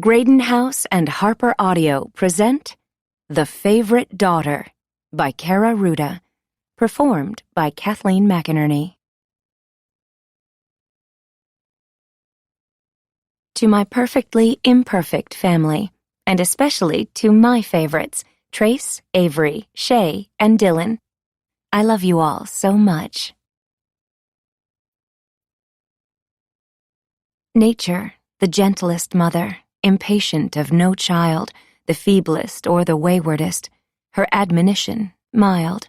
Graydon House and Harper Audio present The Favorite Daughter by Kaira Rouda, performed by Kathleen McInerney. To my perfectly imperfect family, and especially to my favorites, Trace, Avery, Shay, and Dylan, I love you all so much. Nature, the gentlest mother, impatient of no child, the feeblest or the waywardest, her admonition mild.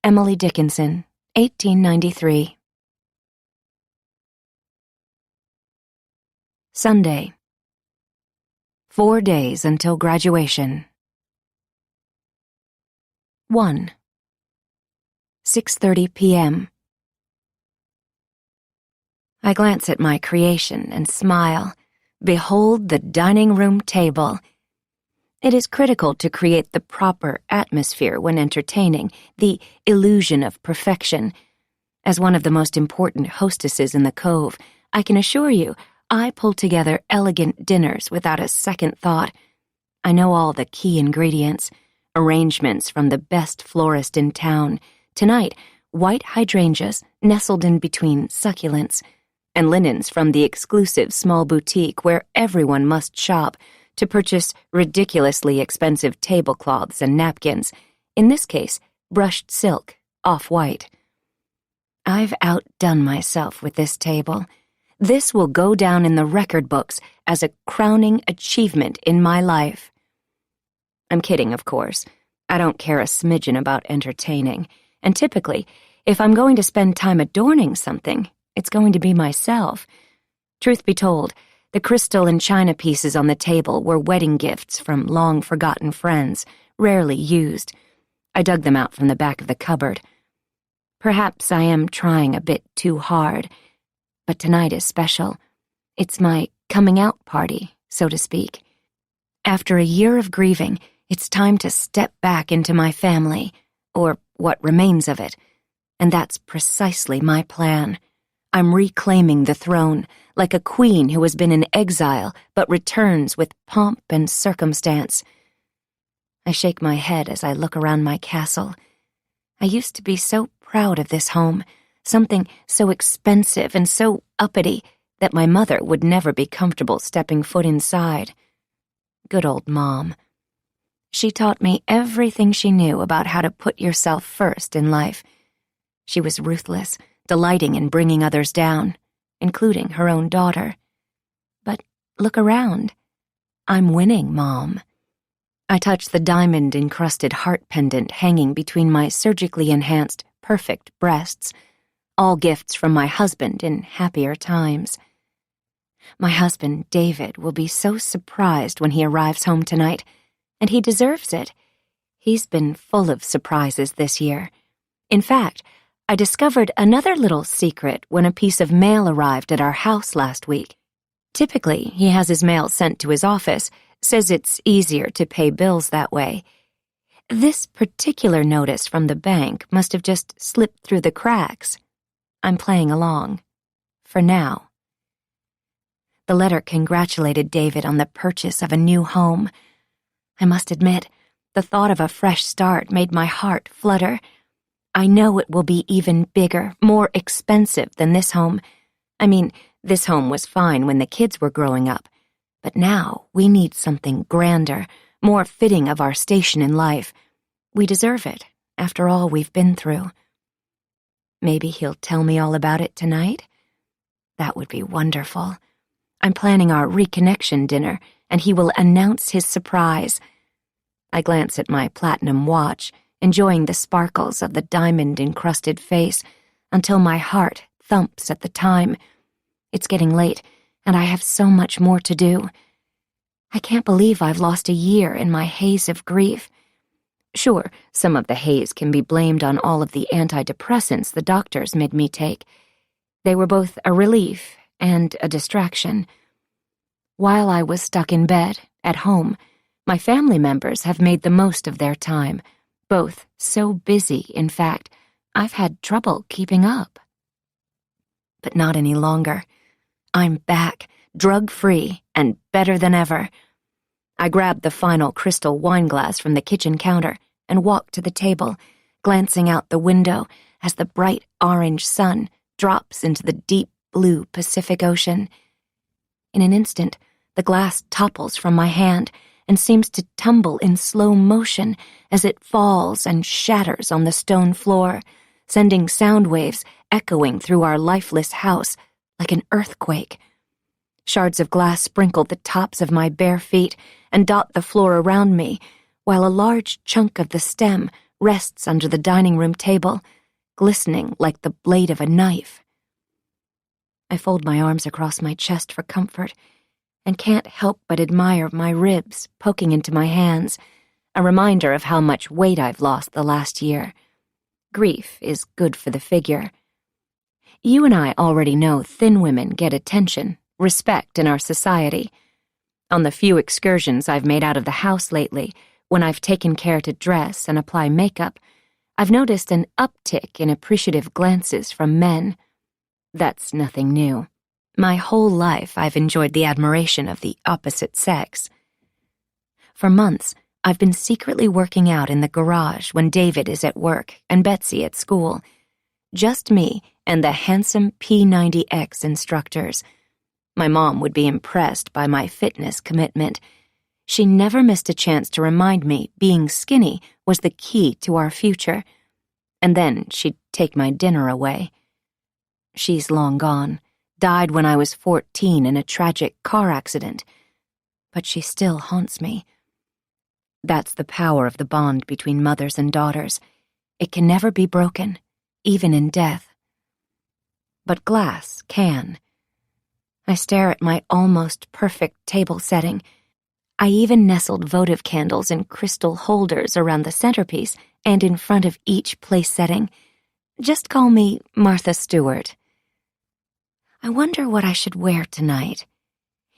Emily Dickinson, 1893. Sunday. 4 days until graduation. 1. 6:30 p.m. I glance at my creation and smile. Behold the dining room table. It is critical to create the proper atmosphere when entertaining, the illusion of perfection. As one of the most important hostesses in the Cove, I can assure you I pull together elegant dinners without a second thought. I know all the key ingredients, arrangements from the best florist in town. Tonight, white hydrangeas nestled in between succulents, and linens from the exclusive small boutique where everyone must shop to purchase ridiculously expensive tablecloths and napkins, in this case, brushed silk, off-white. I've outdone myself with this table. This will go down in the record books as a crowning achievement in my life. I'm kidding, of course. I don't care a smidgen about entertaining, and typically, if I'm going to spend time adorning something, it's going to be myself. Truth be told, the crystal and china pieces on the table were wedding gifts from long-forgotten friends, rarely used. I dug them out from the back of the cupboard. Perhaps I am trying a bit too hard, but tonight is special. It's my coming-out party, so to speak. After a year of grieving, it's time to step back into my family, or what remains of it, and that's precisely my plan. I'm reclaiming the throne, like a queen who has been in exile but returns with pomp and circumstance. I shake my head as I look around my castle. I used to be so proud of this home, something so expensive and so uppity that my mother would never be comfortable stepping foot inside. Good old Mom. She taught me everything she knew about how to put yourself first in life. She was ruthless, delighting in bringing others down, including her own daughter. But look around. I'm winning, Mom. I touch the diamond-encrusted heart pendant hanging between my surgically enhanced, perfect breasts, all gifts from my husband in happier times. My husband, David, will be so surprised when he arrives home tonight, and he deserves it. He's been full of surprises this year. In fact, I discovered another little secret when a piece of mail arrived at our house last week. Typically, he has his mail sent to his office, says it's easier to pay bills that way. This particular notice from the bank must have just slipped through the cracks. I'm playing along. For now. The letter congratulated David on the purchase of a new home. I must admit, the thought of a fresh start made my heart flutter. I know it will be even bigger, more expensive than this home. I mean, this home was fine when the kids were growing up, but now we need something grander, more fitting of our station in life. We deserve it, after all we've been through. Maybe he'll tell me all about it tonight? That would be wonderful. I'm planning our reconnection dinner, and he will announce his surprise. I glance at my platinum watch, enjoying the sparkles of the diamond-encrusted face, until my heart thumps at the time. It's getting late, and I have so much more to do. I can't believe I've lost a year in my haze of grief. Sure, some of the haze can be blamed on all of the antidepressants the doctors made me take. They were both a relief and a distraction. While I was stuck in bed, at home, my family members have made the most of their time. Both so busy, in fact, I've had trouble keeping up. But not any longer. I'm back, drug-free and better than ever. I grabbed the final crystal wine glass from the kitchen counter and walked to the table, glancing out the window as the bright orange sun drops into the deep blue Pacific Ocean. In an instant, the glass topples from my hand and seems to tumble in slow motion as it falls and shatters on the stone floor, sending sound waves echoing through our lifeless house like an earthquake. Shards of glass sprinkle the tops of my bare feet and dot the floor around me, while a large chunk of the stem rests under the dining room table, glistening like the blade of a knife. I fold my arms across my chest for comfort and can't help but admire my ribs poking into my hands, a reminder of how much weight I've lost the last year. Grief is good for the figure. You and I already know thin women get attention, respect in our society. On the few excursions I've made out of the house lately, when I've taken care to dress and apply makeup, I've noticed an uptick in appreciative glances from men. That's nothing new. My whole life I've enjoyed the admiration of the opposite sex. For months, I've been secretly working out in the garage when David is at work and Betsy at school. Just me and the handsome P90X instructors. My mom would be impressed by my fitness commitment. She never missed a chance to remind me being skinny was the key to our future. And then she'd take my dinner away. She's long gone, died when I was 14 in a tragic car accident. But she still haunts me. That's the power of the bond between mothers and daughters. It can never be broken, even in death. But glass can. I stare at my almost perfect table setting. I even nestled votive candles in crystal holders around the centerpiece and in front of each place setting. Just call me Martha Stewart. I wonder what I should wear tonight.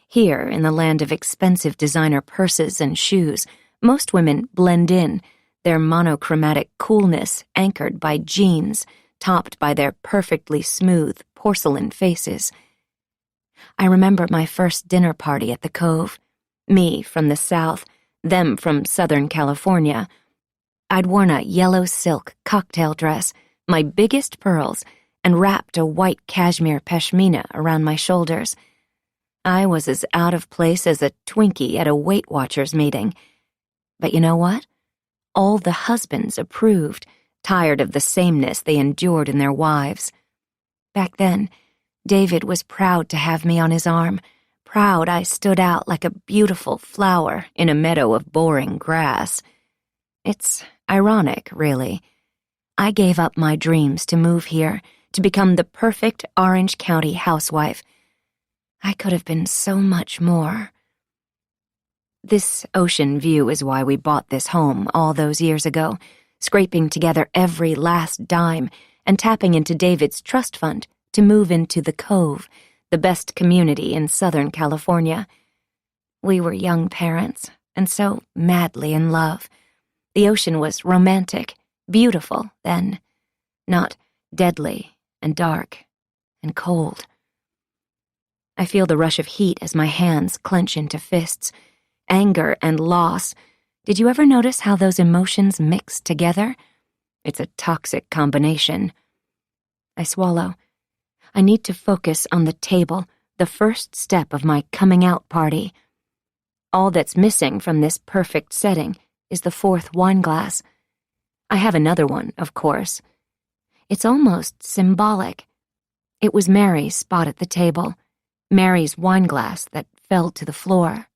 Here, in the land of expensive designer purses and shoes, most women blend in, their monochromatic coolness anchored by jeans, topped by their perfectly smooth porcelain faces. I remember my first dinner party at the Cove. Me from the South, them from Southern California. I'd worn a yellow silk cocktail dress, my biggest pearls, and wrapped a white cashmere pashmina around my shoulders. I was as out of place as a Twinkie at a Weight Watchers meeting. But you know what? All the husbands approved, tired of the sameness they endured in their wives. Back then, David was proud to have me on his arm, proud I stood out like a beautiful flower in a meadow of boring grass. It's ironic, really. I gave up my dreams to move here, to become the perfect Orange County housewife. I could have been so much more. This ocean view is why we bought this home all those years ago, scraping together every last dime and tapping into David's trust fund to move into the Cove, the best community in Southern California. We were young parents, and so madly in love. The ocean was romantic, beautiful then, not deadly and dark and cold. I feel the rush of heat as my hands clench into fists. Anger and loss. Did you ever notice how those emotions mix together? It's a toxic combination. I swallow. I need to focus on the table, the first step of my coming out party. All that's missing from this perfect setting is the fourth wine glass. I have another one, of course. It's almost symbolic. It was Mary's spot at the table, Mary's wine glass that fell to the floor.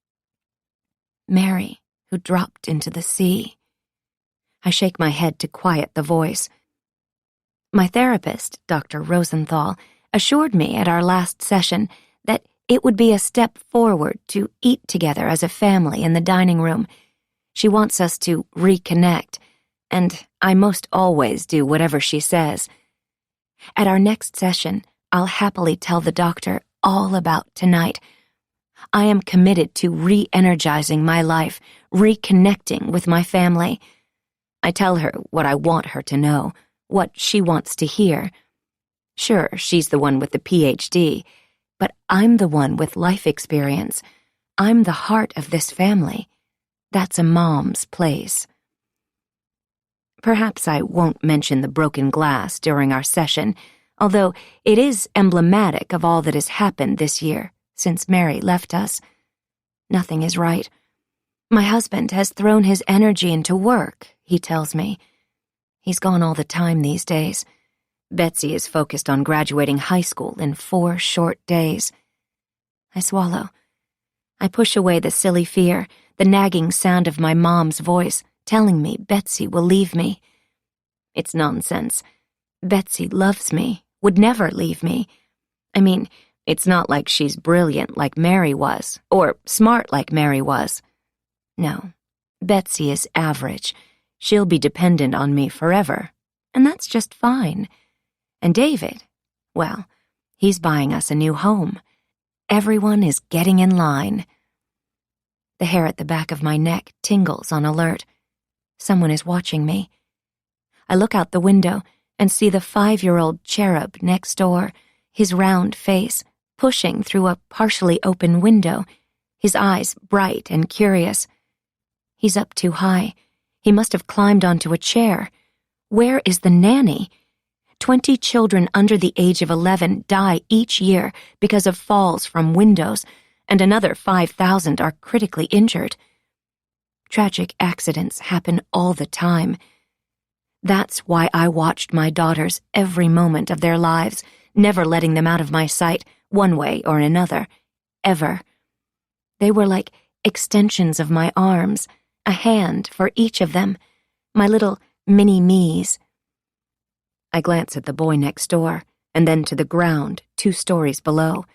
Mary, who dropped into the sea. I shake my head to quiet the voice. My therapist, Dr. Rosenthal, assured me at our last session that it would be a step forward to eat together as a family in the dining room. She wants us to reconnect, and I most always do whatever she says. At our next session, I'll happily tell the doctor all about tonight. I am committed to re-energizing my life, reconnecting with my family. I tell her what I want her to know, what she wants to hear. Sure, she's the one with the PhD. But I'm the one with life experience. I'm the heart of this family. That's a mom's place. Perhaps I won't mention the broken glass during our session, although it is emblematic of all that has happened this year since Mary left us. Nothing is right. My husband has thrown his energy into work, he tells me. He's gone all the time these days. Betsy is focused on graduating high school in 4 short days. I swallow. I push away the silly fear, the nagging sound of my mom's voice telling me Betsy will leave me. It's nonsense. Betsy loves me, would never leave me. I mean, it's not like she's brilliant like Mary was, or smart like Mary was. No, Betsy is average. She'll be dependent on me forever, and that's just fine. And David, well, he's buying us a new home. Everyone is getting in line. The hair at the back of my neck tingles on alert. Someone is watching me. I look out the window and see the 5-year-old cherub next door, his round face pushing through a partially open window, his eyes bright and curious. He's up too high. He must have climbed onto a chair. Where is the nanny? 20 children under the age of 11 die each year because of falls from windows, and another 5,000 are critically injured. Tragic accidents happen all the time. That's why I watched my daughters every moment of their lives, never letting them out of my sight, one way or another, ever. They were like extensions of my arms, a hand for each of them, my little mini-me's. I glance at the boy next door, and then to the ground 2 stories below.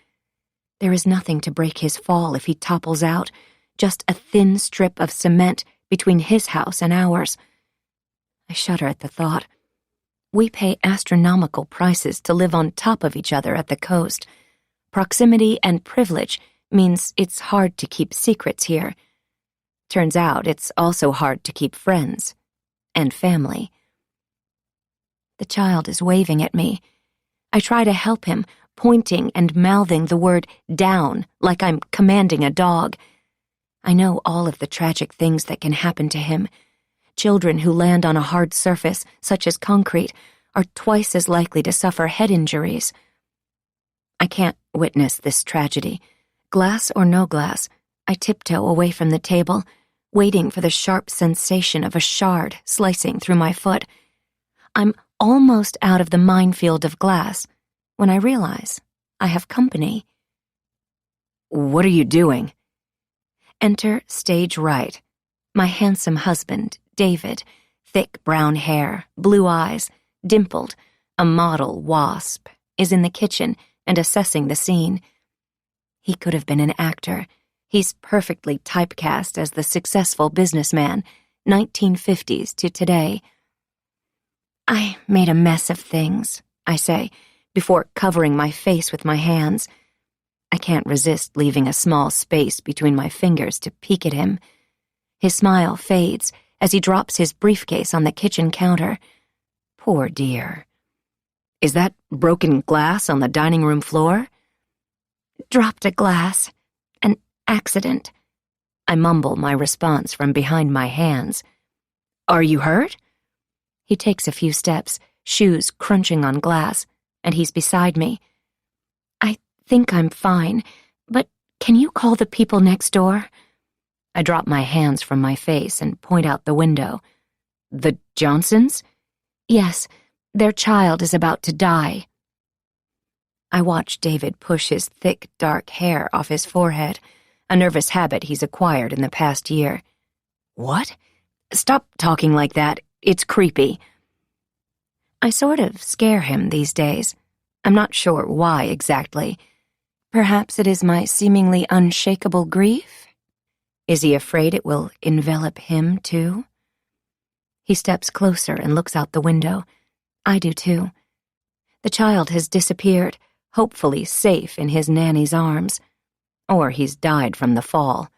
There is nothing to break his fall if he topples out, just a thin strip of cement between his house and ours. I shudder at the thought. We pay astronomical prices to live on top of each other at the coast. Proximity and privilege means it's hard to keep secrets here. Turns out it's also hard to keep friends and family. The child is waving at me. I try to help him, pointing and mouthing the word down like I'm commanding a dog. I know all of the tragic things that can happen to him. Children who land on a hard surface, such as concrete, are twice as likely to suffer head injuries. I can't witness this tragedy. Glass or no glass, I tiptoe away from the table, waiting for the sharp sensation of a shard slicing through my foot. I'm almost out of the minefield of glass when I realize I have company. "What are you doing?" Enter stage right. My handsome husband, David, thick brown hair, blue eyes, dimpled, a model wasp, is in the kitchen and assessing the scene. He could have been an actor. He's perfectly typecast as the successful businessman, 1950s to today. I made a mess of things, I say, before covering my face with my hands. I can't resist leaving a small space between my fingers to peek at him. His smile fades as he drops his briefcase on the kitchen counter. Poor dear. "Is that broken glass on the dining room floor?" "Dropped a glass. An accident." I mumble my response from behind my hands. "Are you hurt?" He takes a few steps, shoes crunching on glass, and he's beside me. "I think I'm fine, but can you call the people next door?" I drop my hands from my face and point out the window. "The Johnsons?" "Yes, their child is about to die." I watch David push his thick, dark hair off his forehead, a nervous habit he's acquired in the past year. "What? Stop talking like that. It's creepy." I sort of scare him these days. I'm not sure why exactly. Perhaps it is my seemingly unshakable grief? Is he afraid it will envelop him, too? He steps closer and looks out the window. I do, too. The child has disappeared, hopefully safe in his nanny's arms. Or he's died from the fall.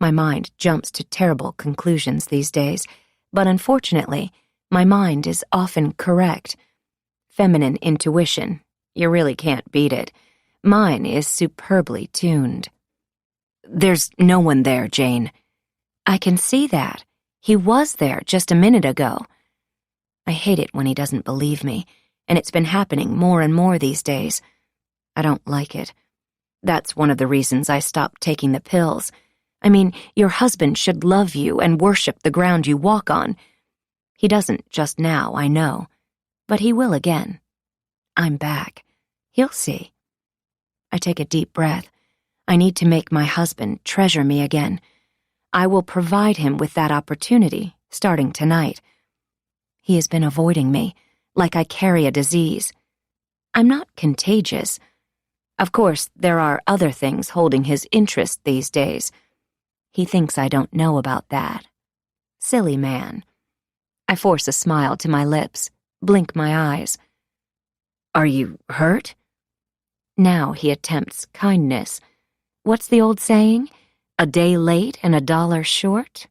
My mind jumps to terrible conclusions these days, but unfortunately, my mind is often correct. Feminine intuition, you really can't beat it. Mine is superbly tuned. There's no one there, Jane. I can see that. He was there just a minute ago. I hate it when he doesn't believe me, and it's been happening more and more these days. I don't like it. That's one of the reasons I stopped taking the pills. I mean, your husband should love you and worship the ground you walk on. He doesn't just now, I know, but he will again. I'm back. He'll see. I take a deep breath. I need to make my husband treasure me again. I will provide him with that opportunity, starting tonight. He has been avoiding me, like I carry a disease. I'm not contagious. Of course, there are other things holding his interest these days. He thinks I don't know about that. Silly man. I force a smile to my lips, blink my eyes. Are you hurt? Now he attempts kindness. What's the old saying? A day late and $1 short?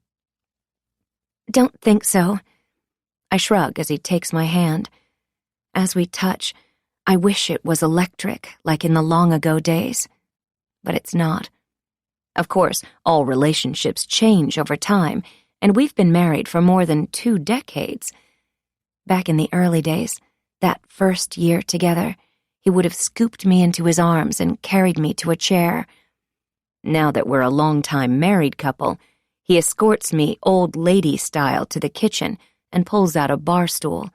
Don't think so. I shrug as he takes my hand. As we touch, I wish it was electric, like in the long-ago days. But it's not. Of course, all relationships change over time, and we've been married for more than 2 decades. Back in the early days, that first year together, he would have scooped me into his arms and carried me to a chair. Now that we're a long-time married couple, he escorts me old lady style to the kitchen and pulls out a bar stool.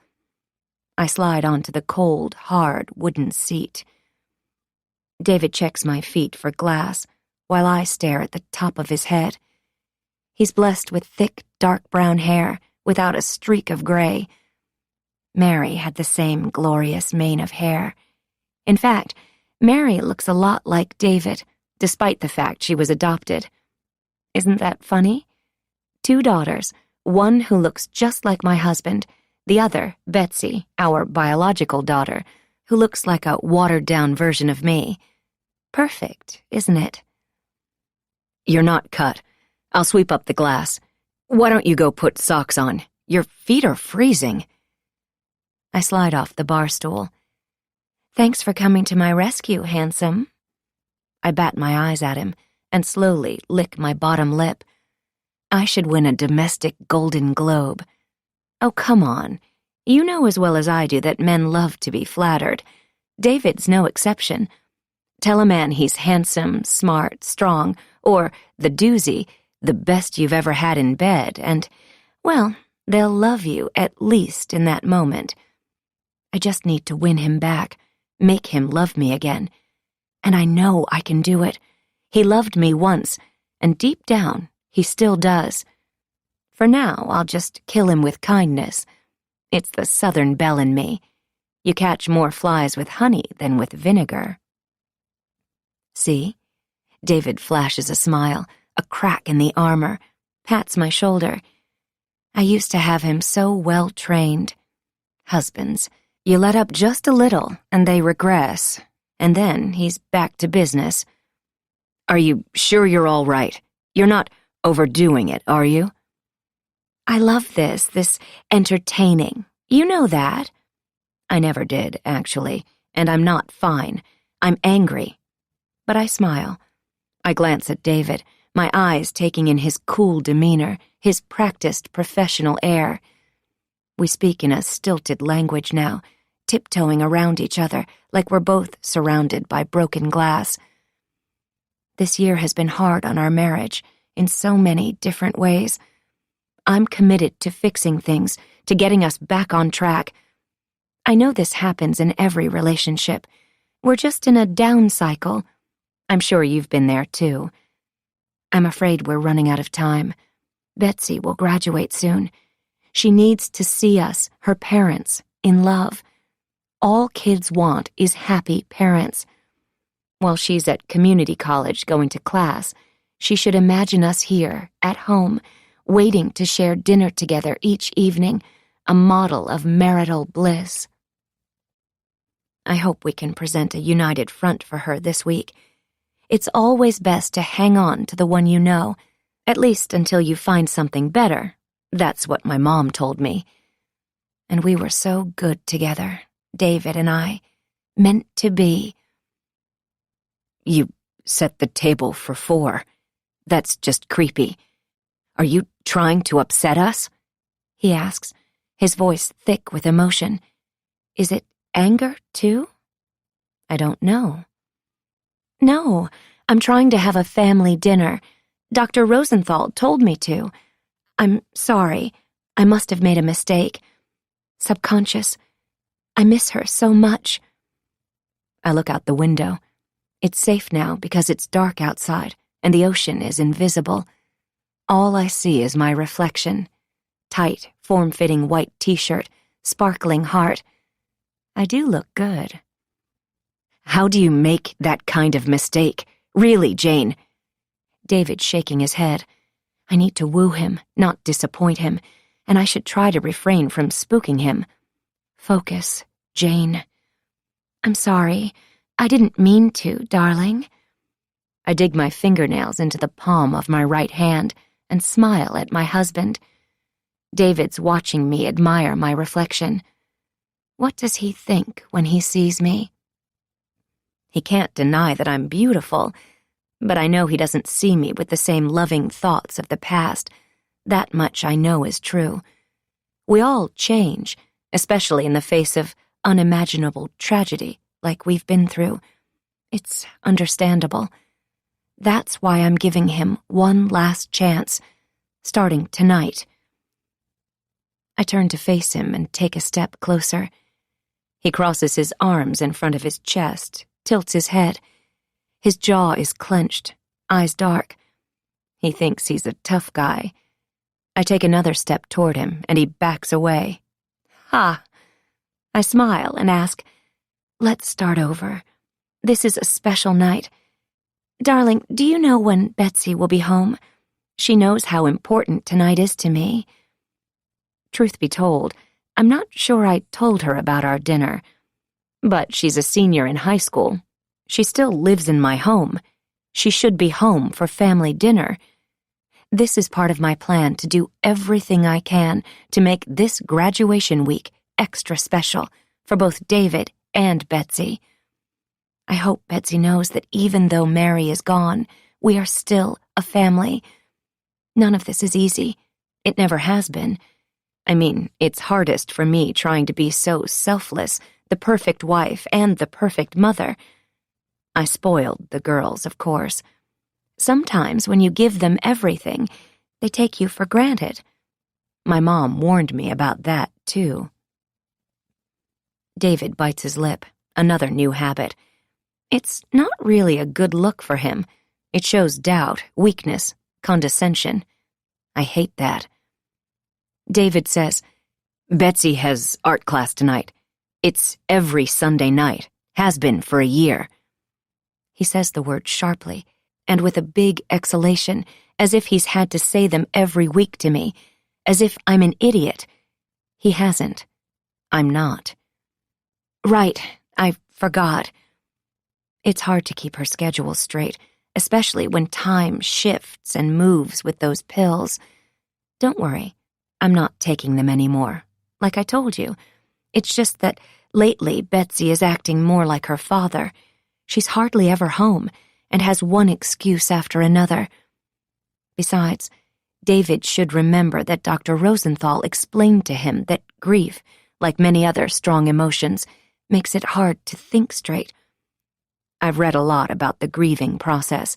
I slide onto the cold, hard wooden seat. David checks my feet for glass while I stare at the top of his head. He's blessed with thick, dark brown hair without a streak of gray. Mary had the same glorious mane of hair. In fact, Mary looks a lot like David, despite the fact she was adopted. Isn't that funny? 2 daughters, one who looks just like my husband, the other, Betsy, our biological daughter, who looks like a watered-down version of me. Perfect, isn't it? You're not cut. I'll sweep up the glass. Why don't you go put socks on? Your feet are freezing. I slide off the bar stool. Thanks for coming to my rescue, handsome. I bat my eyes at him and slowly lick my bottom lip. I should win a domestic Golden Globe. Oh, come on. You know as well as I do that men love to be flattered. David's no exception. Tell a man he's handsome, smart, strong, or the doozy, the best you've ever had in bed, and, well, they'll love you at least in that moment. I just need to win him back, make him love me again. And I know I can do it. He loved me once, and deep down, he still does. For now, I'll just kill him with kindness. It's the Southern belle in me. You catch more flies with honey than with vinegar. See? David flashes a smile, a crack in the armor, pats my shoulder. I used to have him so well trained. Husbands, you let up just a little, and they regress, and then he's back to business. Are you sure you're all right? You're not overdoing it, are you? I love this entertaining. You know that. I never did, actually, and I'm not fine. I'm angry. But I smile. I glance at David, my eyes taking in his cool demeanor, his practiced professional air. We speak in a stilted language now, tiptoeing around each other like we're both surrounded by broken glass. This year has been hard on our marriage in so many different ways. I'm committed to fixing things, to getting us back on track. I know this happens in every relationship. We're just in a down cycle. I'm sure you've been there too. I'm afraid we're running out of time. Betsy will graduate soon. She needs to see us, her parents, in love. All kids want is happy parents. While she's at community college going to class, she should imagine us here, at home, waiting to share dinner together each evening, a model of marital bliss. I hope we can present a united front for her this week. It's always best to hang on to the one you know, at least until you find something better. That's what my mom told me. And we were so good together, David and I, meant to be. You set the table for 4. That's just creepy. Are you trying to upset us? He asks, his voice thick with emotion. Is it anger, too? I don't know. No, I'm trying to have a family dinner. Dr. Rosenthal told me to. I'm sorry. I must have made a mistake. Subconscious. I miss her so much. I look out the window. It's safe now because it's dark outside and the ocean is invisible. All I see is my reflection. Tight, form-fitting white t-shirt, sparkling heart. I do look good. How do you make that kind of mistake? Really, Jane? David's shaking his head. I need to woo him, not disappoint him, and I should try to refrain from spooking him. Focus, Jane. I'm sorry. I didn't mean to, darling. I dig my fingernails into the palm of my right hand and smile at my husband. David's watching me admire my reflection. What does he think when he sees me? He can't deny that I'm beautiful, but I know he doesn't see me with the same loving thoughts of the past. That much I know is true. We all change, especially in the face of unimaginable tragedy like we've been through. It's understandable. That's why I'm giving him one last chance, starting tonight. I turn to face him and take a step closer. He crosses his arms in front of his chest, tilts his head. His jaw is clenched, eyes dark. He thinks he's a tough guy. I take another step toward him, and he backs away. Ha! I smile and ask, let's start over. This is a special night. Darling, do you know when Betsy will be home? She knows how important tonight is to me. Truth be told, I'm not sure I told her about our dinner. But she's a senior in high school. She still lives in my home. She should be home for family dinner. This is part of my plan to do everything I can to make this graduation week extra special for both David and Betsy. I hope Betsy knows that even though Mary is gone, we are still a family. None of this is easy. It never has been. I mean, it's hardest for me trying to be so selfless, the perfect wife and the perfect mother. I spoiled the girls, of course. Sometimes when you give them everything, they take you for granted. My mom warned me about that, too. David bites his lip, another new habit. It's not really a good look for him. It shows doubt, weakness, condescension. I hate that. David says, Betsy has art class tonight. It's every Sunday night, has been for a year. He says the word sharply, and with a big exhalation, as if he's had to say them every week to me, as if I'm an idiot. He hasn't. I'm not. Right, I forgot. It's hard to keep her schedule straight, especially when time shifts and moves with those pills. Don't worry, I'm not taking them anymore. Like I told you, it's just that lately Betsy is acting more like her father. She's hardly ever home and has one excuse after another. Besides, David should remember that Dr. Rosenthal explained to him that grief, like many other strong emotions, makes it hard to think straight. I've read a lot about the grieving process.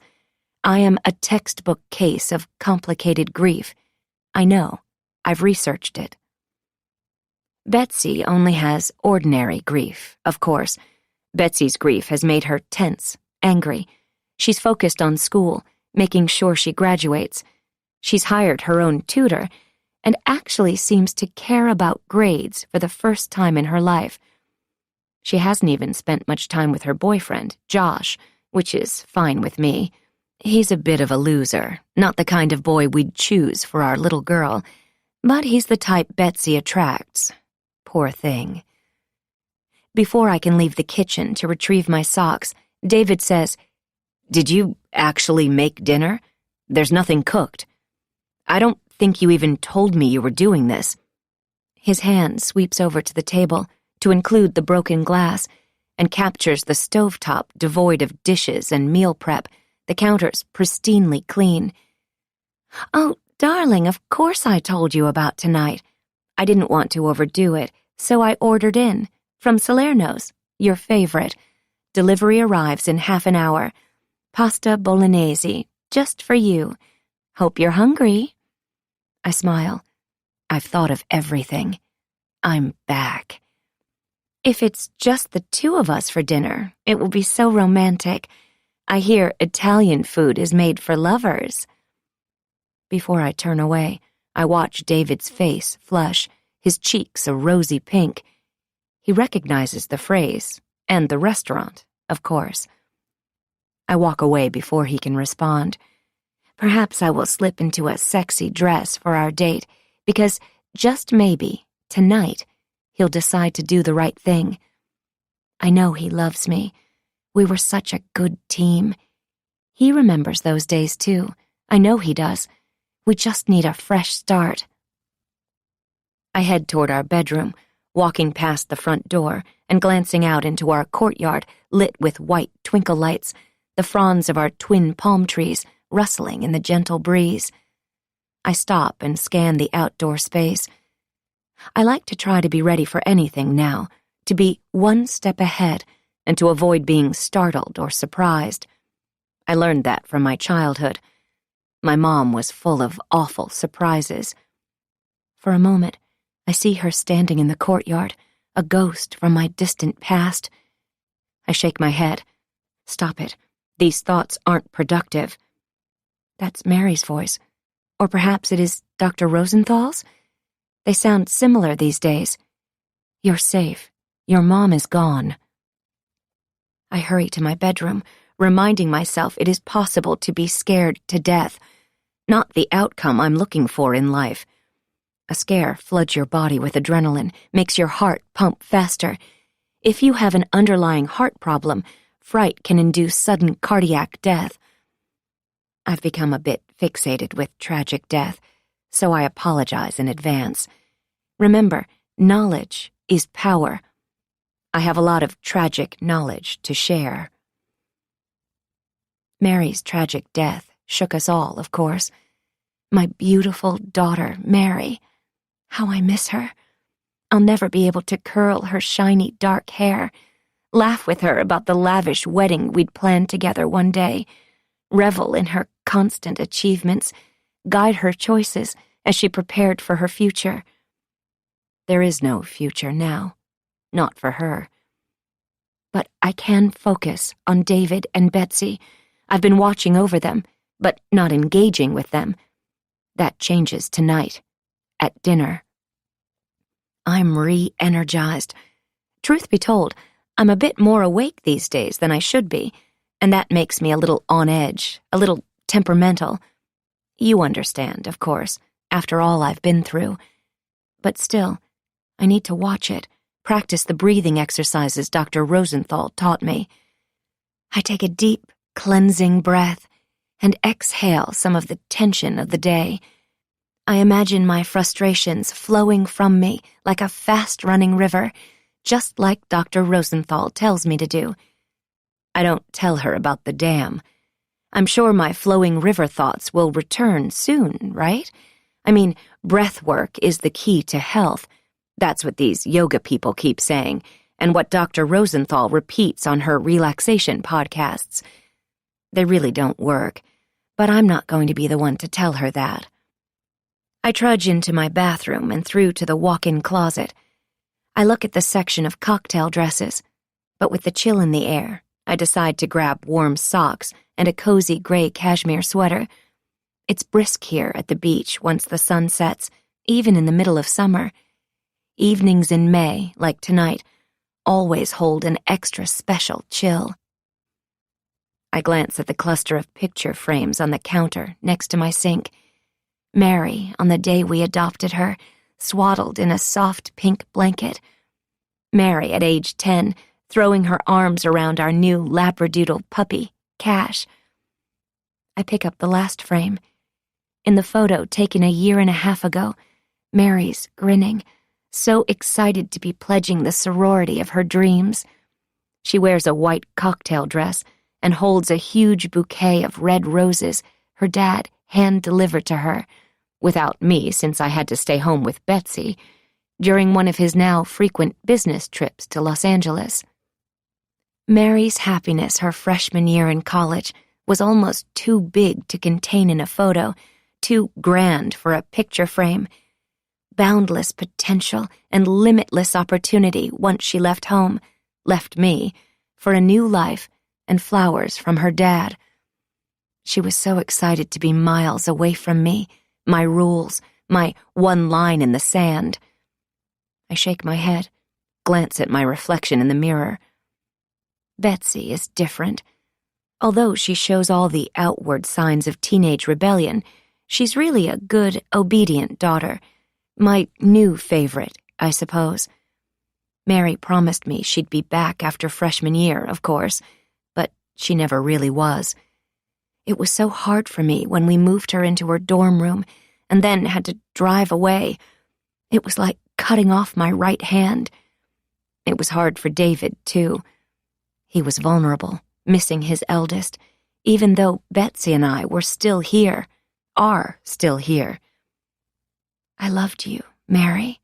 I am a textbook case of complicated grief. I know. I've researched it. Betsy only has ordinary grief, of course. Betsy's grief has made her tense, angry. She's focused on school, making sure she graduates. She's hired her own tutor and actually seems to care about grades for the first time in her life. She hasn't even spent much time with her boyfriend, Josh, which is fine with me. He's a bit of a loser, not the kind of boy we'd choose for our little girl, but he's the type Betsy attracts. Poor thing. Before I can leave the kitchen to retrieve my socks, David says, Did you actually make dinner? There's nothing cooked. I don't think you even told me you were doing this. His hand sweeps over to the table to include the broken glass, and captures the stovetop devoid of dishes and meal prep, the counters pristinely clean. "Oh, darling, of course I told you about tonight. I didn't want to overdo it, so I ordered in. From Salerno's, your favorite. Delivery arrives in half an hour. Pasta bolognese, just for you. Hope you're hungry." I smile. I've thought of everything. I'm back. If it's just the two of us for dinner, it will be so romantic. I hear Italian food is made for lovers. Before I turn away, I watch David's face flush, his cheeks a rosy pink. He recognizes the phrase, and the restaurant, of course. I walk away before he can respond. Perhaps I will slip into a sexy dress for our date, because just maybe, tonight, he'll decide to do the right thing. I know he loves me. We were such a good team. He remembers those days too. I know he does. We just need a fresh start. I head toward our bedroom, walking past the front door and glancing out into our courtyard lit with white twinkle lights, the fronds of our twin palm trees rustling in the gentle breeze. I stop and scan the outdoor space. I like to try to be ready for anything now, to be one step ahead and to avoid being startled or surprised. I learned that from my childhood. My mom was full of awful surprises. For a moment, I see her standing in the courtyard, a ghost from my distant past. I shake my head. Stop it. These thoughts aren't productive. That's Mary's voice. Or perhaps it is Dr. Rosenthal's? They sound similar these days. You're safe. Your mom is gone. I hurry to my bedroom, reminding myself it is possible to be scared to death, not the outcome I'm looking for in life. A scare floods your body with adrenaline, makes your heart pump faster. If you have an underlying heart problem, fright can induce sudden cardiac death. I've become a bit fixated with tragic death, so I apologize in advance. Remember, knowledge is power. I have a lot of tragic knowledge to share. Mary's tragic death shook us all, of course. My beautiful daughter, Mary. How I miss her. I'll never be able to curl her shiny dark hair, laugh with her about the lavish wedding we'd planned together one day, revel in her constant achievements, guide her choices as she prepared for her future. There is no future now, not for her. But I can focus on David and Betsy. I've been watching over them, but not engaging with them. That changes tonight, at dinner. I'm re-energized. Truth be told, I'm a bit more awake these days than I should be, and that makes me a little on edge, a little temperamental. You understand, of course, after all I've been through. But still, I need to watch it, practice the breathing exercises Dr. Rosenthal taught me. I take a deep, cleansing breath and exhale some of the tension of the day. I imagine my frustrations flowing from me like a fast-running river, just like Dr. Rosenthal tells me to do. I don't tell her about the dam. I'm sure my flowing river thoughts will return soon, right? I mean, breath work is the key to health. That's what these yoga people keep saying, and what Dr. Rosenthal repeats on her relaxation podcasts. They really don't work, but I'm not going to be the one to tell her that. I trudge into my bathroom and through to the walk-in closet. I look at the section of cocktail dresses, but with the chill in the air, I decide to grab warm socks and a cozy gray cashmere sweater. It's brisk here at the beach once the sun sets, even in the middle of summer. Evenings in May, like tonight, always hold an extra special chill. I glance at the cluster of picture frames on the counter next to my sink. Mary, on the day we adopted her, swaddled in a soft pink blanket. Mary, at age 10, throwing her arms around our new labradoodle puppy, Cash. I pick up the last frame. In the photo taken a year and a half ago, Mary's grinning, so excited to be pledging the sorority of her dreams. She wears a white cocktail dress and holds a huge bouquet of red roses her dad hand-delivered to her, without me since I had to stay home with Betsy, during one of his now frequent business trips to Los Angeles. Mary's happiness her freshman year in college was almost too big to contain in a photo, too grand for a picture frame. Boundless potential and limitless opportunity once she left home, left me, for a new life and flowers from her dad. She was so excited to be miles away from me, my rules, my one line in the sand. I shake my head, glance at my reflection in the mirror. Betsy is different. Although she shows all the outward signs of teenage rebellion, she's really a good, obedient daughter. My new favorite, I suppose. Mary promised me she'd be back after freshman year, of course, but she never really was. It was so hard for me when we moved her into her dorm room and then had to drive away. It was like cutting off my right hand. It was hard for David, too. He was vulnerable, missing his eldest, even though Betsy and I were still here, are still here. I loved you, Mary.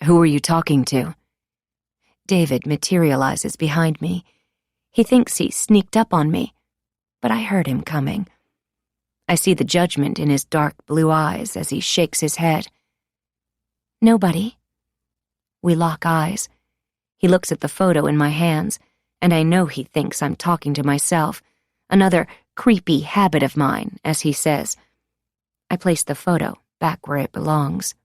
Who are you talking to? David materializes behind me. He thinks he sneaked up on me, but I heard him coming. I see the judgment in his dark blue eyes as he shakes his head. Nobody. We lock eyes. He looks at the photo in my hands, and I know he thinks I'm talking to myself, another creepy habit of mine, as he says. I place the photo back where it belongs.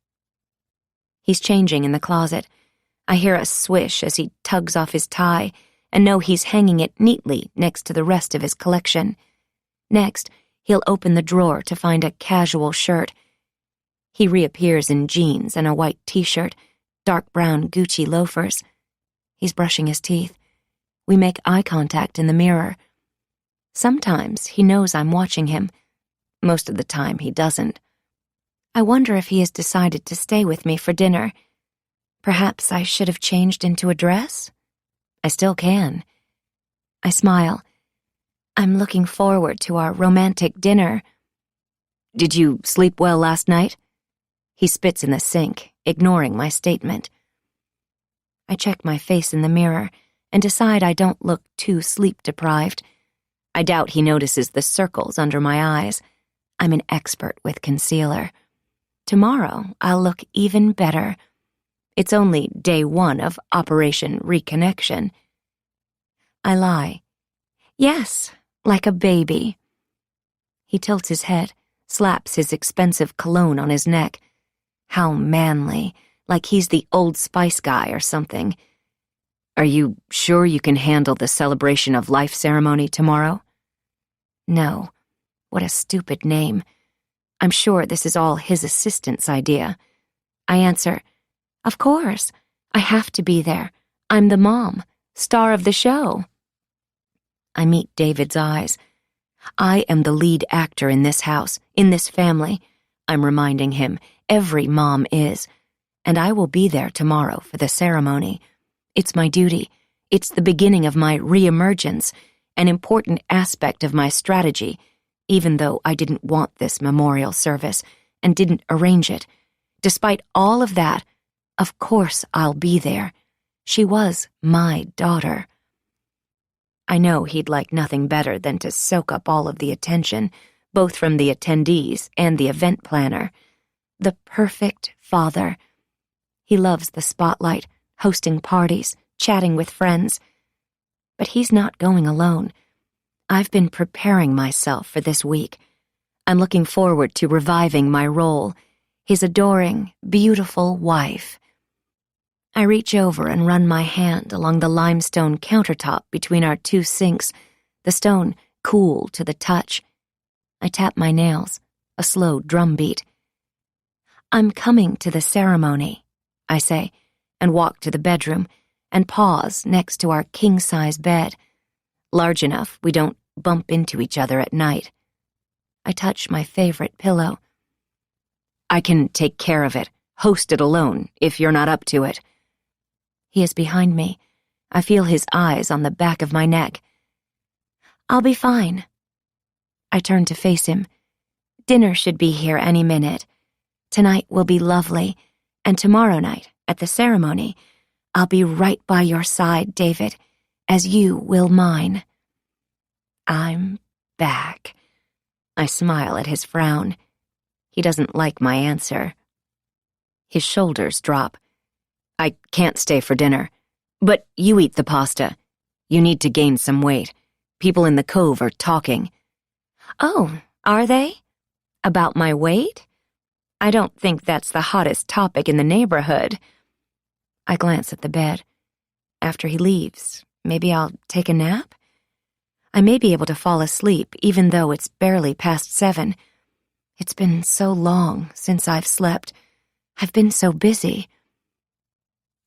He's changing in the closet. I hear a swish as he tugs off his tie and know he's hanging it neatly next to the rest of his collection. Next, he'll open the drawer to find a casual shirt. He reappears in jeans and a white t-shirt, dark brown Gucci loafers. He's brushing his teeth. We make eye contact in the mirror. Sometimes he knows I'm watching him. Most of the time he doesn't. I wonder if he has decided to stay with me for dinner. Perhaps I should have changed into a dress? I still can. I smile. I'm looking forward to our romantic dinner. Did you sleep well last night? He spits in the sink, ignoring my statement. I check my face in the mirror and decide I don't look too sleep-deprived. I doubt he notices the circles under my eyes. I'm an expert with concealer. Tomorrow, I'll look even better. It's only day 1 of Operation Reconnection. I lie. Yes, like a baby. He tilts his head, slaps his expensive cologne on his neck. How manly, like he's the Old Spice guy or something. Are you sure you can handle the celebration of life ceremony tomorrow? No. What a stupid name. I'm sure this is all his assistant's idea. I answer, of course. I have to be there. I'm the mom, star of the show. I meet David's eyes. I am the lead actor in this house, in this family. I'm reminding him, every mom is. And I will be there tomorrow for the ceremony. It's my duty. It's the beginning of my reemergence, an important aspect of my strategy, even though I didn't want this memorial service and didn't arrange it. Despite all of that, of course I'll be there. She was my daughter. I know he'd like nothing better than to soak up all of the attention, both from the attendees and the event planner. The perfect father. He loves the spotlight, hosting parties, chatting with friends. But he's not going alone. I've been preparing myself for this week. I'm looking forward to reviving my role, his adoring, beautiful wife. I reach over and run my hand along the limestone countertop between our 2 sinks, the stone cool to the touch. I tap my nails, a slow drum beat. I'm coming to the ceremony, I say, and walk to the bedroom and pause next to our king-size bed, large enough we don't bump into each other at night. I touch my favorite pillow. I can take care of it, host it alone, if you're not up to it. He is behind me. I feel his eyes on the back of my neck. "I'll be fine." I turn to face him. "Dinner should be here any minute. Tonight will be lovely, and tomorrow night, at the ceremony, I'll be right by your side, David, as you will mine." I'm back. I smile at his frown. He doesn't like my answer. His shoulders drop. "I can't stay for dinner. But you eat the pasta. You need to gain some weight. People in the cove are talking." "Oh, are they? About my weight? I don't think that's the hottest topic in the neighborhood." I glance at the bed. After he leaves, maybe I'll take a nap? I may be able to fall asleep even though it's barely past 7. It's been so long since I've slept. I've been so busy.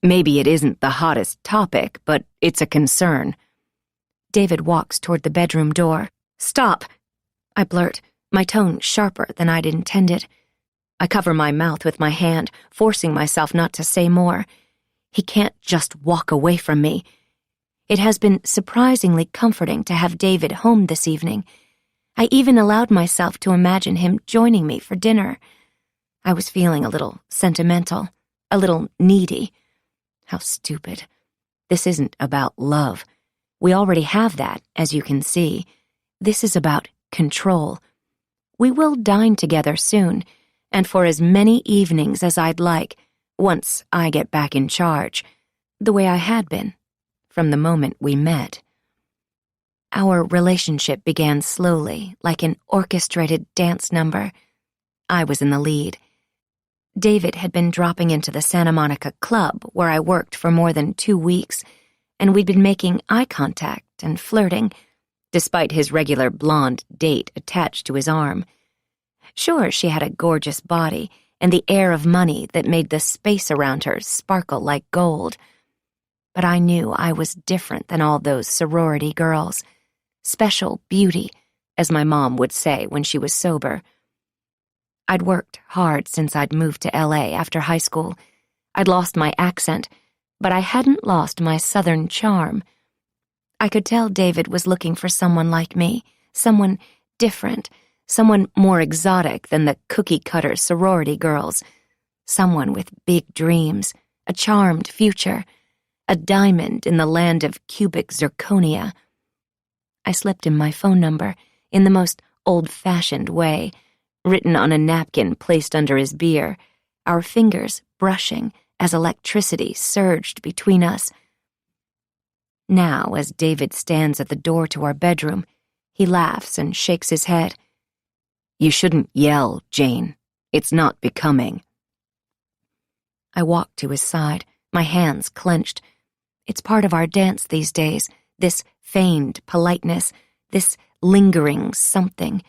"Maybe it isn't the hottest topic, but it's a concern." David walks toward the bedroom door. "Stop!" I blurt, my tone sharper than I'd intended. I cover my mouth with my hand, forcing myself not to say more. He can't just walk away from me. It has been surprisingly comforting to have David home this evening. I even allowed myself to imagine him joining me for dinner. I was feeling a little sentimental, a little needy. How stupid. This isn't about love. We already have that, as you can see. This is about control. We will dine together soon, and for as many evenings as I'd like, once I get back in charge, the way I had been, from the moment we met. Our relationship began slowly, like an orchestrated dance number. I was in the lead. David had been dropping into the Santa Monica Club, where I worked for more than 2 weeks, and we'd been making eye contact and flirting, despite his regular blonde date attached to his arm. Sure, she had a gorgeous body and the air of money that made the space around her sparkle like gold. But I knew I was different than all those sorority girls. Special beauty, as my mom would say when she was sober. I'd worked hard since I'd moved to LA after high school. I'd lost my accent, but I hadn't lost my southern charm. I could tell David was looking for someone like me, someone different, someone more exotic than the cookie-cutter sorority girls, someone with big dreams, a charmed future, a diamond in the land of cubic zirconia. I slipped him my phone number in the most old-fashioned way, written on a napkin placed under his beer, our fingers brushing as electricity surged between us. Now, as David stands at the door to our bedroom, he laughs and shakes his head. "You shouldn't yell, Jane. It's not becoming." I walk to his side, my hands clenched. It's part of our dance these days, this feigned politeness, this lingering something.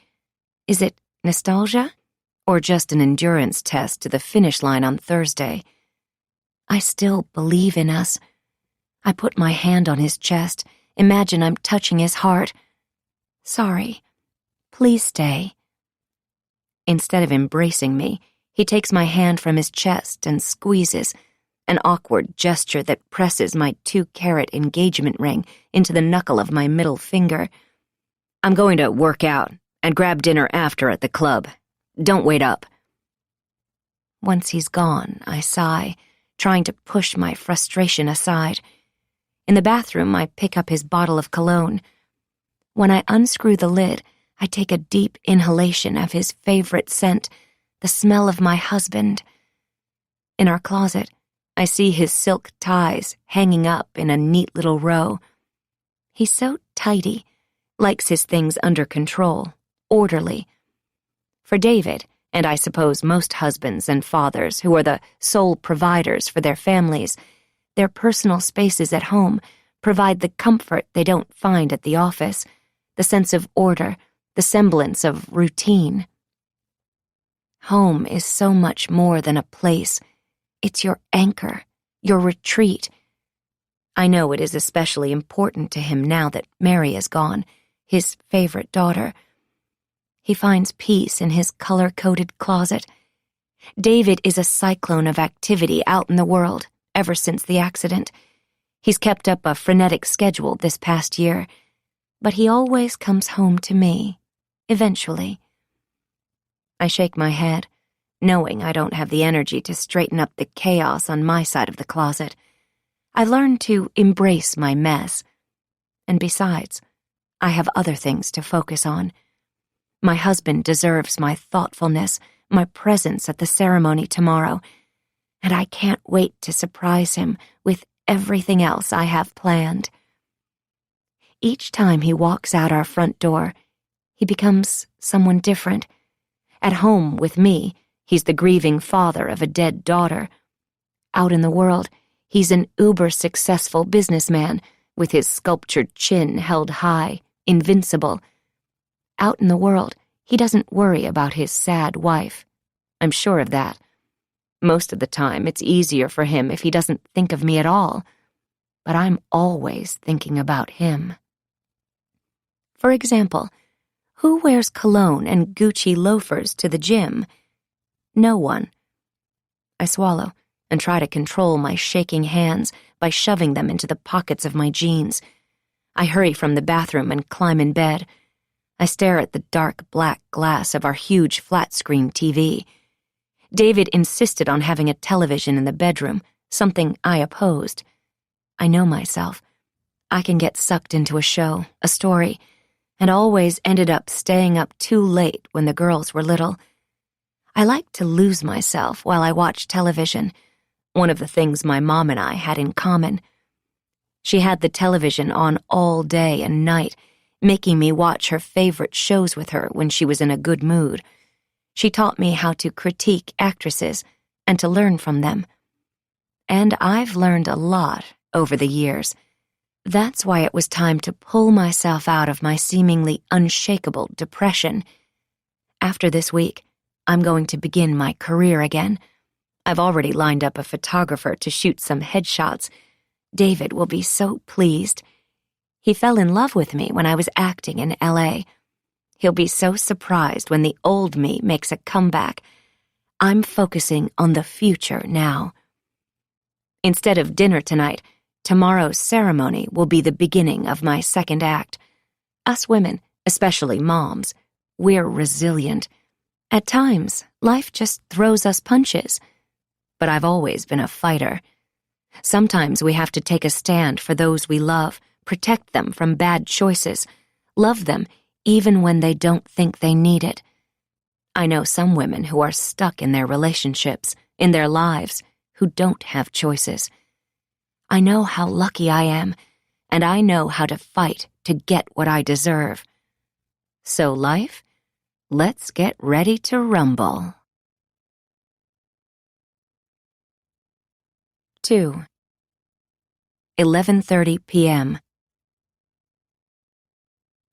Is it nostalgia? Or just an endurance test to the finish line on Thursday? I still believe in us. I put my hand on his chest, imagine I'm touching his heart. "Sorry. Please stay." Instead of embracing me, he takes my hand from his chest and squeezes, an awkward gesture that presses my 2-carat engagement ring into the knuckle of my middle finger. "I'm going to work out and grab dinner after at the club. Don't wait up." Once he's gone, I sigh, trying to push my frustration aside. In the bathroom, I pick up his bottle of cologne. When I unscrew the lid, I take a deep inhalation of his favorite scent, the smell of my husband. In our closet, I see his silk ties hanging up in a neat little row. He's so tidy, likes his things under control, orderly. For David, and I suppose most husbands and fathers who are the sole providers for their families, their personal spaces at home provide the comfort they don't find at the office, the sense of order, the semblance of routine. Home is so much more than a place. It's your anchor, your retreat. I know it is especially important to him now that Mary is gone, his favorite daughter. He finds peace in his color-coded closet. David is a cyclone of activity out in the world ever since the accident. He's kept up a frenetic schedule this past year, but he always comes home to me, eventually. I shake my head, knowing I don't have the energy to straighten up the chaos on my side of the closet. I've learned to embrace my mess. And besides, I have other things to focus on. My husband deserves my thoughtfulness, my presence at the ceremony tomorrow, and I can't wait to surprise him with everything else I have planned. Each time he walks out our front door, he becomes someone different. At home with me, he's the grieving father of a dead daughter. Out in the world, he's an uber-successful businessman with his sculptured chin held high, invincible. Out in the world, he doesn't worry about his sad wife. I'm sure of that. Most of the time, it's easier for him if he doesn't think of me at all. But I'm always thinking about him. For example, who wears cologne and Gucci loafers to the gym? No one. I swallow and try to control my shaking hands by shoving them into the pockets of my jeans. I hurry from the bathroom and climb in bed. I stare at the dark black glass of our huge flat-screen TV. David insisted on having a television in the bedroom, something I opposed. I know myself. I can get sucked into a show, a story, and always ended up staying up too late when the girls were little. I like to lose myself while I watch television, one of the things my mom and I had in common. She had the television on all day and night, making me watch her favorite shows with her when she was in a good mood. She taught me how to critique actresses and to learn from them. And I've learned a lot over the years. That's why it was time to pull myself out of my seemingly unshakable depression. After this week, I'm going to begin my career again. I've already lined up a photographer to shoot some headshots. David will be so pleased. He fell in love with me when I was acting in LA. He'll be so surprised when the old me makes a comeback. I'm focusing on the future now. Instead of dinner tonight, tomorrow's ceremony will be the beginning of my second act. Us women, especially moms, we're resilient. At times, life just throws us punches. But I've always been a fighter. Sometimes we have to take a stand for those we love, protect them from bad choices, love them even when they don't think they need it. I know some women who are stuck in their relationships, in their lives, who don't have choices. I know how lucky I am, and I know how to fight to get what I deserve. So life, let's get ready to rumble. 2. 11:30 p.m.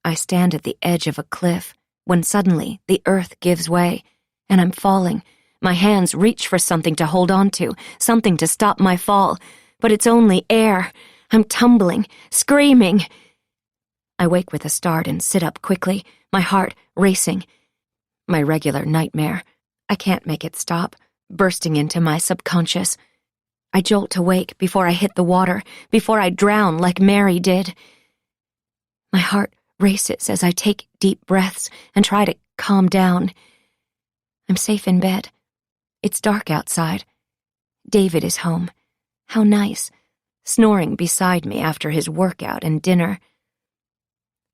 I stand at the edge of a cliff when suddenly the earth gives way, and I'm falling. My hands reach for something to hold on to, something to stop my fall, but it's only air. I'm tumbling, screaming. I wake with a start and sit up quickly, my heart racing. My regular nightmare. I can't make it stop, bursting into my subconscious. I jolt awake before I hit the water, before I drown like Mary did. My heart races as I take deep breaths and try to calm down. I'm safe in bed. It's dark outside. David is home. How nice, snoring beside me after his workout and dinner.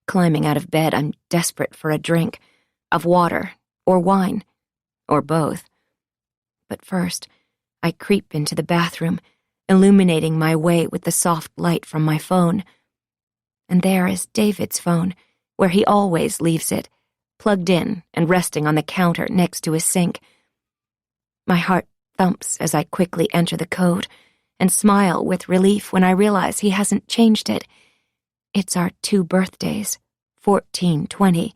Climbing out of bed, I'm desperate for a drink, of water or wine, or both. But first, I creep into the bathroom, illuminating my way with the soft light from my phone. And there is David's phone, where he always leaves it, plugged in and resting on the counter next to his sink. My heart thumps as I quickly enter the code and smile with relief when I realize he hasn't changed it. It's our 2 birthdays, 14/20.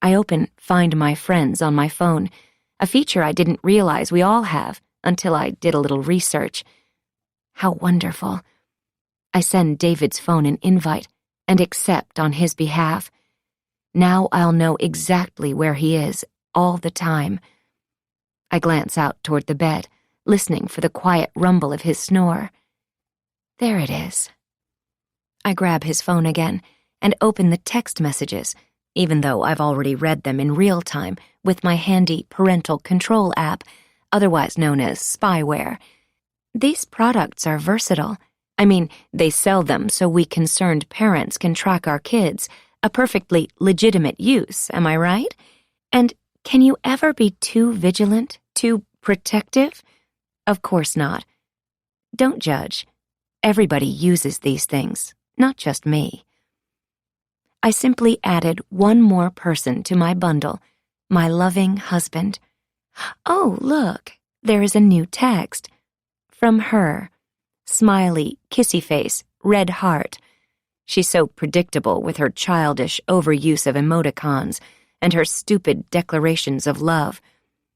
I open Find My Friends on my phone, a feature I didn't realize we all have until I did a little research. How wonderful. I send David's phone an invite and accept on his behalf. Now I'll know exactly where he is all the time. I glance out toward the bed, listening for the quiet rumble of his snore. There it is. I grab his phone again and open the text messages, even though I've already read them in real time with my handy parental control app, otherwise known as spyware. These products are versatile. I mean, they sell them so we concerned parents can track our kids, a perfectly legitimate use, am I right? And can you ever be too vigilant, too protective? Of course not. Don't judge. Everybody uses these things, not just me. I simply added one more person to my bundle, my loving husband. Oh, look, there is a new text. From her. Smiley, kissy face, red heart. She's so predictable with her childish overuse of emoticons and her stupid declarations of love.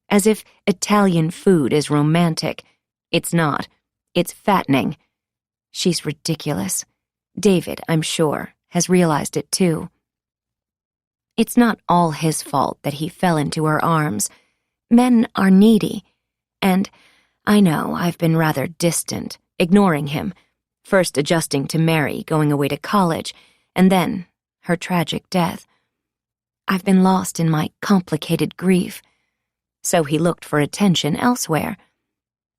As if Italian food is romantic. It's not. It's fattening. She's ridiculous. David, I'm sure, has realized it too. It's not all his fault that he fell into her arms. Men are needy. And I know I've been rather distant, ignoring him, first adjusting to Mary going away to college, and then her tragic death. I've been lost in my complicated grief. So he looked for attention elsewhere.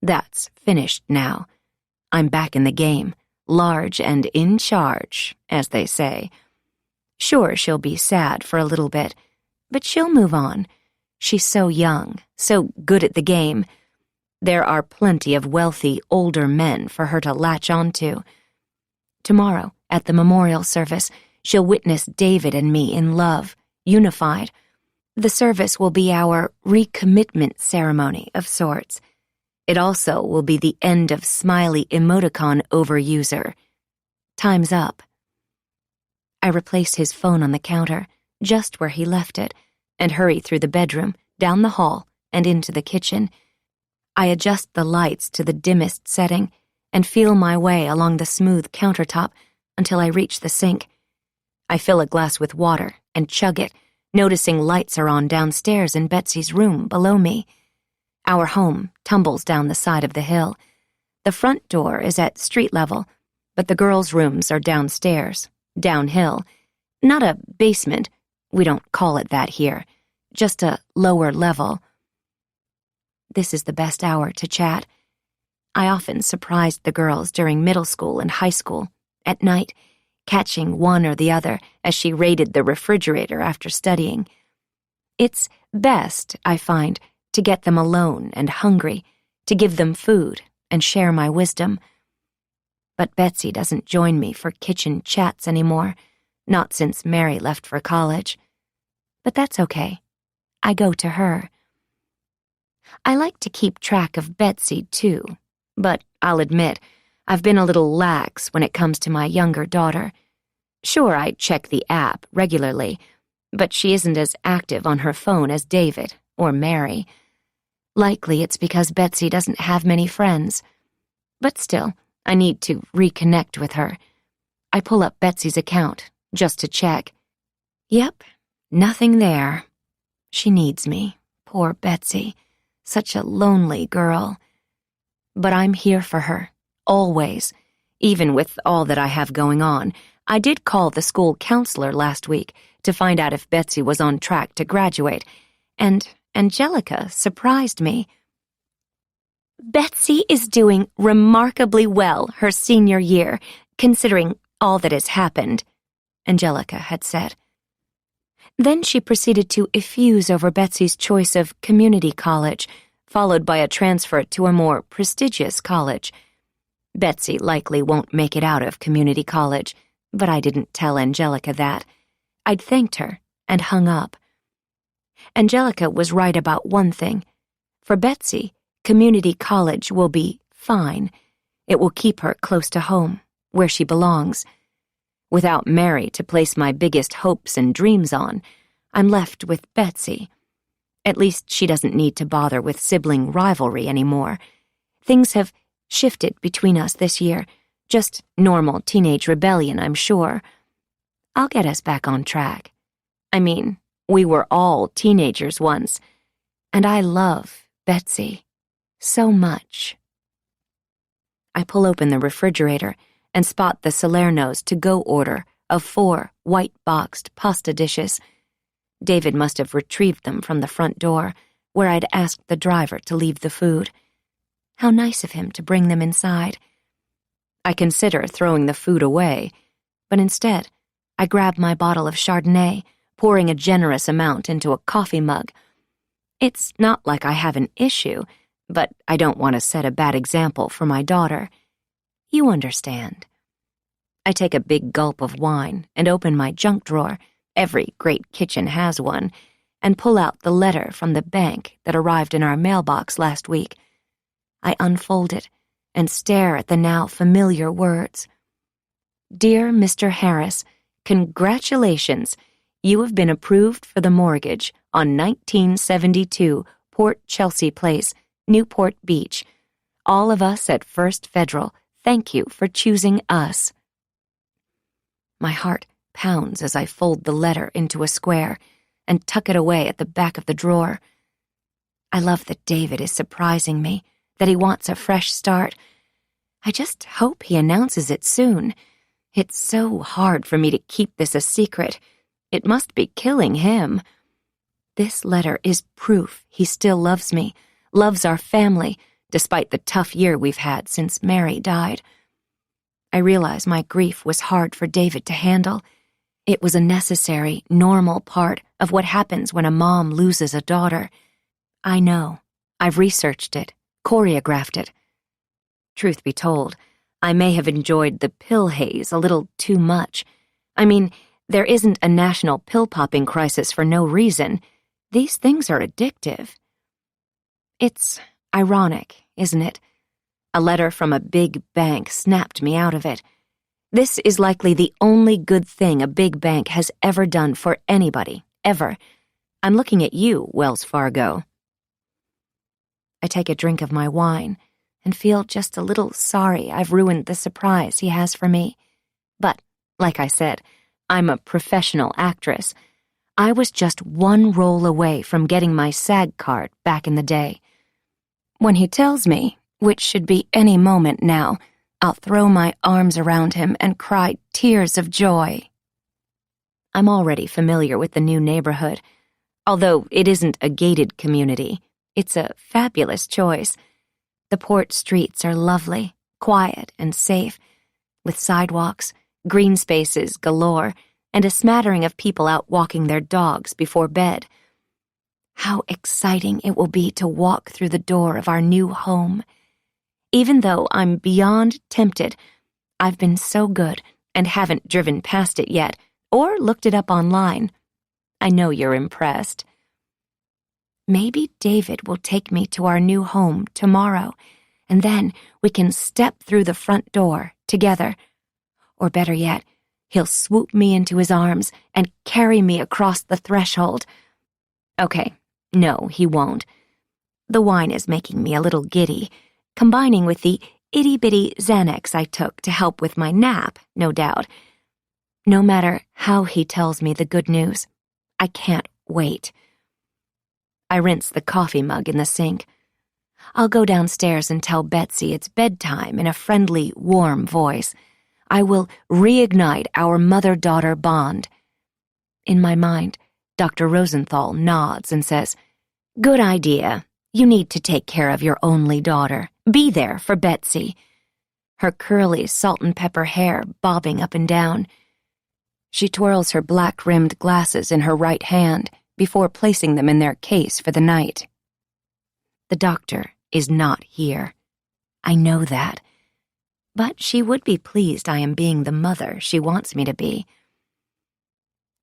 That's finished now. I'm back in the game, large and in charge, as they say. Sure, she'll be sad for a little bit, but she'll move on. She's so young, so good at the game. There are plenty of wealthy, older men for her to latch onto. Tomorrow, at the memorial service, she'll witness David and me in love, unified. The service will be our recommitment ceremony of sorts. It also will be the end of Smiley emoticon overuser. Time's up. I replace his phone on the counter, just where he left it, and hurry through the bedroom, down the hall, and into the kitchen. I adjust the lights to the dimmest setting and feel my way along the smooth countertop until I reach the sink. I fill a glass with water and chug it, noticing lights are on downstairs in Betsy's room below me. Our home tumbles down the side of the hill. The front door is at street level, but the girls' rooms are downstairs, downhill. Not a basement, we don't call it that here, just a lower level. This is the best hour to chat. I often surprised the girls during middle school and high school, at night, catching one or the other as she raided the refrigerator after studying. It's best, I find, to get them alone and hungry, to give them food and share my wisdom. But Betsy doesn't join me for kitchen chats anymore, not since Mary left for college. But that's okay. I go to her. I like to keep track of Betsy, too, but I'll admit, I've been a little lax when it comes to my younger daughter. Sure, I check the app regularly, but she isn't as active on her phone as David or Mary. Likely it's because Betsy doesn't have many friends. But still, I need to reconnect with her. I pull up Betsy's account, just to check. Yep, nothing there. She needs me, poor Betsy. Such a lonely girl. But I'm here for her, always. Even with all that I have going on, I did call the school counselor last week to find out if Betsy was on track to graduate, and Angelica surprised me. Betsy is doing remarkably well her senior year, considering all that has happened, Angelica had said. Then she proceeded to effuse over Betsy's choice of community college, followed by a transfer to a more prestigious college. Betsy likely won't make it out of community college, but I didn't tell Angelica that. I'd thanked her and hung up. Angelica was right about one thing. For Betsy, community college will be fine. It will keep her close to home, where she belongs. Without Mary to place my biggest hopes and dreams on, I'm left with Betsy. At least she doesn't need to bother with sibling rivalry anymore. Things have shifted between us this year. Just normal teenage rebellion, I'm sure. I'll get us back on track. I mean, we were all teenagers once, and I love Betsy so much. I pull open the refrigerator, and spot the Salerno's to-go order of 4 white-boxed pasta dishes. David must have retrieved them from the front door, where I'd asked the driver to leave the food. How nice of him to bring them inside. I consider throwing the food away, but instead, I grab my bottle of Chardonnay, pouring a generous amount into a coffee mug. It's not like I have an issue, but I don't want to set a bad example for my daughter. You understand. I take a big gulp of wine and open my junk drawer, every great kitchen has one, and pull out the letter from the bank that arrived in our mailbox last week. I unfold it and stare at the now familiar words. Dear Mr. Harris, congratulations. You have been approved for the mortgage on 1972 Port Chelsea Place, Newport Beach. All of us at First Federal, thank you for choosing us. My heart pounds as I fold the letter into a square and tuck it away at the back of the drawer. I love that David is surprising me, that he wants a fresh start. I just hope he announces it soon. It's so hard for me to keep this a secret. It must be killing him. This letter is proof he still loves me, loves our family, despite the tough year we've had since Mary died. I realize my grief was hard for David to handle. It was a necessary, normal part of what happens when a mom loses a daughter. I know. I've researched it, choreographed it. Truth be told, I may have enjoyed the pill haze a little too much. I mean, there isn't a national pill-popping crisis for no reason. These things are addictive. It's ironic, isn't it? A letter from a big bank snapped me out of it. This is likely the only good thing a big bank has ever done for anybody, ever. I'm looking at you, Wells Fargo. I take a drink of my wine and feel just a little sorry I've ruined the surprise he has for me. But, like I said, I'm a professional actress. I was just one role away from getting my SAG card back in the day. When he tells me, which should be any moment now, I'll throw my arms around him and cry tears of joy. I'm already familiar with the new neighborhood. Although it isn't a gated community, it's a fabulous choice. The port streets are lovely, quiet and safe, with sidewalks, green spaces galore, and a smattering of people out walking their dogs before bed. How exciting it will be to walk through the door of our new home. Even though I'm beyond tempted, I've been so good and haven't driven past it yet or looked it up online. I know you're impressed. Maybe David will take me to our new home tomorrow, and then we can step through the front door together. Or better yet, he'll swoop me into his arms and carry me across the threshold. Okay, no, he won't. The wine is making me a little giddy, combining with the itty-bitty Xanax I took to help with my nap, no doubt. No matter how he tells me the good news, I can't wait. I rinse the coffee mug in the sink. I'll go downstairs and tell Betsy it's bedtime in a friendly, warm voice. I will reignite our mother-daughter bond. In my mind, Dr. Rosenthal nods and says, Good idea. You need to take care of your only daughter. Be there for Betsy. Her curly salt and pepper hair bobbing up and down. She twirls her black-rimmed glasses in her right hand before placing them in their case for the night. The doctor is not here. I know that. But she would be pleased I am being the mother she wants me to be.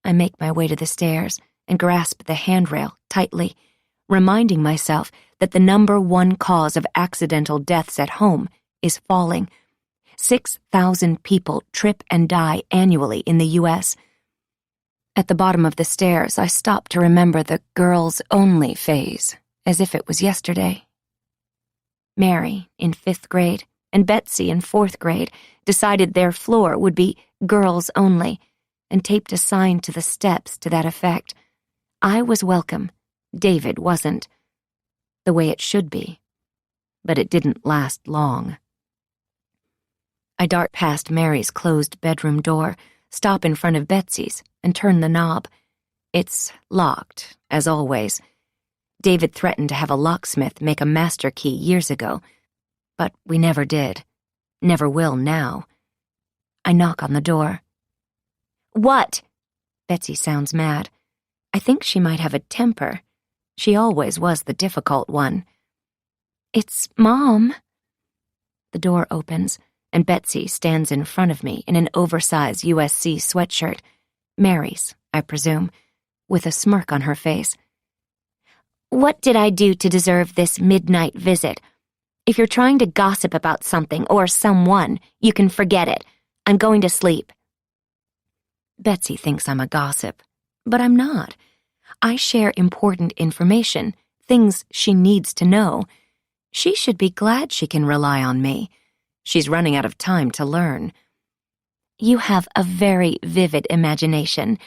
I make my way to the stairs and grasp the handrail tightly, reminding myself that the #1 cause of accidental deaths at home is falling. 6,000 people trip and die annually in the U.S. At the bottom of the stairs, I stop to remember the girls-only phase, as if it was yesterday. Mary, in 5th grade, and Betsy, in 4th grade, decided their floor would be girls only, and taped a sign to the steps to that effect. I was welcome. David wasn't. The way it should be. But it didn't last long. I dart past Mary's closed bedroom door, stop in front of Betsy's, and turn the knob. It's locked, as always. David threatened to have a locksmith make a master key years ago, but we never did. Never will now. I knock on the door. "What?" Betsy sounds mad. I think she might have a temper. She always was the difficult one. "It's Mom." The door opens, and Betsy stands in front of me in an oversized USC sweatshirt, Mary's, I presume, with a smirk on her face. "What did I do to deserve this midnight visit? If you're trying to gossip about something or someone, you can forget it. I'm going to sleep." Betsy thinks I'm a gossip, but I'm not. I share important information, things she needs to know. She should be glad she can rely on me. She's running out of time to learn. "You have a very vivid imagination.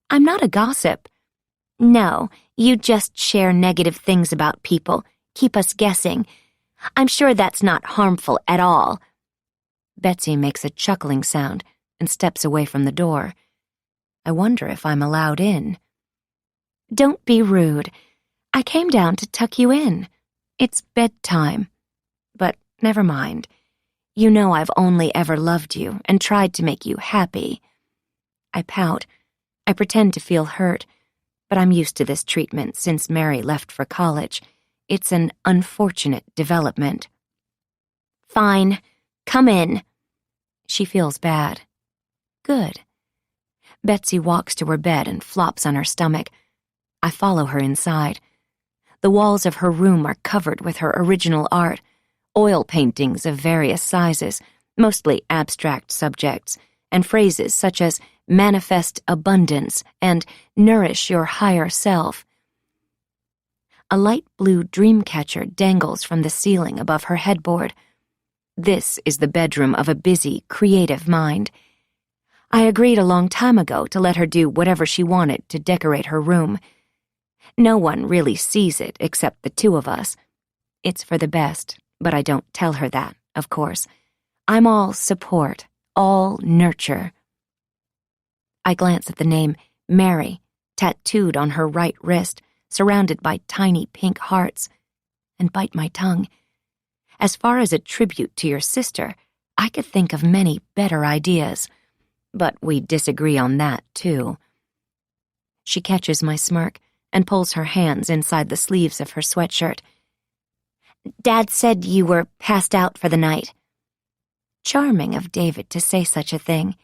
I'm not a gossip." "No, you just share negative things about people, keep us guessing. I'm sure that's not harmful at all." Betsy makes a chuckling sound and steps away from the door. I wonder if I'm allowed in. "Don't be rude. I came down to tuck you in. It's bedtime. But never mind. You know I've only ever loved you and tried to make you happy." I pout. I pretend to feel hurt, but I'm used to this treatment since Mary left for college. It's an unfortunate development. "Fine. Come in." She feels bad. Good. Betsy walks to her bed and flops on her stomach. I follow her inside. The walls of her room are covered with her original art, oil paintings of various sizes, mostly abstract subjects, and phrases such as "manifest abundance" and "nourish your higher self." A light blue dream catcher dangles from the ceiling above her headboard. This is the bedroom of a busy, creative mind. I agreed a long time ago to let her do whatever she wanted to decorate her room. No one really sees it except the two of us. It's for the best, but I don't tell her that, of course. I'm all support, all nurture. I glance at the name Mary, tattooed on her right wrist, surrounded by tiny pink hearts, and bite my tongue. As far as a tribute to your sister, I could think of many better ideas. But we disagree on that, too. She catches my smirk and pulls her hands inside the sleeves of her sweatshirt. "Dad said you were passed out for the night." Charming of David to say such a thing.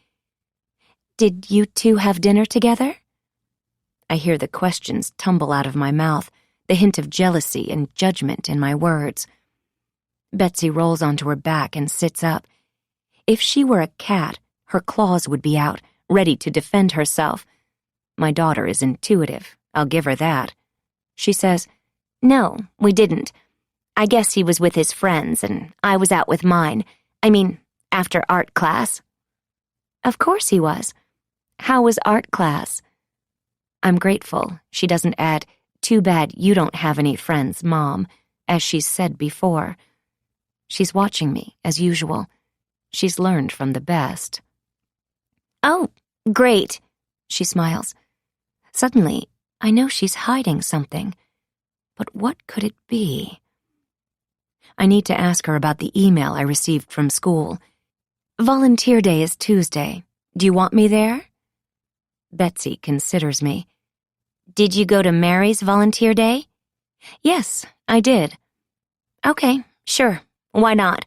"Did you two have dinner together?" I hear the questions tumble out of my mouth, the hint of jealousy and judgment in my words. Betsy rolls onto her back and sits up. If she were a cat, her claws would be out, ready to defend herself. My daughter is intuitive, I'll give her that. She says, "No, we didn't. I guess he was with his friends and I was out with mine. I mean, after art class." "Of course he was. How was art class?" I'm grateful she doesn't add, "Too bad you don't have any friends, Mom," as she's said before. She's watching me, as usual. She's learned from the best. "Oh, great," she smiles. Suddenly, I know she's hiding something. But what could it be? I need to ask her about the email I received from school. "Volunteer Day is Tuesday. Do you want me there?" Betsy considers me. "Did you go to Mary's volunteer day?" "Yes, I did." "Okay, sure. Why not?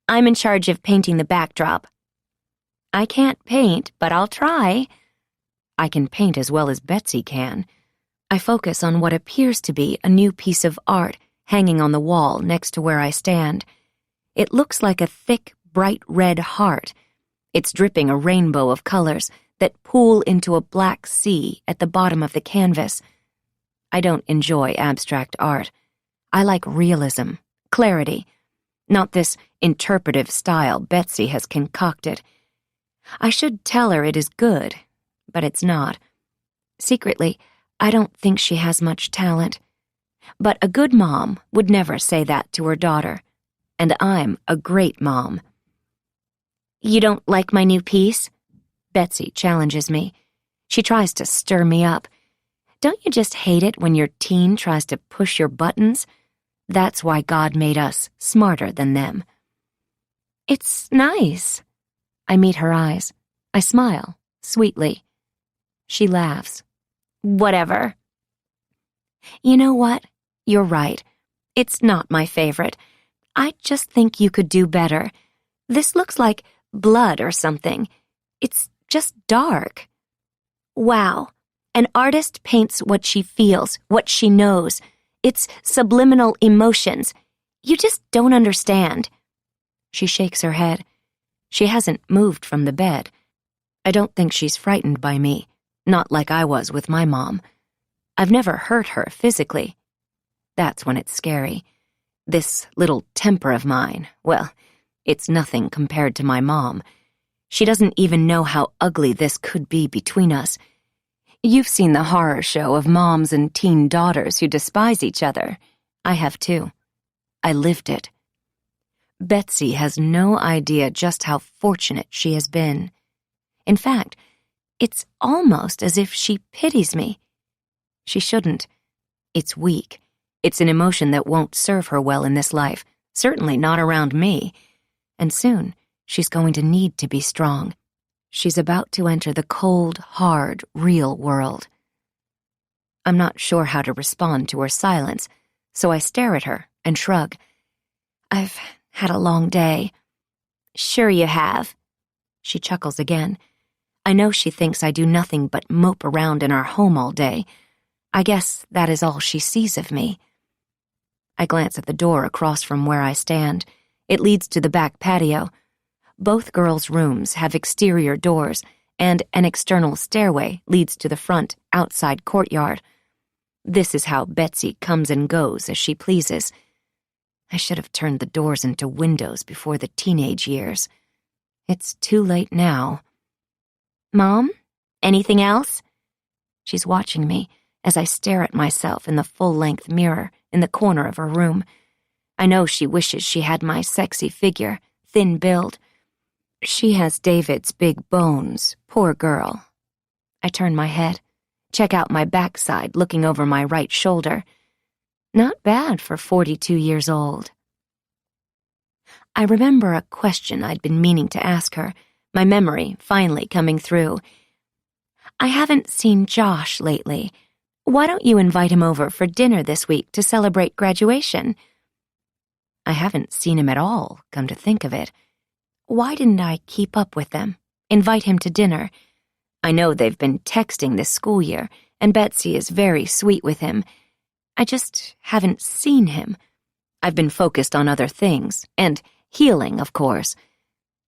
I'm in charge of painting the backdrop." "I can't paint, but I'll try." I can paint as well as Betsy can. I focus on what appears to be a new piece of art hanging on the wall next to where I stand. It looks like a thick, bright red heart. It's dripping a rainbow of colors that pool into a black sea at the bottom of the canvas. I don't enjoy abstract art. I like realism, clarity, not this interpretive style Betsy has concocted. I should tell her it is good, but it's not. Secretly, I don't think she has much talent. But a good mom would never say that to her daughter, and I'm a great mom. You don't like my new piece? Betsy challenges me. She tries to stir me up. Don't you just hate it when your teen tries to push your buttons? That's why God made us smarter than them. It's nice. I meet her eyes. I smile, sweetly. She laughs. Whatever. You know what? You're right. It's not my favorite. I just think you could do better. This looks like blood or something. It's just dark. Wow. An artist paints what she feels, what she knows. It's subliminal emotions. You just don't understand. She shakes her head. She hasn't moved from the bed. I don't think she's frightened by me, not like I was with my mom. I've never hurt her physically. That's when it's scary. This little temper of mine, well, it's nothing compared to my mom. She doesn't even know how ugly this could be between us. You've seen the horror show of moms and teen daughters who despise each other. I have too. I lived it. Betsy has no idea just how fortunate she has been. In fact, it's almost as if she pities me. She shouldn't. It's weak. It's an emotion that won't serve her well in this life, certainly not around me. And soon, she's going to need to be strong. She's about to enter the cold, hard, real world. I'm not sure how to respond to her silence, so I stare at her and shrug. I've had a long day. Sure you have. She chuckles again. I know she thinks I do nothing but mope around in our home all day. I guess that is all she sees of me. I glance at the door across from where I stand. It leads to the back patio. Both girls' rooms have exterior doors, and an external stairway leads to the front, outside courtyard. This is how Betsy comes and goes as she pleases. I should have turned the doors into windows before the teenage years. It's too late now. Mom, anything else? She's watching me as I stare at myself in the full-length mirror in the corner of her room. I know she wishes she had my sexy figure, thin build. She has David's big bones, poor girl. I turn my head, check out my backside looking over my right shoulder. Not bad for 42 years old. I remember a question I'd been meaning to ask her, my memory finally coming through. I haven't seen Josh lately. Why don't you invite him over for dinner this week to celebrate graduation? I haven't seen him at all, come to think of it. Why didn't I keep up with them, invite him to dinner? I know they've been texting this school year, and Betsy is very sweet with him. I just haven't seen him. I've been focused on other things, and healing, of course.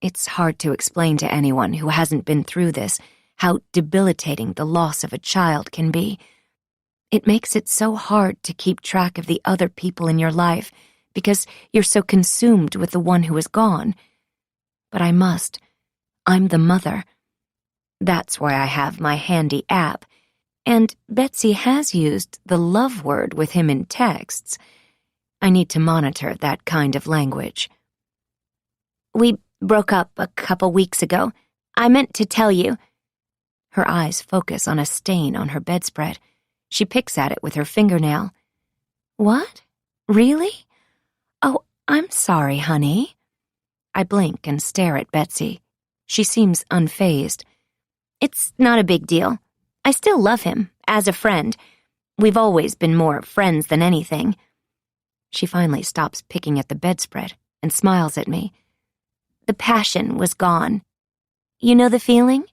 It's hard to explain to anyone who hasn't been through this how debilitating the loss of a child can be. It makes it so hard to keep track of the other people in your life because you're so consumed with the one who is gone. But I must. I'm the mother. That's why I have my handy app. And Betsy has used the love word with him in texts. I need to monitor that kind of language. We broke up a couple weeks ago. I meant to tell you. Her eyes focus on a stain on her bedspread. She picks at it with her fingernail. What? Really? Oh, I'm sorry, honey. I blink and stare at Betsy. She seems unfazed. It's not a big deal. I still love him, as a friend. We've always been more friends than anything. She finally stops picking at the bedspread and smiles at me. The passion was gone. You know the feeling?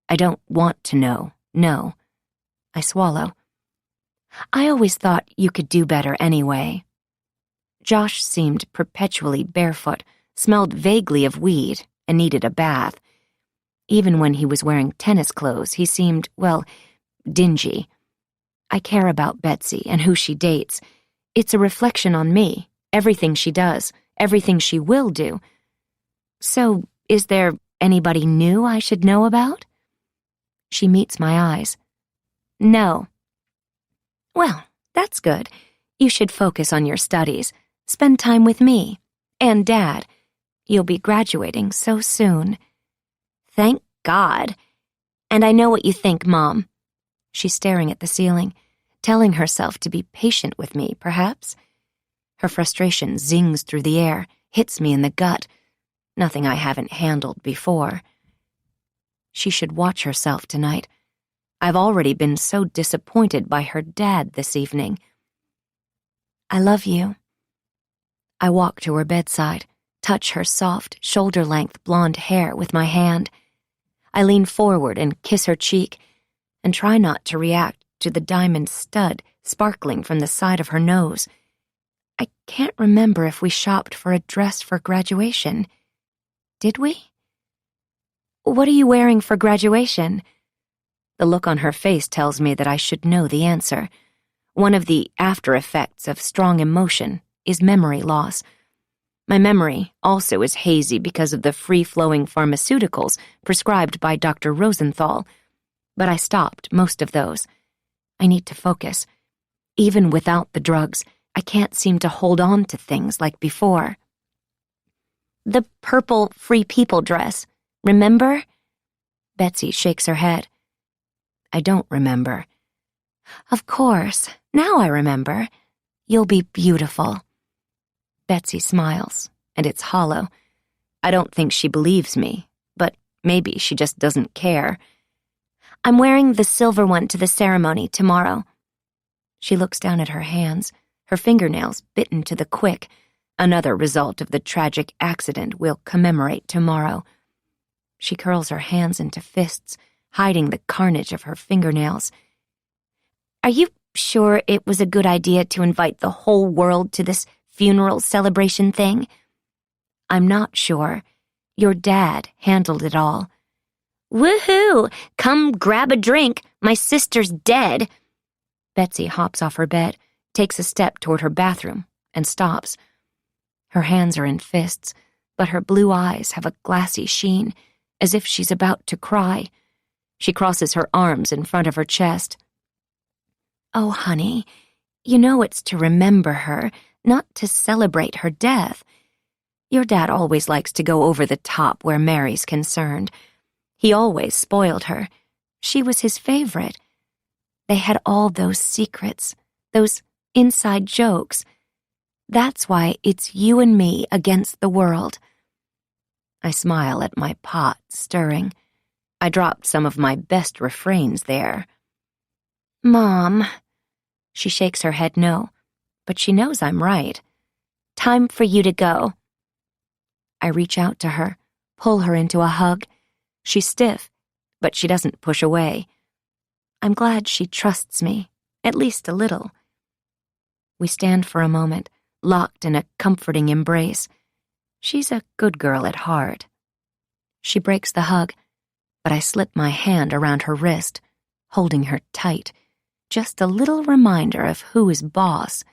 I don't want to know, no. I swallow. I always thought you could do better anyway. Josh seemed perpetually barefoot, smelled vaguely of weed, and needed a bath. Even when he was wearing tennis clothes, he seemed, well, dingy. I care about Betsy and who she dates. It's a reflection on me, everything she does, everything she will do. So, is there anybody new I should know about? She meets my eyes. No. Well, that's good. You should focus on your studies. Spend time with me. And Dad. You'll be graduating so soon." "Thank God. And I know what you think, Mom." She's staring at the ceiling, telling herself to be patient with me, perhaps. Her frustration zings through the air, hits me in the gut. Nothing I haven't handled before. She should watch herself tonight. I've already been so disappointed by her dad this evening. "I love you." I walk to her bedside, touch her soft, shoulder-length blonde hair with my hand. I lean forward and kiss her cheek, and try not to react to the diamond stud sparkling from the side of her nose. I can't remember if we shopped for a dress for graduation. Did we? "What are you wearing for graduation?" The look on her face tells me that I should know the answer. One of the after effects of strong emotion is memory loss. My memory also is hazy because of the free-flowing pharmaceuticals prescribed by Dr. Rosenthal, but I stopped most of those. I need to focus. Even without the drugs, I can't seem to hold on to things like before. "The purple Free People dress, remember?" Betsy shakes her head. "I don't remember." "Of course, now I remember. You'll be beautiful." Betsy smiles, and it's hollow. I don't think she believes me, but maybe she just doesn't care. "I'm wearing the silver one to the ceremony tomorrow." She looks down at her hands, her fingernails bitten to the quick, another result of the tragic accident we'll commemorate tomorrow. She curls her hands into fists, hiding the carnage of her fingernails. "Are you sure it was a good idea to invite the whole world to this funeral celebration thing?" "I'm not sure. Your dad handled it all." "Woohoo! Come grab a drink. My sister's dead." Betsy hops off her bed, takes a step toward her bathroom, and stops. Her hands are in fists, but her blue eyes have a glassy sheen, as if she's about to cry. She crosses her arms in front of her chest. "Oh, honey, you know it's to remember her, not to celebrate her death. Your dad always likes to go over the top where Mary's concerned. He always spoiled her. She was his favorite. They had all those secrets, those inside jokes. That's why it's you and me against the world." I smile at my pot stirring. I dropped some of my best refrains there. "Mom." She shakes her head no, but she knows I'm right. "Time for you to go." I reach out to her, pull her into a hug. She's stiff, but she doesn't push away. I'm glad she trusts me, at least a little. We stand for a moment, locked in a comforting embrace. She's a good girl at heart. She breaks the hug, but I slip my hand around her wrist, holding her tight, just a little reminder of who is boss.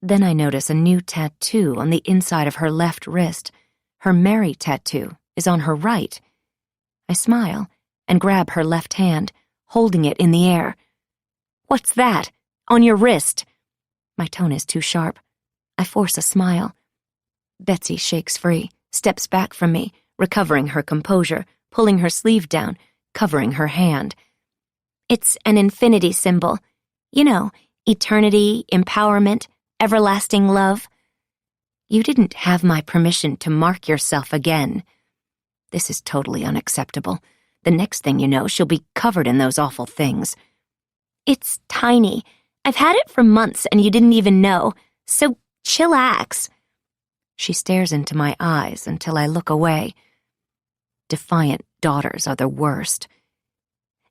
Then I notice a new tattoo on the inside of her left wrist. Her Mary tattoo is on her right. I smile and grab her left hand, holding it in the air. "What's that? On your wrist?" My tone is too sharp. I force a smile. Betsy shakes free, steps back from me, recovering her composure, pulling her sleeve down, covering her hand. "It's an infinity symbol. You know, eternity, empowerment, everlasting love." "You didn't have my permission to mark yourself again." This is totally unacceptable. The next thing you know, she'll be covered in those awful things. "It's tiny. I've had it for months and you didn't even know, so chillax." She stares into my eyes until I look away. Defiant daughters are the worst.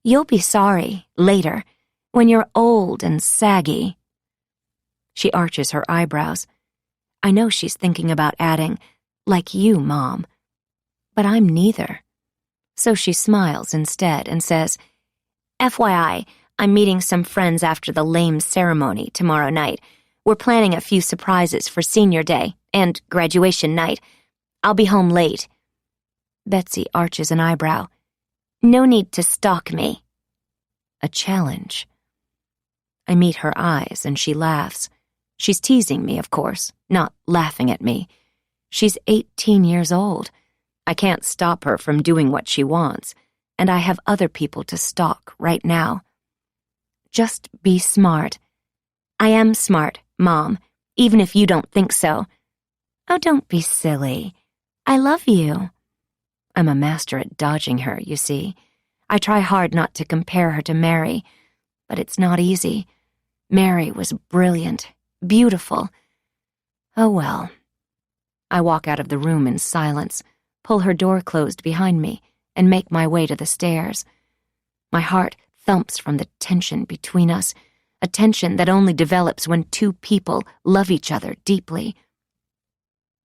"You'll be sorry, later, when you're old and saggy." She arches her eyebrows. I know she's thinking about adding, "like you, Mom." But I'm neither. So she smiles instead and says, "FYI, I'm meeting some friends after the lame ceremony tomorrow night. We're planning a few surprises for senior day and graduation night. I'll be home late." Betsy arches an eyebrow. "No need to stalk me." A challenge. I meet her eyes and she laughs. She's teasing me, of course, not laughing at me. She's 18 years old. I can't stop her from doing what she wants, and I have other people to stalk right now. Just be smart. I am smart, Mom, even if you don't think so. Oh, don't be silly. I love you. I'm a master at dodging her, you see. I try hard not to compare her to Mary, but it's not easy. Mary was brilliant, beautiful. Oh well. I walk out of the room in silence, pull her door closed behind me, and make my way to the stairs. My heart thumps from the tension between us, a tension that only develops when two people love each other deeply.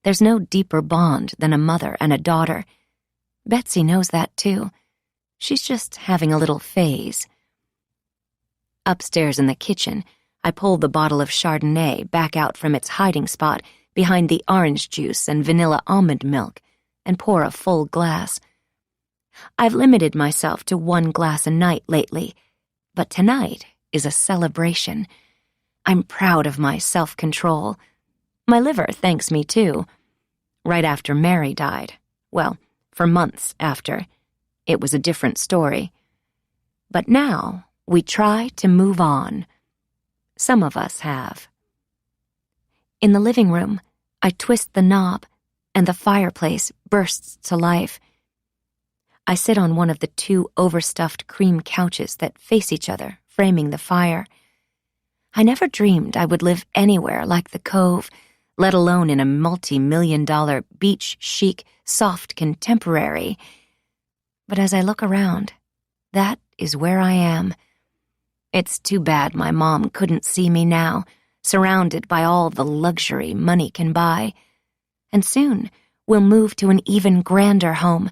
There's no deeper bond than a mother and a daughter. Betsy knows that too. She's just having a little phase. Upstairs in the kitchen, I pull the bottle of Chardonnay back out from its hiding spot behind the orange juice and vanilla almond milk and pour a full glass. I've limited myself to 1 glass a night lately, but tonight is a celebration. I'm proud of my self-control. My liver thanks me too. Right after Mary died, well, for months after, it was a different story. But now we try to move on. Some of us have. In the living room, I twist the knob, and the fireplace bursts to life. I sit on one of the 2 overstuffed cream couches that face each other, framing the fire. I never dreamed I would live anywhere like the Cove, let alone in a multi-million-dollar beach chic, soft contemporary. But as I look around, that is where I am. It's too bad my mom couldn't see me now, surrounded by all the luxury money can buy. And soon we'll move to an even grander home,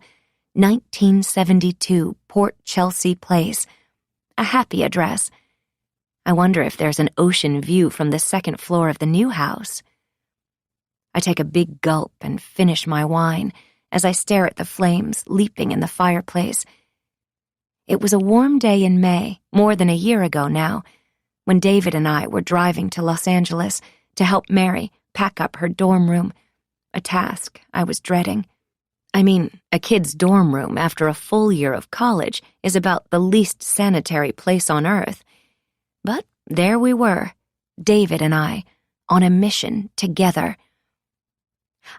1972 Port Chelsea Place, a happy address. I wonder if there's an ocean view from the 2nd floor of the new house. I take a big gulp and finish my wine as I stare at the flames leaping in the fireplace. It was a warm day in May, more than a year ago now, when David and I were driving to Los Angeles to help Mary pack up her dorm room, a task I was dreading. I mean, a kid's dorm room after a full year of college is about the least sanitary place on earth. But there we were, David and I, on a mission together.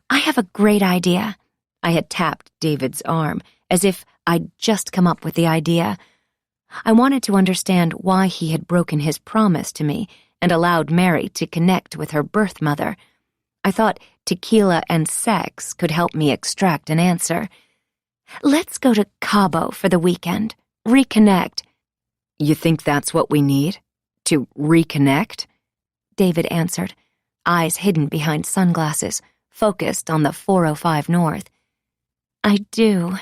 I have a great idea. I had tapped David's arm, as if I'd just come up with the idea. I wanted to understand why he had broken his promise to me and allowed Mary to connect with her birth mother. I thought tequila and sex could help me extract an answer. Let's go to Cabo for the weekend. Reconnect. You think that's what we need? To reconnect? David answered, eyes hidden behind sunglasses, focused on the 405 North. I do.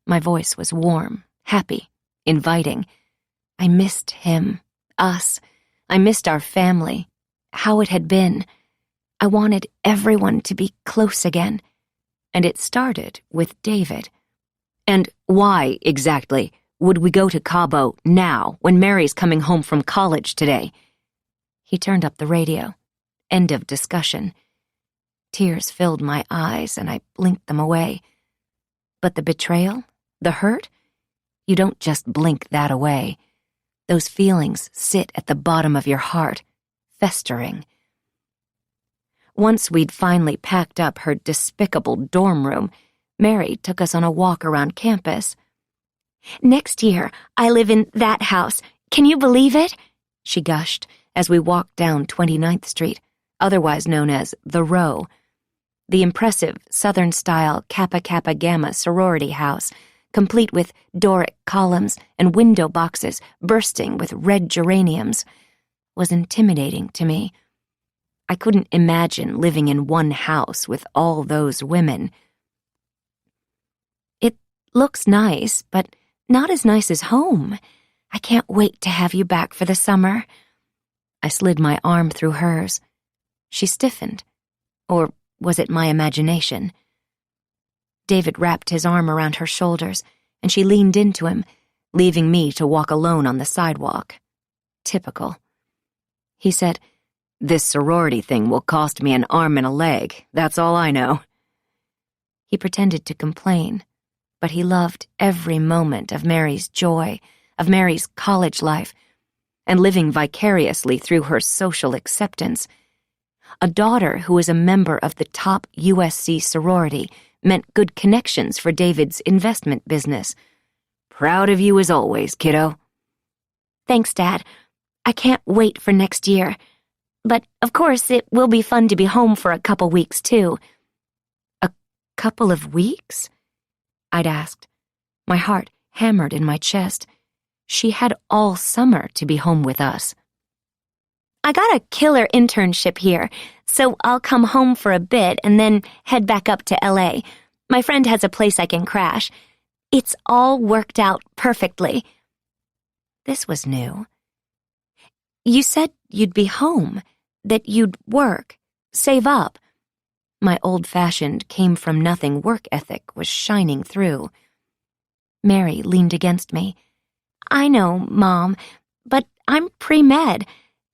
My voice was warm, happy, inviting. I missed him, us. I missed our family, how it had been. I wanted everyone to be close again. And it started with David. And why, exactly, would we go to Cabo now, when Mary's coming home from college today? He turned up the radio. End of discussion. Tears filled my eyes, and I blinked them away. But the betrayal, the hurt, you don't just blink that away. Those feelings sit at the bottom of your heart, festering. Once we'd finally packed up her despicable dorm room, Mary took us on a walk around campus. Next year, I live in that house. Can you believe it? She gushed as we walked down 29th Street, otherwise known as The Row, the impressive Southern-style Kappa Kappa Gamma sorority house, complete with Doric columns and window boxes bursting with red geraniums, was intimidating to me. I couldn't imagine living in one house with all those women. It looks nice, but not as nice as home. I can't wait to have you back for the summer. I slid my arm through hers. She stiffened. Or was it my imagination? David wrapped his arm around her shoulders, and she leaned into him, leaving me to walk alone on the sidewalk. Typical. He said, "This sorority thing will cost me an arm and a leg, that's all I know." He pretended to complain, but he loved every moment of Mary's joy, of Mary's college life, and living vicariously through her social acceptance. A daughter who was a member of the top USC sorority meant good connections for David's investment business. Proud of you as always, kiddo. Thanks, Dad. I can't wait for next year. But, of course, it will be fun to be home for a couple weeks, too. A couple of weeks? I'd asked. My heart hammered in my chest. She had all summer to be home with us. I got a killer internship here, so I'll come home for a bit and then head back up to LA. My friend has a place I can crash. It's all worked out perfectly. This was new. You said you'd be home, that you'd work, save up. My old-fashioned, came-from-nothing work ethic was shining through. Mary leaned against me. I know, Mom, but I'm pre-med.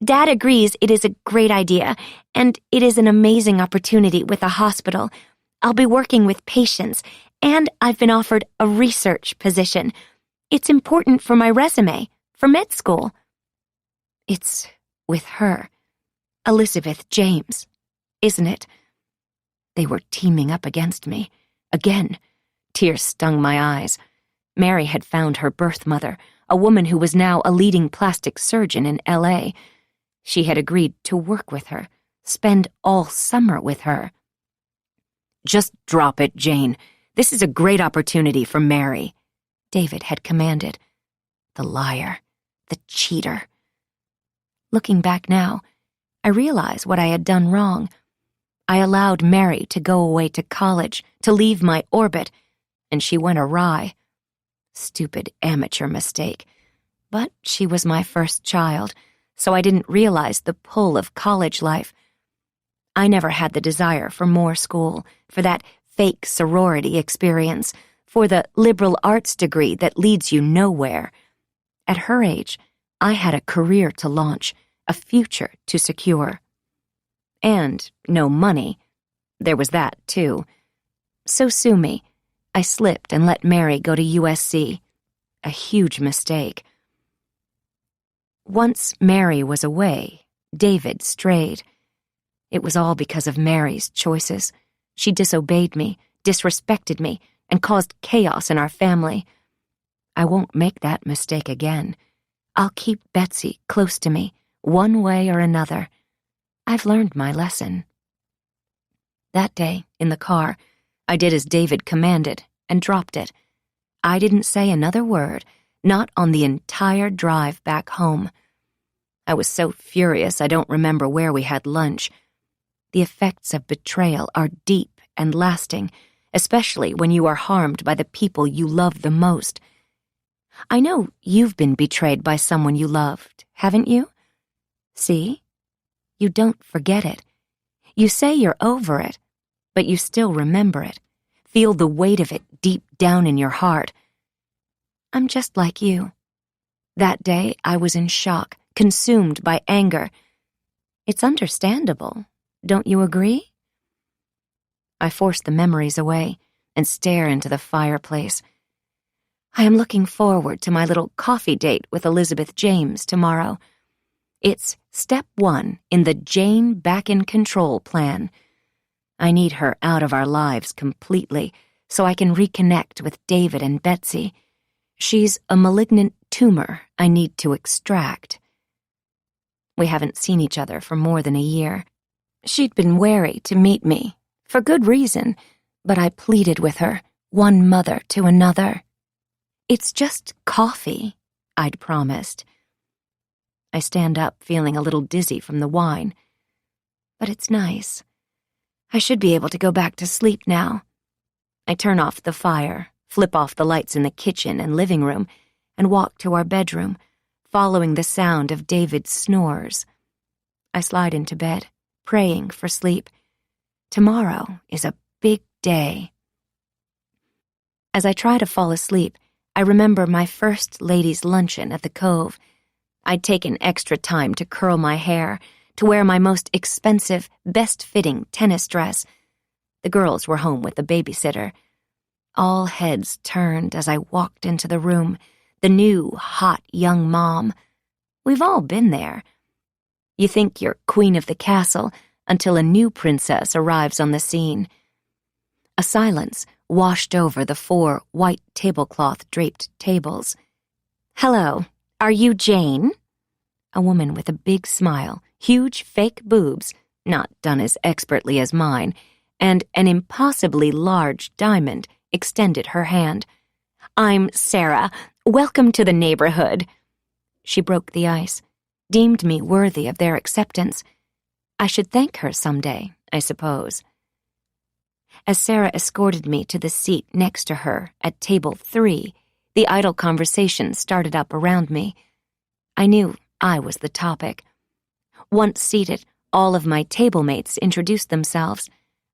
Dad agrees it is a great idea, and it is an amazing opportunity with a hospital. I'll be working with patients, and I've been offered a research position. It's important for my resume, for med school. It's with her, Elizabeth James, isn't it? They were teaming up against me. Again, tears stung my eyes. Mary had found her birth mother, a woman who was now a leading plastic surgeon in LA. She had agreed to work with her, spend all summer with her. Just drop it, Jane. This is a great opportunity for Mary, David had commanded. The liar, the cheater. Looking back now, I realize what I had done wrong. I allowed Mary to go away to college, to leave my orbit, and she went awry. Stupid amateur mistake. But she was my first child, so I didn't realize the pull of college life. I never had the desire for more school, for that fake sorority experience, for the liberal arts degree that leads you nowhere. At her age, I had a career to launch, a future to secure. And no money. There was that, too. So sue me. I slipped and let Mary go to USC. A huge mistake. Once Mary was away, David strayed. It was all because of Mary's choices. She disobeyed me, disrespected me, and caused chaos in our family. I won't make that mistake again. I'll keep Betsy close to me, one way or another. I've learned my lesson. That day, in the car, I did as David commanded and dropped it. I didn't say another word, not on the entire drive back home. I was so furious I don't remember where we had lunch. The effects of betrayal are deep and lasting, especially when you are harmed by the people you love the most. I know you've been betrayed by someone you loved, haven't you? See? You don't forget it. You say you're over it, but you still remember it. Feel the weight of it deep down in your heart. I'm just like you. That day, I was in shock, consumed by anger. It's understandable, don't you agree? I force the memories away and stare into the fireplace. I am looking forward to my little coffee date with Elizabeth James tomorrow. It's step 1 in the Jane back in control plan. I need her out of our lives completely so I can reconnect with David and Betsy. She's a malignant tumor I need to extract. We haven't seen each other for more than a year. She'd been wary to meet me, for good reason, but I pleaded with her, one mother to another. It's just coffee, I'd promised. I stand up, feeling a little dizzy from the wine. But it's nice. I should be able to go back to sleep now. I turn off the fire, flip off the lights in the kitchen and living room, and walk to our bedroom, following the sound of David's snores. I slide into bed, praying for sleep. Tomorrow is a big day. As I try to fall asleep, I remember my first ladies' luncheon at the Cove. I'd taken extra time to curl my hair, to wear my most expensive, best-fitting tennis dress. The girls were home with the babysitter. All heads turned as I walked into the room, the new, hot young mom. We've all been there. You think you're queen of the castle until a new princess arrives on the scene. A silence washed over the 4 white tablecloth-draped tables. "Hello, are you Jane?" A woman with a big smile, huge fake boobs, not done as expertly as mine, and an impossibly large diamond extended her hand. "I'm Sarah. Welcome to the neighborhood." She broke the ice, deemed me worthy of their acceptance. I should thank her someday, I suppose. As Sarah escorted me to the seat next to her at table 3, the idle conversation started up around me. I knew I was the topic. Once seated, all of my table mates introduced themselves.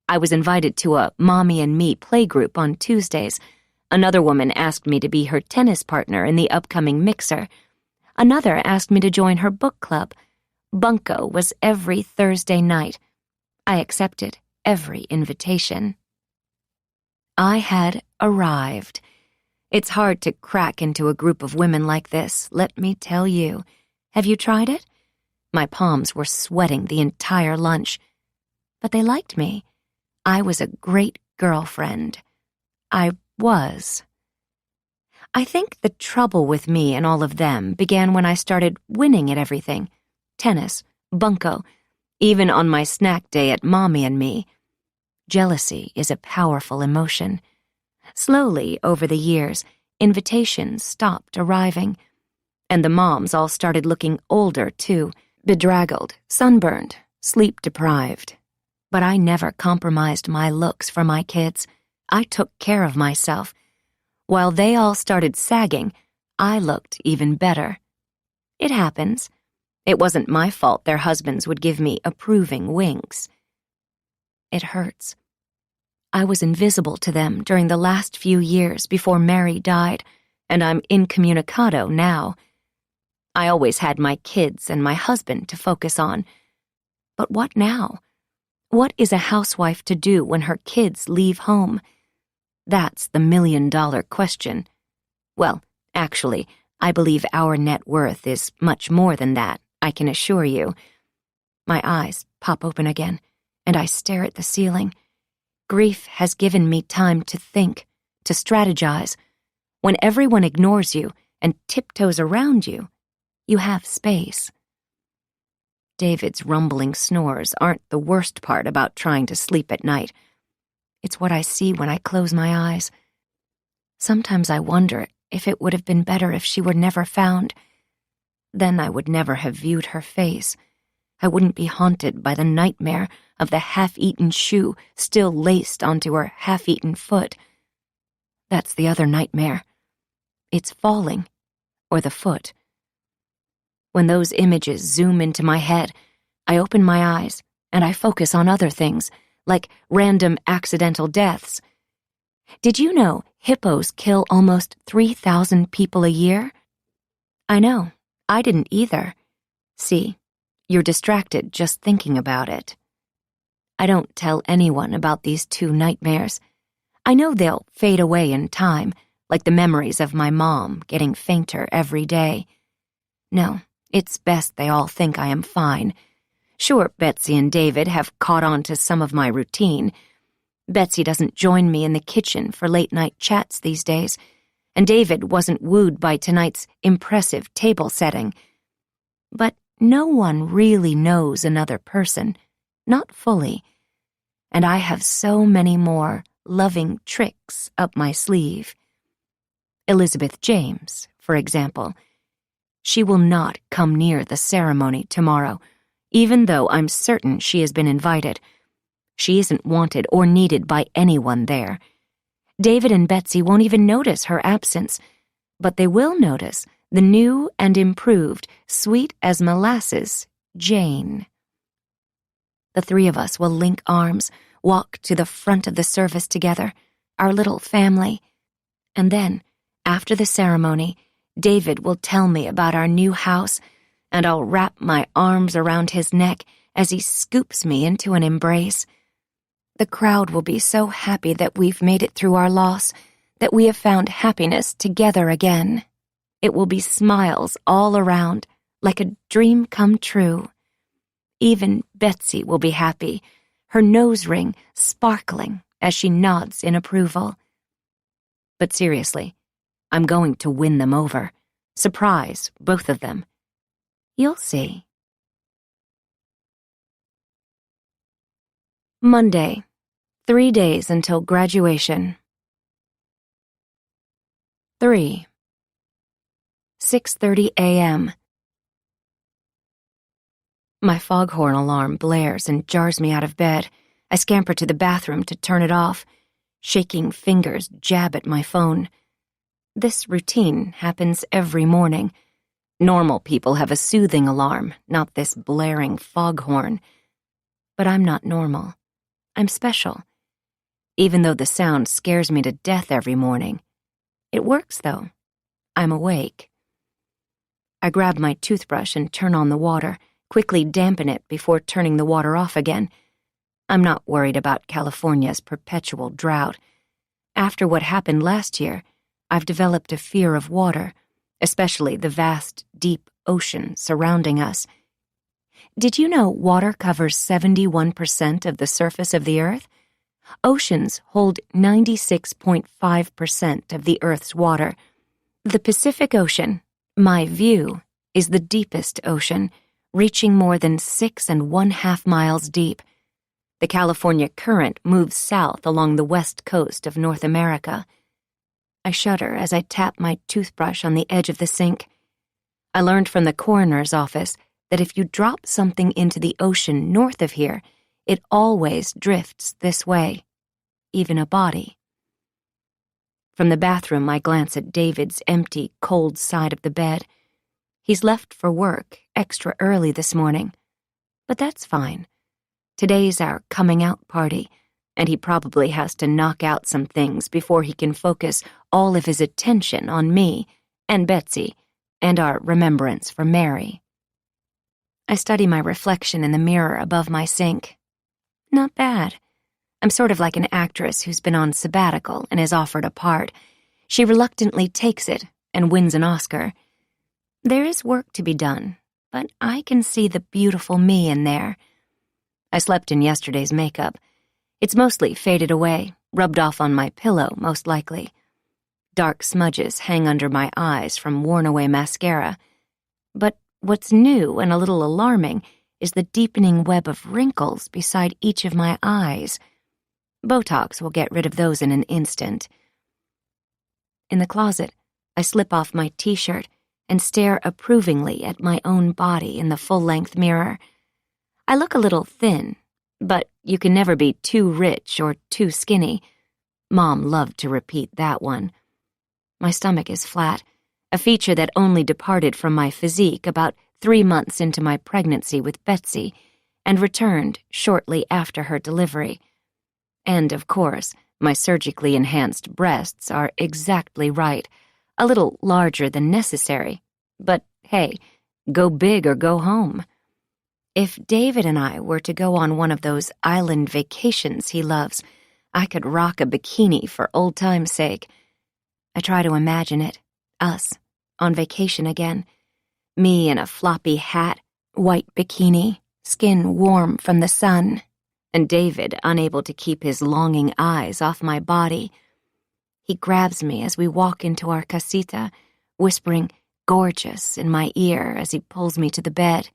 I was invited to a Mommy and Me playgroup on Tuesdays. Another woman asked me to be her tennis partner in the upcoming mixer. Another asked me to join her book club. Bunko was every Thursday night. I accepted every invitation. I had arrived. It's hard to crack into a group of women like this, let me tell you. Have you tried it? My palms were sweating the entire lunch. But they liked me. I was a great girlfriend. I was. I think the trouble with me and all of them began when I started winning at everything. Tennis, bunko, even on my snack day at Mommy and Me. Jealousy is a powerful emotion. Slowly, over the years, invitations stopped arriving. And the moms all started looking older, too, bedraggled, sunburned, sleep-deprived. But I never compromised my looks for my kids. I took care of myself. While they all started sagging, I looked even better. It happens. It wasn't my fault their husbands would give me approving winks. It hurts. I was invisible to them during the last few years before Mary died, and I'm incommunicado now. I always had my kids and my husband to focus on. But what now? What is a housewife to do when her kids leave home? That's the million-dollar question. Well, actually, I believe our net worth is much more than that, I can assure you. My eyes pop open again, and I stare at the ceiling. Grief has given me time to think, to strategize. When everyone ignores you and tiptoes around you, you have space. David's rumbling snores aren't the worst part about trying to sleep at night. It's what I see when I close my eyes. Sometimes I wonder if it would have been better if she were never found. Then I would never have viewed her face. I wouldn't be haunted by the nightmare of the half-eaten shoe still laced onto her half-eaten foot. That's the other nightmare. It's falling, or the foot. When those images zoom into my head, I open my eyes and I focus on other things, like random accidental deaths. Did you know hippos kill almost 3,000 people a year? I know, I didn't either. See, you're distracted just thinking about it. I don't tell anyone about these 2 nightmares. I know they'll fade away in time, like the memories of my mom getting fainter every day. No, it's best they all think I am fine. Sure, Betsy and David have caught on to some of my routine. Betsy doesn't join me in the kitchen for late-night chats these days, and David wasn't wooed by tonight's impressive table setting. But no one really knows another person, not fully, and I have so many more loving tricks up my sleeve. Elizabeth James, for example. She will not come near the ceremony tomorrow, even though I'm certain she has been invited. She isn't wanted or needed by anyone there. David and Betsy won't even notice her absence, but they will notice the new and improved, sweet as molasses, Jane. The 3 of us will link arms, walk to the front of the service together, our little family. And then, after the ceremony, David will tell me about our new house, and I'll wrap my arms around his neck as he scoops me into an embrace. The crowd will be so happy that we've made it through our loss, that we have found happiness together again. It will be smiles all around, like a dream come true. Even Betsy will be happy, her nose ring sparkling as she nods in approval. But seriously, I'm going to win them over. Surprise both of them. You'll see. Monday, 3 days until graduation. 3. 6:30 a.m. My foghorn alarm blares and jars me out of bed. I scamper to the bathroom to turn it off. Shaking fingers jab at my phone. This routine happens every morning. Normal people have a soothing alarm, not this blaring foghorn. But I'm not normal. I'm special. Even though the sound scares me to death every morning. It works, though. I'm awake. I grab my toothbrush and turn on the water, quickly dampen it before turning the water off again. I'm not worried about California's perpetual drought. After what happened last year, I've developed a fear of water, especially the vast, deep ocean surrounding us. Did you know water covers 71% of the surface of the Earth? Oceans hold 96.5% of the Earth's water. The Pacific Ocean, my view, is the deepest ocean, reaching more than 6½ miles deep. The California Current moves south along the west coast of North America. I shudder as I tap my toothbrush on the edge of the sink. I learned from the coroner's office that if you drop something into the ocean north of here, it always drifts this way, even a body. From the bathroom, I glance at David's empty, cold side of the bed. He's left for work extra early this morning. But that's fine. Today's our coming out party, and he probably has to knock out some things before he can focus all of his attention on me and Betsy and our remembrance for Mary. I study my reflection in the mirror above my sink. Not bad. I'm sort of like an actress who's been on sabbatical and is offered a part. She reluctantly takes it and wins an Oscar. There is work to be done, but I can see the beautiful me in there. I slept in yesterday's makeup. It's mostly faded away, rubbed off on my pillow, most likely. Dark smudges hang under my eyes from worn-away mascara. But what's new and a little alarming is the deepening web of wrinkles beside each of my eyes. Botox will get rid of those in an instant. In the closet, I slip off my t-shirt and stare approvingly at my own body in the full-length mirror. I look a little thin, but you can never be too rich or too skinny. Mom loved to repeat that one. My stomach is flat, a feature that only departed from my physique about 3 months into my pregnancy with Betsy and returned shortly after her delivery. And, of course, my surgically enhanced breasts are exactly right, a little larger than necessary. But, hey, go big or go home. If David and I were to go on one of those island vacations he loves, I could rock a bikini for old time's sake. I try to imagine it, us, on vacation again. Me in a floppy hat, white bikini, skin warm from the sun, and David unable to keep his longing eyes off my body. He grabs me as we walk into our casita, whispering "gorgeous" in my ear as he pulls me to the bed.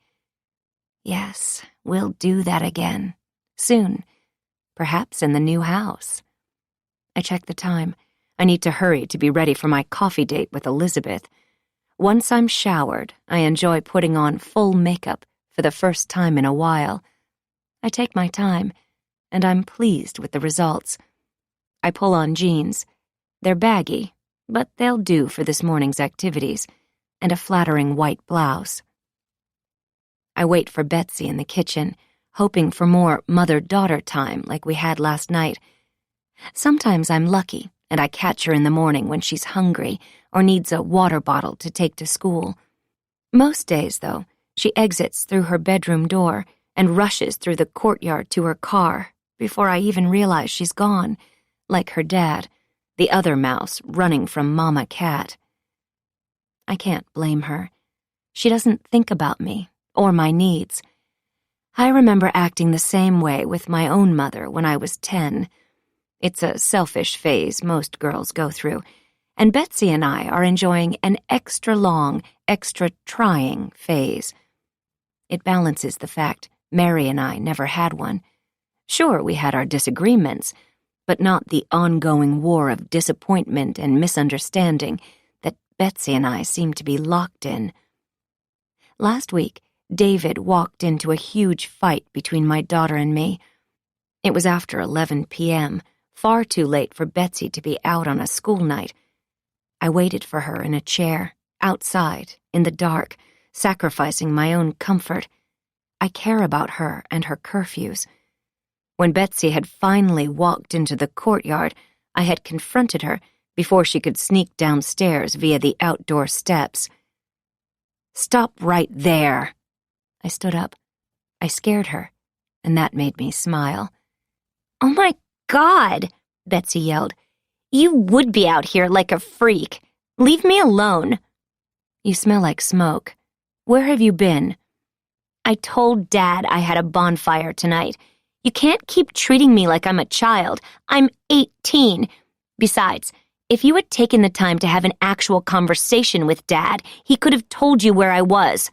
Yes, we'll do that again. Soon. Perhaps in the new house. I check the time. I need to hurry to be ready for my coffee date with Elizabeth. Once I'm showered, I enjoy putting on full makeup for the first time in a while. I take my time, and I'm pleased with the results. I pull on jeans. They're baggy, but they'll do for this morning's activities, and a flattering white blouse. I wait for Betsy in the kitchen, hoping for more mother-daughter time like we had last night. Sometimes I'm lucky, and I catch her in the morning when she's hungry or needs a water bottle to take to school. Most days, though, she exits through her bedroom door and rushes through the courtyard to her car, before I even realize she's gone, like her dad, the other mouse running from Mama Cat. I can't blame her. She doesn't think about me or my needs. I remember acting the same way with my own mother when I was 10. It's a selfish phase most girls go through, and Betsy and I are enjoying an extra long, extra trying phase. It balances the fact Mary and I never had one. Sure, we had our disagreements, but not the ongoing war of disappointment and misunderstanding that Betsy and I seem to be locked in. Last week, David walked into a huge fight between my daughter and me. It was after 11 p.m., far too late for Betsy to be out on a school night. I waited for her in a chair, outside, in the dark, sacrificing my own comfort. I care about her and her curfews. When Betsy had finally walked into the courtyard, I had confronted her before she could sneak downstairs via the outdoor steps. "Stop right there!" I stood up. I scared her, and that made me smile. "Oh my God," Betsy yelled. "You would be out here like a freak. Leave me alone." "You smell like smoke. Where have you been?" "I told Dad I had a bonfire tonight. You can't keep treating me like I'm a child. I'm 18. Besides, if you had taken the time to have an actual conversation with Dad, he could have told you where I was."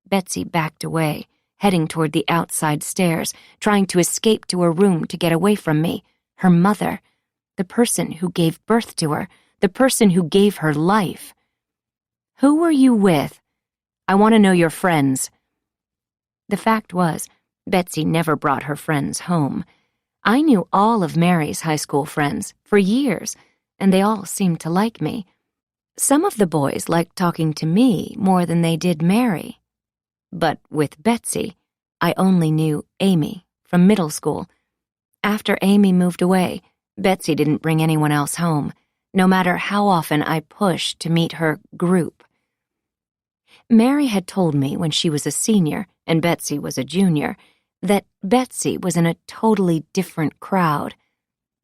Betsy backed away, heading toward the outside stairs, trying to escape to her room to get away from me, her mother, the person who gave birth to her, the person who gave her life. "Who were you with? I want to know your friends." The fact was, Betsy never brought her friends home. I knew all of Mary's high school friends for years, and they all seemed to like me. Some of the boys liked talking to me more than they did Mary. But with Betsy, I only knew Amy from middle school. After Amy moved away, Betsy didn't bring anyone else home, no matter how often I pushed to meet her group. Mary had told me when she was a senior and Betsy was a junior that Betsy was in a totally different crowd.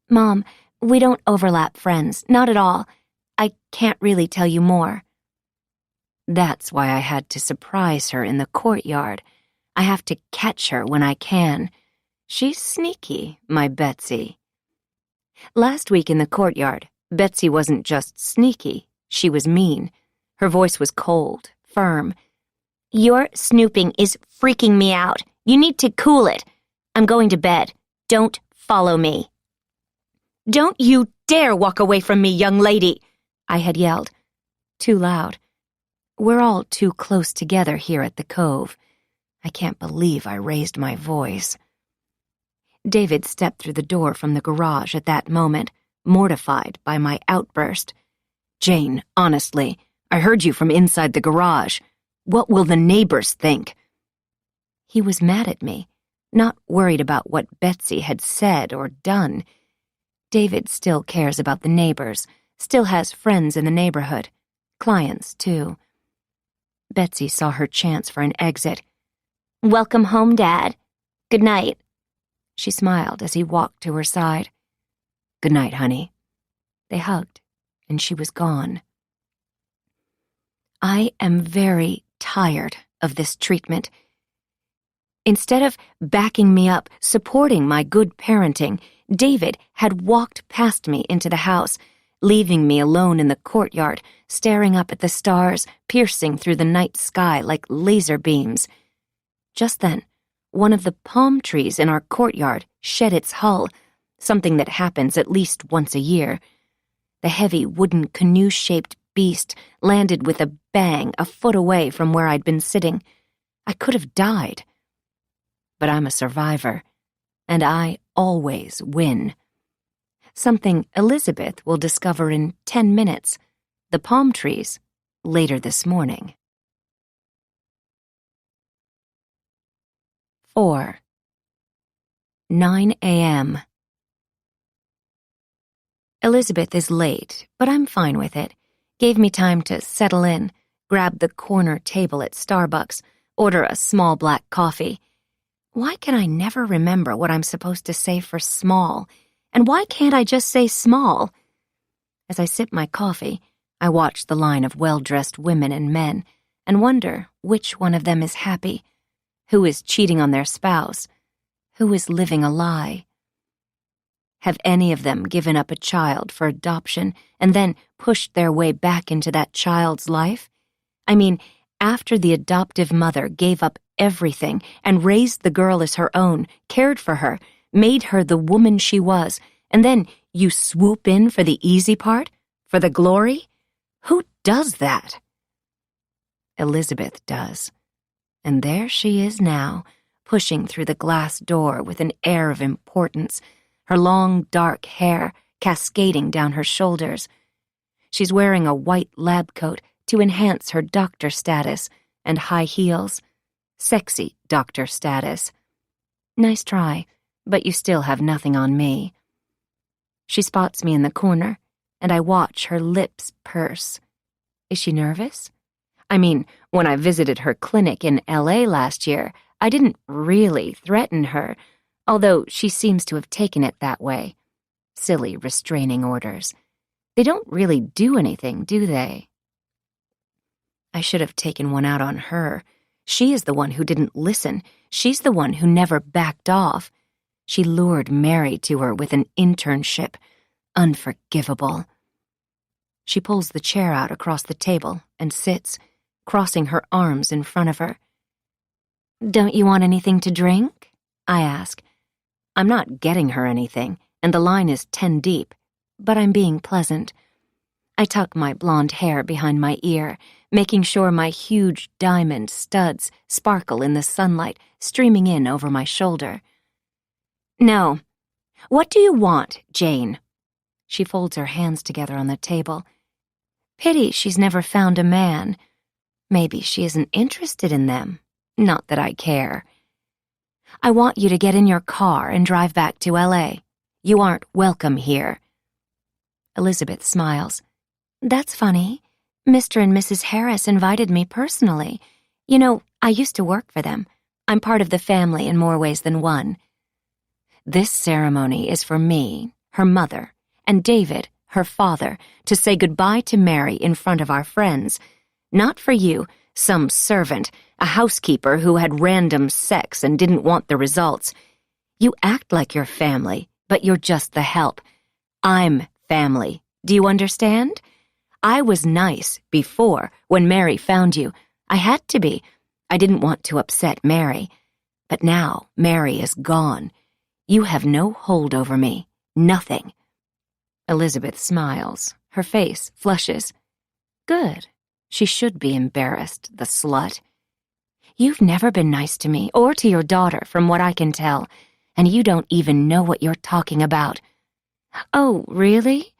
"Mom, we don't overlap friends, not at all. I can't really tell you more." That's why I had to surprise her in the courtyard. I have to catch her when I can. She's sneaky, my Betsy. Last week in the courtyard, Betsy wasn't just sneaky, she was mean. Her voice was cold, firm. "Your snooping is freaking me out. You need to cool it. I'm going to bed. Don't follow me." "Don't you dare walk away from me, young lady," I had yelled. Too loud. We're all too close together here at the Cove. I can't believe I raised my voice. David stepped through the door from the garage at that moment, mortified by my outburst. "Jane, honestly, I heard you from inside the garage. What will the neighbors think?" He was mad at me, not worried about what Betsy had said or done. David still cares about the neighbors, still has friends in the neighborhood, clients too. Betsy saw her chance for an exit. "Welcome home, Dad. Good night." She smiled as he walked to her side. "Good night, honey." They hugged, and she was gone. I am very tired of this treatment. Instead of backing me up, supporting my good parenting, David had walked past me into the house, leaving me alone in the courtyard, staring up at the stars, piercing through the night sky like laser beams. Just then, one of the palm trees in our courtyard shed its hull, something that happens at least once a year. The heavy wooden canoe-shaped beast landed with a bang a foot away from where I'd been sitting. I could have died. But I'm a survivor, and I always win. Something Elizabeth will discover in 10 minutes. The palm trees, later this morning. 4. 9 a.m. Elizabeth is late, but I'm fine with it. Gave me time to settle in, grab the corner table at Starbucks, order a small black coffee. Why can I never remember what I'm supposed to say for small? And why can't I just say small? As I sip my coffee, I watch the line of well-dressed women and men and wonder which one of them is happy, who is cheating on their spouse, who is living a lie. Have any of them given up a child for adoption and then pushed their way back into that child's life? I mean, after the adoptive mother gave up everything and raised the girl as her own, cared for her, made her the woman she was, and then you swoop in for the easy part, for the glory? Who does that? Elizabeth does. And there she is now, pushing through the glass door with an air of importance, her long, dark hair cascading down her shoulders. She's wearing a white lab coat to enhance her doctor status and high heels. Sexy doctor status. Nice try, but you still have nothing on me. She spots me in the corner, and I watch her lips purse. Is she nervous? I mean, when I visited her clinic in LA last year, I didn't really threaten her, although she seems to have taken it that way. Silly restraining orders. They don't really do anything, do they? I should have taken one out on her. She is the one who didn't listen. She's the one who never backed off. She lured Mary to her with an internship. Unforgivable. She pulls the chair out across the table and sits, crossing her arms in front of her. Don't you want anything to drink? I ask. I'm not getting her anything, and the line is 10 deep, but I'm being pleasant. I tuck my blonde hair behind my ear, making sure my huge diamond studs sparkle in the sunlight streaming in over my shoulder. No. What do you want, Jane? She folds her hands together on the table. Pity she's never found a man. Maybe she isn't interested in them. Not that I care. I want you to get in your car and drive back to LA. You aren't welcome here. Elizabeth smiles. That's funny. Mr. and Mrs. Harris invited me personally. You know, I used to work for them. I'm part of the family in more ways than one. This ceremony is for me, her mother, and David, her father, to say goodbye to Mary in front of our friends. Not for you, some servant, a housekeeper who had random sex and didn't want the results. You act like you're family, but you're just the help. I'm family. Do you understand? I was nice before, when Mary found you. I had to be. I didn't want to upset Mary. But now Mary is gone. You have no hold over me. Nothing. Elizabeth smiles. Her face flushes. Good. She should be embarrassed, the slut. You've never been nice to me or to your daughter, from what I can tell, and you don't even know what you're talking about. Oh, really?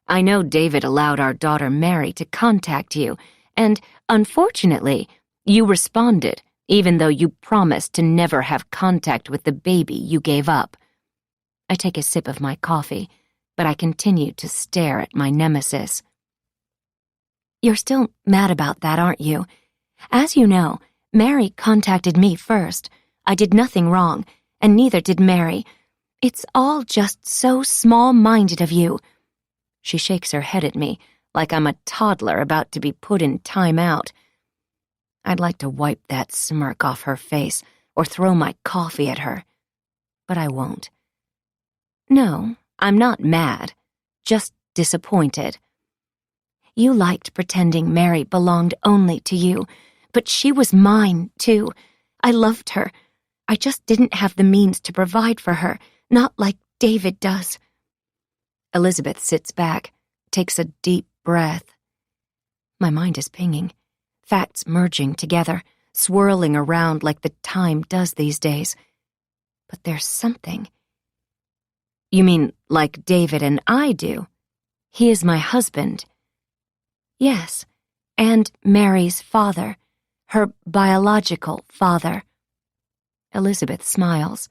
I know David allowed our daughter Mary to contact you, and, unfortunately, you responded, even though you promised to never have contact with the baby you gave up. I take a sip of my coffee, but I continue to stare at my nemesis. You're still mad about that, aren't you? As you know, Mary contacted me first. I did nothing wrong, and neither did Mary. It's all just so small-minded of you. She shakes her head at me, like I'm a toddler about to be put in time out. I'd like to wipe that smirk off her face or throw my coffee at her. But I won't. No, I'm not mad, just disappointed. You liked pretending Mary belonged only to you, but she was mine, too. I loved her. I just didn't have the means to provide for her, not like David does. Elizabeth sits back, takes a deep breath. My mind is pinging, facts merging together, swirling around like the time does these days. But there's something. You mean like David and I do? He is my husband. Yes, and Mary's father, her biological father. Elizabeth smiles.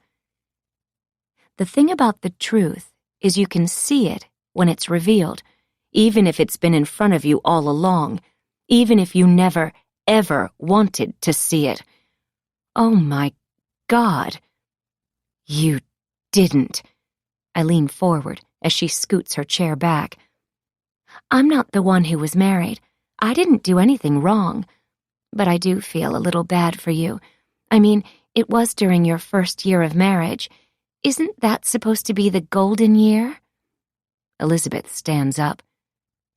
The thing about the truth is you can see it when it's revealed, even if it's been in front of you all along, even if you never, ever wanted to see it. Oh my God. You didn't. I lean forward as she scoots her chair back. I'm not the one who was married. I didn't do anything wrong. But I do feel a little bad for you. I mean, it was during your first year of marriage. Isn't that supposed to be the golden year? Elizabeth stands up.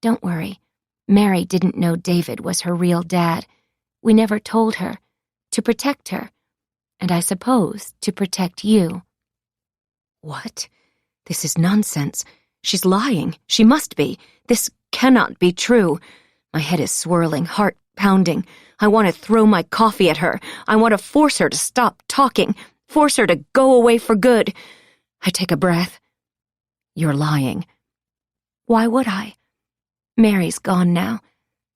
Don't worry. Mary didn't know David was her real dad. We never told her. To protect her. And I suppose to protect you. What? This is nonsense. She's lying. She must be. This cannot be true. My head is swirling, heart pounding. I want to throw my coffee at her. I want to force her to stop talking, force her to go away for good. I take a breath. You're lying. Why would I? Mary's gone now.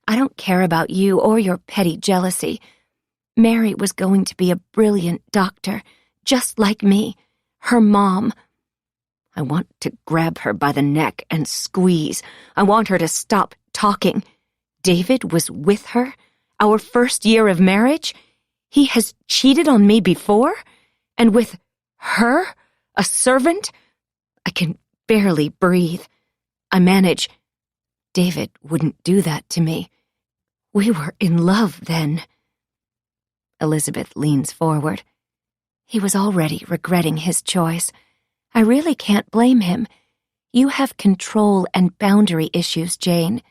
I don't care about you or your petty jealousy. Mary was going to be a brilliant doctor, just like me, her mom. I want to grab her by the neck and squeeze. I want her to stop talking. David was with her? Our first year of marriage? He has cheated on me before? And with her? A servant? I can barely breathe. I manage. David wouldn't do that to me. We were in love then. Elizabeth leans forward. He was already regretting his choice. I really can't blame him. You have control and boundary issues, Jane.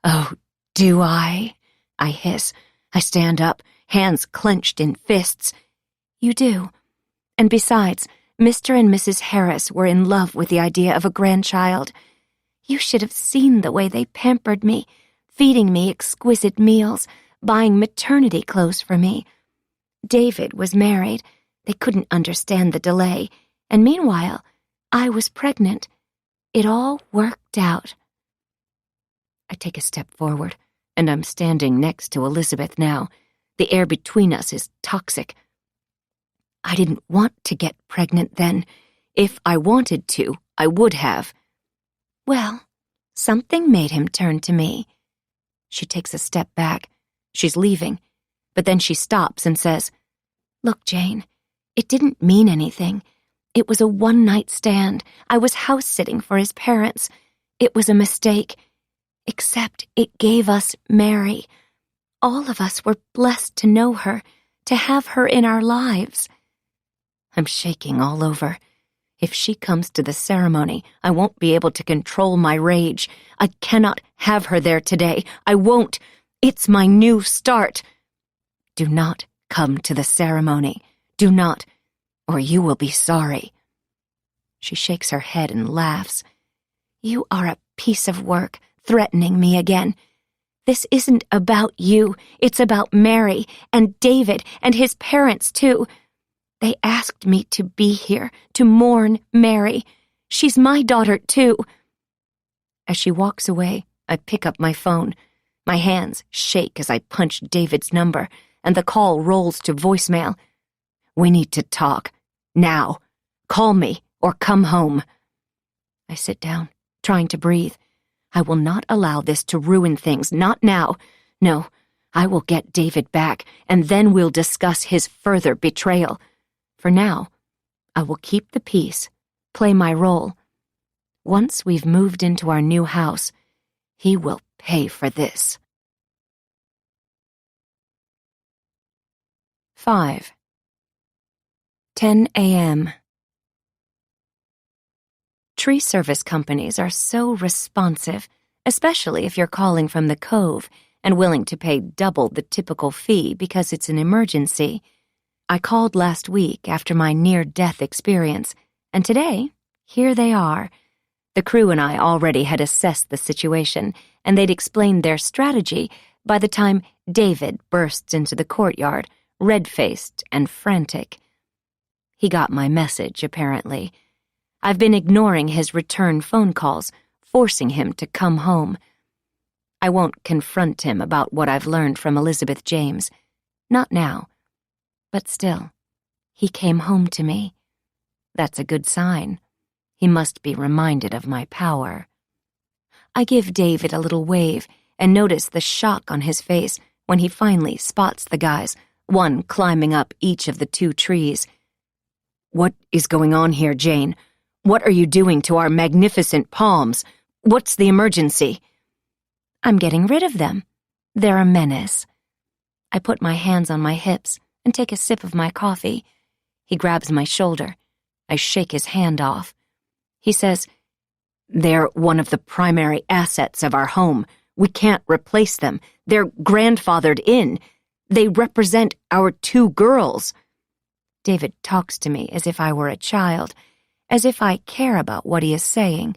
Oh, do I? I hiss. I stand up, hands clenched in fists. You do. And besides, Mr. and Mrs. Harris were in love with the idea of a grandchild. You should have seen the way they pampered me, feeding me exquisite meals, buying maternity clothes for me. David was married. They couldn't understand the delay. And meanwhile, I was pregnant. It all worked out. I take a step forward, and I'm standing next to Elizabeth now. The air between us is toxic. I didn't want to get pregnant then. If I wanted to, I would have. Well, something made him turn to me. She takes a step back. She's leaving. But then she stops and says, Look, Jane, it didn't mean anything. It was a one-night stand. I was house-sitting for his parents. It was a mistake. Except it gave us Mary. All of us were blessed to know her, to have her in our lives. I'm shaking all over. If she comes to the ceremony, I won't be able to control my rage. I cannot have her there today. I won't. It's my new start. Do not come to the ceremony. Do not, or you will be sorry. She shakes her head and laughs. You are a piece of work, threatening me again. This isn't about you. It's about Mary and David and his parents, too. They asked me to be here, to mourn Mary. She's my daughter, too. As she walks away, I pick up my phone. My hands shake as I punch David's number, and the call rolls to voicemail. We need to talk. Now. Call me or come home. I sit down, trying to breathe. I will not allow this to ruin things, not now. No, I will get David back, and then we'll discuss his further betrayal. For now, I will keep the peace, play my role. Once we've moved into our new house, he will pay for this. 5. 10 a.m. Tree service companies are so responsive, especially if you're calling from the Cove and willing to pay double the typical fee because it's an emergency. I called last week after my near-death experience, and today, here they are. The crew and I already had assessed the situation, and they'd explained their strategy by the time David bursts into the courtyard, red-faced and frantic. He got my message, apparently. I've been ignoring his return phone calls, forcing him to come home. I won't confront him about what I've learned from Elizabeth James. Not now. But still, he came home to me. That's a good sign. He must be reminded of my power. I give David a little wave and notice the shock on his face when he finally spots the guys, one climbing up each of the 2 trees. "What is going on here, Jane? What are you doing to our magnificent palms? What's the emergency?" "I'm getting rid of them. They're a menace." I put my hands on my hips and take a sip of my coffee. He grabs my shoulder. I shake his hand off. He says, "They're one of the primary assets of our home. We can't replace them. They're grandfathered in. They represent our 2 girls." David talks to me as if I were a child, as if I care about what he is saying,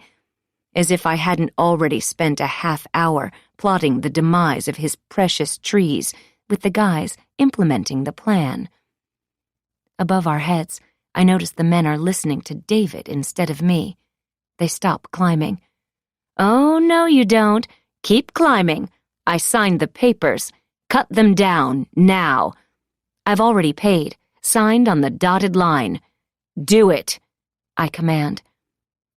as if I hadn't already spent a half-hour plotting the demise of his precious trees with the guys implementing the plan. Above our heads, I notice the men are listening to David instead of me. They stop climbing. "Oh, no, you don't. Keep climbing. I signed the papers. Cut them down, now. I've already paid, signed on the dotted line. Do it," I command.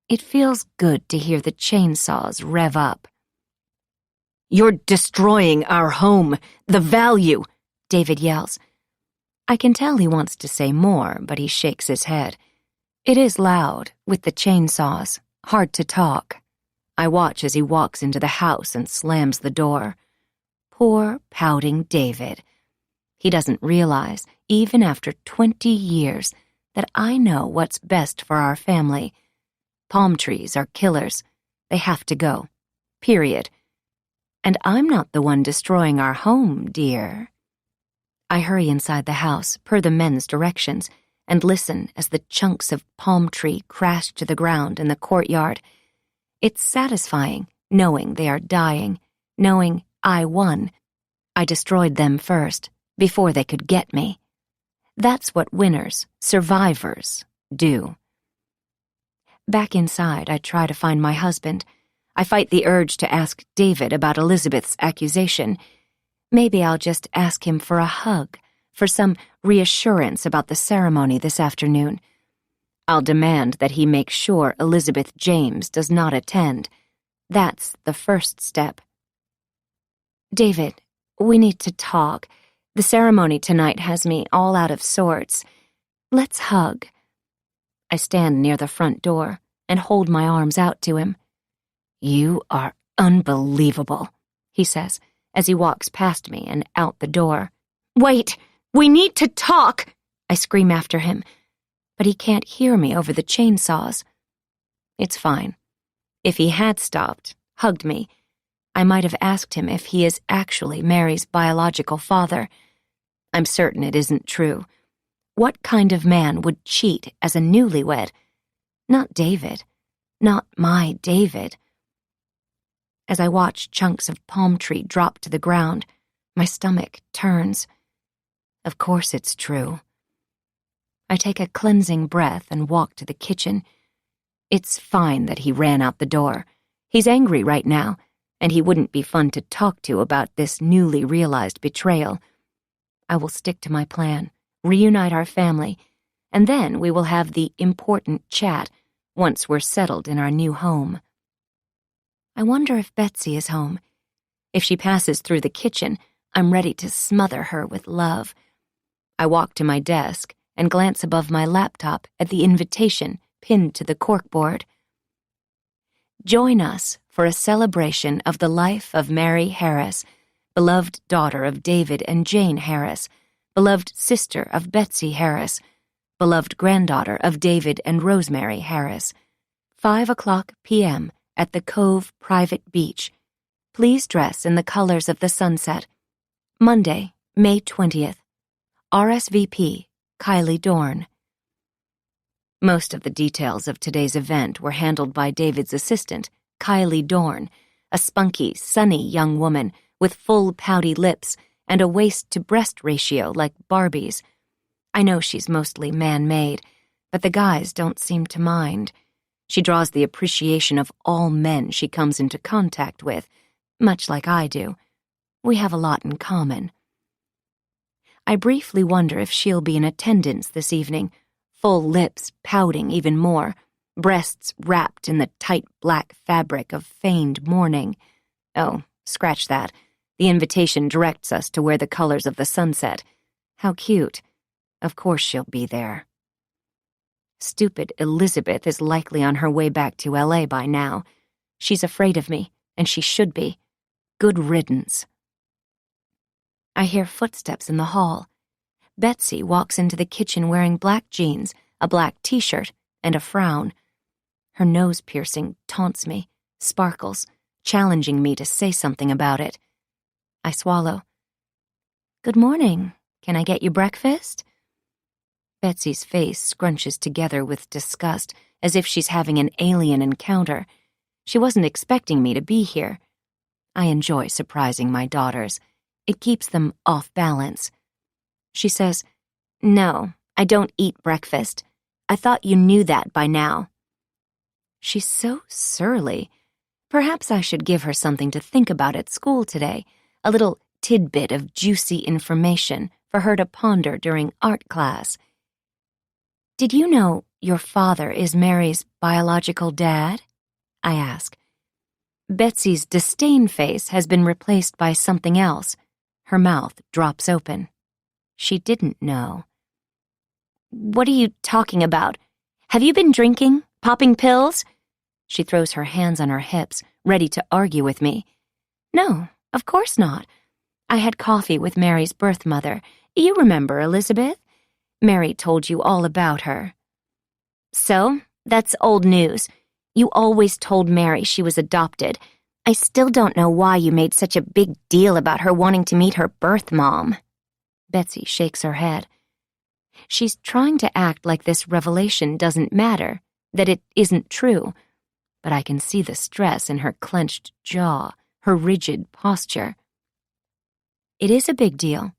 It feels good to hear the chainsaws rev up. "You're destroying our home, the value," David yells. I can tell he wants to say more, but he shakes his head. It is loud, with the chainsaws, hard to talk. I watch as he walks into the house and slams the door. Poor, pouting David. He doesn't realize, even after 20 years, that I know what's best for our family. Palm trees are killers. They have to go. Period. And I'm not the one destroying our home, dear. I hurry inside the house, per the men's directions, and listen as the chunks of palm tree crash to the ground in the courtyard. It's satisfying, knowing they are dying, knowing I won. I destroyed them first, before they could get me. That's what winners, survivors, do. Back inside, I try to find my husband. I fight the urge to ask David about Elizabeth's accusation. Maybe I'll just ask him for a hug, for some reassurance about the ceremony this afternoon. I'll demand that he make sure Elizabeth James does not attend. That's the first step. "David, we need to talk. The ceremony tonight has me all out of sorts. Let's hug." I stand near the front door and hold my arms out to him. "You are unbelievable," he says, as he walks past me and out the door. "Wait! We need to talk!" I scream after him, but he can't hear me over the chainsaws. It's fine. If he had stopped, hugged me, I might have asked him if he is actually Mary's biological father. I'm certain it isn't true. What kind of man would cheat as a newlywed? Not David. Not my David. As I watch chunks of palm tree drop to the ground, my stomach turns. Of course it's true. I take a cleansing breath and walk to the kitchen. It's fine that he ran out the door. He's angry right now, and he wouldn't be fun to talk to about this newly realized betrayal. I will stick to my plan, reunite our family, and then we will have the important chat once we're settled in our new home. I wonder if Betsy is home. If she passes through the kitchen, I'm ready to smother her with love. I walk to my desk and glance above my laptop at the invitation pinned to the corkboard. Join us for a celebration of the life of Mary Harris, beloved daughter of David and Jane Harris, beloved sister of Betsy Harris, beloved granddaughter of David and Rosemary Harris. 5:00 p.m. at the Cove Private Beach. Please dress in the colors of the sunset. Monday, May 20th. RSVP, Kylie Dorn. Most of the details of today's event were handled by David's assistant, Kylie Dorn, a spunky, sunny young woman with full pouty lips and a waist-to-breast ratio like Barbie's. I know she's mostly man-made, but the guys don't seem to mind. She draws the appreciation of all men she comes into contact with, much like I do. We have a lot in common. I briefly wonder if she'll be in attendance this evening, full lips pouting even more, breasts wrapped in the tight black fabric of feigned mourning. Oh, scratch that. The invitation directs us to wear the colors of the sunset. How cute. Of course she'll be there. Stupid Elizabeth is likely on her way back to LA by now. She's afraid of me, and she should be. Good riddance. I hear footsteps in the hall. Betsy walks into the kitchen wearing black jeans, a black t-shirt, and a frown. Her nose piercing taunts me, sparkles, challenging me to say something about it. I swallow. Good morning. Can I get you breakfast? Betsy's face scrunches together with disgust, as if she's having an alien encounter. She wasn't expecting me to be here. I enjoy surprising my daughters. It keeps them off balance. She says, No, I don't eat breakfast. I thought you knew that by now. She's so surly. Perhaps I should give her something to think about at school today, a little tidbit of juicy information for her to ponder during art class. Did you know your father is Mary's biological dad? I ask. Betsy's disdain face has been replaced by something else. Her mouth drops open. She didn't know. What are you talking about? Have you been drinking? Popping pills? She throws her hands on her hips, ready to argue with me. No, of course not. I had coffee with Mary's birth mother. You remember, Elizabeth? Mary told you all about her. So, that's old news. You always told Mary she was adopted. I still don't know why you made such a big deal about her wanting to meet her birth mom. Betsy shakes her head. She's trying to act like this revelation doesn't matter, that it isn't true, but I can see the stress in her clenched jaw, her rigid posture. It is a big deal.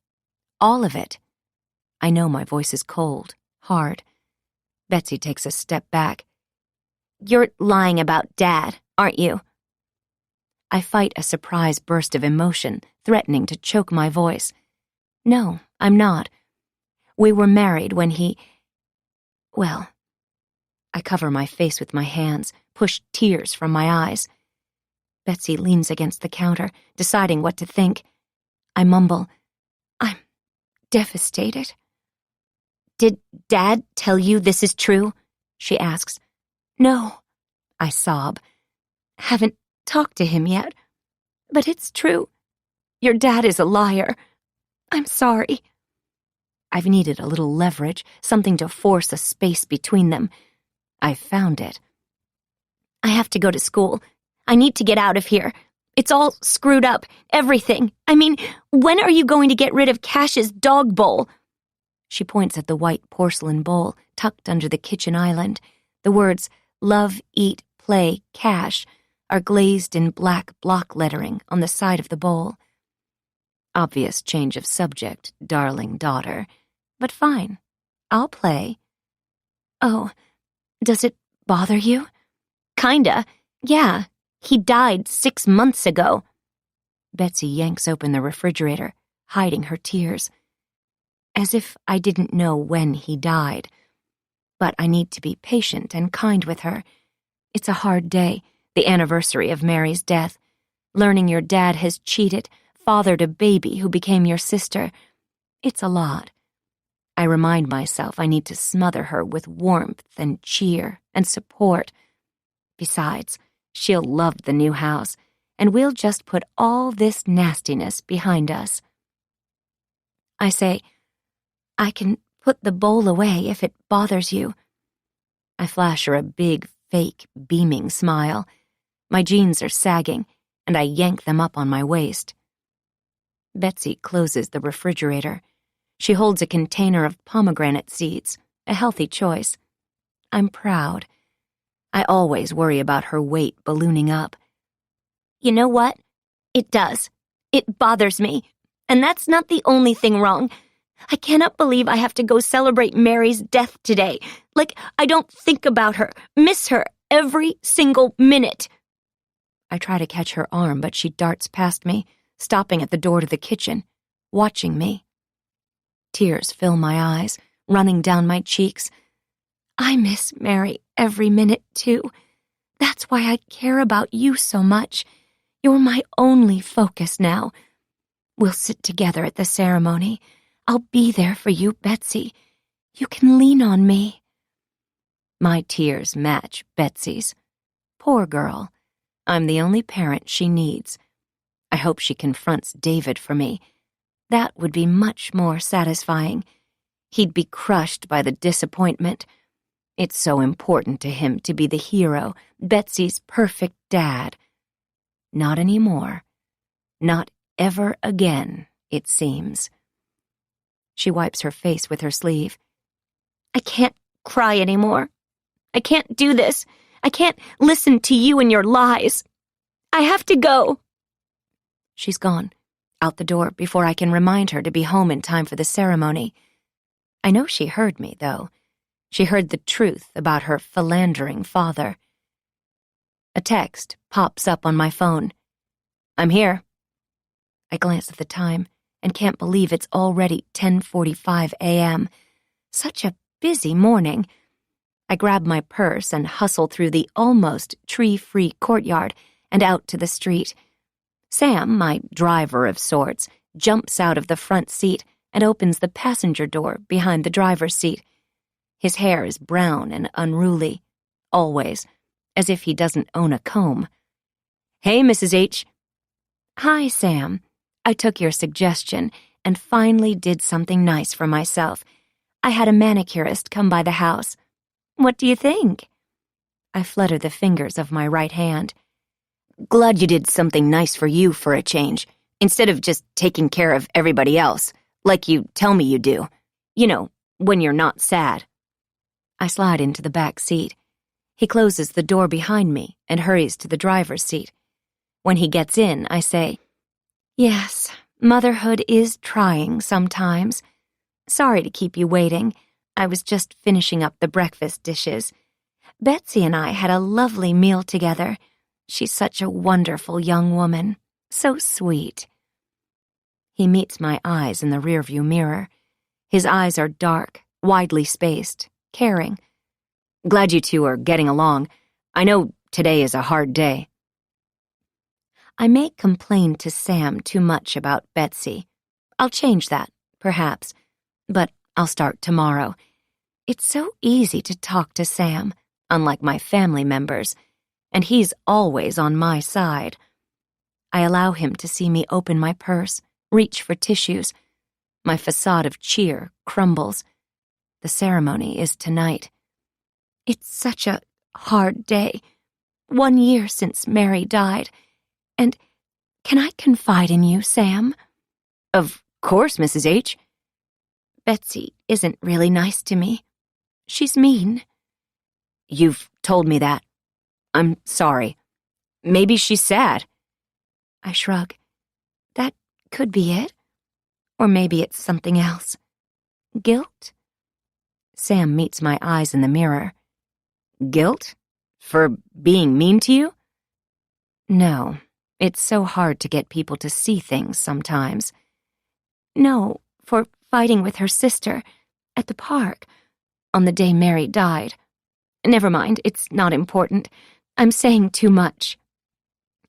All of it. I know my voice is cold, hard. Betsy takes a step back. You're lying about Dad, aren't you? I fight a surprise burst of emotion, threatening to choke my voice. No, I'm not. We were married when he... Well, I cover my face with my hands, push tears from my eyes. Betsy leans against the counter, deciding what to think. I mumble, I'm devastated. Did Dad tell you this is true? She asks. No, I sob. Haven't talked to him yet. But it's true. Your dad is a liar. I'm sorry. I've needed a little leverage, something to force a space between them. I've found it. I have to go to school. I need to get out of here. It's all screwed up, everything. I mean, when are you going to get rid of Cash's dog bowl? She points at the white porcelain bowl tucked under the kitchen island. The words, Love, Eat, Play, Cash, are glazed in black block lettering on the side of the bowl. Obvious change of subject, darling daughter. But fine, I'll play. Oh, does it bother you? Kinda, yeah. He died 6 months ago. Betsy yanks open the refrigerator, hiding her tears. As if I didn't know when he died. But I need to be patient and kind with her. It's a hard day, the anniversary of Mary's death. Learning your dad has cheated, fathered a baby who became your sister. It's a lot. I remind myself I need to smother her with warmth and cheer and support. Besides, she'll love the new house, and we'll just put all this nastiness behind us. I say, I can put the bowl away if it bothers you. I flash her a big, fake, beaming smile. My jeans are sagging, and I yank them up on my waist. Betsy closes the refrigerator. She holds a container of pomegranate seeds, a healthy choice. I'm proud. I always worry about her weight ballooning up. You know what? It does. It bothers me. And that's not the only thing wrong. I cannot believe I have to go celebrate Mary's death today. Like, I don't think about her, miss her every single minute. I try to catch her arm, but she darts past me, stopping at the door to the kitchen, watching me. Tears fill my eyes, running down my cheeks. I miss Mary every minute, too. That's why I care about you so much. You're my only focus now. We'll sit together at the ceremony. I'll be there for you, Betsy. You can lean on me." My tears match Betsy's. Poor girl. I'm the only parent she needs. I hope she confronts David for me. That would be much more satisfying. He'd be crushed by the disappointment. It's so important to him to be the hero, Betsy's perfect dad. Not anymore. Not ever again, it seems. She wipes her face with her sleeve. "I can't cry anymore. I can't do this. I can't listen to you and your lies. I have to go." She's gone, out the door before I can remind her to be home in time for the ceremony. I know she heard me, though. She heard the truth about her philandering father. A text pops up on my phone. "I'm here." I glance at the time and can't believe it's already 10:45 a.m. Such a busy morning. I grab my purse and hustle through the almost tree-free courtyard and out to the street. Sam, my driver of sorts, jumps out of the front seat and opens the passenger door behind the driver's seat. His hair is brown and unruly, always, as if he doesn't own a comb. "Hey, Mrs. H." "Hi, Sam. I took your suggestion and finally did something nice for myself. I had a manicurist come by the house. What do you think?" I flutter the fingers of my right hand. "Glad you did something nice for you for a change, instead of just taking care of everybody else, like you tell me you do. You know, when you're not sad." I slide into the back seat. He closes the door behind me and hurries to the driver's seat. When he gets in, I say, "Yes, motherhood is trying sometimes. Sorry to keep you waiting. I was just finishing up the breakfast dishes. Betsy and I had a lovely meal together. She's such a wonderful young woman. So sweet." He meets my eyes in the rearview mirror. His eyes are dark, widely spaced, caring. "Glad you two are getting along. I know today is a hard day." I may complain to Sam too much about Betsy. I'll change that, perhaps, but I'll start tomorrow. It's so easy to talk to Sam, unlike my family members, and he's always on my side. I allow him to see me open my purse, reach for tissues. My facade of cheer crumbles. The ceremony is tonight. It's such a hard day. 1 year since Mary died. And can I confide in you, Sam? "Of course, Mrs. H." Betsy isn't really nice to me. She's mean. "You've told me that. I'm sorry. Maybe she's sad." I shrug. That could be it. Or maybe it's something else. Guilt? Sam meets my eyes in the mirror. "Guilt? For being mean to you?" No, it's so hard to get people to see things sometimes. No, for fighting with her sister at the park on the day Mary died. Never mind, it's not important. I'm saying too much.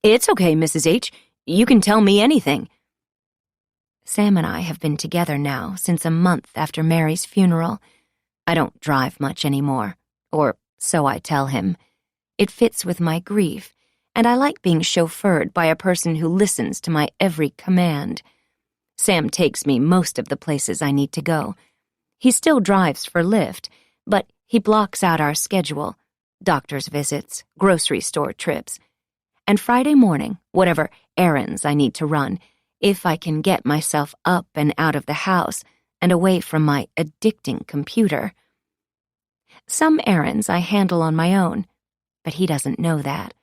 "It's okay, Mrs. H. You can tell me anything." Sam and I have been together now since a month after Mary's funeral. I don't drive much anymore, or so I tell him. It fits with my grief, and I like being chauffeured by a person who listens to my every command. Sam takes me most of the places I need to go. He still drives for Lyft, but he blocks out our schedule, doctor's visits, grocery store trips. And Friday morning, whatever errands I need to run, if I can get myself up and out of the house and away from my addicting computer. Some errands I handle on my own, but he doesn't know that.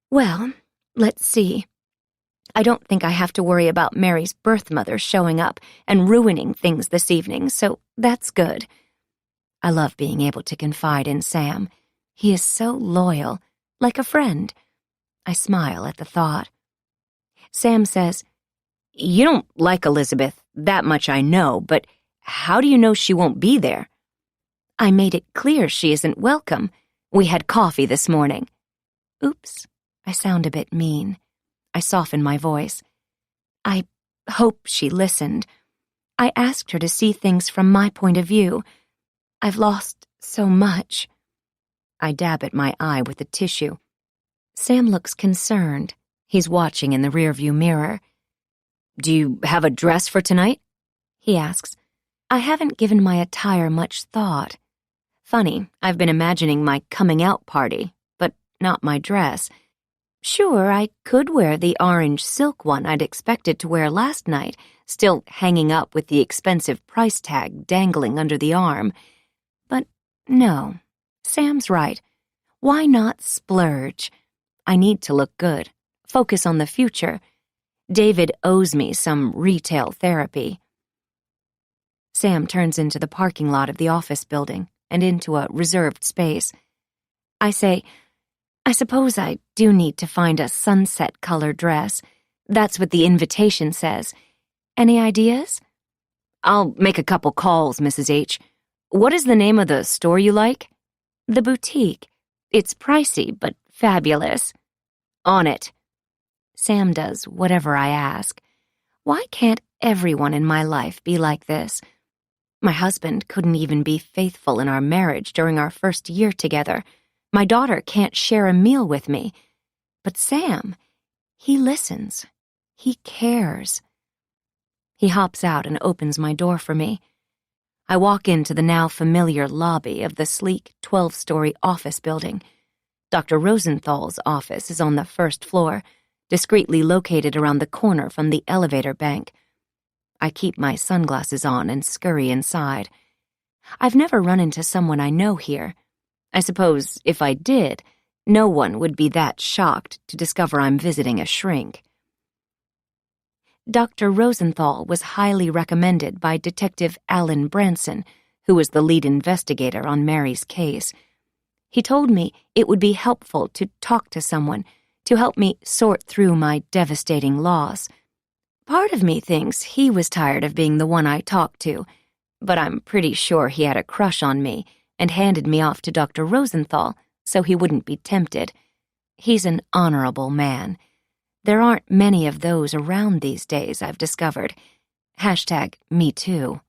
Well, let's see. I don't think I have to worry about Mary's birth mother showing up and ruining things this evening, so that's good. I love being able to confide in Sam. He is so loyal, like a friend. I smile at the thought. Sam says, "You don't like Elizabeth, that much I know, but how do you know she won't be there?" I made it clear she isn't welcome. We had coffee this morning. Oops, I sound a bit mean. I soften my voice. I hope she listened. I asked her to see things from my point of view. I've lost so much. I dab at my eye with the tissue. Sam looks concerned. He's watching in the rearview mirror. Do you have a dress for tonight? He asks. I haven't given my attire much thought. Funny, I've been imagining my coming out party, but not my dress. Sure, I could wear the orange silk one I'd expected to wear last night, still hanging up with the expensive price tag dangling under the arm. But no, Sam's right. Why not splurge? I need to look good, focus on the future. David owes me some retail therapy. Sam turns into the parking lot of the office building and into a reserved space. I say, I suppose I do need to find a sunset color dress. That's what the invitation says. Any ideas? I'll make a couple calls, Mrs. H. What is the name of the store you like? The boutique. It's pricey, but fabulous. On it. Sam does whatever I ask. Why can't everyone in my life be like this? My husband couldn't even be faithful in our marriage during our first year together. My daughter can't share a meal with me. But Sam, he listens. He cares. He hops out and opens my door for me. I walk into the now familiar lobby of the sleek 12-story office building. Dr. Rosenthal's office is on the first floor, discreetly located around the corner from the elevator bank. I keep my sunglasses on and scurry inside. I've never run into someone I know here. I suppose if I did, no one would be that shocked to discover I'm visiting a shrink. Dr. Rosenthal was highly recommended by Detective Alan Branson, who was the lead investigator on Mary's case. He told me it would be helpful to talk to someone to help me sort through my devastating loss. Part of me thinks he was tired of being the one I talked to, but I'm pretty sure he had a crush on me and handed me off to Dr. Rosenthal so he wouldn't be tempted. He's an honorable man. There aren't many of those around these days, I've discovered. #MeToo.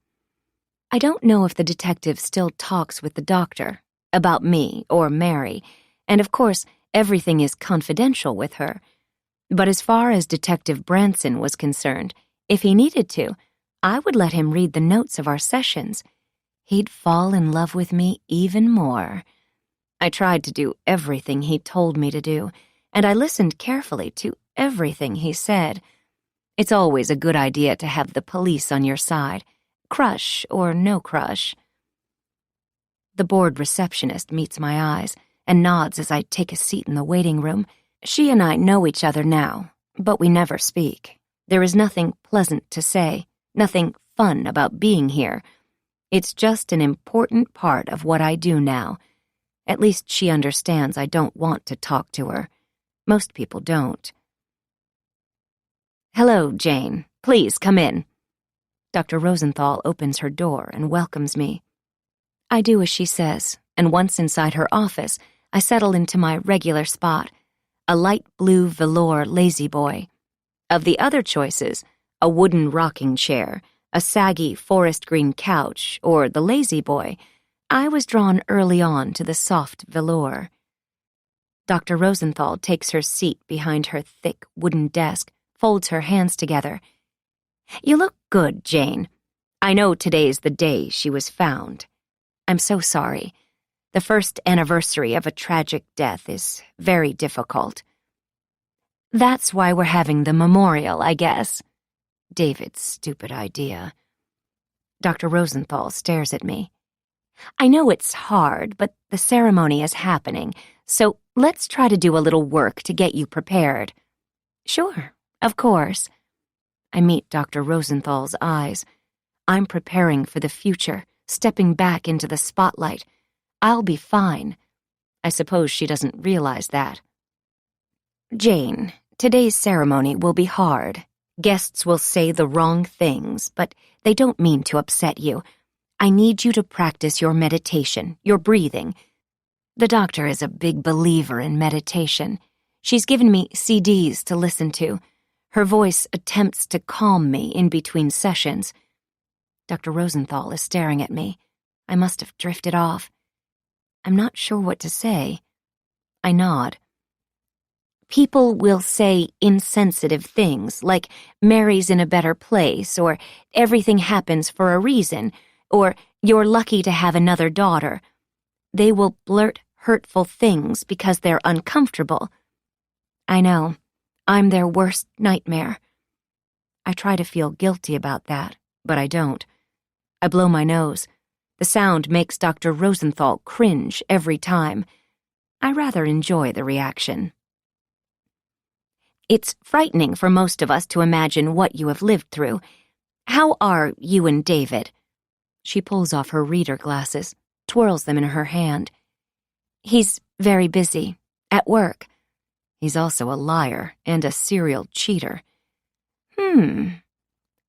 I don't know if the detective still talks with the doctor about me or Mary, and of course, everything is confidential with her. But as far as Detective Branson was concerned, if he needed to, I would let him read the notes of our sessions. He'd fall in love with me even more. I tried to do everything he told me to do, and I listened carefully to everything he said. It's always a good idea to have the police on your side, crush or no crush. The bored receptionist meets my eyes and nods as I take a seat in the waiting room. She and I know each other now, but we never speak. There is nothing pleasant to say, nothing fun about being here. It's just an important part of what I do now. At least she understands I don't want to talk to her. Most people don't. Hello, Jane. Please come in. Dr. Rosenthal opens her door and welcomes me. I do as she says, and once inside her office, I settle into my regular spot, a light blue velour lazy boy. Of the other choices, a wooden rocking chair, a saggy forest green couch, or the lazy boy, I was drawn early on to the soft velour. Dr. Rosenthal takes her seat behind her thick wooden desk, folds her hands together. You look good, Jane. I know today's the day she was found. I'm so sorry. The first anniversary of a tragic death is very difficult. That's why we're having the memorial, I guess. David's stupid idea. Dr. Rosenthal stares at me. I know it's hard, but the ceremony is happening, so let's try to do a little work to get you prepared. Sure, of course. I meet Dr. Rosenthal's eyes. I'm preparing for the future, stepping back into the spotlight. I'll be fine. I suppose she doesn't realize that. Jane, today's ceremony will be hard. Guests will say the wrong things, but they don't mean to upset you. I need you to practice your meditation, your breathing. The doctor is a big believer in meditation. She's given me CDs to listen to. Her voice attempts to calm me in between sessions. Dr. Rosenthal is staring at me. I must have drifted off. I'm not sure what to say. I nod. People will say insensitive things, like Mary's in a better place, or everything happens for a reason, or you're lucky to have another daughter. They will blurt hurtful things because they're uncomfortable. I know. I'm their worst nightmare. I try to feel guilty about that, but I don't. I blow my nose. The sound makes Dr. Rosenthal cringe every time. I rather enjoy the reaction. It's frightening for most of us to imagine what you have lived through. How are you and David? She pulls off her reader glasses, twirls them in her hand. He's very busy, at work. He's also a liar and a serial cheater.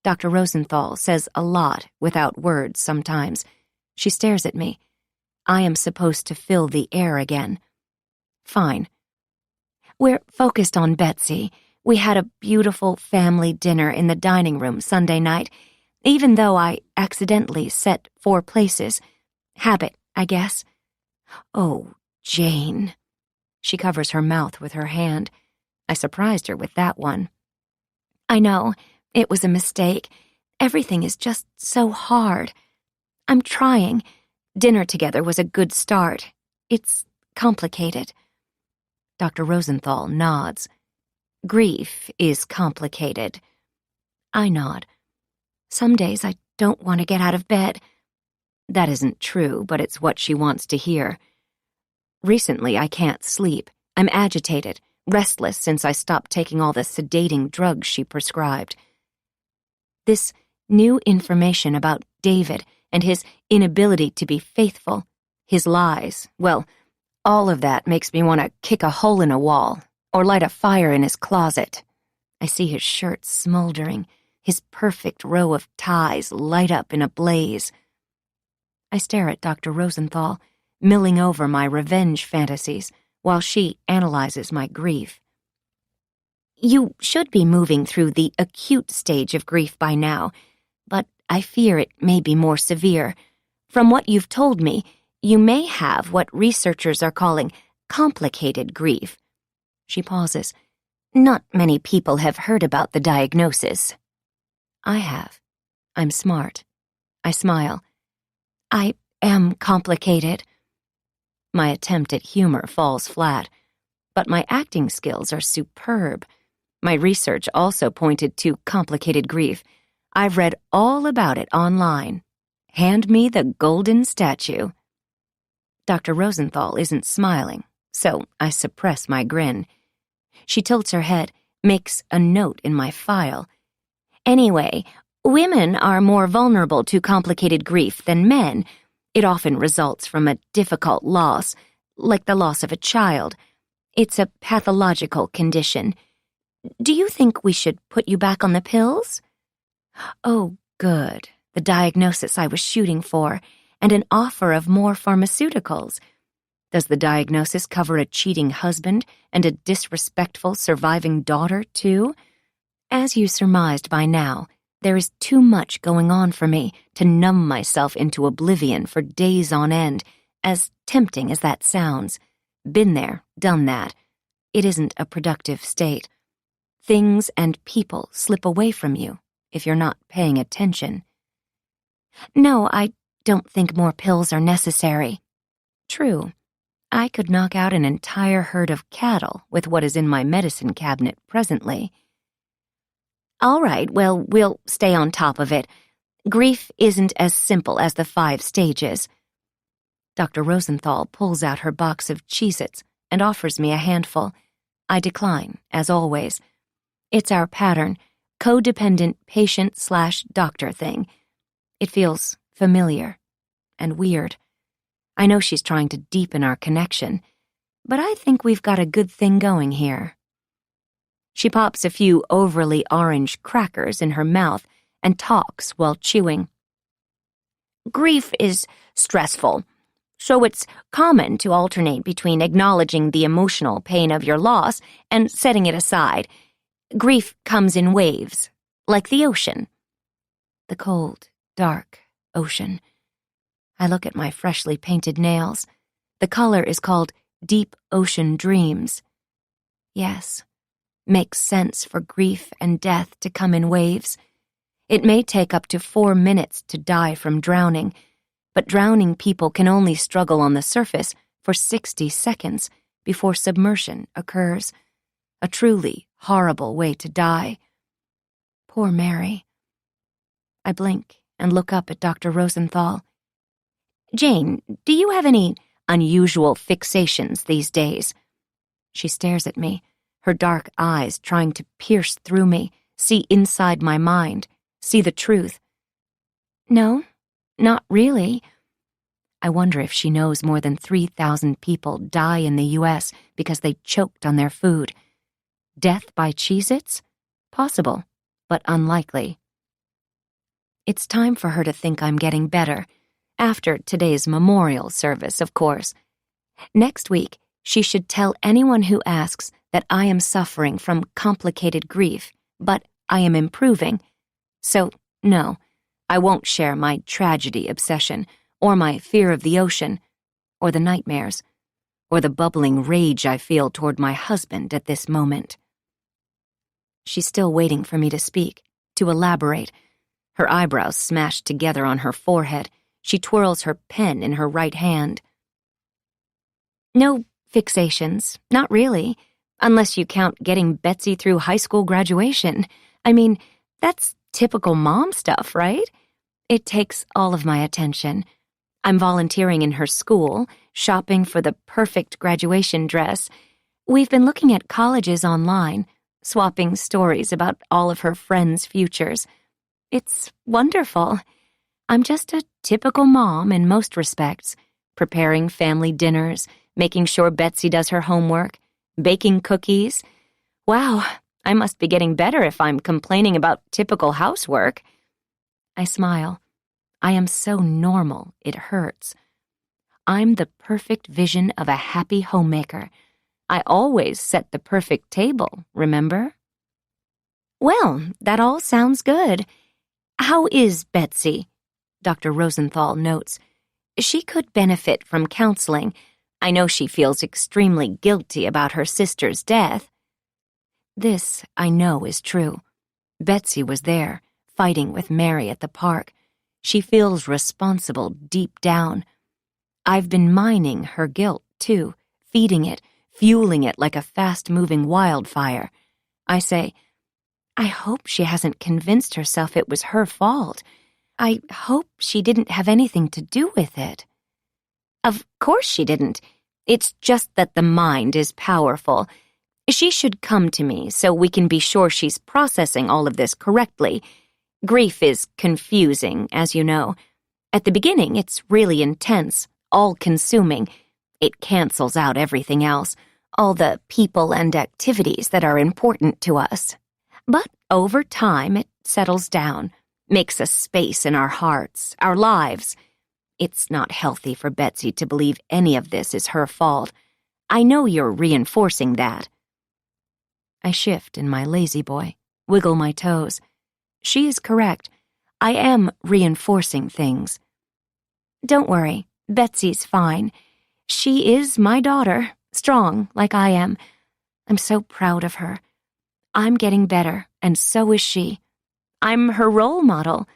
Dr. Rosenthal says a lot without words sometimes. She stares at me. I am supposed to fill the air again. Fine. We're focused on Betsy. We had a beautiful family dinner in the dining room Sunday night, even though I accidentally set 4 places. Habit, I guess. Oh, Jane. She covers her mouth with her hand. I surprised her with that one. I know, it was a mistake. Everything is just so hard. I'm trying. Dinner together was a good start. It's complicated. Dr. Rosenthal nods. Grief is complicated. I nod. Some days I don't want to get out of bed. That isn't true, but it's what she wants to hear. Recently, I can't sleep. I'm agitated, restless since I stopped taking all the sedating drugs she prescribed. This new information about David and his inability to be faithful, his lies, well, all of that makes me want to kick a hole in a wall or light a fire in his closet. I see his shirt smoldering, his perfect row of ties light up in a blaze. I stare at Dr. Rosenthal, milling over my revenge fantasies while she analyzes my grief. You should be moving through the acute stage of grief by now, but I fear it may be more severe. From what you've told me, you may have what researchers are calling complicated grief. She pauses. Not many people have heard about the diagnosis. I have. I'm smart. I smile. I am complicated. My attempt at humor falls flat, but my acting skills are superb. My research also pointed to complicated grief. I've read all about it online. Hand me the golden statue. Dr. Rosenthal isn't smiling, so I suppress my grin. She tilts her head, makes a note in my file. Anyway, women are more vulnerable to complicated grief than men. It often results from a difficult loss, like the loss of a child. It's a pathological condition. Do you think we should put you back on the pills? Oh, good. The diagnosis I was shooting for, and an offer of more pharmaceuticals. Does the diagnosis cover a cheating husband and a disrespectful surviving daughter, too? As you surmised by now, there is too much going on for me to numb myself into oblivion for days on end, as tempting as that sounds. Been there, done that. It isn't a productive state. Things and people slip away from you if you're not paying attention. No, I don't think more pills are necessary. True. I could knock out an entire herd of cattle with what is in my medicine cabinet presently. All right, well, we'll stay on top of it. Grief isn't as simple as the 5 stages. Dr. Rosenthal pulls out her box of Cheez-Its and offers me a handful. I decline, as always. It's our pattern, codependent patient/doctor thing. It feels familiar and weird. I know she's trying to deepen our connection, but I think we've got a good thing going here. She pops a few overly orange crackers in her mouth and talks while chewing. Grief is stressful, so it's common to alternate between acknowledging the emotional pain of your loss and setting it aside. Grief comes in waves, like the ocean. The cold, dark ocean. I look at my freshly painted nails. The color is called Deep Ocean Dreams. Yes, makes sense for grief and death to come in waves. It may take up to 4 minutes to die from drowning, but drowning people can only struggle on the surface for 60 seconds before submersion occurs. A truly horrible way to die. Poor Mary. I blink and look up at Dr. Rosenthal. Jane, do you have any unusual fixations these days? She stares at me, her dark eyes trying to pierce through me, see inside my mind, see the truth. No, not really. I wonder if she knows more than 3,000 people die in the U.S. because they choked on their food. Death by Cheez-Its? Possible, but unlikely. It's time for her to think I'm getting better. After today's memorial service, of course. Next week, she should tell anyone who asks that I am suffering from complicated grief, but I am improving. So, no, I won't share my tragedy obsession, or my fear of the ocean, or the nightmares, or the bubbling rage I feel toward my husband at this moment. She's still waiting for me to speak, to elaborate. Her eyebrows smashed together on her forehead. She twirls her pen in her right hand. No fixations, not really, unless you count getting Betsy through high school graduation. I mean, that's typical mom stuff, right? It takes all of my attention. I'm volunteering in her school, shopping for the perfect graduation dress. We've been looking at colleges online, swapping stories about all of her friends' futures. It's wonderful. I'm just a typical mom in most respects, preparing family dinners, making sure Betsy does her homework, baking cookies. Wow, I must be getting better if I'm complaining about typical housework. I smile. I am so normal, it hurts. I'm the perfect vision of a happy homemaker. I always set the perfect table, remember? Well, that all sounds good. How is Betsy? Dr. Rosenthal notes. She could benefit from counseling. I know she feels extremely guilty about her sister's death. This, I know, is true. Betsy was there, fighting with Mary at the park. She feels responsible deep down. I've been mining her guilt, too, feeding it, fueling it like a fast-moving wildfire. I say, I hope she hasn't convinced herself it was her fault. I hope she didn't have anything to do with it. Of course she didn't. It's just that the mind is powerful. She should come to me so we can be sure she's processing all of this correctly. Grief is confusing, as you know. At the beginning, it's really intense, all-consuming. It cancels out everything else, all the people and activities that are important to us. But over time, it settles down, makes a space in our hearts, our lives. It's not healthy for Betsy to believe any of this is her fault. I know you're reinforcing that. I shift in my lazy boy, wiggle my toes. She is correct. I am reinforcing things. Don't worry, Betsy's fine. She is my daughter, strong like I am. I'm so proud of her. I'm getting better, and so is she. I'm her role model.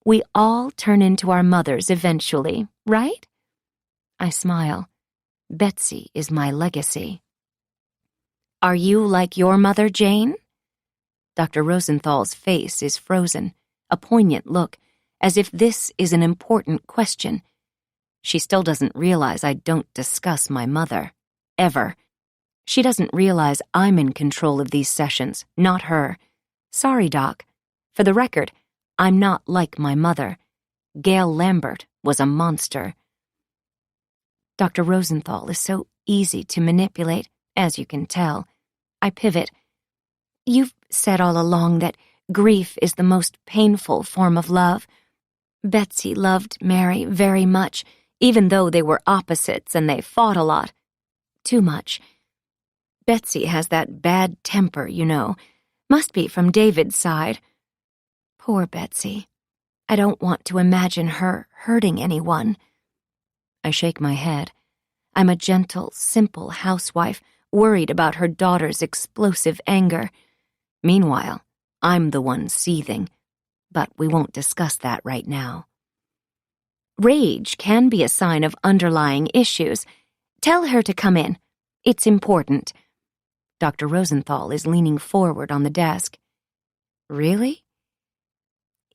We all turn into our mothers eventually, right? I smile. Betsy is my legacy. Are you like your mother, Jane? Dr. Rosenthal's face is frozen, a poignant look, as if this is an important question. She still doesn't realize I don't discuss my mother. Ever. She doesn't realize I'm in control of these sessions, not her. Sorry, Doc. For the record, I'm not like my mother. Gail Lambert was a monster. Dr. Rosenthal is so easy to manipulate, as you can tell. I pivot. You've said all along that grief is the most painful form of love. Betsy loved Mary very much, even though they were opposites and they fought a lot. Too much. Betsy has that bad temper, you know. Must be from David's side. Poor Betsy. I don't want to imagine her hurting anyone. I shake my head. I'm a gentle, simple housewife worried about her daughter's explosive anger. Meanwhile, I'm the one seething, but we won't discuss that right now. Rage can be a sign of underlying issues. Tell her to come in. It's important. Dr. Rosenthal is leaning forward on the desk. Really?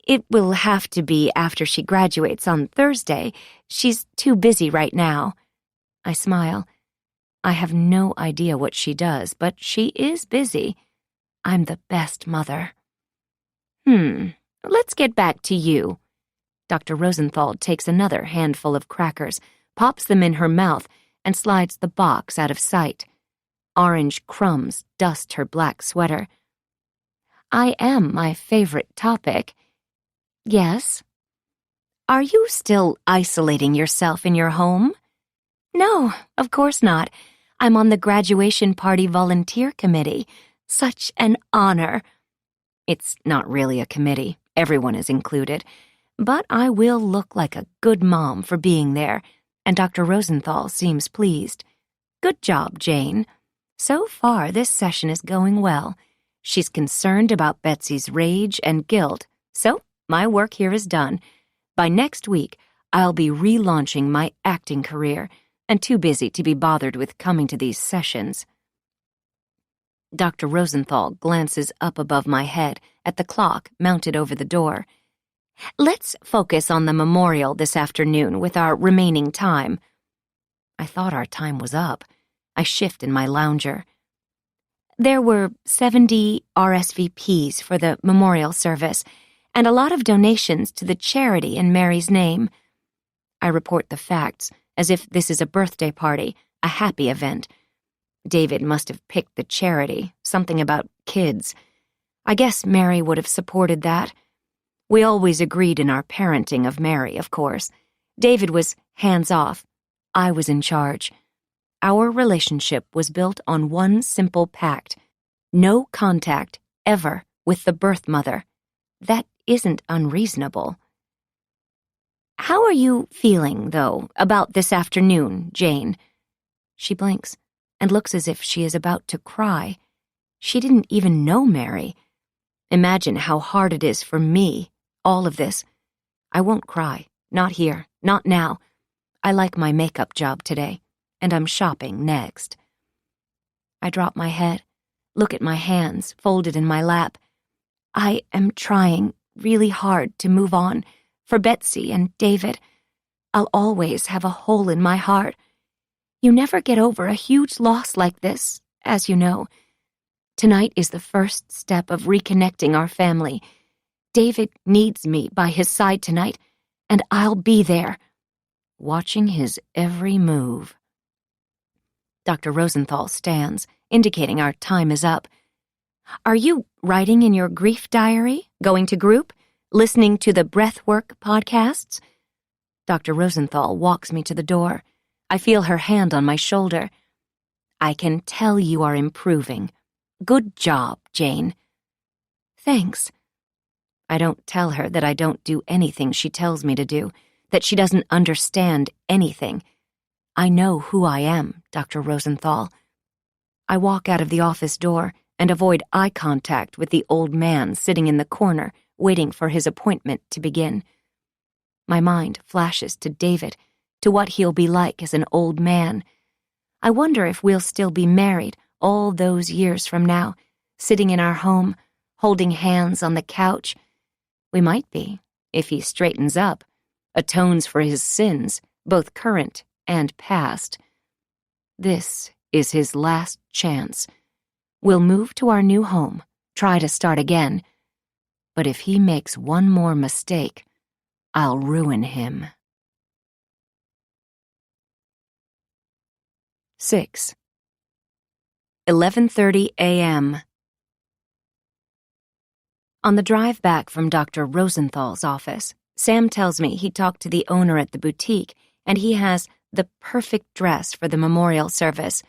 It will have to be after she graduates on Thursday. She's too busy right now. I smile. I have no idea what she does, but she is busy. I'm the best mother. Let's get back to you. Dr. Rosenthal takes another handful of crackers, pops them in her mouth, and slides the box out of sight. Orange crumbs dust her black sweater. I am my favorite topic. Yes? Are you still isolating yourself in your home? No, of course not. I'm on the graduation party volunteer committee. Such an honor. It's not really a committee. Everyone is included. But I will look like a good mom for being there, and Dr. Rosenthal seems pleased. Good job, Jane. So far, this session is going well. She's concerned about Betsy's rage and guilt, so my work here is done. By next week, I'll be relaunching my acting career, and too busy to be bothered with coming to these sessions. Dr. Rosenthal glances up above my head at the clock mounted over the door. Let's focus on the memorial this afternoon with our remaining time. I thought our time was up. I shift in my lounger. There were 70 RSVPs for the memorial service, and a lot of donations to the charity in Mary's name. I report the facts, as if this is a birthday party, a happy event. David must have picked the charity, something about kids. I guess Mary would have supported that. We always agreed in our parenting of Mary, of course. David was hands-off. I was in charge. Our relationship was built on one simple pact: no contact, ever, with the birth mother. That isn't unreasonable. How are you feeling, though, about this afternoon, Jane? She blinks and looks as if she is about to cry. She didn't even know Mary. Imagine how hard it is for me, all of this. I won't cry. Not here. Not now. I like my makeup job today, and I'm shopping next. I drop my head, look at my hands folded in my lap. I am trying really hard to move on for Betsy and David. I'll always have a hole in my heart. You never get over a huge loss like this, as you know. Tonight is the first step of reconnecting our family. David needs me by his side tonight, and I'll be there, watching his every move. Dr. Rosenthal stands, indicating our time is up. Are you writing in your grief diary, going to group, listening to the breathwork podcasts? Dr. Rosenthal walks me to the door. I feel her hand on my shoulder. I can tell you are improving. Good job, Jane. Thanks. I don't tell her that I don't do anything she tells me to do, that she doesn't understand anything. I know who I am, Dr. Rosenthal. I walk out of the office door and avoid eye contact with the old man sitting in the corner, waiting for his appointment to begin. My mind flashes to David, to what he'll be like as an old man. I wonder if we'll still be married all those years from now, sitting in our home, holding hands on the couch. We might be, if he straightens up, atones for his sins, both current and past. This is his last chance. We'll move to our new home, try to start again. But if he makes one more mistake, I'll ruin him. 6. 11:30 a.m. On the drive back from Dr. Rosenthal's office, Sam tells me he talked to the owner at the boutique and he has the perfect dress for the memorial service.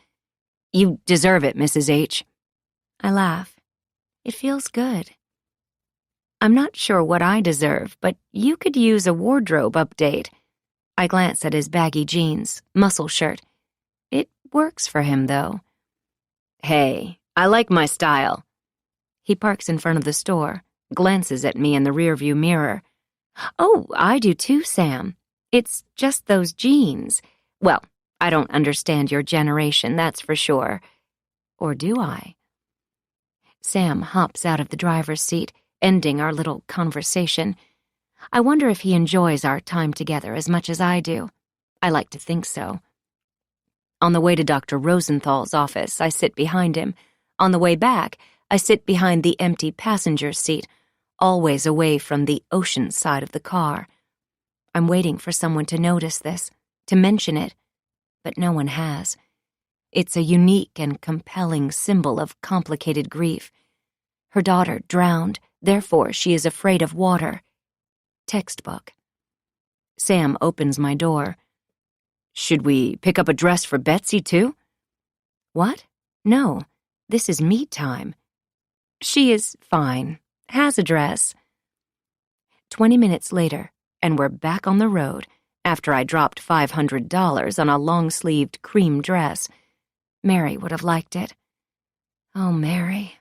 You deserve it, Mrs. H. I laugh. It feels good. I'm not sure what I deserve, but you could use a wardrobe update. I glance at his baggy jeans, muscle shirt. It works for him, though. Hey, I like my style. He parks in front of the store, glances at me in the rearview mirror. Oh, I do too, Sam. It's just those jeans. Well, I don't understand your generation, that's for sure. Or do I? Sam hops out of the driver's seat, ending our little conversation. I wonder if he enjoys our time together as much as I do. I like to think so. On the way to Dr. Rosenthal's office, I sit behind him. On the way back, I sit behind the empty passenger seat, always away from the ocean side of the car. I'm waiting for someone to notice this, to mention it, but no one has. It's a unique and compelling symbol of complicated grief. Her daughter drowned, therefore she is afraid of water. Textbook. Sam opens my door. Should we pick up a dress for Betsy, too? What? No, this is me time. She is fine, has a dress. 20 minutes later, and we're back on the road after I dropped $500 on a long-sleeved cream dress. Mary would have liked it. Oh, Mary,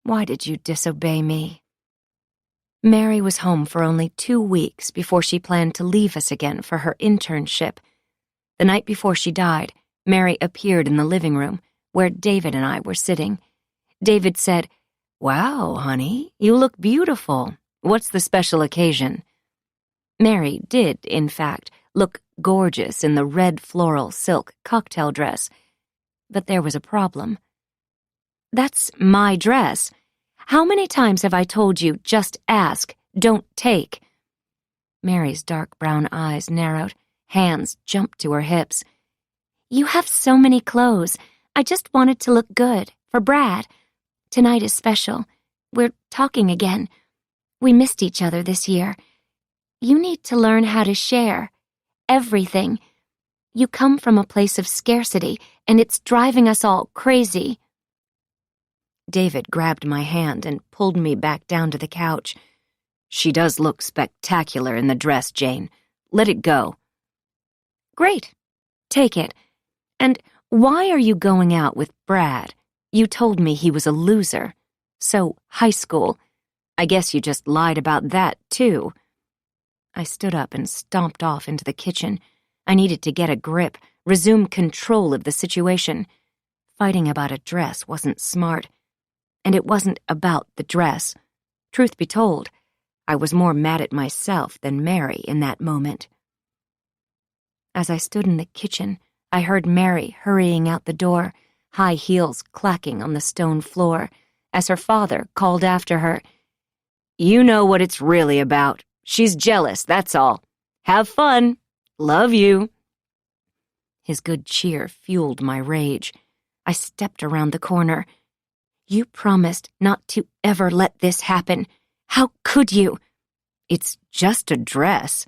why did you disobey me? Mary was home for only 2 weeks before she planned to leave us again for her internship. The night before she died, Mary appeared in the living room where David and I were sitting. David said, "Wow, honey, you look beautiful. What's the special occasion?" Mary did, in fact, look gorgeous in the red floral silk cocktail dress. But there was a problem. That's my dress. How many times have I told you, just ask, don't take? Mary's dark brown eyes narrowed, hands jumped to her hips. You have so many clothes. I just wanted to look good, for Brad. Tonight is special. We're talking again. We missed each other this year. You need to learn how to share. Everything. You come from a place of scarcity, and it's driving us all crazy. David grabbed my hand and pulled me back down to the couch. She does look spectacular in the dress, Jane. Let it go. Great. Take it. And why are you going out with Brad? You told me he was a loser. So, high school. I guess you just lied about that, too. I stood up and stomped off into the kitchen. I needed to get a grip, resume control of the situation. Fighting about a dress wasn't smart. And it wasn't about the dress. Truth be told, I was more mad at myself than Mary in that moment. As I stood in the kitchen, I heard Mary hurrying out the door, high heels clacking on the stone floor, as her father called after her, "You know what it's really about. She's jealous, that's all. Have fun. Love you." His good cheer fueled my rage. I stepped around the corner. You promised not to ever let this happen. How could you? It's just a dress.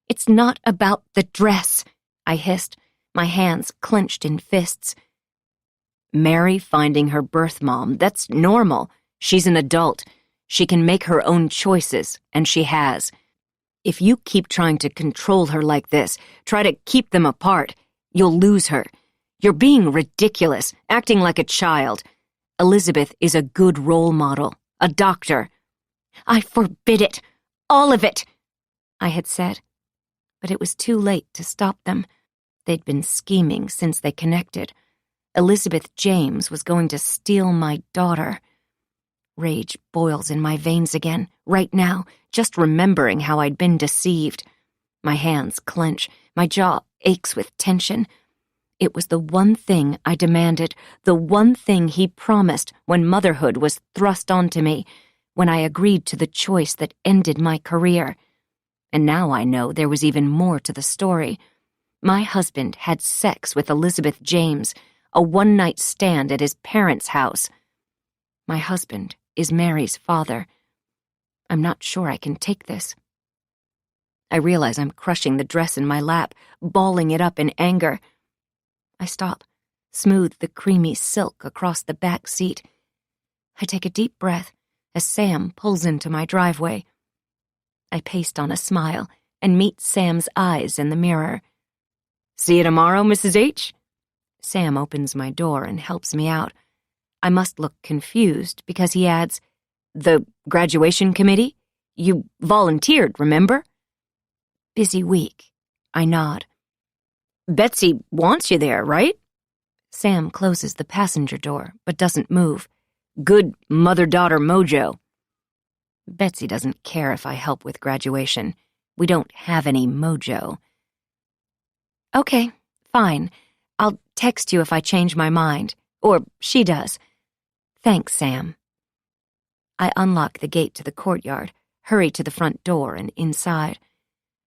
It's not about the dress, I hissed, my hands clenched in fists. Mary finding her birth mom, that's normal. She's an adult. She can make her own choices, and she has. If you keep trying to control her like this, try to keep them apart, you'll lose her. You're being ridiculous, acting like a child. Elizabeth is a good role model, a doctor. I forbid it, all of it, I had said. But it was too late to stop them. They'd been scheming since they connected. Elizabeth James was going to steal my daughter. Rage boils in my veins again, right now, just remembering how I'd been deceived. My hands clench, my jaw aches with tension. It was the one thing I demanded, the one thing he promised when motherhood was thrust onto me, when I agreed to the choice that ended my career. And now I know there was even more to the story. My husband had sex with Elizabeth James, a one-night stand at his parents' house. My husband is Mary's father. I'm not sure I can take this. I realize I'm crushing the dress in my lap, balling it up in anger. I stop, smooth the creamy silk across the back seat. I take a deep breath as Sam pulls into my driveway. I paste on a smile and meet Sam's eyes in the mirror. "See you tomorrow, Mrs. H?" Sam opens my door and helps me out. I must look confused because he adds, "The graduation committee? You volunteered, remember?" "Busy week." I nod. "Betsy wants you there, right?" Sam closes the passenger door, but doesn't move. "Good mother-daughter mojo." Betsy doesn't care if I help with graduation. We don't have any mojo. "Okay, fine. I'll text you if I change my mind. Or she does. Thanks, Sam." I unlock the gate to the courtyard, hurry to the front door and inside.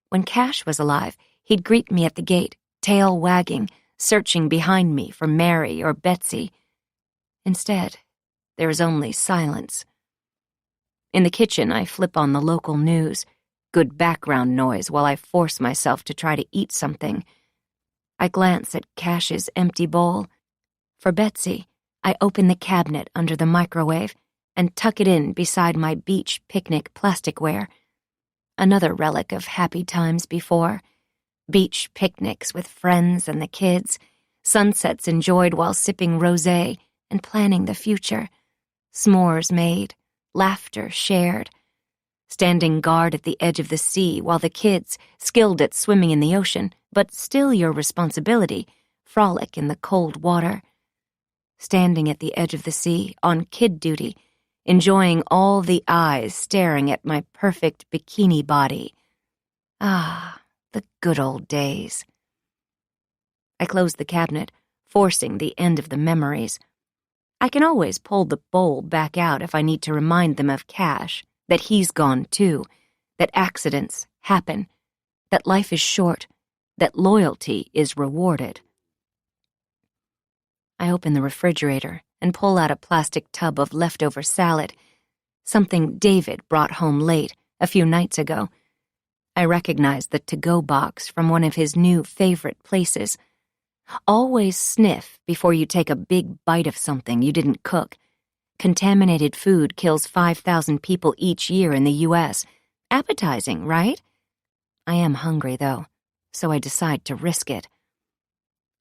When Cash was alive, he'd greet me at the gate, tail wagging, searching behind me for Mary or Betsy. Instead, there is only silence. In the kitchen, I flip on the local news, good background noise while I force myself to try to eat something. I glance at Cash's empty bowl. For Betsy, I open the cabinet under the microwave and tuck it in beside my beach picnic plasticware. Another relic of happy times before. Beach picnics with friends and the kids, sunsets enjoyed while sipping rosé and planning the future, s'mores made, laughter shared, standing guard at the edge of the sea while the kids, skilled at swimming in the ocean, but still your responsibility, frolic in the cold water. Standing at the edge of the sea, on kid duty, enjoying all the eyes staring at my perfect bikini body. Ah, the good old days. I close the cabinet, forcing the end of the memories. I can always pull the bowl back out if I need to remind them of Cash, that he's gone too, that accidents happen, that life is short, that loyalty is rewarded. I open the refrigerator and pull out a plastic tub of leftover salad, something David brought home late, a few nights ago. I recognize the to-go box from one of his new favorite places. Always sniff before you take a big bite of something you didn't cook. Contaminated food kills 5,000 people each year in the U.S. Appetizing, right? I am hungry, though, so I decide to risk it.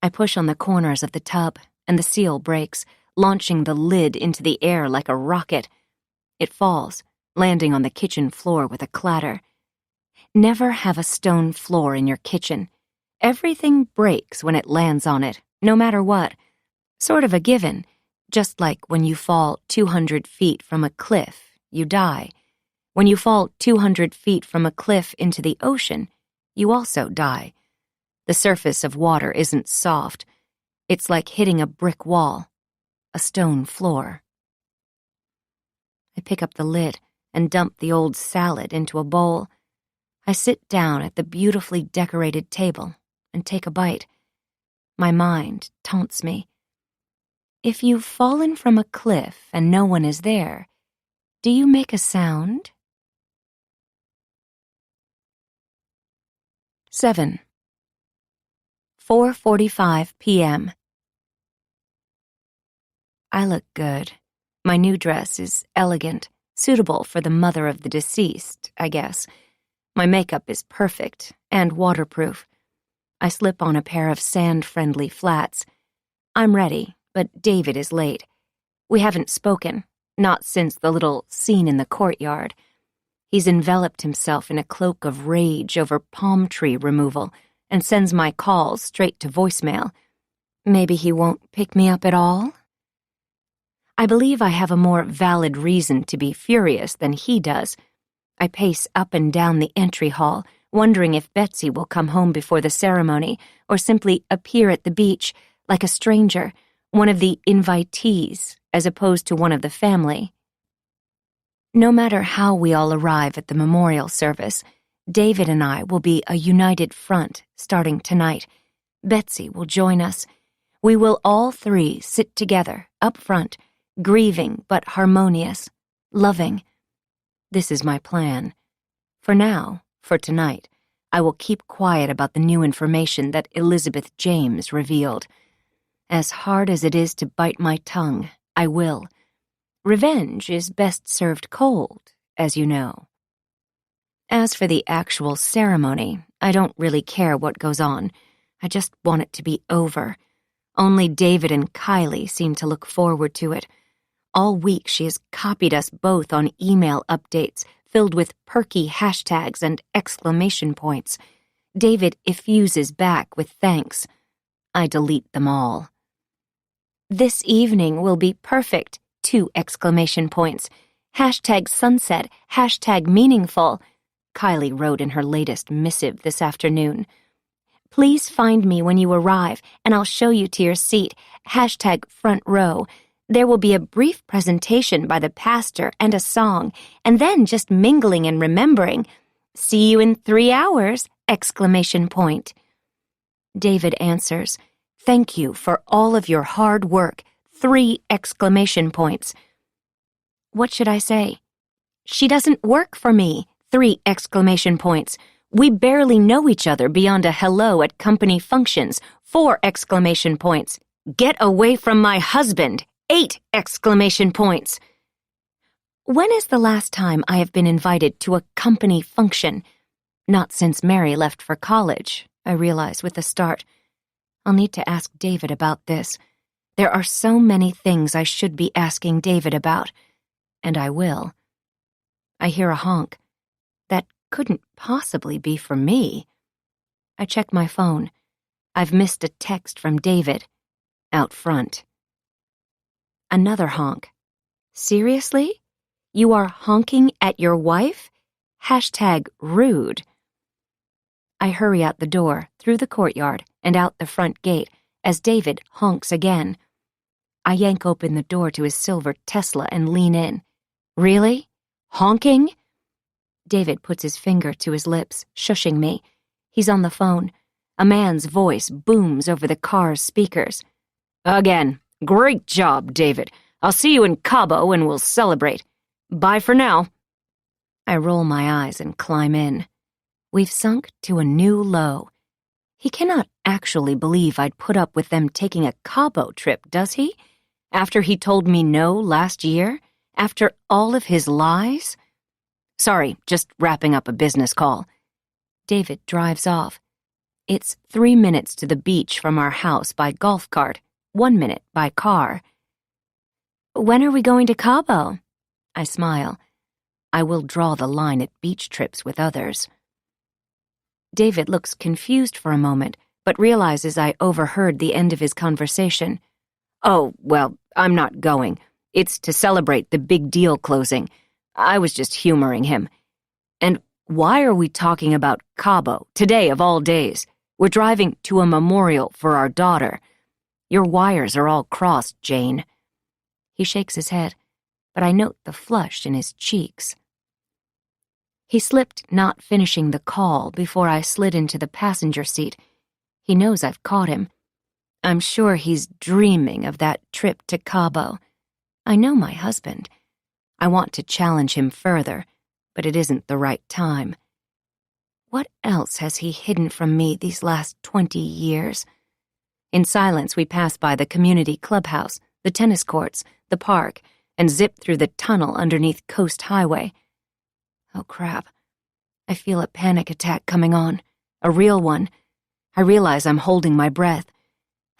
I push on the corners of the tub, and the seal breaks, launching the lid into the air like a rocket. It falls, landing on the kitchen floor with a clatter. Never have a stone floor in your kitchen. Everything breaks when it lands on it, no matter what. Sort of a given, just like when you fall 200 feet from a cliff, you die. When you fall 200 feet from a cliff into the ocean, you also die. The surface of water isn't soft. It's like hitting a brick wall, a stone floor. I pick up the lid and dump the old salad into a bowl. I sit down at the beautifully decorated table and take a bite. My mind taunts me. If you've fallen from a cliff and no one is there, do you make a sound? 7. 4:45 p.m. I look good. My new dress is elegant, suitable for the mother of the deceased, I guess. My makeup is perfect and waterproof. I slip on a pair of sand-friendly flats. I'm ready, but David is late. We haven't spoken, not since the little scene in the courtyard. He's enveloped himself in a cloak of rage over palm tree removal and sends my calls straight to voicemail. Maybe he won't pick me up at all? I believe I have a more valid reason to be furious than he does. I pace up and down the entry hall, wondering if Betsy will come home before the ceremony or simply appear at the beach like a stranger, one of the invitees, as opposed to one of the family. No matter how we all arrive at the memorial service, David and I will be a united front starting tonight. Betsy will join us. We will all three sit together, up front, grieving but harmonious, loving. This is my plan. For now, for tonight, I will keep quiet about the new information that Elizabeth James revealed. As hard as it is to bite my tongue, I will. Revenge is best served cold, as you know. As for the actual ceremony, I don't really care what goes on. I just want it to be over. Only David and Kylie seem to look forward to it. All week she has copied us both on email updates filled with perky hashtags and exclamation points. David effuses back with thanks. I delete them all. This evening will be perfect, 2 exclamation points. Hashtag sunset, hashtag meaningful, Kylie wrote in her latest missive this afternoon. Please find me when you arrive, and I'll show you to your seat. Hashtag front row. There will be a brief presentation by the pastor and a song, and then just mingling and remembering. See you in 3 hours, exclamation point. David answers, thank you for all of your hard work, 3 exclamation points. What should I say? She doesn't work for me, 3 exclamation points. We barely know each other beyond a hello at company functions, 4 exclamation points. Get away from my husband, 8 exclamation points. When is the last time I have been invited to a company function? Not since Mary left for college, I realize with a start. I'll need to ask David about this. There are so many things I should be asking David about, and I will. I hear a honk. That couldn't possibly be for me. I check my phone. I've missed a text from David. Out front. Another honk. Seriously? You are honking at your wife? Hashtag rude. I hurry out the door, through the courtyard, and out the front gate, as David honks again. I yank open the door to his silver Tesla and lean in. Really? Honking? David puts his finger to his lips, shushing me. He's on the phone. A man's voice booms over the car's speakers. Again. Great job, David. I'll see you in Cabo and we'll celebrate. Bye for now. I roll my eyes and climb in. We've sunk to a new low. He cannot actually believe I'd put up with them taking a Cabo trip, does he? After he told me no last year? After all of his lies? Sorry, just wrapping up a business call. David drives off. It's 3 minutes to the beach from our house by golf cart, 1 minute by car. When are we going to Cabo? I smile. I will draw the line at beach trips with others. David looks confused for a moment, but realizes I overheard the end of his conversation. Oh, well, I'm not going. It's to celebrate the big deal closing. I was just humoring him. And why are we talking about Cabo, today of all days? We're driving to a memorial for our daughter. Your wires are all crossed, Jane. He shakes his head, but I note the flush in his cheeks. He slipped not finishing the call before I slid into the passenger seat. He knows I've caught him. I'm sure he's dreaming of that trip to Cabo. I know my husband. I want to challenge him further, but it isn't the right time. What else has he hidden from me these last 20 years? In silence, we pass by the community clubhouse, the tennis courts, the park, and zip through the tunnel underneath Coast Highway. Oh, crap. I feel a panic attack coming on, a real one. I realize I'm holding my breath.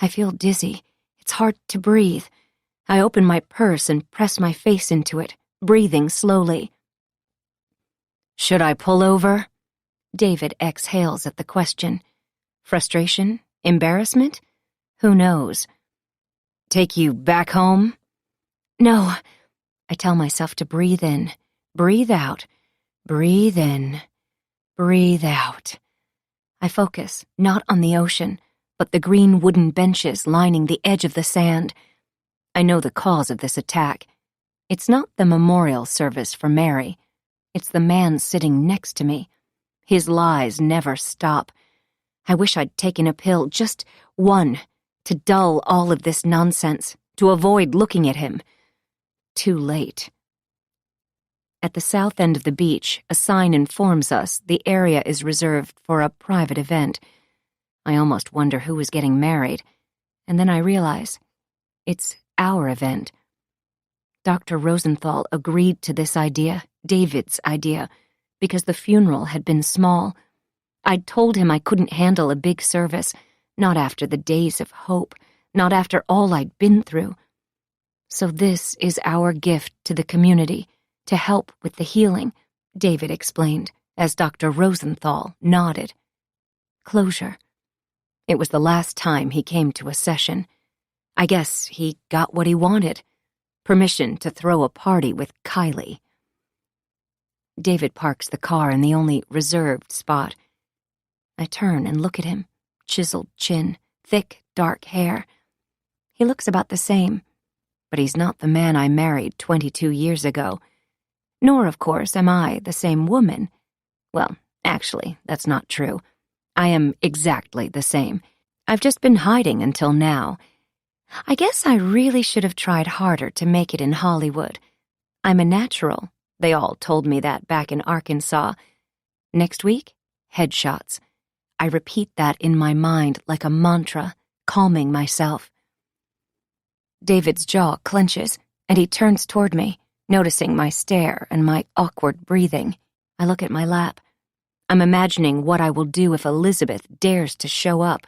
I feel dizzy. It's hard to breathe. I open my purse and press my face into it, breathing slowly. Should I pull over? David exhales at the question. Frustration? Embarrassment? Who knows? Take you back home? No. I tell myself to breathe in, breathe out, breathe in, breathe out. I focus, not on the ocean, but the green wooden benches lining the edge of the sand. I know the cause of this attack. It's not the memorial service for Mary. It's the man sitting next to me. His lies never stop. I wish I'd taken a pill, just one, to dull all of this nonsense, to avoid looking at him. Too late. At the south end of the beach, a sign informs us the area is reserved for a private event. I almost wonder who is getting married, and then I realize it's our event. Dr. Rosenthal agreed to this idea, David's idea, because the funeral had been small. I'd told him I couldn't handle a big service, not after the days of hope, not after all I'd been through. So this is our gift to the community, to help with the healing, David explained, as Dr. Rosenthal nodded. Closure. It was the last time he came to a session. I guess he got what he wanted. Permission to throw a party with Kylie. David parks the car in the only reserved spot. I turn and look at him, chiseled chin, thick, dark hair. He looks about the same, but he's not the man I married 22 years ago. Nor, of course, am I the same woman. Well, actually, that's not true. I am exactly the same. I've just been hiding until now. I guess I really should have tried harder to make it in Hollywood. I'm a natural. They all told me that back in Arkansas. Next week, headshots. I repeat that in my mind like a mantra, calming myself. David's jaw clenches, and he turns toward me, noticing my stare and my awkward breathing. I look at my lap. I'm imagining what I will do if Elizabeth dares to show up.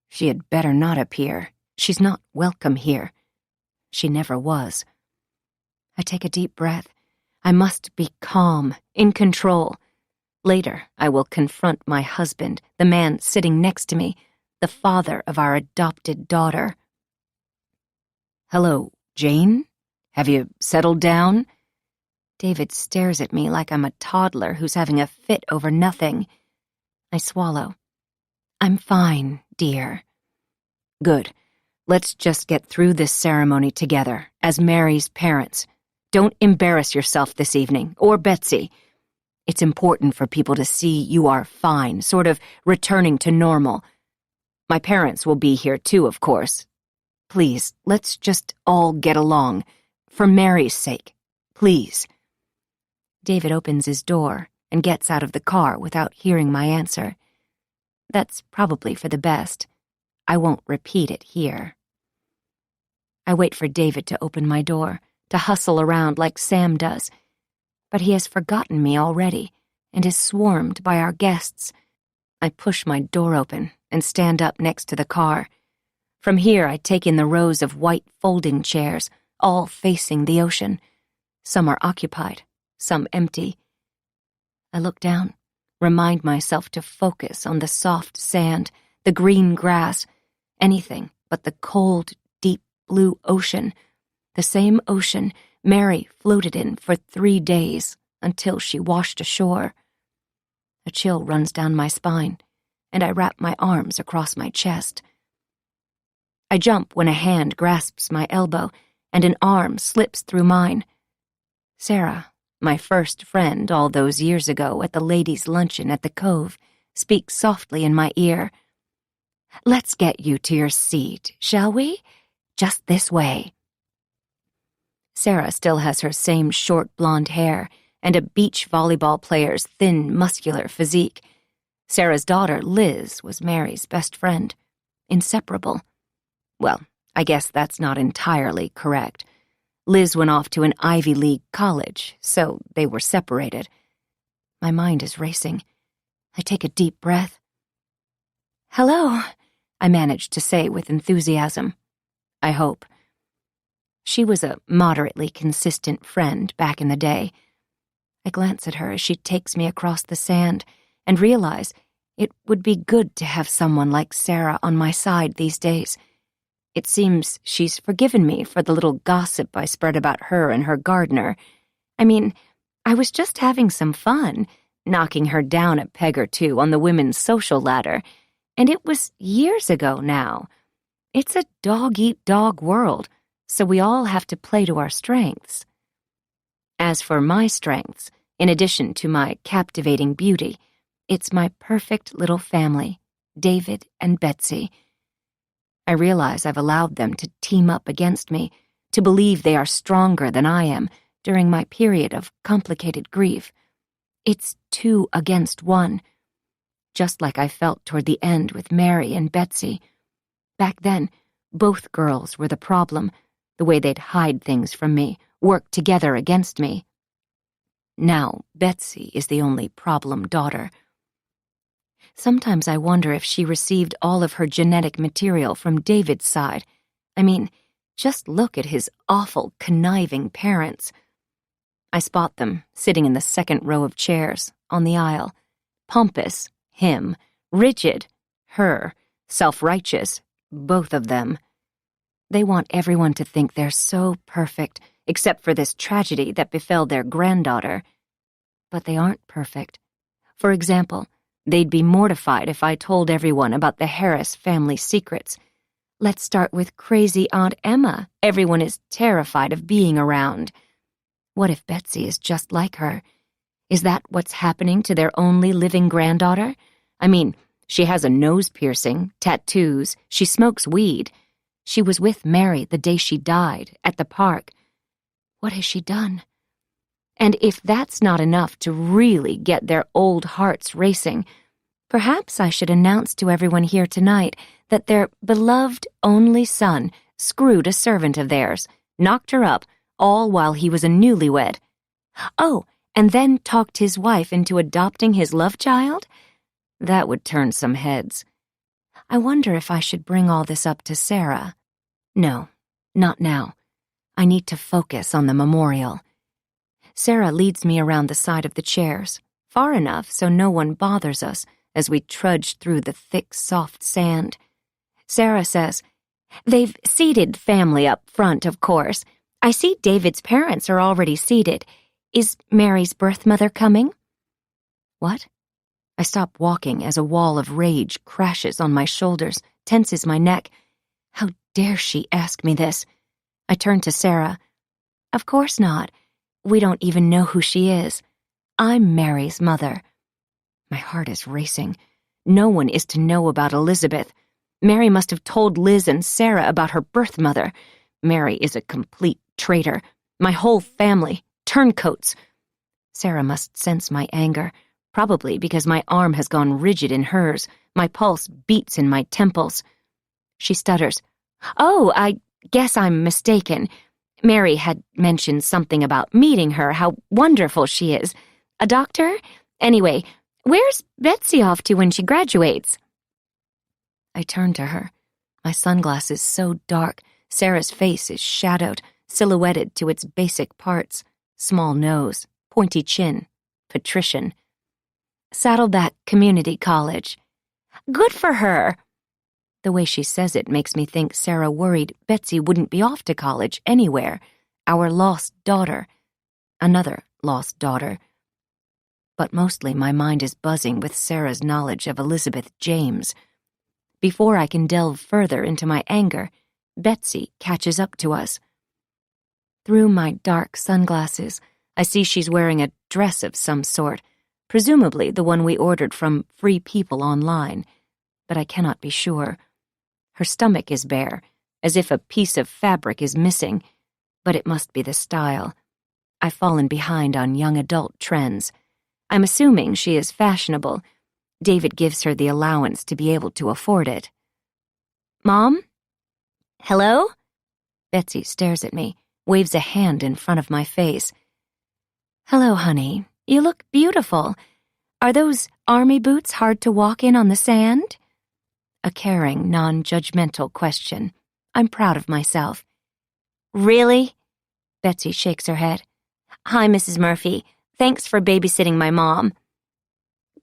She had better not appear. She's not welcome here. She never was. I take a deep breath. I must be calm, in control. Later, I will confront my husband, the man sitting next to me, the father of our adopted daughter. Hello, Jane? Have you settled down? David stares at me like I'm a toddler who's having a fit over nothing. I swallow. I'm fine, dear. Good. Let's just get through this ceremony together, as Mary's parents. Don't embarrass yourself this evening, or Betsy. It's important for people to see you are fine, sort of returning to normal. My parents will be here too, of course. Please, let's just all get along. For Mary's sake. Please. David opens his door and gets out of the car without hearing my answer. That's probably for the best. I won't repeat it here. I wait for David to open my door, to hustle around like Sam does. But he has forgotten me already and is swarmed by our guests. I push my door open and stand up next to the car. From here, I take in the rows of white folding chairs, all facing the ocean. Some are occupied, some empty. I look down, remind myself to focus on the soft sand, the green grass, anything but the cold, deep blue ocean, the same ocean Mary floated in for 3 days until she washed ashore. A chill runs down my spine, and I wrap my arms across my chest. I jump when a hand grasps my elbow and an arm slips through mine. Sarah, my first friend all those years ago at the ladies' luncheon at the Cove, speaks softly in my ear. Let's get you to your seat, shall we? Just this way. Sarah still has her same short blonde hair and a beach volleyball player's thin, muscular physique. Sarah's daughter, Liz, was Mary's best friend. Inseparable. Well, I guess that's not entirely correct. Liz went off to an Ivy League college, so they were separated. My mind is racing. I take a deep breath. Hello, I managed to say with enthusiasm. I hope. She was a moderately consistent friend back in the day. I glance at her as she takes me across the sand and realize it would be good to have someone like Sarah on my side these days. It seems she's forgiven me for the little gossip I spread about her and her gardener. I mean, I was just having some fun, knocking her down a peg or two on the women's social ladder, and it was years ago now. It's a dog-eat-dog world, so we all have to play to our strengths. As for my strengths, in addition to my captivating beauty, it's my perfect little family, David and Betsy. I realize I've allowed them to team up against me, to believe they are stronger than I am during my period of complicated grief. It's 2 against 1, just like I felt toward the end with Mary and Betsy. Back then, both girls were the problem, the way they'd hide things from me, work together against me. Now Betsy is the only problem daughter. Sometimes I wonder if she received all of her genetic material from David's side. I mean, just look at his awful, conniving parents. I spot them, sitting in the second row of chairs, on the aisle. Pompous, him. Rigid, her. Self-righteous, both of them. They want everyone to think they're so perfect, except for this tragedy that befell their granddaughter. But they aren't perfect. For example, they'd be mortified if I told everyone about the Harris family secrets. Let's start with crazy Aunt Emma. Everyone is terrified of being around. What if Betsy is just like her? Is that what's happening to their only living granddaughter? I mean, she has a nose piercing, tattoos, she smokes weed. She was with Mary the day she died, at the park. What has she done? And if that's not enough to really get their old hearts racing, perhaps I should announce to everyone here tonight that their beloved only son screwed a servant of theirs, knocked her up, all while he was a newlywed. Oh, and then talked his wife into adopting his love child? That would turn some heads. I wonder if I should bring all this up to Sarah. No, not now. I need to focus on the memorial. Sarah leads me around the side of the chairs, far enough so no one bothers us as we trudge through the thick, soft sand. Sarah says, "They've seated family up front, of course. I see David's parents are already seated. Is Mary's birth mother coming?" What? I stop walking as a wall of rage crashes on my shoulders, tenses my neck. How dare she ask me this? I turn to Sarah. Of course not. We don't even know who she is. I'm Mary's mother. My heart is racing. No one is to know about Elizabeth. Mary must have told Liz and Sarah about her birth mother. Mary is a complete traitor. My whole family, turncoats. Sarah must sense my anger, probably because my arm has gone rigid in hers. My pulse beats in my temples. She stutters. Oh, I guess I'm mistaken. Mary had mentioned something about meeting her, how wonderful she is. A doctor? Anyway, where's Betsy off to when she graduates? I turn to her. My sunglasses so dark, Sarah's face is shadowed, silhouetted to its basic parts. Small nose, pointy chin, patrician. Saddleback Community College. Good for her! The way she says it makes me think Sarah worried Betsy wouldn't be off to college anywhere. Our lost daughter. Another lost daughter. But mostly my mind is buzzing with Sarah's knowledge of Elizabeth James. Before I can delve further into my anger, Betsy catches up to us. Through my dark sunglasses, I see she's wearing a dress of some sort, presumably the one we ordered from Free People online, but I cannot be sure. Her stomach is bare, as if a piece of fabric is missing, but it must be the style. I've fallen behind on young adult trends. I'm assuming she is fashionable. David gives her the allowance to be able to afford it. Mom? Hello? Betsy stares at me, waves a hand in front of my face. Hello, honey. You look beautiful. Are those army boots hard to walk in on the sand? A caring, non-judgmental question. I'm proud of myself. Really? Betsy shakes her head. Hi, Mrs. Murphy. Thanks for babysitting my mom.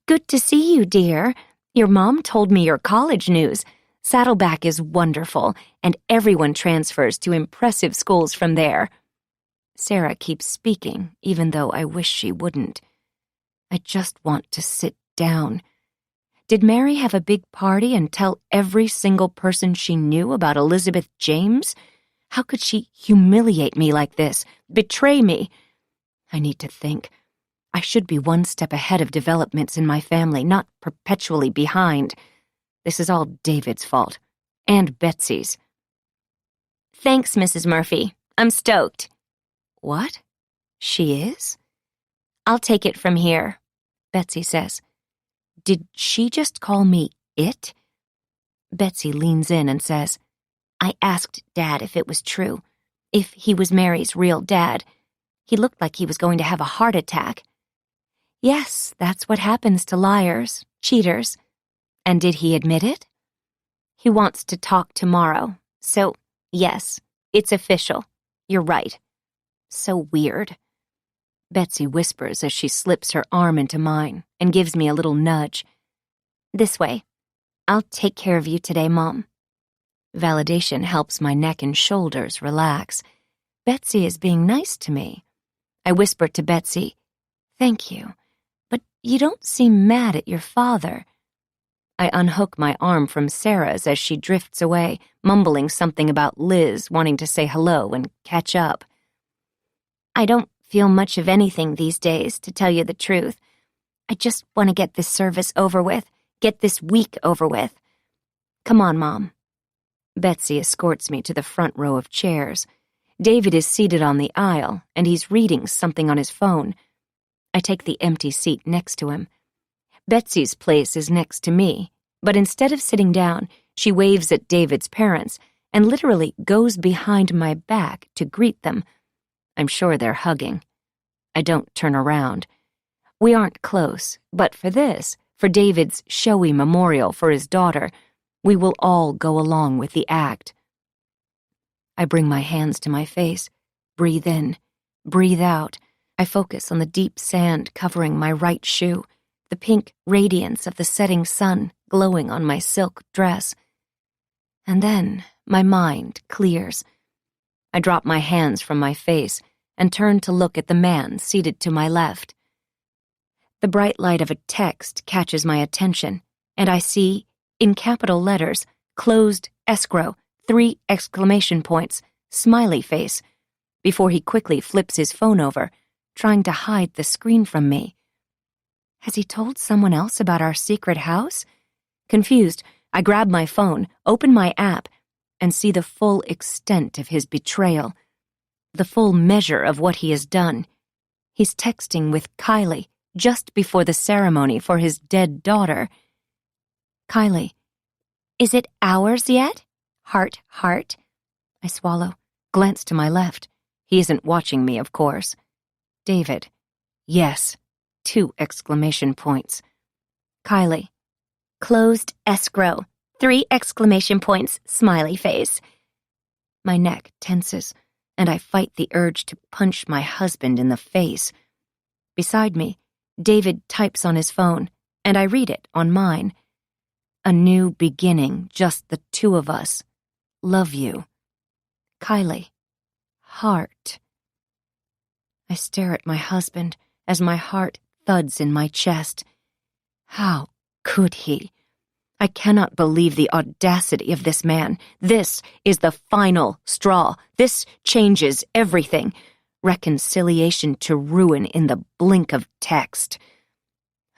Good to see you, dear. Your mom told me your college news. Saddleback is wonderful, and everyone transfers to impressive schools from there. Sarah keeps speaking, even though I wish she wouldn't. I just want to sit down. Did Mary have a big party and tell every single person she knew about Elizabeth James? How could she humiliate me like this, betray me? I need to think. I should be one step ahead of developments in my family, not perpetually behind. This is all David's fault. And Betsy's. Thanks, Mrs. Murphy. I'm stoked. What? She is? I'll take it from here, Betsy says. Did she just call me it? Betsy leans in and says, I asked Dad if it was true, if he was Mary's real dad. He looked like he was going to have a heart attack. Yes, that's what happens to liars, cheaters. And did he admit it? He wants to talk tomorrow, so yes, it's official. You're right. So weird. Betsy whispers as she slips her arm into mine and gives me a little nudge. This way. I'll take care of you today, Mom. Validation helps my neck and shoulders relax. Betsy is being nice to me. I whisper to Betsy, "Thank you, but you don't seem mad at your father." I unhook my arm from Sarah's as she drifts away, mumbling something about Liz wanting to say hello and catch up. I don't feel much of anything these days, to tell you the truth. I just want to get this service over with, get this week over with. Come on, Mom. Betsy escorts me to the front row of chairs. David is seated on the aisle, and he's reading something on his phone. I take the empty seat next to him. Betsy's place is next to me, but instead of sitting down, she waves at David's parents and literally goes behind my back to greet them. I'm sure they're hugging. I don't turn around. We aren't close, but for this, for David's showy memorial for his daughter, we will all go along with the act. I bring my hands to my face, breathe in, breathe out. I focus on the deep sand covering my right shoe, the pink radiance of the setting sun glowing on my silk dress. And then my mind clears. I drop my hands from my face and turn to look at the man seated to my left. The bright light of a text catches my attention, and I see, in capital letters, "Closed escrow," 3 exclamation points, smiley face, before he quickly flips his phone over, trying to hide the screen from me. Has he told someone else about our secret house? Confused, I grab my phone, open my app, and see the full extent of his betrayal, the full measure of what he has done. He's texting with Kylie just before the ceremony for his dead daughter. Kylie, is it ours yet? Heart, heart. I swallow, glance to my left. He isn't watching me, of course. David, yes, 2 exclamation points. Kylie, closed escrow, 3 exclamation points, smiley face. My neck tenses, and I fight the urge to punch my husband in the face. Beside me, David types on his phone, and I read it on mine. A new beginning, just the 2 of us. Love you. Kylie. Heart. I stare at my husband as my heart thuds in my chest. How could he? I cannot believe the audacity of this man. This is the final straw. This changes everything. Reconciliation to ruin in the blink of text.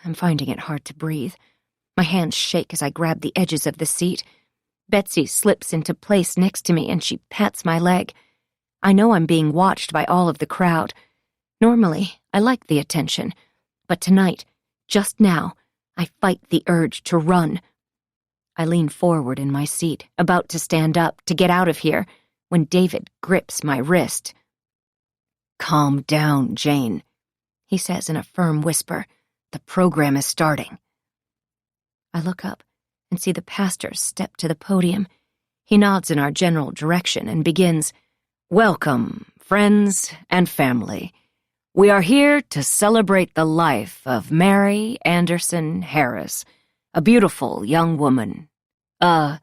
I'm finding it hard to breathe. My hands shake as I grab the edges of the seat. Betsy slips into place next to me and she pats my leg. I know I'm being watched by all of the crowd. Normally, I like the attention, but tonight, just now, I fight the urge to run. I lean forward in my seat, about to stand up to get out of here, when David grips my wrist. "Calm down, Jane," he says in a firm whisper. "The program is starting." I look up and see the pastor step to the podium. He nods in our general direction and begins, "Welcome, friends and family. We are here to celebrate the life of Mary Anderson Harris, a beautiful young woman. I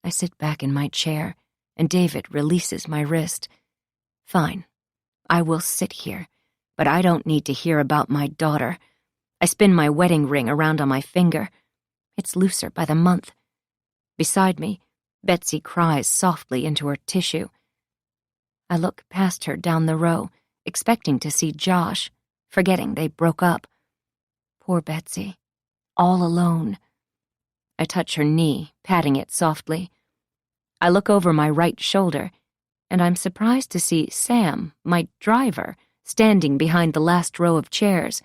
sit back in my chair, and David releases my wrist. Fine, I will sit here, but I don't need to hear about my daughter. I spin my wedding ring around on my finger. It's looser by the month. Beside me, Betsy cries softly into her tissue. I look past her down the row, expecting to see Josh, forgetting they broke up. Poor Betsy, all alone. I touch her knee, patting it softly. I look over my right shoulder, and I'm surprised to see Sam, my driver, standing behind the last row of chairs.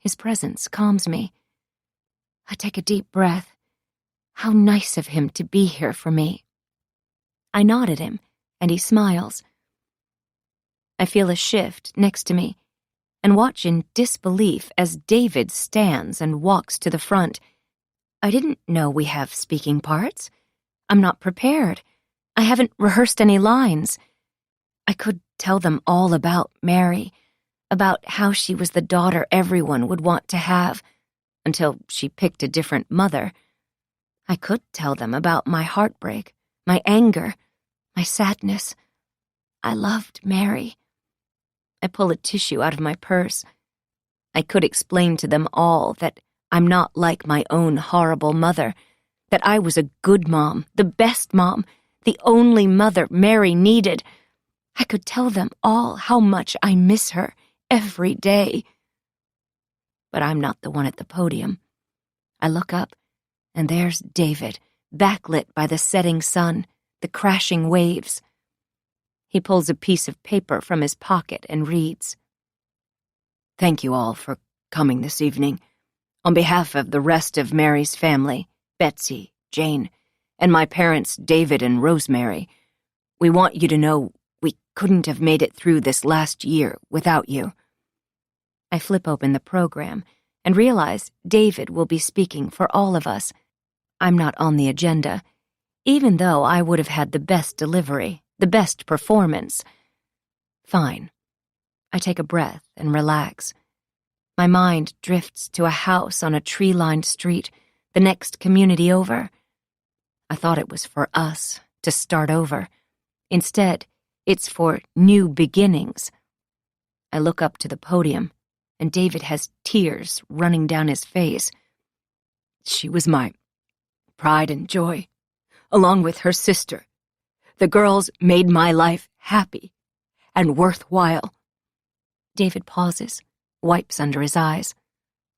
His presence calms me. I take a deep breath. How nice of him to be here for me. I nod at him, and he smiles. I feel a shift next to me and watch in disbelief as David stands and walks to the front. I didn't know we have speaking parts. I'm not prepared. I haven't rehearsed any lines. I could tell them all about Mary, about how she was the daughter everyone would want to have, until she picked a different mother. I could tell them about my heartbreak, my anger, my sadness. I loved Mary. I pull a tissue out of my purse. I could explain to them all that I'm not like my own horrible mother, that I was a good mom, the best mom, the only mother Mary needed. I could tell them all how much I miss her every day. But I'm not the one at the podium. I look up, and there's David, backlit by the setting sun, the crashing waves. He pulls a piece of paper from his pocket and reads, "Thank you all for coming this evening. On behalf of the rest of Mary's family, Betsy, Jane, and my parents David and Rosemary, we want you to know we couldn't have made it through this last year without you." I flip open the program and realize David will be speaking for all of us. I'm not on the agenda, even though I would have had the best delivery, the best performance. Fine. I take a breath and relax. My mind drifts to a house on a tree-lined street, the next community over. I thought it was for us to start over. Instead, it's for new beginnings. I look up to the podium, and David has tears running down his face. "She was my pride and joy, along with her sister. The girls made my life happy and worthwhile." David pauses, wipes under his eyes.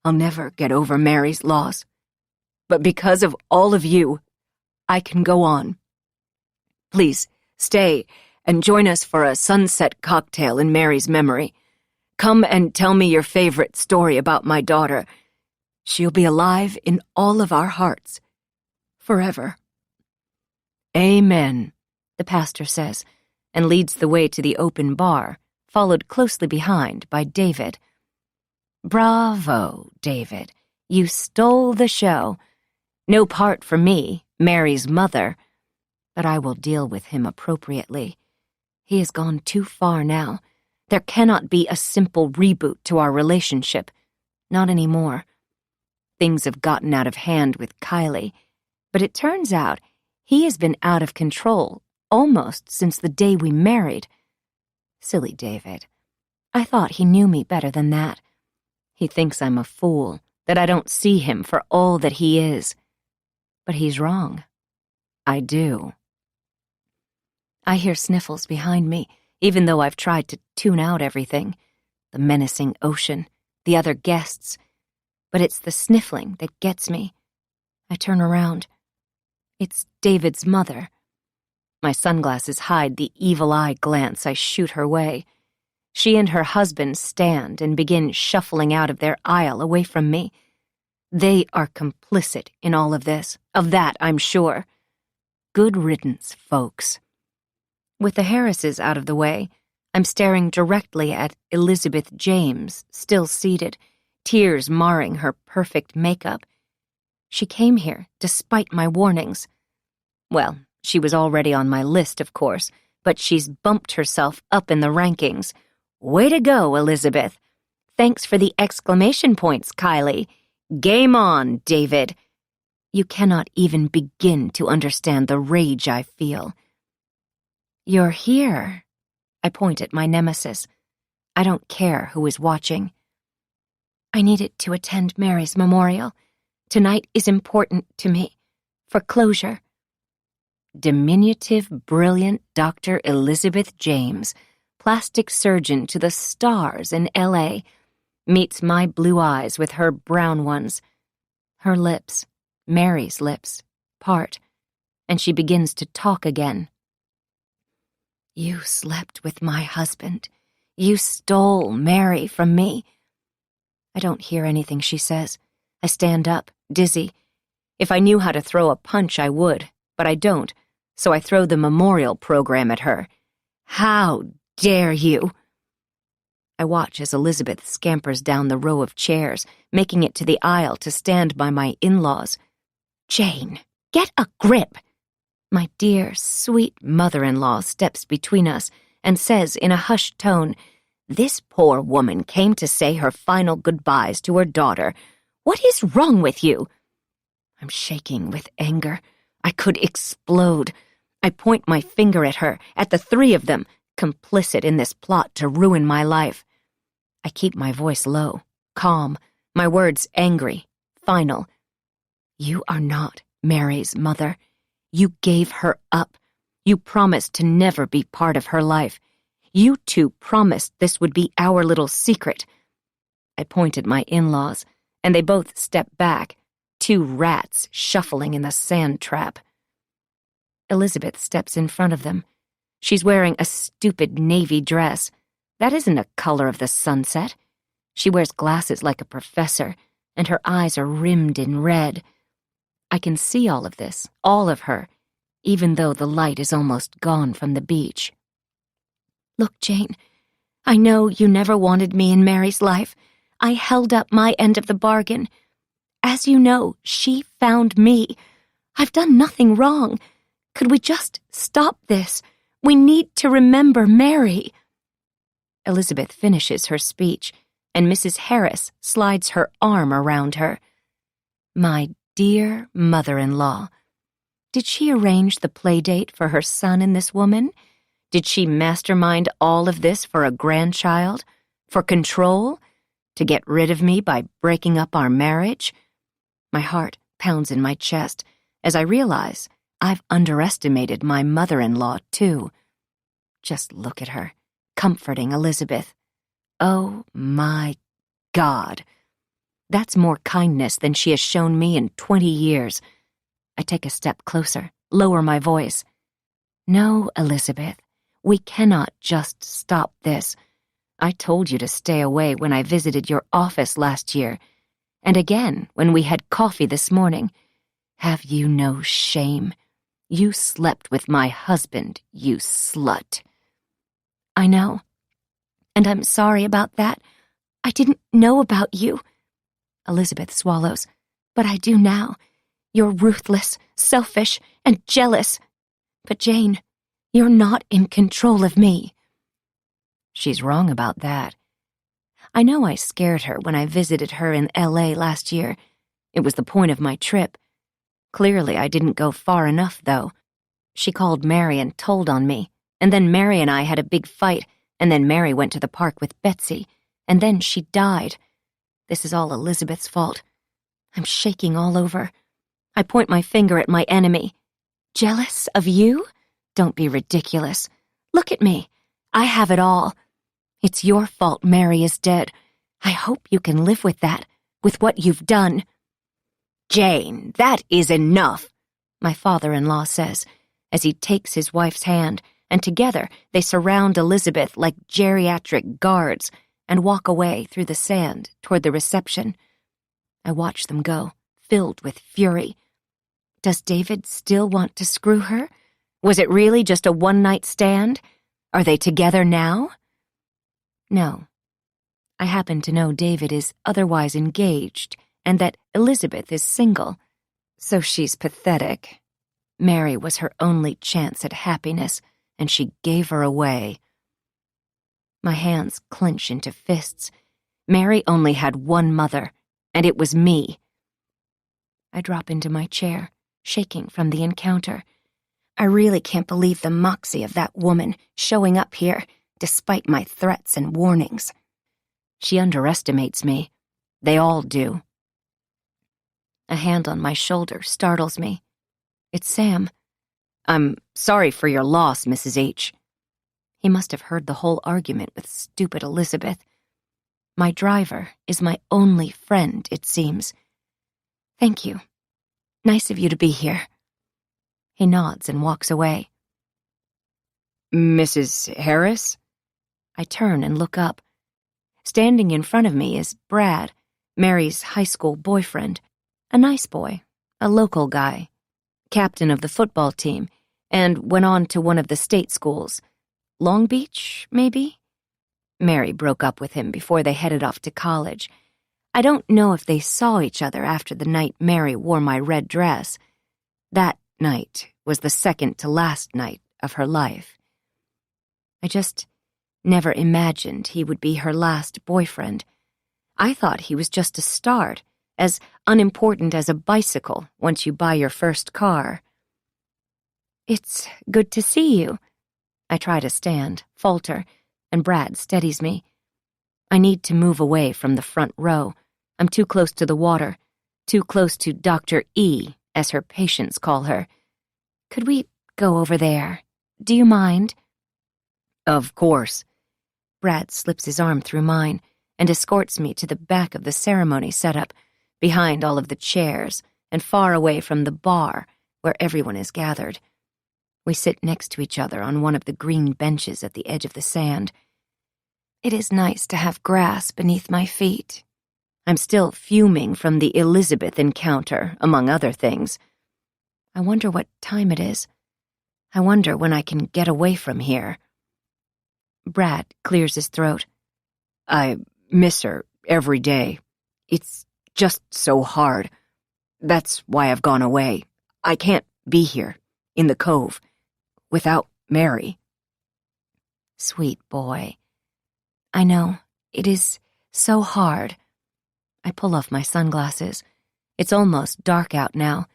"I'll never get over Mary's loss, but because of all of you, I can go on. Please stay and join us for a sunset cocktail in Mary's memory. Come and tell me your favorite story about my daughter. She'll be alive in all of our hearts, forever." "Amen," the pastor says, and leads the way to the open bar, followed closely behind by David. "Bravo, David. You stole the show. No part for me, Mary's mother, but I will deal with him appropriately. He has gone too far now. There cannot be a simple reboot to our relationship. Not anymore. Things have gotten out of hand with Kylie, but it turns out he has been out of control almost since the day we married. Silly David. I thought he knew me better than that. He thinks I'm a fool, that I don't see him for all that he is. But he's wrong. I do." I hear sniffles behind me, even though I've tried to tune out everything. The menacing ocean, the other guests. But it's the sniffling that gets me. I turn around. It's David's mother. My sunglasses hide the evil eye glance I shoot her way. She and her husband stand and begin shuffling out of their aisle away from me. They are complicit in all of this. Of that, I'm sure. Good riddance, folks. With the Harrises out of the way, I'm staring directly at Elizabeth James, still seated, tears marring her perfect makeup. She came here, despite my warnings. Well, she was already on my list, of course, but she's bumped herself up in the rankings. Way to go, Elizabeth. Thanks for the exclamation points, Kylie. Game on, David. You cannot even begin to understand the rage I feel. You're here. I point at my nemesis. I don't care who is watching. I needed to attend Mary's memorial. Tonight is important to me. For closure. Diminutive, brilliant Dr. Elizabeth James, plastic surgeon to the stars in L.A., meets my blue eyes with her brown ones. Her lips, Mary's lips, part, and she begins to talk again. You slept with my husband. You stole Mary from me. I don't hear anything she says. I stand up, dizzy. If I knew how to throw a punch, I would, but I don't, so I throw the memorial program at her. How dare you? I watch as Elizabeth scampers down the row of chairs, making it to the aisle to stand by my in-laws. Jane, get a grip. My dear, sweet mother-in-law steps between us and says in a hushed tone, This poor woman came to say her final goodbyes to her daughter. What is wrong with you? I'm shaking with anger. I could explode. I point my finger at her, at the three of them, complicit in this plot to ruin my life. I keep my voice low, calm, my words angry, final. You are not Mary's mother. You gave her up. You promised to never be part of her life. You two promised this would be our little secret. I pointed my in-laws, and they both stepped back, two rats shuffling in the sand trap. Elizabeth steps in front of them. She's wearing a stupid navy dress. That isn't a color of the sunset. She wears glasses like a professor, and her eyes are rimmed in red. I can see all of this, all of her, even though the light is almost gone from the beach. Look, Jane, I know you never wanted me in Mary's life. I held up my end of the bargain. As you know, she found me. I've done nothing wrong. Could we just stop this? We need to remember Mary. Elizabeth finishes her speech, and Mrs. Harris slides her arm around her. My dear mother-in-law. Did she arrange the play date for her son and this woman? Did she mastermind all of this for a grandchild? For control? To get rid of me by breaking up our marriage? My heart pounds in my chest as I realize I've underestimated my mother-in-law, too. Just look at her, comforting Elizabeth. Oh, my God. That's more kindness than she has shown me in 20 years. I take a step closer, lower my voice. No, Elizabeth, we cannot just stop this. I told you to stay away when I visited your office last year, and again when we had coffee this morning. Have you no shame? You slept with my husband, you slut. I know, and I'm sorry about that. I didn't know about you. Elizabeth swallows. But I do now. You're ruthless, selfish, and jealous. But Jane, you're not in control of me. She's wrong about that. I know I scared her when I visited her in L.A. last year. It was the point of my trip. Clearly, I didn't go far enough, though. She called Mary and told on me, and then Mary and I had a big fight, and then Mary went to the park with Betsy, and then she died. This is all Elizabeth's fault. I'm shaking all over. I point my finger at my enemy. Jealous of you? Don't be ridiculous. Look at me. I have it all. It's your fault Mary is dead. I hope you can live with that, with what you've done. Jane, that is enough, my father-in-law says, as he takes his wife's hand, and together they surround Elizabeth like geriatric guards and walk away through the sand toward the reception. I watch them go, filled with fury. Does David still want to screw her? Was it really just a one-night stand? Are they together now? No. I happen to know David is otherwise engaged and that Elizabeth is single, so she's pathetic. Mary was her only chance at happiness, and she gave her away. My hands clench into fists. Mary only had one mother, and it was me. I drop into my chair, shaking from the encounter. I really can't believe the moxie of that woman showing up here, despite my threats and warnings. She underestimates me. They all do. A hand on my shoulder startles me. It's Sam. I'm sorry for your loss, Mrs. H. He must have heard the whole argument with stupid Elizabeth. My driver is my only friend, it seems. Thank you. Nice of you to be here. He nods and walks away. Mrs. Harris? I turn and look up. Standing in front of me is Brad, Mary's high school boyfriend. A nice boy, a local guy, captain of the football team, and went on to one of the state schools. Long Beach, maybe? Mary broke up with him before they headed off to college. I don't know if they saw each other after the night Mary wore my red dress. That night was the second to last night of her life. I just never imagined he would be her last boyfriend. I thought he was just a start, as unimportant as a bicycle once you buy your first car. "It's good to see you." I try to stand, falter, and Brad steadies me. I need to move away from the front row. I'm too close to the water, too close to Dr. E, as her patients call her. "Could we go over there? Do you mind?" "Of course." Brad slips his arm through mine and escorts me to the back of the ceremony setup, behind all of the chairs and far away from the bar where everyone is gathered. We sit next to each other on one of the green benches at the edge of the sand. It is nice to have grass beneath my feet. I'm still fuming from the Elizabeth encounter, among other things. I wonder what time it is. I wonder when I can get away from here. Brad clears his throat. "I miss her every day. It's just so hard. That's why I've gone away. I can't be here, in the cove, without Mary." Sweet boy. I know, it is so hard. I pull off my sunglasses. It's almost dark out now.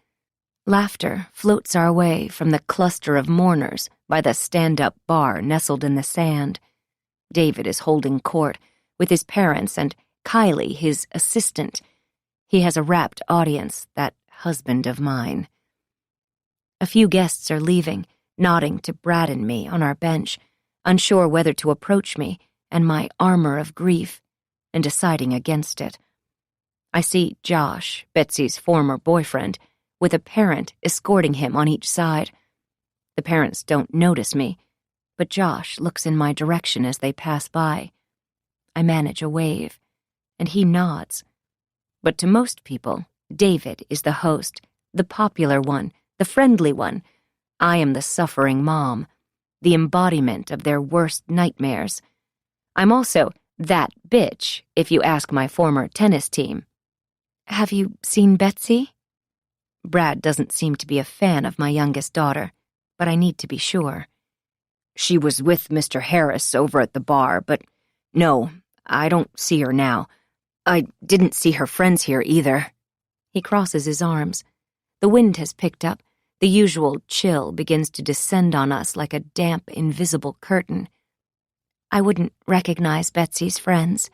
Laughter floats our way from the cluster of mourners by the stand-up bar nestled in the sand. David is holding court with his parents and Kylie, his assistant. He has a rapt audience, that husband of mine. A few guests are leaving, nodding to Brad and me on our bench, unsure whether to approach me and my armor of grief, and deciding against it. I see Josh, Betsy's former boyfriend, with a parent escorting him on each side. The parents don't notice me, but Josh looks in my direction as they pass by. I manage a wave, and he nods. But to most people, David is the host, the popular one, the friendly one. I am the suffering mom, the embodiment of their worst nightmares. I'm also that bitch, if you ask my former tennis team. "Have you seen Betsy?" Brad doesn't seem to be a fan of my youngest daughter, but I need to be sure. "She was with Mr. Harris over at the bar, but no, I don't see her now. I didn't see her friends here either." He crosses his arms. The wind has picked up. The usual chill begins to descend on us like a damp, invisible curtain. I wouldn't recognize Betsy's friends.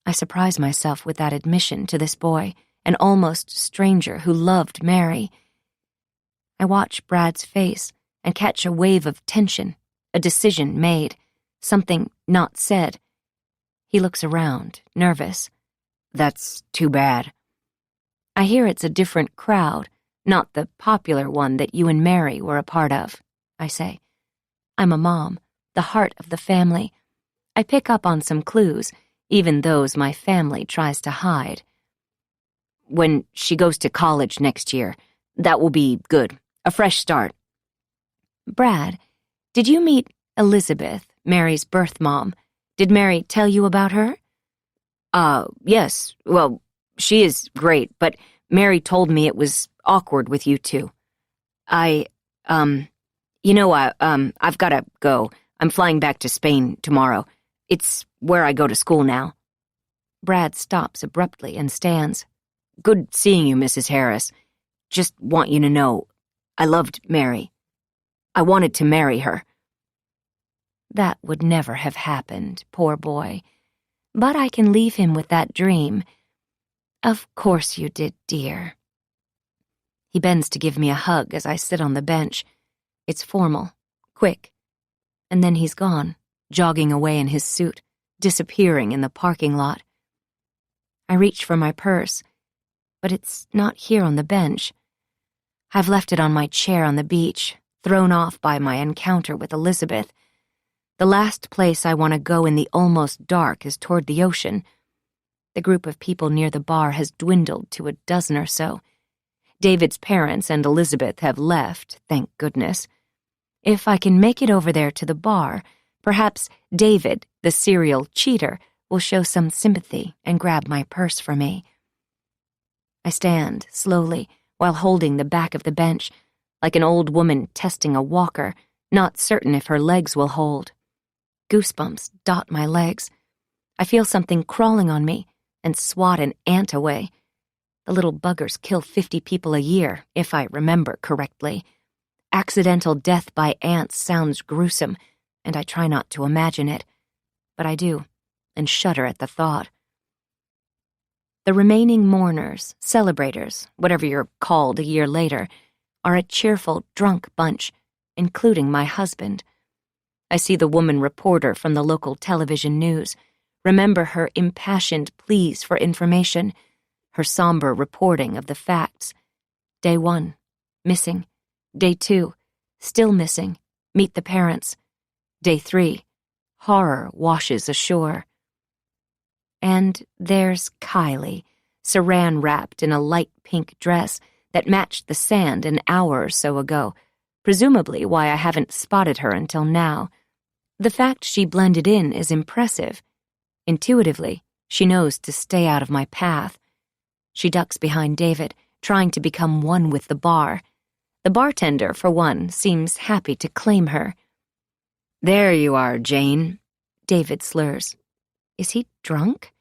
I surprise myself with that admission to this boy, an almost stranger who loved Mary. I watch Brad's face and catch a wave of tension, a decision made, something not said. He looks around, nervous. "That's too bad." I hear it's a different crowd, not the popular one that you and Mary were a part of, I say. I'm a mom, the heart of the family. I pick up on some clues, even those my family tries to hide. "When she goes to college next year, that will be good, a fresh start." "Brad, did you meet Elizabeth, Mary's birth mom? Did Mary tell you about her?" Yes. Well, she is great, but Mary told me it was awkward with you two. I've gotta go. I'm flying back to Spain tomorrow. It's where I go to school now." Brad stops abruptly and stands. "Good seeing you, Mrs. Harris. Just want you to know, I loved Mary. I wanted to marry her." That would never have happened, poor boy. But I can leave him with that dream. "Of course you did, dear." He bends to give me a hug as I sit on the bench. It's formal, quick. And then he's gone, jogging away in his suit, disappearing in the parking lot. I reach for my purse, but it's not here on the bench. I've left it on my chair on the beach, thrown off by my encounter with Elizabeth. The last place I want to go in the almost dark is toward the ocean. The group of people near the bar has dwindled to a dozen or so. David's parents and Elizabeth have left, thank goodness. If I can make it over there to the bar, perhaps David, the the serial cheater will show some sympathy and grab my purse for me. I stand, slowly, while holding the back of the bench, like an old woman testing a walker, not certain if her legs will hold. Goosebumps dot my legs. I feel something crawling on me and swat an ant away. The little buggers kill 50 people a year, if I remember correctly. Accidental death by ants sounds gruesome, and I try not to imagine it. But I do, and shudder at the thought. The remaining mourners, celebrators, whatever you're called a year later, are a cheerful, drunk bunch, including my husband. I see the woman reporter from the local television news, remember her impassioned pleas for information, her somber reporting of the facts. Day 1, missing. Day 2, still missing, meet the parents. Day 3, horror washes ashore. And there's Kylie, saran-wrapped in a light pink dress that matched the sand an hour or so ago, presumably why I haven't spotted her until now. The fact she blended in is impressive. Intuitively, she knows to stay out of my path. She ducks behind David, trying to become one with the bar. The bartender, for one, seems happy to claim her. "There you are, Jane," David slurs. Is he drunk?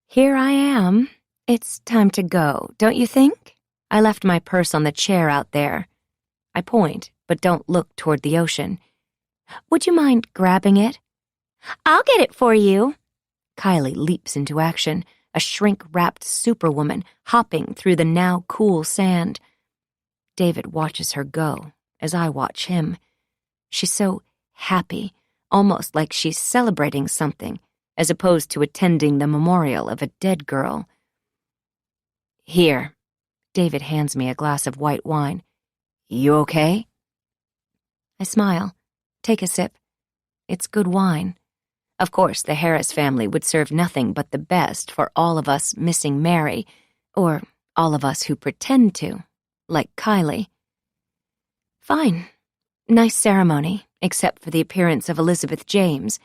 "Here I am. It's time to go, don't you think?" I left my purse on the chair out there. I point, but don't look toward the ocean. "Would you mind grabbing it?" "I'll get it for you." Kylie leaps into action, a shrink-wrapped superwoman hopping through the now cool sand. David watches her go as I watch him. She's so happy, almost like she's celebrating something, as opposed to attending the memorial of a dead girl. "Here." David hands me a glass of white wine. "You okay?" I smile, take a sip. It's good wine. Of course, the Harris family would serve nothing but the best for all of us missing Mary, or all of us who pretend to, like Kylie. Fine. Nice ceremony, except for the appearance of Elizabeth James.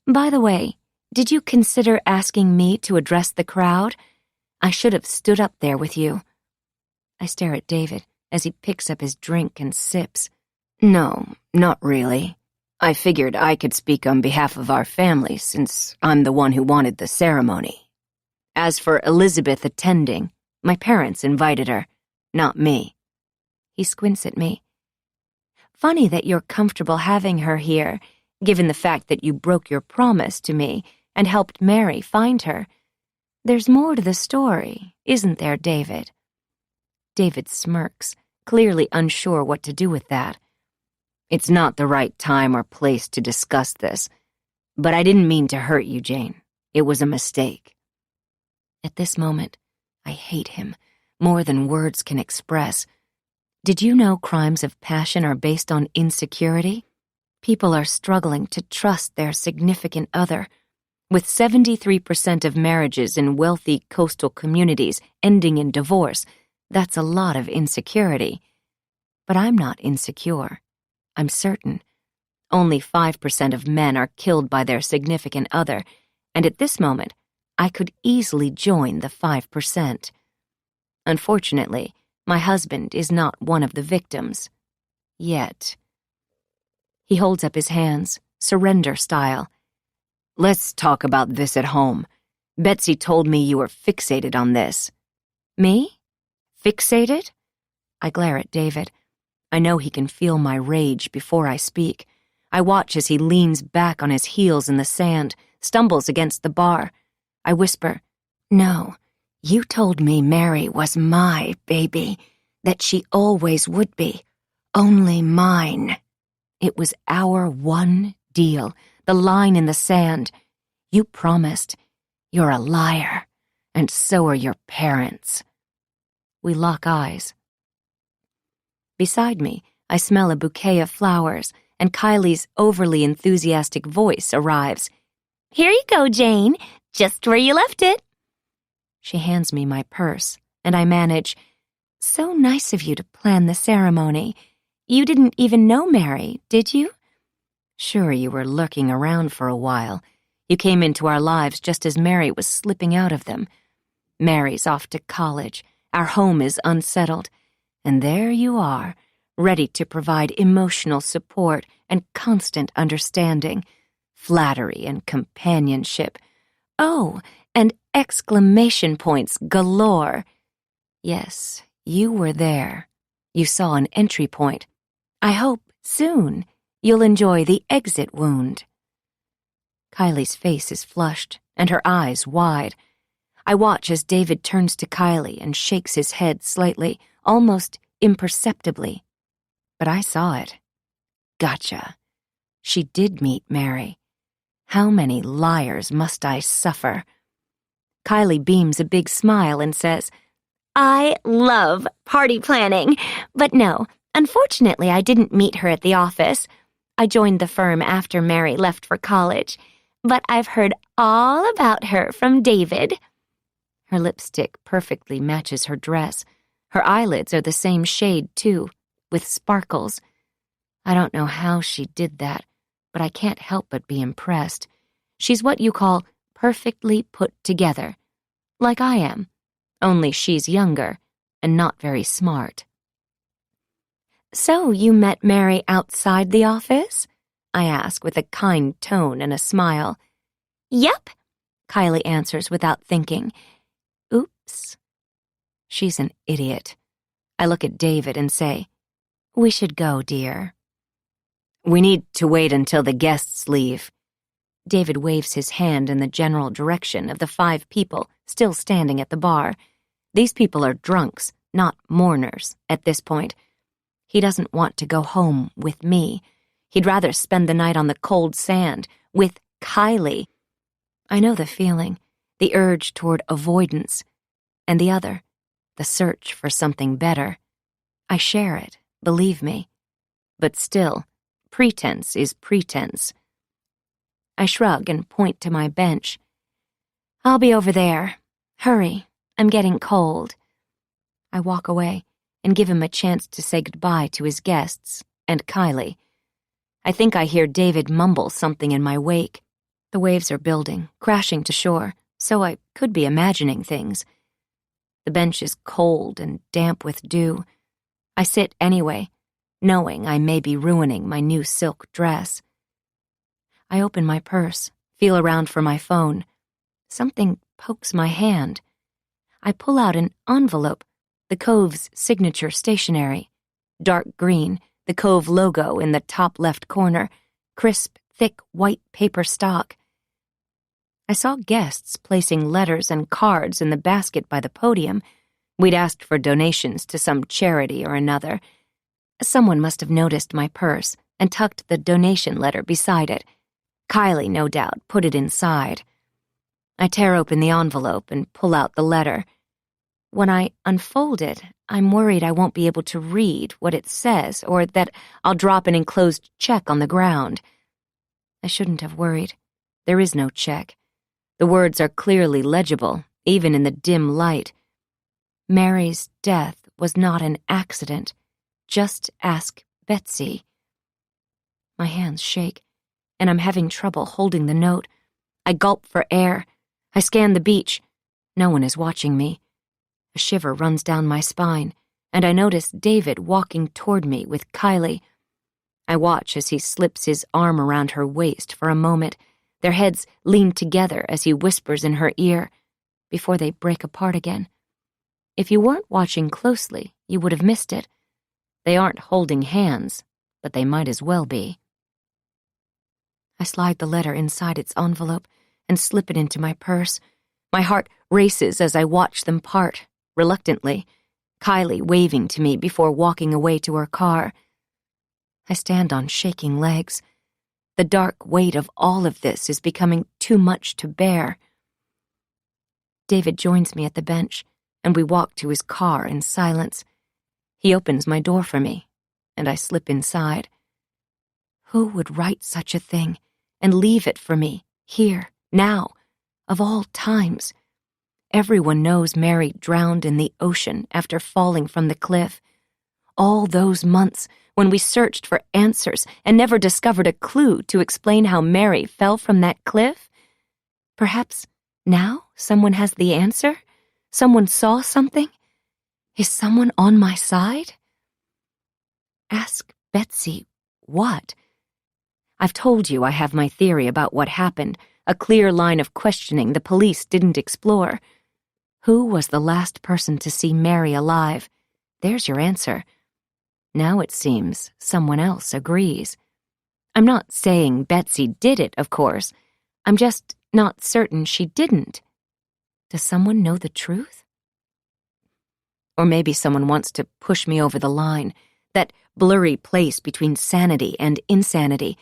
By the way, did you consider asking me to address the crowd? I should have stood up there with you. I stare at David as he picks up his drink and sips. "No, not really. I figured I could speak on behalf of our family since I'm the one who wanted the ceremony. As for Elizabeth attending, my parents invited her, not me." He squints at me. "Funny that you're comfortable having her here, given the fact that you broke your promise to me and helped Mary find her. There's more to the story, isn't there, David?" David smirks, clearly unsure what to do with that. "It's not the right time or place to discuss this, but I didn't mean to hurt you, Jane. It was a mistake." At this moment, I hate him, more than words can express. Did you know crimes of passion are based on insecurity? People are struggling to trust their significant other. With 73% of marriages in wealthy coastal communities ending in divorce, that's a lot of insecurity. But I'm not insecure. I'm certain. Only 5% of men are killed by their significant other, and at this moment, I could easily join the 5%. Unfortunately, my husband is not one of the victims. Yet. He holds up his hands, surrender style. "Let's talk about this at home. Betsy told me you were fixated on this." "Me? Fixated?" I glare at David. I know he can feel my rage before I speak. I watch as he leans back on his heels in the sand, stumbles against the bar. I whisper, "No, you told me Mary was my baby, that she always would be, only mine. It was our one deal, the line in the sand. You promised. You're a liar, and so are your parents." We lock eyes. Beside me, I smell a bouquet of flowers, and Kylie's overly enthusiastic voice arrives. "Here you go, Jane. Just where you left it." She hands me my purse, and I manage, "So nice of you to plan the ceremony. You didn't even know Mary, did you?" Sure, you were lurking around for a while. You came into our lives just as Mary was slipping out of them. Mary's off to college. Our home is unsettled. And there you are, ready to provide emotional support and constant understanding, flattery and companionship. Oh, and exclamation points galore. Yes, you were there. You saw an entry point. I hope, soon, you'll enjoy the exit wound. Kylie's face is flushed, and her eyes wide. I watch as David turns to Kylie and shakes his head slightly, almost imperceptibly. But I saw it. Gotcha. She did meet Mary. How many liars must I suffer? Kylie beams a big smile and says, I love party planning. But no, unfortunately, I didn't meet her at the office. I joined the firm after Mary left for college. But I've heard all about her from David. Her lipstick perfectly matches her dress. Her eyelids are the same shade, too, with sparkles. I don't know how she did that, but I can't help but be impressed. She's what you call perfectly put together, like I am, only she's younger and not very smart. So you met Mary outside the office? I ask with a kind tone and a smile. Yep, Kylie answers without thinking. Oops. She's an idiot. I look at David and say, we should go, dear. We need to wait until the guests leave. David waves his hand in the general direction of the 5 people still standing at the bar. These people are drunks, not mourners, at this point. He doesn't want to go home with me. He'd rather spend the night on the cold sand with Kylie. I know the feeling, the urge toward avoidance, and the other, the search for something better. I share it, believe me. But still, pretense is pretense. I shrug and point to my bench. I'll be over there. Hurry, I'm getting cold. I walk away and give him a chance to say goodbye to his guests and Kylie. I think I hear David mumble something in my wake. The waves are building, crashing to shore, so I could be imagining things. The bench is cold and damp with dew. I sit anyway, knowing I may be ruining my new silk dress. I open my purse, feel around for my phone. Something pokes my hand. I pull out an envelope, the Cove's signature stationery. Dark green, the Cove logo in the top left corner, crisp, thick white paper stock. I saw guests placing letters and cards in the basket by the podium. We'd asked for donations to some charity or another. Someone must have noticed my purse and tucked the donation letter beside it. Kylie, no doubt, put it inside. I tear open the envelope and pull out the letter. When I unfold it, I'm worried I won't be able to read what it says or that I'll drop an enclosed check on the ground. I shouldn't have worried. There is no check. The words are clearly legible, even in the dim light. Mary's death was not an accident. Just ask Betsy. My hands shake, and I'm having trouble holding the note. I gulp for air. I scan the beach. No one is watching me. A shiver runs down my spine, and I notice David walking toward me with Kylie. I watch as he slips his arm around her waist for a moment. Their heads lean together as he whispers in her ear, before they break apart again. If you weren't watching closely, you would have missed it. They aren't holding hands, but they might as well be. I slide the letter inside its envelope and slip it into my purse. My heart races as I watch them part, reluctantly, Kylie waving to me before walking away to her car. I stand on shaking legs. The dark weight of all of this is becoming too much to bear. David joins me at the bench, and we walk to his car in silence. He opens my door for me, and I slip inside. Who would write such a thing and leave it for me, here, now, of all times? Everyone knows Mary drowned in the ocean after falling from the cliff. All those months when we searched for answers and never discovered a clue to explain how Mary fell from that cliff? Perhaps now someone has the answer? Someone saw something? Is someone on my side? Ask Betsy what? I've told you I have my theory about what happened, a clear line of questioning the police didn't explore. Who was the last person to see Mary alive? There's your answer. Now it seems someone else agrees. I'm not saying Betsy did it, of course. I'm just not certain she didn't. Does someone know the truth? Or maybe someone wants to push me over the line, that blurry place between sanity and insanity.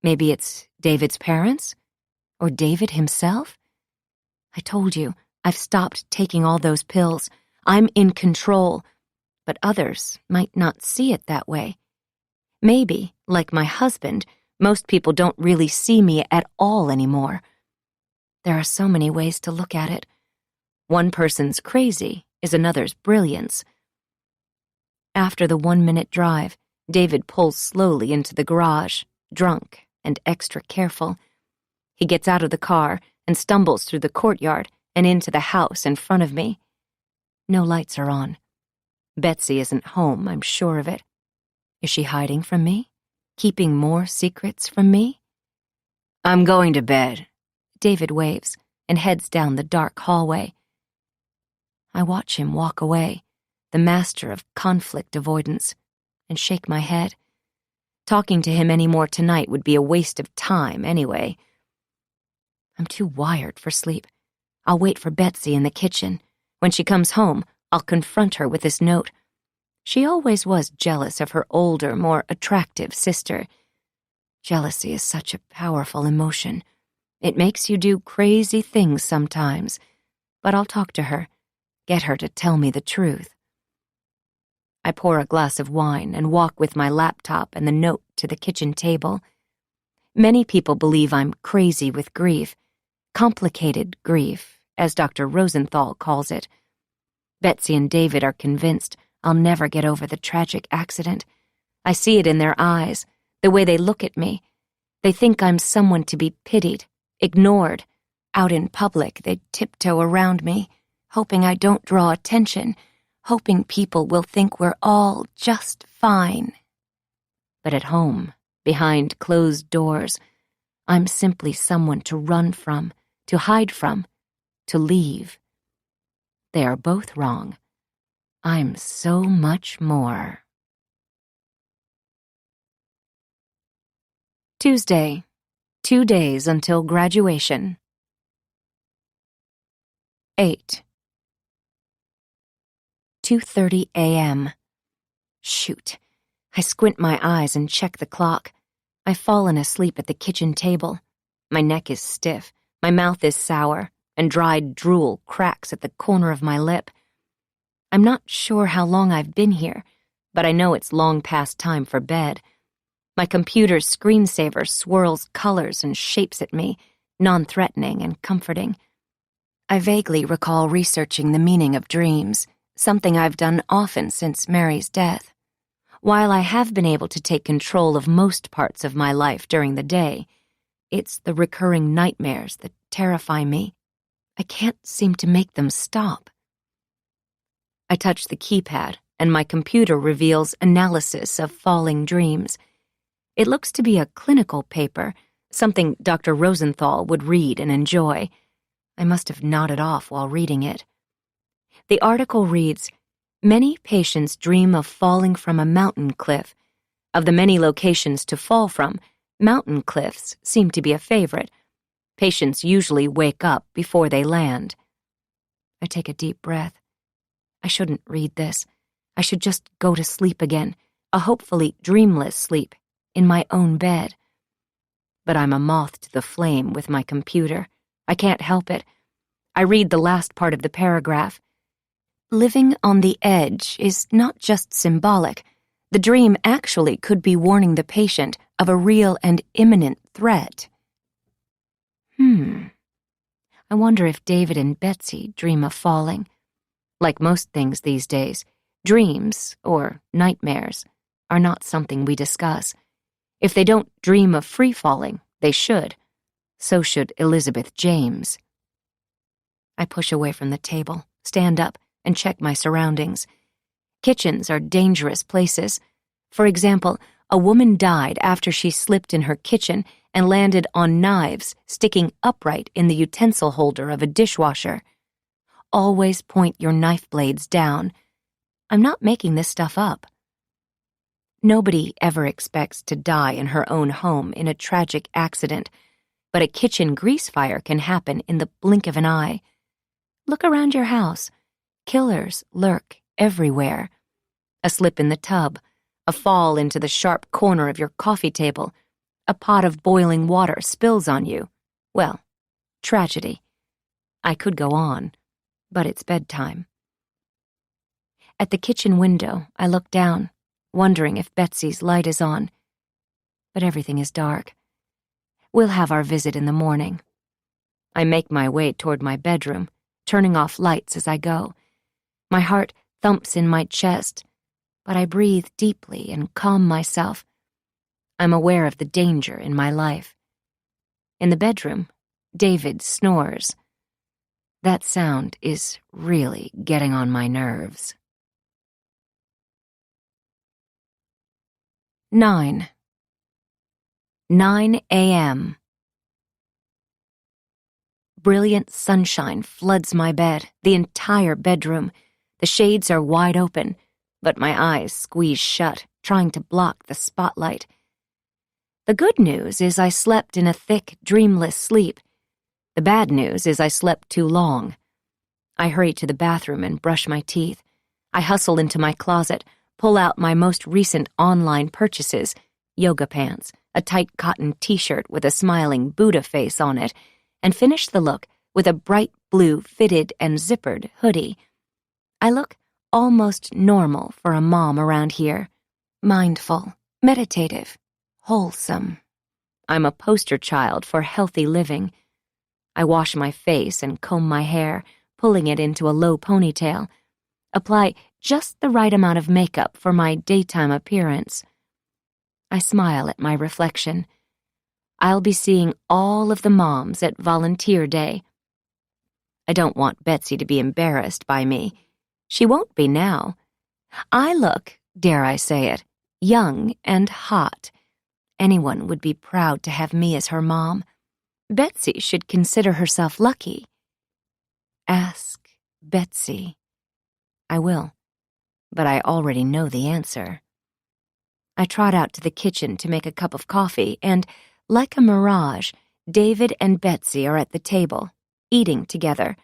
Maybe it's David's parents? Or David himself? I told you, I've stopped taking all those pills. I'm in control. But others might not see it that way. Maybe, like my husband, most people don't really see me at all anymore. There are so many ways to look at it. One person's crazy is another's brilliance. After the 1-minute drive, David pulls slowly into the garage, drunk and extra careful. He gets out of the car and stumbles through the courtyard and into the house in front of me. No lights are on. Betsy isn't home, I'm sure of it. Is she hiding from me? Keeping more secrets from me? I'm going to bed, David waves and heads down the dark hallway. I watch him walk away, the master of conflict avoidance, and shake my head. Talking to him any more tonight would be a waste of time anyway. I'm too wired for sleep. I'll wait for Betsy in the kitchen. When she comes home, I'll confront her with this note. She always was jealous of her older, more attractive sister. Jealousy is such a powerful emotion. It makes you do crazy things sometimes. But I'll talk to her, get her to tell me the truth. I pour a glass of wine and walk with my laptop and the note to the kitchen table. Many people believe I'm crazy with grief. Complicated grief, as Dr. Rosenthal calls it. Betsy and David are convinced I'll never get over the tragic accident. I see it in their eyes, the way they look at me. They think I'm someone to be pitied, ignored. Out in public, they tiptoe around me, hoping I don't draw attention, hoping people will think we're all just fine. But at home, behind closed doors, I'm simply someone to run from, to hide from, to leave. They are both wrong. I'm so much more. Tuesday, 2 days until graduation. 8. 2:30 a.m. Shoot. I squint my eyes and check the clock. I've fallen asleep at the kitchen table. My neck is stiff, my mouth is sour, and dried drool cracks at the corner of my lip. I'm not sure how long I've been here, but I know it's long past time for bed. My computer's screensaver swirls colors and shapes at me, non-threatening and comforting. I vaguely recall researching the meaning of dreams, something I've done often since Mary's death. While I have been able to take control of most parts of my life during the day, it's the recurring nightmares that terrify me. I can't seem to make them stop. I touch the keypad, and my computer reveals analysis of falling dreams. It looks to be a clinical paper, something Dr. Rosenthal would read and enjoy. I must have nodded off while reading it. The article reads, "Many patients dream of falling from a mountain cliff. Of the many locations to fall from, mountain cliffs seem to be a favorite. Patients usually wake up before they land." I take a deep breath. I shouldn't read this. I should just go to sleep again, a hopefully dreamless sleep, in my own bed. But I'm a moth to the flame with my computer. I can't help it. I read the last part of the paragraph. Living on the edge is not just symbolic. The dream actually could be warning the patient of a real and imminent threat. I wonder if David and Betsy dream of falling. Like most things these days, dreams, or nightmares, are not something we discuss. If they don't dream of free-falling, they should. So should Elizabeth James. I push away from the table, stand up, and check my surroundings. Kitchens are dangerous places. For example, a woman died after she slipped in her kitchen and landed on knives sticking upright in the utensil holder of a dishwasher. Always point your knife blades down. I'm not making this stuff up. Nobody ever expects to die in her own home in a tragic accident, but a kitchen grease fire can happen in the blink of an eye. Look around your house. Killers lurk everywhere. A slip in the tub, a fall into the sharp corner of your coffee table, a pot of boiling water spills on you. Well, tragedy. I could go on, but it's bedtime. At the kitchen window, I look down, wondering if Betsy's light is on. But everything is dark. We'll have our visit in the morning. I make my way toward my bedroom, turning off lights as I go. My heart thumps in my chest, but I breathe deeply and calm myself. I'm aware of the danger in my life. In the bedroom, David snores. That sound is really getting on my nerves. 9 a.m. Brilliant sunshine floods my bed, the entire bedroom. The shades are wide open, but my eyes squeeze shut, trying to block the spotlight. The good news is I slept in a thick, dreamless sleep. The bad news is I slept too long. I hurry to the bathroom and brush my teeth. I hustle into my closet, pull out my most recent online purchases, yoga pants, a tight cotton t-shirt with a smiling Buddha face on it, and finish the look with a bright blue fitted and zippered hoodie. I look almost normal for a mom around here. Mindful, meditative, wholesome. I'm a poster child for healthy living. I wash my face and comb my hair, pulling it into a low ponytail. Apply just the right amount of makeup for my daytime appearance. I smile at my reflection. I'll be seeing all of the moms at Volunteer Day. I don't want Betsy to be embarrassed by me. She won't be now. I look, dare I say it, young and hot. Anyone would be proud to have me as her mom. Betsy should consider herself lucky. Ask Betsy. I will, but I already know the answer. I trot out to the kitchen to make a cup of coffee, and, like a mirage, David and Betsy are at the table, eating together.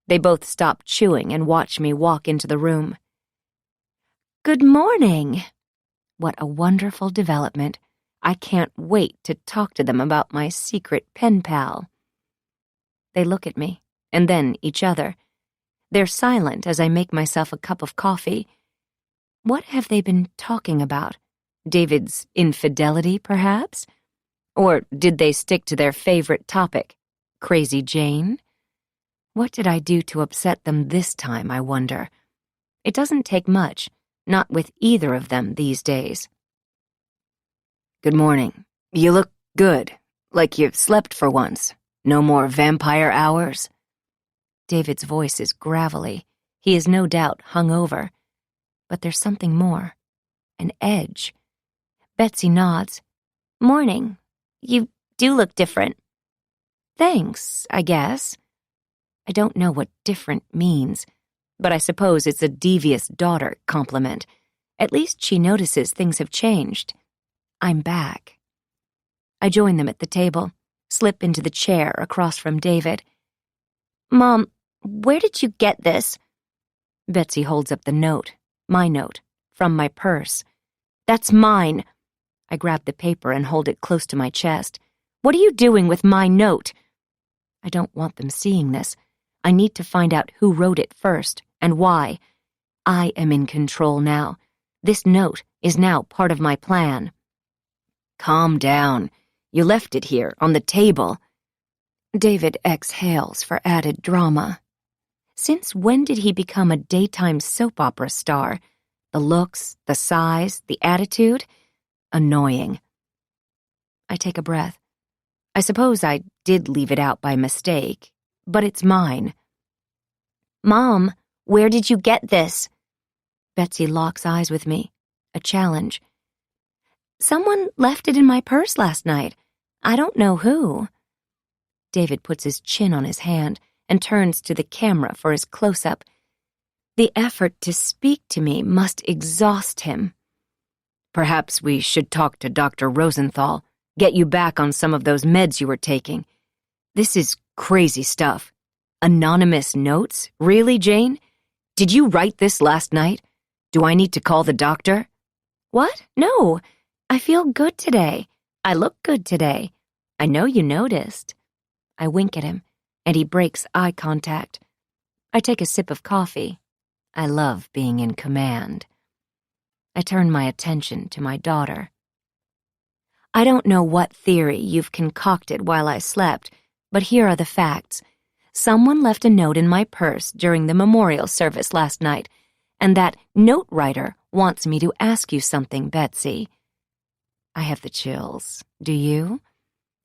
They both stop chewing and watch me walk into the room. Good morning. What a wonderful development. I can't wait to talk to them about my secret pen pal. They look at me, and then each other. They're silent as I make myself a cup of coffee. What have they been talking about? David's infidelity, perhaps? Or did they stick to their favorite topic, Crazy Jane? What did I do to upset them this time, I wonder? It doesn't take much, not with either of them these days. Good morning. You look good, like you've slept for once. No more vampire hours? David's voice is gravelly. He is no doubt hungover. But there's something more. An edge. Betsy nods. Morning. You do look different. Thanks, I guess. I don't know what different means, but I suppose it's a devious daughter compliment. At least she notices things have changed. I'm back. I join them at the table, slip into the chair across from David. Mom, where did you get this? Betsy holds up the note, my note, from my purse. That's mine. I grab the paper and hold it close to my chest. What are you doing with my note? I don't want them seeing this. I need to find out who wrote it first, and why. I am in control now. This note is now part of my plan. Calm down. You left it here, on the table. David exhales for added drama. Since when did he become a daytime soap opera star? The looks, the size, the attitude, annoying. I take a breath. I suppose I did leave it out by mistake, but it's mine. Mom, where did you get this? Betsy locks eyes with me, a challenge. Someone left it in my purse last night. I don't know who. David puts his chin on his hand and turns to the camera for his close-up. The effort to speak to me must exhaust him. Perhaps we should talk to Dr. Rosenthal, get you back on some of those meds you were taking. This is crazy stuff. Anonymous notes? Really, Jane? Did you write this last night? Do I need to call the doctor? What? No. I feel good today. I look good today. I know you noticed. I wink at him, and he breaks eye contact. I take a sip of coffee. I love being in command. I turn my attention to my daughter. I don't know what theory you've concocted while I slept, but here are the facts. Someone left a note in my purse during the memorial service last night, and that note writer wants me to ask you something, Betsy. I have the chills. Do you?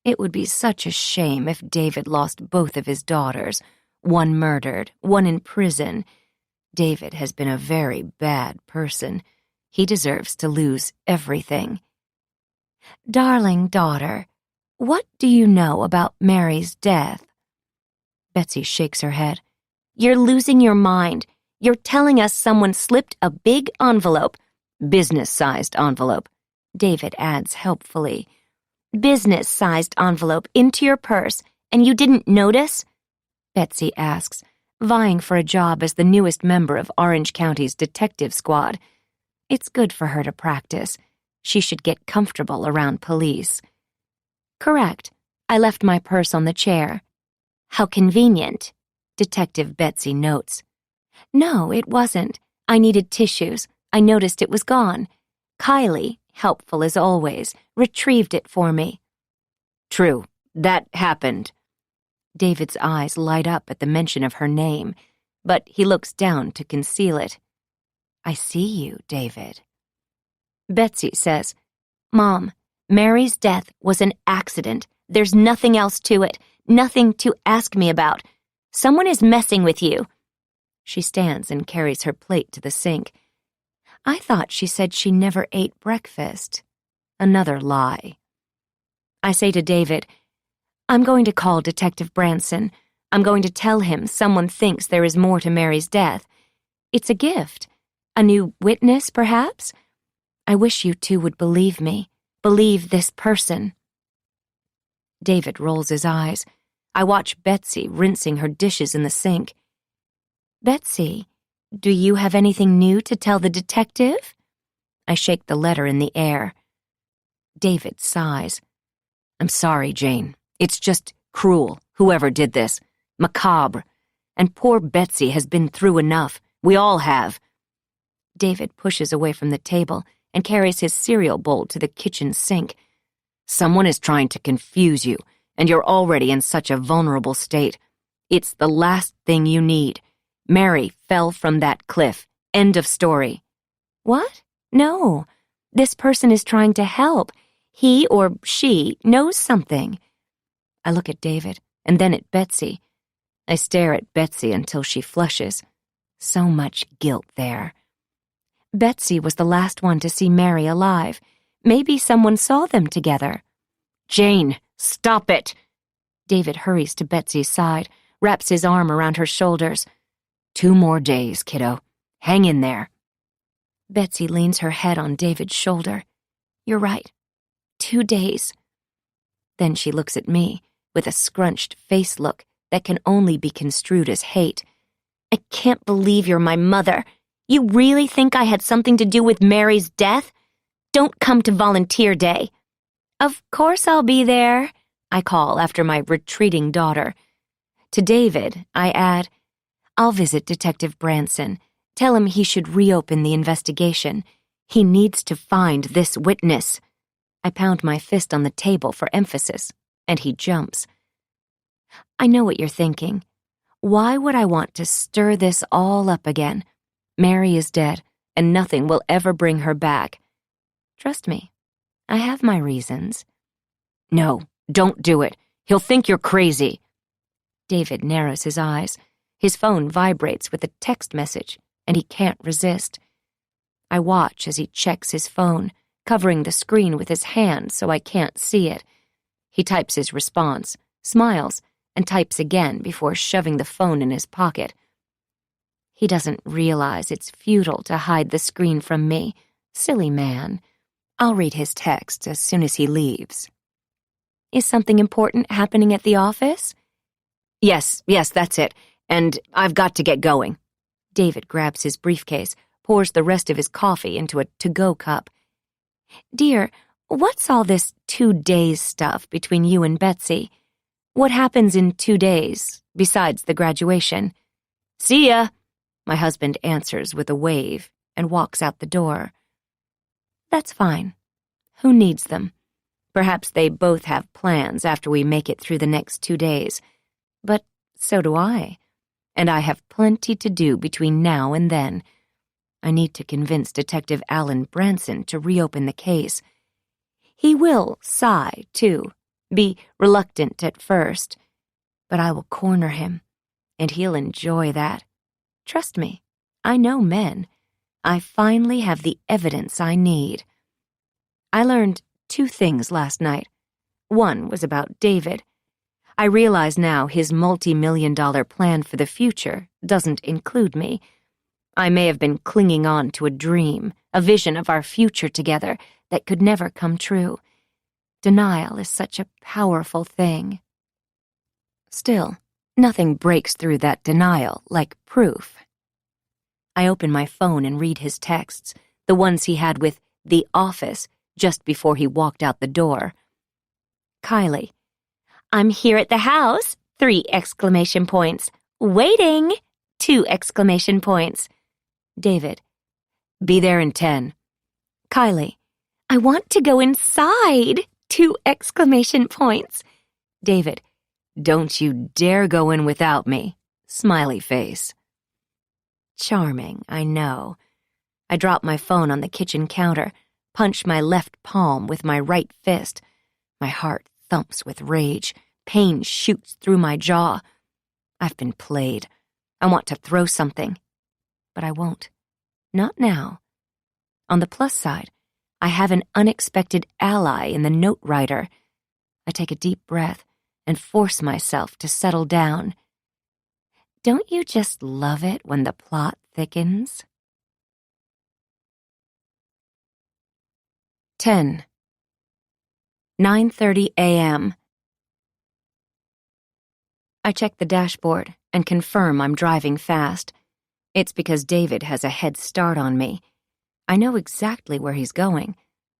It would be such a shame if David lost both of his daughters, one murdered, one in prison. David has been a very bad person. He deserves to lose everything. Darling daughter, what do you know about Mary's death? Betsy shakes her head. You're losing your mind. You're telling us someone slipped a big envelope, business-sized envelope, David adds helpfully. Business-sized envelope into your purse, and you didn't notice? Betsy asks, vying for a job as the newest member of Orange County's detective squad. It's good for her to practice. She should get comfortable around police. Correct. I left my purse on the chair. How convenient, Detective Betsy notes. No, it wasn't. I needed tissues. I noticed it was gone. Kylie, helpful as always, retrieved it for me. True, that happened. David's eyes light up at the mention of her name, but he looks down to conceal it. I see you, David. Betsy says, Mom, Mary's death was an accident. There's nothing else to it, nothing to ask me about. Someone is messing with you. She stands and carries her plate to the sink. I thought she said she never ate breakfast. Another lie. I say to David, I'm going to call Detective Branson. I'm going to tell him someone thinks there is more to Mary's death. It's a gift. A new witness, perhaps? I wish you two would believe me. Believe this person. David rolls his eyes. I watch Betsy rinsing her dishes in the sink. Betsy, do you have anything new to tell the detective? I shake the letter in the air. David sighs. I'm sorry, Jane. It's just cruel, whoever did this. Macabre. And poor Betsy has been through enough. We all have. David pushes away from the table and carries his cereal bowl to the kitchen sink. Someone is trying to confuse you, and you're already in such a vulnerable state. It's the last thing you need. Mary fell from that cliff. End of story. What? No. This person is trying to help. He or she knows something. I look at David, and then at Betsy. I stare at Betsy until she flushes. So much guilt there. Betsy was the last one to see Mary alive. Maybe someone saw them together. Jane, stop it! David hurries to Betsy's side, wraps his arm around her shoulders. 2 more days, kiddo. Hang in there. Betsy leans her head on David's shoulder. You're right. 2 days. Then she looks at me with a scrunched face look that can only be construed as hate. I can't believe you're my mother. You really think I had something to do with Mary's death? Don't come to volunteer day. Of course I'll be there, I call after my retreating daughter. To David, I add, I'll visit Detective Branson. Tell him he should reopen the investigation. He needs to find this witness. I pound my fist on the table for emphasis, and he jumps. I know what you're thinking. Why would I want to stir this all up again? Mary is dead, and nothing will ever bring her back. Trust me, I have my reasons. No, don't do it. He'll think you're crazy. David narrows his eyes. His phone vibrates with a text message, and he can't resist. I watch as he checks his phone, covering the screen with his hand so I can't see it. He types his response, smiles, and types again before shoving the phone in his pocket. He doesn't realize it's futile to hide the screen from me. Silly man. I'll read his text as soon as he leaves. Is something important happening at the office? Yes, that's it. And I've got to get going. David grabs his briefcase, pours the rest of his coffee into a to-go cup. Dear, what's all this 2 days stuff between you and Betsy? What happens in 2 days, besides the graduation? See ya, my husband answers with a wave and walks out the door. That's fine. Who needs them? Perhaps they both have plans after we make it through the next 2 days. But so do I. And I have plenty to do between now and then. I need to convince Detective Alan Branson to reopen the case. He will sigh, too, be reluctant at first. But I will corner him, and he'll enjoy that. Trust me, I know men. I finally have the evidence I need. I learned 2 things last night. One was about David. I realize now his multi-million-dollar plan for the future doesn't include me. I may have been clinging on to a dream, a vision of our future together that could never come true. Denial is such a powerful thing. Still, nothing breaks through that denial like proof. I open my phone and read his texts, the ones he had with the office just before he walked out the door. Kylie, I'm here at the house, 3 exclamation points. Waiting, 2 exclamation points. David, be there in 10. Kylie, I want to go inside, 2 exclamation points. David, don't you dare go in without me, smiley face. Charming, I know. I drop my phone on the kitchen counter, punch my left palm with my right fist. My heart thumps with rage. Pain shoots through my jaw. I've been played. I want to throw something. But I won't. Not now. On the plus side, I have an unexpected ally in the note writer. I take a deep breath and force myself to settle down. Don't you just love it when the plot thickens? 10. 9:30 a.m. I check the dashboard and confirm I'm driving fast. It's because David has a head start on me. I know exactly where he's going,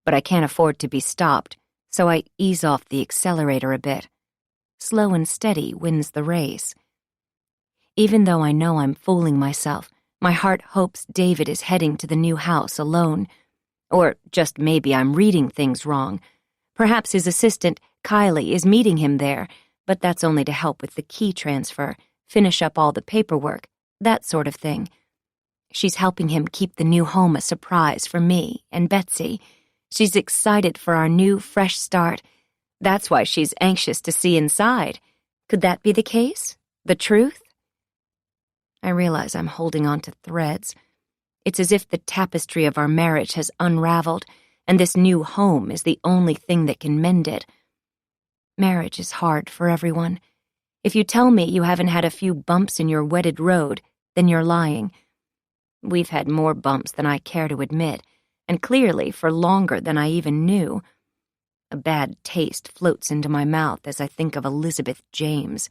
but I can't afford to be stopped, so I ease off the accelerator a bit. Slow and steady wins the race. Even though I know I'm fooling myself, my heart hopes David is heading to the new house alone. Or just maybe I'm reading things wrong. Perhaps his assistant, Kylie, is meeting him there, but that's only to help with the key transfer, finish up all the paperwork, that sort of thing. She's helping him keep the new home a surprise for me and Betsy. She's excited for our new, fresh start. That's why she's anxious to see inside. Could that be the case? The truth? I realize I'm holding on to threads. It's as if the tapestry of our marriage has unraveled, and this new home is the only thing that can mend it. Marriage is hard for everyone. If you tell me you haven't had a few bumps in your wedded road, then you're lying. We've had more bumps than I care to admit, and clearly for longer than I even knew. A bad taste floats into my mouth as I think of Elizabeth James.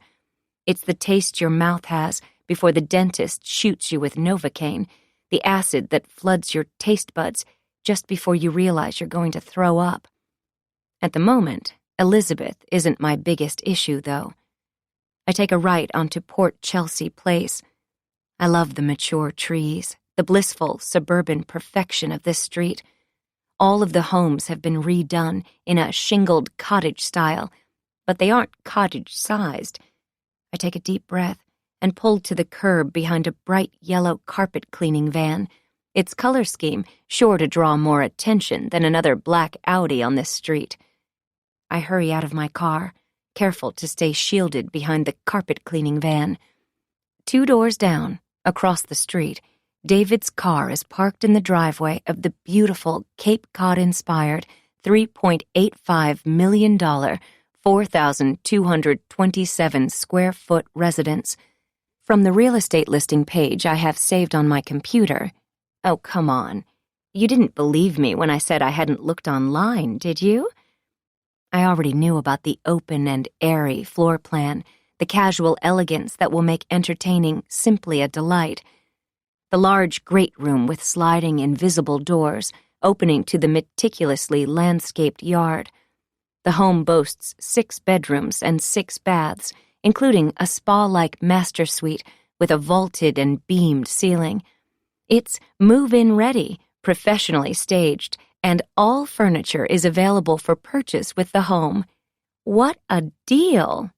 It's the taste your mouth has before the dentist shoots you with Novocaine, the acid that floods your taste buds just before you realize you're going to throw up. At the moment, Elizabeth isn't my biggest issue, though. I take a right onto Port Chelsea Place. I love the mature trees, the blissful suburban perfection of this street. All of the homes have been redone in a shingled cottage style, but they aren't cottage-sized. I take a deep breath and pull to the curb behind a bright yellow carpet-cleaning van. its color scheme sure to draw more attention than another black Audi on this street. I hurry out of my car, careful to stay shielded behind the carpet-cleaning van. 2 doors down, across the street, David's car is parked in the driveway of the beautiful Cape Cod-inspired $3.85 million, 4,227 square foot residence. From the real estate listing page I have saved on my computer. Oh, come on. You didn't believe me when I said I hadn't looked online, did you? I already knew about the open and airy floor plan, the casual elegance that will make entertaining simply a delight. The large great room with sliding invisible doors opening to the meticulously landscaped yard. The home boasts 6 bedrooms and 6 baths, including a spa-like master suite with a vaulted and beamed ceiling. It's move-in ready, professionally staged, and all furniture is available for purchase with the home. What a deal!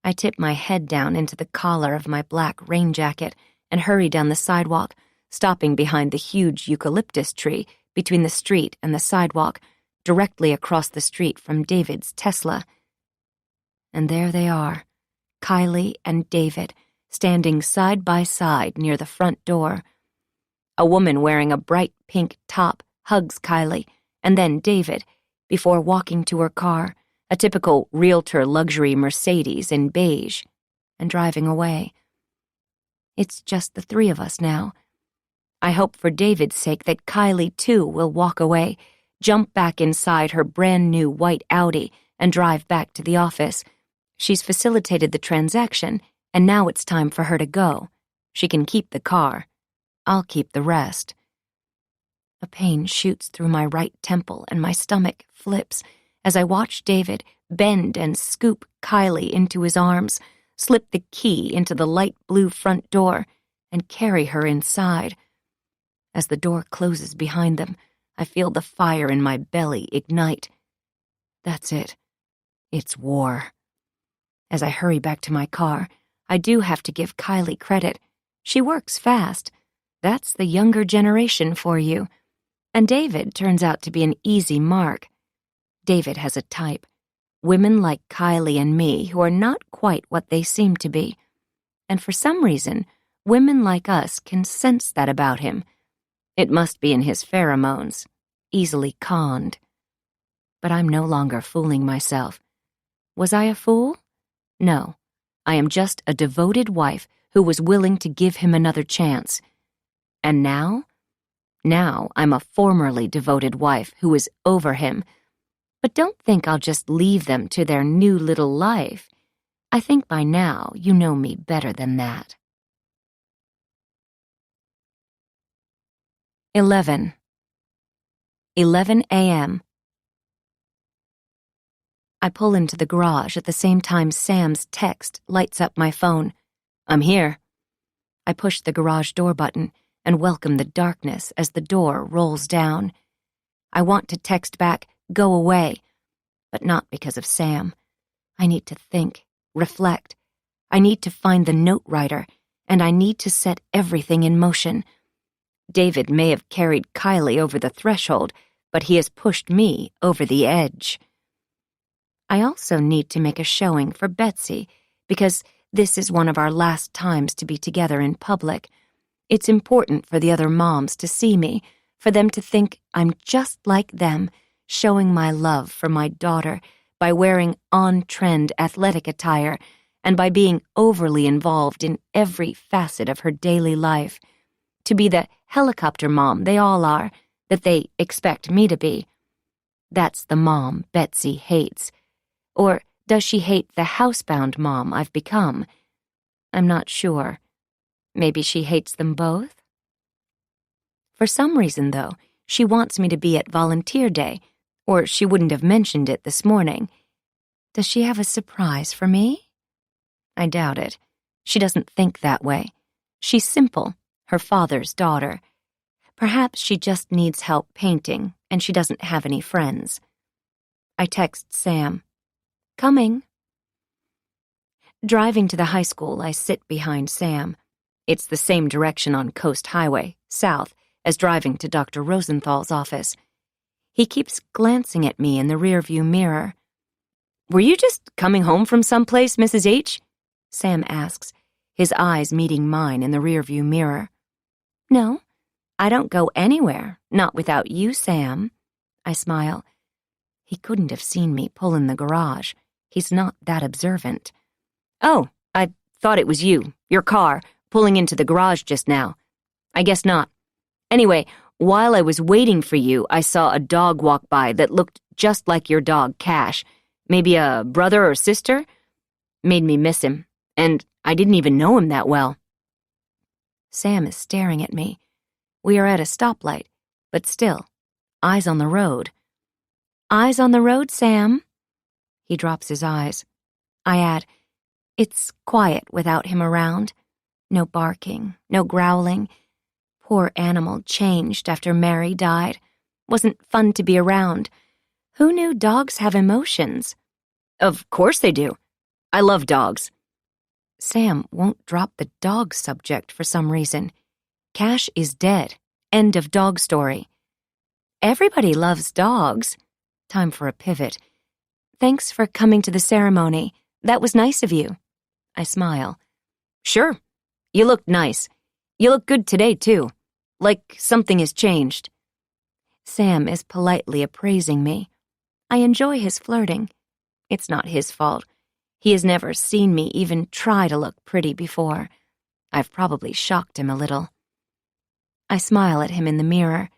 I tip my head down into the collar of my black rain jacket and hurry down the sidewalk, stopping behind the huge eucalyptus tree between the street and the sidewalk, directly across the street from David's Tesla. And there they are, Kylie and David, standing side by side near the front door. A woman wearing a bright pink top hugs Kylie, and then David, before walking to her car, a typical realtor luxury Mercedes in beige, and driving away. It's just the 3 of us now. I hope for David's sake that Kylie, too, will walk away, jump back inside her brand-new white Audi, and drive back to the office. She's facilitated the transaction, and now it's time for her to go. She can keep the car. I'll keep the rest. A pain shoots through my right temple, and my stomach flips as I watch David bend and scoop Kylie into his arms, slip the key into the light blue front door, and carry her inside. As the door closes behind them, I feel the fire in my belly ignite. That's it. It's war. As I hurry back to my car, I do have to give Kylie credit. She works fast. That's the younger generation for you. And David turns out to be an easy mark. David has a type. Women like Kylie and me who are not quite what they seem to be. And for some reason, women like us can sense that about him. It must be in his pheromones, easily conned. But I'm no longer fooling myself. Was I a fool? No, I am just a devoted wife who was willing to give him another chance. And now? Now I'm a formerly devoted wife who is over him. But don't think I'll just leave them to their new little life. I think by now you know me better than that. 11 a.m. I pull into the garage at the same time Sam's text lights up my phone. I'm here. I push the garage door button and welcome the darkness as the door rolls down. I want to text back, "Go away," but not because of Sam. I need to think, reflect. I need to find the note writer, and I need to set everything in motion. David may have carried Kylie over the threshold, but he has pushed me over the edge. I also need to make a showing for Betsy, because this is one of our last times to be together in public. It's important for the other moms to see me, for them to think I'm just like them, showing my love for my daughter by wearing on-trend athletic attire and by being overly involved in every facet of her daily life. To be the helicopter mom they all are, that they expect me to be. That's the mom Betsy hates. Or does she hate the housebound mom I've become? I'm not sure. Maybe she hates them both? For some reason, though, she wants me to be at Volunteer Day, or she wouldn't have mentioned it this morning. Does she have a surprise for me? I doubt it. She doesn't think that way. She's simple, her father's daughter. Perhaps she just needs help painting, and she doesn't have any friends. I text Sam. Coming. Driving to the high school, I sit behind Sam. It's the same direction on Coast Highway, south, as driving to Dr. Rosenthal's office. He keeps glancing at me in the rearview mirror. "Were you just coming home from someplace, Mrs. H?" Sam asks, his eyes meeting mine in the rearview mirror. "No, I don't go anywhere, not without you, Sam." I smile. He couldn't have seen me pull in the garage. He's not that observant. "Oh, I thought it was you, your car, pulling into the garage just now. I guess not. Anyway, while I was waiting for you, I saw a dog walk by that looked just like your dog, Cash. Maybe a brother or sister? Made me miss him, and I didn't even know him that well." Sam is staring at me. We are at a stoplight, but still, eyes on the road. "Eyes on the road, Sam." He drops his eyes. I add, "It's quiet without him around. No barking, no growling. Poor animal changed after Mary died. Wasn't fun to be around. Who knew dogs have emotions?" "Of course they do. I love dogs." Sam won't drop the dog subject for some reason. Cash is dead. End of dog story. "Everybody loves dogs." Time for a pivot. "Thanks for coming to the ceremony. That was nice of you." I smile. "Sure. You look nice. You look good today, too. Like something has changed." Sam is politely appraising me. I enjoy his flirting. It's not his fault. He has never seen me even try to look pretty before. I've probably shocked him a little. I smile at him in the mirror,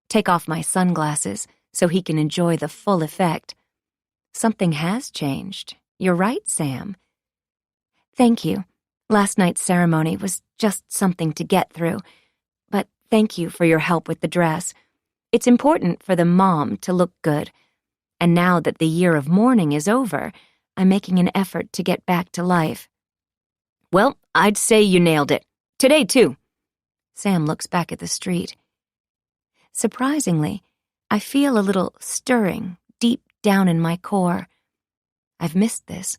take off my sunglasses so he can enjoy the full effect. Something has changed. You're right, Sam. Thank you. Last night's ceremony was just something to get through, but thank you for your help with the dress. It's important for the mom to look good, and now that the year of mourning is over, I'm making an effort to get back to life. Well, I'd say you nailed it. Today, too. Sam looks back at the street. Surprisingly, I feel a little stirring deep down in my core. I've missed this,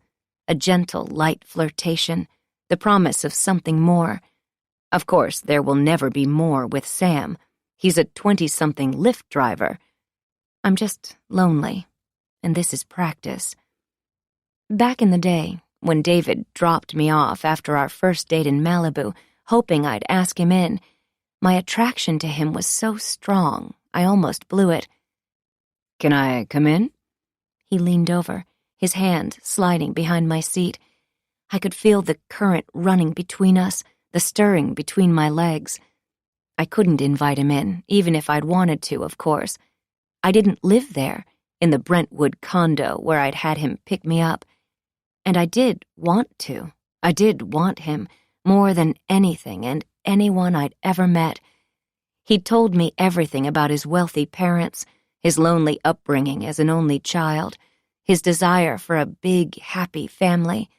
a gentle, light flirtation, the promise of something more. Of course, there will never be more with Sam. He's a 20-something Lyft driver. I'm just lonely, and this is practice. Back in the day, when David dropped me off after our first date in Malibu, hoping I'd ask him in, my attraction to him was so strong, I almost blew it. Can I come in? He leaned over, his hand sliding behind my seat. I could feel the current running between us, the stirring between my legs. I couldn't invite him in, even if I'd wanted to, of course. I didn't live there, in the Brentwood condo where I'd had him pick me up. And I did want to. I did want him, more than anything and anyone I'd ever met. He'd told me everything about his wealthy parents, his lonely upbringing as an only child, his desire for a big, happy family.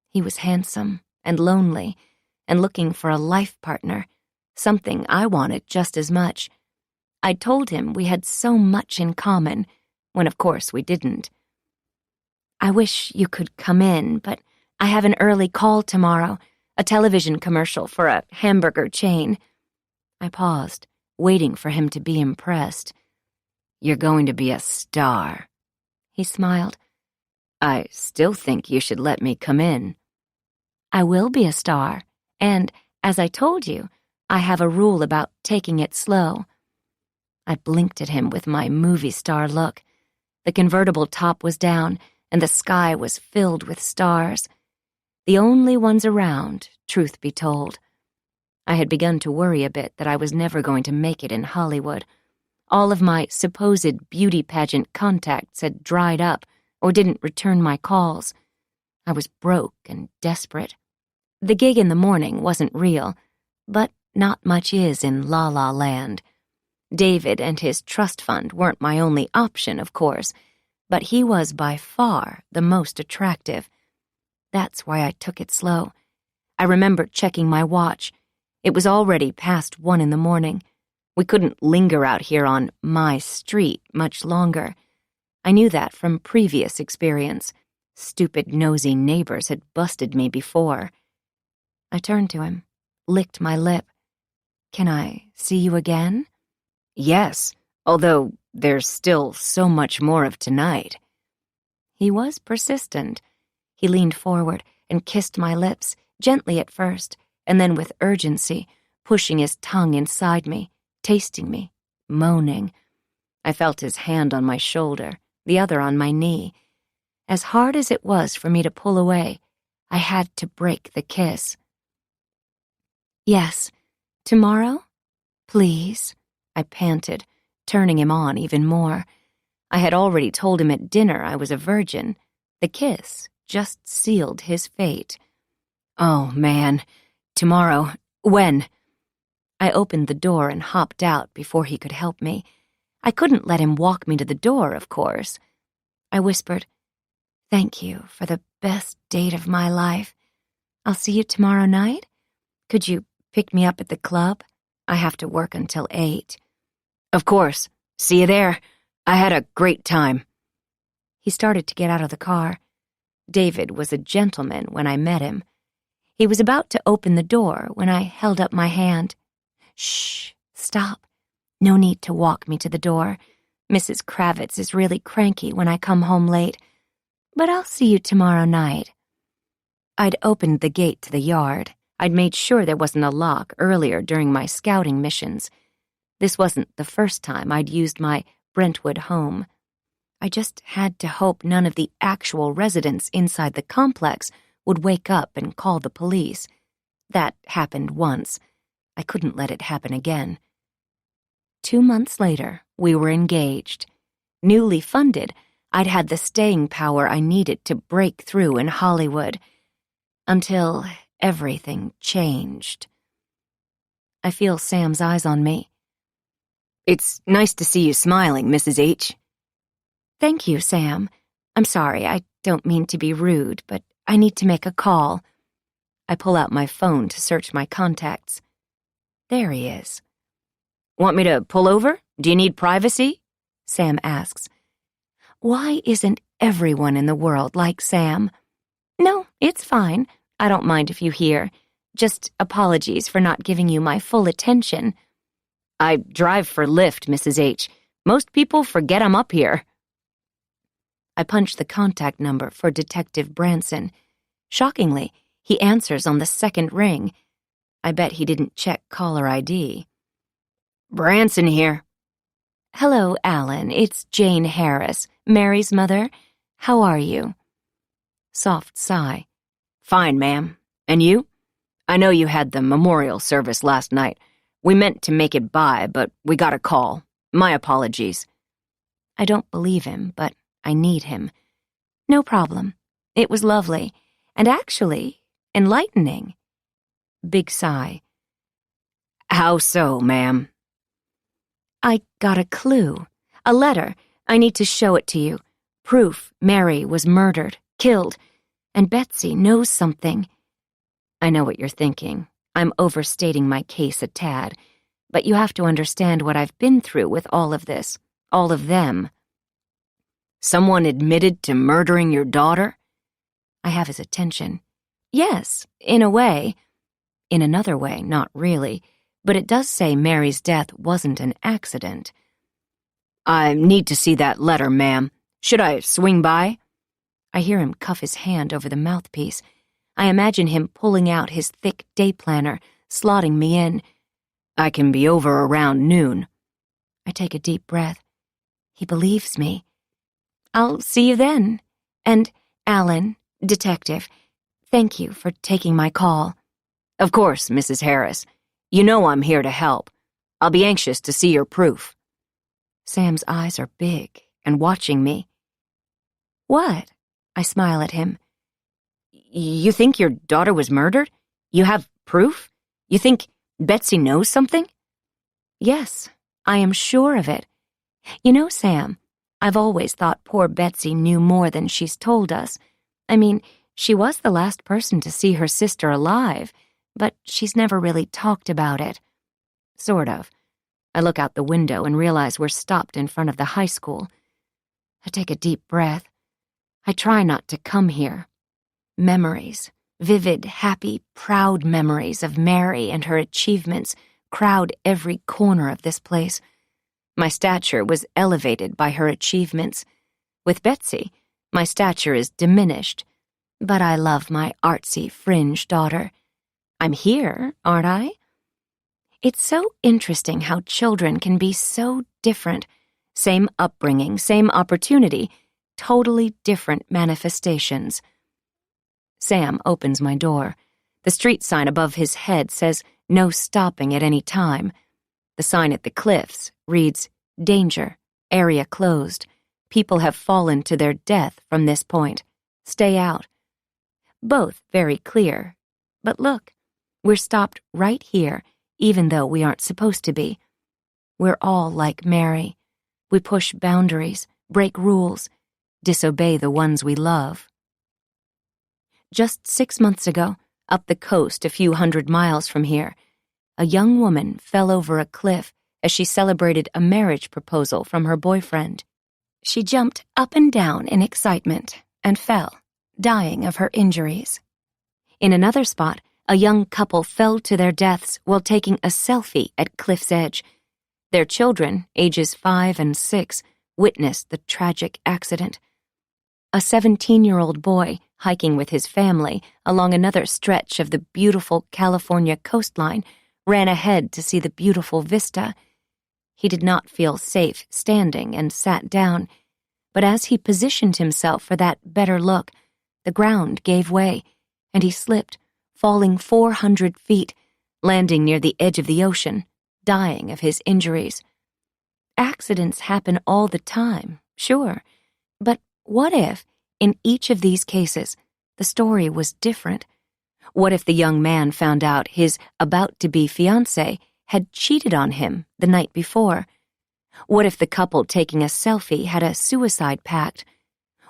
He was handsome and lonely and looking for a life partner, something I wanted just as much. I'd told him we had so much in common, when of course we didn't. I wish you could come in, but I have an early call tomorrow, a television commercial for a hamburger chain. I paused, waiting for him to be impressed. You're going to be a star. He smiled. I still think you should let me come in. I will be a star, and, as I told you, I have a rule about taking it slow. I blinked at him with my movie star look. The convertible top was down, and the sky was filled with stars. The only ones around, truth be told. I had begun to worry a bit that I was never going to make it in Hollywood. All of my supposed beauty pageant contacts had dried up or didn't return my calls. I was broke and desperate. The gig in the morning wasn't real, but not much is in La La Land. David and his trust fund weren't my only option, of course, but he was by far the most attractive. That's why I took it slow. I remember checking my watch. It was already past 1 a.m. We couldn't linger out here on my street much longer. I knew that from previous experience. Stupid, nosy neighbors had busted me before. I turned to him, licked my lip. Can I see you again? Yes, although there's still so much more of tonight. He was persistent. He leaned forward and kissed my lips, gently at first, and then with urgency, pushing his tongue inside me, tasting me, moaning. I felt his hand on my shoulder, the other on my knee. As hard as it was for me to pull away, I had to break the kiss. Yes, tomorrow? Please, I panted, turning him on even more. I had already told him at dinner I was a virgin. The kiss just sealed his fate. Oh, man. Tomorrow. When? I opened the door and hopped out before he could help me. I couldn't let him walk me to the door, of course. I whispered, "Thank you for the best date of my life. I'll see you tomorrow night? Could you pick me up at the club? I have to work until 8. Of course. See you there. I had a great time." He started to get out of the car. David was a gentleman when I met him. He was about to open the door when I held up my hand. "Shh, stop. No need to walk me to the door. Mrs. Kravitz is really cranky when I come home late. But I'll see you tomorrow night." I'd opened the gate to the yard. I'd made sure there wasn't a lock earlier during my scouting missions. This wasn't the first time I'd used my Brentwood home. I just had to hope none of the actual residents inside the complex would wake up and call the police. That happened once. I couldn't let it happen again. 2 months later, we were engaged. Newly funded, I'd had the staying power I needed to break through in Hollywood. Until everything changed. I feel Sam's eyes on me. It's nice to see you smiling, Mrs. H. Thank you, Sam. I'm sorry, I don't mean to be rude, but I need to make a call. I pull out my phone to search my contacts. There he is. Want me to pull over? Do you need privacy? Sam asks. Why isn't everyone in the world like Sam? No, it's fine. I don't mind if you hear. Just apologies for not giving you my full attention. I drive for Lyft, Mrs. H. Most people forget I'm up here. I punch the contact number for Detective Branson. Shockingly, he answers on the second ring. I bet he didn't check caller ID. Branson here. Hello, Alan. It's Jane Harris, Mary's mother. How are you? Soft sigh. Fine, ma'am. And you? I know you had the memorial service last night. We meant to make it by, but we got a call. My apologies. I don't believe him, but I need him. No problem. It was lovely, and actually enlightening. Big sigh. How so, ma'am? I got a clue. A letter. I need to show it to you. Proof Mary was murdered, killed, and Betsy knows something. I know what you're thinking. I'm overstating my case a tad, but you have to understand what I've been through with all of this, all of them. Someone admitted to murdering your daughter? I have his attention. Yes, in a way. In another way, not really, but it does say Mary's death wasn't an accident. I need to see that letter, ma'am. Should I swing by? I hear him cuff his hand over the mouthpiece. I imagine him pulling out his thick day planner, slotting me in. I can be over around noon. I take a deep breath. He believes me. I'll see you then. And, Alan, detective, thank you for taking my call. Of course, Mrs. Harris. You know I'm here to help. I'll be anxious to see your proof. Sam's eyes are big and watching me. What? I smile at him. You think your daughter was murdered? You have proof? You think Betsy knows something? Yes, I am sure of it. You know, Sam, I've always thought poor Betsy knew more than she's told us. I mean, she was the last person to see her sister alive, but she's never really talked about it. Sort of. I look out the window and realize we're stopped in front of the high school. I take a deep breath. I try not to come here. Memories, vivid, happy, proud memories of Mary and her achievements crowd every corner of this place. My stature was elevated by her achievements. With Betsy, my stature is diminished, but I love my artsy fringe daughter. I'm here, aren't I? It's so interesting how children can be so different. Same upbringing, same opportunity, totally different manifestations. Sam opens my door. The street sign above his head says, "No stopping at any time." The sign at the cliffs reads, "Danger, area closed. People have fallen to their death from this point. Stay out." Both very clear. But look, we're stopped right here, even though we aren't supposed to be. We're all like Mary. We push boundaries, break rules, disobey the ones we love. Just 6 months ago, up the coast a few hundred miles from here, a young woman fell over a cliff as she celebrated a marriage proposal from her boyfriend. She jumped up and down in excitement and fell, dying of her injuries. In another spot, a young couple fell to their deaths while taking a selfie at cliff's edge. Their children, ages 5 and 6, witnessed the tragic accident. A 17-year-old boy, hiking with his family along another stretch of the beautiful California coastline, ran ahead to see the beautiful vista. He did not feel safe standing and sat down, but as he positioned himself for that better look, the ground gave way, and he slipped, falling 400 feet, landing near the edge of the ocean, dying of his injuries. Accidents happen all the time, sure, but what if, in each of these cases, the story was different? What if the young man found out his about-to-be fiancé had cheated on him the night before? What if the couple taking a selfie had a suicide pact?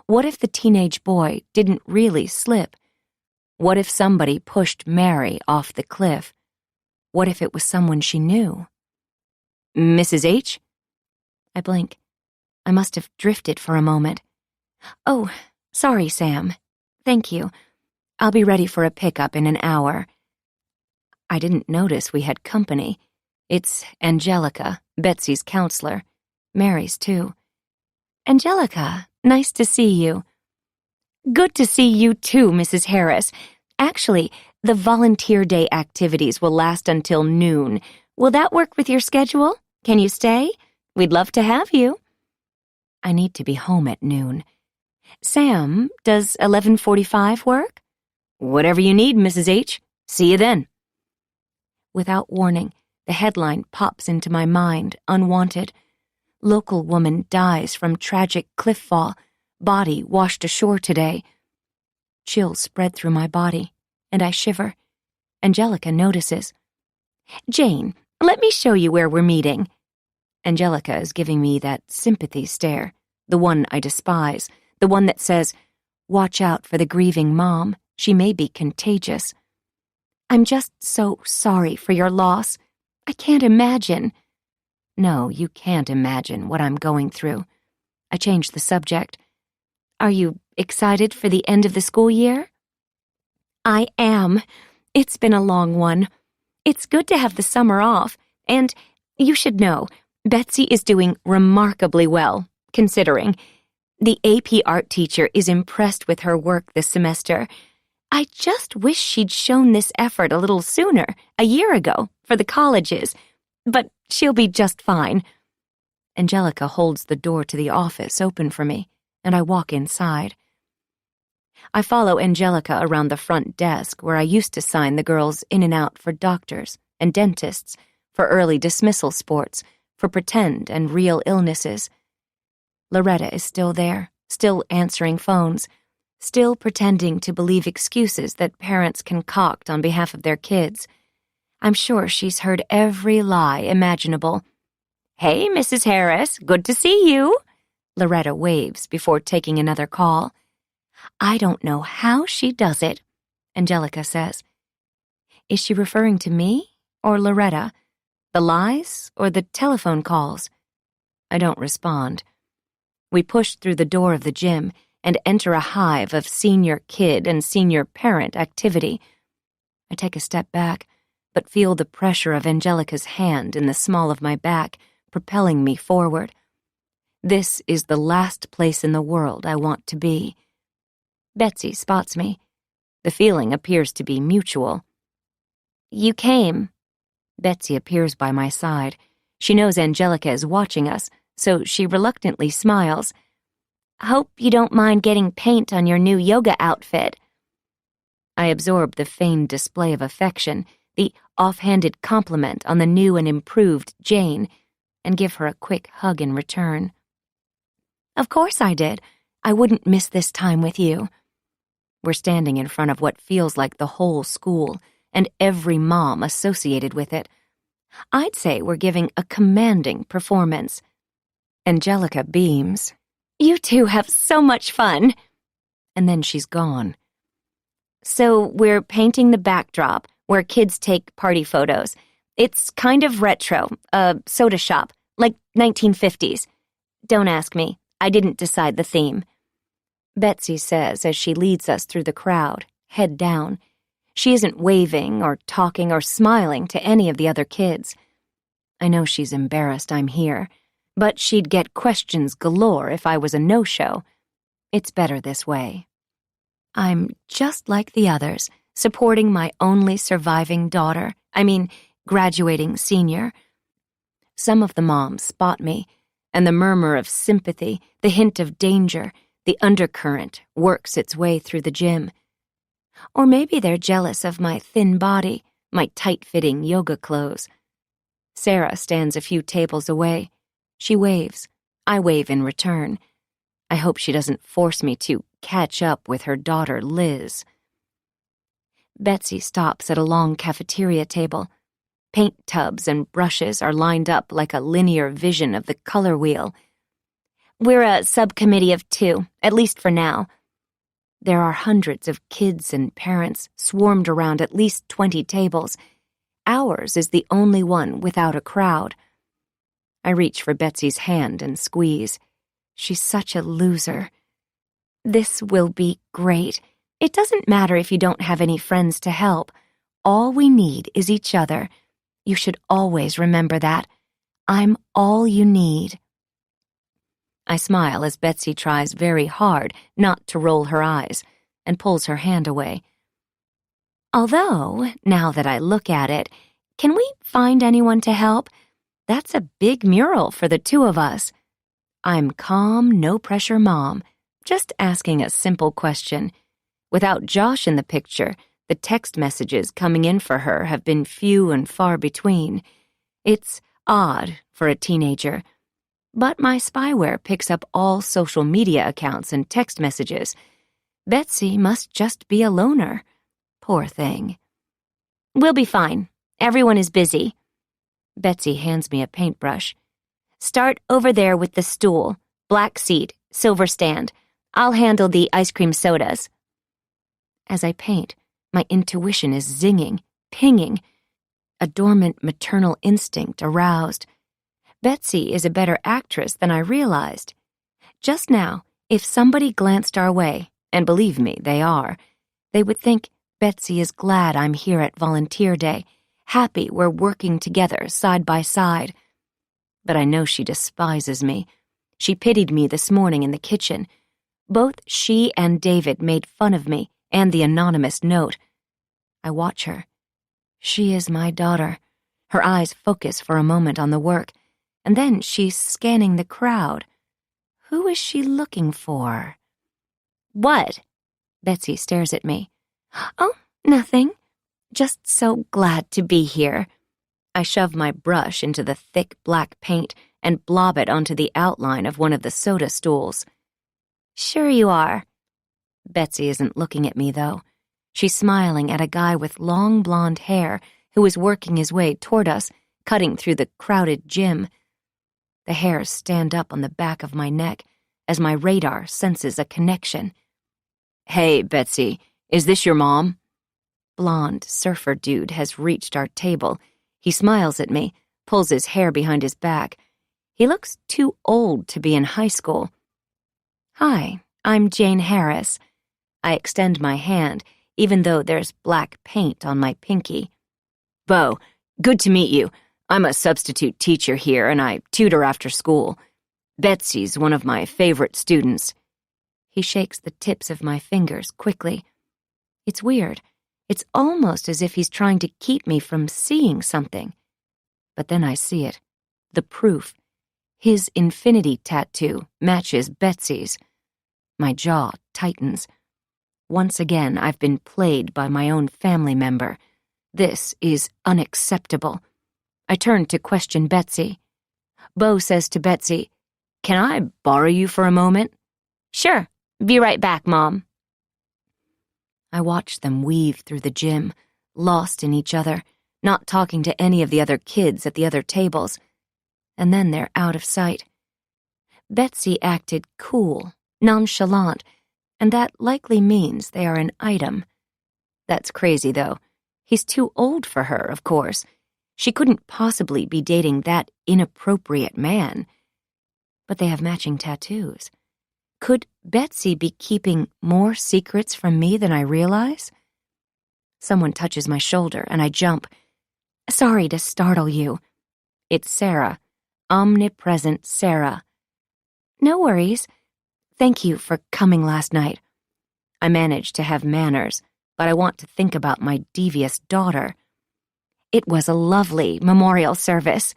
What if the teenage boy didn't really slip? What if somebody pushed Mary off the cliff? What if it was someone she knew? "Mrs. H?" I blink. I must have drifted for a moment. "Oh, sorry, Sam. Thank you. I'll be ready for a pickup in an hour." I didn't notice we had company. It's Angelica, Betsy's counselor. Mary's, too. "Angelica, nice to see you." "Good to see you, too, Mrs. Harris. Actually, the volunteer day activities will last until noon. Will that work with your schedule? Can you stay? We'd love to have you." I need to be home at noon. "Sam, does 11:45 work?" "Whatever you need, Mrs. H. See you then." Without warning, the headline pops into my mind, unwanted. "Local woman dies from tragic cliff fall. Body washed ashore today." Chills spread through my body, and I shiver. Angelica notices. "Jane, let me show you where we're meeting." Angelica is giving me that sympathy stare, the one I despise, the one that says, "Watch out for the grieving mom. She may be contagious." "I'm just so sorry for your loss. I can't imagine." "No, you can't imagine what I'm going through." I changed the subject. "Are you excited for the end of the school year?" "I am. It's been a long one. It's good to have the summer off, and you should know, Betsy is doing remarkably well, considering. The AP art teacher is impressed with her work this semester. I just wish she'd shown this effort a little sooner, a year ago, for the colleges, but she'll be just fine." Angelica holds the door to the office open for me, and I walk inside. I follow Angelica around the front desk where I used to sign the girls in and out for doctors and dentists, for early dismissal sports, for pretend and real illnesses. Loretta is still there, still answering phones, still pretending to believe excuses that parents concoct on behalf of their kids. I'm sure she's heard every lie imaginable. "Hey, Mrs. Harris, good to see you." Loretta waves before taking another call. "I don't know how she does it," Angelica says. Is she referring to me or Loretta? The lies or the telephone calls? I don't respond. We push through the door of the gym and enter a hive of senior kid and senior parent activity. I take a step back, but feel the pressure of Angelica's hand in the small of my back, propelling me forward. This is the last place in the world I want to be. Betsy spots me. The feeling appears to be mutual. You came. Betsy appears by my side. She knows Angelica is watching us, so she reluctantly smiles. Hope you don't mind getting paint on your new yoga outfit. I absorb the feigned display of affection, the offhanded compliment on the new and improved Jane, and give her a quick hug in return. Of course I did. I wouldn't miss this time with you. We're standing in front of what feels like the whole school, and every mom associated with it. I'd say we're giving a commanding performance. Angelica beams. You two have so much fun. And then she's gone. So we're painting the backdrop where kids take party photos. It's kind of retro, a soda shop, like 1950s. Don't ask me. I didn't decide the theme. Betsy says as she leads us through the crowd, head down. She isn't waving or talking or smiling to any of the other kids. I know she's embarrassed I'm here, but she'd get questions galore if I was a no-show. It's better this way. I'm just like the others, supporting my only surviving daughter, graduating senior. Some of the moms spot me, and the murmur of sympathy, the hint of danger, the undercurrent works its way through the gym. Or maybe they're jealous of my thin body, my tight-fitting yoga clothes. Sarah stands a few tables away. She waves. I wave in return. I hope she doesn't force me to catch up with her daughter, Liz. Betsy stops at a long cafeteria table. Paint tubs and brushes are lined up like a linear vision of the color wheel. We're a subcommittee of 2, at least for now. There are hundreds of kids and parents swarmed around at least 20 tables. Ours is the only one without a crowd. I reach for Betsy's hand and squeeze. She's such a loser. This will be great. It doesn't matter if you don't have any friends to help. All we need is each other. You should always remember that. I'm all you need. I smile as Betsy tries very hard not to roll her eyes and pulls her hand away. Although, now that I look at it, can we find anyone to help? That's a big mural for the 2 of us. I'm calm, no-pressure mom, just asking a simple question. Without Josh in the picture, the text messages coming in for her have been few and far between. It's odd for a teenager. But my spyware picks up all social media accounts and text messages. Betsy must just be a loner. Poor thing. We'll be fine. Everyone is busy. Betsy hands me a paintbrush. Start over there with the stool. Black seat, silver stand. I'll handle the ice cream sodas. As I paint, my intuition is zinging, pinging. A dormant maternal instinct aroused. Betsy is a better actress than I realized. Just now, if somebody glanced our way, and believe me, they are, they would think Betsy is glad I'm here at Volunteer Day, happy we're working together side by side. But I know she despises me. She pitied me this morning in the kitchen. Both she and David made fun of me and the anonymous note. I watch her. She is my daughter. Her eyes focus for a moment on the work, and then she's scanning the crowd. Who is she looking for? What? Betsy stares at me. Oh, nothing. Just so glad to be here. I shove my brush into the thick black paint and blob it onto the outline of one of the soda stools. Sure you are. Betsy isn't looking at me, though. She's smiling at a guy with long blonde hair who is working his way toward us, cutting through the crowded gym. The hairs stand up on the back of my neck as my radar senses a connection. Hey, Betsy, is this your mom? Blonde surfer dude has reached our table. He smiles at me, pulls his hair behind his back. He looks too old to be in high school. Hi, I'm Jane Harris. I extend my hand, even though there's black paint on my pinky. Bo, good to meet you. I'm a substitute teacher here, and I tutor after school. Betsy's one of my favorite students." He shakes the tips of my fingers quickly. It's weird. It's almost as if he's trying to keep me from seeing something. But then I see it. The proof. His infinity tattoo matches Betsy's. My jaw tightens. Once again, I've been played by my own family member. This is unacceptable. I turn to question Betsy. Bo says to Betsy, "Can I borrow you for a moment?" "Sure. Be right back, Mom." I watch them weave through the gym, lost in each other, not talking to any of the other kids at the other tables. And then they're out of sight. Betsy acted cool, nonchalant, and that likely means they are an item. That's crazy, though. He's too old for her, of course. She couldn't possibly be dating that inappropriate man. But they have matching tattoos. Could Betsy be keeping more secrets from me than I realize? Someone touches my shoulder, and I jump. "Sorry to startle you." It's Sarah. Omnipresent Sarah. "No worries. Thank you for coming last night." I managed to have manners, but I want to think about my devious daughter. "It was a lovely memorial service."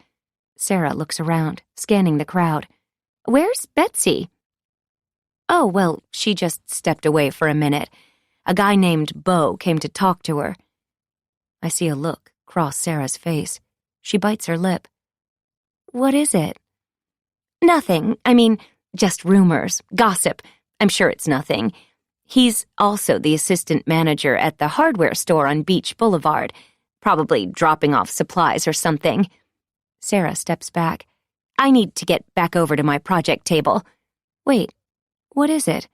Sarah looks around, scanning the crowd. "Where's Betsy?" "Oh, well, she just stepped away for a minute. A guy named Bo came to talk to her." I see a look cross Sarah's face. She bites her lip. "What is it?" "Nothing. I mean, just rumors, gossip. I'm sure it's nothing. He's also the assistant manager at the hardware store on Beach Boulevard, probably dropping off supplies or something." Sarah steps back. "I need to get back over to my project table." "Wait, what is it?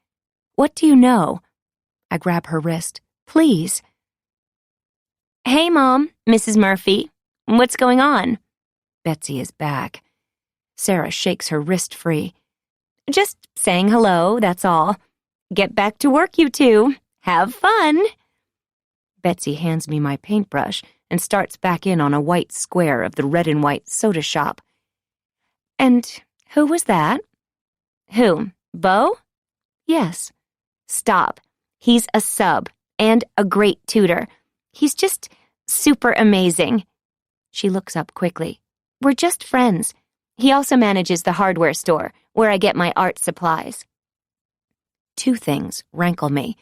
What do you know?" I grab her wrist. "Please." "Hey, Mom, Mrs. Murphy. What's going on?" Betsy is back. Sarah shakes her wrist free. "Just saying hello, that's all. Get back to work, you two. Have fun." Betsy hands me my paintbrush and starts back in on a white square of the red and white soda shop. "And who was that?" "Who? Bo?" "Yes." "Stop. He's a sub and a great tutor. He's just super amazing." She looks up quickly. "We're just friends. He also manages the hardware store, where I get my art supplies." Two things rankle me.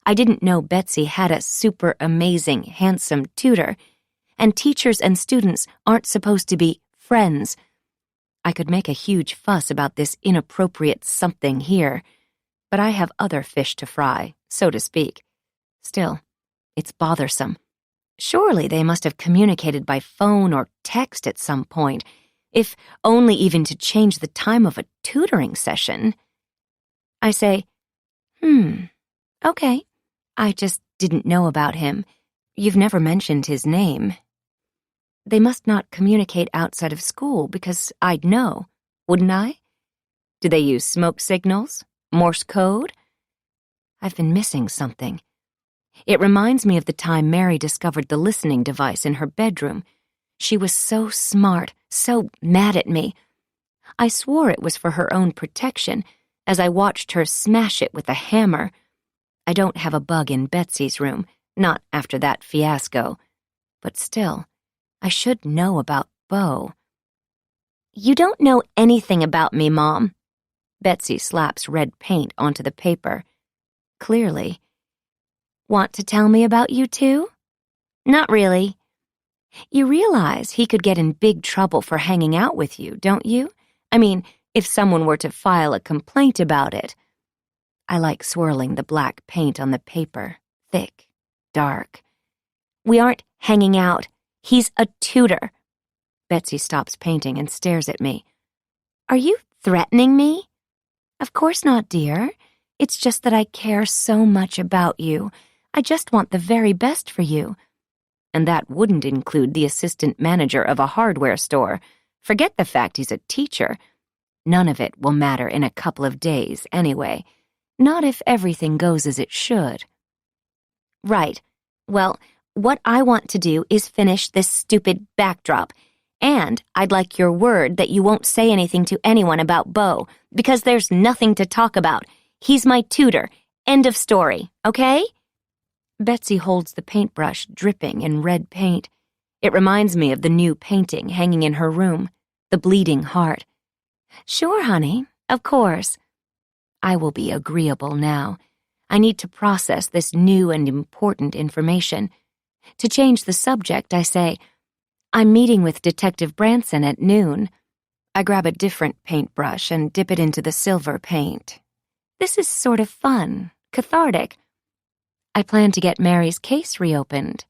I didn't know Betsy had a super amazing, handsome tutor, and teachers and students aren't supposed to be friends. I could make a huge fuss about this inappropriate something here, but I have other fish to fry, so to speak. Still, it's bothersome. Surely they must have communicated by phone or text at some point, if only even to change the time of a tutoring session. I say, okay. I just didn't know about him. You've never mentioned his name." They must not communicate outside of school because I'd know, wouldn't I? Do they use smoke signals? Morse code? I've been missing something. It reminds me of the time Mary discovered the listening device in her bedroom. She was so smart, so mad at me. I swore it was for her own protection as I watched her smash it with a hammer. I don't have a bug in Betsy's room, not after that fiasco. But still, I should know about Bo. "You don't know anything about me, Mom." Betsy slaps red paint onto the paper. Clearly. "Want to tell me about you two?" "Not really." You realize he could get in big trouble for hanging out with you, don't you? I mean, if someone were to file a complaint about it. I like swirling the black paint on the paper, thick, dark. "We aren't hanging out. He's a tutor." Betsy stops painting and stares at me. "Are you threatening me?" "Of course not, dear. It's just that I care so much about you. I just want the very best for you. And that wouldn't include the assistant manager of a hardware store. Forget the fact he's a teacher. None of it will matter in a couple of days anyway. Not if everything goes as it should." "Right. Well, what I want to do is finish this stupid backdrop, and I'd like your word that you won't say anything to anyone about Beau, because there's nothing to talk about. He's my tutor. End of story, okay? Betsy holds the paintbrush dripping in red paint. It reminds me of the new painting hanging in her room, the bleeding heart. Sure, honey, of course. I will be agreeable now. I need to process this new and important information. To change the subject, I say, I'm meeting with Detective Branson at noon. I grab a different paintbrush and dip it into the silver paint. This is sort of fun, cathartic. I plan to get Mary's case reopened.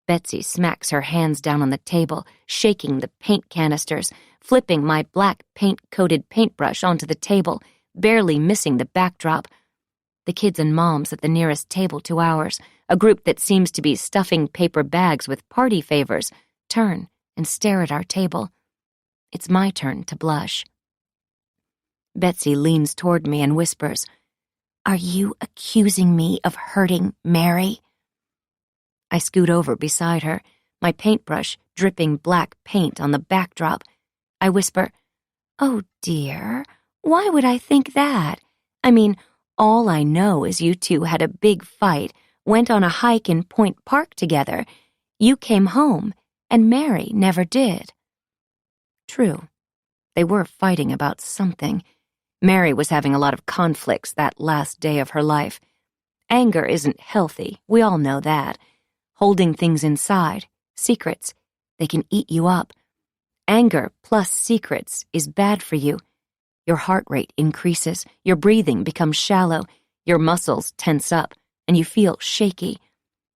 Betsy smacks her hands down on the table, shaking the paint canisters, flipping my black paint-coated paintbrush onto the table, barely missing the backdrop. The kids and moms at the nearest table to ours, a group that seems to be stuffing paper bags with party favors, turn and stare at our table. It's my turn to blush. Betsy leans toward me and whispers, "Are you accusing me of hurting Mary?" I scoot over beside her, my paintbrush dripping black paint on the backdrop. I whisper, "Oh dear, why would I think that? I mean, all I know is you two had a big fight, went on a hike in Point Park together. You came home, and Mary never did." True. They were fighting about something. Mary was having a lot of conflicts that last day of her life. Anger isn't healthy, we all know that. Holding things inside, secrets, they can eat you up. Anger plus secrets is bad for you. Your heart rate increases, your breathing becomes shallow, your muscles tense up, and you feel shaky.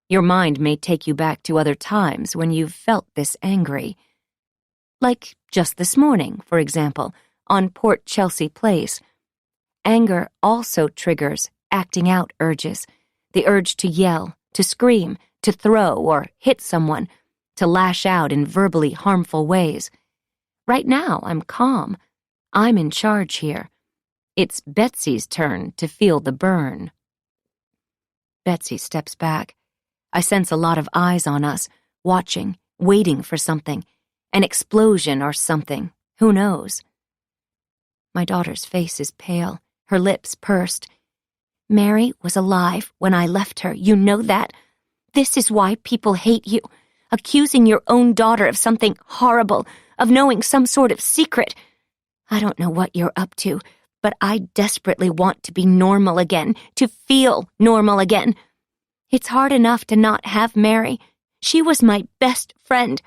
Your mind may take you back to other times when you've felt this angry. Like just this morning, for example, on Port Chelsea Place. Anger also triggers acting out urges, the urge to yell, to scream, to throw or hit someone, to lash out in verbally harmful ways. Right now, I'm calm. I'm in charge here. It's Betsy's turn to feel the burn. Betsy steps back. I sense a lot of eyes on us, watching, waiting for something, an explosion or something, who knows? My daughter's face is pale, her lips pursed. Mary was alive when I left her, you know that? This is why people hate you, accusing your own daughter of something horrible, of knowing some sort of secret. I don't know what you're up to, but I desperately want to be normal again, to feel normal again. It's hard enough to not have Mary. She was my best friend.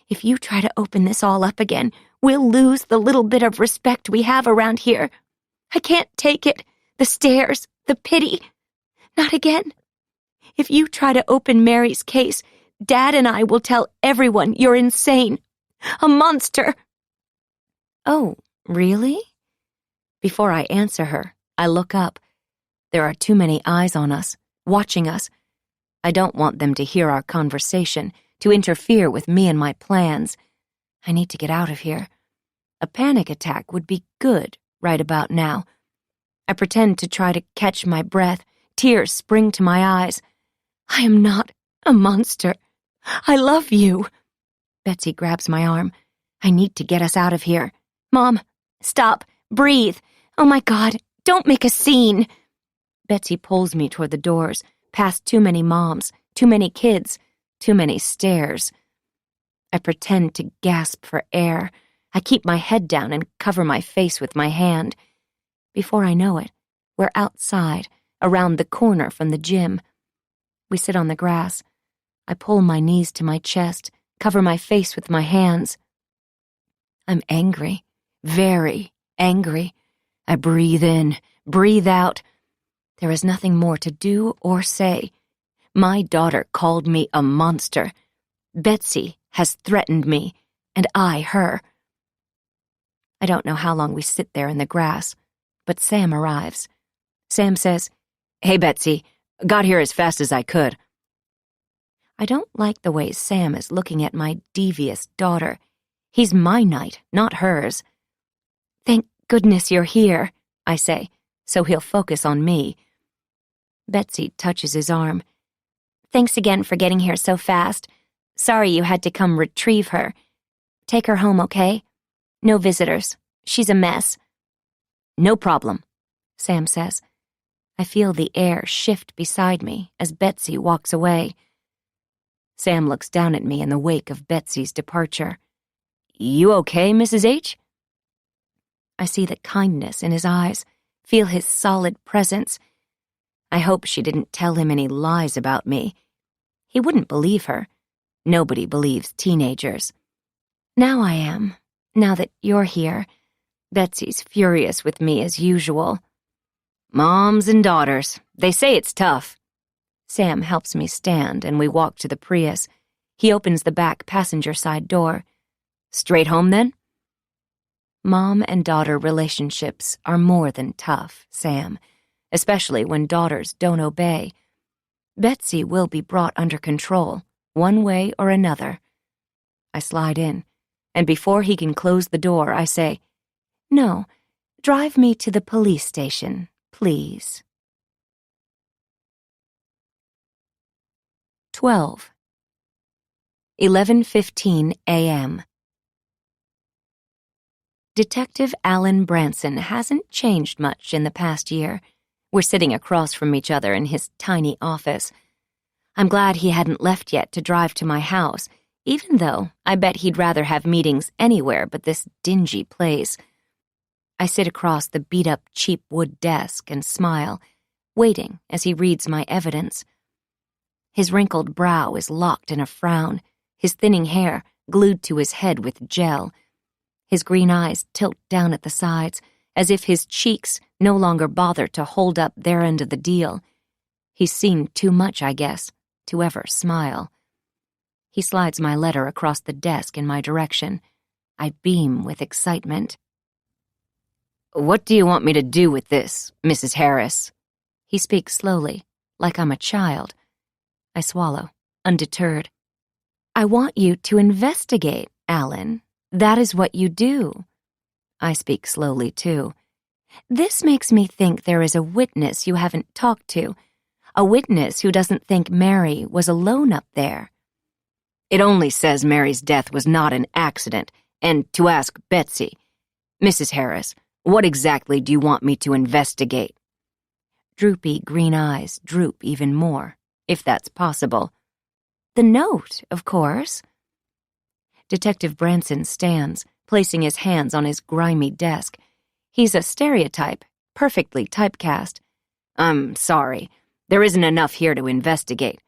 If you try to open this all up again, we'll lose the little bit of respect we have around here. I can't take it. The stares, the pity. Not again. If you try to open Mary's case, Dad and I will tell everyone you're insane. A monster. Oh, really? Before I answer her, I look up. There are too many eyes on us, watching us. I don't want them to hear our conversation, to interfere with me and my plans. I need to get out of here. A panic attack would be good right about now. I pretend to try to catch my breath. Tears spring to my eyes. I am not a monster. I love you. Betsy grabs my arm. I need to get us out of here. Mom, stop. Breathe. Oh my God, don't make a scene. Betsy pulls me toward the doors, past too many moms, too many kids, too many stares. I pretend to gasp for air. I keep my head down and cover my face with my hand. Before I know it, we're outside, around the corner from the gym. We sit on the grass. I pull my knees to my chest, cover my face with my hands. I'm angry, very angry. I breathe in, breathe out. There is nothing more to do or say. My daughter called me a monster. Betsy has threatened me, and I her. I don't know how long we sit there in the grass, but Sam arrives. Sam says, "Hey, Betsy, got here as fast as I could." I don't like the way Sam is looking at my devious daughter. He's my knight, not hers. "Thank goodness you're here," I say, so he'll focus on me. Betsy touches his arm. Thanks again for getting here so fast. Sorry you had to come retrieve her. Take her home, okay? No visitors. She's a mess. No problem, Sam says. I feel the air shift beside me as Betsy walks away. Sam looks down at me in the wake of Betsy's departure. You okay, Mrs. H? I see the kindness in his eyes, feel his solid presence. I hope she didn't tell him any lies about me. He wouldn't believe her. Nobody believes teenagers. Now I am, now that you're here. Betsy's furious with me as usual. Moms and daughters, they say it's tough. Sam helps me stand and we walk to the Prius. He opens the back passenger side door. Straight home then? Mom and daughter relationships are more than tough, Sam, especially when daughters don't obey. Betsy will be brought under control, one way or another. I slide in, and before he can close the door, I say, No, drive me to the police station, please. 12. 11:15 a.m. Detective Alan Branson hasn't changed much in the past year. We're sitting across from each other in his tiny office. I'm glad he hadn't left yet to drive to my house, even though I bet he'd rather have meetings anywhere but this dingy place. I sit across the beat-up cheap wood desk and smile, waiting as he reads my evidence. His wrinkled brow is locked in a frown, his thinning hair glued to his head with gel. His green eyes tilt down at the sides, as if his cheeks no longer bother to hold up their end of the deal. He's seen too much, I guess, to ever smile. He slides my letter across the desk in my direction. I beam with excitement. What do you want me to do with this, Mrs. Harris? He speaks slowly, like I'm a child. I swallow, undeterred. I want you to investigate, Alan. That is what you do. I speak slowly, too. This makes me think there is a witness you haven't talked to, a witness who doesn't think Mary was alone up there. It only says Mary's death was not an accident, and to ask Betsy, Mrs. Harris, what exactly do you want me to investigate? Droopy green eyes droop even more, if that's possible. The note, of course. Detective Branson stands, placing his hands on his grimy desk. He's a stereotype, perfectly typecast. I'm sorry. There isn't enough here to investigate.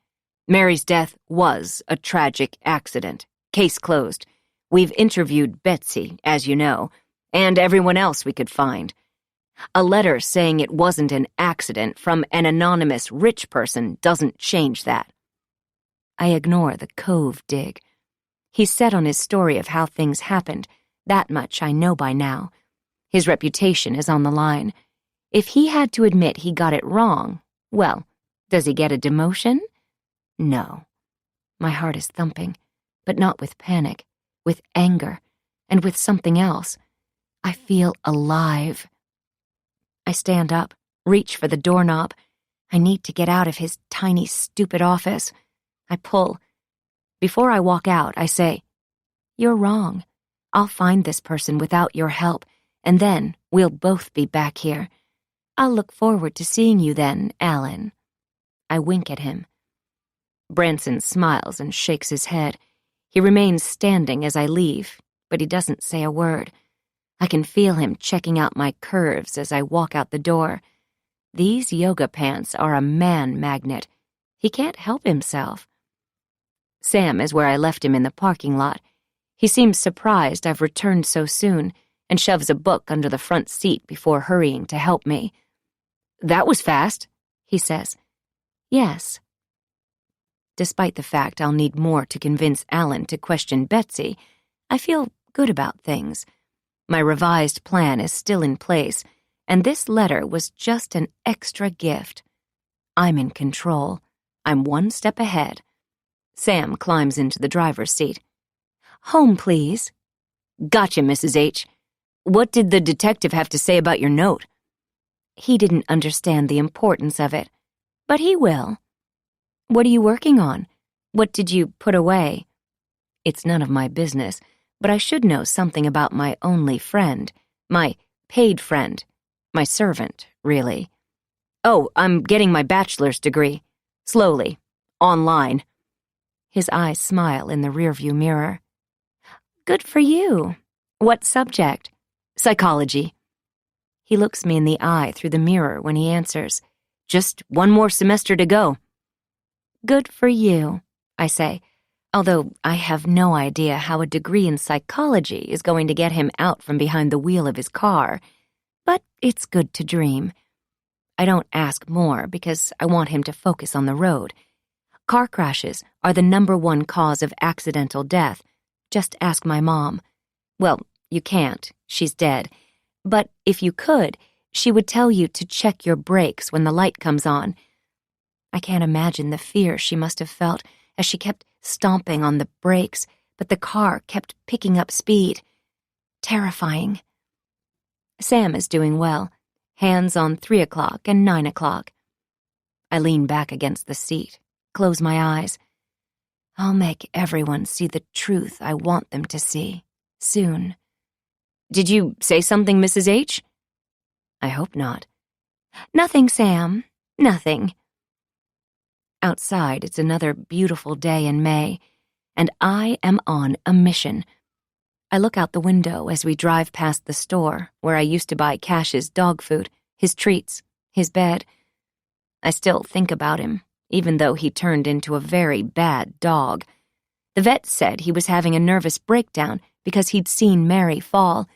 Mary's death was a tragic accident. Case closed. We've interviewed Betsy, as you know, and everyone else we could find. A letter saying it wasn't an accident from an anonymous rich person doesn't change that. I ignore the cove dig. He's set on his story of how things happened. That much I know by now. His reputation is on the line. If he had to admit he got it wrong, well, does he get a demotion? No. My heart is thumping, but not with panic, with anger, and with something else. I feel alive. I stand up, reach for the doorknob. I need to get out of his tiny, stupid office. I pull. Before I walk out, I say, You're wrong. I'll find this person without your help, and then we'll both be back here. I'll look forward to seeing you then, Alan. I wink at him. Branson smiles and shakes his head. He remains standing as I leave, but he doesn't say a word. I can feel him checking out my curves as I walk out the door. These yoga pants are a man magnet. He can't help himself. Sam is where I left him in the parking lot. He seems surprised I've returned so soon and shoves a book under the front seat before hurrying to help me. That was fast, he says. Yes. Despite the fact I'll need more to convince Alan to question Betsy, I feel good about things. My revised plan is still in place, and this letter was just an extra gift. I'm in control. I'm one step ahead. Sam climbs into the driver's seat. Home, please. Gotcha, Mrs. H. What did the detective have to say about your note? He didn't understand the importance of it, but he will. What are you working on? What did you put away? It's none of my business, but I should know something about my only friend, my paid friend, my servant, really. Oh, I'm getting my bachelor's degree. Slowly. Online. His eyes smile in the rearview mirror. Good for you. What subject? Psychology. He looks me in the eye through the mirror when he answers. Just one more semester to go. Good for you, I say, although I have no idea how a degree in psychology is going to get him out from behind the wheel of his car. But it's good to dream. I don't ask more because I want him to focus on the road. Car crashes are the #1 cause of accidental death. Just ask my mom. Well, you can't. She's dead. But if you could, she would tell you to check your brakes when the light comes on. I can't imagine the fear she must have felt as she kept stomping on the brakes, but the car kept picking up speed. Terrifying. Sam is doing well. Hands on 3 o'clock and 9 o'clock. I lean back against the seat, close my eyes. I'll make everyone see the truth I want them to see, soon. Did you say something, Mrs. H? I hope not. Nothing, Sam. Nothing. Outside, it's another beautiful day in May, and I am on a mission. I look out the window as we drive past the store where I used to buy Cash's dog food, his treats, his bed. I still think about him, even though he turned into a very bad dog. The vet said he was having a nervous breakdown because he'd seen Mary fall.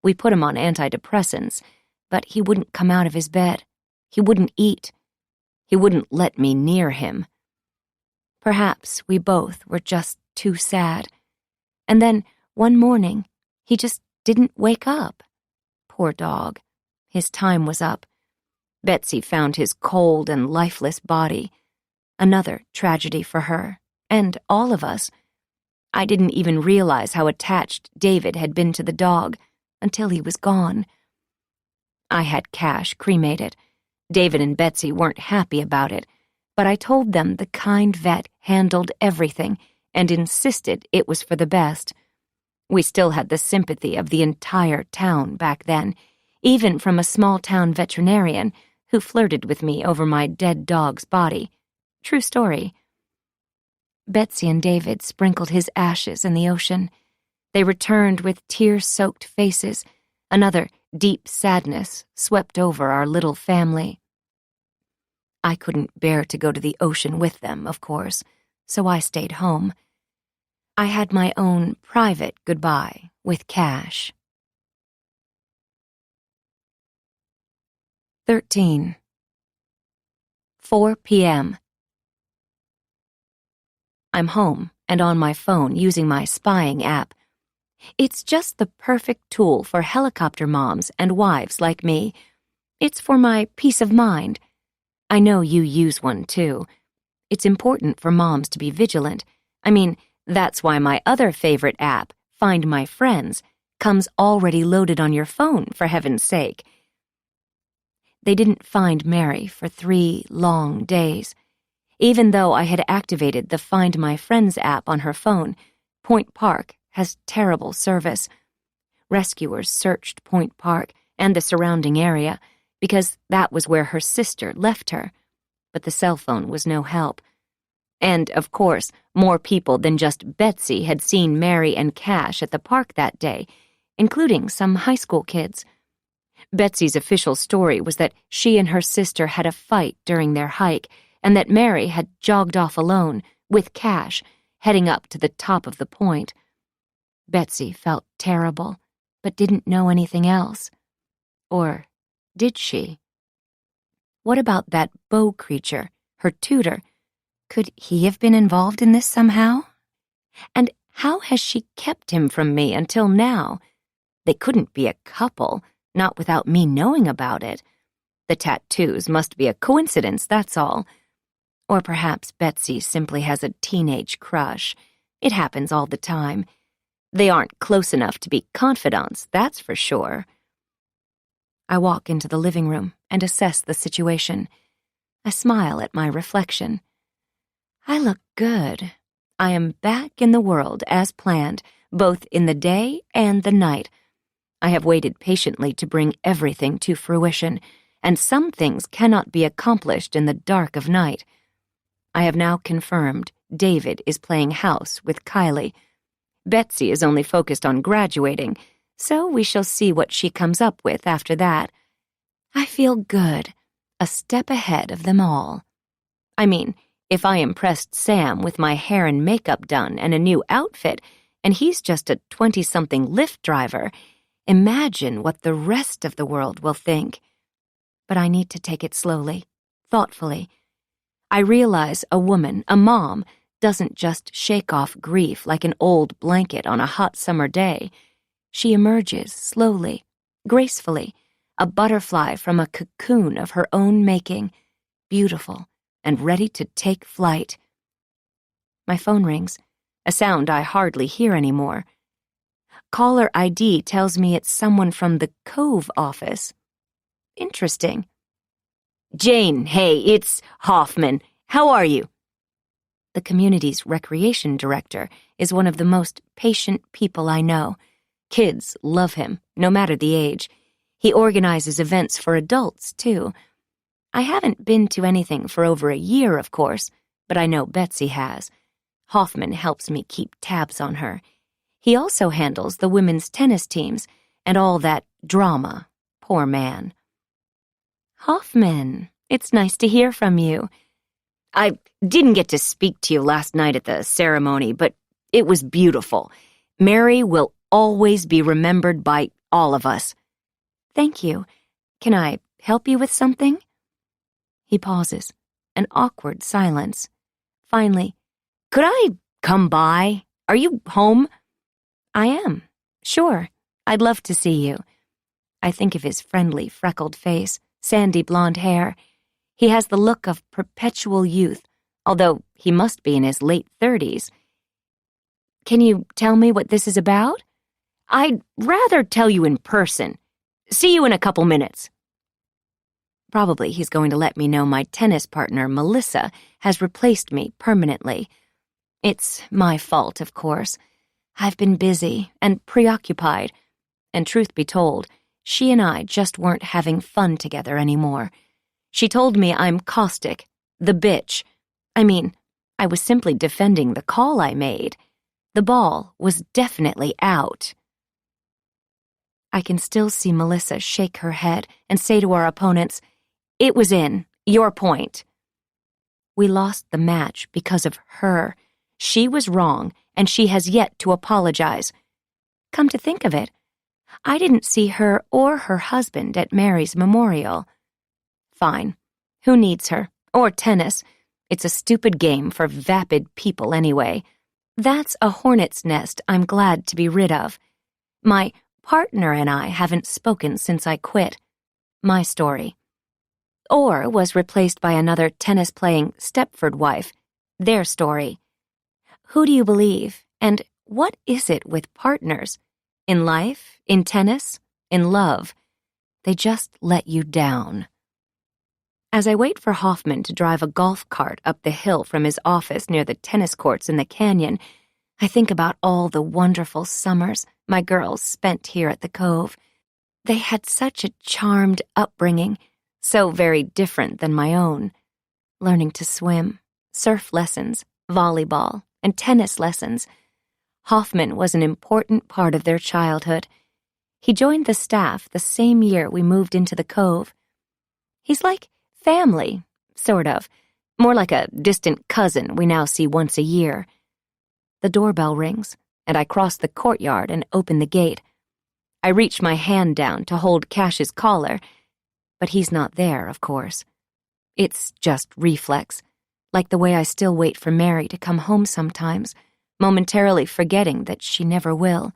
We put him on antidepressants, but he wouldn't come out of his bed. He wouldn't eat. He wouldn't let me near him. Perhaps we both were just too sad. And then, one morning, he just didn't wake up. Poor dog. His time was up. Betsy found his cold and lifeless body. Another tragedy for her, and all of us. I didn't even realize how attached David had been to the dog until he was gone. I had Cash cremated. David and Betsy weren't happy about it, but I told them the kind vet handled everything and insisted it was for the best. We still had the sympathy of the entire town back then, even from a small-town veterinarian who flirted with me over my dead dog's body. True story. Betsy and David sprinkled his ashes in the ocean. They returned with tear-soaked faces. Another deep sadness swept over our little family. I couldn't bear to go to the ocean with them, of course, so I stayed home. I had my own private goodbye with Cash. 13. 4 p.m. I'm home and on my phone using my spying app. It's just the perfect tool for helicopter moms and wives like me. It's for my peace of mind. I know you use one too. It's important for moms to be vigilant. I mean, that's why my other favorite app, Find My Friends, comes already loaded on your phone, for heaven's sake. They didn't find Mary for 3 long days. Even though I had activated the Find My Friends app on her phone, Point Park has terrible service. Rescuers searched Point Park and the surrounding area because that was where her sister left her, but the cell phone was no help. And, of course, more people than just Betsy had seen Mary and Cash at the park that day, including some high school kids. Betsy's official story was that she and her sister had a fight during their hike, and that Mary had jogged off alone, with Cash, heading up to the top of the point. Betsy felt terrible, but didn't know anything else. Or did she? What about that Beau creature, her tutor? Could he have been involved in this somehow? And how has she kept him from me until now? They couldn't be a couple, not without me knowing about it. The tattoos must be a coincidence, that's all. Or perhaps Betsy simply has a teenage crush. It happens all the time. They aren't close enough to be confidants, that's for sure. I walk into the living room and assess the situation. I smile at my reflection. I look good. I am back in the world as planned, both in the day and the night. I have waited patiently to bring everything to fruition, and some things cannot be accomplished in the dark of night. I have now confirmed David is playing house with Kylie. Betsy is only focused on graduating, so we shall see what she comes up with after that. I feel good, a step ahead of them all. I mean, if I impressed Sam with my hair and makeup done and a new outfit, and he's just a 20-something Lyft driver, imagine what the rest of the world will think. But I need to take it slowly, thoughtfully. I realize a woman, a mom, doesn't just shake off grief like an old blanket on a hot summer day. She emerges slowly, gracefully, a butterfly from a cocoon of her own making, beautiful and ready to take flight. My phone rings, a sound I hardly hear anymore. Caller ID tells me it's someone from the Cove office. Interesting. Jane, hey, it's Hoffman. How are you? The community's recreation director is one of the most patient people I know. Kids love him, no matter the age. He organizes events for adults, too. I haven't been to anything for over a year, of course, but I know Betsy has. Hoffman helps me keep tabs on her. He also handles the women's tennis teams and all that drama. Poor man. Hoffman, it's nice to hear from you. I didn't get to speak to you last night at the ceremony, but it was beautiful. Mary will always be remembered by all of us. Thank you. Can I help you with something? He pauses, an awkward silence. Finally, could I come by? Are you home? I am. Sure. I'd love to see you. I think of his friendly, freckled face, sandy blonde hair. He has the look of perpetual youth, although he must be in his late 30s. Can you tell me what this is about? I'd rather tell you in person. See you in a couple minutes. Probably he's going to let me know my tennis partner, Melissa, has replaced me permanently. It's my fault, of course. I've been busy and preoccupied, and truth be told, she and I just weren't having fun together anymore. She told me I'm caustic, the bitch. I mean, I was simply defending the call I made. The ball was definitely out. I can still see Melissa shake her head and say to our opponents, "It was in. Your point." We lost the match because of her. She was wrong, and she has yet to apologize. Come to think of it, I didn't see her or her husband at Mary's memorial. Fine. Who needs her? Or tennis? It's a stupid game for vapid people anyway. That's a hornet's nest I'm glad to be rid of. My partner and I haven't spoken since I quit. My story. Or was replaced by another tennis-playing Stepford wife. Their story. Who do you believe? And what is it with partners? In life? In tennis? In love? They just let you down. As I wait for Hoffman to drive a golf cart up the hill from his office near the tennis courts in the canyon, I think about all the wonderful summers my girls spent here at the Cove. They had such a charmed upbringing, so very different than my own. Learning to swim, surf lessons, volleyball, and tennis lessons. Hoffman was an important part of their childhood. He joined the staff the same year we moved into the Cove. He's like family, sort of. More like a distant cousin we now see once a year. The doorbell rings, and I cross the courtyard and open the gate. I reach my hand down to hold Cash's collar, but he's not there, of course. It's just reflex, like the way I still wait for Mary to come home sometimes, momentarily forgetting that she never will.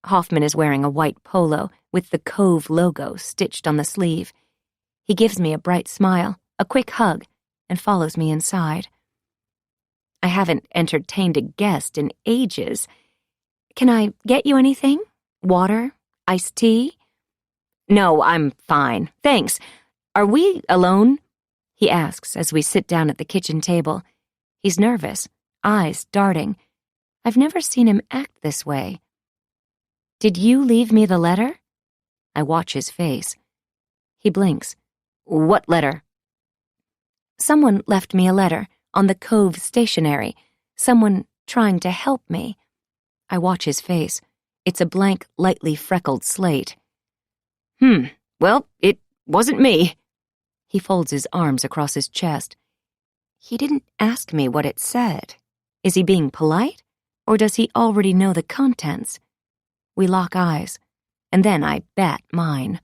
Hoffman is wearing a white polo with the Cove logo stitched on the sleeve. He gives me a bright smile, a quick hug, and follows me inside. I haven't entertained a guest in ages. Can I get you anything? Water? Iced tea? No, I'm fine. Thanks. Are we alone? He asks as we sit down at the kitchen table. He's nervous, eyes darting. I've never seen him act this way. Did you leave me the letter? I watch his face. He blinks. What letter? Someone left me a letter on the Cove stationery. Someone trying to help me. I watch his face. It's a blank, lightly freckled slate. Well, it wasn't me. He folds his arms across his chest. He didn't ask me what it said. Is he being polite, or does he already know the contents? We lock eyes, and then I bat mine.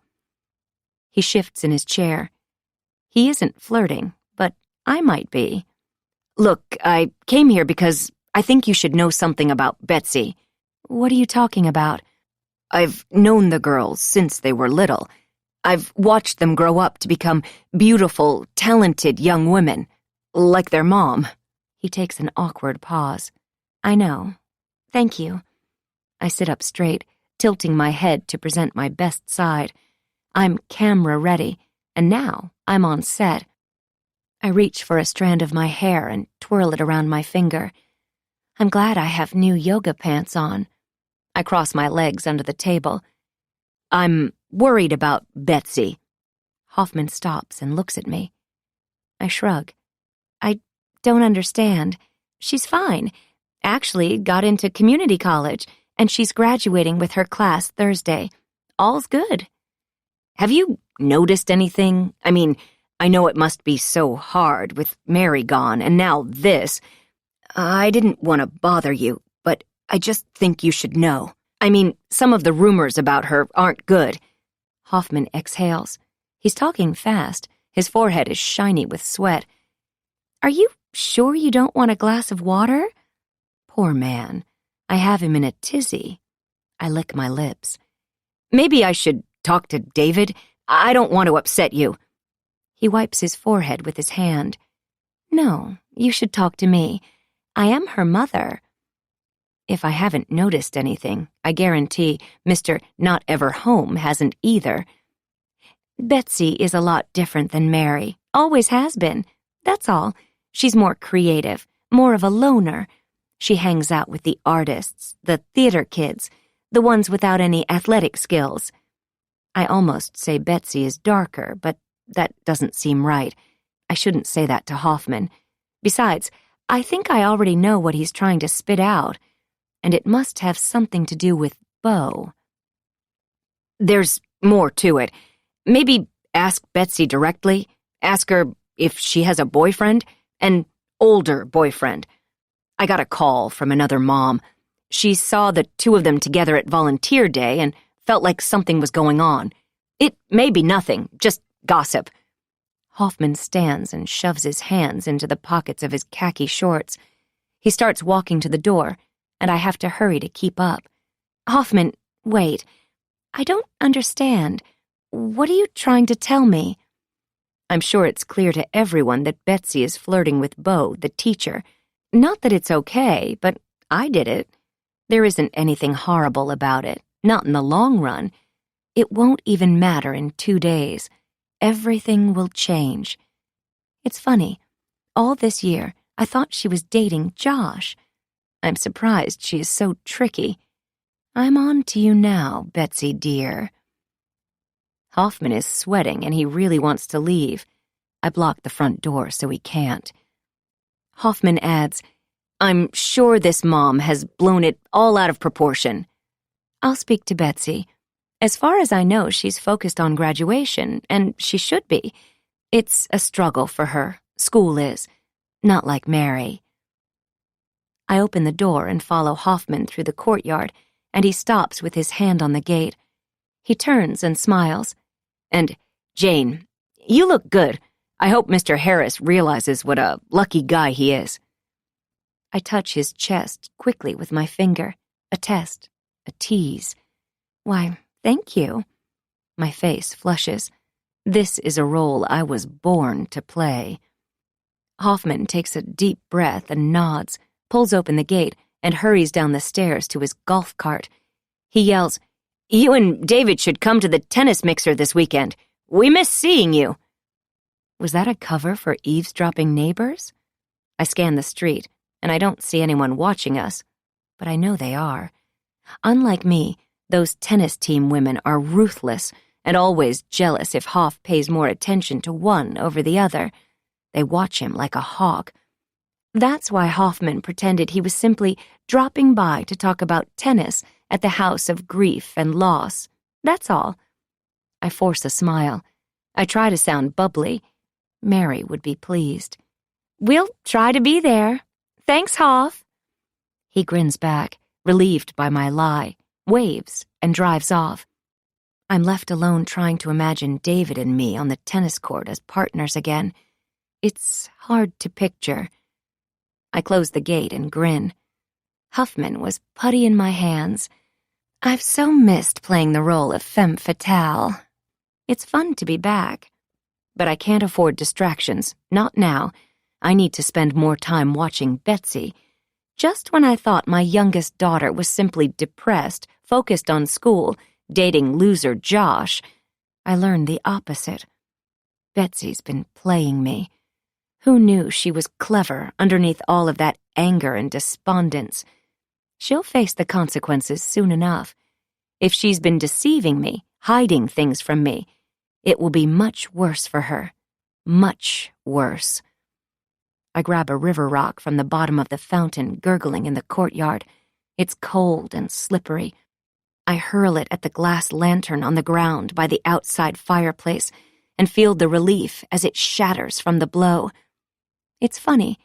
He shifts in his chair. He isn't flirting, but I might be. Look, I came here because I think you should know something about Betsy. What are you talking about? I've known the girls since they were little. I've watched them grow up to become beautiful, talented young women, like their mom. He takes an awkward pause. I know. Thank you. I sit up straight, tilting my head to present my best side. I'm camera ready, and now I'm on set. I reach for a strand of my hair and twirl it around my finger. I'm glad I have new yoga pants on. I cross my legs under the table. I'm worried about Betsy. Hoffman stops and looks at me. I shrug. I don't understand. She's fine. Actually, got into community college, and she's graduating with her class Thursday. All's good. Have you noticed anything? I mean, I know it must be so hard with Mary gone, and now this. I didn't want to bother you, but I just think you should know. I mean, some of the rumors about her aren't good. Hoffman exhales. He's talking fast. His forehead is shiny with sweat. Are you sure you don't want a glass of water? Poor man. I have him in a tizzy. I lick my lips. Maybe I should talk to David. I don't want to upset you. He wipes his forehead with his hand. No, you should talk to me. I am her mother. If I haven't noticed anything, I guarantee Mr. Not Ever Home hasn't either. Betsy is a lot different than Mary. Always has been. That's all. She's more creative, more of a loner. She hangs out with the artists, the theater kids, the ones without any athletic skills. I almost say Betsy is darker, but that doesn't seem right. I shouldn't say that to Hoffman. Besides, I think I already know what he's trying to spit out, and it must have something to do with Beau. There's more to it. Maybe ask Betsy directly. Ask her if she has a boyfriend, an older boyfriend. I got a call from another mom. She saw the two of them together at volunteer day and felt like something was going on. It may be nothing, just gossip. Hoffman stands and shoves his hands into the pockets of his khaki shorts. He starts walking to the door, and I have to hurry to keep up. Hoffman, wait. I don't understand. What are you trying to tell me? I'm sure it's clear to everyone that Betsy is flirting with Beau, the teacher. Not that it's okay, but I did it. There isn't anything horrible about it, not in the long run. It won't even matter in 2 days. Everything will change. It's funny. All this year, I thought she was dating Josh. I'm surprised she is so tricky. I'm on to you now, Betsy dear. Hoffman is sweating and he really wants to leave. I block the front door so he can't. Hoffman adds, I'm sure this mom has blown it all out of proportion. I'll speak to Betsy. As far as I know, she's focused on graduation, and she should be. It's a struggle for her. School is. Not like Mary. I open the door and follow Hoffman through the courtyard, and he stops with his hand on the gate. He turns and smiles. And, Jane, you look good. I hope Mr. Harris realizes what a lucky guy he is. I touch his chest quickly with my finger. A test. A tease. Why, thank you. My face flushes. This is a role I was born to play. Hoffman takes a deep breath and nods, pulls open the gate, and hurries down the stairs to his golf cart. He yells, You and David should come to the tennis mixer this weekend. We miss seeing you. Was that a cover for eavesdropping neighbors? I scan the street, and I don't see anyone watching us, but I know they are. Unlike me, those tennis team women are ruthless and always jealous if Hoff pays more attention to one over the other. They watch him like a hawk. That's why Hoffman pretended he was simply dropping by to talk about tennis at the house of grief and loss. That's all. I force a smile. I try to sound bubbly. Mary would be pleased. "We'll try to be there. Thanks, Hoff." He grins back, relieved by my lie, waves, and drives off. I'm left alone trying to imagine David and me on the tennis court as partners again. It's hard to picture. I close the gate and grin. Huffman was putty in my hands. I've so missed playing the role of femme fatale. It's fun to be back. But I can't afford distractions, not now. I need to spend more time watching Betsy. Just when I thought my youngest daughter was simply depressed, focused on school, dating loser Josh, I learned the opposite. Betsy's been playing me. Who knew she was clever underneath all of that anger and despondence? She'll face the consequences soon enough. If she's been deceiving me, hiding things from me, it will be much worse for her. Much worse. I grab a river rock from the bottom of the fountain gurgling in the courtyard. It's cold and slippery. I hurl it at the glass lantern on the ground by the outside fireplace and feel the relief as it shatters from the blow. It's funny.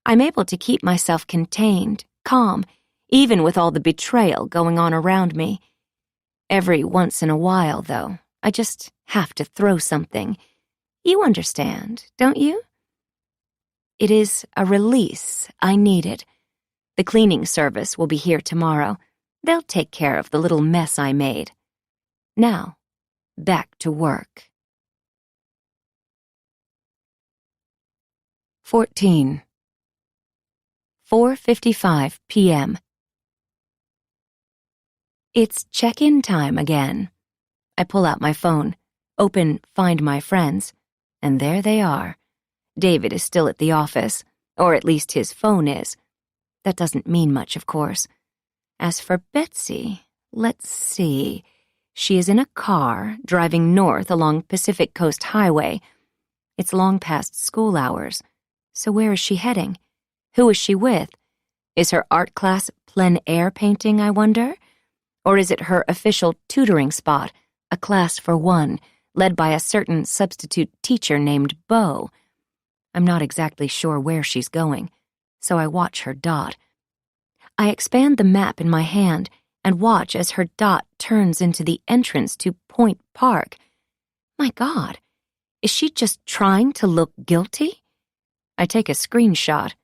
I'm able to keep myself contained, calm, even with all the betrayal going on around me. Every once in a while, though, I just have to throw something. You understand, don't you? It is a release I needed. The cleaning service will be here tomorrow. They'll take care of the little mess I made. Now, back to work. 14. 4:55 p.m. It's check-in time again. I pull out my phone, open Find My Friends, and there they are. David is still at the office, or at least his phone is. That doesn't mean much, of course. As for Betsy, let's see. She is in a car driving north along Pacific Coast Highway. It's long past school hours. So where is she heading? Who is she with? Is her art class plein air painting, I wonder? Or is it her official tutoring spot, a class for one, led by a certain substitute teacher named Beau? I'm not exactly sure where she's going, so I watch her dot. I expand the map in my hand and watch as her dot turns into the entrance to Point Park. My God, is she just trying to look guilty? I take a screenshot.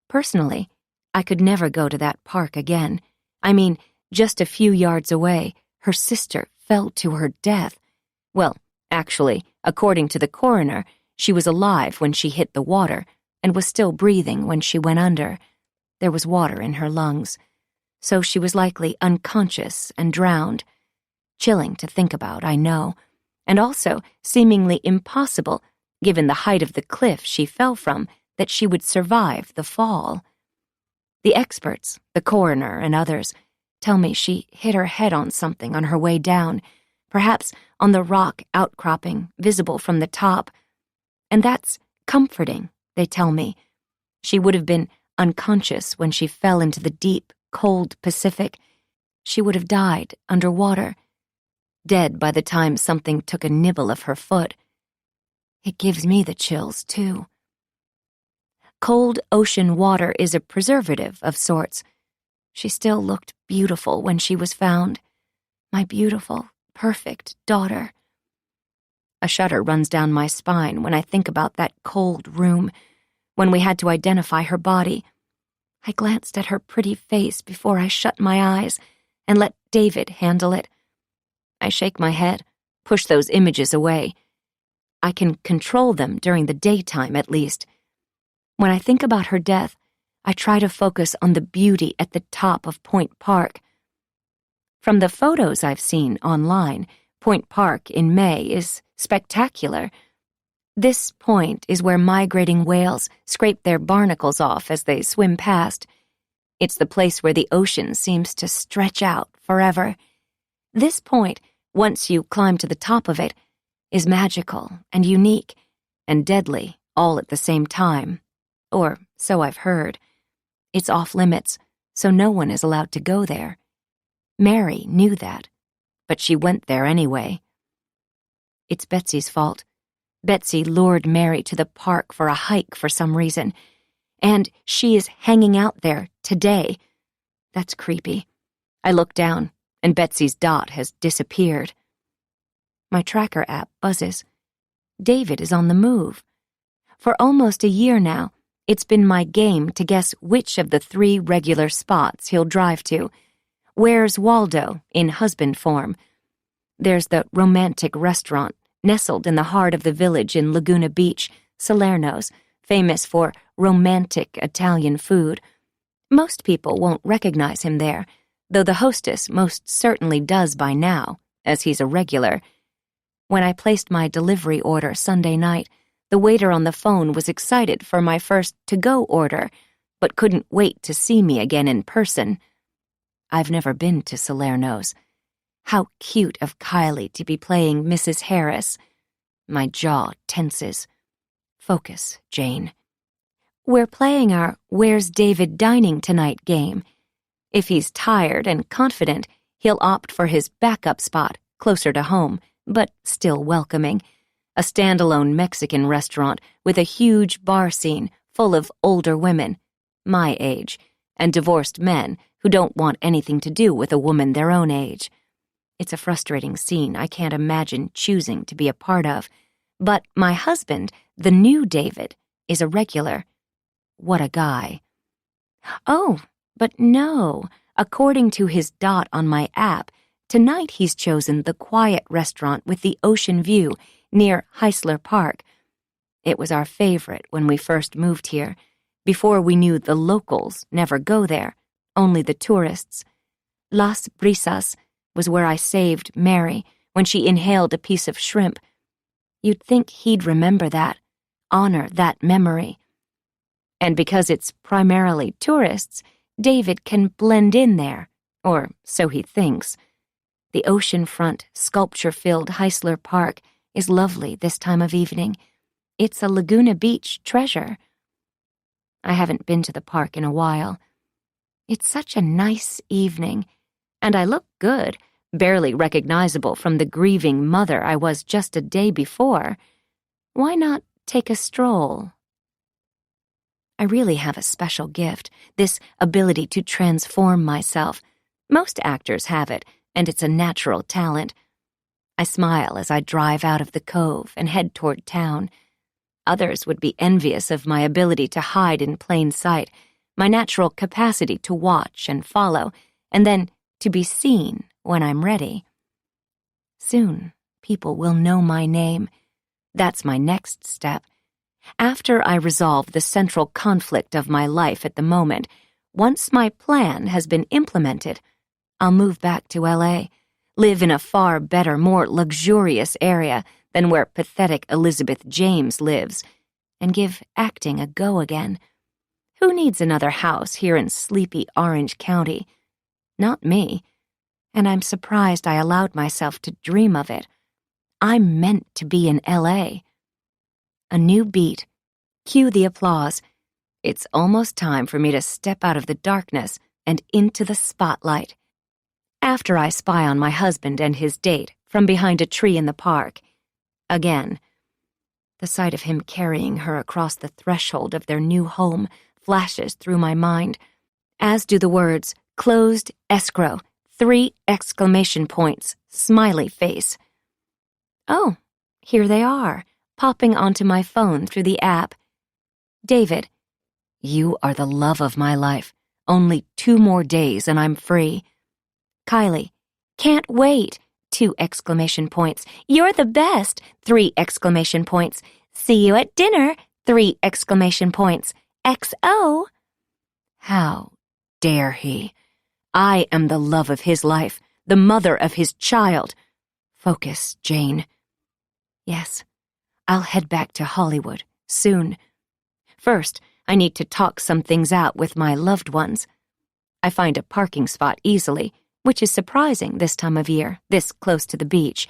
Personally, I could never go to that park again. I mean, just a few yards away, her sister fell to her death. Well, actually, according to the coroner, she was alive when she hit the water and was still breathing when she went under. There was water in her lungs, so she was likely unconscious and drowned. Chilling to think about, I know, and also seemingly impossible given the height of the cliff she fell from, that she would survive the fall. The experts, the coroner, and others tell me she hit her head on something on her way down, perhaps on the rock outcropping visible from the top. And that's comforting, they tell me. She would have been unconscious when she fell into the deep, cold Pacific. She would have died underwater, dead by the time something took a nibble of her foot. It gives me the chills, too. Cold ocean water is a preservative of sorts. She still looked beautiful when she was found. My beautiful, perfect daughter. A shudder runs down my spine when I think about that cold room, when we had to identify her body. I glanced at her pretty face before I shut my eyes and let David handle it. I shake my head, push those images away. I can control them during the daytime, at least. When I think about her death, I try to focus on the beauty at the top of Point Park. From the photos I've seen online, Point Park in May is spectacular. This point is where migrating whales scrape their barnacles off as they swim past. It's the place where the ocean seems to stretch out forever. This point, once you climb to the top of it, is magical and unique and deadly all at the same time. Or so I've heard. It's off limits, so no one is allowed to go there. Mary knew that, but she went there anyway. It's Betsy's fault. Betsy lured Mary to the park for a hike for some reason, and she is hanging out there today. That's creepy. I look down, and Betsy's dot has disappeared. My tracker app buzzes. David is on the move. For almost a year now, it's been my game to guess which of the 3 regular spots he'll drive to. Where's Waldo in husband form? There's the romantic restaurant nestled in the heart of the village in Laguna Beach, Salerno's, famous for romantic Italian food. Most people won't recognize him there, though the hostess most certainly does by now, as he's a regular. When I placed my delivery order Sunday night, the waiter on the phone was excited for my first to-go order, but couldn't wait to see me again in person. I've never been to Salerno's. How cute of Kylie to be playing Mrs. Harris. My jaw tenses. Focus, Jane. We're playing our Where's David Dining Tonight game. If he's tired and confident, he'll opt for his backup spot, closer to home, but still welcoming. A standalone Mexican restaurant with a huge bar scene full of older women, my age, and divorced men who don't want anything to do with a woman their own age. It's a frustrating scene I can't imagine choosing to be a part of. But my husband, the new David, is a regular. What a guy. Oh, but no. According to his dot on my app, tonight he's chosen the quiet restaurant with the ocean view near Heisler Park. It was our favorite when we first moved here, before we knew the locals never go there, only the tourists. Las Brisas was where I saved Mary when she inhaled a piece of shrimp. You'd think he'd remember that, honor that memory. And because it's primarily tourists, David can blend in there, or so he thinks. The oceanfront, sculpture-filled Heisler Park is lovely this time of evening. It's a Laguna Beach treasure. I haven't been to the park in a while. It's such a nice evening, and I look good, barely recognizable from the grieving mother I was just a day before. Why not take a stroll? I really have a special gift, this ability to transform myself. Most actors have it, and it's a natural talent. I smile as I drive out of the cove and head toward town. Others would be envious of my ability to hide in plain sight, my natural capacity to watch and follow, and then to be seen when I'm ready. Soon, people will know my name. That's my next step. After I resolve the central conflict of my life at the moment, once my plan has been implemented, I'll move back to LA, live in a far better, more luxurious area than where pathetic Elizabeth James lives, and give acting a go again. Who needs another house here in sleepy Orange County? Not me. And I'm surprised I allowed myself to dream of it. I'm meant to be in LA. A new beat. Cue the applause. It's almost time for me to step out of the darkness and into the spotlight. After I spy on my husband and his date from behind a tree in the park. Again. The sight of him carrying her across the threshold of their new home flashes through my mind, as do the words, closed escrow, 3 exclamation points, smiley face. Oh, here they are, popping onto my phone through the app. David, you are the love of my life. Only 2 more days and I'm free. Kylie, can't wait, 2 exclamation points. You're the best, 3 exclamation points. See you at dinner, 3 exclamation points. XO. How dare he? I am the love of his life, the mother of his child. Focus, Jane. Yes, I'll head back to Hollywood, soon. First, I need to talk some things out with my loved ones. I find a parking spot easily, which is surprising this time of year, this close to the beach.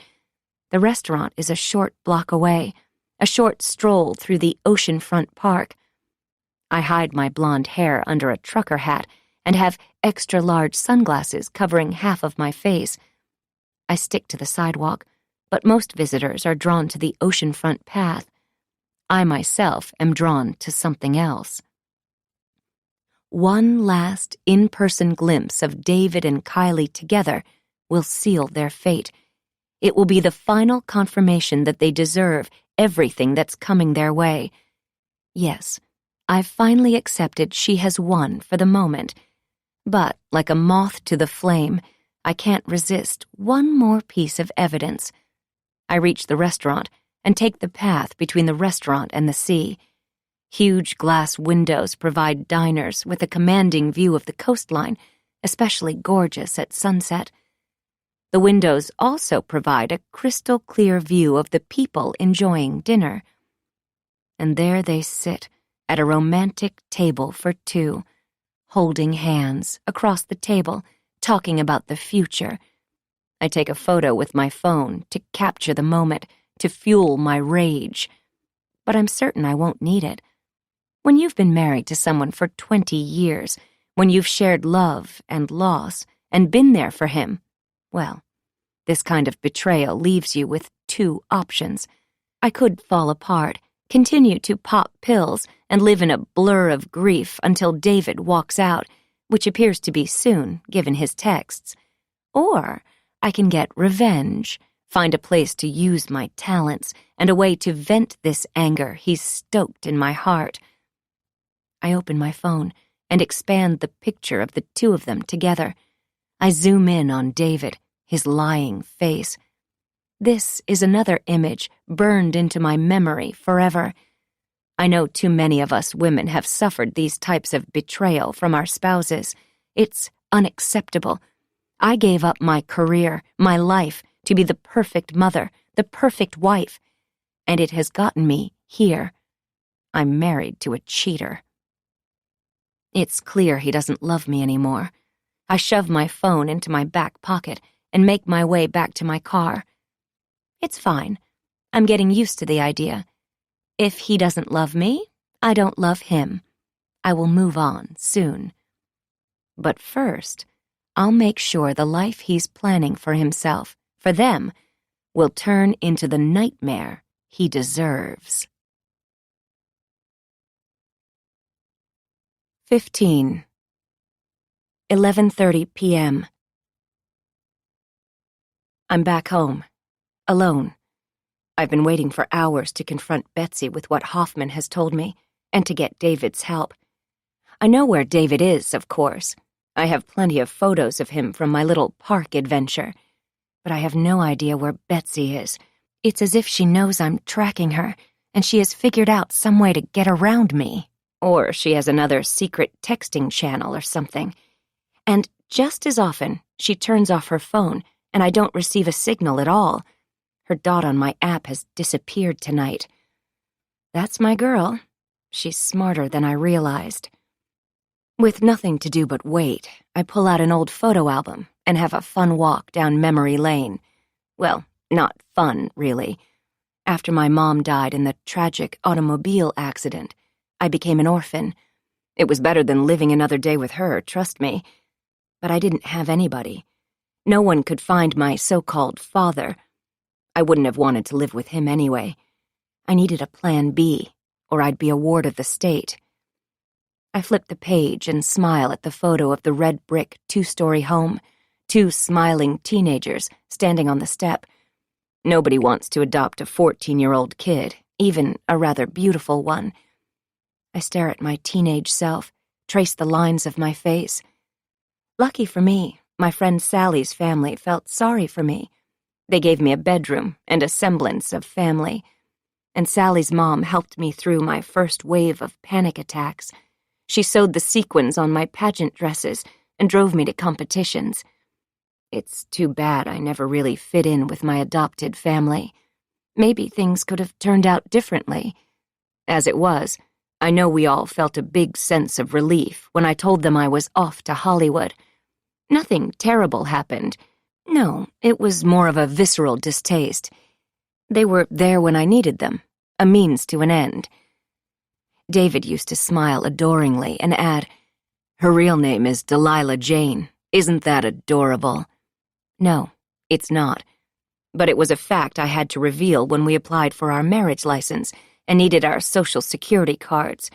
The restaurant is a short block away, a short stroll through the oceanfront park. I hide my blonde hair under a trucker hat and have extra-large sunglasses covering half of my face. I stick to the sidewalk, but most visitors are drawn to the oceanfront path. I myself am drawn to something else. One last in-person glimpse of David and Kylie together will seal their fate. It will be the final confirmation that they deserve everything that's coming their way. Yes, I've finally accepted she has won for the moment. But, like a moth to the flame, I can't resist one more piece of evidence. I reach the restaurant and take the path between the restaurant and the sea. Huge glass windows provide diners with a commanding view of the coastline, especially gorgeous at sunset. The windows also provide a crystal-clear view of the people enjoying dinner. And there they sit, at a romantic table for two, holding hands across the table, talking about the future. I take a photo with my phone to capture the moment, to fuel my rage. But I'm certain I won't need it. When you've been married to someone for 20 years, when you've shared love and loss and been there for him, well, this kind of betrayal leaves you with two options. I could fall apart, continue to pop pills, and live in a blur of grief until David walks out, which appears to be soon, given his texts. Or I can get revenge, find a place to use my talents, and a way to vent this anger he's stoked in my heart. I open my phone and expand the picture of the two of them together. I zoom in on David, his lying face. This is another image burned into my memory forever. I know too many of us women have suffered these types of betrayal from our spouses. It's unacceptable. I gave up my career, my life, to be the perfect mother, the perfect wife, and it has gotten me here. I'm married to a cheater. It's clear he doesn't love me anymore. I shove my phone into my back pocket and make my way back to my car. It's fine. I'm getting used to the idea. If he doesn't love me, I don't love him. I will move on soon. But first, I'll make sure the life he's planning for himself, for them, will turn into the nightmare he deserves. 15. 11:30 p.m. I'm back home, alone. I've been waiting for hours to confront Betsy with what Hoffman has told me, and to get David's help. I know where David is, of course. I have plenty of photos of him from my little park adventure. But I have no idea where Betsy is. It's as if she knows I'm tracking her, and she has figured out some way to get around me. Or she has another secret texting channel or something. And just as often, she turns off her phone, and I don't receive a signal at all. Her dot on my app has disappeared tonight. That's my girl. She's smarter than I realized. With nothing to do but wait, I pull out an old photo album and have a fun walk down memory lane. Well, not fun, really. After my mom died in the tragic automobile accident, I became an orphan. It was better than living another day with her, trust me. But I didn't have anybody. No one could find my so-called father. I wouldn't have wanted to live with him anyway. I needed a plan B, or I'd be a ward of the state. I flip the page and smile at the photo of the red brick 2-story home, 2 smiling teenagers standing on the step. Nobody wants to adopt a 14-year-old kid, even a rather beautiful one. I stare at my teenage self, trace the lines of my face. Lucky for me, my friend Sally's family felt sorry for me. They gave me a bedroom and a semblance of family. And Sally's mom helped me through my first wave of panic attacks. She sewed the sequins on my pageant dresses and drove me to competitions. It's too bad I never really fit in with my adopted family. Maybe things could have turned out differently. As it was, I know we all felt a big sense of relief when I told them I was off to Hollywood. Nothing terrible happened. No, it was more of a visceral distaste. They were there when I needed them, a means to an end. David used to smile adoringly and add, "Her real name is Delilah Jane. Isn't that adorable?" No, it's not. But it was a fact I had to reveal when we applied for our marriage license and needed our Social Security cards.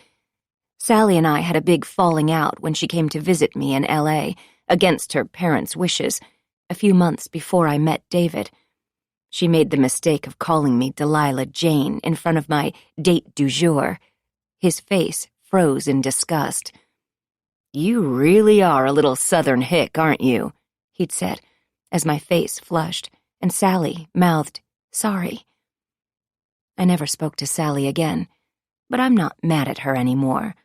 Sally and I had a big falling out when she came to visit me in L.A., against her parents' wishes, a few months before I met David. She made the mistake of calling me Delilah Jane in front of my date du jour. His face froze in disgust. "You really are a little Southern hick, aren't you?" he'd said, as my face flushed, and Sally mouthed, "Sorry." I never spoke to Sally again, but I'm not mad at her anymore.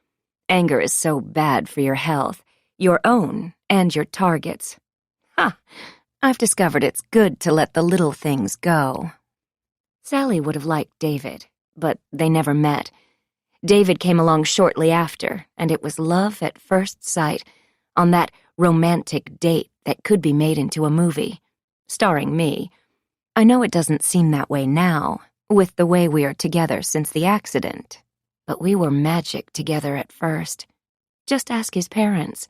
Anger is so bad for your health, your own and your target's. I've discovered it's good to let the little things go. Sally would have liked David, but they never met. David came along shortly after, and it was love at first sight, on that romantic date that could be made into a movie, starring me. I know it doesn't seem that way now, with the way we are together since the accident, but we were magic together at first. Just ask his parents.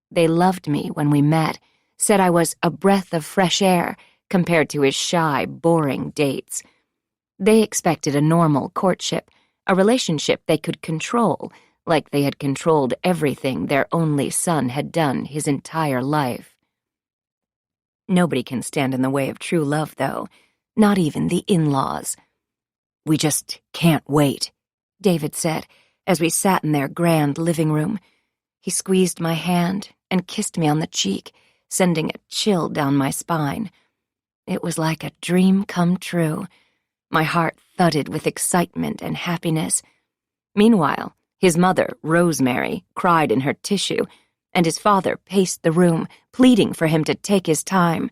They loved me when we met, said I was a breath of fresh air compared to his shy, boring dates. They expected a normal courtship, a relationship they could control, like they had controlled everything their only son had done his entire life. Nobody can stand in the way of true love, though, not even the in-laws. "We just can't wait," David said, as we sat in their grand living room. He squeezed my hand and kissed me on the cheek, sending a chill down my spine. It was like a dream come true. My heart thudded with excitement and happiness. Meanwhile, his mother, Rosemary, cried in her tissue, and his father paced the room, pleading for him to take his time.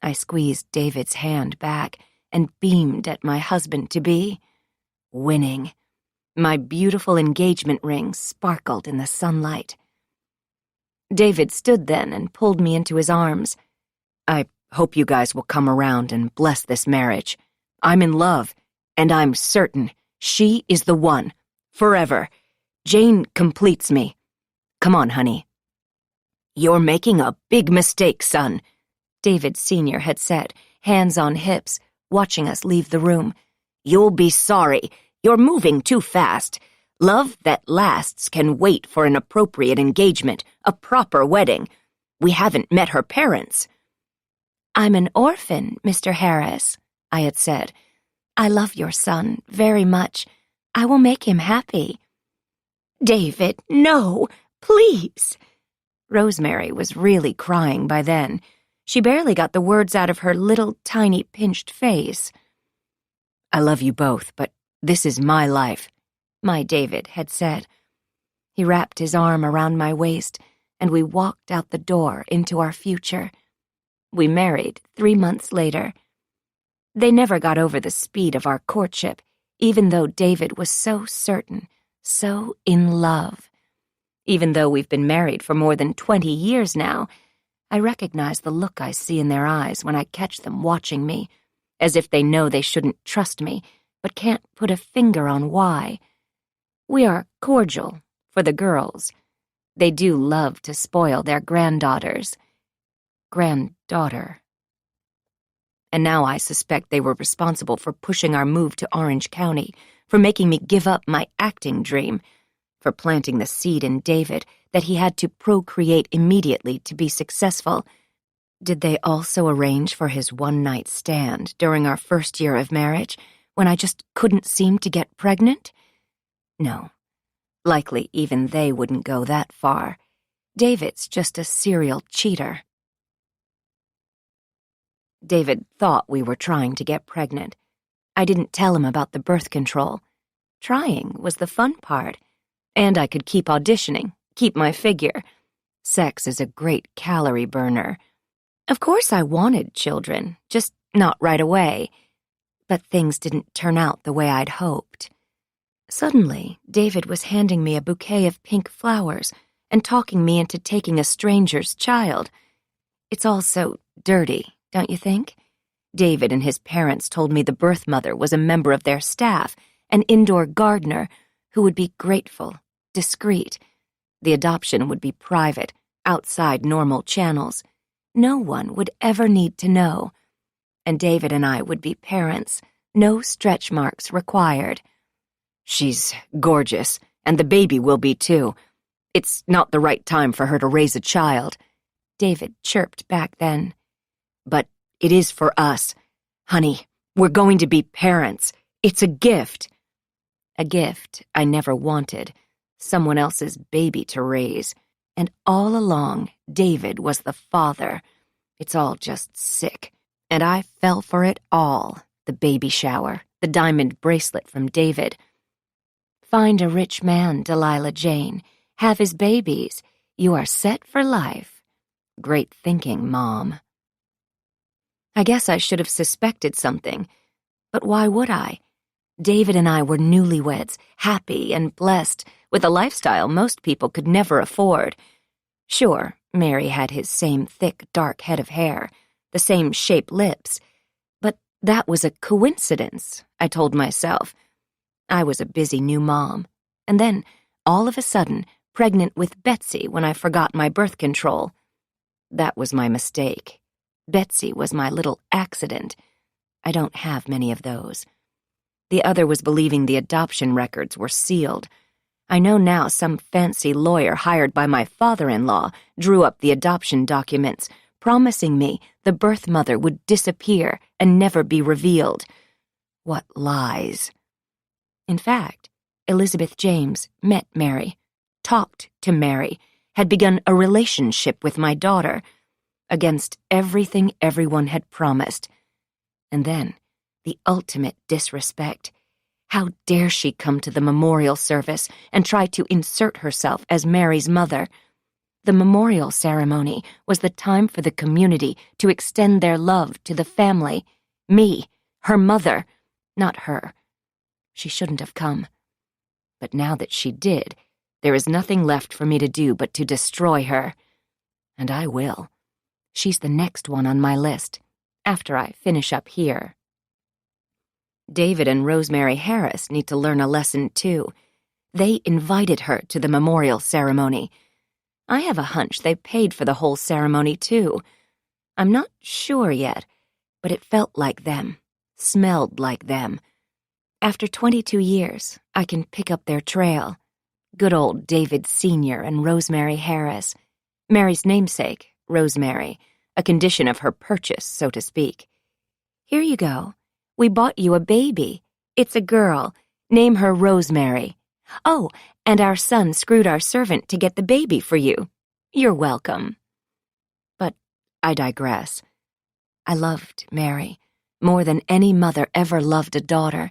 I squeezed David's hand back and beamed at my husband-to-be. Winning. My beautiful engagement ring sparkled in the sunlight. David stood then and pulled me into his arms. "I hope you guys will come around and bless this marriage. I'm in love, and I'm certain she is the one, forever. Jane completes me. Come on, honey." "You're making a big mistake, son," David Sr. had said, hands on hips, watching us leave the room. "You'll be sorry. You're moving too fast. Love that lasts can wait for an appropriate engagement, a proper wedding. We haven't met her parents." "I'm an orphan, Mr. Harris," I had said. "I love your son very much. I will make him happy." "David, no, please." Rosemary was really crying by then. She barely got the words out of her little, tiny, pinched face. "I love you both, but this is my life," my David had said. He wrapped his arm around my waist, and we walked out the door into our future. We married 3 months later. They never got over the speed of our courtship, even though David was so certain, so in love. Even though we've been married for more than 20 years now, I recognize the look I see in their eyes when I catch them watching me, as if they know they shouldn't trust me, but can't put a finger on why. We are cordial for the girls. They do love to spoil their granddaughters. Granddaughter. And now I suspect they were responsible for pushing our move to Orange County, for making me give up my acting dream, for planting the seed in David that he had to procreate immediately to be successful. Did they also arrange for his one-night stand during our first year of marriage, when I just couldn't seem to get pregnant? No. Likely even they wouldn't go that far. David's just a serial cheater. David thought we were trying to get pregnant. I didn't tell him about the birth control. Trying was the fun part. And I could keep auditioning, keep my figure. Sex is a great calorie burner. Of course I wanted children, just not right away. But things didn't turn out the way I'd hoped. Suddenly, David was handing me a bouquet of pink flowers and talking me into taking a stranger's child. It's all so dirty, don't you think? David and his parents told me the birth mother was a member of their staff, an indoor gardener, who would be grateful, discreet. The adoption would be private, outside normal channels. No one would ever need to know. And David and I would be parents, no stretch marks required. She's gorgeous, and the baby will be too. It's not the right time for her to raise a child, David chirped back then. But it is for us. Honey, we're going to be parents. It's a gift. A gift I never wanted, someone else's baby to raise. And all along, David was the father. It's all just sick. And I fell for it all. The baby shower, the diamond bracelet from David. Find a rich man, Delilah Jane. Have his babies. You are set for life. Great thinking, Mom. I guess I should have suspected something. But why would I? David and I were newlyweds, happy and blessed, with a lifestyle most people could never afford. Sure, Mary had his same thick, dark head of hair, the same shaped lips. But that was a coincidence, I told myself. I was a busy new mom. And then, all of a sudden, pregnant with Betsy when I forgot my birth control. That was my mistake. Betsy was my little accident. I don't have many of those. The other was believing the adoption records were sealed. I know now some fancy lawyer hired by my father-in-law drew up the adoption documents, promising me the birth mother would disappear and never be revealed. What lies. In fact, Elizabeth James met Mary, talked to Mary, had begun a relationship with my daughter, against everything everyone had promised. And then, the ultimate disrespect. How dare she come to the memorial service and try to insert herself as Mary's mother? The memorial ceremony was the time for the community to extend their love to the family. Me, her mother, not her. She shouldn't have come. But now that she did, there is nothing left for me to do but to destroy her. And I will. She's the next one on my list, after I finish up here. David and Rosemary Harris need to learn a lesson, too. They invited her to the memorial ceremony. I have a hunch they paid for the whole ceremony, too. I'm not sure yet, but it felt like them, smelled like them. After 22 years, I can pick up their trail. Good old David Sr. and Rosemary Harris. Mary's namesake, Rosemary, a condition of her purchase, so to speak. Here you go. We bought you a baby. It's a girl. Name her Rosemary. Oh, and our son screwed our servant to get the baby for you. You're welcome. But I digress. I loved Mary more than any mother ever loved a daughter.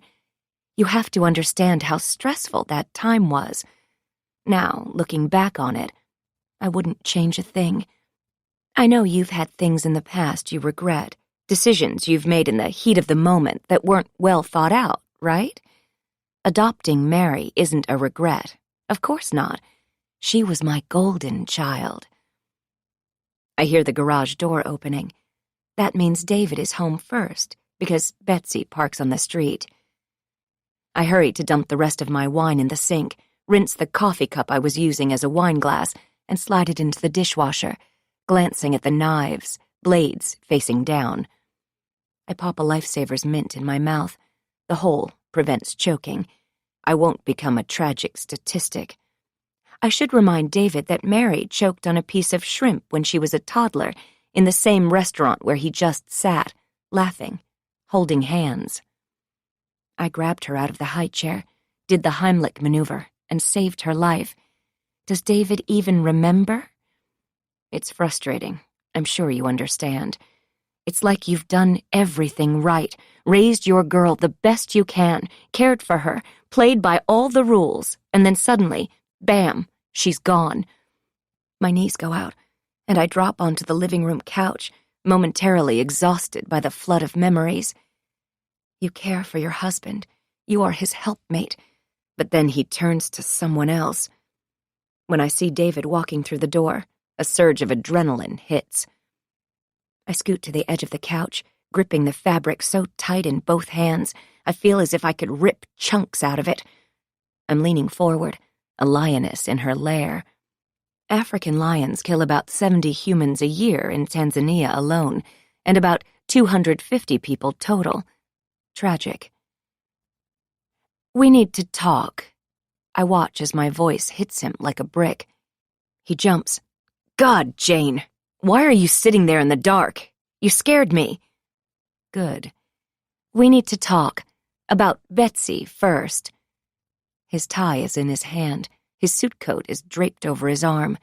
You have to understand how stressful that time was. Now, looking back on it, I wouldn't change a thing. I know you've had things in the past you regret, decisions you've made in the heat of the moment that weren't well thought out, right? Adopting Mary isn't a regret. Of course not. She was my golden child. I hear the garage door opening. That means David is home first, because Betsy parks on the street. I hurry to dump the rest of my wine in the sink, rinse the coffee cup I was using as a wine glass, and slide it into the dishwasher, glancing at the knives, blades facing down. I pop a Lifesaver's mint in my mouth. The hole prevents choking. I won't become a tragic statistic. I should remind David that Mary choked on a piece of shrimp when she was a toddler in the same restaurant where he just sat, laughing, holding hands. I grabbed her out of the high chair, did the Heimlich maneuver, and saved her life. Does David even remember? It's frustrating. I'm sure you understand. It's like you've done everything right, raised your girl the best you can, cared for her, played by all the rules, and then suddenly, bam, she's gone. My knees go out, and I drop onto the living room couch, momentarily exhausted by the flood of memories. You care for your husband. You are his helpmate. But then he turns to someone else. When I see David walking through the door, a surge of adrenaline hits. I scoot to the edge of the couch, gripping the fabric so tight in both hands, I feel as if I could rip chunks out of it. I'm leaning forward, a lioness in her lair. African lions kill about 70 humans a year in Tanzania alone, and about 250 people total. Tragic. We need to talk. I watch as my voice hits him like a brick. He jumps. God, Jane, why are you sitting there in the dark? You scared me. Good. We need to talk. About Betsy first. His tie is in his hand. His suit coat is draped over his arm.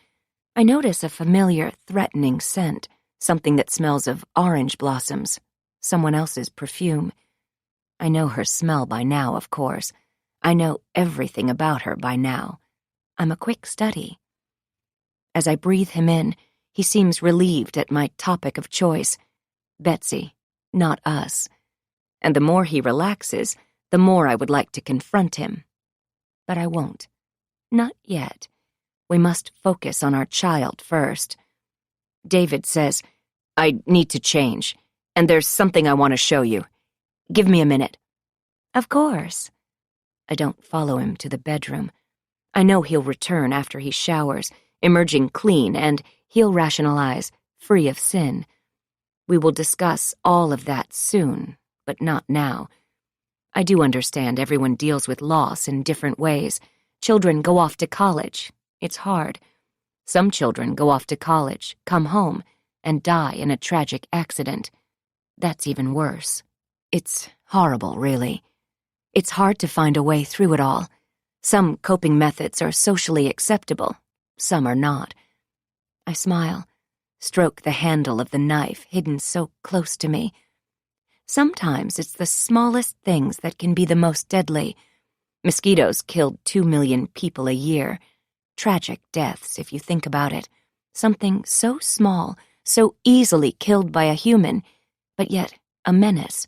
I notice a familiar, threatening scent, something that smells of orange blossoms, someone else's perfume. I know her smell by now, of course. I know everything about her by now. I'm a quick study. As I breathe him in, he seems relieved at my topic of choice. Betsy, not us. And the more he relaxes, the more I would like to confront him. But I won't. Not yet. We must focus on our child first. David says, I need to change, and there's something I want to show you. Give me a minute. Of course. I don't follow him to the bedroom. I know he'll return after he showers, emerging clean, and he'll rationalize, free of sin. We will discuss all of that soon, but not now. I do understand everyone deals with loss in different ways. Children go off to college. It's hard. Some children go off to college, come home, and die in a tragic accident. That's even worse. It's horrible, really. It's hard to find a way through it all. Some coping methods are socially acceptable, some are not. I smile, stroke the handle of the knife hidden so close to me. Sometimes it's the smallest things that can be the most deadly. Mosquitoes killed 2 million people a year. Tragic deaths, if you think about it. Something so small, so easily killed by a human, but yet a menace.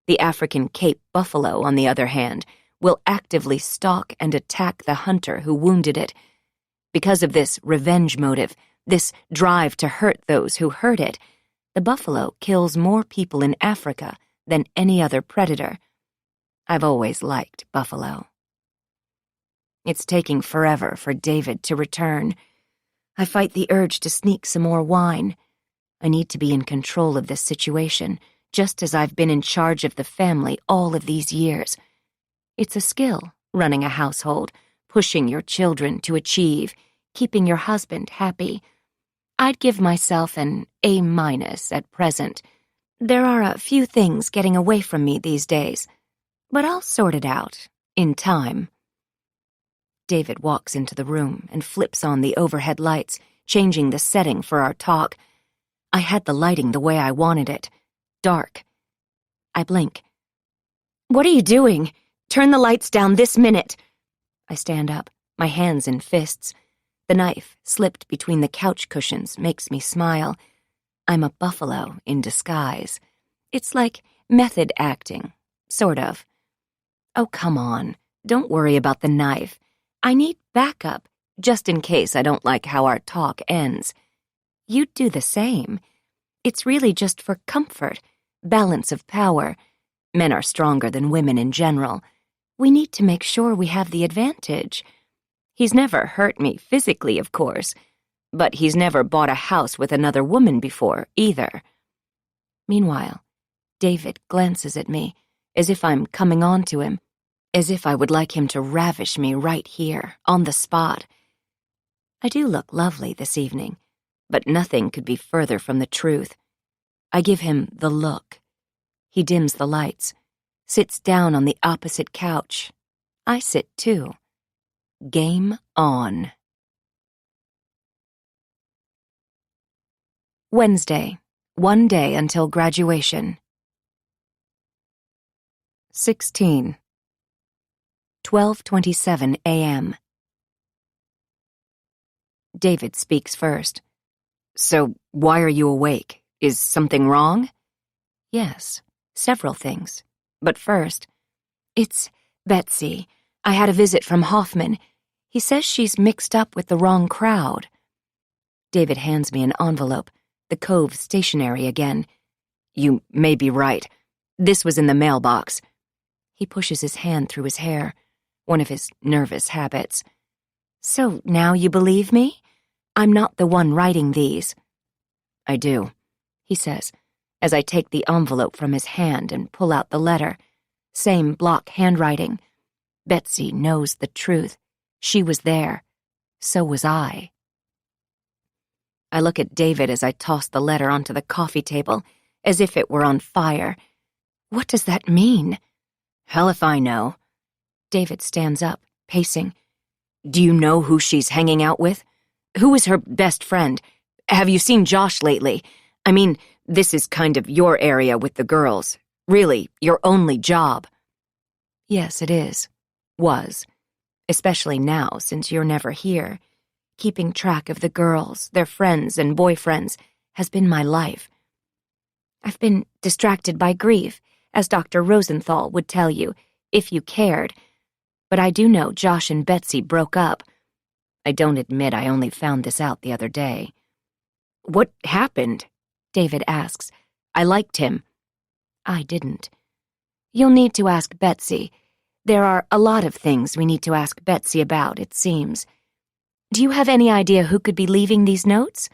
The African Cape buffalo, on the other hand, will actively stalk and attack the hunter who wounded it. Because of this revenge motive, this drive to hurt those who hurt it, the buffalo kills more people in Africa than any other predator. I've always liked buffalo. It's taking forever for David to return. I fight the urge to sneak some more wine. I need to be in control of this situation, just as I've been in charge of the family all of these years. It's a skill, running a household, pushing your children to achieve, keeping your husband happy. I'd give myself an A- at present. There are a few things getting away from me these days, but I'll sort it out, in time. David walks into the room and flips on the overhead lights, changing the setting for our talk. I had the lighting the way I wanted it. Dark. I blink. What are you doing? Turn the lights down this minute. I stand up, my hands in fists. The knife, slipped between the couch cushions, makes me smile. I'm a buffalo in disguise. It's like method acting, sort of. Oh, come on. Don't worry about the knife. I need backup, just in case I don't like how our talk ends. You'd do the same. It's really just for comfort, balance of power. Men are stronger than women in general. We need to make sure we have the advantage. He's never hurt me physically, of course, but he's never bought a house with another woman before, either. Meanwhile, David glances at me, as if I'm coming on to him, as if I would like him to ravish me right here, on the spot. I do look lovely this evening, but nothing could be further from the truth. I give him the look. He dims the lights, sits down on the opposite couch. I sit too. Game on. Wednesday, 1 day until graduation. 16. 12:27 a.m. David speaks first. So, why are you awake? Is something wrong? Yes, several things. But first, it's Betsy. I had a visit from Hoffman. He says she's mixed up with the wrong crowd. David hands me an envelope, the Cove stationery again. You may be right. This was in the mailbox. He pushes his hand through his hair, one of his nervous habits. So now you believe me? I'm not the one writing these. I do, he says, as I take the envelope from his hand and pull out the letter. Same block handwriting. Betsy knows the truth. She was there. So was I. I look at David as I toss the letter onto the coffee table, as if it were on fire. What does that mean? Hell if I know. David stands up, pacing. Do you know who she's hanging out with? Who is her best friend? Have you seen Josh lately? I mean, this is kind of your area with the girls. Really, your only job. Yes, it is. Was. Especially now, since you're never here. Keeping track of the girls, their friends and boyfriends, has been my life. I've been distracted by grief, as Dr. Rosenthal would tell you, if you cared. But I do know Josh and Betsy broke up. I don't admit I only found this out the other day. What happened? David asks. I liked him. I didn't. You'll need to ask Betsy. There are a lot of things we need to ask Betsy about, it seems. Do you have any idea who could be leaving these notes?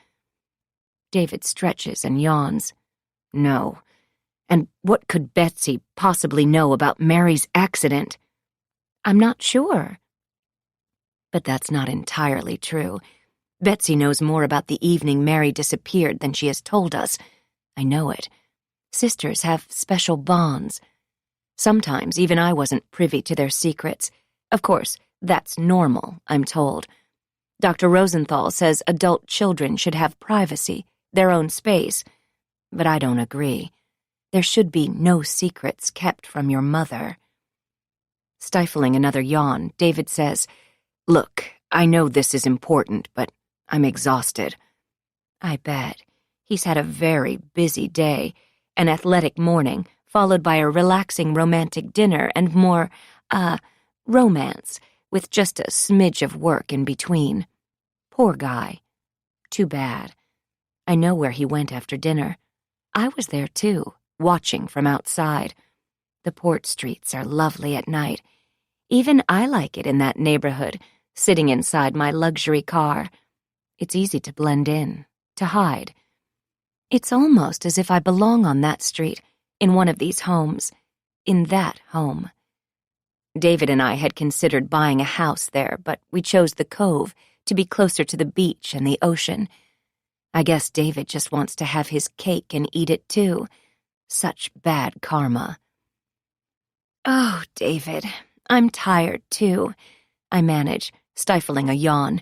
David stretches and yawns. No. And what could Betsy possibly know about Mary's accident? I'm not sure. But that's not entirely true. Betsy knows more about the evening Mary disappeared than she has told us. I know it. Sisters have special bonds. Sometimes even I wasn't privy to their secrets. Of course, that's normal, I'm told. Dr. Rosenthal says adult children should have privacy, their own space. But I don't agree. There should be no secrets kept from your mother. Stifling another yawn, David says, Look, I know this is important, but I'm exhausted. I bet. He's had a very busy day, an athletic morning, followed by a relaxing romantic dinner and more, romance, with just a smidge of work in between. Poor guy. Too bad. I know where he went after dinner. I was there too, watching from outside. The port streets are lovely at night. Even I like it in that neighborhood, sitting inside my luxury car. It's easy to blend in, to hide. It's almost as if I belong on that street, in one of these homes, in that home. David and I had considered buying a house there, but we chose the Cove to be closer to the beach and the ocean. I guess David just wants to have his cake and eat it too. Such bad karma. Oh, David, I'm tired too, I manage, stifling a yawn.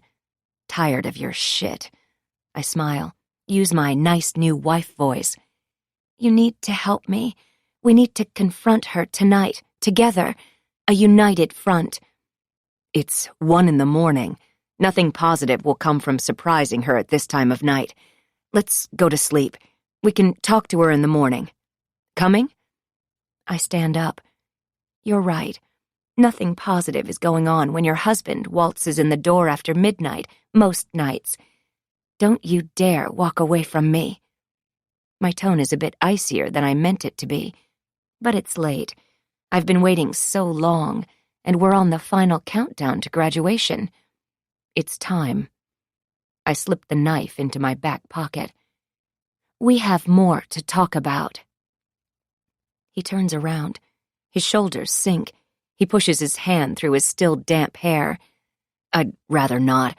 Tired of your shit. I smile, use my nice new wife voice. You need to help me. We need to confront her tonight, together. A united front. It's 1 a.m. Nothing positive will come from surprising her at this time of night. Let's go to sleep. We can talk to her in the morning. Coming? I stand up. You're right. Nothing positive is going on when your husband waltzes in the door after midnight, most nights. Don't you dare walk away from me. My tone is a bit icier than I meant it to be. But it's late. I've been waiting so long, and we're on the final countdown to graduation. It's time. I slip the knife into my back pocket. We have more to talk about. He turns around. His shoulders sink. He pushes his hand through his still damp hair. I'd rather not.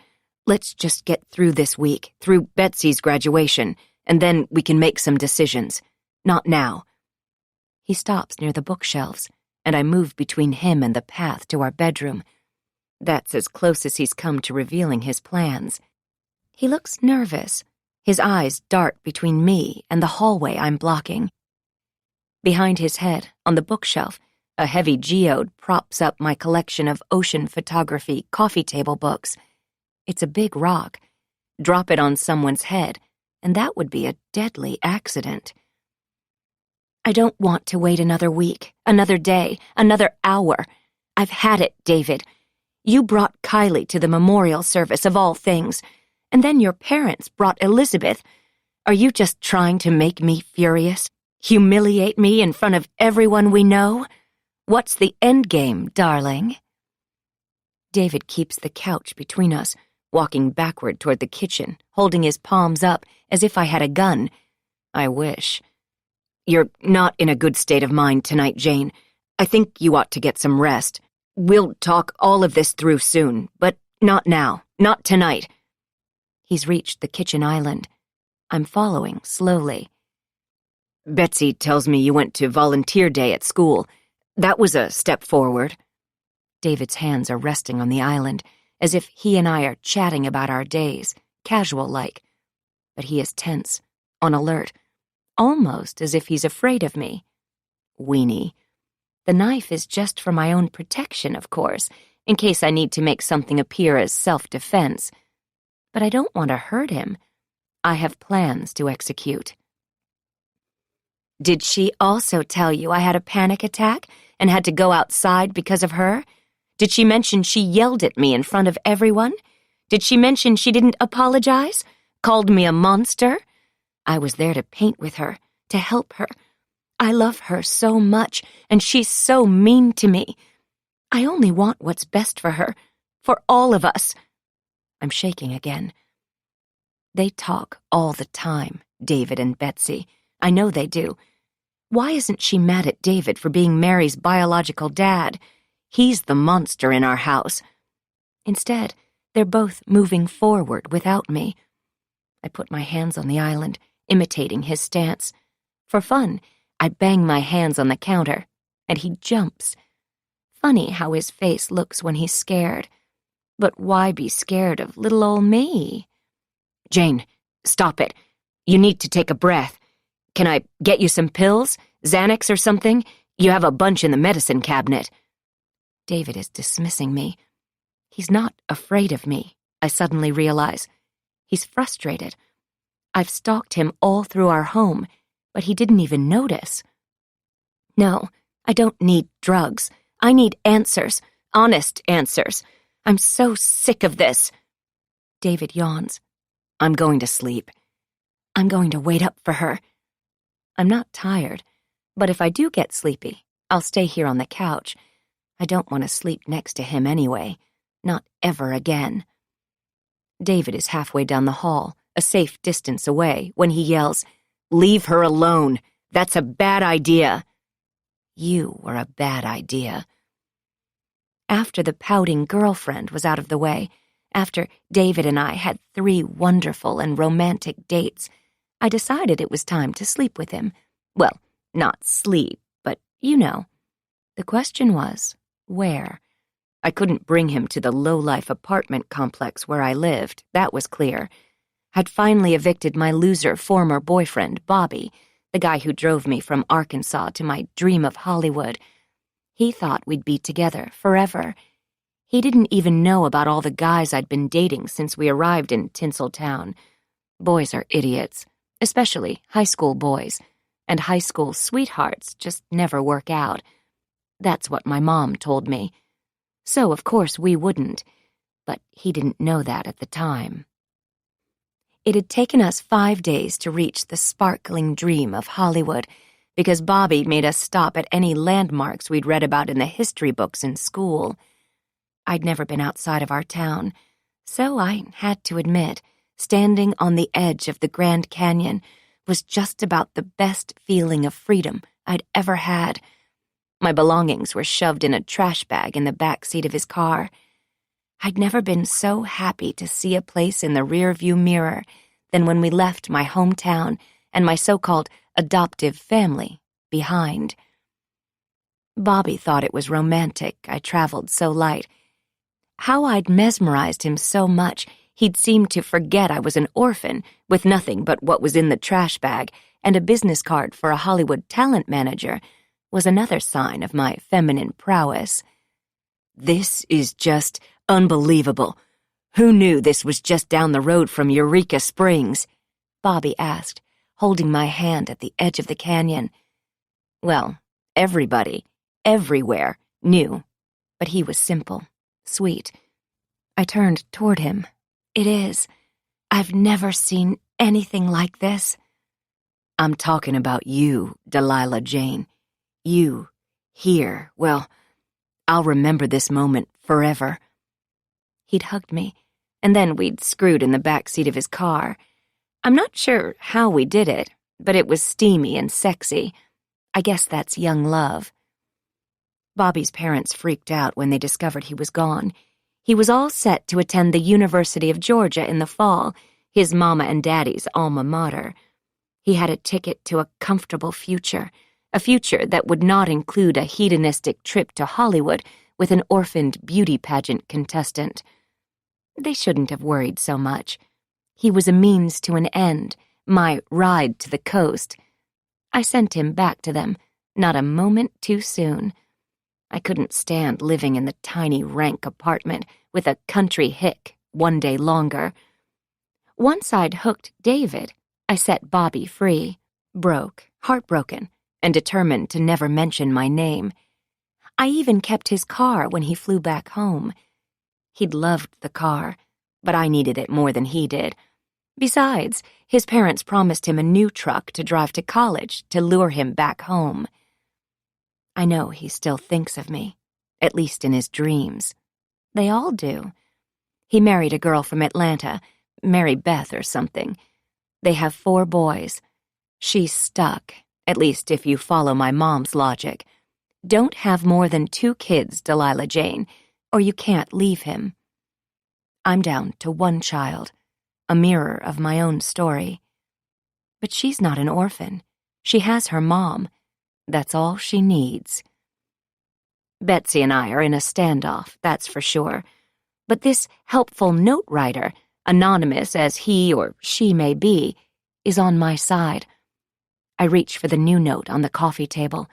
Let's just get through this week, through Betsy's graduation, and then we can make some decisions. Not now. He stops near the bookshelves, and I move between him and the path to our bedroom. That's as close as he's come to revealing his plans. He looks nervous. His eyes dart between me and the hallway I'm blocking. Behind his head, on the bookshelf, a heavy geode props up my collection of ocean photography coffee table books. It's a big rock. Drop it on someone's head, and that would be a deadly accident. I don't want to wait another week, another day, another hour. I've had it, David. You brought Kylie to the memorial service of all things, and then your parents brought Elizabeth. Are you just trying to make me furious? Humiliate me in front of everyone we know? What's the end game, darling? David keeps the couch between us, walking backward toward the kitchen, holding his palms up as if I had a gun. I wish. You're not in a good state of mind tonight, Jane. I think you ought to get some rest. We'll talk all of this through soon, but not now, not tonight. He's reached the kitchen island. I'm following slowly. Betsy tells me you went to volunteer day at school. That was a step forward. David's hands are resting on the island, as if he and I are chatting about our days, casual-like. But he is tense, on alert, almost as if he's afraid of me. Weenie. The knife is just for my own protection, of course, in case I need to make something appear as self-defense. But I don't want to hurt him. I have plans to execute. Did she also tell you I had a panic attack and had to go outside because of her? Did she mention she yelled at me in front of everyone? Did she mention she didn't apologize? Called me a monster? I was there to paint with her, to help her. I love her so much, and she's so mean to me. I only want what's best for her, for all of us. I'm shaking again. They talk all the time, David and Betsy. I know they do. Why isn't she mad at David for being Mary's biological dad? He's the monster in our house. Instead, they're both moving forward without me. I put my hands on the island, imitating his stance. For fun, I bang my hands on the counter, and he jumps. Funny how his face looks when he's scared. But why be scared of little old me? Jane, stop it. You need to take a breath. Can I get you some pills? Xanax or something? You have a bunch in the medicine cabinet. David is dismissing me. He's not afraid of me, I suddenly realize. He's frustrated. I've stalked him all through our home, but he didn't even notice. No, I don't need drugs. I need answers, honest answers. I'm so sick of this. David yawns. I'm going to sleep. I'm going to wait up for her. I'm not tired, but if I do get sleepy, I'll stay here on the couch. I don't want to sleep next to him anyway. Not ever again. David is halfway down the hall, a safe distance away, when he yells, "Leave her alone. That's a bad idea." You were a bad idea. After the pouting girlfriend was out of the way, after David and I had 3 wonderful and romantic dates, I decided it was time to sleep with him. Well, not sleep, but you know. The question was, where? I couldn't bring him to the low-life apartment complex where I lived, that was clear. I'd finally evicted my loser former boyfriend, Bobby, the guy who drove me from Arkansas to my dream of Hollywood. He thought we'd be together forever. He didn't even know about all the guys I'd been dating since we arrived in Tinseltown. Boys are idiots, especially high school boys, and high school sweethearts just never work out. That's what my mom told me. So, of course, we wouldn't, but he didn't know that at the time. It had taken us 5 days to reach the sparkling dream of Hollywood, because Bobby made us stop at any landmarks we'd read about in the history books in school. I'd never been outside of our town, so I had to admit, standing on the edge of the Grand Canyon was just about the best feeling of freedom I'd ever had. My belongings were shoved in a trash bag in the back seat of his car. I'd never been so happy to see a place in the rearview mirror than when we left my hometown and my so-called adoptive family behind. Bobby thought it was romantic I traveled so light. How I'd mesmerized him so much he'd seemed to forget I was an orphan with nothing but what was in the trash bag and a business card for a Hollywood talent manager was another sign of my feminine prowess. This is just unbelievable. Who knew this was just down the road from Eureka Springs? Bobby asked, holding my hand at the edge of the canyon. Well, everybody, everywhere, knew. But he was simple, sweet. I turned toward him. It is. I've never seen anything like this. I'm talking about you, Delilah Jane. You, here. Well, I'll remember this moment forever. He'd hugged me, and then we'd screwed in the back seat of his car. I'm not sure how we did it, but it was steamy and sexy. I guess that's young love. Bobby's parents freaked out when they discovered he was gone. He was all set to attend the University of Georgia in the fall, his mama and daddy's alma mater. He had a ticket to a comfortable future, a future that would not include a hedonistic trip to Hollywood with an orphaned beauty pageant contestant. They shouldn't have worried so much. He was a means to an end, my ride to the coast. I sent him back to them, not a moment too soon. I couldn't stand living in the tiny, rank apartment with a country hick one day longer. Once I'd hooked David, I set Bobby free, broke, heartbroken, and determined to never mention my name. I even kept his car when he flew back home. He'd loved the car, but I needed it more than he did. Besides, his parents promised him a new truck to drive to college to lure him back home. I know he still thinks of me, at least in his dreams. They all do. He married a girl from Atlanta, Mary Beth or something. They have 4 boys. She's stuck, at least if you follow my mom's logic. Don't have more than 2 kids, Delilah Jane, or you can't leave him. I'm down to 1 child, a mirror of my own story. But she's not an orphan. She has her mom. That's all she needs. Betsy and I are in a standoff, that's for sure. But this helpful note writer, anonymous as he or she may be, is on my side. I reach for the new note on the coffee table.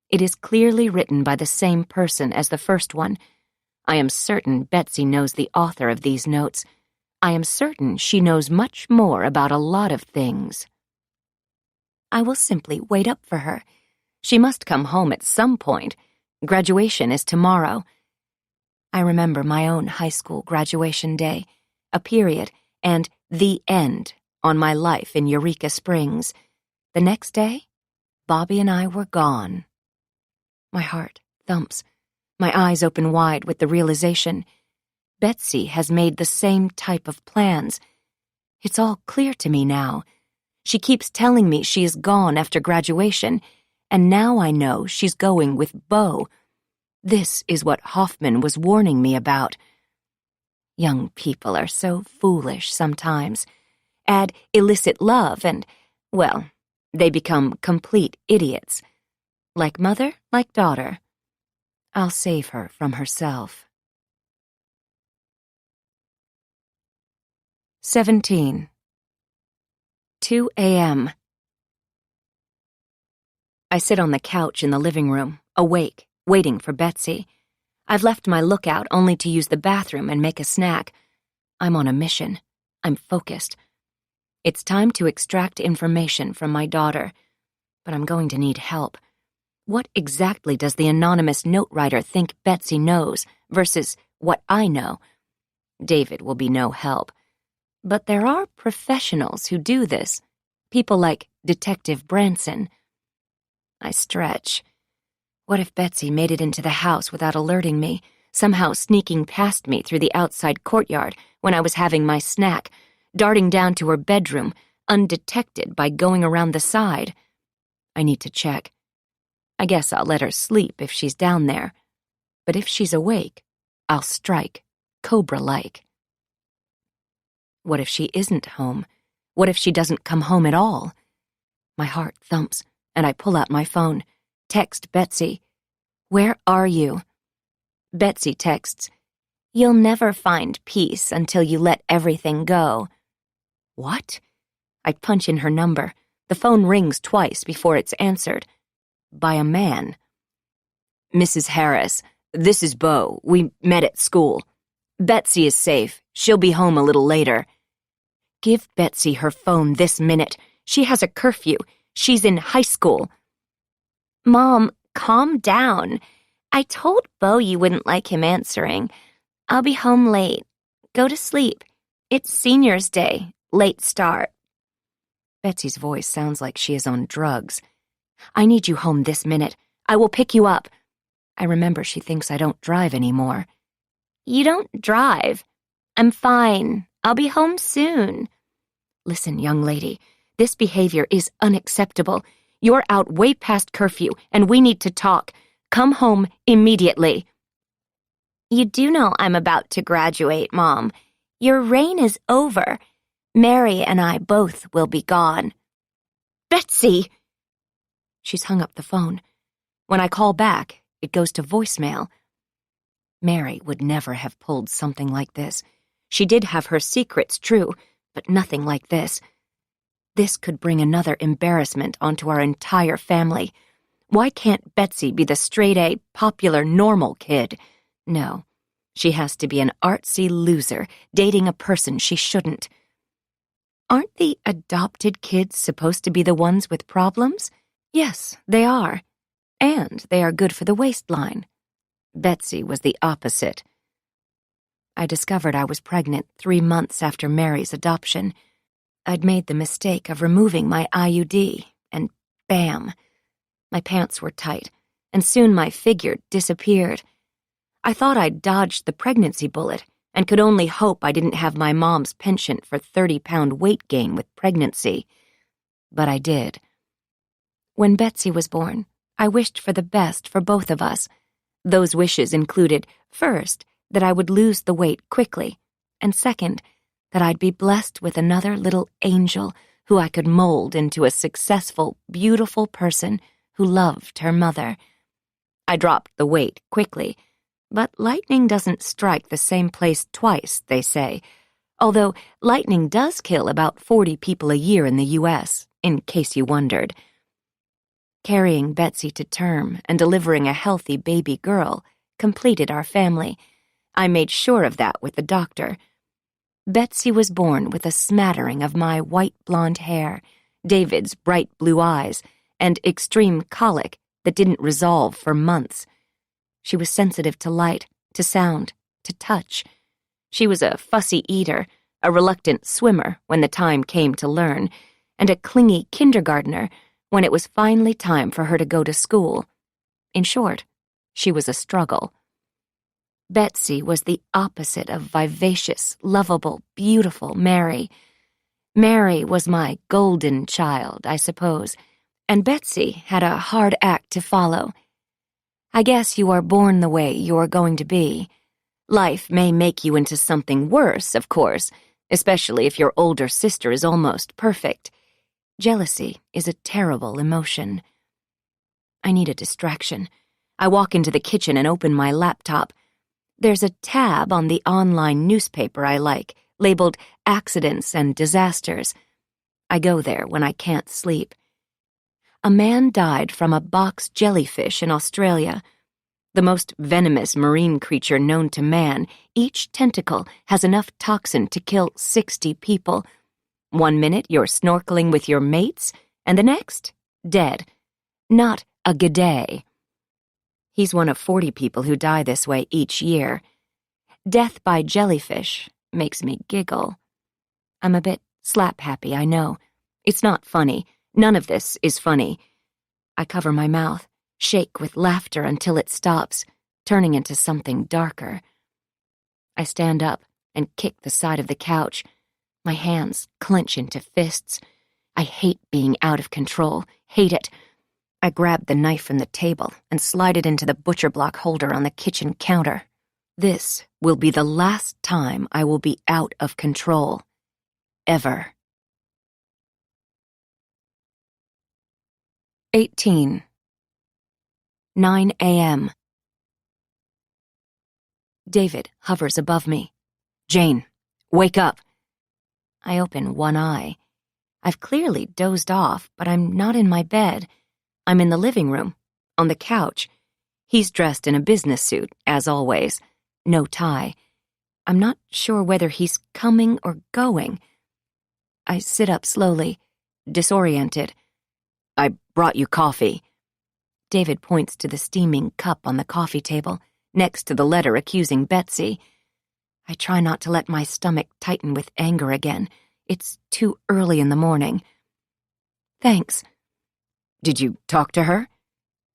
It is clearly written by the same person as the first one. I am certain Betsy knows the author of these notes. I am certain she knows much more about a lot of things. I will simply wait up for her. She must come home at some point. Graduation is tomorrow. I remember my own high school graduation day, a period, and the end on my life in Eureka Springs. The next day, Bobby and I were gone. My heart thumps. My eyes open wide with the realization. Betsy has made the same type of plans. It's all clear to me now. She keeps telling me she is gone after graduation, and now I know she's going with Beau. This is what Hoffman was warning me about. Young people are so foolish sometimes. Add illicit love and, well, they become complete idiots. Like mother, like daughter. I'll save her from herself. 17. 2 a.m. I sit on the couch in the living room, awake, waiting for Betsy. I've left my lookout only to use the bathroom and make a snack. I'm on a mission. I'm focused. It's time to extract information from my daughter, but I'm going to need help. What exactly does the anonymous note writer think Betsy knows versus what I know? David will be no help. But there are professionals who do this, people like Detective Branson. I stretch. What if Betsy made it into the house without alerting me, somehow sneaking past me through the outside courtyard when I was having my snack, darting down to her bedroom, undetected by going around the side? I need to check. I guess I'll let her sleep if she's down there. But if she's awake, I'll strike, cobra-like. What if she isn't home? What if she doesn't come home at all? My heart thumps, and I pull out my phone. Text Betsy. Where are you? Betsy texts, You'll never find peace until you let everything go. What? I punch in her number. The phone rings twice before it's answered. By a man. Mrs. Harris, this is Beau. We met at school. Betsy is safe. She'll be home a little later. Give Betsy her phone this minute. She has a curfew. She's in high school. Mom, calm down. I told Bo you wouldn't like him answering. I'll be home late. Go to sleep. It's Senior's Day. Late start. Betsy's voice sounds like she is on drugs. I need you home this minute. I will pick you up. I remember she thinks I don't drive anymore. You don't drive. I'm fine. I'll be home soon. Listen, young lady, this behavior is unacceptable. You're out way past curfew, and we need to talk. Come home immediately. You do know I'm about to graduate, Mom. Your reign is over. Mary and I both will be gone. Betsy! She's hung up the phone. When I call back, it goes to voicemail. Mary would never have pulled something like this. She did have her secrets, true, but nothing like this. This could bring another embarrassment onto our entire family. Why can't Betsy be the straight-A, popular, normal kid? No, she has to be an artsy loser, dating a person she shouldn't. Aren't the adopted kids supposed to be the ones with problems? Yes, they are. And they are good for the waistline. Betsy was the opposite. I discovered I was pregnant 3 months after Mary's adoption. I'd made the mistake of removing my IUD, and bam! My pants were tight, and soon my figure disappeared. I thought I'd dodged the pregnancy bullet, and could only hope I didn't have my mom's penchant for 30-pound weight gain with pregnancy. But I did. When Betsy was born, I wished for the best for both of us. Those wishes included, first, that I would lose the weight quickly, and second, that I'd be blessed with another little angel who I could mold into a successful, beautiful person who loved her mother. I dropped the weight quickly, but lightning doesn't strike the same place twice, they say, although lightning does kill about 40 people a year in the U.S., in case you wondered. Carrying Betsy to term and delivering a healthy baby girl completed our family. I made sure of that with the doctor. Betsy was born with a smattering of my white blonde hair, David's bright blue eyes, and extreme colic that didn't resolve for months. She was sensitive to light, to sound, to touch. She was a fussy eater, a reluctant swimmer when the time came to learn, and a clingy kindergartner when it was finally time for her to go to school. In short, she was a struggle. Betsy was the opposite of vivacious, lovable, beautiful Mary. Mary was my golden child, I suppose, and Betsy had a hard act to follow. I guess you are born the way you are going to be. Life may make you into something worse, of course, especially if your older sister is almost perfect. Jealousy is a terrible emotion. I need a distraction. I walk into the kitchen and open my laptop. There's a tab on the online newspaper I like, labeled Accidents and Disasters. I go there when I can't sleep. A man died from a box jellyfish in Australia. The most venomous marine creature known to man, each tentacle has enough toxin to kill 60 people. 1 minute you're snorkeling with your mates, and the next, dead. Not a g'day. He's one of 40 people who die this way each year. Death by jellyfish makes me giggle. I'm a bit slap-happy, I know. It's not funny. None of this is funny. I cover my mouth, shake with laughter until it stops, turning into something darker. I stand up and kick the side of the couch. My hands clench into fists. I hate being out of control, hate it. I grab the knife from the table and slide it into the butcher block holder on the kitchen counter. This will be the last time I will be out of control. Ever. 18. 9 a.m. David hovers above me. Jane, wake up. I open one eye. I've clearly dozed off, but I'm not in my bed. I'm in the living room, on the couch. He's dressed in a business suit, as always. No tie. I'm not sure whether he's coming or going. I sit up slowly, disoriented. I brought you coffee. David points to the steaming cup on the coffee table, next to the letter accusing Betsy. I try not to let my stomach tighten with anger again. It's too early in the morning. Thanks. Did you talk to her?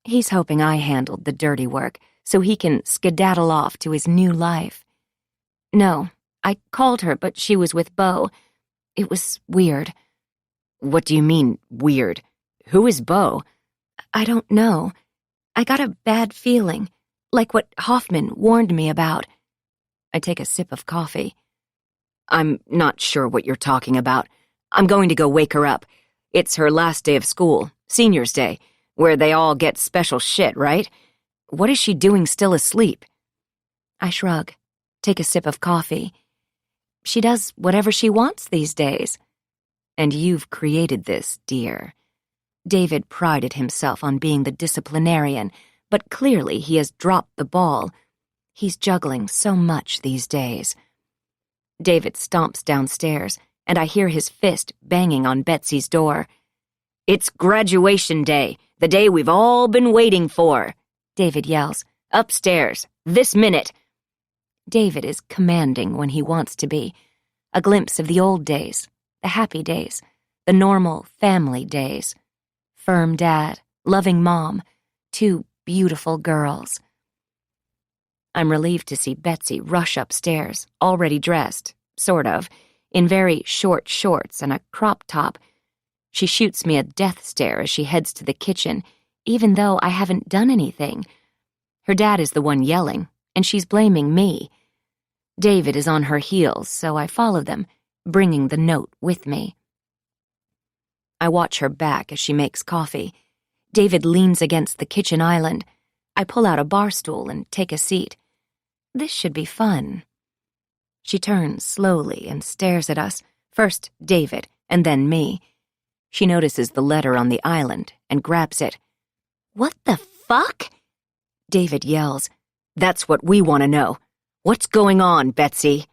He's hoping I handled the dirty work so he can skedaddle off to his new life. No, I called her, but she was with Beau. It was weird. What do you mean, weird? Who is Beau? I don't know. I got a bad feeling, like what Hoffman warned me about. I take a sip of coffee. I'm not sure what you're talking about. I'm going to go wake her up. It's her last day of school, senior's day, where they all get special shit, right? What is she doing still asleep? I shrug, take a sip of coffee. She does whatever she wants these days. And you've created this, dear. David prided himself on being the disciplinarian, but clearly he has dropped the ball. He's juggling so much these days. David stomps downstairs, and I hear his fist banging on Betsy's door. It's graduation day, the day we've all been waiting for, David yells. Upstairs, this minute. David is commanding when he wants to be. A glimpse of the old days, the happy days, the normal family days. Firm dad, loving mom, 2 beautiful girls. I'm relieved to see Betsy rush upstairs, already dressed, sort of, in very short shorts and a crop top. She shoots me a death stare as she heads to the kitchen, even though I haven't done anything. Her dad is the one yelling, and she's blaming me. David is on her heels, so I follow them, bringing the note with me. I watch her back as she makes coffee. David leans against the kitchen island. I pull out a bar stool and take a seat. This should be fun. She turns slowly and stares at us, first David and then me. She notices the letter on the island and grabs it. What the fuck? David yells. That's what we want to know. What's going on, Betsy?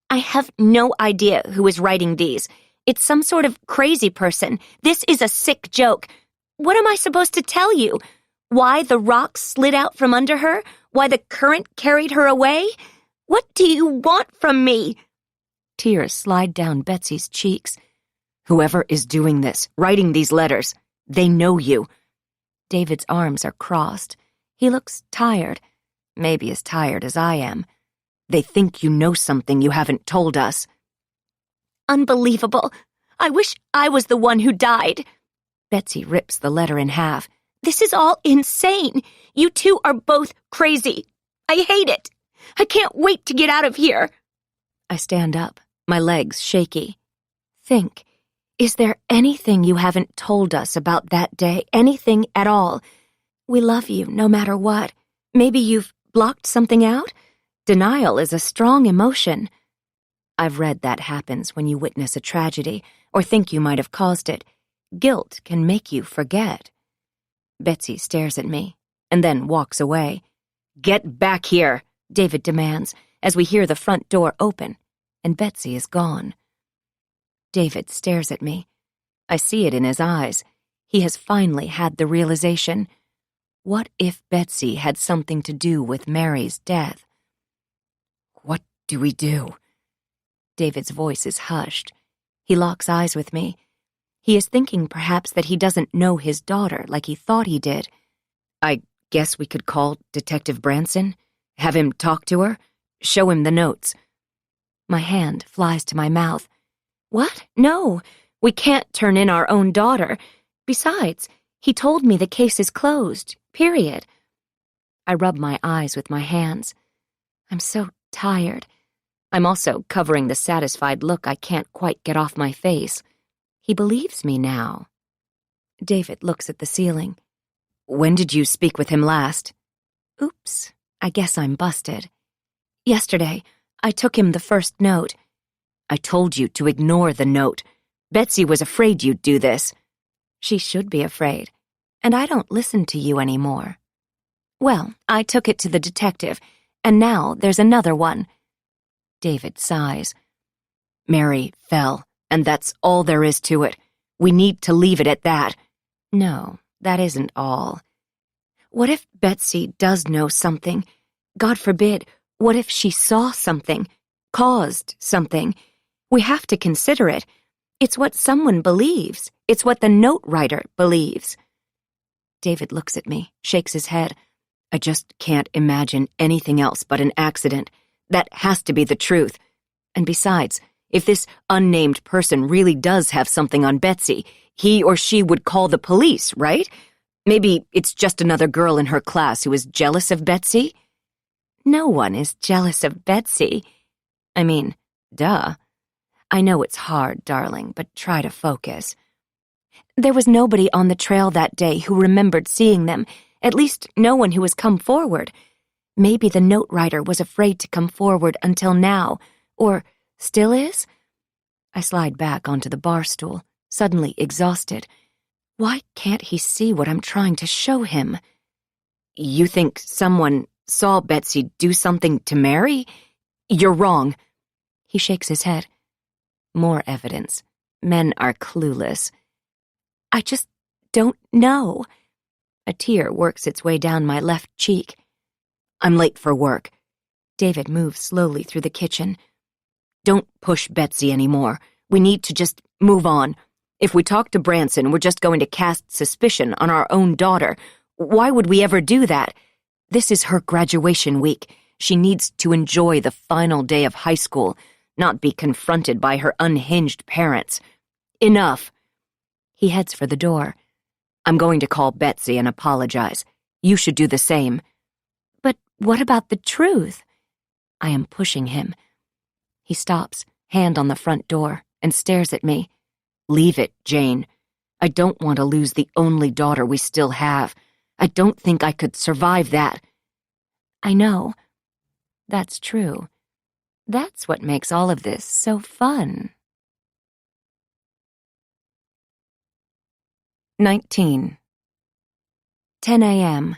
I have no idea who is writing these. It's some sort of crazy person. This is a sick joke. What am I supposed to tell you? Why the rocks slid out from under her? Why the current carried her away? What do you want from me? Tears slide down Betsy's cheeks. Whoever is doing this, writing these letters, they know you. David's arms are crossed. He looks tired, maybe as tired as I am. They think you know something you haven't told us. Unbelievable. I wish I was the one who died. Betsy rips the letter in half. This is all insane. You two are both crazy. I hate it. I can't wait to get out of here. I stand up, my legs shaky. Think, is there anything you haven't told us about that day? Anything at all? We love you no matter what. Maybe you've blocked something out? Denial is a strong emotion. I've read that happens when you witness a tragedy or think you might have caused it. Guilt can make you forget. Betsy stares at me and then walks away. Get back here, David demands as we hear the front door open and Betsy is gone. David stares at me. I see it in his eyes. He has finally had the realization. What if Betsy had something to do with Mary's death? What do we do? David's voice is hushed. He locks eyes with me. He is thinking perhaps that he doesn't know his daughter like he thought he did. I guess we could call Detective Branson, have him talk to her, show him the notes. My hand flies to my mouth. What? No, we can't turn in our own daughter. Besides, he told me the case is closed, period. I rub my eyes with my hands. I'm so tired. I'm also covering the satisfied look I can't quite get off my face. He believes me now. David looks at the ceiling. When did you speak with him last? Oops, I guess I'm busted. Yesterday, I took him the first note. I told you to ignore the note. Betsy was afraid you'd do this. She should be afraid, and I don't listen to you anymore. Well, I took it to the detective, and now there's another one. David sighs. Mary fell, and that's all there is to it. We need to leave it at that. No, that isn't all. What if Betsy does know something? God forbid, what if she saw something, caused something? We have to consider it. It's what someone believes. It's what the note writer believes. David looks at me, shakes his head. I just can't imagine anything else but an accident. That has to be the truth. And besides, if this unnamed person really does have something on Betsy, he or she would call the police, right? Maybe it's just another girl in her class who is jealous of Betsy? No one is jealous of Betsy. I mean, duh. I know it's hard, darling, but try to focus. There was nobody on the trail that day who remembered seeing them, at least no one who has come forward. Maybe the note writer was afraid to come forward until now, or still is? I slide back onto the bar stool, suddenly exhausted. Why can't he see what I'm trying to show him? You think someone saw Betsy do something to Mary? You're wrong. He shakes his head. More evidence. Men are clueless. I just don't know. A tear works its way down my left cheek. I'm late for work. David moves slowly through the kitchen. Don't push Betsy anymore. We need to just move on. If we talk to Branson, we're just going to cast suspicion on our own daughter. Why would we ever do that? This is her graduation week. She needs to enjoy the final day of high school, not be confronted by her unhinged parents. Enough. He heads for the door. I'm going to call Betsy and apologize. You should do the same. But what about the truth? I am pushing him. He stops, hand on the front door, and stares at me. Leave it, Jane. I don't want to lose the only daughter we still have. I don't think I could survive that. I know. That's true. That's what makes all of this so fun. 19. 10 a.m.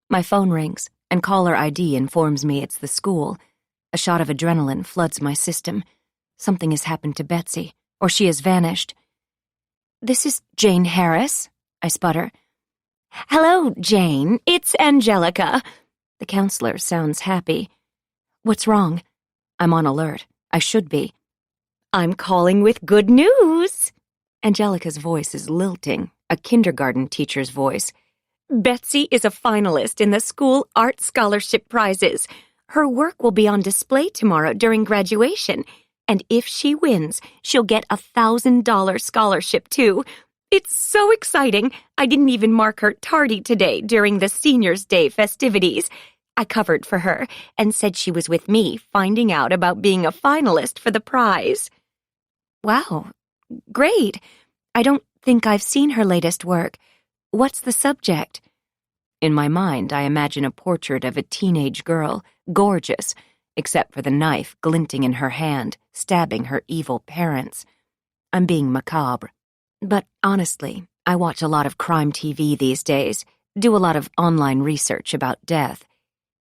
My phone rings, and caller ID informs me it's the school. A shot of adrenaline floods my system. Something has happened to Betsy, or she has vanished. This is Jane Harris, I sputter. Hello, Jane. It's Angelica. The counselor sounds happy. What's wrong? I'm on alert. I should be. I'm calling with good news. Angelica's voice is lilting, a kindergarten teacher's voice. Betsy is a finalist in the school art scholarship prizes. Her work will be on display tomorrow during graduation, and if she wins, she'll get a $1,000 scholarship too. It's so exciting. I didn't even mark her tardy today during the Seniors' Day festivities. I covered for her and said she was with me finding out about being a finalist for the prize. Wow, great. I don't think I've seen her latest work. What's the subject? In my mind, I imagine a portrait of a teenage girl, gorgeous, except for the knife glinting in her hand, stabbing her evil parents. I'm being macabre. But honestly, I watch a lot of crime TV these days, do a lot of online research about death.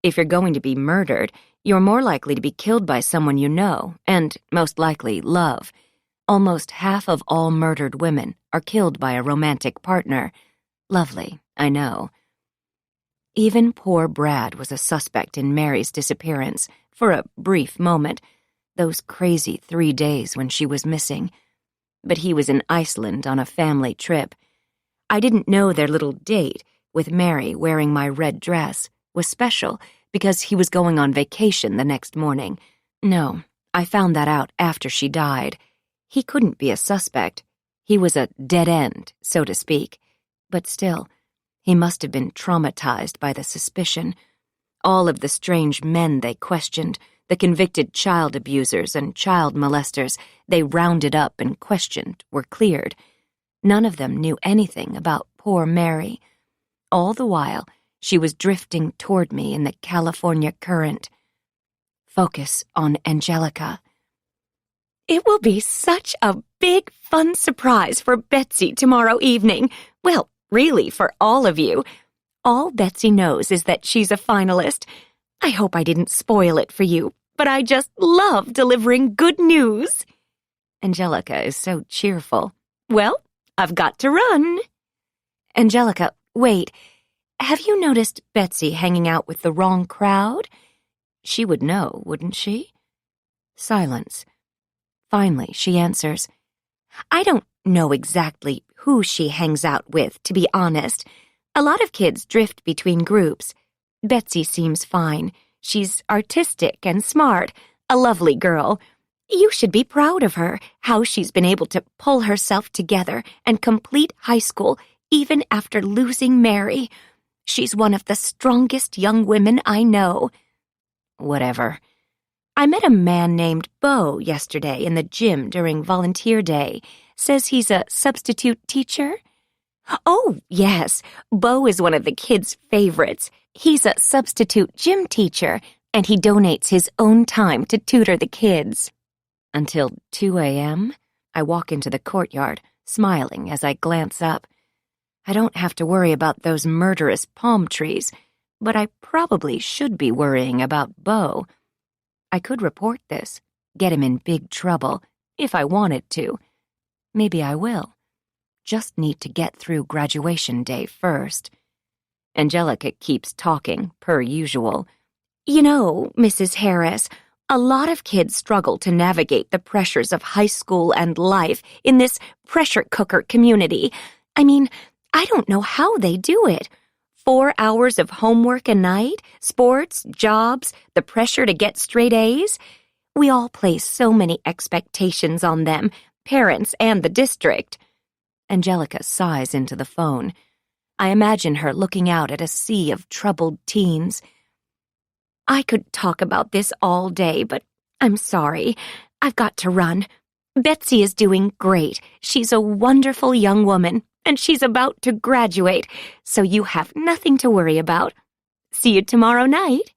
If you're going to be murdered, you're more likely to be killed by someone you know, and most likely love. Almost half of all murdered women are killed by a romantic partner. Lovely, I know. Even poor Brad was a suspect in Mary's disappearance, for a brief moment, those crazy 3 days when she was missing. But he was in Iceland on a family trip. I didn't know their little date, with Mary wearing my red dress, was special because he was going on vacation the next morning. No, I found that out after she died. He couldn't be a suspect. He was a dead end, so to speak. But still, he must have been traumatized by the suspicion. All of the strange men they questioned, the convicted child abusers and child molesters they rounded up and questioned, were cleared. None of them knew anything about poor Mary. All the while, she was drifting toward me in the California current. Focus on Angelica. It will be such a big, fun surprise for Betsy tomorrow evening. Well, really, for all of you. All Betsy knows is that she's a finalist. I hope I didn't spoil it for you, but I just love delivering good news. Angelica is so cheerful. Well, I've got to run. Angelica, wait. Have you noticed Betsy hanging out with the wrong crowd? She would know, wouldn't she? Silence. Finally, she answers, I don't know exactly who she hangs out with, to be honest. A lot of kids drift between groups. Betsy seems fine. She's artistic and smart, a lovely girl. You should be proud of her, how she's been able to pull herself together and complete high school even after losing Mary. She's one of the strongest young women I know. Whatever. I met a man named Bo yesterday in the gym during volunteer day. Says he's a substitute teacher. Oh, yes. Bo is one of the kids' favorites. He's a substitute gym teacher, and he donates his own time to tutor the kids. Until 2 a.m., I walk into the courtyard, smiling as I glance up. I don't have to worry about those murderous palm trees, but I probably should be worrying about Bo. I could report this, get him in big trouble, if I wanted to. Maybe I will. Just need to get through graduation day first. Angelica keeps talking, per usual. You know, Mrs. Harris, a lot of kids struggle to navigate the pressures of high school and life in this pressure cooker community. I mean, I don't know how they do it. 4 hours of homework a night, sports, jobs, the pressure to get straight A's. We all place so many expectations on them, parents and the district. Angelica sighs into the phone. I imagine her looking out at a sea of troubled teens. I could talk about this all day, but I'm sorry. I've got to run. Betsy is doing great. She's a wonderful young woman, and she's about to graduate, so you have nothing to worry about. See you tomorrow night.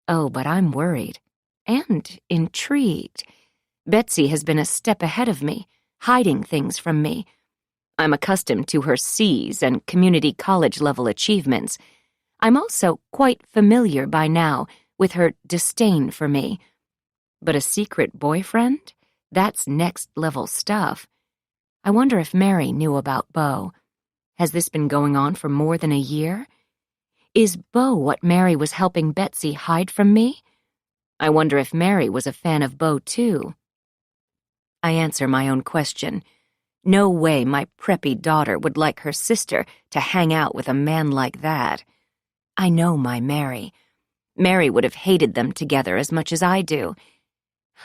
Oh, but I'm worried and intrigued. Betsy has been a step ahead of me, hiding things from me. I'm accustomed to her C's and community college-level achievements. I'm also quite familiar by now with her disdain for me. But a secret boyfriend? That's next-level stuff. I wonder if Mary knew about Bo. Has this been going on for more than a year? Is Bo what Mary was helping Betsy hide from me? I wonder if Mary was a fan of Bo, too. I answer my own question. No way my preppy daughter would like her sister to hang out with a man like that. I know my Mary. Mary would have hated them together as much as I do.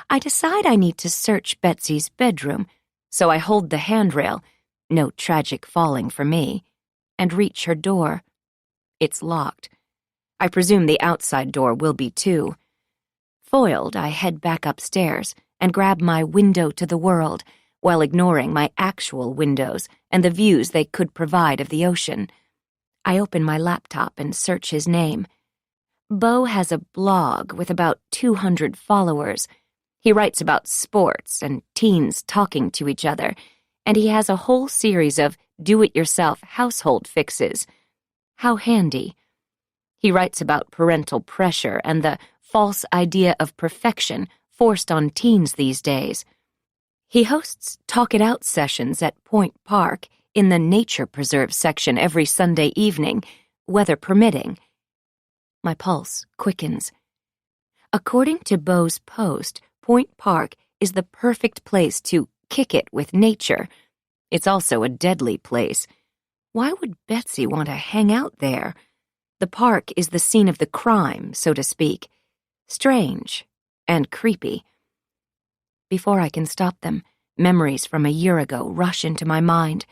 I decide I need to search Betsy's bedroom, so I hold the handrail, no tragic falling for me, and reach her door. It's locked. I presume the outside door will be too. Foiled, I head back upstairs and grab my window to the world, while ignoring my actual windows and the views they could provide of the ocean. I open my laptop and search his name. Bo has a blog with about 200 followers. He writes about sports and teens talking to each other, and he has a whole series of do-it-yourself household fixes. How handy. He writes about parental pressure and the false idea of perfection forced on teens these days. He hosts Talk It Out sessions at Point Park in the Nature Preserve section every Sunday evening, weather permitting. My pulse quickens. According to Bo's post, Point Park is the perfect place to kick it with nature. It's also a deadly place. Why would Betsy want to hang out there? The park is the scene of the crime, so to speak. Strange and creepy. Before I can stop them, memories from a year ago rush into my mind.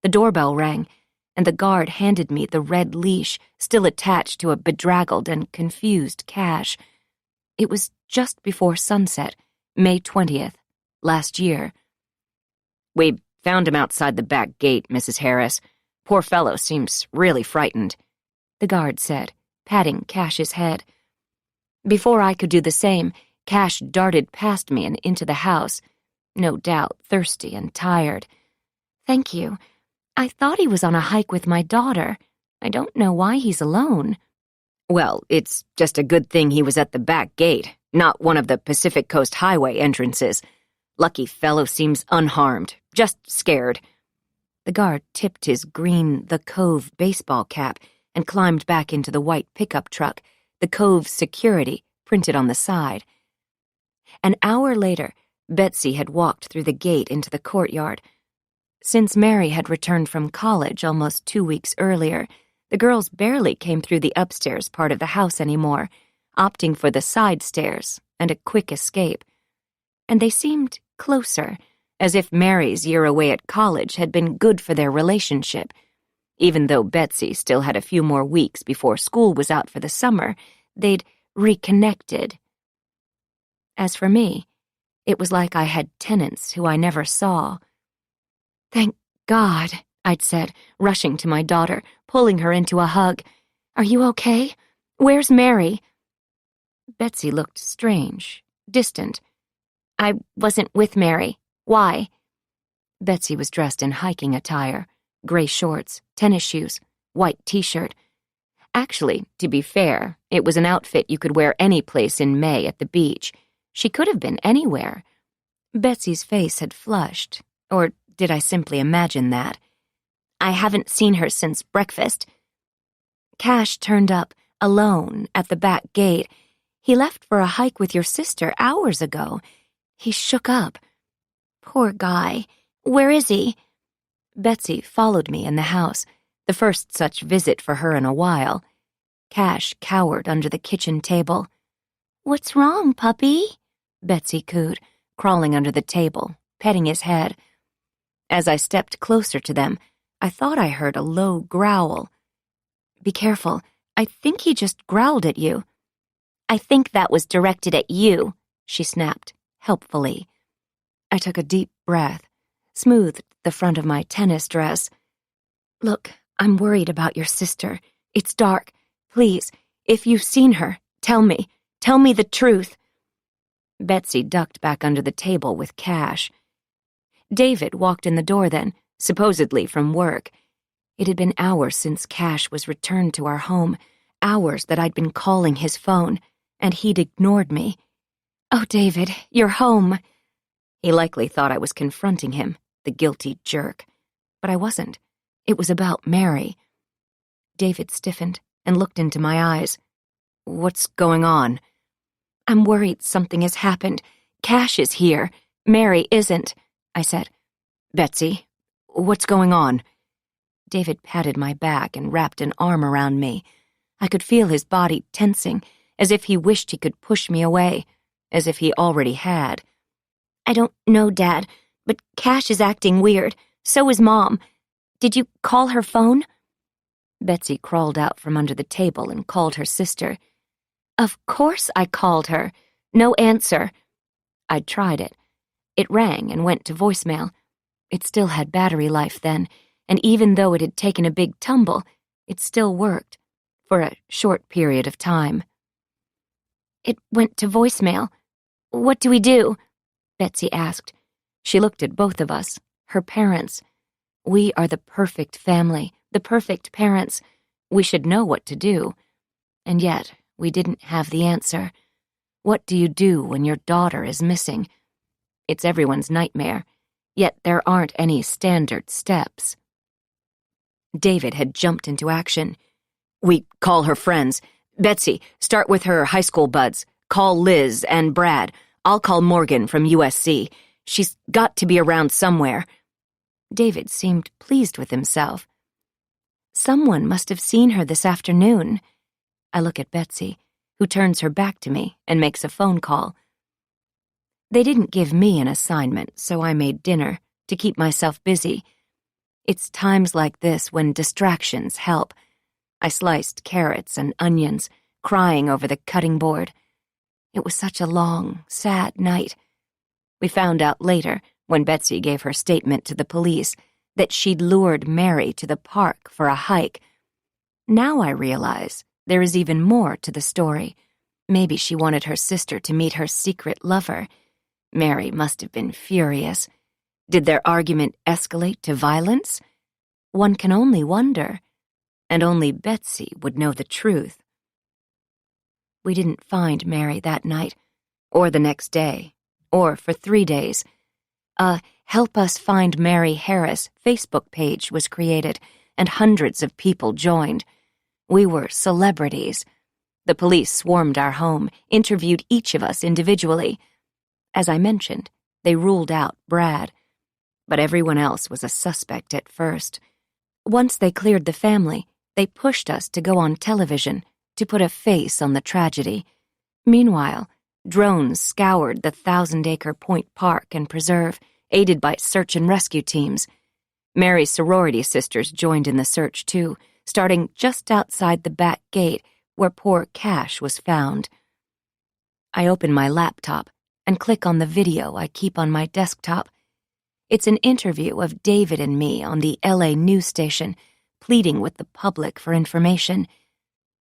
The doorbell rang, and the guard handed me the red leash still attached to a bedraggled and confused Cash. It was just before sunset, May 20th, last year. We found him outside the back gate, Mrs. Harris. Poor fellow seems really frightened, the guard said, patting Cash's head. Before I could do the same, Cash darted past me and into the house, no doubt thirsty and tired. Thank you. I thought he was on a hike with my daughter. I don't know why he's alone. Well, it's just a good thing he was at the back gate, not one of the Pacific Coast Highway entrances. Lucky fellow seems unharmed, just scared. The guard tipped his green The Cove baseball cap and climbed back into the white pickup truck, The Cove's security printed on the side. An hour later, Betsy had walked through the gate into the courtyard. Since Mary had returned from college almost 2 weeks earlier, the girls barely came through the upstairs part of the house anymore, opting for the side stairs and a quick escape. And they seemed closer, as if Mary's year away at college had been good for their relationship. Even though Betsy still had a few more weeks before school was out for the summer, they'd reconnected. As for me, it was like I had tenants who I never saw. "Thank God," I'd said, rushing to my daughter, pulling her into a hug. "Are you okay? Where's Mary?" Betsy looked strange, distant. "I wasn't with Mary. Why?" Betsy was dressed in hiking attire, gray shorts, tennis shoes, white t-shirt. Actually, to be fair, it was an outfit you could wear any place in May at the beach. She could have been anywhere. Betsy's face had flushed, or did I simply imagine that? "I haven't seen her since breakfast." "Cash turned up, alone, at the back gate. He left for a hike with your sister hours ago. He shook up. Poor guy. Where is he?" Betsy followed me in the house, the first such visit for her in a while. Cash cowered under the kitchen table. "What's wrong, puppy?" Betsy cooed, crawling under the table, petting his head. As I stepped closer to them, I thought I heard a low growl. "Be careful. I think he just growled at you." "I think that was directed at you," she snapped, helpfully. I took a deep breath, smoothed the front of my tennis dress. "Look, I'm worried about your sister. It's dark. Please, if you've seen her, tell me. Tell me the truth." Betsy ducked back under the table with Cash. David walked in the door then, supposedly from work. It had been hours since Cash was returned to our home, hours that I'd been calling his phone, and he'd ignored me. "Oh, David, you're home." He likely thought I was confronting him, the guilty jerk. But I wasn't. It was about Mary. David stiffened and looked into my eyes. "What's going on?" "I'm worried something has happened. Cash is here. Mary isn't," I said. "Betsy, what's going on?" David patted my back and wrapped an arm around me. I could feel his body tensing, as if he wished he could push me away, as if he already had. "I don't know, Dad, but Cash is acting weird. So is Mom. Did you call her phone?" Betsy crawled out from under the table and called her sister. "Of course I called her. No answer." I'd tried it. It rang and went to voicemail. It still had battery life then, and even though it had taken a big tumble, it still worked, for a short period of time. "It went to voicemail. What do we do?" Betsy asked. She looked at both of us, her parents. We are the perfect family, the perfect parents. We should know what to do. And yet, we didn't have the answer. What do you do when your daughter is missing? It's everyone's nightmare, yet there aren't any standard steps. David had jumped into action. "We call her friends. Betsy, start with her high school buds. Call Liz and Brad. I'll call Morgan from USC. She's got to be around somewhere." David seemed pleased with himself. "Someone must have seen her this afternoon." I look at Betsy, who turns her back to me and makes a phone call. They didn't give me an assignment, so I made dinner to keep myself busy. It's times like this when distractions help. I sliced carrots and onions, crying over the cutting board. It was such a long, sad night. We found out later, when Betsy gave her statement to the police, that she'd lured Mary to the park for a hike. Now I realize there is even more to the story. Maybe she wanted her sister to meet her secret lover. Mary must have been furious. Did their argument escalate to violence? One can only wonder, and only Betsy would know the truth. We didn't find Mary that night, or the next day, or for 3 days. A Help Us Find Mary Harris Facebook page was created, and hundreds of people joined. We were celebrities. The police swarmed our home, interviewed each of us individually. As I mentioned, they ruled out Brad, but everyone else was a suspect at first. Once they cleared the family, they pushed us to go on television to put a face on the tragedy. Meanwhile, drones scoured the 1,000-acre Point Park and Preserve, aided by search and rescue teams. Mary's sorority sisters joined in the search too, starting just outside the back gate where poor Cash was found. I open my laptop and click on the video I keep on my desktop. It's an interview of David and me on the LA news station, pleading with the public for information.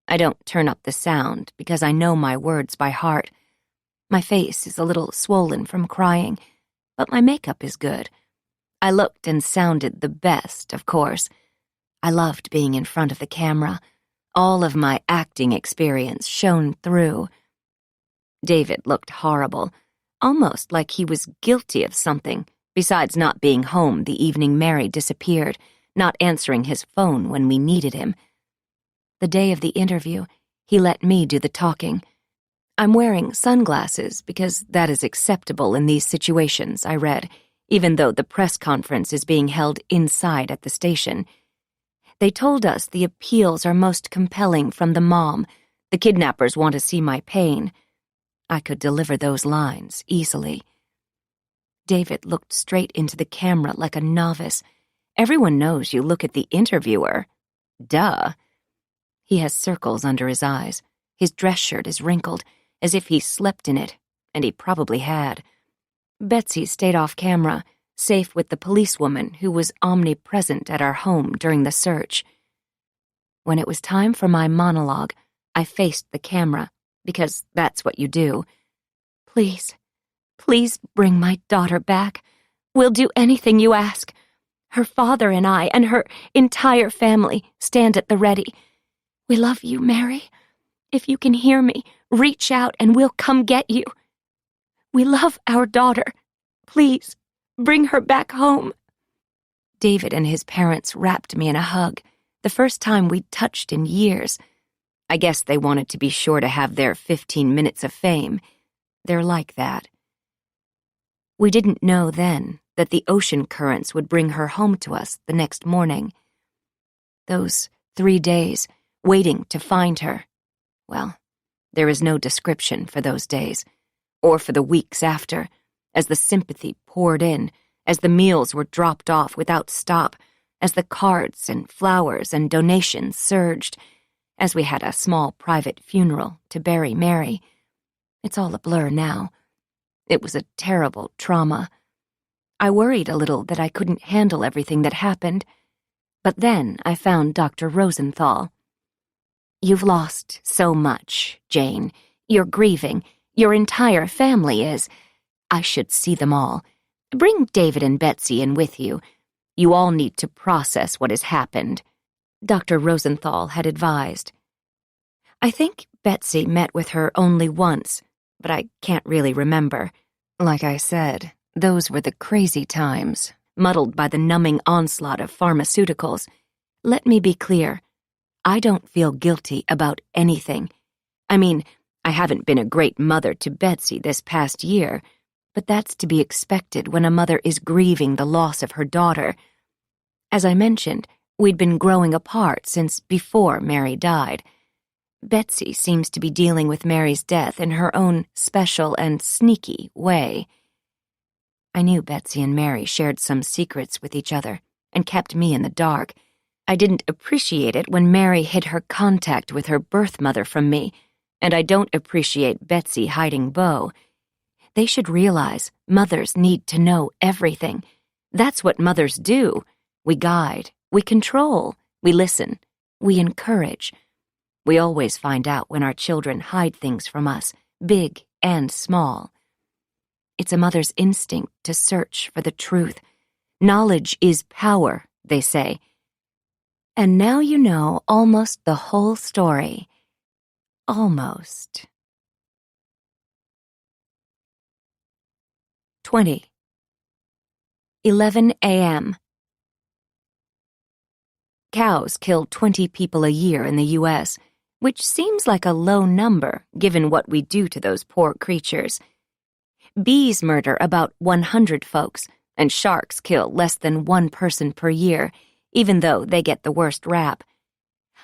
I don't turn up the sound because I know my words by heart. My face is a little swollen from crying, but my makeup is good. I looked and sounded the best, of course. I loved being in front of the camera. All of my acting experience shone through. David looked horrible, almost like he was guilty of something, besides not being home the evening Mary disappeared, not answering his phone when we needed him. The day of the interview, he let me do the talking. I'm wearing sunglasses because that is acceptable in these situations, I read, even though the press conference is being held inside at the station. They told us the appeals are most compelling from the mom. The kidnappers want to see my pain. I could deliver those lines easily. David looked straight into the camera like a novice. Everyone knows you look at the interviewer. Duh. He has circles under his eyes. His dress shirt is wrinkled, as if he slept in it, and he probably had. Betsy stayed off camera, safe with the policewoman who was omnipresent at our home during the search. When it was time for my monologue, I faced the camera, because that's what you do. Please, please bring my daughter back. We'll do anything you ask. Her father and I and her entire family stand at the ready. We love you, Mary. If you can hear me, reach out and we'll come get you. We love our daughter. Please, bring her back home. David and his parents wrapped me in a hug, the first time we'd touched in years. I guess they wanted to be sure to have their 15 minutes of fame. They're like that. We didn't know then that the ocean currents would bring her home to us the next morning. Those 3 days, waiting to find her. Well, there is no description for those days, or for the weeks after, as the sympathy poured in, as the meals were dropped off without stop, as the cards and flowers and donations surged, as we had a small private funeral to bury Mary. It's all a blur now. It was a terrible trauma. I worried a little that I couldn't handle everything that happened, but then I found Dr. Rosenthal. You've lost so much, Jane. You're grieving. Your entire family is. I should see them all. Bring David and Betsy in with you. You all need to process what has happened, Dr. Rosenthal had advised. I think Betsy met with her only once, but I can't really remember. Like I said, those were the crazy times, muddled by the numbing onslaught of pharmaceuticals. Let me be clear. I don't feel guilty about anything. I mean, I haven't been a great mother to Betsy this past year, but that's to be expected when a mother is grieving the loss of her daughter. As I mentioned, we'd been growing apart since before Mary died. Betsy seems to be dealing with Mary's death in her own special and sneaky way. I knew Betsy and Mary shared some secrets with each other and kept me in the dark. I didn't appreciate it when Mary hid her contact with her birth mother from me, and I don't appreciate Betsy hiding Beau. They should realize mothers need to know everything. That's what mothers do. We guide, we control, we listen, we encourage. We always find out when our children hide things from us, big and small. It's a mother's instinct to search for the truth. Knowledge is power, they say. And now you know almost the whole story. Almost. 20. 11 a.m. Cows kill 20 people a year in the U.S., which seems like a low number given what we do to those poor creatures. Bees murder about 100 folks, and sharks kill less than one person per year, even though they get the worst rap.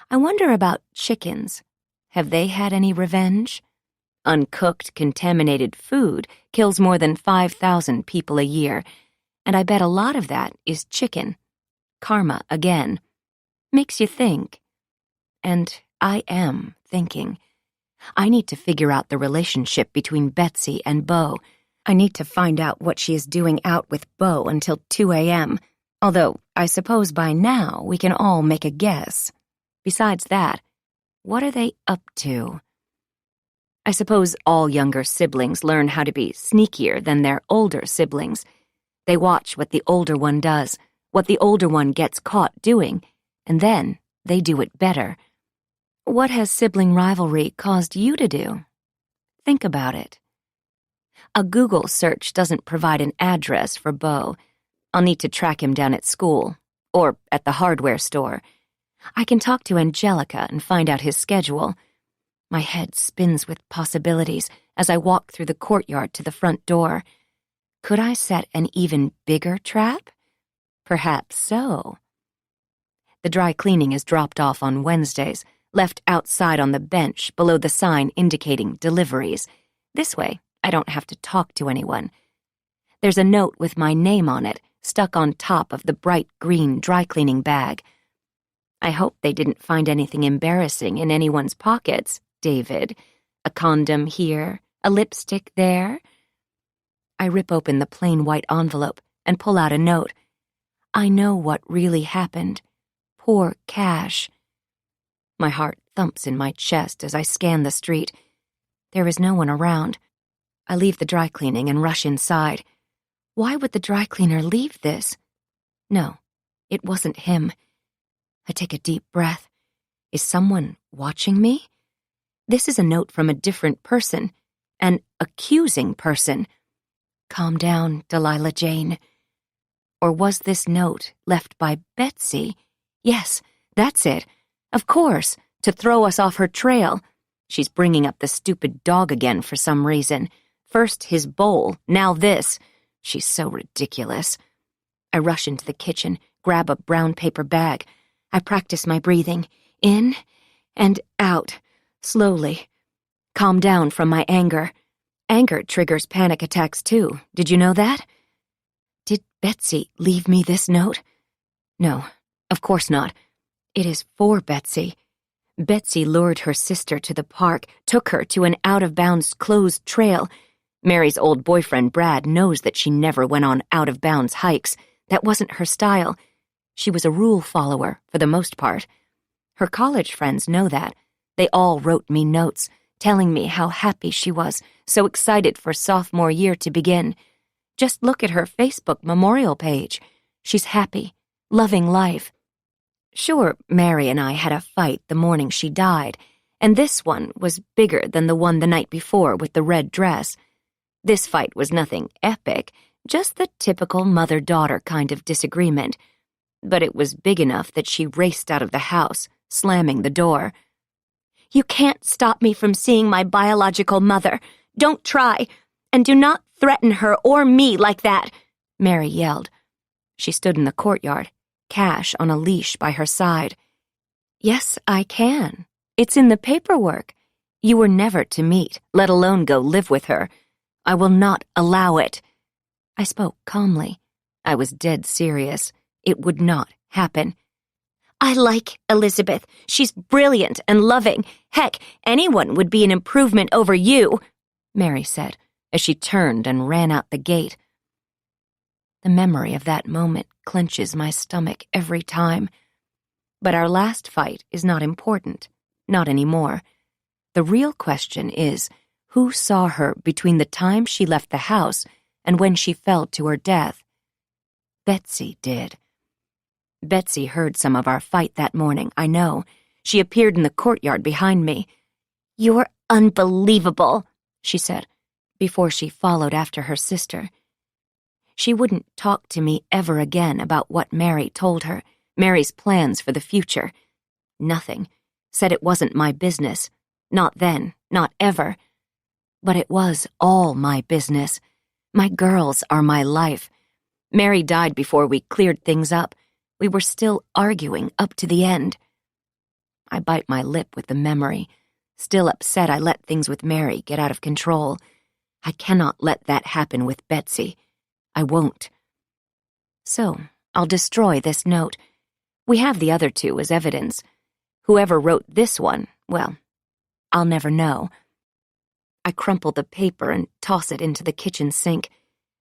I wonder about chickens. Have they had any revenge? Uncooked, contaminated food kills more than 5,000 people a year, and I bet a lot of that is chicken. Karma again. Makes you think. And I am thinking. I need to figure out the relationship between Betsy and Beau. I need to find out what she is doing out with Beau until 2 a.m., although I suppose by now we can all make a guess. Besides that, what are they up to? I suppose all younger siblings learn how to be sneakier than their older siblings. They watch what the older one does, what the older one gets caught doing, and then they do it better. What has sibling rivalry caused you to do? Think about it. A Google search doesn't provide an address for Beau. I'll need to track him down at school, or at the hardware store. I can talk to Angelica and find out his schedule. My head spins with possibilities as I walk through the courtyard to the front door. Could I set an even bigger trap? Perhaps so. The dry cleaning is dropped off on Wednesdays, left outside on the bench below the sign indicating deliveries. This way, I don't have to talk to anyone. There's a note with my name on it, stuck on top of the bright green dry cleaning bag. I hope they didn't find anything embarrassing in anyone's pockets, David. A condom here, a lipstick there. I rip open the plain white envelope and pull out a note. I know what really happened. Poor Cash. My heart thumps in my chest as I scan the street. There is no one around. I leave the dry cleaning and rush inside. Why would the dry cleaner leave this? No, it wasn't him. I take a deep breath. Is someone watching me? This is a note from a different person, an accusing person. Calm down, Delilah Jane. Or was this note left by Betsy? Yes, that's it. Of course, to throw us off her trail. She's bringing up the stupid dog again for some reason. First his bowl, now this. She's so ridiculous. I rush into the kitchen, grab a brown paper bag. I practice my breathing, in and out, slowly. Calm down from my anger. Anger triggers panic attacks too. Did you know that? Did Betsy leave me this note? No, of course not. It is for Betsy. Betsy lured her sister to the park, took her to an out-of-bounds closed trail. Mary's old boyfriend Brad knows that she never went on out-of-bounds hikes. That wasn't her style. She was a rule follower, for the most part. Her college friends know that. They all wrote me notes, telling me how happy she was, so excited for sophomore year to begin. Just look at her Facebook memorial page. She's happy, loving life. Sure, Mary and I had a fight the morning she died, and this one was bigger than the one the night before with the red dress. This fight was nothing epic, just the typical mother-daughter kind of disagreement. But it was big enough that she raced out of the house, slamming the door. You can't stop me from seeing my biological mother. Don't try. And do not threaten her or me like that, Mary yelled. She stood in the courtyard, Cash on a leash by her side. Yes, I can. It's in the paperwork. You were never to meet, let alone go live with her. I will not allow it. I spoke calmly. I was dead serious. It would not happen. I like Elizabeth. She's brilliant and loving. Heck, anyone would be an improvement over you, Mary said, as she turned and ran out the gate. The memory of that moment clenches my stomach every time. But our last fight is not important, not anymore. The real question is, who saw her between the time she left the house and when she fell to her death? Betsy did. Betsy heard some of our fight that morning, I know. She appeared in the courtyard behind me. You're unbelievable, she said, before she followed after her sister. She wouldn't talk to me ever again about what Mary told her, Mary's plans for the future. Nothing. Said it wasn't my business. Not then, not ever. But it was all my business. My girls are my life. Mary died before we cleared things up. We were still arguing up to the end. I bite my lip with the memory. Still upset I let things with Mary get out of control. I cannot let that happen with Betsy. I won't. So, I'll destroy this note. We have the other two as evidence. Whoever wrote this one, well, I'll never know. I crumple the paper and toss it into the kitchen sink.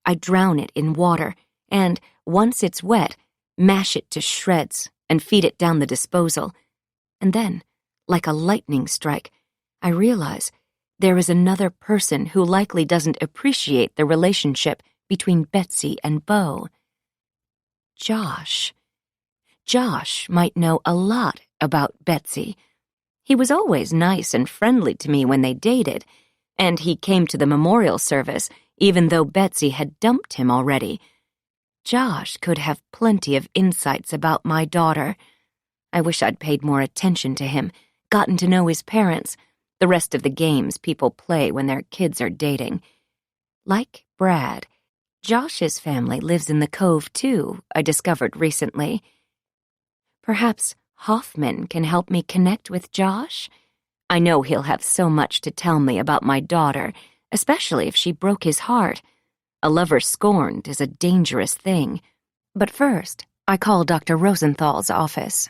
I drown it in water, and, once it's wet, mash it to shreds and feed it down the disposal. And then, like a lightning strike, I realize there is another person who likely doesn't appreciate the relationship between Betsy and Beau. Josh. Josh might know a lot about Betsy. He was always nice and friendly to me when they dated, and he came to the memorial service even though Betsy had dumped him already. Josh could have plenty of insights about my daughter. I wish I'd paid more attention to him, gotten to know his parents, the rest of the games people play when their kids are dating. Like Brad, Josh's family lives in the Cove too, I discovered recently. Perhaps Hoffman can help me connect with Josh? I know he'll have so much to tell me about my daughter, especially if she broke his heart. A lover scorned is a dangerous thing. But first, I call Dr. Rosenthal's office.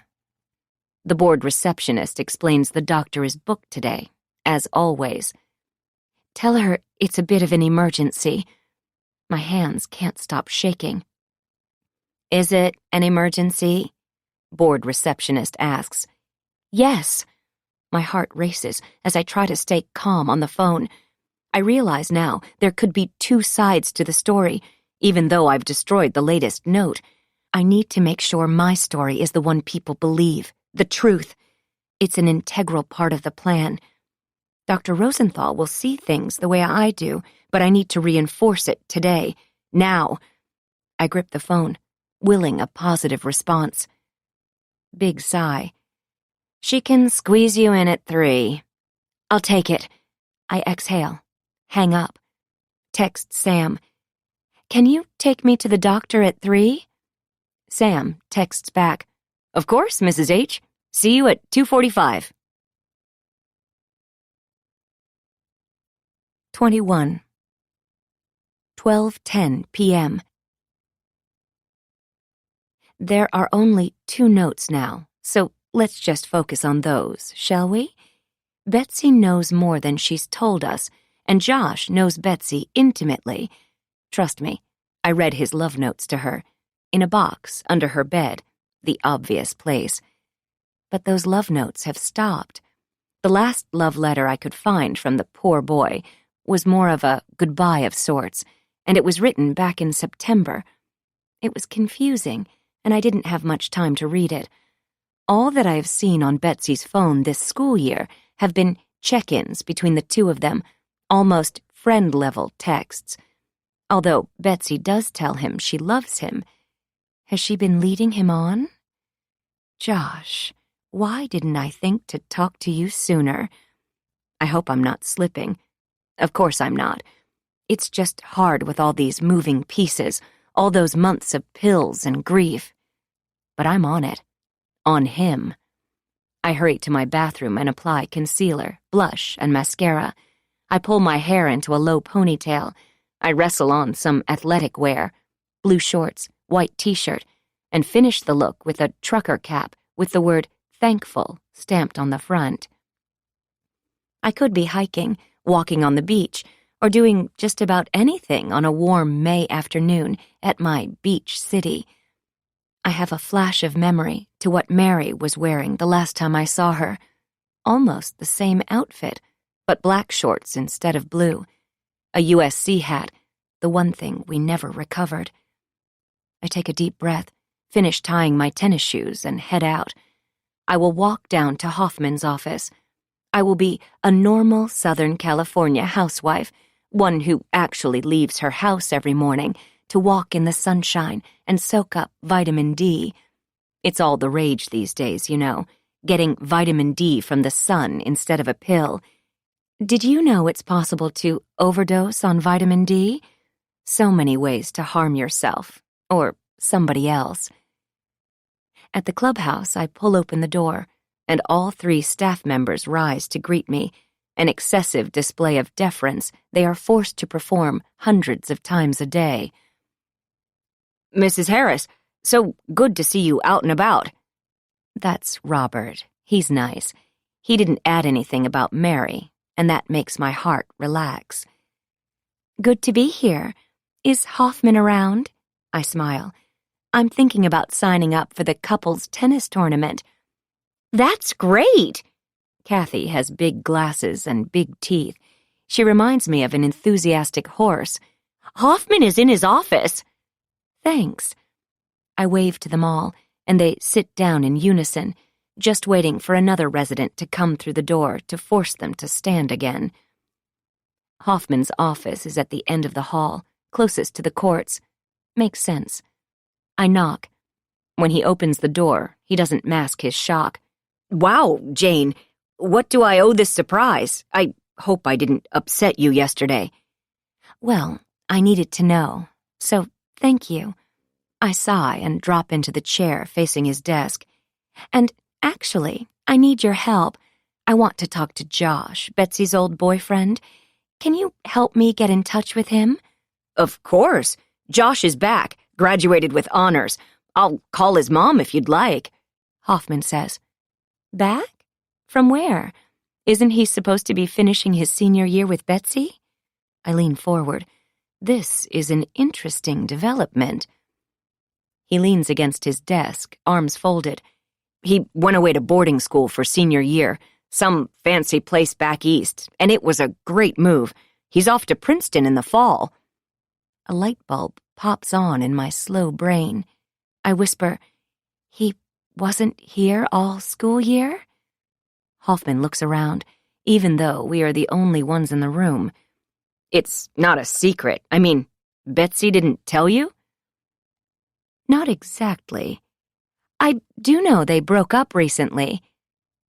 The board receptionist explains the doctor is booked today, as always. Tell her it's a bit of an emergency. My hands can't stop shaking. Is it an emergency? Board receptionist asks. Yes. My heart races as I try to stay calm on the phone. I realize now there could be two sides to the story, even though I've destroyed the latest note. I need to make sure my story is the one people believe, the truth. It's an integral part of the plan. Dr. Rosenthal will see things the way I do, but I need to reinforce it today, now. I grip the phone, willing a positive response. Big sigh. She can squeeze you in at 3. I'll take it. I exhale. Hang up. Text Sam. Can you take me to the doctor at 3? Sam texts back. Of course, Mrs. H. See you at 2:45. 21. 12:10 p.m. There are only 2 notes now, so let's just focus on those, shall we? Betsy knows more than she's told us, and Josh knows Betsy intimately. Trust me, I read his love notes to her, in a box under her bed, the obvious place. But those love notes have stopped. The last love letter I could find from the poor boy was more of a goodbye of sorts, and it was written back in September. It was confusing, and I didn't have much time to read it. All that I have seen on Betsy's phone this school year have been check-ins between the two of them, almost friend-level texts. Although Betsy does tell him she loves him. Has she been leading him on? Josh, why didn't I think to talk to you sooner? I hope I'm not slipping. Of course I'm not. It's just hard with all these moving pieces, all those months of pills and grief. But I'm on it. On him. I hurry to my bathroom and apply concealer, blush, and mascara. I pull my hair into a low ponytail. I wrestle on some athletic wear, blue shorts, white t-shirt, and finish the look with a trucker cap with the word thankful stamped on the front. I could be hiking, walking on the beach, or doing just about anything on a warm May afternoon at my beach city. I have a flash of memory to what Mary was wearing the last time I saw her. Almost the same outfit, but black shorts instead of blue. A USC hat, the one thing we never recovered. I take a deep breath, finish tying my tennis shoes, and head out. I will walk down to Hoffman's office. I will be a normal Southern California housewife, one who actually leaves her house every morning to walk in the sunshine and soak up vitamin D. It's all the rage these days, you know, getting vitamin D from the sun instead of a pill. Did you know it's possible to overdose on vitamin D? So many ways to harm yourself, or somebody else. At the clubhouse, I pull open the door, and all 3 staff members rise to greet me, an excessive display of deference they are forced to perform hundreds of times a day. "Mrs. Harris, so good to see you out and about." That's Robert. He's nice. He didn't add anything about Mary, and that makes my heart relax. "Good to be here. Is Hoffman around?" I smile. "I'm thinking about signing up for the couples tennis tournament." "That's great!" Kathy has big glasses and big teeth. She reminds me of an enthusiastic horse. "Hoffman is in his office." "Thanks." I wave to them all, and they sit down in unison, just waiting for another resident to come through the door to force them to stand again. Hoffman's office is at the end of the hall, closest to the courts. Makes sense. I knock. When he opens the door, he doesn't mask his shock. "Wow, Jane, what do I owe this surprise? I hope I didn't upset you yesterday." "Well, I needed to know, so thank you." I sigh and drop into the chair facing his desk. "And actually, I need your help. I want to talk to Josh, Betsy's old boyfriend. Can you help me get in touch with him?" "Of course. Josh is back, graduated with honors. I'll call his mom if you'd like," Hoffman says. "Back? From where? Isn't he supposed to be finishing his senior year with Betsy?" I lean forward. This is an interesting development. He leans against his desk, arms folded. "He went away to boarding school for senior year, some fancy place back east, and it was a great move. He's off to Princeton in the fall." A light bulb pops on in my slow brain. I whisper, "He wasn't here all school year?" Hoffman looks around, even though we are the only ones in the room. "It's not a secret. I mean, Betsy didn't tell you?" "Not exactly. I do know they broke up recently.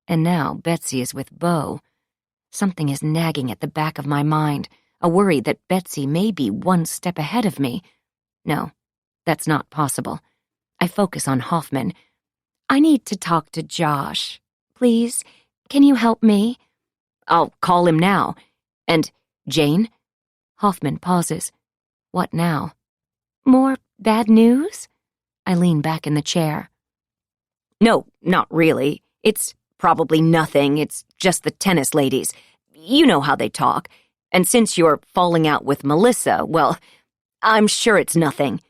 And now Betsy is with Beau. Something is nagging at the back of my mind, a worry that Betsy may be one step ahead of me. No, that's not possible. I focus on Hoffman. "I need to talk to Josh. Please, can you help me?" "I'll call him now. And, Jane?" Hoffman pauses. "What now?" "More bad news?" I lean back in the chair. "No, not really. It's probably nothing. It's just the tennis ladies. You know how they talk. And since you're falling out with Melissa, well, I'm sure it's nothing."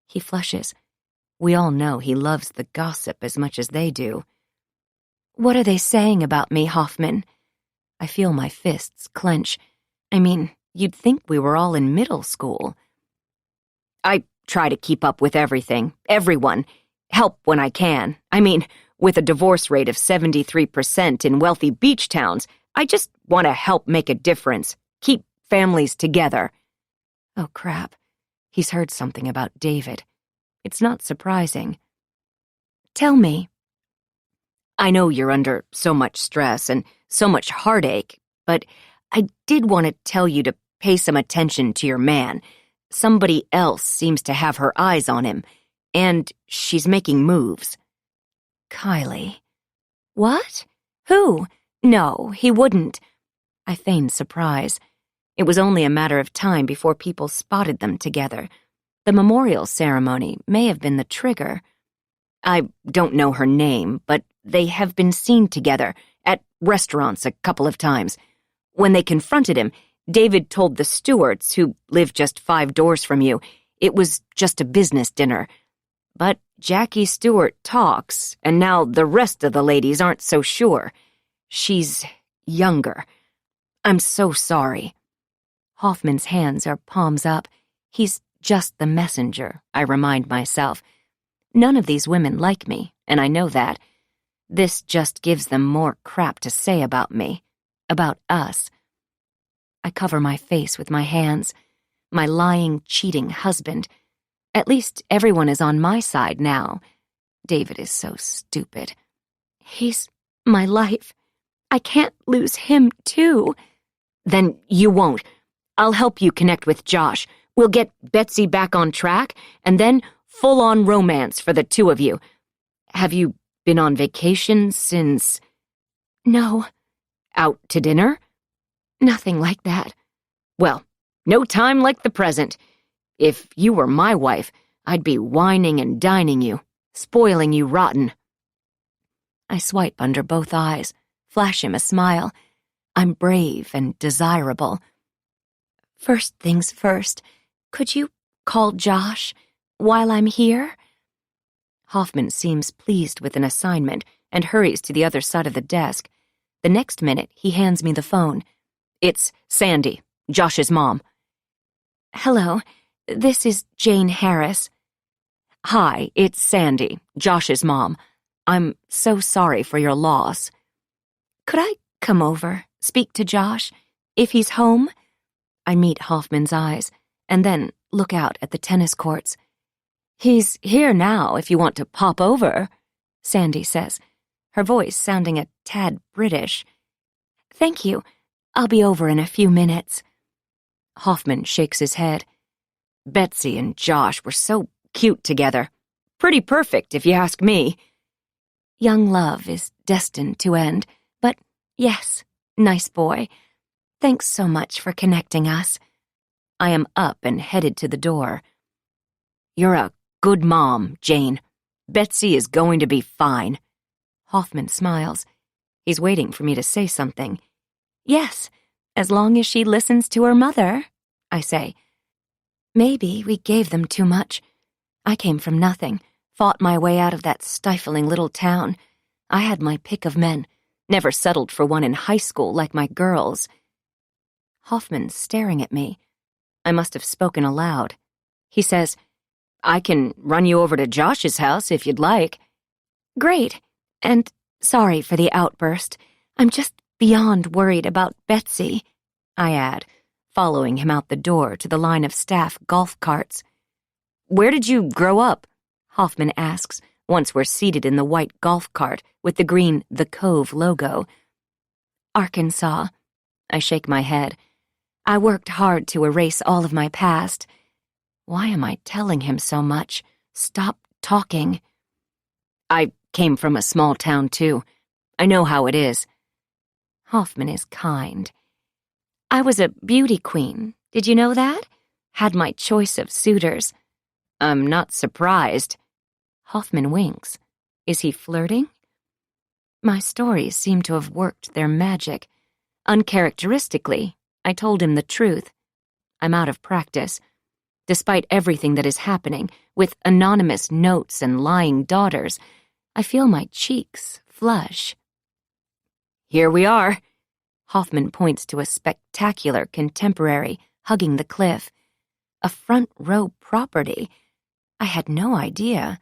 He flushes. We all know he loves the gossip as much as they do. "What are they saying about me, Hoffman?" I feel my fists clench. I mean, you'd think we were all in middle school. "I try to keep up with everything, everyone. Help when I can. I mean, with a divorce rate of 73% in wealthy beach towns, I just want to help make a difference, keep families together." Oh, crap. He's heard something about David. It's not surprising. "Tell me." "I know you're under so much stress and so much heartache, but I did want to tell you to pay some attention to your man. Somebody else seems to have her eyes on him, and she's making moves." "Kylie." "What? Who? No, he wouldn't." I feigned surprise. It was only a matter of time before people spotted them together. The memorial ceremony may have been the trigger. "I don't know her name, but they have been seen together at restaurants a couple of times. When they confronted him, David told the Stewarts, who live just 5 doors from you, it was just a business dinner. But Jackie Stewart talks, and now the rest of the ladies aren't so sure. She's younger. I'm so sorry." Hoffman's hands are palms up. He's just the messenger, I remind myself. None of these women like me, and I know that. This just gives them more crap to say about me, about us. I cover my face with my hands. My lying, cheating husband. At least everyone is on my side now. David is so stupid. He's my life. I can't lose him, too. Then you won't. I'll help you connect with Josh. We'll get Betsy back on track, and then full-on romance for the two of you. Have you been on vacation since... No. Out to dinner? Nothing like that. Well, no time like the present. If you were my wife, I'd be whining and dining you, spoiling you rotten. I swipe under both eyes, flash him a smile. I'm brave and desirable. First things first, could you call Josh while I'm here? Hoffman seems pleased with an assignment and hurries to the other side of the desk. The next minute, he hands me the phone. It's Sandy, Josh's mom. Hello, this is Jane Harris. Hi, it's Sandy, Josh's mom. I'm so sorry for your loss. Could I come over, speak to Josh, if he's home? I meet Hoffman's eyes, and then look out at the tennis courts. He's here now if you want to pop over, Sandy says, her voice sounding a tad British. Thank you. I'll be over in a few minutes. Hoffman shakes his head. Betsy and Josh were so cute together. Pretty perfect, if you ask me. Young love is destined to end, but yes, nice boy. Thanks so much for connecting us. I am up and headed to the door. You're a good mom, Jane. Betsy is going to be fine. Hoffman smiles. He's waiting for me to say something. Yes, as long as she listens to her mother, I say. Maybe we gave them too much. I came from nothing, fought my way out of that stifling little town. I had my pick of men, never settled for one in high school like my girls. Hoffman's staring at me. I must have spoken aloud. He says, I can run you over to Josh's house if you'd like. Great, and sorry for the outburst. I'm just beyond worried about Betsy, I add, following him out the door to the line of staff golf carts. Where did you grow up? Hoffman asks, once we're seated in the white golf cart with the green The Cove logo. Arkansas. I shake my head. I worked hard to erase all of my past. Why am I telling him so much? Stop talking. I came from a small town, too. I know how it is. Hoffman is kind. I was a beauty queen. Did you know that? Had my choice of suitors. I'm not surprised. Hoffman winks. Is he flirting? My stories seem to have worked their magic. Uncharacteristically, I told him the truth. I'm out of practice. Despite everything that is happening, with anonymous notes and lying daughters, I feel my cheeks flush. Here we are. Hoffman points to a spectacular contemporary hugging the cliff. A front row property. I had no idea.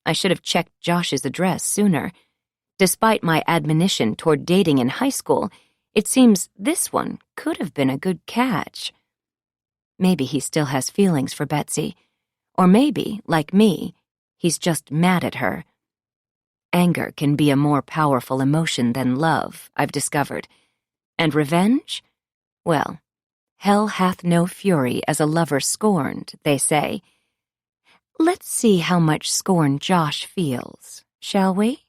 I should have checked Josh's address sooner. Despite my admonition toward dating in high school, it seems this one could have been a good catch. Maybe he still has feelings for Betsy. Or maybe, like me, he's just mad at her. Anger can be a more powerful emotion than love, I've discovered. And revenge? Well, hell hath no fury as a lover scorned, they say. Let's see how much scorn Josh feels, shall we?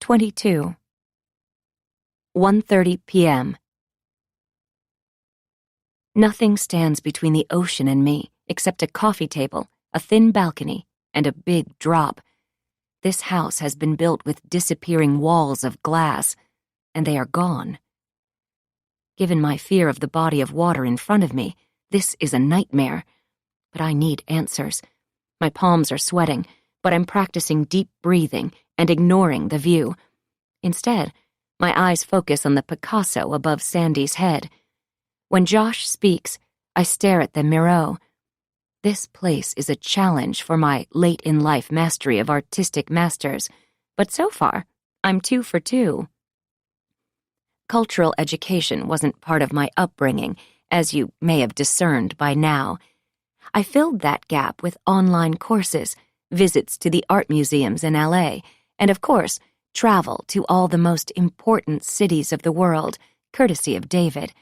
22. 1:30 p.m. Nothing stands between the ocean and me except a coffee table, a thin balcony, and a big drop. This house has been built with disappearing walls of glass, and they are gone. Given my fear of the body of water in front of me, this is a nightmare. But I need answers. My palms are sweating, but I'm practicing deep breathing and ignoring the view. Instead, my eyes focus on the Picasso above Sandy's head. When Josh speaks, I stare at the Miro. This place is a challenge for my late-in-life mastery of artistic masters, but so far, I'm 2 for 2. Cultural education wasn't part of my upbringing, as you may have discerned by now. I filled that gap with online courses, visits to the art museums in LA, and of course, travel to all the most important cities of the world, courtesy of David.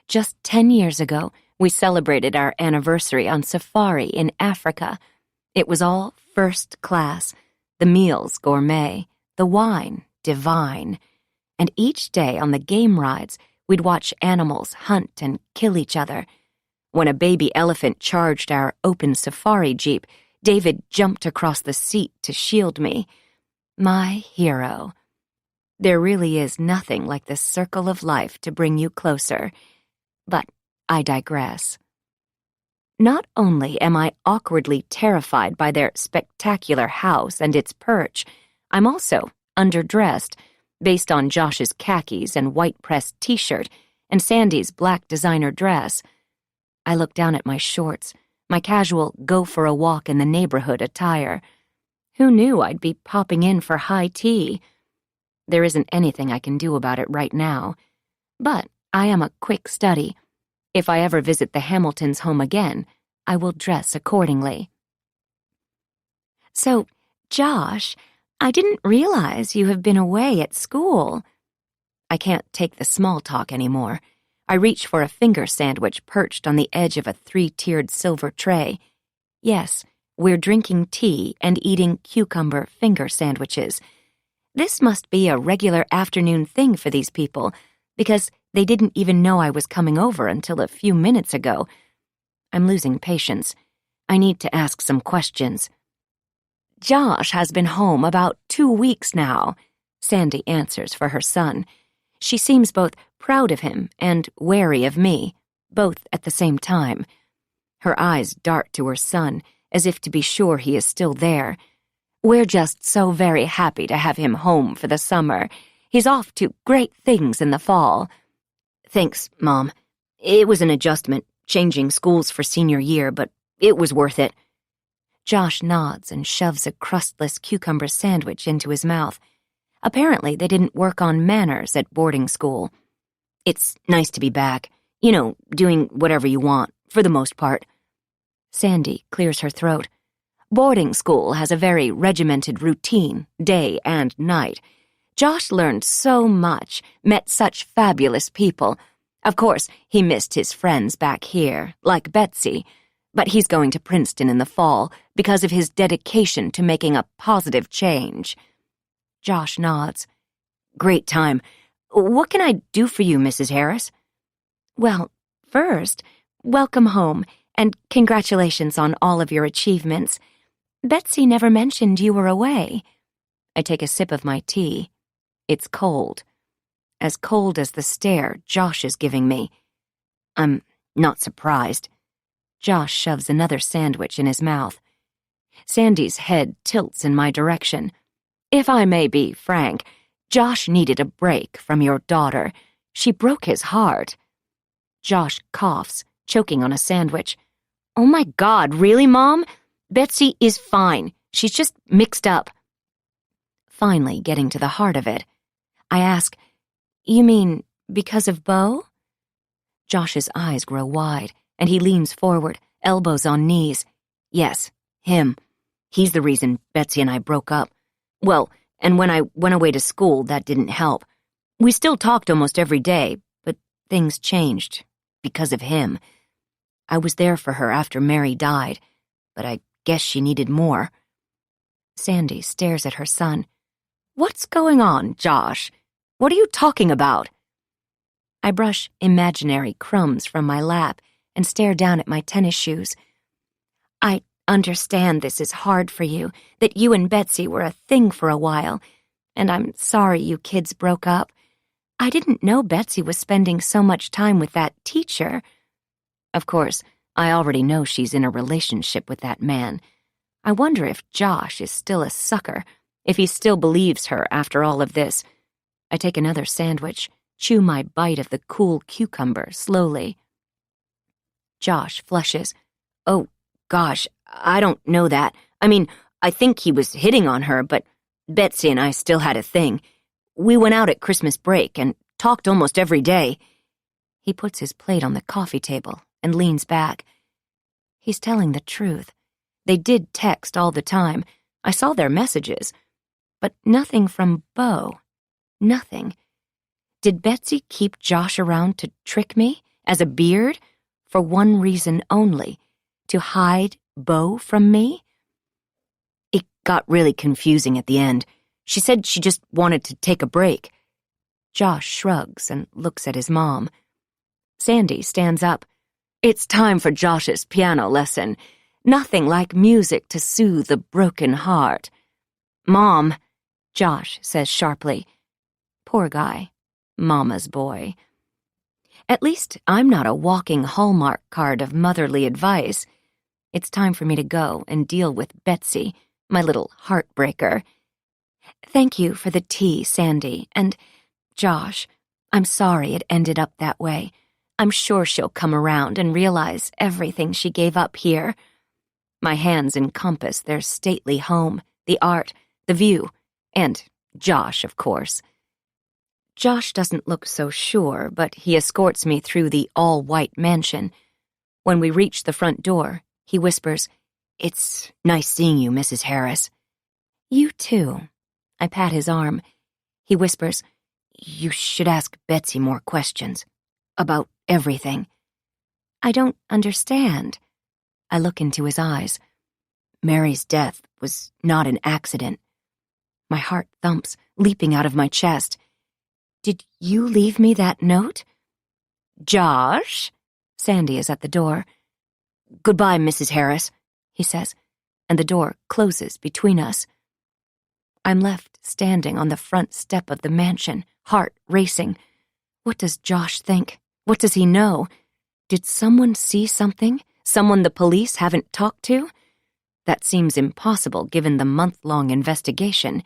Just 10 years ago, we celebrated our anniversary on safari in Africa. It was all first class, the meals gourmet, the wine divine, and each day on the game rides, we'd watch animals hunt and kill each other. When a baby elephant charged our open safari jeep, David jumped across the seat to shield me. My hero. There really is nothing like the circle of life to bring you closer. But I digress. Not only am I awkwardly terrified by their spectacular house and its perch, I'm also underdressed, based on Josh's khakis and white pressed t-shirt and Sandy's black designer dress. I look down at my shorts, my casual go-for-a-walk-in-the-neighborhood attire. Who knew I'd be popping in for high tea? There isn't anything I can do about it right now, but I am a quick study. If I ever visit the Hamiltons' home again, I will dress accordingly. So, Josh, I didn't realize you have been away at school. I can't take the small talk anymore. I reach for a finger sandwich perched on the edge of a 3-tiered silver tray. Yes, we're drinking tea and eating cucumber finger sandwiches. This must be a regular afternoon thing for these people, because they didn't even know I was coming over until a few minutes ago. I'm losing patience. I need to ask some questions. Josh has been home about 2 weeks now, Sandy answers for her son. She seems both proud of him and wary of me, both at the same time. Her eyes dart to her son, as if to be sure he is still there. We're just so very happy to have him home for the summer. He's off to great things in the fall. Thanks, Mom. It was an adjustment, changing schools for senior year, but it was worth it. Josh nods and shoves a crustless cucumber sandwich into his mouth. Apparently, they didn't work on manners at boarding school. It's nice to be back. You know, doing whatever you want, for the most part. Sandy clears her throat. Boarding school has a very regimented routine, day and night. Josh learned so much, met such fabulous people. Of course, he missed his friends back here, like Betsy, but he's going to Princeton in the fall because of his dedication to making a positive change. Josh nods. Great time. What can I do for you, Mrs. Harris? Well, first, welcome home, and congratulations on all of your achievements. Betsy never mentioned you were away. I take a sip of my tea. It's cold. As cold as the stare Josh is giving me. I'm not surprised. Josh shoves another sandwich in his mouth. Sandy's head tilts in my direction. If I may be frank, Josh needed a break from your daughter. She broke his heart. Josh coughs, choking on a sandwich. Oh my God, really, Mom? Betsy is fine. She's just mixed up. Finally getting to the heart of it, I ask, you mean because of Beau? Josh's eyes grow wide, and he leans forward, elbows on knees. Yes, him. He's the reason Betsy and I broke up. Well, and when I went away to school, that didn't help. We still talked almost every day, but things changed because of him. I was there for her after Mary died, but I guess she needed more. Sandy stares at her son. What's going on, Josh? What are you talking about? I brush imaginary crumbs from my lap and stare down at my tennis shoes. I understand this is hard for you, that you and Betsy were a thing for a while, and I'm sorry you kids broke up. I didn't know Betsy was spending so much time with that teacher. Of course, I already know she's in a relationship with that man. I wonder if Josh is still a sucker, if he still believes her after all of this. I take another sandwich, chew my bite of the cool cucumber slowly. Josh flushes. Oh, gosh, I don't know that. I mean, I think he was hitting on her, but Betsy and I still had a thing. We went out at Christmas break and talked almost every day. He puts his plate on the coffee table and leans back. He's telling the truth. They did text all the time. I saw their messages. But nothing from Beau. Nothing. Did Betsy keep Josh around to trick me, as a beard, for one reason only, to hide Beau from me? It got really confusing at the end. She said she just wanted to take a break. Josh shrugs and looks at his mom. Sandy stands up. It's time for Josh's piano lesson. Nothing like music to soothe a broken heart. Mom, Josh says sharply. Poor guy. Mama's boy. At least I'm not a walking Hallmark card of motherly advice. It's time for me to go and deal with Betsy, my little heartbreaker. Thank you for the tea, Sandy, and Josh, I'm sorry it ended up that way. I'm sure she'll come around and realize everything she gave up here. My hands encompass their stately home, the art, the view, and Josh, of course. Josh doesn't look so sure, but he escorts me through the all-white mansion. When we reach the front door, he whispers, It's nice seeing you, Mrs. Harris. You too. I pat his arm. He whispers, You should ask Betsy more questions. About everything. I don't understand. I look into his eyes. Mary's death was not an accident. My heart thumps, leaping out of my chest. Did you leave me that note? Josh? Sandy is at the door. Goodbye, Mrs. Harris, he says, and the door closes between us. I'm left standing on the front step of the mansion, heart racing. What does Josh think? What does he know? Did someone see something? Someone the police haven't talked to? That seems impossible given the month-long investigation.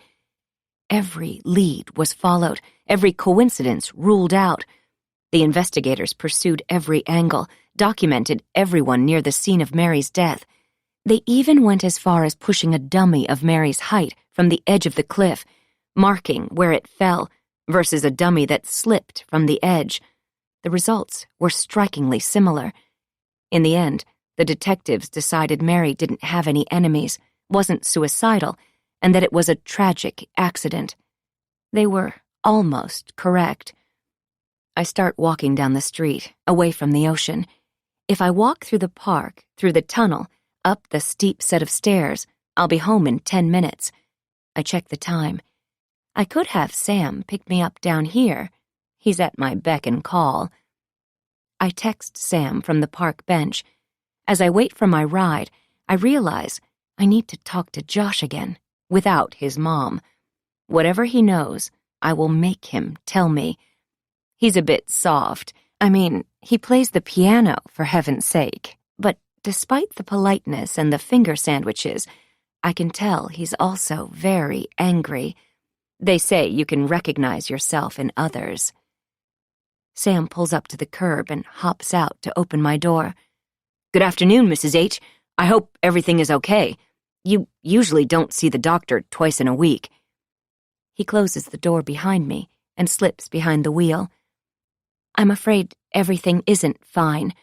Every lead was followed, every coincidence ruled out. The investigators pursued every angle, documented everyone near the scene of Mary's death. They even went as far as pushing a dummy of Mary's height from the edge of the cliff, marking where it fell, versus a dummy that slipped from the edge. The results were strikingly similar. In the end, the detectives decided Mary didn't have any enemies, wasn't suicidal, and that it was a tragic accident. They were almost correct. I start walking down the street, away from the ocean. If I walk through the park, through the tunnel, up the steep set of stairs, I'll be home in 10 minutes. I check the time. I could have Sam pick me up down here. He's at my beck and call. I text Sam from the park bench. As I wait for my ride, I realize I need to talk to Josh again, without his mom. Whatever he knows, I will make him tell me. He's a bit soft. I mean, he plays the piano, for heaven's sake. But despite the politeness and the finger sandwiches, I can tell he's also very angry. They say you can recognize yourself in others. Sam pulls up to the curb and hops out to open my door. Good afternoon, Mrs. H. I hope everything is okay. You usually don't see the doctor twice in a week. He closes the door behind me and slips behind the wheel. I'm afraid everything isn't fine.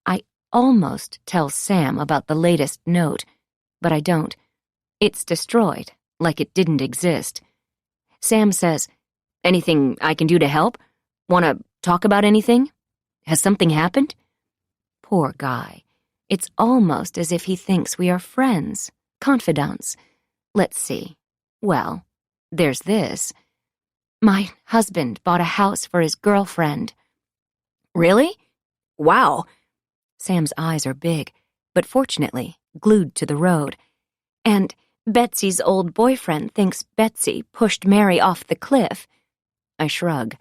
I almost tell Sam about the latest note, but I don't. It's destroyed, like it didn't exist. Sam says, Anything I can do to help? Want to talk about anything? Has something happened? Poor guy. It's almost as if he thinks we are friends, confidants. Let's see. Well, there's this. My husband bought a house for his girlfriend. Really? Wow. Sam's eyes are big, but fortunately glued to the road. And Betsy's old boyfriend thinks Betsy pushed Mary off the cliff. I shrug.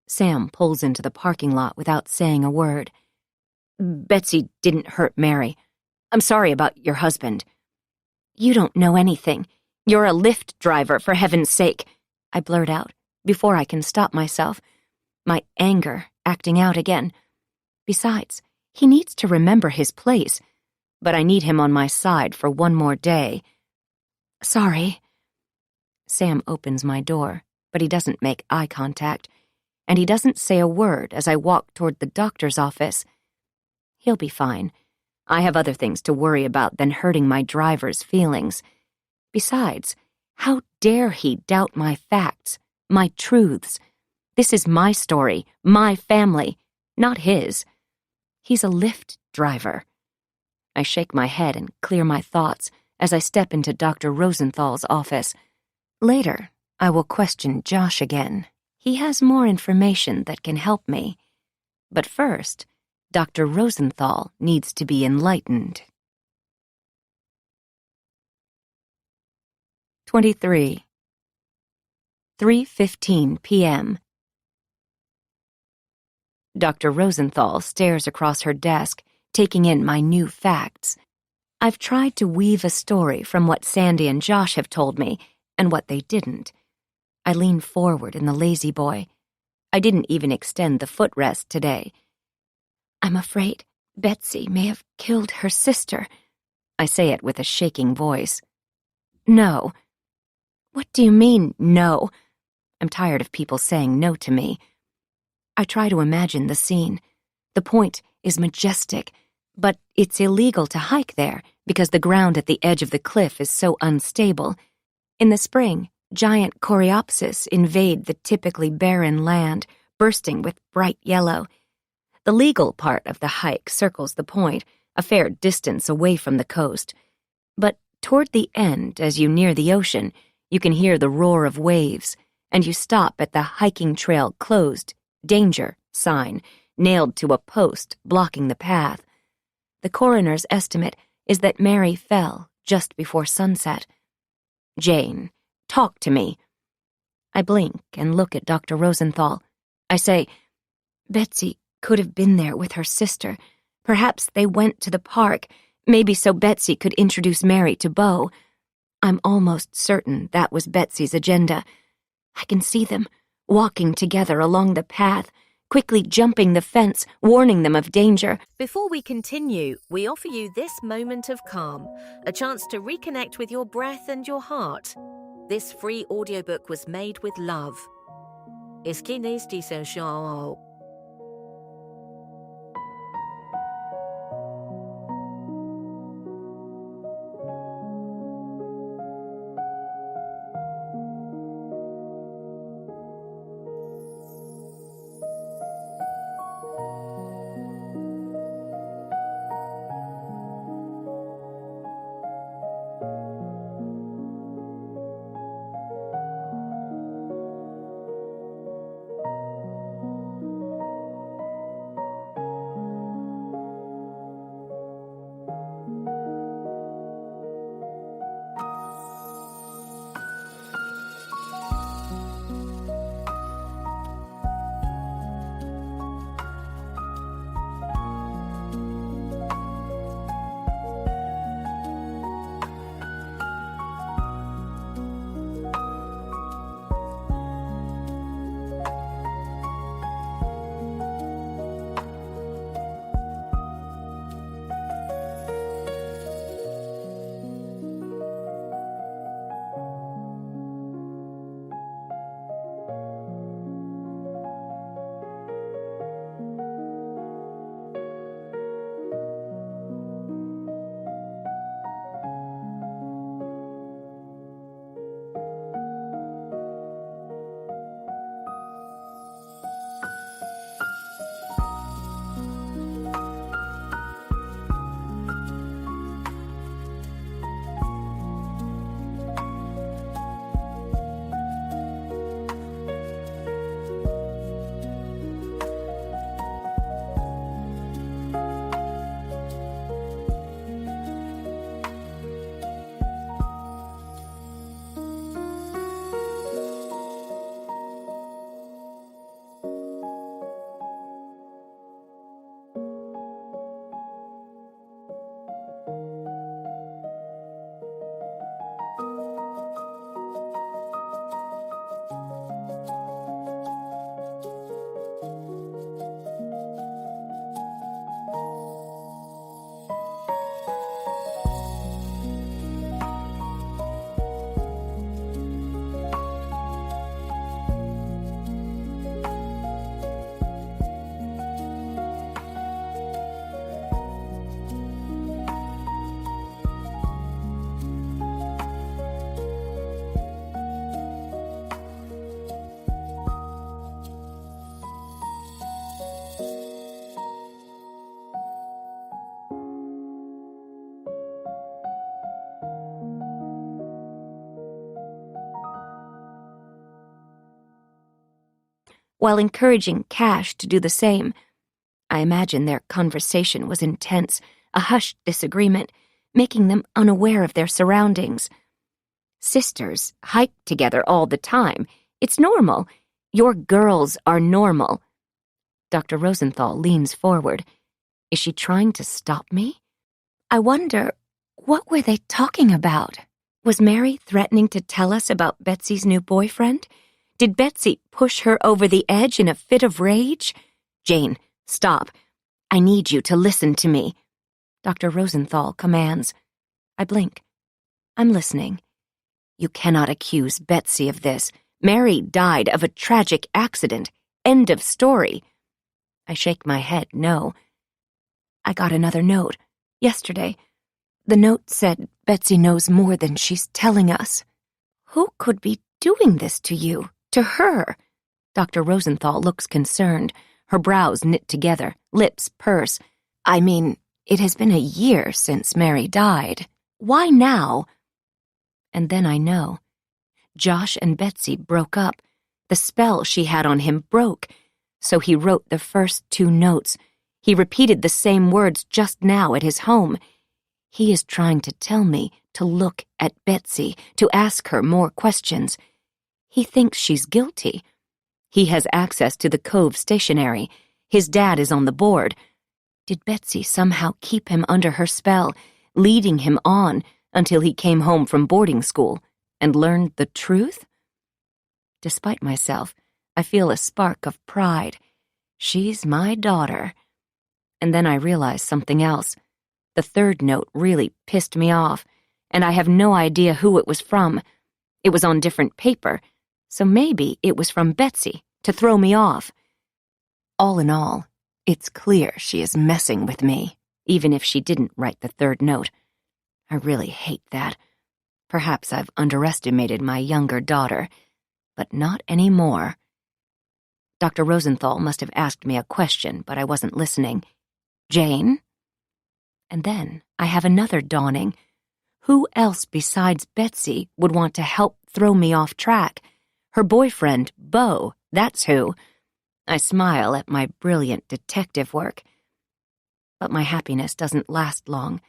Sam pulls into the parking lot without saying a word. Betsy didn't hurt Mary. I'm sorry about your husband. You don't know anything. You're a Lyft driver, for heaven's sake, I blurt out, before I can stop myself, my anger acting out again. Besides, he needs to remember his place, but I need him on my side for one more day. Sorry. Sam opens my door, but he doesn't make eye contact. and he doesn't say a word as I walk toward the doctor's office. He'll be fine. I have other things to worry about than hurting my driver's feelings. Besides, how dare he doubt my facts, my truths? This is my story, my family, not his. He's a Lyft driver. I shake my head and clear my thoughts as I step into Dr. Rosenthal's office. Later, I will question Josh again. He has more information that can help me. But first, Dr. Rosenthal needs to be enlightened. 23. 3:15 p.m. Dr. Rosenthal stares across her desk, taking in my new facts. I've tried to weave a story from what Sandy and Josh have told me and what they didn't. I lean forward in the lazy boy. I didn't even extend the footrest today. I'm afraid Betsy may have killed her sister. I say it with a shaking voice. No. What do you mean, no? I'm tired of people saying no to me. I try to imagine the scene. The point is majestic, but it's illegal to hike there because the ground at the edge of the cliff is so unstable. In the spring, giant coreopsis invade the typically barren land, bursting with bright yellow. The legal part of the hike circles the point, a fair distance away from the coast. But toward the end, as you near the ocean, you can hear the roar of waves, and you stop at the hiking trail closed, danger sign, nailed to a post blocking the path. The coroner's estimate is that Mary fell just before sunset. Jane, talk to me. I blink and look at Dr. Rosenthal. I say, Betsy could have been there with her sister. Perhaps they went to the park, maybe so Betsy could introduce Mary to Beau. I'm almost certain that was Betsy's agenda. I can see them, walking together along the path, quickly jumping the fence, warning them of danger. Before we continue, we offer you this moment of calm, a chance to reconnect with your breath and your heart. This free audiobook was made with love. while encouraging Cash to do the same. I imagine their conversation was intense, a hushed disagreement, making them unaware of their surroundings. Sisters hike together all the time. It's normal. Your girls are normal. Dr. Rosenthal leans forward. Is she trying to stop me? I wonder, what were they talking about? Was Mary threatening to tell us about Betsy's new boyfriend? Did Betsy push her over the edge in a fit of rage? Jane, stop. I need you to listen to me. Dr. Rosenthal commands. I blink. I'm listening. You cannot accuse Betsy of this. Mary died of a tragic accident. End of story. I shake my head, no. I got another note. Yesterday. The note said Betsy knows more than she's telling us. Who could be doing this to you? To her? Dr. Rosenthal looks concerned, her brows knit together, lips purse. I mean, it has been a year since Mary died. Why now? And then I know. Josh and Betsy broke up. The spell she had on him broke. So he wrote the first 2 notes. He repeated the same words just now at his home. He is trying to tell me to look at Betsy, to ask her more questions. He thinks she's guilty. He has access to the Cove stationery. His dad is on the board. Did Betsy somehow keep him under her spell, leading him on until he came home from boarding school and learned the truth? Despite myself, I feel a spark of pride. She's my daughter. And then I realize something else. The 3rd note really pissed me off, and I have no idea who it was from. It was on different paper, so maybe it was from Betsy to throw me off. All in all, it's clear she is messing with me, even if she didn't write the 3rd note. I really hate that. Perhaps I've underestimated my younger daughter, but not anymore. Dr. Rosenthal must have asked me a question, but I wasn't listening. Jane? And then I have another dawning. Who else besides Betsy would want to help throw me off track? Her boyfriend, Beau, that's who. I smile at my brilliant detective work. But my happiness doesn't last long.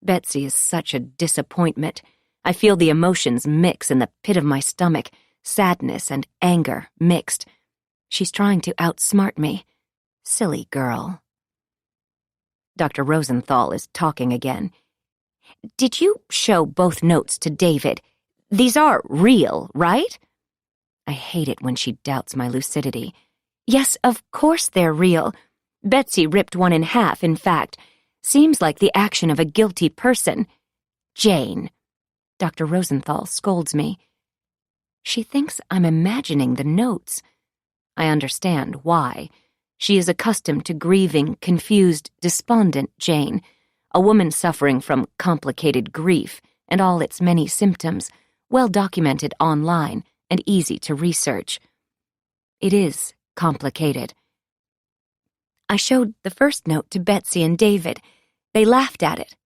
Betsy is such a disappointment. I feel the emotions mix in the pit of my stomach, sadness and anger mixed. She's trying to outsmart me. Silly girl. Dr. Rosenthal is talking again. Did you show both notes to David? These are real, right? I hate it when she doubts my lucidity. Yes, of course they're real. Betsy ripped one in half, in fact. Seems like the action of a guilty person. Jane. Dr. Rosenthal scolds me. She thinks I'm imagining the notes. I understand why. She is accustomed to grieving, confused, despondent Jane, a woman suffering from complicated grief and all its many symptoms, well documented online and easy to research. It is complicated. I showed the first note to Betsy and David. They laughed at it.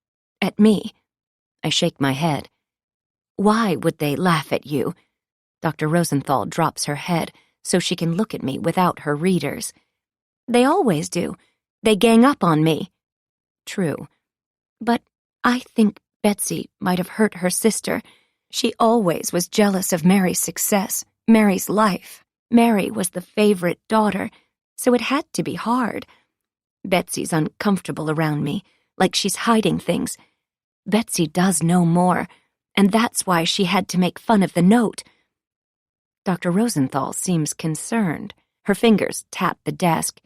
At me. I shake my head. Why would they laugh at you? Dr. Rosenthal drops her head so she can look at me without her readers. They always do. They gang up on me. True. But I think Betsy might have hurt her sister. She always was jealous of Mary's success, Mary's life. Mary was the favorite daughter, so it had to be hard. Betsy's uncomfortable around me, like she's hiding things. Betsy does know more, and that's why she had to make fun of the note. Dr. Rosenthal seems concerned. Her fingers tap the desk.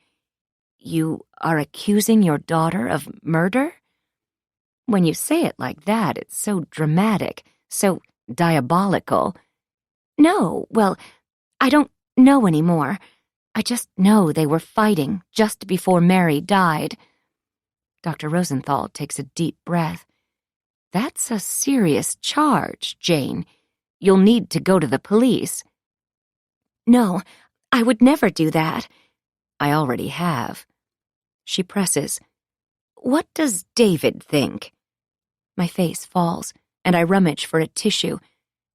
You are accusing your daughter of murder? When you say it like that, it's so dramatic, so diabolical. No, well, I don't know anymore. I just know they were fighting just before Mary died. Dr. Rosenthal takes a deep breath. That's a serious charge, Jane. You'll need to go to the police. No, I would never do that. I already have. She presses. What does David think? My face falls, and I rummage for a tissue.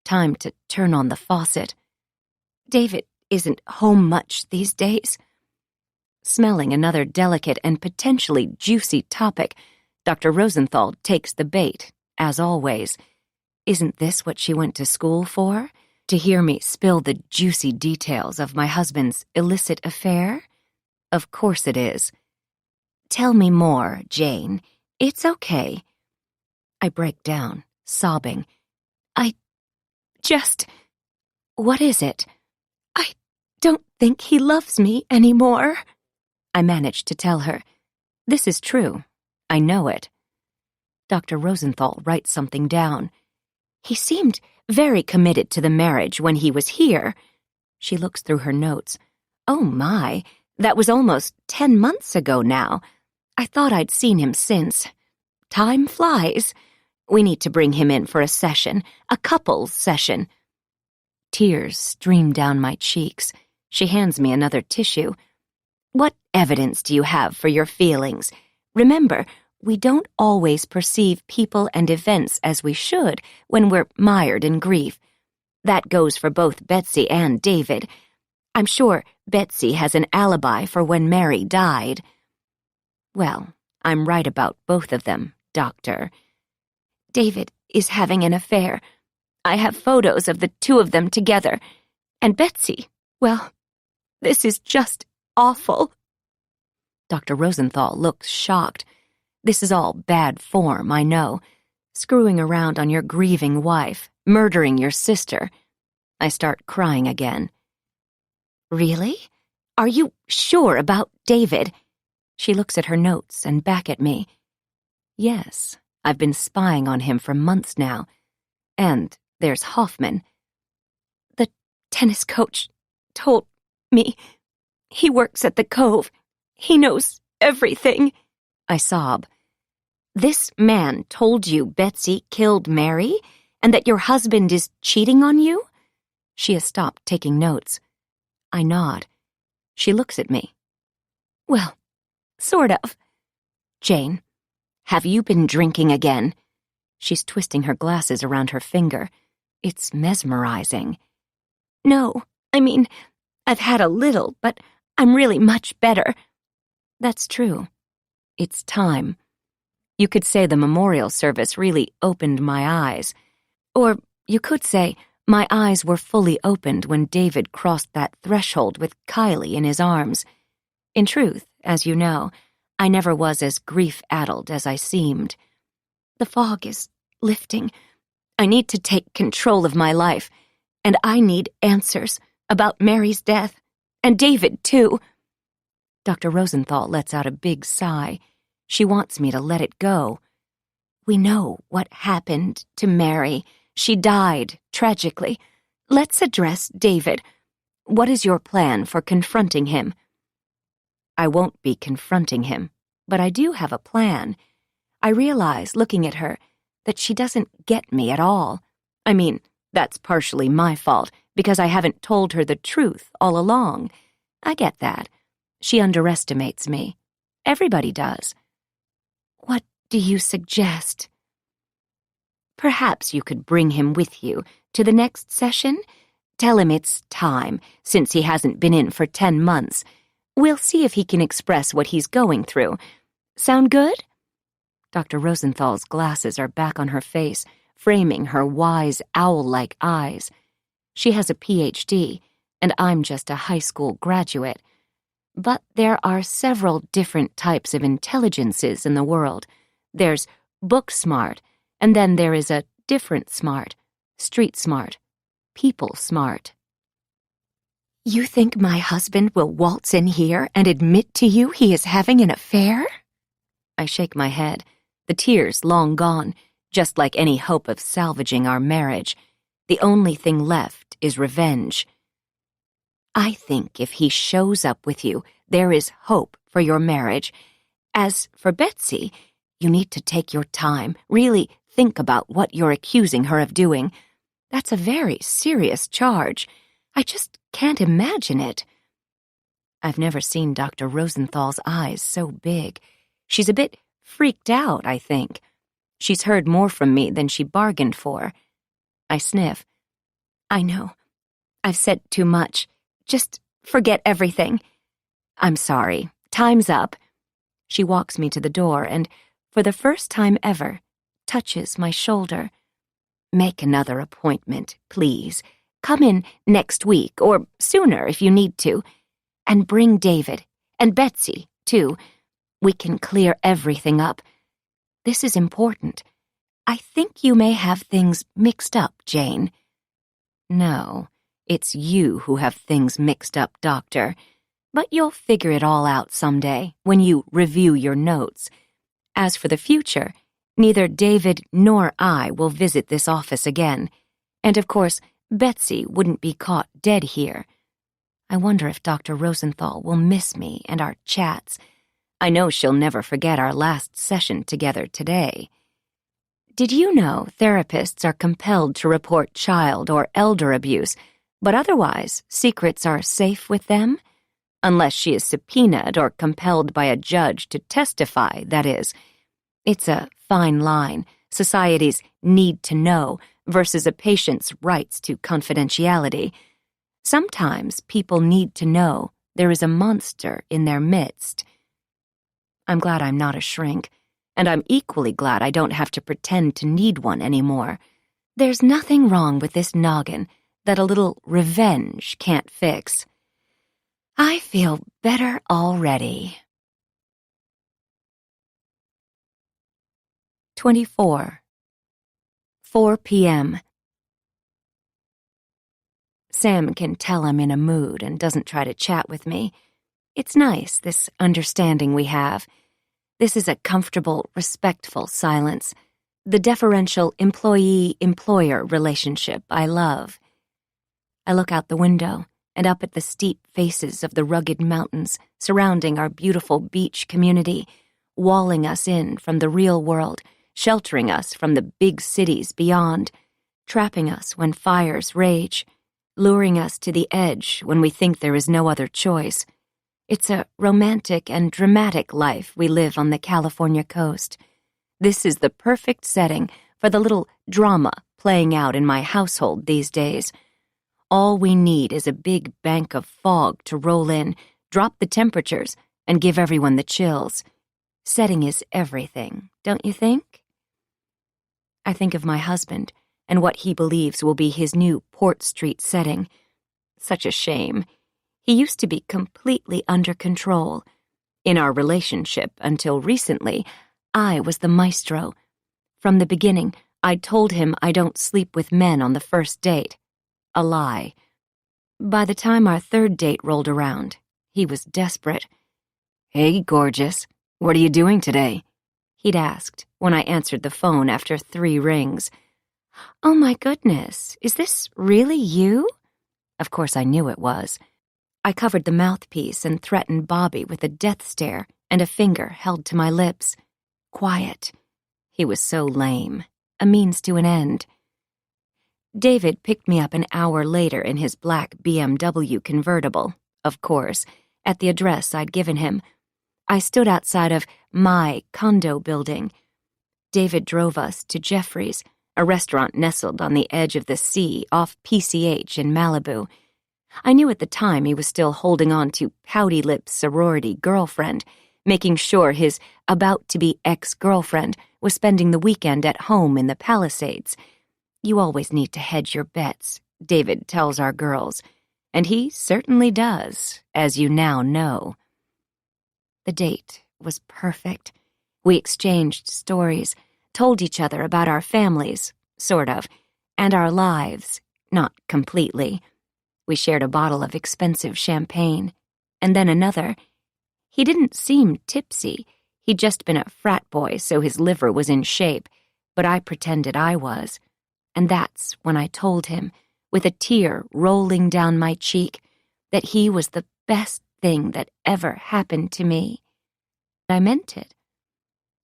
Time to turn on the faucet. David isn't home much these days. Smelling another delicate and potentially juicy topic, Dr. Rosenthal takes the bait, as always. Isn't this what she went to school for? To hear me spill the juicy details of my husband's illicit affair? Of course it is. Tell me more, Jane. It's okay. I break down, sobbing. What is it? I don't think he loves me anymore. I managed to tell her. This is true. I know it. Dr. Rosenthal writes something down. He seemed very committed to the marriage when he was here. She looks through her notes. Oh my, that was almost 10 months ago now. I thought I'd seen him since. Time flies. We need to bring him in for a session, a couples session. Tears stream down my cheeks. She hands me another tissue. What evidence do you have for your feelings? Remember, we don't always perceive people and events as we should when we're mired in grief. That goes for both Betsy and David. I'm sure Betsy has an alibi for when Mary died. Well, I'm right about both of them, Doctor. David is having an affair. I have photos of the two of them together. And Betsy, well, this is just awful. Dr. Rosenthal looks shocked. This is all bad form, I know. Screwing around on your grieving wife, murdering your sister. I start crying again. Really? Are you sure about David? She looks at her notes and back at me. Yes, I've been spying on him for months now. And there's Hoffman. The tennis coach told me. He works at the Cove. He knows everything. I sob. This man told you Betsy killed Mary and that your husband is cheating on you? She has stopped taking notes. I nod. She looks at me. Well, sort of. Jane, have you been drinking again? She's twisting her glasses around her finger. It's mesmerizing. No, I mean, I've had a little, but I'm really much better. That's true. It's time. You could say the memorial service really opened my eyes. Or you could say my eyes were fully opened when David crossed that threshold with Kylie in his arms. In truth, as you know, I never was as grief-addled as I seemed. The fog is lifting. I need to take control of my life, and I need answers about Mary's death, and David, too. Dr. Rosenthal lets out a big sigh. She wants me to let it go. We know what happened to Mary. She died, tragically. Let's address David. What is your plan for confronting him? I won't be confronting him, but I do have a plan. I realize, looking at her, that she doesn't get me at all. I mean, that's partially my fault, because I haven't told her the truth all along. I get that. She underestimates me. Everybody does. What do you suggest? Perhaps you could bring him with you to the next session? Tell him it's time, since he hasn't been in for 10 months. We'll see if he can express what he's going through. Sound good? Dr. Rosenthal's glasses are back on her face, framing her wise, owl-like eyes. She has a PhD, and I'm just a high school graduate. But there are several different types of intelligences in the world. There's book smart, and then there is a different smart, street smart, people smart. You think my husband will waltz in here and admit to you he is having an affair? I shake my head, the tears long gone, just like any hope of salvaging our marriage. The only thing left is revenge. I think if he shows up with you, there is hope for your marriage. As for Betsy, you need to take your time, really think about what you're accusing her of doing. That's a very serious charge. I just can't imagine it. I've never seen Dr. Rosenthal's eyes so big. She's a bit freaked out, I think. She's heard more from me than she bargained for. I sniff. I know. I've said too much. Just forget everything. I'm sorry. Time's up. She walks me to the door and, for the first time ever, touches my shoulder. Make another appointment, please. Come in next week, or sooner if you need to. And bring David, and Betsy, too. We can clear everything up. This is important. I think you may have things mixed up, Jane. No, it's you who have things mixed up, Doctor. But you'll figure it all out someday when you review your notes. As for the future, neither David nor I will visit this office again. And of course, Betsy wouldn't be caught dead here. I wonder if Dr. Rosenthal will miss me and our chats. I know she'll never forget our last session together today. Did you know therapists are compelled to report child or elder abuse, but otherwise secrets are safe with them? Unless she is subpoenaed or compelled by a judge to testify, that is. It's a fine line, society's need to know versus a patient's rights to confidentiality. Sometimes people need to know there is a monster in their midst. I'm glad I'm not a shrink, and I'm equally glad I don't have to pretend to need one anymore. There's nothing wrong with this noggin that a little revenge can't fix. I feel better already. 24. 4 p.m. Sam can tell I'm in a mood and doesn't try to chat with me. It's nice, this understanding we have. This is a comfortable, respectful silence. The deferential employee-employer relationship I love. I look out the window and up at the steep faces of the rugged mountains surrounding our beautiful beach community, walling us in from the real world, sheltering us from the big cities beyond, trapping us when fires rage, luring us to the edge when we think there is no other choice. It's a romantic and dramatic life we live on the California coast. This is the perfect setting for the little drama playing out in my household these days. All we need is a big bank of fog to roll in, drop the temperatures, and give everyone the chills. Setting is everything, don't you think? I think of my husband and what he believes will be his new Port Street setting. Such a shame. He used to be completely under control. In our relationship, until recently, I was the maestro. From the beginning, I'd told him I don't sleep with men on the first date. A lie. By the time our third date rolled around, he was desperate. "Hey, gorgeous, what are you doing today?" he'd asked when I answered the phone after 3 rings. "Oh my goodness, is this really you?" Of course I knew it was. I covered the mouthpiece and threatened Bobby with a death stare and a finger held to my lips. Quiet. He was so lame. A means to an end. David picked me up an hour later in his black BMW convertible, of course, at the address I'd given him. I stood outside of my condo building. David drove us to Jeffrey's, a restaurant nestled on the edge of the sea off PCH in Malibu. I knew at the time he was still holding on to pouty-lipped sorority girlfriend, making sure his about-to-be ex-girlfriend was spending the weekend at home in the Palisades. You always need to hedge your bets, David tells our girls, and he certainly does, as you now know. The date was perfect. We exchanged stories, told each other about our families, sort of, and our lives, not completely. We shared a bottle of expensive champagne, and then another. He didn't seem tipsy. He'd just been a frat boy, so his liver was in shape, but I pretended I was. And that's when I told him, with a tear rolling down my cheek, that he was the best thing that ever happened to me. I meant it.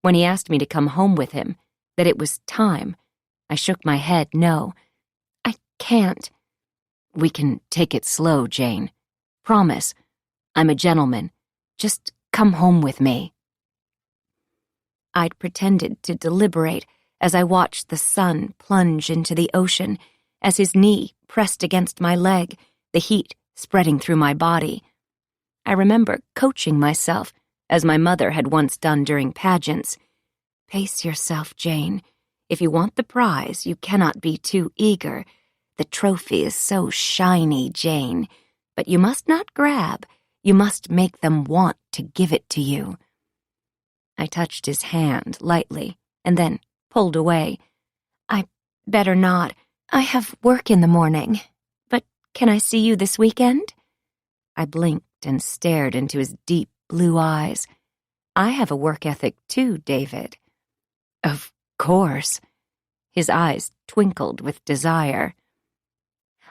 When he asked me to come home with him, that it was time, I shook my head no. I can't. We can take it slow, Jane. Promise. I'm a gentleman. Just come home with me. I'd pretended to deliberate as I watched the sun plunge into the ocean, as his knee pressed against my leg, the heat spreading through my body. I remember coaching myself, as my mother had once done during pageants. Pace yourself, Jane. If you want the prize, you cannot be too eager. The trophy is so shiny, Jane. But you must not grab. You must make them want to give it to you. I touched his hand lightly and then pulled away. I better not. I have work in the morning. But can I see you this weekend? I blinked and stared into his deep blue eyes. I have a work ethic too, David. Of course. His eyes twinkled with desire.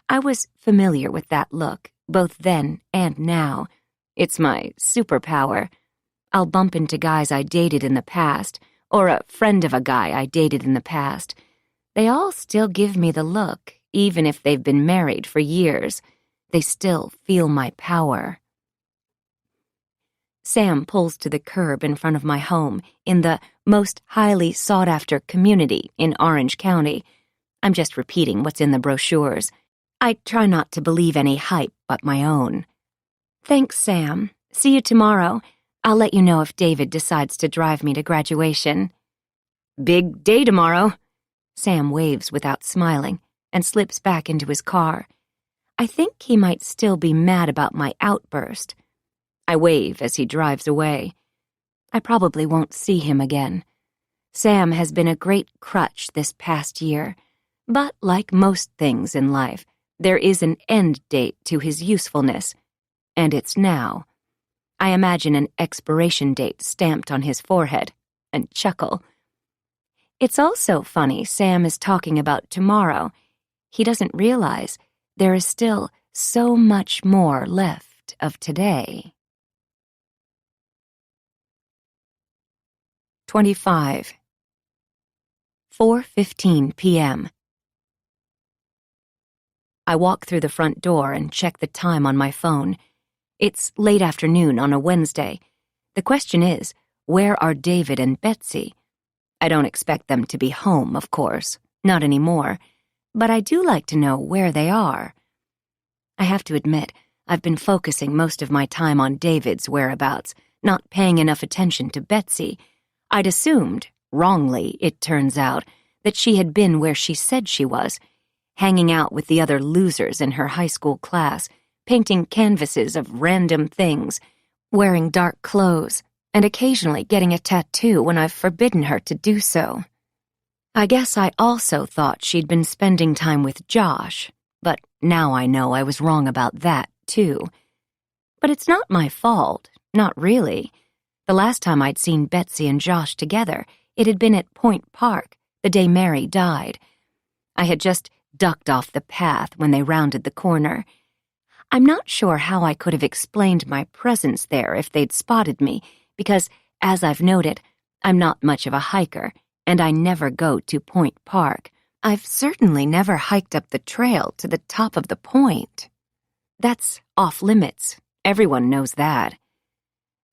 I was familiar with that look, both then and now. It's my superpower. I'll bump into guys I dated in the past, or a friend of a guy I dated in the past. They all still give me the look, even if they've been married for years. They still feel my power. Sam pulls to the curb in front of my home in the most highly sought-after community in Orange County. I'm just repeating what's in the brochures. I try not to believe any hype but my own. Thanks, Sam. See you tomorrow. I'll let you know if David decides to drive me to graduation. Big day tomorrow. Sam waves without smiling and slips back into his car. I think he might still be mad about my outburst. I wave as he drives away. I probably won't see him again. Sam has been a great crutch this past year, but like most things in life, there is an end date to his usefulness, and it's now. I imagine an expiration date stamped on his forehead and chuckle. It's also funny Sam is talking about tomorrow. He doesn't realize there is still so much more left of today. 25. 4:15 p.m. I walk through the front door and check the time on my phone. It's late afternoon on a Wednesday. The question is, where are David and Betsy? I don't expect them to be home, of course, not anymore, but I do like to know where they are. I have to admit, I've been focusing most of my time on David's whereabouts, not paying enough attention to Betsy. I'd assumed, wrongly it turns out, that she had been where she said she was, hanging out with the other losers in her high school class, painting canvases of random things, wearing dark clothes, and occasionally getting a tattoo when I've forbidden her to do so. I guess I also thought she'd been spending time with Josh, but now I know I was wrong about that, too. But it's not my fault, not really. The last time I'd seen Betsy and Josh together, it had been at Point Park, the day Mary died. I had just ducked off the path when they rounded the corner. I'm not sure how I could have explained my presence there if they'd spotted me, because, as I've noted, I'm not much of a hiker, and I never go to Point Park. I've certainly never hiked up the trail to the top of the point. That's off limits. Everyone knows that.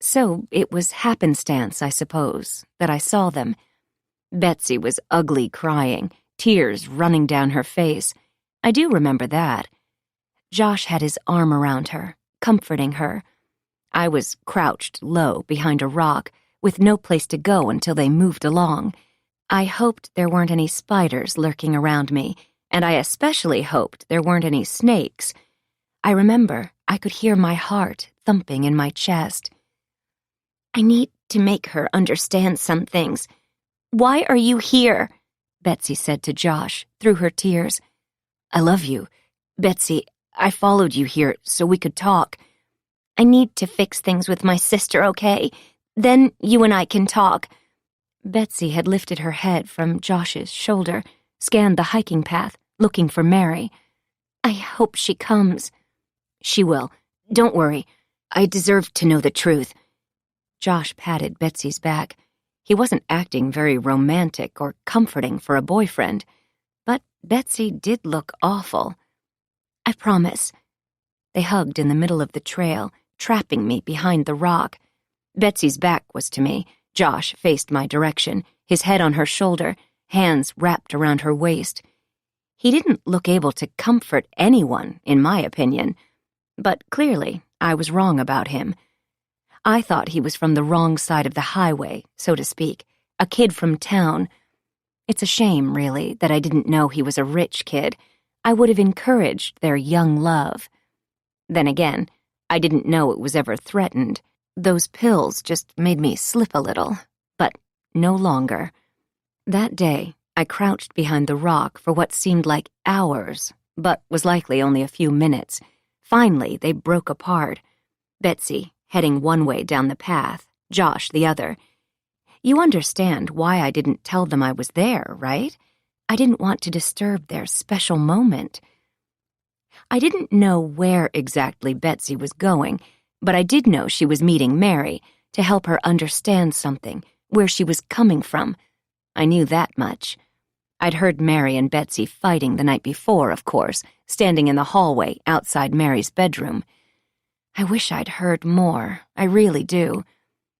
So it was happenstance, I suppose, that I saw them. Betsy was ugly crying, tears running down her face. I do remember that. Josh had his arm around her, comforting her. I was crouched low behind a rock, with no place to go until they moved along. I hoped there weren't any spiders lurking around me, and I especially hoped there weren't any snakes. I remember I could hear my heart thumping in my chest. I need to make her understand some things. Why are you here? Betsy said to Josh through her tears. I love you. Betsy, I followed you here so we could talk. I need to fix things with my sister, okay? Then you and I can talk. Betsy had lifted her head from Josh's shoulder, scanned the hiking path, looking for Mary. I hope she comes. She will. Don't worry. I deserve to know the truth. Josh patted Betsy's back. He wasn't acting very romantic or comforting for a boyfriend, but Betsy did look awful. I promise. They hugged in the middle of the trail, trapping me behind the rock. Betsy's back was to me. Josh faced my direction, his head on her shoulder, hands wrapped around her waist. He didn't look able to comfort anyone, in my opinion. But clearly, I was wrong about him. I thought he was from the wrong side of the highway, so to speak, a kid from town. It's a shame, really, that I didn't know he was a rich kid. I would have encouraged their young love. Then again, I didn't know it was ever threatened. Those pills just made me slip a little, but no longer. That day, I crouched behind the rock for what seemed like hours, but was likely only a few minutes. Finally, they broke apart. Betsy, heading one way down the path, Josh the other. You understand why I didn't tell them I was there, right? I didn't want to disturb their special moment. I didn't know where exactly Betsy was going, but I did know she was meeting Mary to help her understand something, where she was coming from. I knew that much. I'd heard Mary and Betsy fighting the night before, of course, standing in the hallway outside Mary's bedroom. I wish I'd heard more, I really do.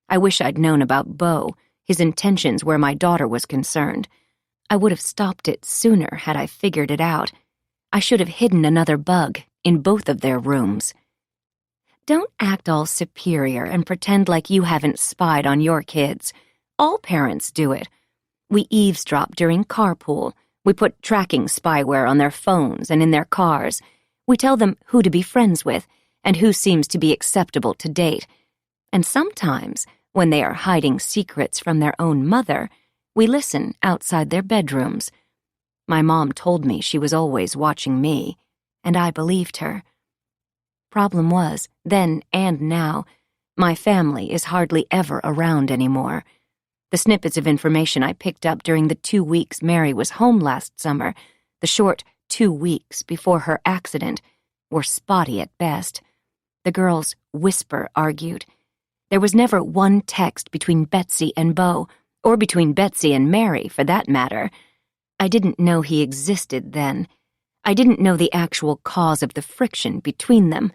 I wish I'd known about Beau, his intentions where my daughter was concerned. I would have stopped it sooner had I figured it out. I should have hidden another bug in both of their rooms. Don't act all superior and pretend like you haven't spied on your kids. All parents do it. We eavesdrop during carpool. We put tracking spyware on their phones and in their cars. We tell them who to be friends with and who seems to be acceptable to date. And sometimes, when they are hiding secrets from their own mother, we listen outside their bedrooms. My mom told me she was always watching me, and I believed her. Problem was, then and now, my family is hardly ever around anymore. The snippets of information I picked up during the 2 weeks Mary was home last summer, the short 2 weeks before her accident, were spotty at best. The girls whisper-argued. There was never one text between Betsy and Beau, or between Betsy and Mary, for that matter. I didn't know he existed then. I didn't know the actual cause of the friction between them.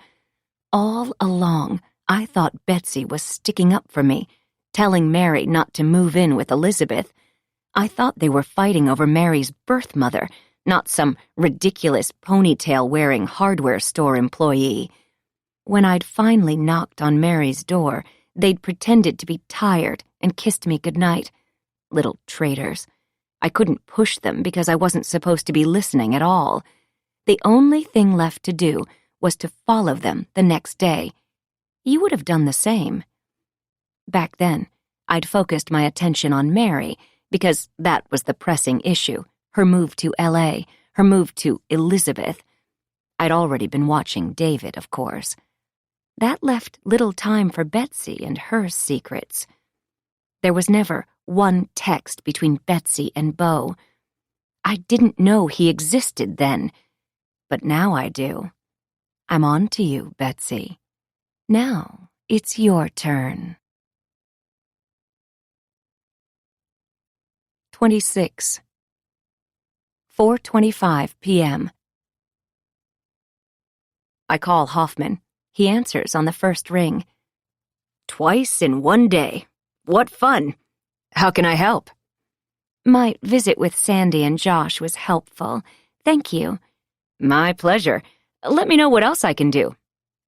All along, I thought Betsy was sticking up for me, telling Mary not to move in with Elizabeth. I thought they were fighting over Mary's birth mother, not some ridiculous ponytail-wearing hardware store employee. When I'd finally knocked on Mary's door, they'd pretended to be tired and kissed me goodnight. Little traitors. I couldn't push them because I wasn't supposed to be listening at all. The only thing left to do was to follow them the next day. You would have done the same. Back then, I'd focused my attention on Mary because that was the pressing issue, her move to L.A., her move to Elizabeth. I'd already been watching David, of course. That left little time for Betsy and her secrets. There was never one text between Betsy and Beau. I didn't know he existed then, but now I do. I'm on to you, Betsy. Now it's your turn. 26. 4:25 p.m. I call Hoffman. He answers on the first ring. Twice in one day. What fun. How can I help? My visit with Sandy and Josh was helpful. Thank you. My pleasure. Let me know what else I can do.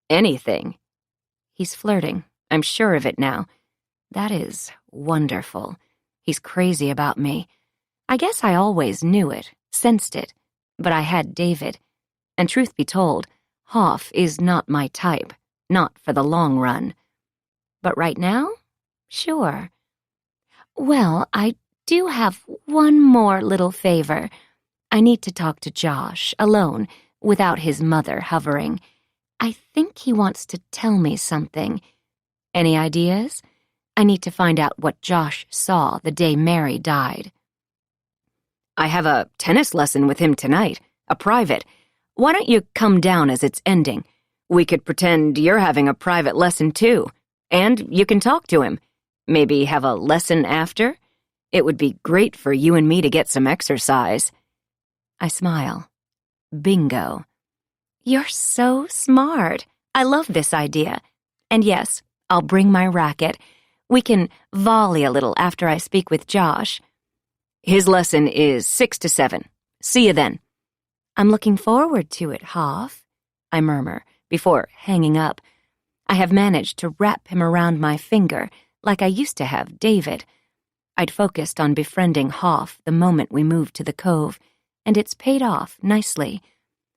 Anything. He's flirting. I'm sure of it now. That is wonderful. He's crazy about me. I guess I always knew it, sensed it, but I had David. And truth be told, Hoff is not my type, not for the long run. But right now, sure. Well, I do have one more little favor. I need to talk to Josh, alone, without his mother hovering. I think he wants to tell me something. Any ideas? I need to find out what Josh saw the day Mary died. I have a tennis lesson with him tonight, a private. Why don't you come down as it's ending? We could pretend you're having a private lesson too, and you can talk to him. Maybe have a lesson after? It would be great for you and me to get some exercise. I smile. Bingo. You're so smart. I love this idea. And yes, I'll bring my racket. We can volley a little after I speak with Josh. His lesson is 6 to 7. See you then. I'm looking forward to it, Hoff, I murmur, before hanging up. I have managed to wrap him around my finger like I used to have David. I'd focused on befriending Hoff the moment we moved to the Cove, and it's paid off nicely.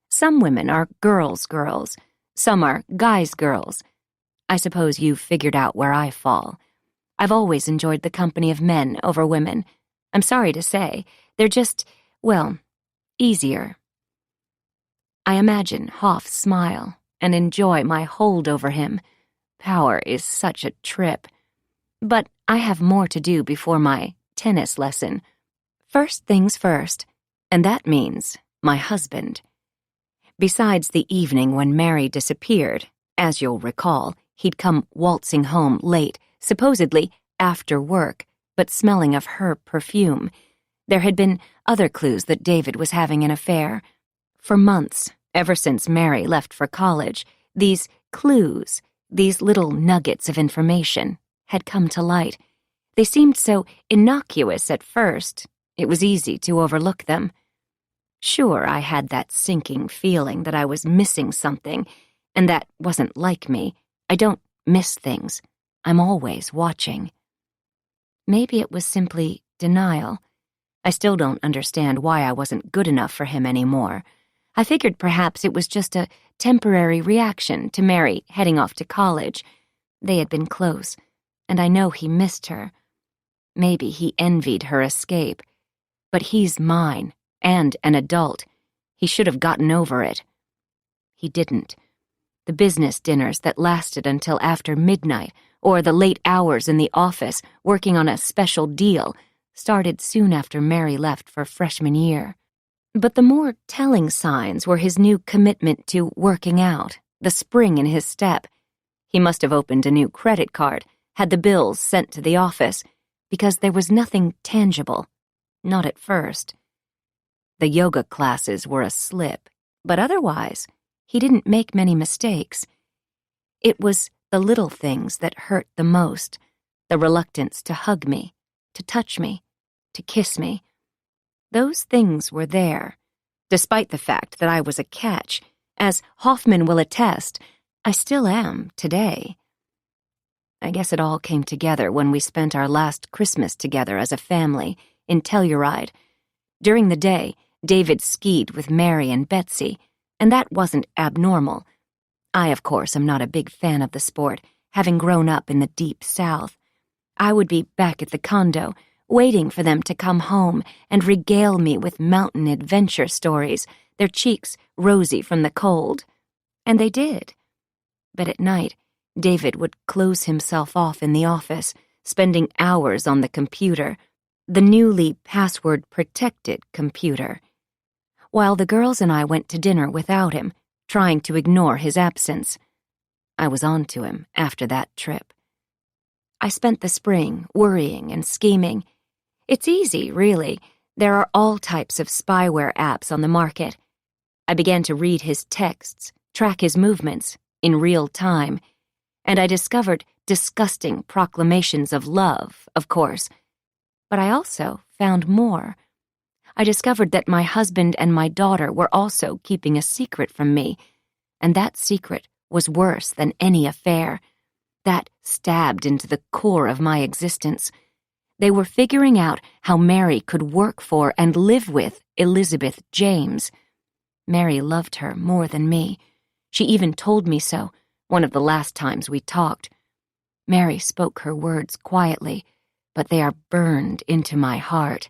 Some women are girls' girls, some are guys' girls. I suppose you've figured out where I fall. I've always enjoyed the company of men over women. I'm sorry to say, they're just, well, easier. I imagine Hoff smile and enjoy my hold over him. Power is such a trip. But I have more to do before my tennis lesson. First things first, and that means my husband. Besides the evening when Mary disappeared, as you'll recall, he'd come waltzing home late, supposedly after work, but smelling of her perfume. There had been other clues that David was having an affair. For months, ever since Mary left for college, these clues, these little nuggets of information, had come to light. They seemed so innocuous at first, it was easy to overlook them. Sure, I had that sinking feeling that I was missing something, and that wasn't like me. I don't miss things. I'm always watching. Maybe it was simply denial. I still don't understand why I wasn't good enough for him anymore. I figured perhaps it was just a temporary reaction to Mary heading off to college. They had been close, and I know he missed her. Maybe he envied her escape. But he's mine, and an adult. He should have gotten over it. He didn't. The business dinners that lasted until after midnight, or the late hours in the office working on a special deal, started soon after Mary left for freshman year. But the more telling signs were his new commitment to working out, the spring in his step. He must have opened a new credit card, had the bills sent to the office, because there was nothing tangible, not at first. The yoga classes were a slip, but otherwise, he didn't make many mistakes. It was the little things that hurt the most, the reluctance to hug me, to touch me, to kiss me. Those things were there, despite the fact that I was a catch. As Hoffman will attest, I still am today. I guess it all came together when we spent our last Christmas together as a family in Telluride. During the day, David skied with Mary and Betsy, and that wasn't abnormal. I, of course, am not a big fan of the sport, having grown up in the deep South. I would be back at the condo, waiting for them to come home and regale me with mountain adventure stories, their cheeks rosy from the cold. And they did. But at night, David would close himself off in the office, spending hours on the computer, the newly password-protected computer, while the girls and I went to dinner without him, trying to ignore his absence. I was on to him after that trip. I spent the spring worrying and scheming. It's easy, really. There are all types of spyware apps on the market. I began to read his texts, track his movements, in real time, and I discovered disgusting proclamations of love, of course. But I also found more. I discovered that my husband and my daughter were also keeping a secret from me, and that secret was worse than any affair. That stabbed into the core of my existence. They were figuring out how Mary could work for and live with Elizabeth James. Mary loved her more than me. She even told me so, one of the last times we talked. Mary spoke her words quietly, but they are burned into my heart.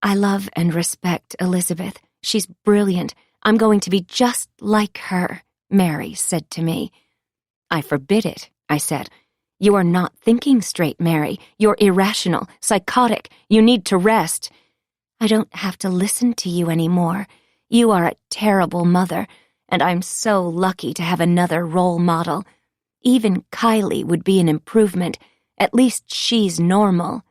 I love and respect Elizabeth. She's brilliant. I'm going to be just like her, Mary said to me. I forbid it, I said. You are not thinking straight, Mary. You're irrational, psychotic. You need to rest. I don't have to listen to you anymore. You are a terrible mother, and I'm so lucky to have another role model. Even Kylie would be an improvement. At least she's normal.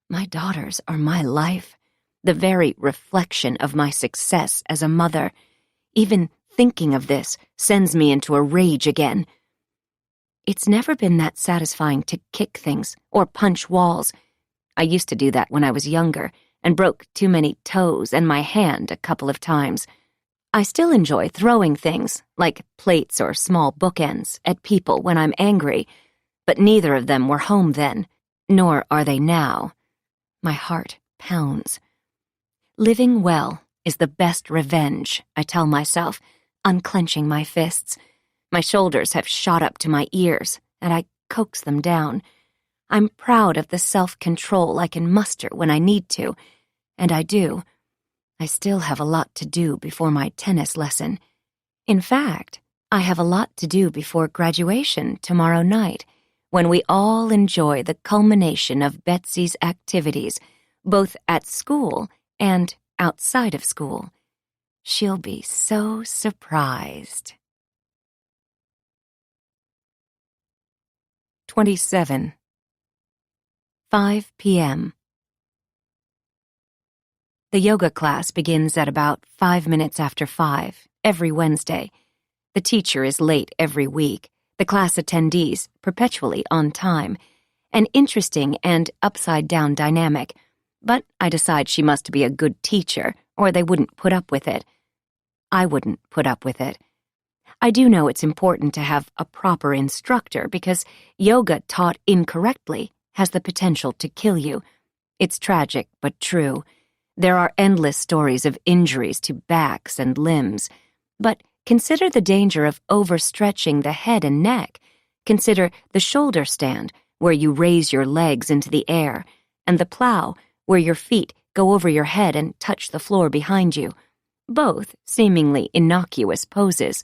My daughters are my life, the very reflection of my success as a mother. Even thinking of this sends me into a rage again. It's never been that satisfying to kick things or punch walls. I used to do that when I was younger and broke too many toes and my hand a couple of times. I still enjoy throwing things, like plates or small bookends, at people when I'm angry, but neither of them were home then, nor are they now. My heart pounds. Living well is the best revenge, I tell myself, unclenching my fists. My shoulders have shot up to my ears, and I coax them down. I'm proud of the self-control I can muster when I need to, and I do. I still have a lot to do before my tennis lesson. In fact, I have a lot to do before graduation tomorrow night, when we all enjoy the culmination of Betsy's activities, both at school and outside of school. She'll be so surprised. 27. 5 p.m. The yoga class begins at about 5 minutes after 5, every Wednesday. The teacher is late every week, the class attendees perpetually on time. An interesting and upside-down dynamic, but I decide she must be a good teacher, or they wouldn't put up with it. I wouldn't put up with it. I do know it's important to have a proper instructor because yoga taught incorrectly has the potential to kill you. It's tragic, but true. There are endless stories of injuries to backs and limbs. But consider the danger of overstretching the head and neck. Consider the shoulder stand, where you raise your legs into the air, and the plow, where your feet go over your head and touch the floor behind you. Both seemingly innocuous poses.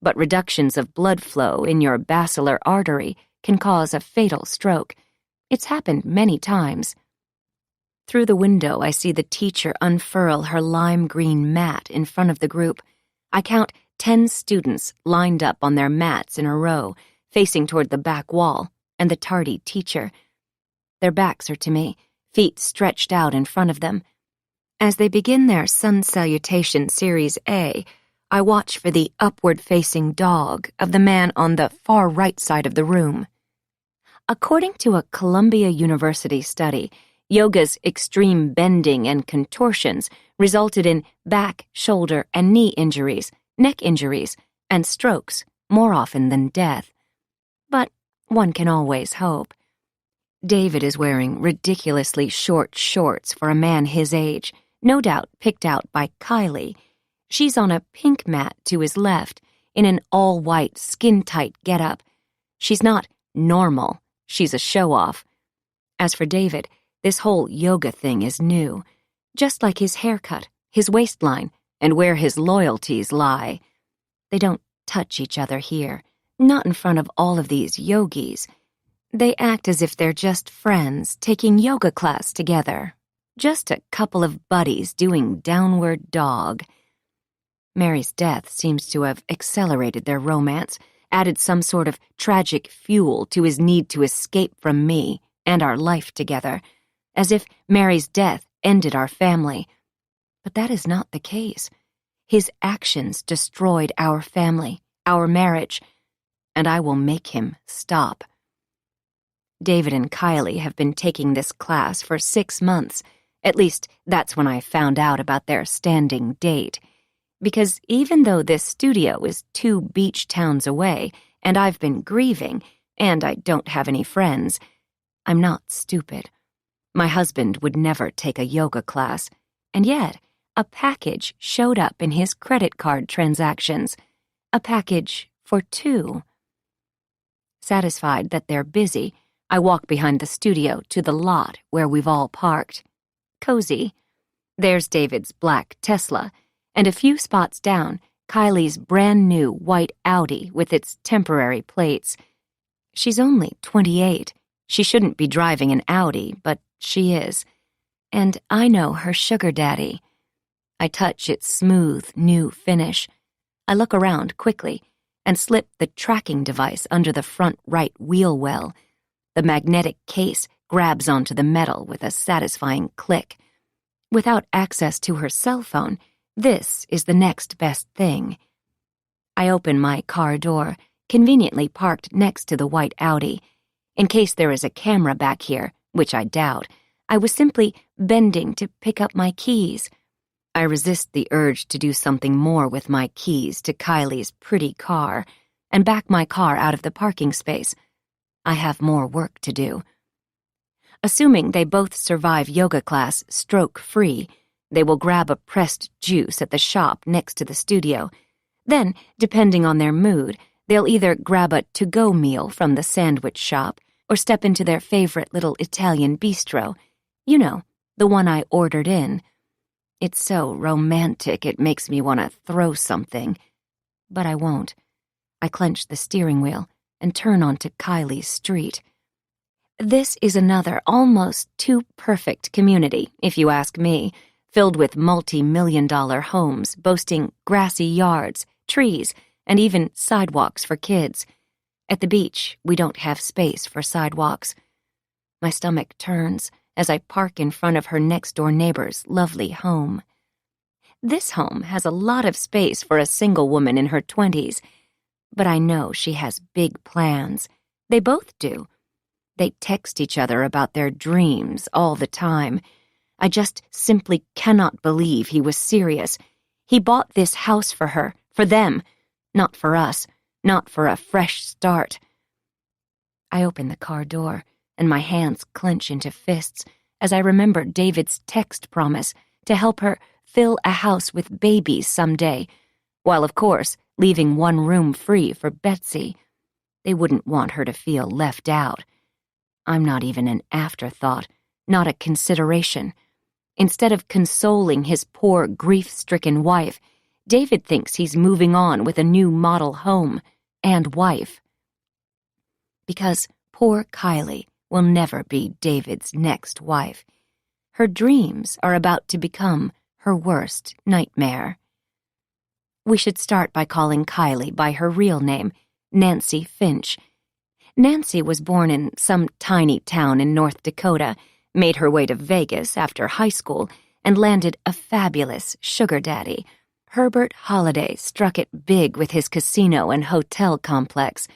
But reductions of blood flow in your basilar artery can cause a fatal stroke. It's happened many times. Through the window, I see the teacher unfurl her lime green mat in front of the group. I count 10 students lined up on their mats in a row, facing toward the back wall, and the tardy teacher. Their backs are to me, feet stretched out in front of them. As they begin their sun salutation Series A, I watch for the upward-facing dog of the man on the far right side of the room. According to a Columbia University study, yoga's extreme bending and contortions resulted in back, shoulder, and knee injuries, neck injuries, and strokes more often than death. But one can always hope. David is wearing ridiculously short shorts for a man his age, no doubt picked out by Kylie. She's on a pink mat to his left, in an all-white, skin-tight getup. She's not normal. She's a show-off. As for David, this whole yoga thing is new, just like his haircut, his waistline, and where his loyalties lie. They don't touch each other here, not in front of all of these yogis. They act as if they're just friends taking yoga class together, just a couple of buddies doing downward dog. Mary's death seems to have accelerated their romance, added some sort of tragic fuel to his need to escape from me and our life together, as if Mary's death ended our family. But that is not the case. His actions destroyed our family, our marriage, and I will make him stop. David and Kylie have been taking this class for 6 months. At least that's when I found out about their standing date. Because even though this studio is 2 beach towns away, and I've been grieving, and I don't have any friends, I'm not stupid. My husband would never take a yoga class, and yet a package showed up in his credit card transactions. A package for 2. Satisfied that they're busy, I walk behind the studio to the lot where we've all parked. Cozy. There's David's black Tesla, and a few spots down, Kylie's brand-new white Audi with its temporary plates. She's only 28. She shouldn't be driving an Audi, but she is. And I know her sugar daddy. I touch its smooth, new finish. I look around quickly and slip the tracking device under the front right wheel well. The magnetic case grabs onto the metal with a satisfying click. Without access to her cell phone, this is the next best thing. I open my car door, conveniently parked next to the white Audi. In case there is a camera back here, which I doubt, I was simply bending to pick up my keys. I resist the urge to do something more with my keys to Kylie's pretty car and back my car out of the parking space. I have more work to do. Assuming they both survive yoga class stroke-free, they will grab a pressed juice at the shop next to the studio. Then, depending on their mood, they'll either grab a to-go meal from the sandwich shop or step into their favorite little Italian bistro. You know, the one I ordered in. It's so romantic it makes me want to throw something. But I won't. I clench the steering wheel and turn onto Kylie's street. This is another almost too perfect community, if you ask me, filled with multi-million-dollar homes boasting grassy yards, trees, and even sidewalks for kids. At the beach, we don't have space for sidewalks. My stomach turns as I park in front of her next-door neighbor's lovely home. This home has a lot of space for a single woman in her 20s, but I know she has big plans. They both do. They text each other about their dreams all the time. I just simply cannot believe he was serious. He bought this house for her, for them, not for us, not for a fresh start. I open the car door, and my hands clench into fists as I remember David's text promise to help her fill a house with babies someday, while, of course, leaving one room free for Betsy. They wouldn't want her to feel left out. I'm not even an afterthought, not a consideration. Instead of consoling his poor, grief-stricken wife, David thinks he's moving on with a new model home and wife. Because poor Kylie will never be David's next wife. Her dreams are about to become her worst nightmare. We should start by calling Kylie by her real name, Nancy Finch. Nancy was born in some tiny town in North Dakota, made her way to Vegas after high school, and landed a fabulous sugar daddy. Herbert Holliday struck it big with his casino and hotel complex.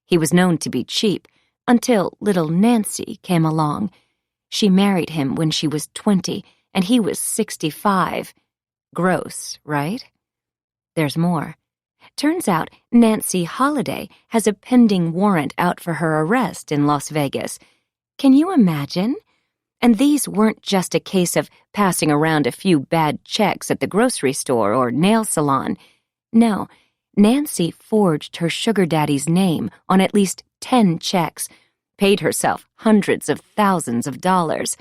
He was known to be cheap, until little Nancy came along. She married him when she was 20, and he was 65. Gross, right? There's more. Turns out Nancy Holliday has a pending warrant out for her arrest in Las Vegas. Can you imagine? And these weren't just a case of passing around a few bad checks at the grocery store or nail salon. No, Nancy forged her sugar daddy's name on at least 10 checks, paid herself hundreds of thousands of dollars.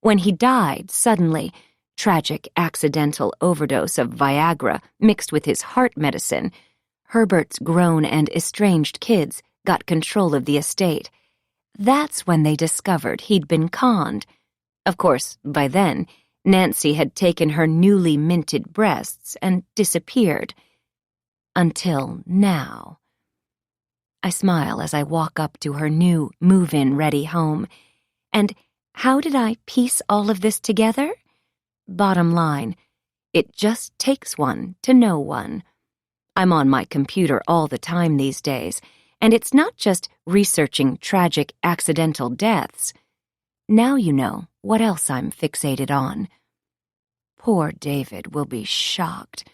When he died suddenly, tragic accidental overdose of Viagra mixed with his heart medicine, Herbert's grown and estranged kids got control of the estate. That's when they discovered he'd been conned. Of course, by then, Nancy had taken her newly minted breasts and disappeared. Until now. I smile as I walk up to her new move-in ready home. And how did I piece all of this together? Bottom line, it just takes one to know one. I'm on my computer all the time these days, and it's not just researching tragic accidental deaths. Now you know what else I'm fixated on. Poor David will be shocked.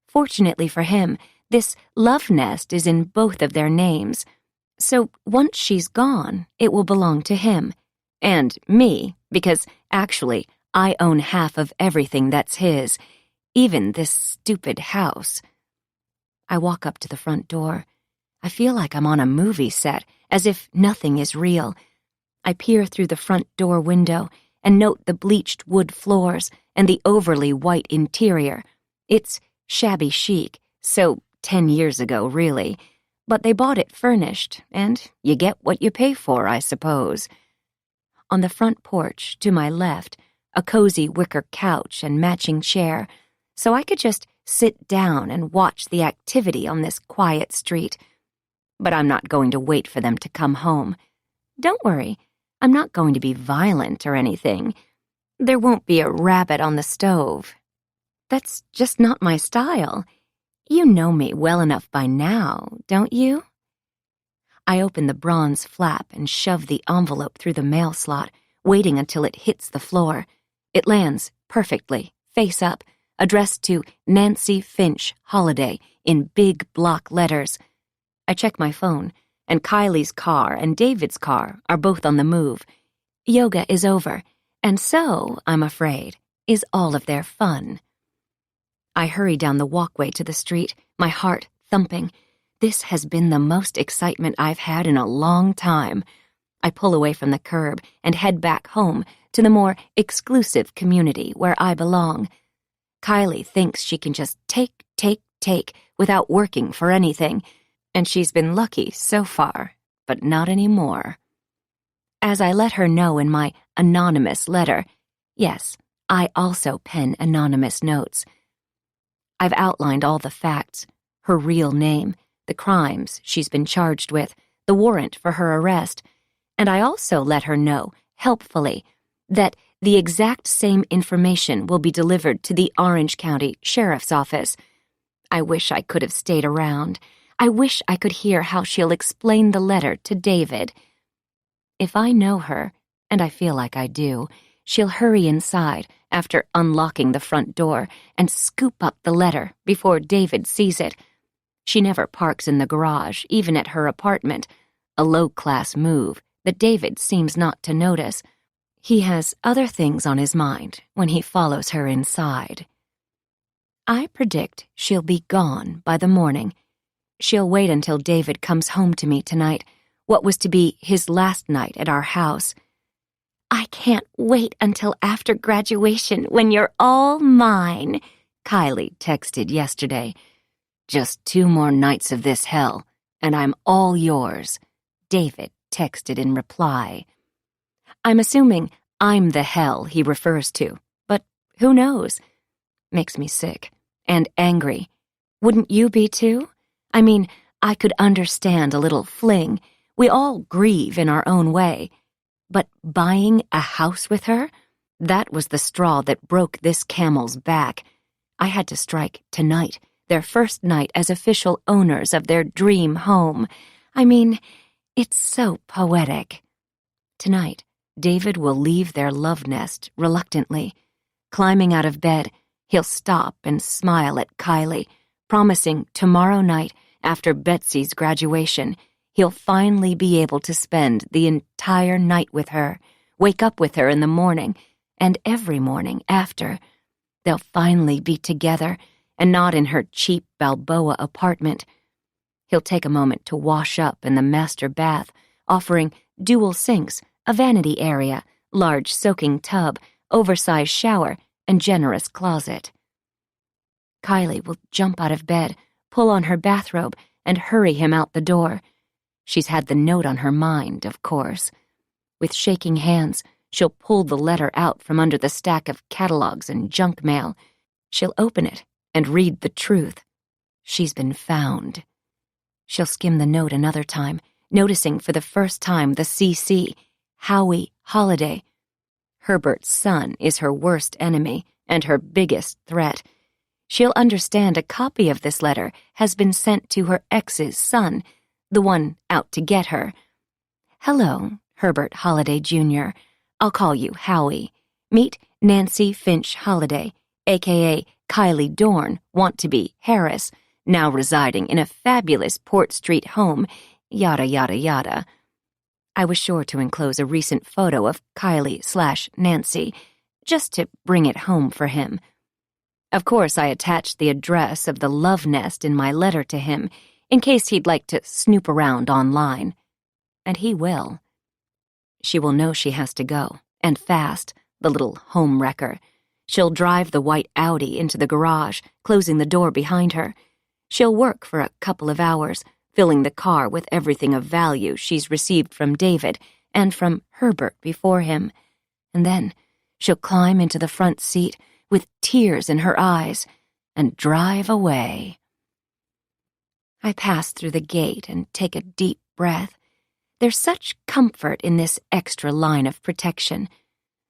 Fortunately for him, this love nest is in both of their names. So once she's gone, it will belong to him. And me, because actually, I own half of everything that's his, even this stupid house. I walk up to the front door. I feel like I'm on a movie set, as if nothing is real. I peer through the front door window and note the bleached wood floors and the overly white interior. It's shabby chic, so 10 years ago, really. But they bought it furnished, and you get what you pay for, I suppose. On the front porch, to my left, a cozy wicker couch and matching chair, so I could just sit down and watch the activity on this quiet street. But I'm not going to wait for them to come home. Don't worry, I'm not going to be violent or anything. There won't be a rabbit on the stove. That's just not my style. You know me well enough by now, don't you? I open the bronze flap and shove the envelope through the mail slot, waiting until it hits the floor. It lands perfectly, face up, addressed to Nancy Finch Holiday in big block letters. I check my phone, and Kylie's car and David's car are both on the move. Yoga is over, and so, I'm afraid, is all of their fun. I hurry down the walkway to the street, my heart thumping. This has been the most excitement I've had in a long time. I pull away from the curb and head back home to the more exclusive community where I belong. Kylie thinks she can just take without working for anything, and she's been lucky so far, but not anymore. As I let her know in my anonymous letter, yes, I also pen anonymous notes. I've outlined all the facts, her real name, the crimes she's been charged with, the warrant for her arrest, and I also let her know, helpfully, that the exact same information will be delivered to the Orange County Sheriff's Office. I wish I could have stayed around. I wish I could hear how she'll explain the letter to David. If I know her, and I feel like I do, she'll hurry inside after unlocking the front door and scoop up the letter before David sees it. She never parks in the garage, even at her apartment, a low-class move that David seems not to notice. He has other things on his mind when he follows her inside. I predict she'll be gone by the morning. She'll wait until David comes home to me tonight, what was to be his last night at our house. "I can't wait until after graduation when you're all mine," Kylie texted yesterday. "Just 2 more nights of this hell, and I'm all yours," David texted in reply. I'm assuming I'm the hell he refers to, but who knows? Makes me sick and angry. Wouldn't you be too? I mean, I could understand a little fling. We all grieve in our own way. But buying a house with her? That was the straw that broke this camel's back. I had to strike tonight, their first night as official owners of their dream home. I mean, it's so poetic. Tonight, David will leave their love nest reluctantly. Climbing out of bed, he'll stop and smile at Kylie, promising tomorrow night, after Betsy's graduation, he'll finally be able to spend the entire night with her, wake up with her in the morning, and every morning after. They'll finally be together, and not in her cheap Balboa apartment. He'll take a moment to wash up in the master bath, offering dual sinks, a vanity area, large soaking tub, oversized shower, and generous closet. Kylie will jump out of bed, pull on her bathrobe, and hurry him out the door. She's had the note on her mind, of course. With shaking hands, she'll pull the letter out from under the stack of catalogs and junk mail. She'll open it and read the truth. She's been found. She'll skim the note another time, noticing for the first time the CC, Howie Holiday. Herbert's son is her worst enemy and her biggest threat. She'll understand a copy of this letter has been sent to her ex's son, the one out to get her. "Hello, Herbert Holiday Jr. I'll call you Howie. Meet Nancy Finch Holiday, a.k.a. Kylie Dorn, want-to-be Harris, now residing in a fabulous Port Street home, yada yada yada." I was sure to enclose a recent photo of Kylie/Nancy, just to bring it home for him. Of course, I attached the address of the love nest in my letter to him, in case he'd like to snoop around online. And he will. She will know she has to go, and fast, the little home wrecker. She'll drive the white Audi into the garage, closing the door behind her. She'll work for a couple of hours, filling the car with everything of value she's received from David and from Herbert before him. And then she'll climb into the front seat with tears in her eyes and drive away. I pass through the gate and take a deep breath. There's such comfort in this extra line of protection.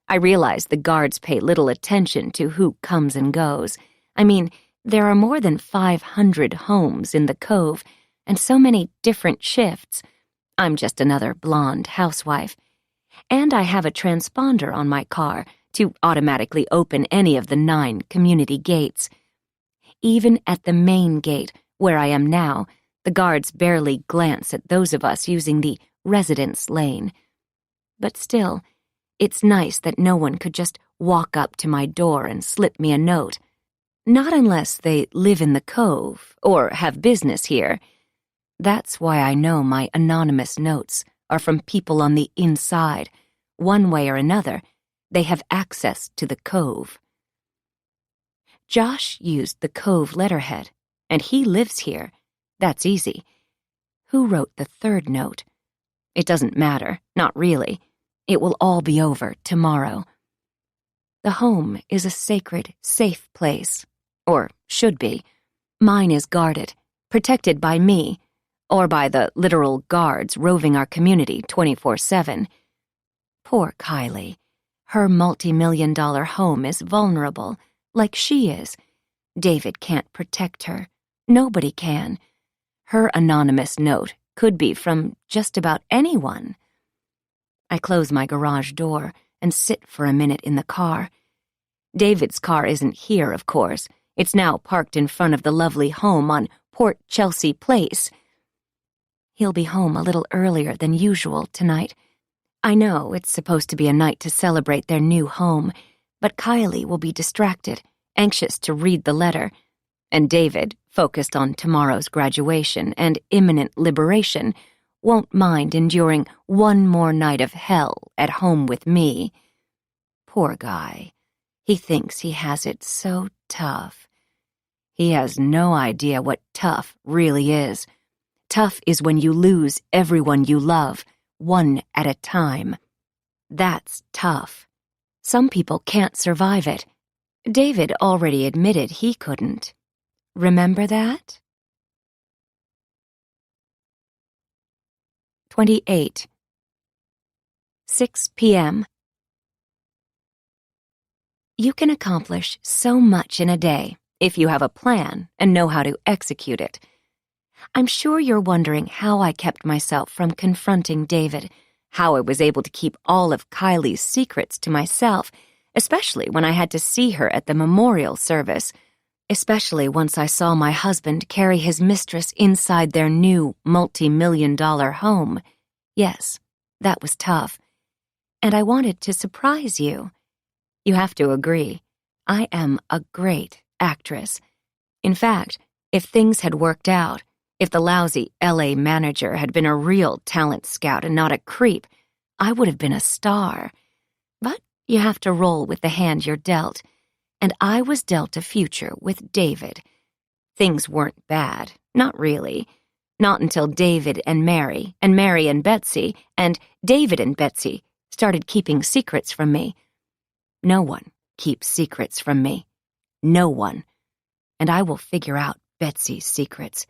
I realize the guards pay little attention to who comes and goes. I mean, there are more than 500 homes in the Cove, and so many different shifts. I'm just another blonde housewife. And I have a transponder on my car to automatically open any of the 9 community gates. Even at the main gate, where I am now, the guards barely glance at those of us using the residence lane. But still, it's nice that no one could just walk up to my door and slip me a note. Not unless they live in the Cove or have business here. That's why I know my anonymous notes are from people on the inside. One way or another, they have access to the Cove. Josh used the Cove letterhead, and he lives here. That's easy. Who wrote the 3rd note? It doesn't matter, not really. It will all be over tomorrow. The home is a sacred, safe place. Or should be. Mine is guarded, protected by me, or by the literal guards roving our community 24/7. Poor Kylie. Her multi-million-dollar home is vulnerable, like she is. David can't protect her. Nobody can. Her anonymous note could be from just about anyone. I close my garage door and sit for a minute in the car. David's car isn't here, of course. It's now parked in front of the lovely home on Port Chelsea Place. He'll be home a little earlier than usual tonight. I know it's supposed to be a night to celebrate their new home, but Kylie will be distracted, anxious to read the letter, and David, focused on tomorrow's graduation and imminent liberation, won't mind enduring one more night of hell at home with me. Poor guy. He thinks he has it so tough. He has no idea what tough really is. Tough is when you lose everyone you love, one at a time. That's tough. Some people can't survive it. David already admitted he couldn't. Remember that? 28. 6 p.m. You can accomplish so much in a day if you have a plan and know how to execute it. I'm sure you're wondering how I kept myself from confronting David, how I was able to keep all of Kylie's secrets to myself, especially when I had to see her at the memorial service, especially once I saw my husband carry his mistress inside their new multi-million-dollar home. Yes, that was tough. And I wanted to surprise you. You have to agree, I am a great actress. In fact, if things had worked out, if the lousy LA manager had been a real talent scout and not a creep, I would have been a star. But you have to roll with the hand you're dealt, and I was dealt a future with David. Things weren't bad, not really. Not until David and Mary and Betsy, and David and Betsy started keeping secrets from me. No one keeps secrets from me. No one. And I will figure out Betsy's secrets.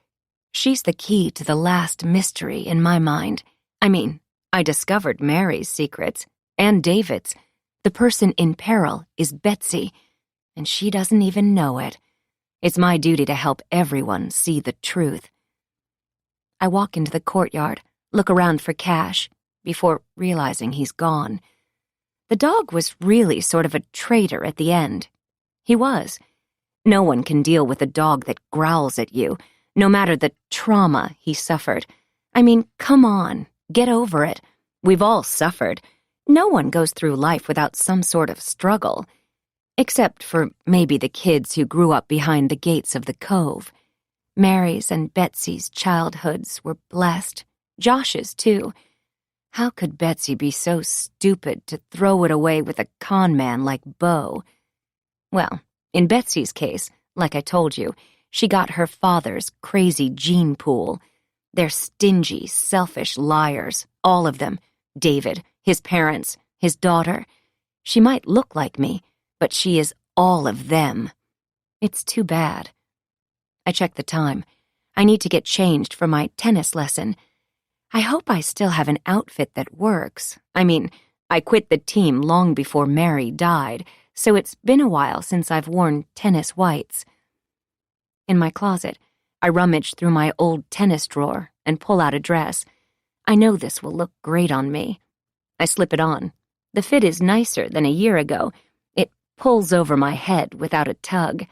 She's the key to the last mystery in my mind. I mean, I discovered Mary's secrets, and David's. The person in peril is Betsy, and she doesn't even know it. It's my duty to help everyone see the truth. I walk into the courtyard, look around for Cash, before realizing he's gone. The dog was really sort of a traitor at the end. He was. No one can deal with a dog that growls at you, no matter the trauma he suffered. I mean, come on, get over it. We've all suffered. No one goes through life without some sort of struggle. Except for maybe the kids who grew up behind the gates of the Cove. Mary's and Betsy's childhoods were blessed. Josh's, too. How could Betsy be so stupid to throw it away with a con man like Beau? Well, in Betsy's case, like I told you, she got her father's crazy gene pool. They're stingy, selfish liars, all of them. David, his parents, his daughter. She might look like me, but she is all of them. It's too bad. I check the time. I need to get changed for my tennis lesson. I hope I still have an outfit that works. I mean, I quit the team long before Mary died, so it's been a while since I've worn tennis whites. In my closet, I rummage through my old tennis drawer and pull out a dress. I know this will look great on me. I slip it on. The fit is nicer than a year ago, pulls over my head without a tug.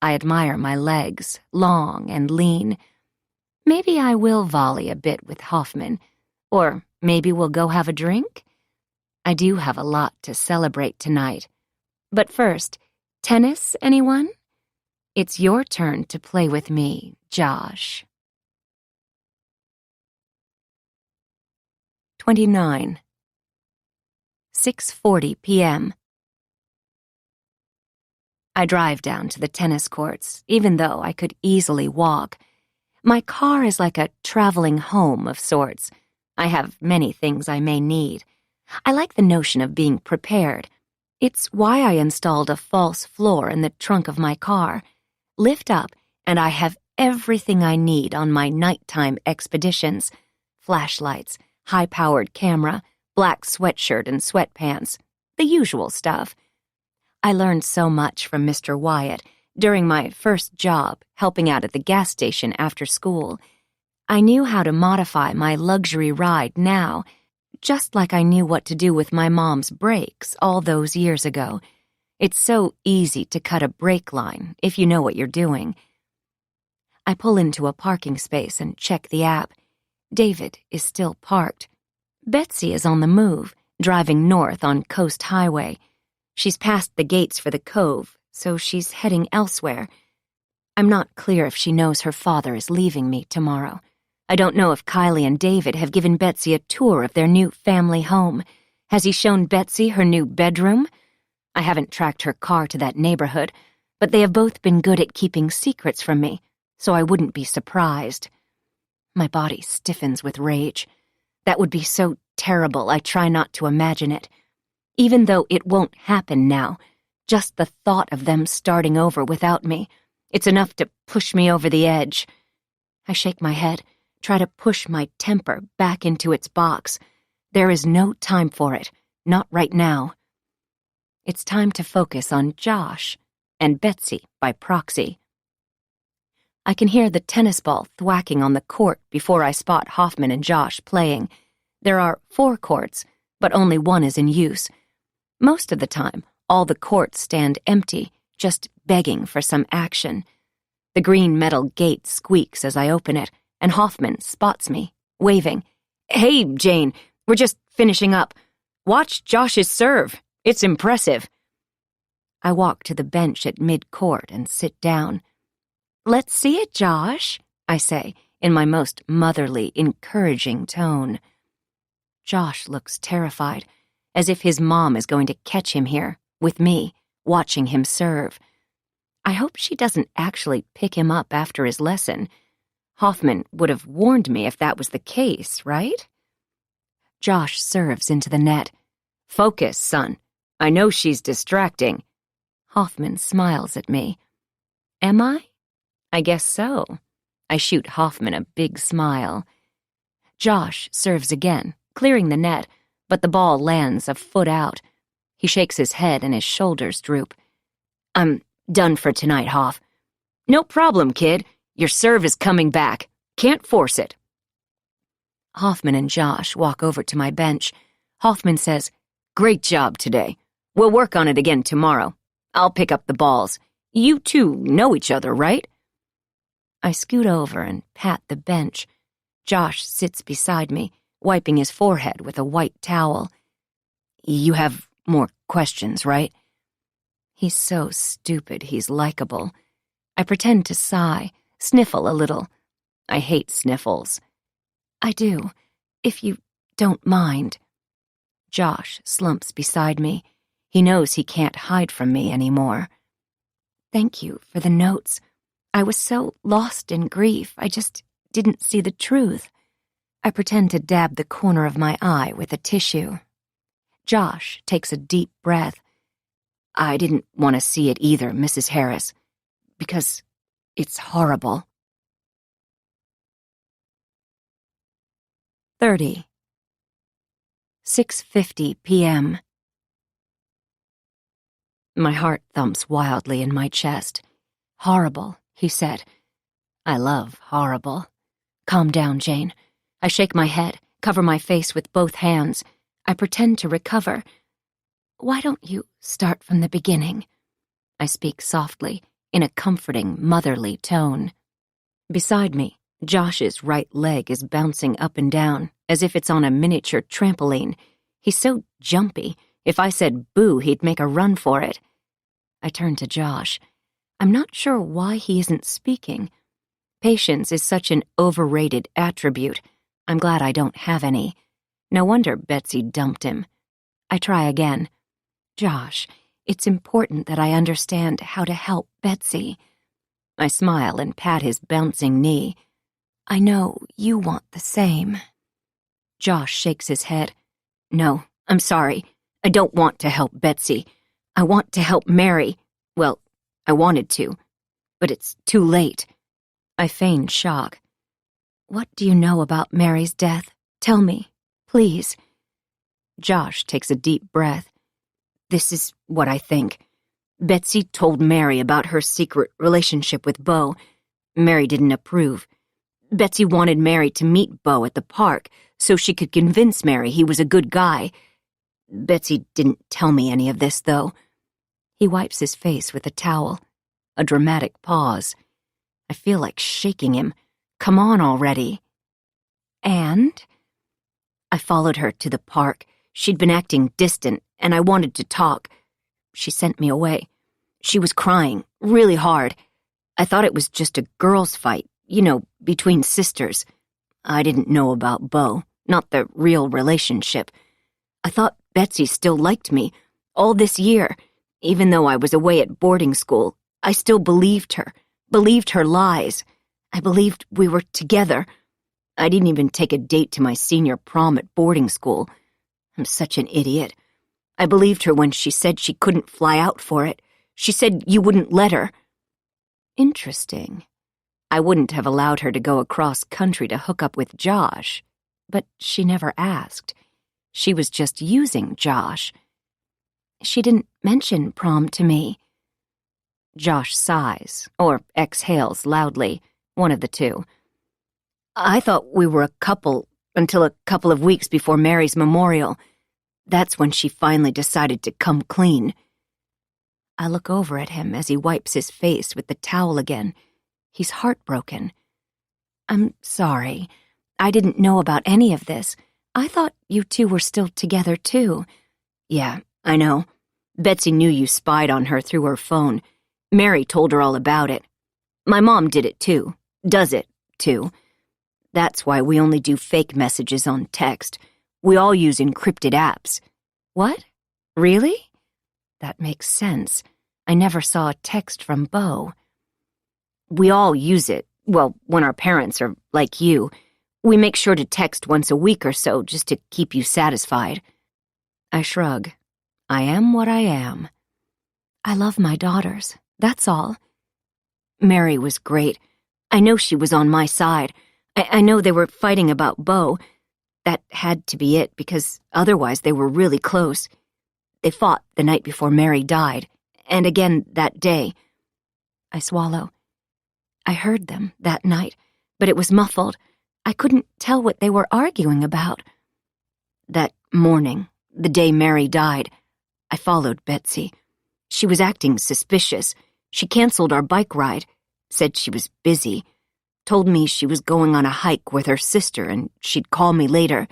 I admire my legs, long and lean. Maybe I will volley a bit with Hoffman, or maybe we'll go have a drink? I do have a lot to celebrate tonight. But first, tennis, anyone? It's your turn to play with me, Josh. 29. 6:40 p.m. I drive down to the tennis courts, even though I could easily walk. My car is like a traveling home of sorts. I have many things I may need. I like the notion of being prepared. It's why I installed a false floor in the trunk of my car. Lift up, and I have everything I need on my nighttime expeditions. Flashlights, high-powered camera, black sweatshirt and sweatpants, the usual stuff. I learned so much from Mr. Wyatt during my first job helping out at the gas station after school. I knew how to modify my luxury ride now, just like I knew what to do with my mom's brakes all those years ago. It's so easy to cut a brake line if you know what you're doing. I pull into a parking space and check the app. David is still parked. Betsy is on the move, driving north on Coast Highway. She's past the gates for the cove, so she's heading elsewhere. I'm not clear if she knows her father is leaving me tomorrow. I don't know if Kylie and David have given Betsy a tour of their new family home. Has he shown Betsy her new bedroom? I haven't tracked her car to that neighborhood, but they have both been good at keeping secrets from me, so I wouldn't be surprised. My body stiffens with rage. That would be so terrible I try not to imagine it. Even though it won't happen now, just the thought of them starting over without me, it's enough to push me over the edge. I shake my head, try to push my temper back into its box. There is no time for it, not right now. It's time to focus on Josh and Betsy by proxy. I can hear the tennis ball thwacking on the court before I spot Hoffman and Josh playing. There are 4 courts, but only one is in use. Most of the time, all the courts stand empty, just begging for some action. The green metal gate squeaks as I open it, and Hoffman spots me, waving. "Hey, Jane, we're just finishing up. Watch Josh's serve. It's impressive." I walk to the bench at mid-court and sit down. "Let's see it, Josh," I say, in my most motherly, encouraging tone. Josh looks terrified, as if his mom is going to catch him here, with me, watching him serve. I hope she doesn't actually pick him up after his lesson. Hoffman would have warned me if that was the case, right? Josh serves into the net. "Focus, son. I know she's distracting." Hoffman smiles at me. "Am I?" "I guess so." I shoot Hoffman a big smile. Josh serves again, clearing the net, but the ball lands a foot out. He shakes his head and his shoulders droop. "I'm done for tonight, Hoff." "No problem, kid. Your serve is coming back. Can't force it." Hoffman and Josh walk over to my bench. Hoffman says, "Great job today. We'll work on it again tomorrow. I'll pick up the balls. You two know each other, right?" I scoot over and pat the bench. Josh sits beside me, wiping his forehead with a white towel. "You have more questions, right?" He's so stupid he's likable. I pretend to sigh, sniffle a little. I hate sniffles. "I do, if you don't mind." Josh slumps beside me. He knows he can't hide from me anymore. "Thank you for the notes. I was so lost in grief, I just didn't see the truth." I pretend to dab the corner of my eye with a tissue. Josh takes a deep breath. "I didn't want to see it either, Mrs. Harris, because it's horrible." 30. 6:50 p.m. My heart thumps wildly in my chest. "Horrible," he said. I love horrible. "Calm down, Jane." I shake my head, cover my face with both hands. I pretend to recover. Why don't you start from the beginning? I speak softly, in a comforting, motherly tone. Beside me, Josh's right leg is bouncing up and down, as if it's on a miniature trampoline. He's so jumpy. If I said boo, he'd make a run for it. I turn to Josh. I'm not sure why he isn't speaking. Patience is such an overrated attribute. I'm glad I don't have any. No wonder Betsy dumped him. I try again. Josh, it's important that I understand how to help Betsy. I smile and pat his bouncing knee. I know you want the same. Josh shakes his head. No, I'm sorry. I don't want to help Betsy. I want to help Mary. Well, I wanted to, but it's too late. I feign shock. What do you know about Mary's death? Tell me, please. Josh takes a deep breath. This is what I think. Betsy told Mary about her secret relationship with Beau. Mary didn't approve. Betsy wanted Mary to meet Beau at the park so she could convince Mary he was a good guy. Betsy didn't tell me any of this, though. He wipes his face with a towel. A dramatic pause. I feel like shaking him. Come on already. And? I followed her to the park. She'd been acting distant, and I wanted to talk. She sent me away. She was crying, really hard. I thought it was just a girls' fight, between sisters. I didn't know about Beau, not the real relationship. I thought Betsy still liked me, all this year. Even though I was away at boarding school, I still believed her lies. I believed we were together. I didn't even take a date to my senior prom at boarding school. I'm such an idiot. I believed her when she said she couldn't fly out for it. She said you wouldn't let her. Interesting. I wouldn't have allowed her to go across country to hook up with Josh, but she never asked. She was just using Josh. She didn't mention prom to me. Josh sighs, or exhales loudly, one of the two. I thought we were a couple until a couple of weeks before Mary's memorial. That's when she finally decided to come clean. I look over at him as he wipes his face with the towel again. He's heartbroken. I'm sorry. I didn't know about any of this. I thought you two were still together, too. Yeah, I know. Betsy knew you spied on her through her phone. Mary told her all about it. My mom did it, too. Does it, too. That's why we only do fake messages on text. We all use encrypted apps. What? Really? That makes sense. I never saw a text from Beau. We all use it. Well, when our parents are like you, we make sure to text once a week or so just to keep you satisfied. I shrug. I am what I am. I love my daughters. That's all. Mary was great. I know she was on my side. I know they were fighting about Beau. That had to be it, because otherwise they were really close. They fought the night before Mary died, and again that day. I swallow. I heard them that night, but it was muffled. I couldn't tell what they were arguing about. That morning, the day Mary died, I followed Betsy. She was acting suspicious. She canceled our bike ride, said she was busy, told me she was going on a hike with her sister and she'd call me later.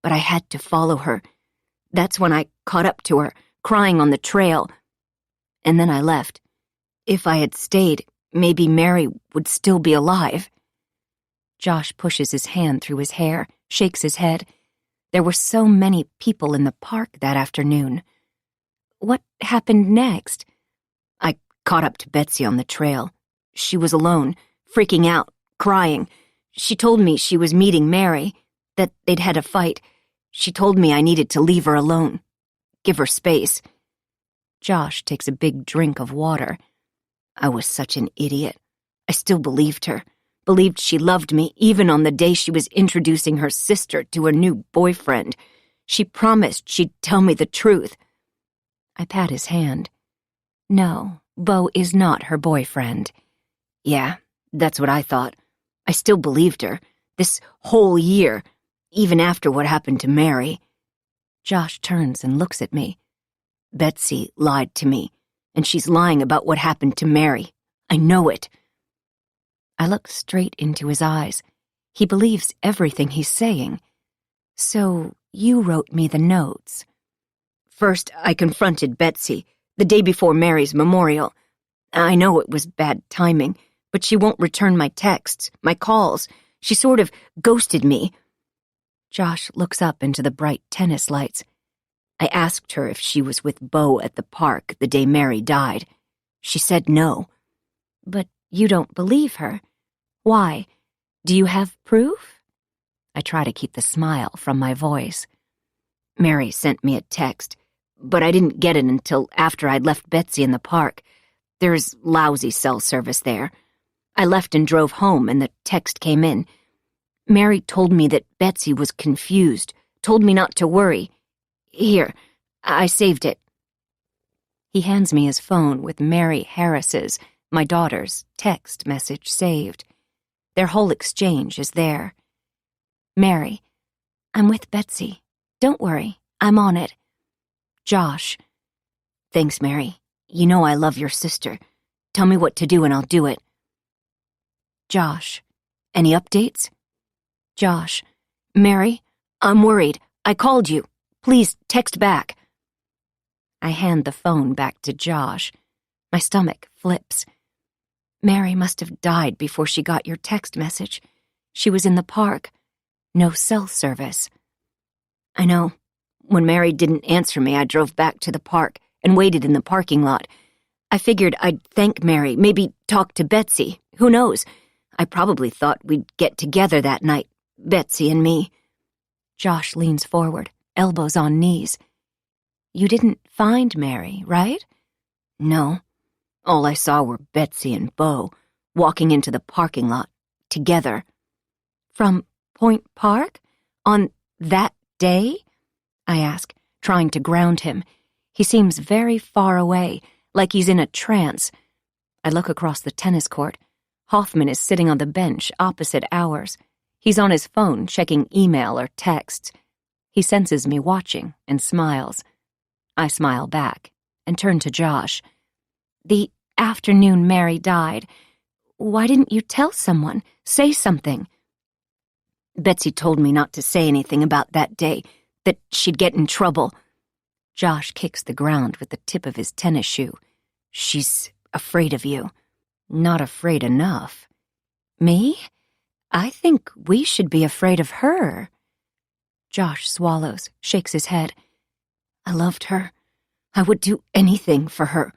But I had to follow her. That's when I caught up to her, crying on the trail. And then I left. If I had stayed, maybe Mary would still be alive. Josh pushes his hand through his hair, shakes his head. There were so many people in the park that afternoon. What happened next? I caught up to Betsy on the trail. She was alone, freaking out, crying. She told me she was meeting Mary, that they'd had a fight. She told me I needed to leave her alone, give her space. Josh takes a big drink of water. I was such an idiot. I still believed her, believed she loved me even on the day she was introducing her sister to a new boyfriend. She promised she'd tell me the truth. I pat his hand. No, Beau is not her boyfriend. Yeah, that's what I thought. I still believed her, this whole year, even after what happened to Mary. Josh turns and looks at me. Betsy lied to me, and she's lying about what happened to Mary. I know it. I look straight into his eyes. He believes everything he's saying. So you wrote me the notes. First, I confronted Betsy, the day before Mary's memorial. I know it was bad timing, but she won't return my texts, my calls. She sort of ghosted me. Josh looks up into the bright tennis lights. I asked her if she was with Beau at the park the day Mary died. She said no. But you don't believe her. Why? Do you have proof? I try to keep the smile from my voice. Mary sent me a text, but I didn't get it until after I'd left Betsy in the park. There's lousy cell service there. I left and drove home, and the text came in. Mary told me that Betsy was confused, told me not to worry. Here, I saved it. He hands me his phone with Mary Harris's, my daughter's, text message saved. Their whole exchange is there. Mary, I'm with Betsy. Don't worry, I'm on it. Josh, thanks, Mary. You know I love your sister. Tell me what to do and I'll do it. Josh, any updates? Josh, Mary, I'm worried. I called you. Please text back. I hand the phone back to Josh. My stomach flips. Mary must have died before she got your text message. She was in the park. No cell service. I know. When Mary didn't answer me, I drove back to the park and waited in the parking lot. I figured I'd thank Mary, maybe talk to Betsy. Who knows? I probably thought we'd get together that night, Betsy and me. Josh leans forward, elbows on knees. You didn't find Mary, right? No. All I saw were Betsy and Beau walking into the parking lot, together. From Point Park? On that day? I ask, trying to ground him. He seems very far away, like he's in a trance. I look across the tennis court. Hoffman is sitting on the bench opposite ours. He's on his phone checking email or texts. He senses me watching and smiles. I smile back and turn to Josh. The afternoon Mary died. Why didn't you tell someone? Say something. Betsy told me not to say anything about that day, that she'd get in trouble. Josh kicks the ground with the tip of his tennis shoe. She's afraid of you. Not afraid enough. Me? I think we should be afraid of her. Josh swallows, shakes his head. I loved her. I would do anything for her.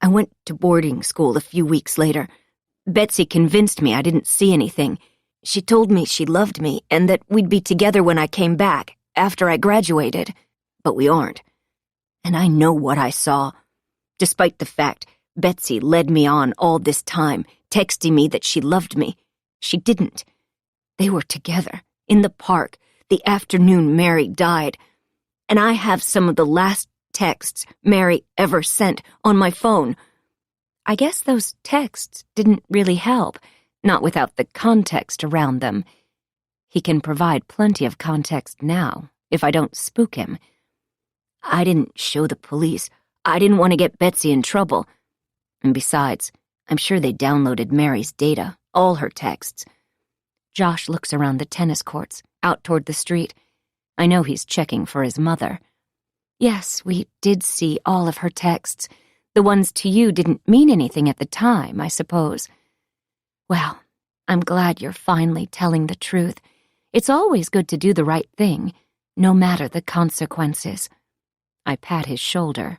I went to boarding school a few weeks later. Betsy convinced me I didn't see anything. She told me she loved me and that we'd be together when I came back, after I graduated. But we aren't. And I know what I saw. Despite the fact Betsy led me on all this time, texting me that she loved me, she didn't. They were together, in the park, the afternoon Mary died. And I have some of the last texts Mary ever sent on my phone. I guess those texts didn't really help, not without the context around them. He can provide plenty of context now, if I don't spook him. I didn't show the police. I didn't want to get Betsy in trouble. And besides, I'm sure they downloaded Mary's data, all her texts. Josh looks around the tennis courts, out toward the street. I know he's checking for his mother. Yes, we did see all of her texts. The ones to you didn't mean anything at the time, I suppose. Well, I'm glad you're finally telling the truth. It's always good to do the right thing, no matter the consequences. I pat his shoulder.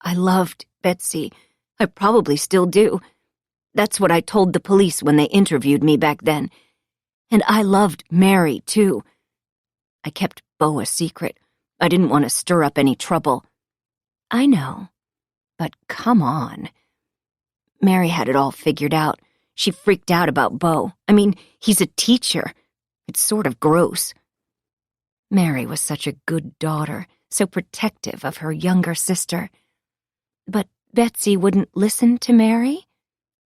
I loved Betsy. I probably still do. That's what I told the police when they interviewed me back then. And I loved Mary, too. I kept Beau a secret. I didn't want to stir up any trouble. I know. But come on. Mary had it all figured out. She freaked out about Beau. I mean, he's a teacher. It's sort of gross. Mary was such a good daughter, so protective of her younger sister. But Betsy wouldn't listen to Mary?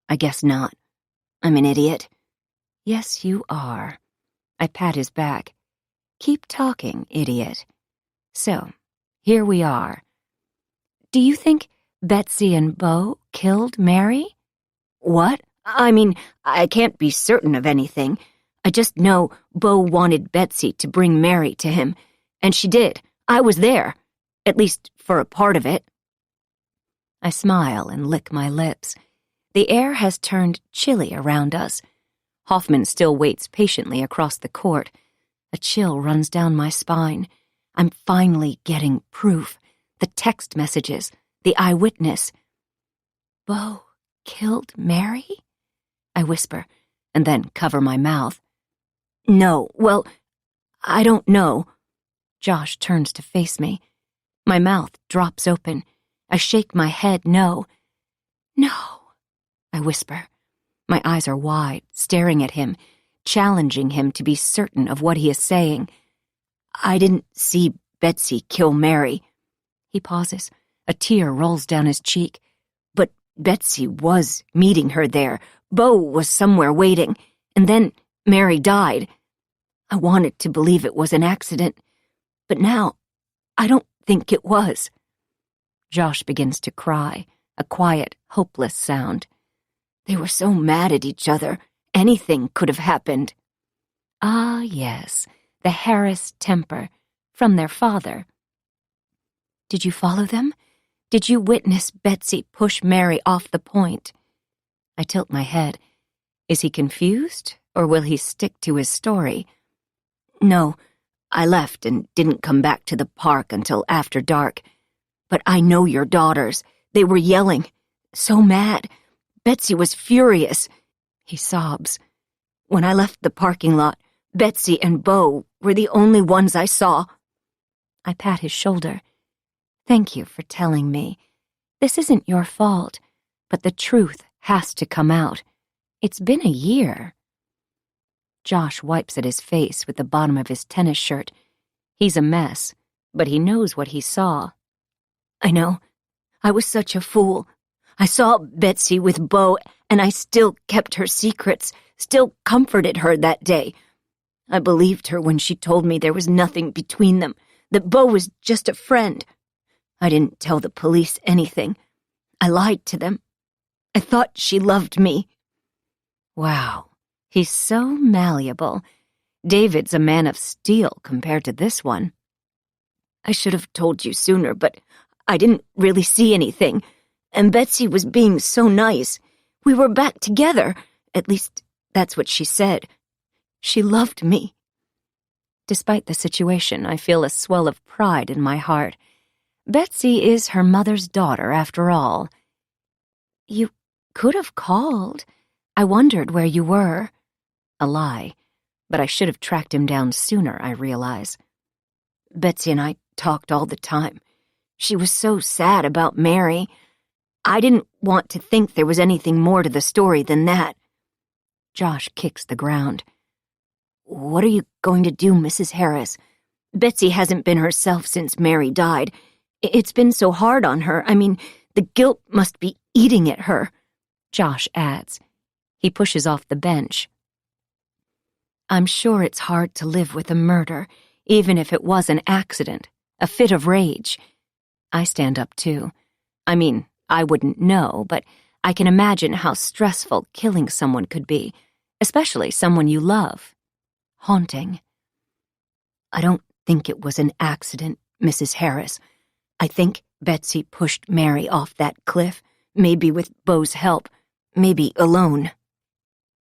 I guess not. I'm an idiot. Yes, you are. I pat his back. Keep talking, idiot. So, here we are. Do you think Betsy and Beau killed Mary? What? I mean, I can't be certain of anything. I just know Beau wanted Betsy to bring Mary to him, and she did. I was there, at least for a part of it. I smile and lick my lips. The air has turned chilly around us. Hoffman still waits patiently across the court. A chill runs down my spine. I'm finally getting proof. The text messages, the eyewitness. Beau killed Mary? I whisper, and then cover my mouth. No, well, I don't know. Josh turns to face me. My mouth drops open. I shake my head no. No, I whisper. My eyes are wide, staring at him, challenging him to be certain of what he is saying. I didn't see Betsy kill Mary. He pauses. A tear rolls down his cheek. But Betsy was meeting her there. Beau was somewhere waiting, and then Mary died. I wanted to believe it was an accident, but now I don't think it was. Josh begins to cry, a quiet, hopeless sound. They were so mad at each other. Anything could have happened. Ah, yes, the Harris temper, from their father. Did you follow them? Did you witness Betsy push Mary off the point? I tilt my head. Is he confused, or will he stick to his story? No, I left and didn't come back to the park until after dark. But I know your daughters. They were yelling. So mad. Betsy was furious. He sobs. When I left the parking lot, Betsy and Beau were the only ones I saw. I pat his shoulder. Thank you for telling me. This isn't your fault, but the truth has to come out. It's been a year. Josh wipes at his face with the bottom of his tennis shirt. He's a mess, but he knows what he saw. I know. I was such a fool. I saw Betsy with Beau, and I still kept her secrets, still comforted her that day. I believed her when she told me there was nothing between them, that Beau was just a friend. I didn't tell the police anything. I lied to them. I thought she loved me. Wow, he's so malleable. David's a man of steel compared to this one. I should have told you sooner, but I didn't really see anything. And Betsy was being so nice. We were back together. At least, that's what she said. She loved me. Despite the situation, I feel a swell of pride in my heart. Betsy is her mother's daughter, after all. You could have called. I wondered where you were. A lie, but I should have tracked him down sooner, I realize. Betsy and I talked all the time. She was so sad about Mary. I didn't want to think there was anything more to the story than that. Josh kicks the ground. What are you going to do, Mrs. Harris? Betsy hasn't been herself since Mary died. It's been so hard on her. I mean, the guilt must be eating at her. Josh adds. He pushes off the bench. I'm sure it's hard to live with a murder, even if it was an accident, a fit of rage. I stand up too. I mean, I wouldn't know, but I can imagine how stressful killing someone could be, especially someone you love. Haunting. I don't think it was an accident, Mrs. Harris. I think Betsy pushed Mary off that cliff, maybe with Beau's help, maybe alone.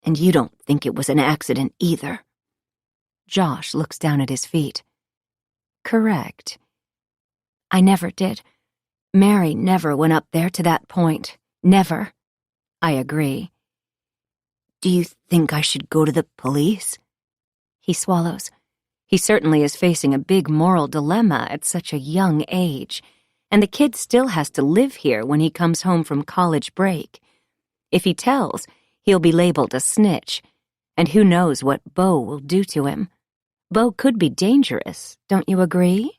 And you don't think it was an accident either. Josh looks down at his feet. Correct. I never did. Mary never went up there to that point. Never. I agree. Do you think I should go to the police? He swallows. He certainly is facing a big moral dilemma at such a young age, and the kid still has to live here when he comes home from college break. If he tells, he'll be labeled a snitch, and who knows what Beau will do to him. Beau could be dangerous, don't you agree?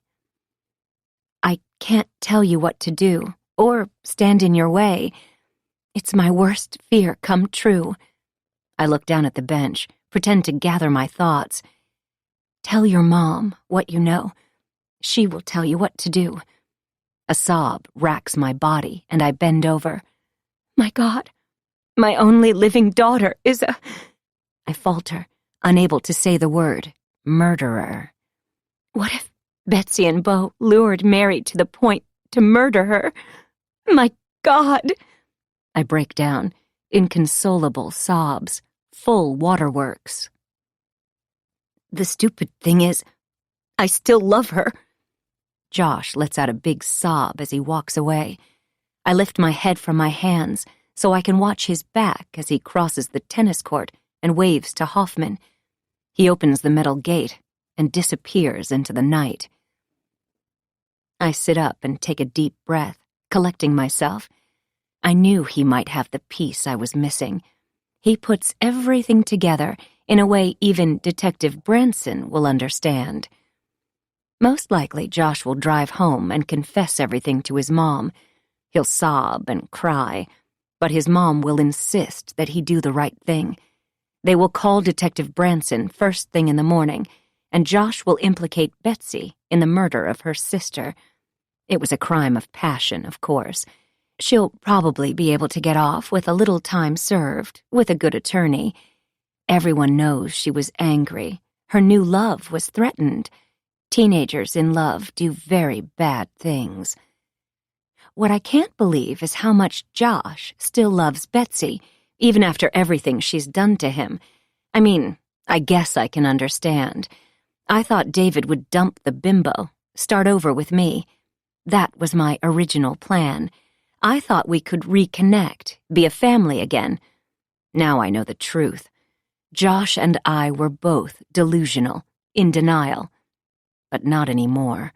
I can't tell you what to do, or stand in your way. It's my worst fear come true. I look down at the bench, pretend to gather my thoughts. Tell your mom what you know. She will tell you what to do. A sob racks my body, and I bend over. My God, my only living daughter is a... I falter, unable to say the word, murderer. What if Betsy and Beau lured Mary to the point to murder her? My God! I break down, inconsolable sobs, full waterworks. The stupid thing is, I still love her. Josh lets out a big sob as he walks away. I lift my head from my hands so I can watch his back as he crosses the tennis court and waves to Hoffman. He opens the metal gate and disappears into the night. I sit up and take a deep breath, collecting myself. I knew he might have the piece I was missing. He puts everything together in a way even Detective Branson will understand. Most likely Josh will drive home and confess everything to his mom. He'll sob and cry, but his mom will insist that he do the right thing. They will call Detective Branson first thing in the morning, and Josh will implicate Betsy in the murder of her sister. It was a crime of passion, of course. She'll probably be able to get off with a little time served, with a good attorney. Everyone knows she was angry. Her new love was threatened. Teenagers in love do very bad things. What I can't believe is how much Josh still loves Betsy, even after everything she's done to him. I mean, I guess I can understand. I thought David would dump the bimbo, start over with me. That was my original plan. I thought we could reconnect, be a family again. Now I know the truth. Josh and I were both delusional, in denial. But not anymore.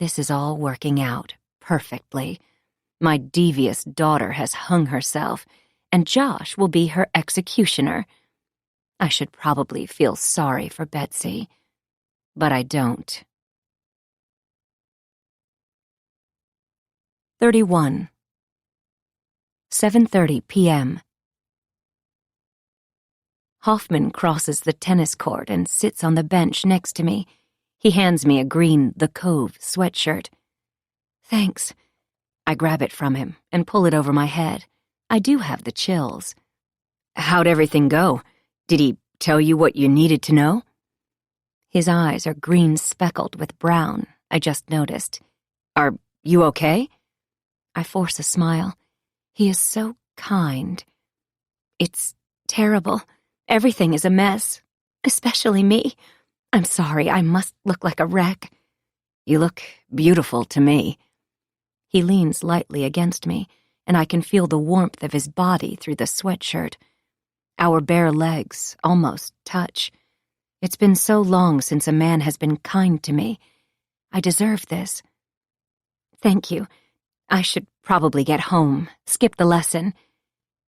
This is all working out perfectly. My devious daughter has hung herself, and Josh will be her executioner. I should probably feel sorry for Betsy, but I don't. 31. 7:30 p.m. Hoffman crosses the tennis court and sits on the bench next to me. He hands me a green The Cove sweatshirt. Thanks. I grab it from him and pull it over my head. I do have the chills. How'd everything go? Did he tell you what you needed to know? His eyes are green speckled with brown, I just noticed. Are you okay? I force a smile. He is so kind. It's terrible. Everything is a mess, especially me. I'm sorry, I must look like a wreck. You look beautiful to me. He leans lightly against me, and I can feel the warmth of his body through the sweatshirt. Our bare legs almost touch. It's been so long since a man has been kind to me. I deserve this. Thank you. I should probably get home, skip the lesson.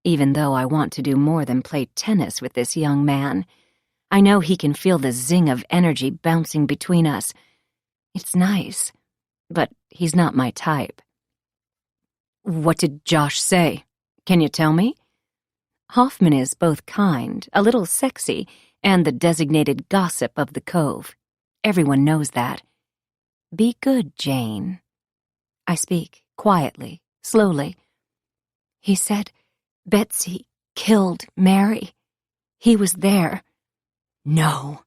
Even though I want to do more than play tennis with this young man, I know he can feel the zing of energy bouncing between us. It's nice, but he's not my type. What did Josh say? Can you tell me? Hoffman is both kind, a little sexy, and the designated gossip of the Cove. Everyone knows that. Be good, Jane. I speak, quietly, slowly. He said Betsy killed Mary. He was there. No.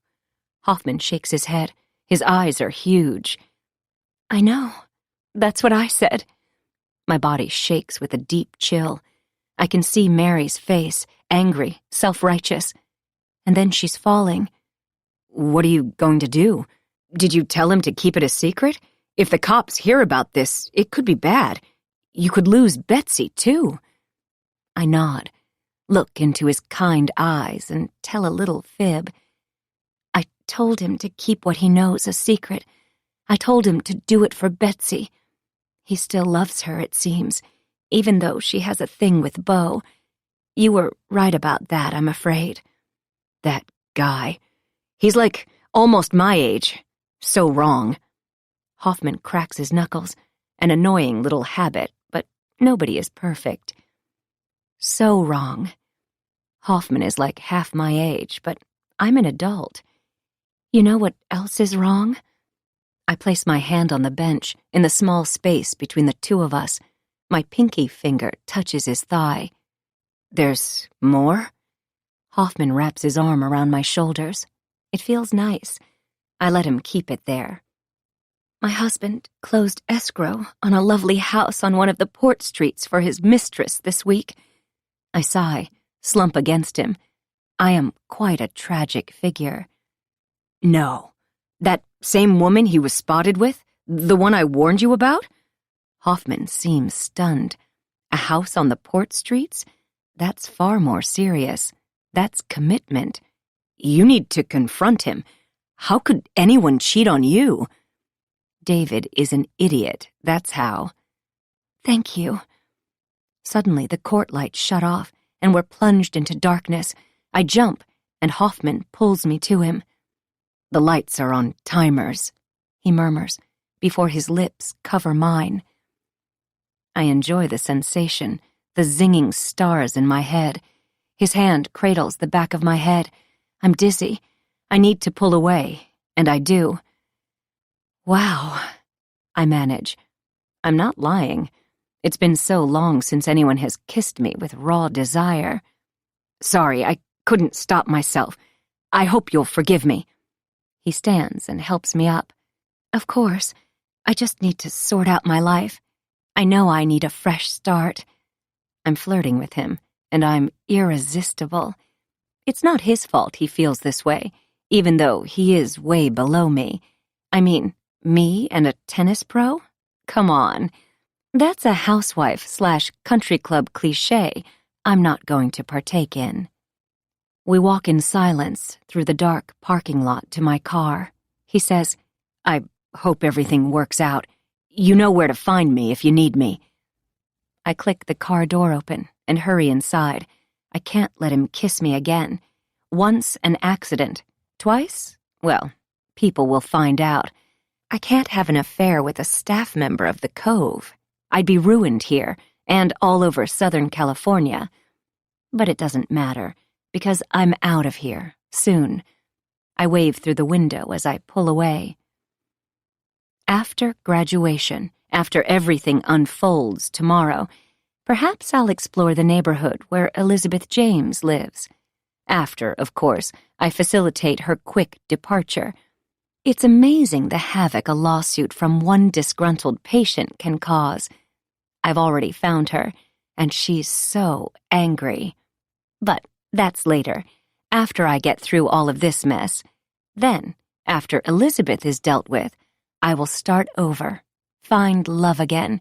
Hoffman shakes his head. His eyes are huge. I know. That's what I said. My body shakes with a deep chill. I can see Mary's face, angry, self-righteous. And then she's falling. What are you going to do? Did you tell him to keep it a secret? If the cops hear about this, it could be bad. You could lose Betsy, too. I nod, look into his kind eyes, and tell a little fib. I told him to keep what he knows a secret. I told him to do it for Betsy. He still loves her, it seems, even though she has a thing with Beau. You were right about that, I'm afraid. That guy. He's like almost my age. So wrong. Hoffman cracks his knuckles, an annoying little habit, but nobody is perfect. So wrong. Hoffman is like half my age, but I'm an adult. You know what else is wrong? I place my hand on the bench in the small space between the two of us. My pinky finger touches his thigh. There's more? Hoffman wraps his arm around my shoulders. It feels nice. I let him keep it there. My husband closed escrow on a lovely house on one of the port streets for his mistress this week. I sigh, slump against him. I am quite a tragic figure. No. That same woman he was spotted with? The one I warned you about? Hoffman seems stunned. A house on the port streets? That's far more serious. That's commitment. You need to confront him. How could anyone cheat on you? David is an idiot, that's how. Thank you. Suddenly the court lights shut off, and we're plunged into darkness. I jump, and Hoffman pulls me to him. The lights are on timers, he murmurs, before his lips cover mine. I enjoy the sensation, the zinging stars in my head. His hand cradles the back of my head. I'm dizzy. I need to pull away, and I do. Wow, I manage. I'm not lying. It's been so long since anyone has kissed me with raw desire. Sorry, I couldn't stop myself. I hope you'll forgive me. He stands and helps me up. Of course, I just need to sort out my life. I know I need a fresh start. I'm flirting with him, and I'm irresistible. It's not his fault he feels this way, even though he is way below me. I mean, me and a tennis pro? Come on. That's a housewife/country club cliché I'm not going to partake in. We walk in silence through the dark parking lot to my car. He says, I hope everything works out. You know where to find me if you need me. I click the car door open and hurry inside. I can't let him kiss me again. Once an accident. Twice? Well, people will find out. I can't have an affair with a staff member of the Cove. I'd be ruined here and all over Southern California. But it doesn't matter, because I'm out of here, soon. I wave through the window as I pull away. After graduation, after everything unfolds tomorrow, perhaps I'll explore the neighborhood where Elizabeth James lives. After, of course, I facilitate her quick departure. It's amazing the havoc a lawsuit from one disgruntled patient can cause. I've already found her, and she's so angry. But that's later, after I get through all of this mess. Then, after Elizabeth is dealt with, I will start over, find love again,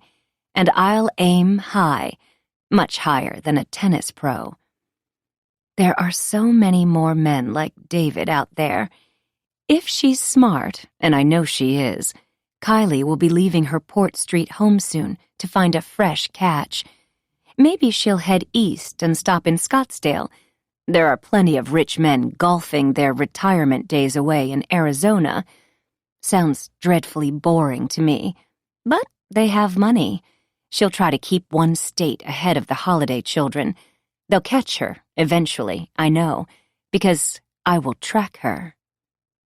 and I'll aim high, much higher than a tennis pro. There are so many more men like David out there. If she's smart, and I know she is, Kylie will be leaving her Port Street home soon to find a fresh catch. Maybe she'll head east and stop in Scottsdale. There are plenty of rich men golfing their retirement days away in Arizona. Sounds dreadfully boring to me, but they have money. She'll try to keep one state ahead of the holiday children. They'll catch her, eventually, I know, because I will track her.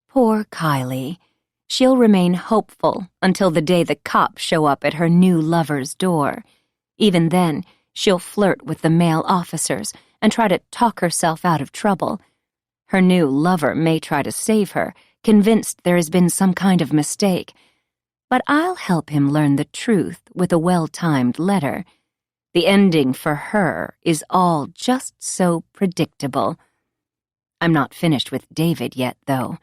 Poor Kylie. She'll remain hopeful until the day the cops show up at her new lover's door. Even then, she'll flirt with the male officers and try to talk herself out of trouble. Her new lover may try to save her, convinced there has been some kind of mistake. But I'll help him learn the truth with a well-timed letter. The ending for her is all just so predictable. I'm not finished with David yet, though.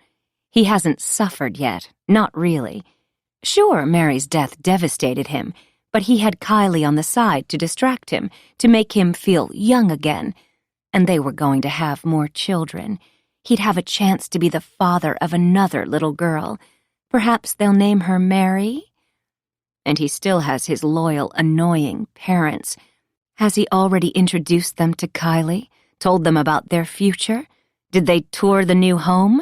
He hasn't suffered yet, not really. Sure, Mary's death devastated him, but he had Kylie on the side to distract him, to make him feel young again. And they were going to have more children. He'd have a chance to be the father of another little girl. Perhaps they'll name her Mary? And he still has his loyal, annoying parents. Has he already introduced them to Kylie? Told them about their future? Did they tour the new home?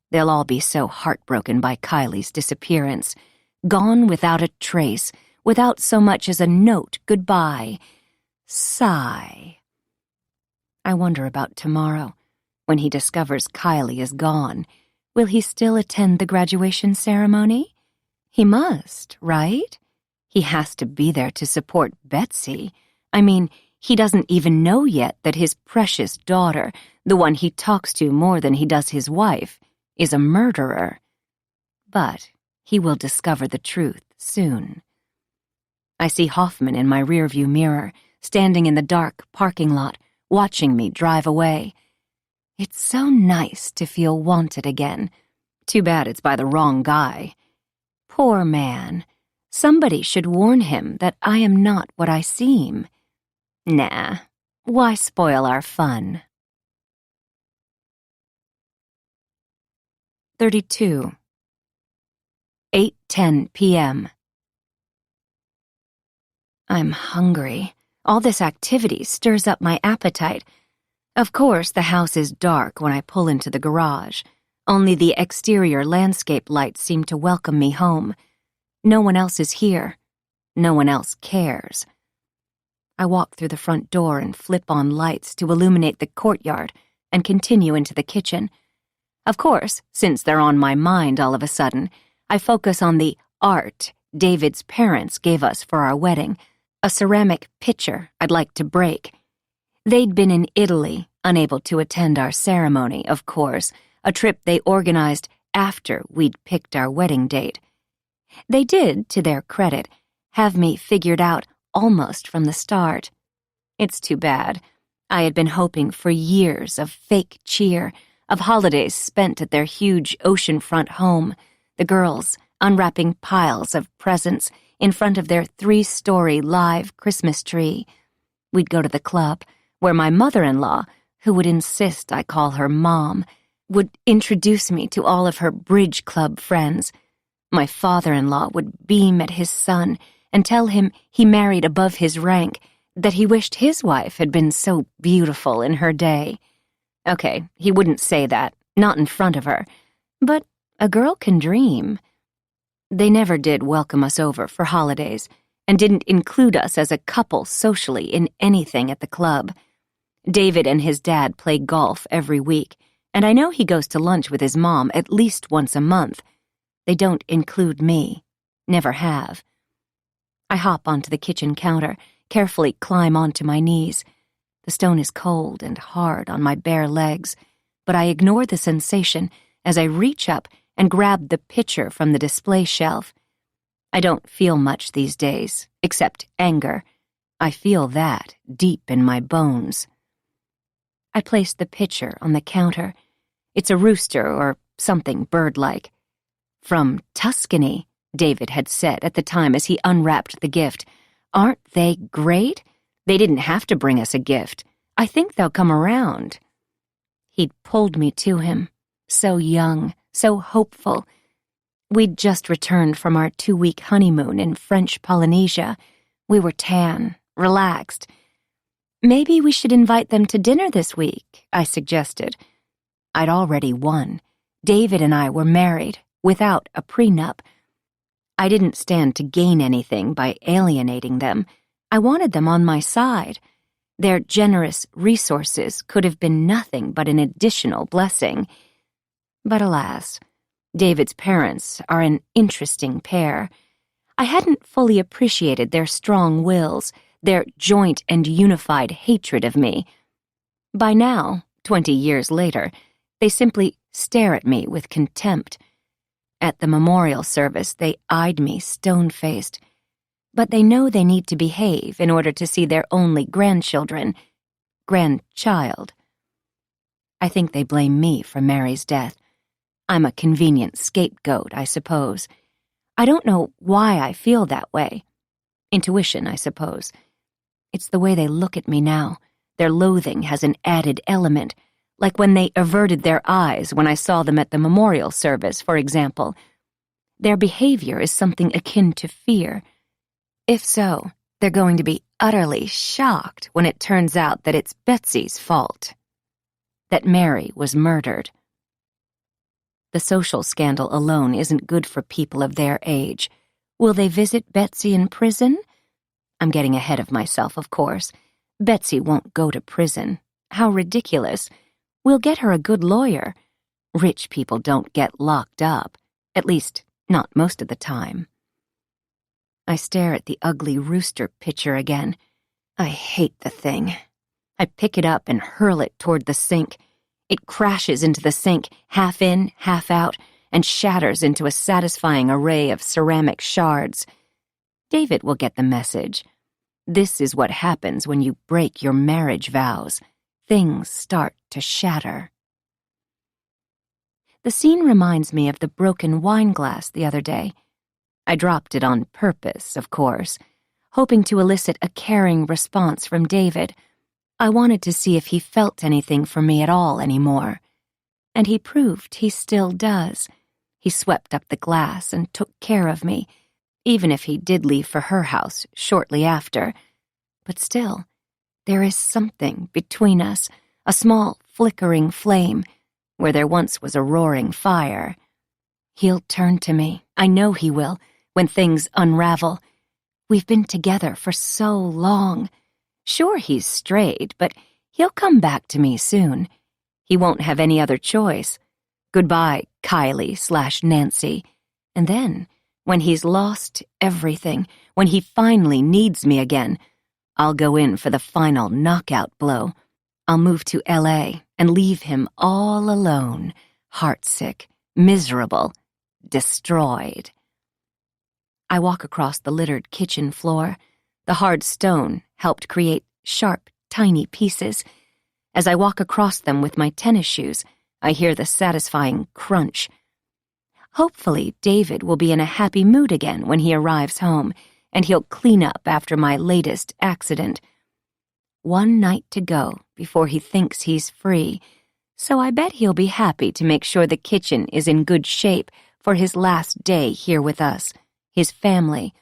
They'll all be so heartbroken by Kylie's disappearance. Gone without a trace, without so much as a note goodbye. Sigh. I wonder about tomorrow. When he discovers Kylie is gone, will he still attend the graduation ceremony? He must, right? He has to be there to support Betsy. I mean, he doesn't even know yet that his precious daughter, the one he talks to more than he does his wife, is a murderer. But he will discover the truth soon. I see Hoffman in my rearview mirror, standing in the dark parking lot, watching me drive away. It's so nice to feel wanted again. Too bad it's by the wrong guy. Poor man. Somebody should warn him that I am not what I seem. Nah, why spoil our fun? 32. 8:10 p.m. I'm hungry. All this activity stirs up my appetite. Of course, the house is dark when I pull into the garage. Only the exterior landscape lights seem to welcome me home. No one else is here. No one else cares. I walk through the front door and flip on lights to illuminate the courtyard and continue into the kitchen. Of course, since they're on my mind all of a sudden, I focus on the art David's parents gave us for our wedding, a ceramic pitcher I'd like to break. They'd been in Italy, unable to attend our ceremony, of course, a trip they organized after we'd picked our wedding date. They did, to their credit, have me figured out almost from the start. It's too bad. I had been hoping for years of fake cheer, of holidays spent at their huge oceanfront home, the girls unwrapping piles of presents in front of their 3-story live Christmas tree. We'd go to the club, where my mother-in-law, who would insist I call her Mom, would introduce me to all of her bridge club friends. My father-in-law would beam at his son and tell him he married above his rank, that he wished his wife had been so beautiful in her day. Okay, he wouldn't say that, not in front of her, but a girl can dream. They never did welcome us over for holidays and didn't include us as a couple socially in anything at the club. David and his dad play golf every week, and I know he goes to lunch with his mom at least once a month. They don't include me. Never have. I hop onto the kitchen counter, carefully climb onto my knees. The stone is cold and hard on my bare legs, but I ignore the sensation as I reach up and grab the pitcher from the display shelf. I don't feel much these days, except anger. I feel that deep in my bones. I place the pitcher on the counter. It's a rooster or something bird-like. From Tuscany, David had said at the time as he unwrapped the gift. Aren't they great? They didn't have to bring us a gift. I think they'll come around. He'd pulled me to him, so young, so hopeful. We'd just returned from our 2-week honeymoon in French Polynesia. We were tan, relaxed. Maybe we should invite them to dinner this week, I suggested. I'd already won. David and I were married, without a prenup. I didn't stand to gain anything by alienating them. I wanted them on my side. Their generous resources could have been nothing but an additional blessing. But alas, David's parents are an interesting pair. I hadn't fully appreciated their strong wills, their joint and unified hatred of me. By now, 20 years later, they simply stare at me with contempt. At the memorial service, they eyed me stone-faced. But they know they need to behave in order to see their only grandchild. I think they blame me for Mary's death. I'm a convenient scapegoat, I suppose. I don't know why I feel that way. Intuition, I suppose. It's the way they look at me now. Their loathing has an added element, like when they averted their eyes when I saw them at the memorial service, for example. Their behavior is something akin to fear. If so, they're going to be utterly shocked when it turns out that it's Betsy's fault. That Mary was murdered. The social scandal alone isn't good for people of their age. Will they visit Betsy in prison? I'm getting ahead of myself, of course. Betsy won't go to prison. How ridiculous. We'll get her a good lawyer. Rich people don't get locked up. At least, Not most of the time. I stare at the ugly rooster picture again. I hate the thing. I pick it up and hurl it toward the sink. It crashes into the sink, half in, half out, and shatters into a satisfying array of ceramic shards. David will get the message. This is what happens when you break your marriage vows. Things start to shatter. The scene reminds me of the broken wine glass the other day. I dropped it on purpose, of course, hoping to elicit a caring response from David. I wanted to see if he felt anything for me at all anymore. And he proved he still does. He swept up the glass and took care of me, even if he did leave for her house shortly after. But still, there is something between us, a small flickering flame, where there once was a roaring fire. He'll turn to me, I know he will, when things unravel. We've been together for so long. Sure, he's strayed, but he'll come back to me soon. He won't have any other choice. Goodbye, Kylie/Nancy. And then, when he's lost everything, when he finally needs me again, I'll go in for the final knockout blow. I'll move to LA and leave him all alone, heartsick, miserable, destroyed. I walk across the littered kitchen floor. The hard stone helped create sharp, tiny pieces. As I walk across them with my tennis shoes, I hear the satisfying crunch. Hopefully, David will be in a happy mood again when he arrives home, and he'll clean up after my latest accident. One night to go before he thinks he's free, so I bet he'll be happy to make sure the kitchen is in good shape for his last day here with us, his family.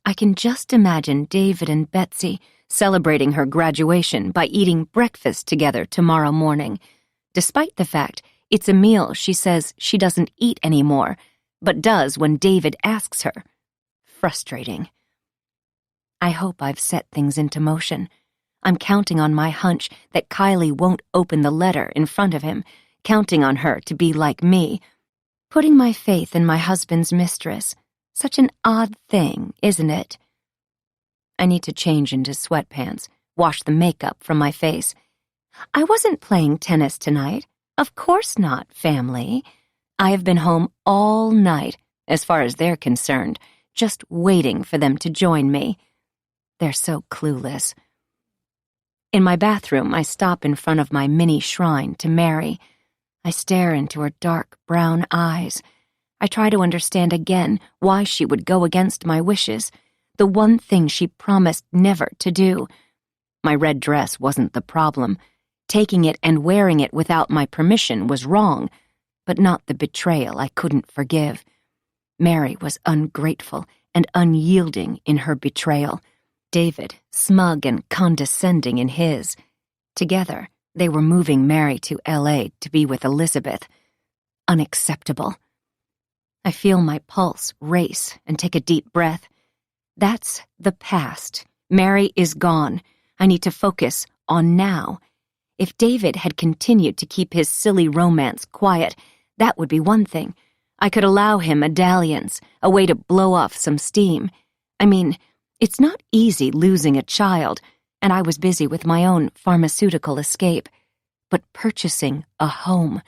I can just imagine David and Betsy celebrating her graduation by eating breakfast together tomorrow morning, despite the fact it's a meal she says she doesn't eat anymore, but does when David asks her. Frustrating. I hope I've set things into motion. I'm counting on my hunch that Kylie won't open the letter in front of him, counting on her to be like me, putting my faith in my husband's mistress. Such an odd thing, isn't it? I need to change into sweatpants, wash the makeup from my face. I wasn't playing tennis tonight. Of course not, family. I have been home all night, as far as they're concerned, just waiting for them to join me. They're so clueless. In my bathroom, I stop in front of my mini shrine to Mary. I stare into her dark brown eyes. I try to understand again why she would go against my wishes, the one thing she promised never to do. My red dress wasn't the problem. Taking it and wearing it without my permission was wrong, but not the betrayal I couldn't forgive. Mary was ungrateful and unyielding in her betrayal. David, smug and condescending in his. Together, they were moving Mary to LA to be with Elizabeth. Unacceptable. I feel my pulse race and take a deep breath. That's the past. Mary is gone. I need to focus on now. If David had continued to keep his silly romance quiet, that would be one thing. I could allow him a dalliance, a way to blow off some steam. I mean, it's not easy losing a child, and I was busy with my own pharmaceutical escape. But purchasing a home,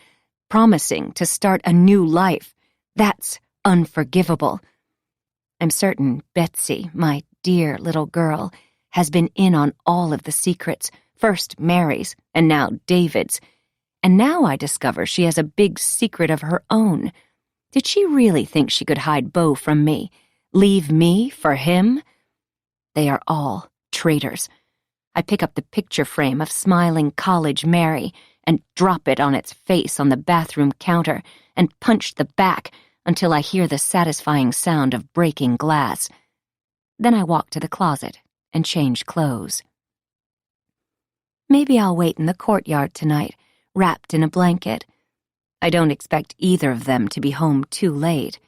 promising to start a new life, that's unforgivable. I'm certain Betsy, my dear little girl, has been in on all of the secrets, first Mary's and now David's. And now I discover she has a big secret of her own. Did she really think she could hide Beau from me? Leave me for him? They are all traitors. I pick up the picture frame of smiling college Mary and drop it on its face on the bathroom counter and punch the back until I hear the satisfying sound of breaking glass. Then I walk to the closet and change clothes. Maybe I'll wait in the courtyard tonight, wrapped in a blanket. I don't expect either of them to be home too late.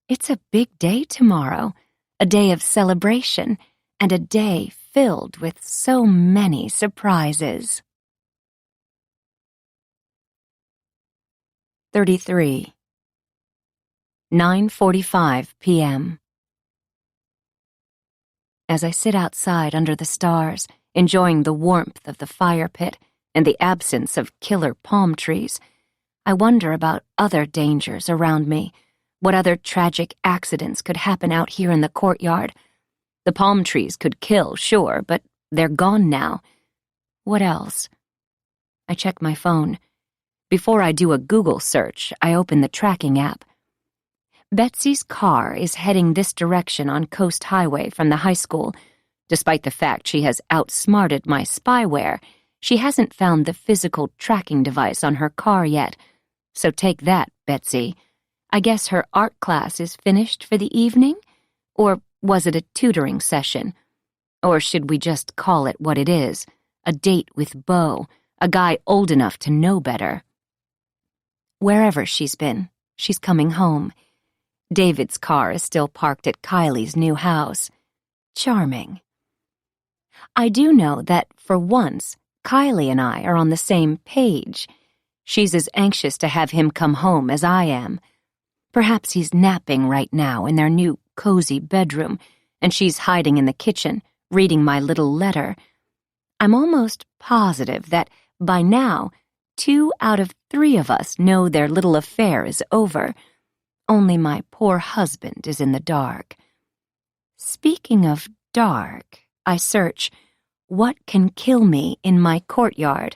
It's a big day tomorrow, a day of celebration, and a day filled with so many surprises. 33. 9:45 p.m. As I sit outside under the stars, enjoying the warmth of the fire pit and the absence of killer palm trees, I wonder about other dangers around me. What other tragic accidents could happen out here in the courtyard? The palm trees could kill, sure, but they're gone now. What else? I check my phone. Before I do a Google search, I open the tracking app. Betsy's car is heading this direction on Coast Highway from the high school. Despite the fact she has outsmarted my spyware, she hasn't found the physical tracking device on her car yet. So take that, Betsy. I guess her art class is finished for the evening? Or was it a tutoring session? Or should we just call it what it is? A date with Beau, a guy old enough to know better. Wherever she's been, she's coming home. David's car is still parked at Kylie's new house. Charming. I do know that, for once, Kylie and I are on the same page. She's as anxious to have him come home as I am. Perhaps he's napping right now in their new cozy bedroom, and she's hiding in the kitchen, reading my little letter. I'm almost positive that, by now, 2 out of 3 of us know their little affair is over. Only my poor husband is in the dark. Speaking of dark, I search, what can kill me in my courtyard?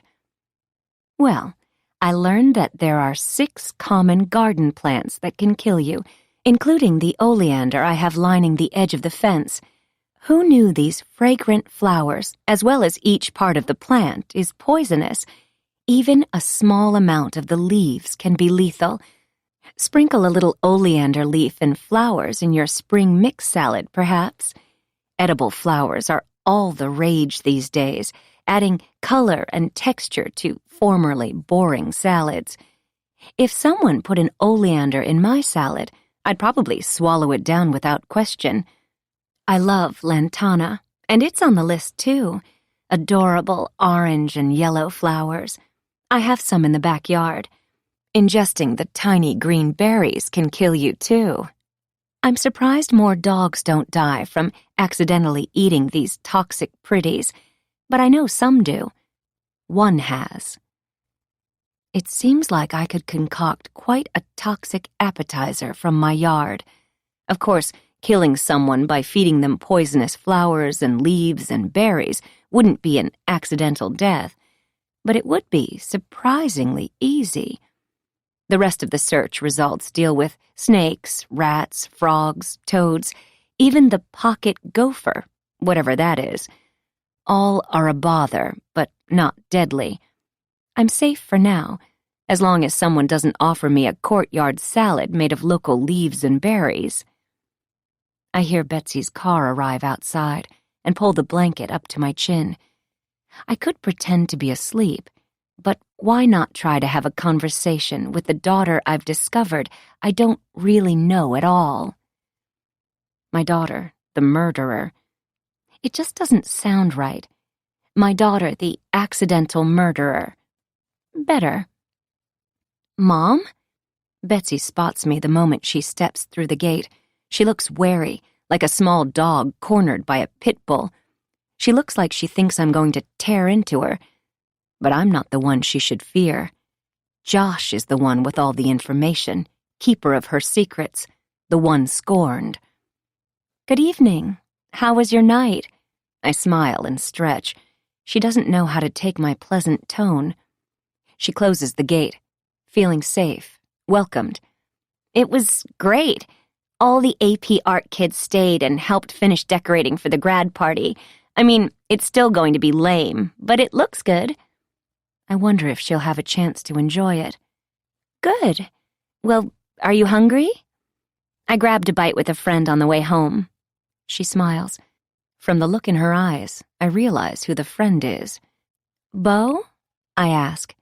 Well, I learned that there are 6 common garden plants that can kill you, including the oleander I have lining the edge of the fence. Who knew these fragrant flowers, as well as each part of the plant, is poisonous? Even a small amount of the leaves can be lethal. Sprinkle a little oleander leaf and flowers in your spring mix salad, perhaps. Edible flowers are all the rage these days, adding color and texture to formerly boring salads. If someone put an oleander in my salad, I'd probably swallow it down without question. I love lantana, and it's on the list too. Adorable orange and yellow flowers. I have some in the backyard. Ingesting the tiny green berries can kill you too. I'm surprised more dogs don't die from accidentally eating these toxic pretties, but I know some do. One has. It seems like I could concoct quite a toxic appetizer from my yard. Of course, killing someone by feeding them poisonous flowers and leaves and berries wouldn't be an accidental death, but it would be surprisingly easy. The rest of the search results deal with snakes, rats, frogs, toads, even the pocket gopher, whatever that is. All are a bother, but not deadly. I'm safe for now, as long as someone doesn't offer me a courtyard salad made of local leaves and berries. I hear Betsy's car arrive outside and pull the blanket up to my chin. I could pretend to be asleep, but why not try to have a conversation with the daughter I've discovered I don't really know at all? My daughter, the murderer. It just doesn't sound right. My daughter, the accidental murderer. Better. Mom? Betsy spots me the moment she steps through the gate. She looks wary, like a small dog cornered by a pit bull. She looks like she thinks I'm going to tear into her. But I'm not the one she should fear. Josh is the one with all the information, keeper of her secrets, the one scorned. Good evening. How was your night? I smile and stretch. She doesn't know how to take my pleasant tone. She closes the gate, feeling safe, welcomed. It was great. All the AP art kids stayed and helped finish decorating for the grad party. I mean, it's still going to be lame, but it looks good. I wonder if she'll have a chance to enjoy it. Good. Well, are you hungry? I grabbed a bite with a friend on the way home. She smiles. From the look in her eyes, I realize who the friend is. Beau? I ask.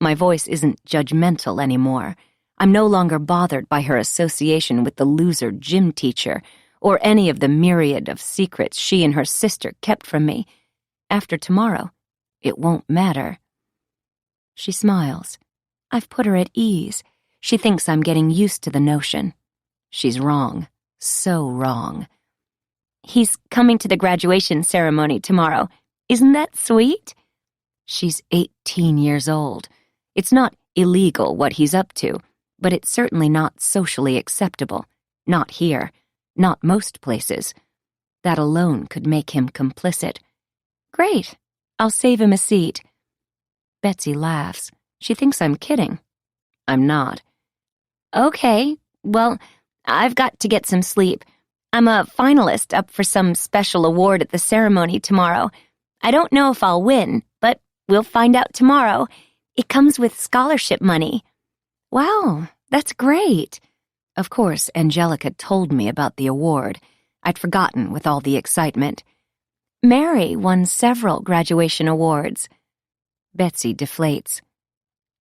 My voice isn't judgmental anymore. I'm no longer bothered by her association with the loser gym teacher or any of the myriad of secrets she and her sister kept from me. After tomorrow, it won't matter. She smiles. I've put her at ease. She thinks I'm getting used to the notion. She's wrong. So wrong. He's coming to the graduation ceremony tomorrow. Isn't that sweet? She's 18 years old. It's not illegal what he's up to, but it's certainly not socially acceptable. Not here. Not most places. That alone could make him complicit. Great. I'll save him a seat. Betsy laughs. She thinks I'm kidding. I'm not. Okay, well, I've got to get some sleep. I'm a finalist up for some special award at the ceremony tomorrow. I don't know if I'll win, but we'll find out tomorrow. It comes with scholarship money. Wow, that's great. Of course, Angelica told me about the award. I'd forgotten with all the excitement. Mary won several graduation awards. Betsy deflates.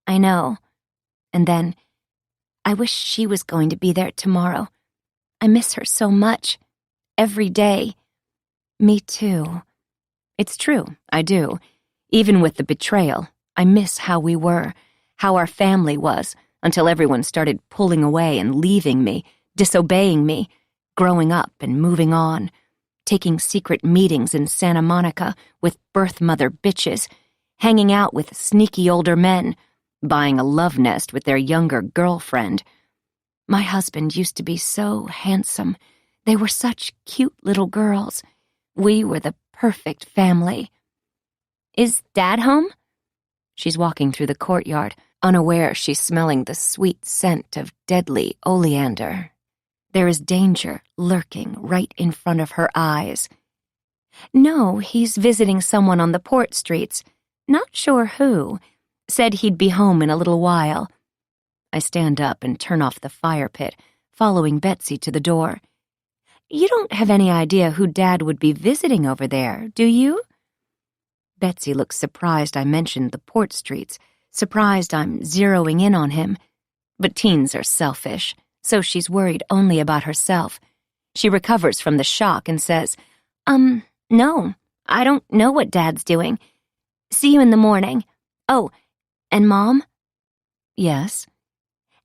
I know. And then, I wish she was going to be there tomorrow. I miss her so much. Every day. Me too. It's true, I do. Even with the betrayal, I miss how we were, how our family was, until everyone started pulling away and leaving me, disobeying me, growing up and moving on, taking secret meetings in Santa Monica with birth mother bitches, hanging out with sneaky older men, buying a love nest with their younger girlfriend. My husband used to be so handsome. They were such cute little girls. We were the perfect family. Is Dad home? She's walking through the courtyard, unaware she's smelling the sweet scent of deadly oleander. There is danger lurking right in front of her eyes. No, he's visiting someone on the port streets. Not sure who. Said he'd be home in a little while. I stand up and turn off the fire pit, following Betsy to the door. You don't have any idea who Dad would be visiting over there, do you? Betsy looks surprised I mentioned the port streets, surprised I'm zeroing in on him. But teens are selfish, so she's worried only about herself. She recovers from the shock and says, No, I don't know what Dad's doing. See you in the morning. Oh, and Mom? Yes?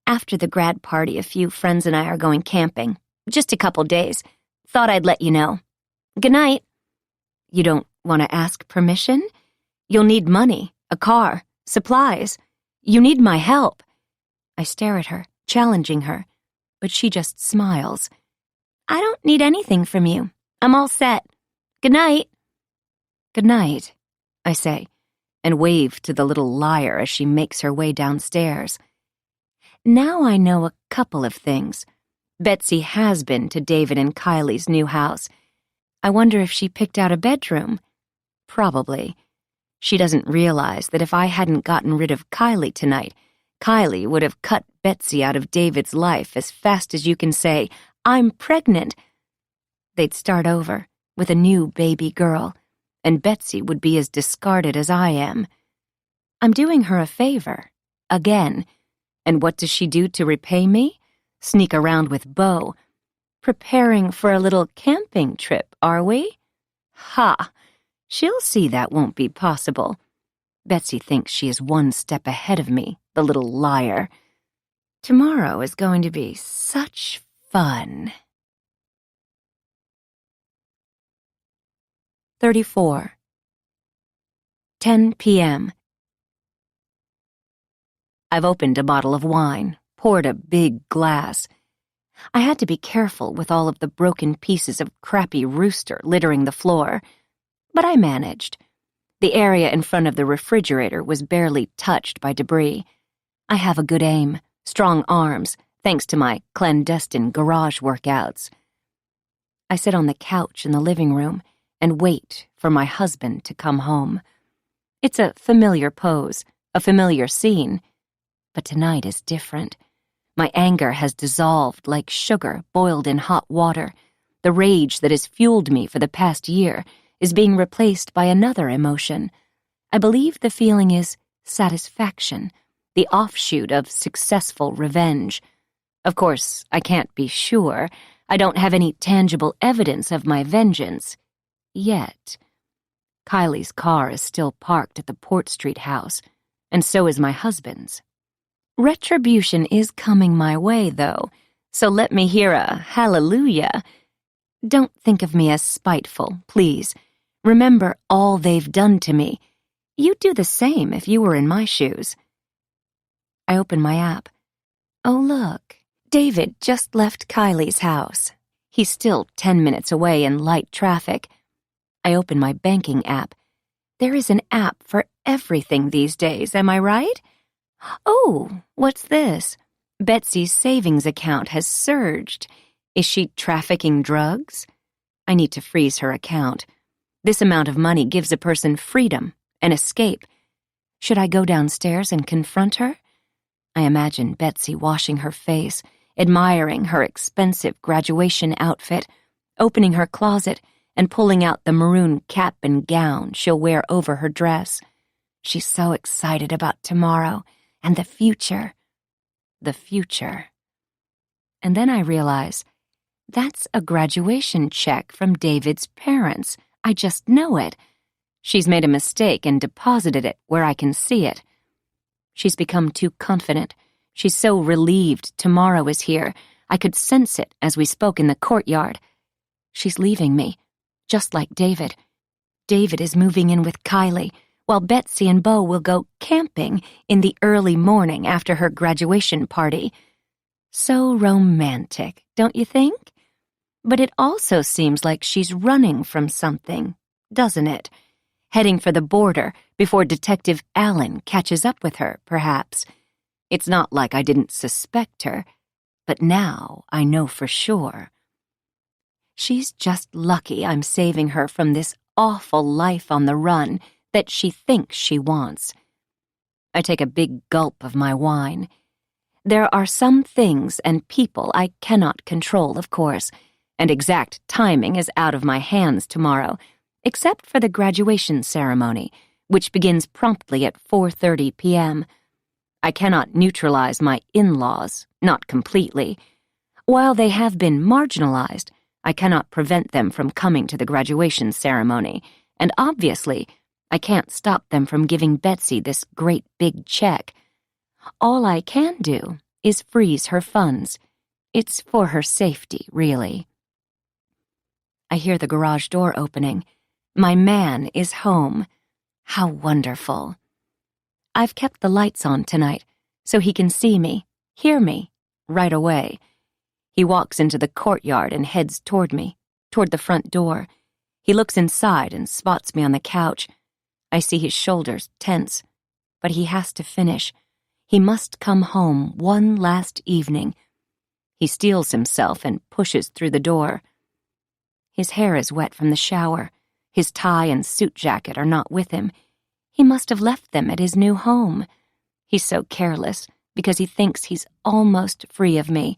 After the grad party, a few friends and I are going camping. Just a couple days. Thought I'd let you know. Good night. You don't want to ask permission? You'll need money, a car, supplies. You need my help. I stare at her, challenging her, but she just smiles. I don't need anything from you. I'm all set. Good night. Good night, I say, and wave to the little liar as she makes her way downstairs. Now I know a couple of things. Betsy has been to David and Kylie's new house. I wonder if she picked out a bedroom. Probably. She doesn't realize that if I hadn't gotten rid of Kylie tonight, Kylie would have cut Betsy out of David's life as fast as you can say, "I'm pregnant." They'd start over with a new baby girl, and Betsy would be as discarded as I am. I'm doing her a favor. Again. And what does she do to repay me? Sneak around with Beau. Preparing for a little camping trip, are we? Ha! She'll see that won't be possible. Betsy thinks she is one step ahead of me, the little liar. Tomorrow is going to be such fun. 34. 10 p.m. I've opened a bottle of wine, poured a big glass. I had to be careful with all of the broken pieces of crappy rooster littering the floor, but I managed. The area in front of the refrigerator was barely touched by debris. I have a good aim, strong arms, thanks to my clandestine garage workouts. I sit on the couch in the living room and wait for my husband to come home. It's a familiar pose, a familiar scene, but tonight is different. My anger has dissolved like sugar boiled in hot water. The rage that has fueled me for the past year is being replaced by another emotion. I believe the feeling is satisfaction, the offshoot of successful revenge. Of course, I can't be sure. I don't have any tangible evidence of my vengeance. Yet. Kylie's car is still parked at the Port Street house, and so is my husband's. Retribution is coming my way, though. So let me hear a hallelujah. Don't think of me as spiteful, please. Remember all they've done to me. You'd do the same if you were in my shoes. I open my app. Oh, look. David just left Kylie's house. He's still 10 minutes away in light traffic. I open my banking app. There is an app for everything these days, am I right? Oh, what's this? Betsy's savings account has surged. Is she trafficking drugs? I need to freeze her account. This amount of money gives a person freedom, an escape. Should I go downstairs and confront her? I imagine Betsy washing her face, admiring her expensive graduation outfit, opening her closet, and pulling out the maroon cap and gown she'll wear over her dress. She's so excited about tomorrow and the future. The future. And then I realize that's a graduation check from David's parents. I just know it. She's made a mistake and deposited it where I can see it. She's become too confident. She's so relieved tomorrow is here. I could sense it as we spoke in the courtyard. She's leaving me, just like David. David is moving in with Kylie, while Betsy and Beau will go camping in the early morning after her graduation party. So romantic, don't you think? But it also seems like she's running from something, doesn't it? Heading for the border before Detective Allen catches up with her, perhaps. It's not like I didn't suspect her, but now I know for sure. She's just lucky I'm saving her from this awful life on the run that she thinks she wants. I take a big gulp of my wine. There are some things and people I cannot control, of course, and exact timing is out of my hands tomorrow, except for the graduation ceremony, which begins promptly at 4:30 p.m. I cannot neutralize my in-laws, not completely. While they have been marginalized, I cannot prevent them from coming to the graduation ceremony, and obviously, I can't stop them from giving Betsy this great big check. All I can do is freeze her funds. It's for her safety, really. I hear the garage door opening. My man is home. How wonderful. I've kept the lights on tonight, so he can see me, hear me, right away. He walks into the courtyard and heads toward me, toward the front door. He looks inside and spots me on the couch. I see his shoulders tense, but he has to finish. He must come home one last evening. He steels himself and pushes through the door. His hair is wet from the shower. His tie and suit jacket are not with him. He must have left them at his new home. He's so careless because he thinks he's almost free of me.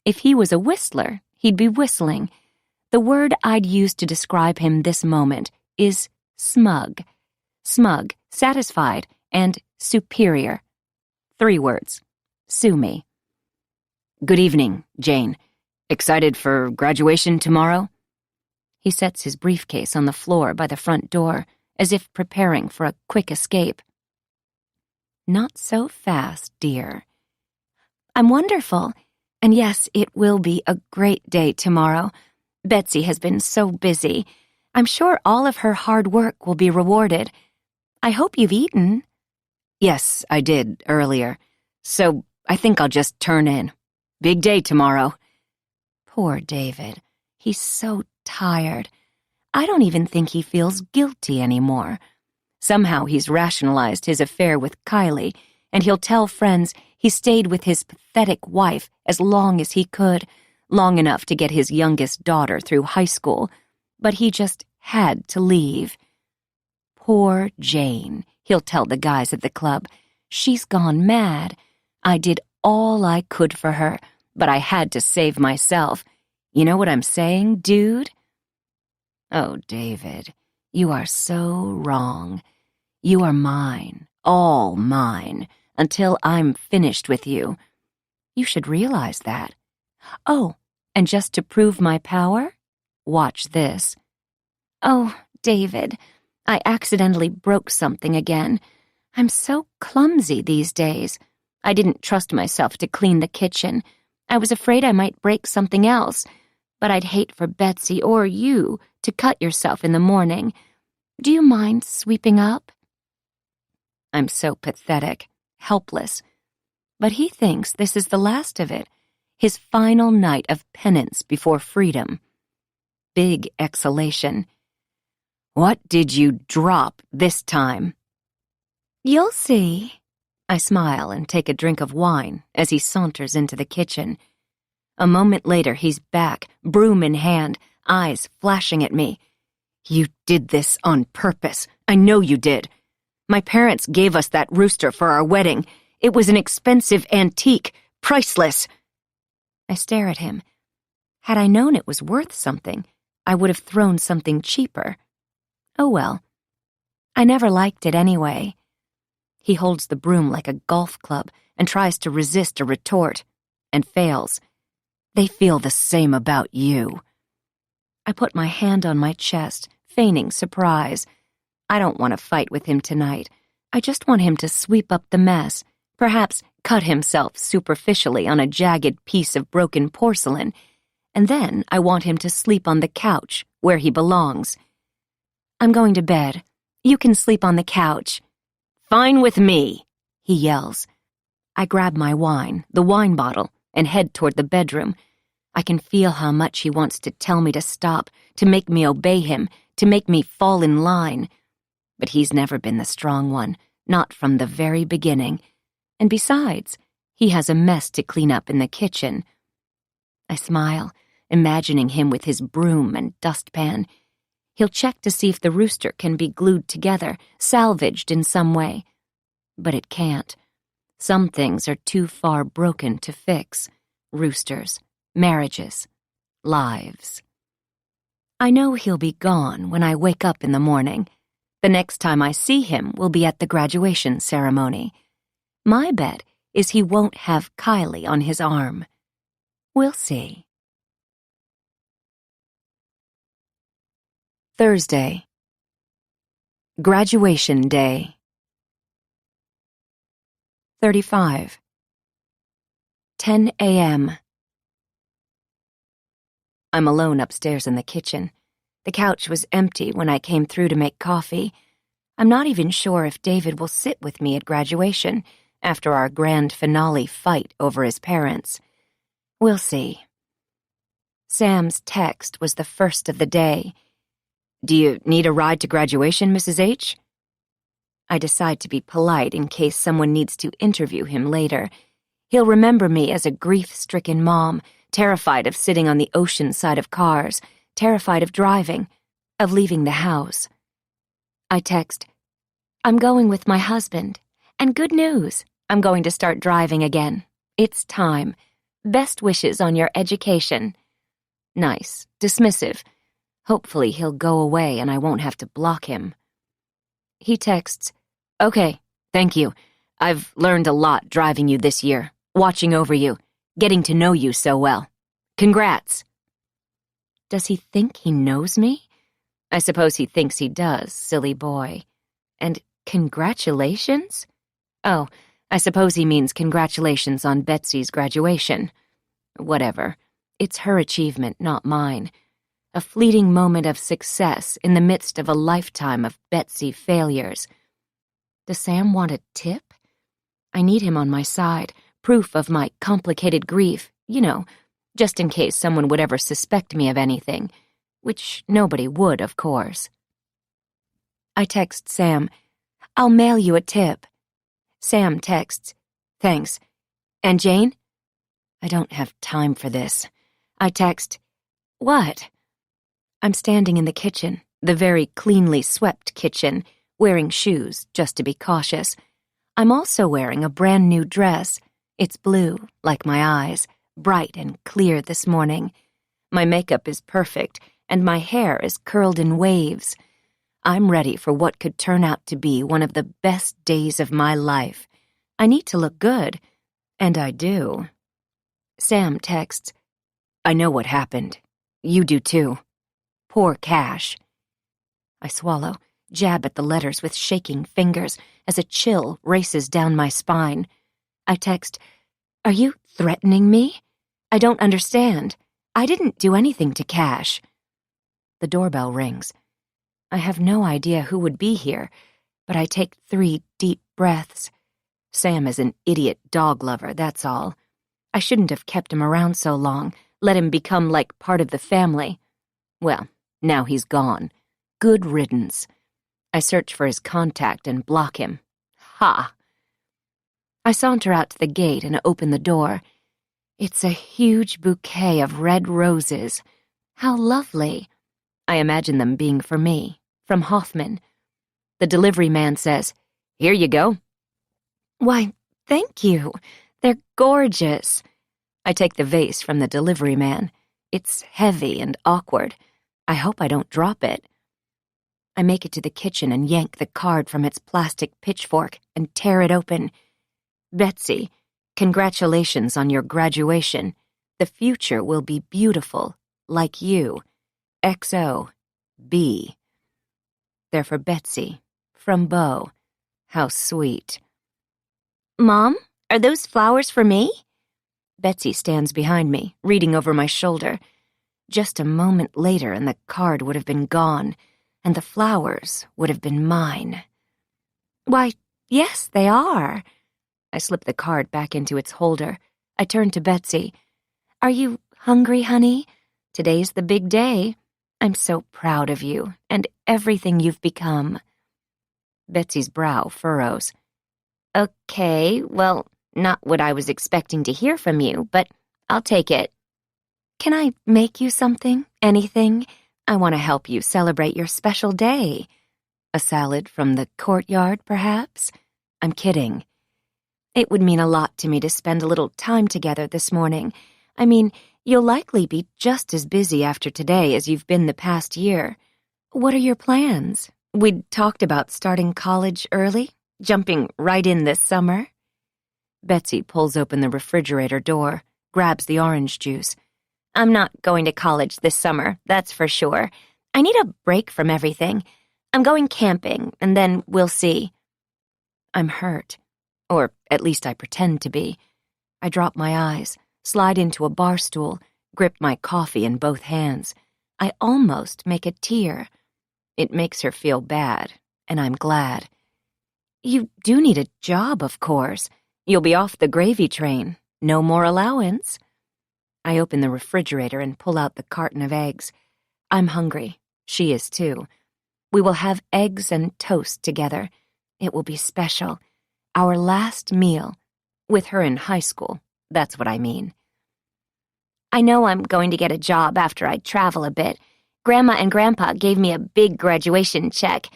If he was a whistler, he'd be whistling. The word I'd use to describe him this moment is smug. Smug, satisfied, and superior. 3 words. Sue me. Good evening, Jane. Excited for graduation tomorrow? He sets his briefcase on the floor by the front door, as if preparing for a quick escape. Not so fast, dear. I'm wonderful, and yes, it will be a great day tomorrow. Betsy has been so busy. I'm sure all of her hard work will be rewarded. I hope you've eaten. Yes, I did earlier, so I think I'll just turn in. Big day tomorrow. Poor David. He's so tired. I don't even think he feels guilty anymore. Somehow he's rationalized his affair with Kylie, and he'll tell friends he stayed with his pathetic wife as long as he could, long enough to get his youngest daughter through high school, but he just had to leave. Poor Jane, he'll tell the guys at the club. She's gone mad. I did all I could for her, but I had to save myself. You know what I'm saying, dude? Oh, David, you are so wrong. You are mine, all mine, until I'm finished with you. You should realize that. Oh, and just to prove my power, watch this. Oh, David, I accidentally broke something again. I'm so clumsy these days. I didn't trust myself to clean the kitchen. I was afraid I might break something else, but I'd hate for Betsy or you to cut yourself in the morning. Do you mind sweeping up?" I'm so pathetic, helpless. But he thinks this is the last of it, his final night of penance before freedom. Big exhalation. "What did you drop this time?" "You'll see." I smile and take a drink of wine as he saunters into the kitchen. A moment later, he's back, broom in hand, eyes flashing at me. "You did this on purpose. I know you did. My parents gave us that rooster for our wedding. It was an expensive antique, priceless." I stare at him. Had I known it was worth something, I would have thrown something cheaper. Oh well. I never liked it anyway. He holds the broom like a golf club and tries to resist a retort, and fails. "They feel the same about you." I put my hand on my chest, feigning surprise. I don't want to fight with him tonight. I just want him to sweep up the mess, perhaps cut himself superficially on a jagged piece of broken porcelain, and then I want him to sleep on the couch where he belongs. "I'm going to bed. You can sleep on the couch." "Fine with me," he yells. I grab my wine, the wine bottle, and head toward the bedroom. I can feel how much he wants to tell me to stop, to make me obey him, to make me fall in line. But he's never been the strong one, not from the very beginning. And besides, he has a mess to clean up in the kitchen. I smile, imagining him with his broom and dustpan. He'll check to see if the rooster can be glued together, salvaged in some way. But it can't. Some things are too far broken to fix. Roosters, marriages, lives. I know he'll be gone when I wake up in the morning. The next time I see him will be at the graduation ceremony. My bet is he won't have Kylie on his arm. We'll see. Thursday. Graduation Day. 35. 10 a.m. I'm alone upstairs in the kitchen. The couch was empty when I came through to make coffee. I'm not even sure if David will sit with me at graduation after our grand finale fight over his parents. We'll see. Sam's text was the first of the day. "Do you need a ride to graduation, Mrs. H?" I decide to be polite in case someone needs to interview him later. He'll remember me as a grief-stricken mom, terrified of sitting on the ocean side of cars, terrified of driving, of leaving the house. I text, "I'm going with my husband. And good news, I'm going to start driving again. It's time. Best wishes on your education." Nice, dismissive. Hopefully he'll go away and I won't have to block him. He texts, "Okay, thank you. I've learned a lot driving you this year, watching over you, getting to know you so well. Congrats." Does he think he knows me? I suppose he thinks he does, silly boy. And congratulations? Oh, I suppose he means congratulations on Betsy's graduation. Whatever. It's her achievement, not mine. A fleeting moment of success in the midst of a lifetime of Betsy failures. Does Sam want a tip? I need him on my side, proof of my complicated grief, just in case someone would ever suspect me of anything, which nobody would, of course. I text Sam, "I'll mail you a tip." Sam texts, "Thanks. And Jane?" I don't have time for this. I text, "What?" I'm standing in the kitchen, the very cleanly swept kitchen, wearing shoes just to be cautious. I'm also wearing a brand new dress. It's blue, like my eyes, bright and clear this morning. My makeup is perfect, and my hair is curled in waves. I'm ready for what could turn out to be one of the best days of my life. I need to look good, and I do. Sam texts, "I know what happened. You do too. Poor Cash." I swallow, jab at the letters with shaking fingers as a chill races down my spine. I text, "Are you threatening me?" I don't understand. I didn't do anything to Cash. The doorbell rings. I have no idea who would be here, but I take 3 deep breaths. Sam is an idiot dog lover, that's all. I shouldn't have kept him around so long, let him become like part of the family. Well, now he's gone. Good riddance. I search for his contact and block him. Ha! I saunter out to the gate and open the door. It's a huge bouquet of red roses. How lovely. I imagine them being for me, from Hoffman. The delivery man says, "Here you go." Why, thank you. They're gorgeous. I take the vase from the delivery man. It's heavy and awkward. I hope I don't drop it. I make it to the kitchen and yank the card from its plastic pitchfork and tear it open. Betsy, congratulations on your graduation. The future will be beautiful, like you. XO. B. They're for Betsy, from Beau. How sweet. Mom, are those flowers for me? Betsy stands behind me, reading over my shoulder. Just a moment later and the card would have been gone, and the flowers would have been mine. Why, yes, they are. I slip the card back into its holder. I turn to Betsy. Are you hungry, honey? Today's the big day. I'm so proud of you and everything you've become. Betsy's brow furrows. Okay, well, not what I was expecting to hear from you, but I'll take it. Can I make you something? Anything? I want to help you celebrate your special day. A salad from the courtyard, perhaps? I'm kidding. It would mean a lot to me to spend a little time together this morning. I mean, you'll likely be just as busy after today as you've been the past year. What are your plans? We'd talked about starting college early, jumping right in this summer. Betsy pulls open the refrigerator door, grabs the orange juice. I'm not going to college this summer, that's for sure. I need a break from everything. I'm going camping, and then we'll see. I'm hurt. Or at least I pretend to be. I drop my eyes, slide into a bar stool, grip my coffee in both hands. I almost make a tear. It makes her feel bad, and I'm glad. You do need a job, of course. You'll be off the gravy train. No more allowance. I open the refrigerator and pull out the carton of eggs. I'm hungry. She is too. We will have eggs and toast together. It will be special. Our last meal. With her in high school. That's what I mean. I know I'm going to get a job after I travel a bit. Grandma and Grandpa gave me a big graduation check.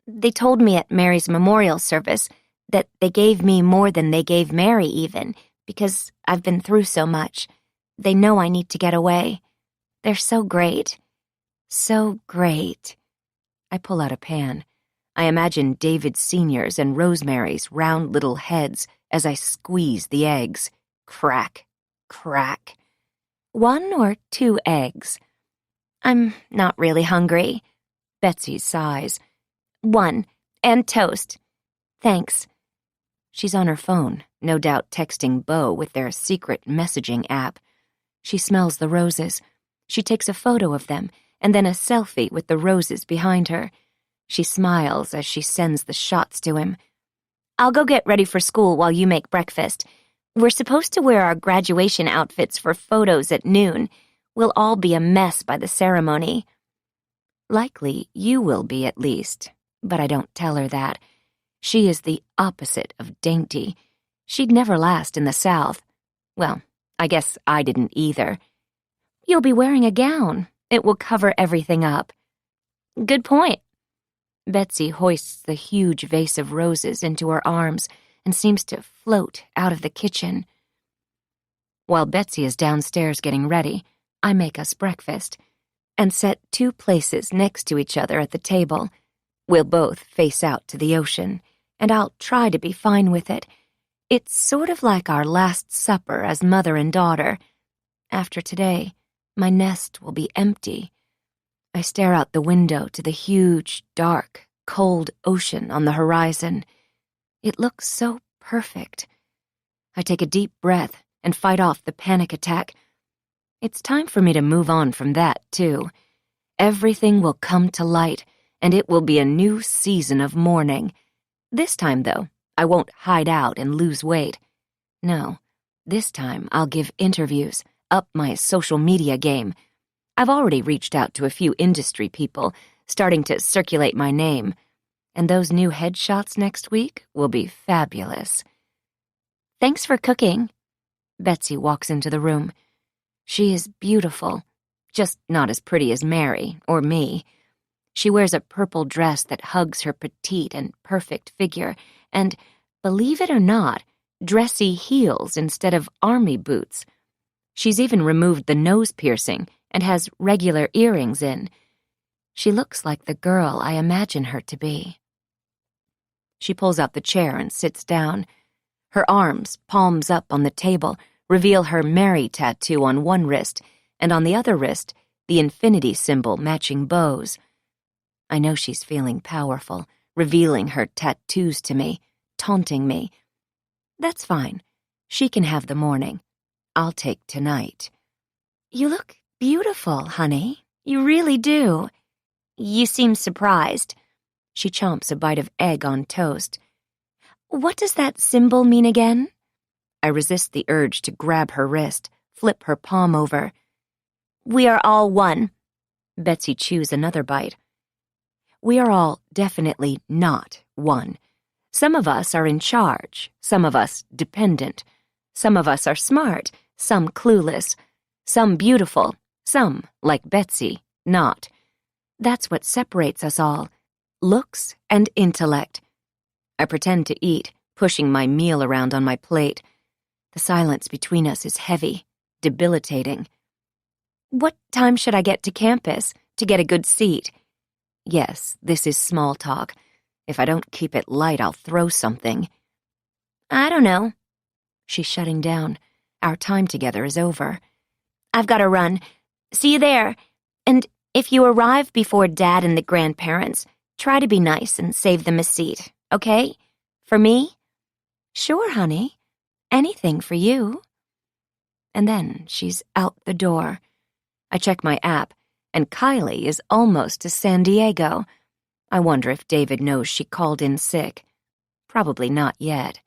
They told me at Mary's memorial service that they gave me more than they gave Mary even, because I've been through so much. They know I need to get away. They're so great. So great. I pull out a pan. I imagine David Sr.'s and Rosemary's round little heads as I squeeze the eggs. Crack, crack. 1 or 2 eggs? I'm not really hungry. Betsy sighs. 1, and toast. Thanks. She's on her phone, no doubt texting Beau with their secret messaging app. She smells the roses. She takes a photo of them, and then a selfie with the roses behind her. She smiles as she sends the shots to him. I'll go get ready for school while you make breakfast. We're supposed to wear our graduation outfits for photos at noon. We'll all be a mess by the ceremony. Likely you will be at least, but I don't tell her that. She is the opposite of dainty. She'd never last in the South. Well, I guess I didn't either. You'll be wearing a gown. It will cover everything up. Good point. Betsy hoists the huge vase of roses into her arms and seems to float out of the kitchen. While Betsy is downstairs getting ready, I make us breakfast and set 2 places next to each other at the table. We'll both face out to the ocean, and I'll try to be fine with it. It's sort of like our last supper as mother and daughter. After today, my nest will be empty. I stare out the window to the huge, dark, cold ocean on the horizon. It looks so perfect. I take a deep breath and fight off the panic attack, It's time for me to move on from that, too. Everything will come to light, and it will be a new season of mourning. This time, though, I won't hide out and lose weight. No, this time I'll give interviews, up my social media game. I've already reached out to a few industry people, starting to circulate my name. And those new headshots next week will be fabulous. Thanks for cooking. Betsy walks into the room. She is beautiful, just not as pretty as Mary or me. She wears a purple dress that hugs her petite and perfect figure, and, believe it or not, dressy heels instead of army boots. She's even removed the nose piercing and has regular earrings in. She looks like the girl I imagine her to be. She pulls out the chair and sits down. Her arms, palms up on the table, reveal her Mary tattoo on one wrist, and on the other wrist, the infinity symbol matching bows. I know she's feeling powerful, revealing her tattoos to me, taunting me. That's fine. She can have the morning. I'll take tonight. You look beautiful, honey. You really do. You seem surprised. She chomps a bite of egg on toast. What does that symbol mean again? I resist the urge to grab her wrist, flip her palm over. We are all one. Betsy chews another bite. We are all definitely not one. Some of us are in charge, some of us dependent. Some of us are smart, some clueless. Some beautiful, some, like Betsy, not. That's what separates us all. Looks and intellect. I pretend to eat, pushing my meal around on my plate. The silence between us is heavy, debilitating. What time should I get to campus to get a good seat? Yes, this is small talk. If I don't keep it light, I'll throw something. I don't know. She's shutting down. Our time together is over. I've got to run. See you there. And if you arrive before Dad and the grandparents, try to be nice and save them a seat, okay? For me? Sure, honey. Anything for you. And then she's out the door. I check my app, and Kylie is almost to San Diego. I wonder if David knows she called in sick. Probably not yet.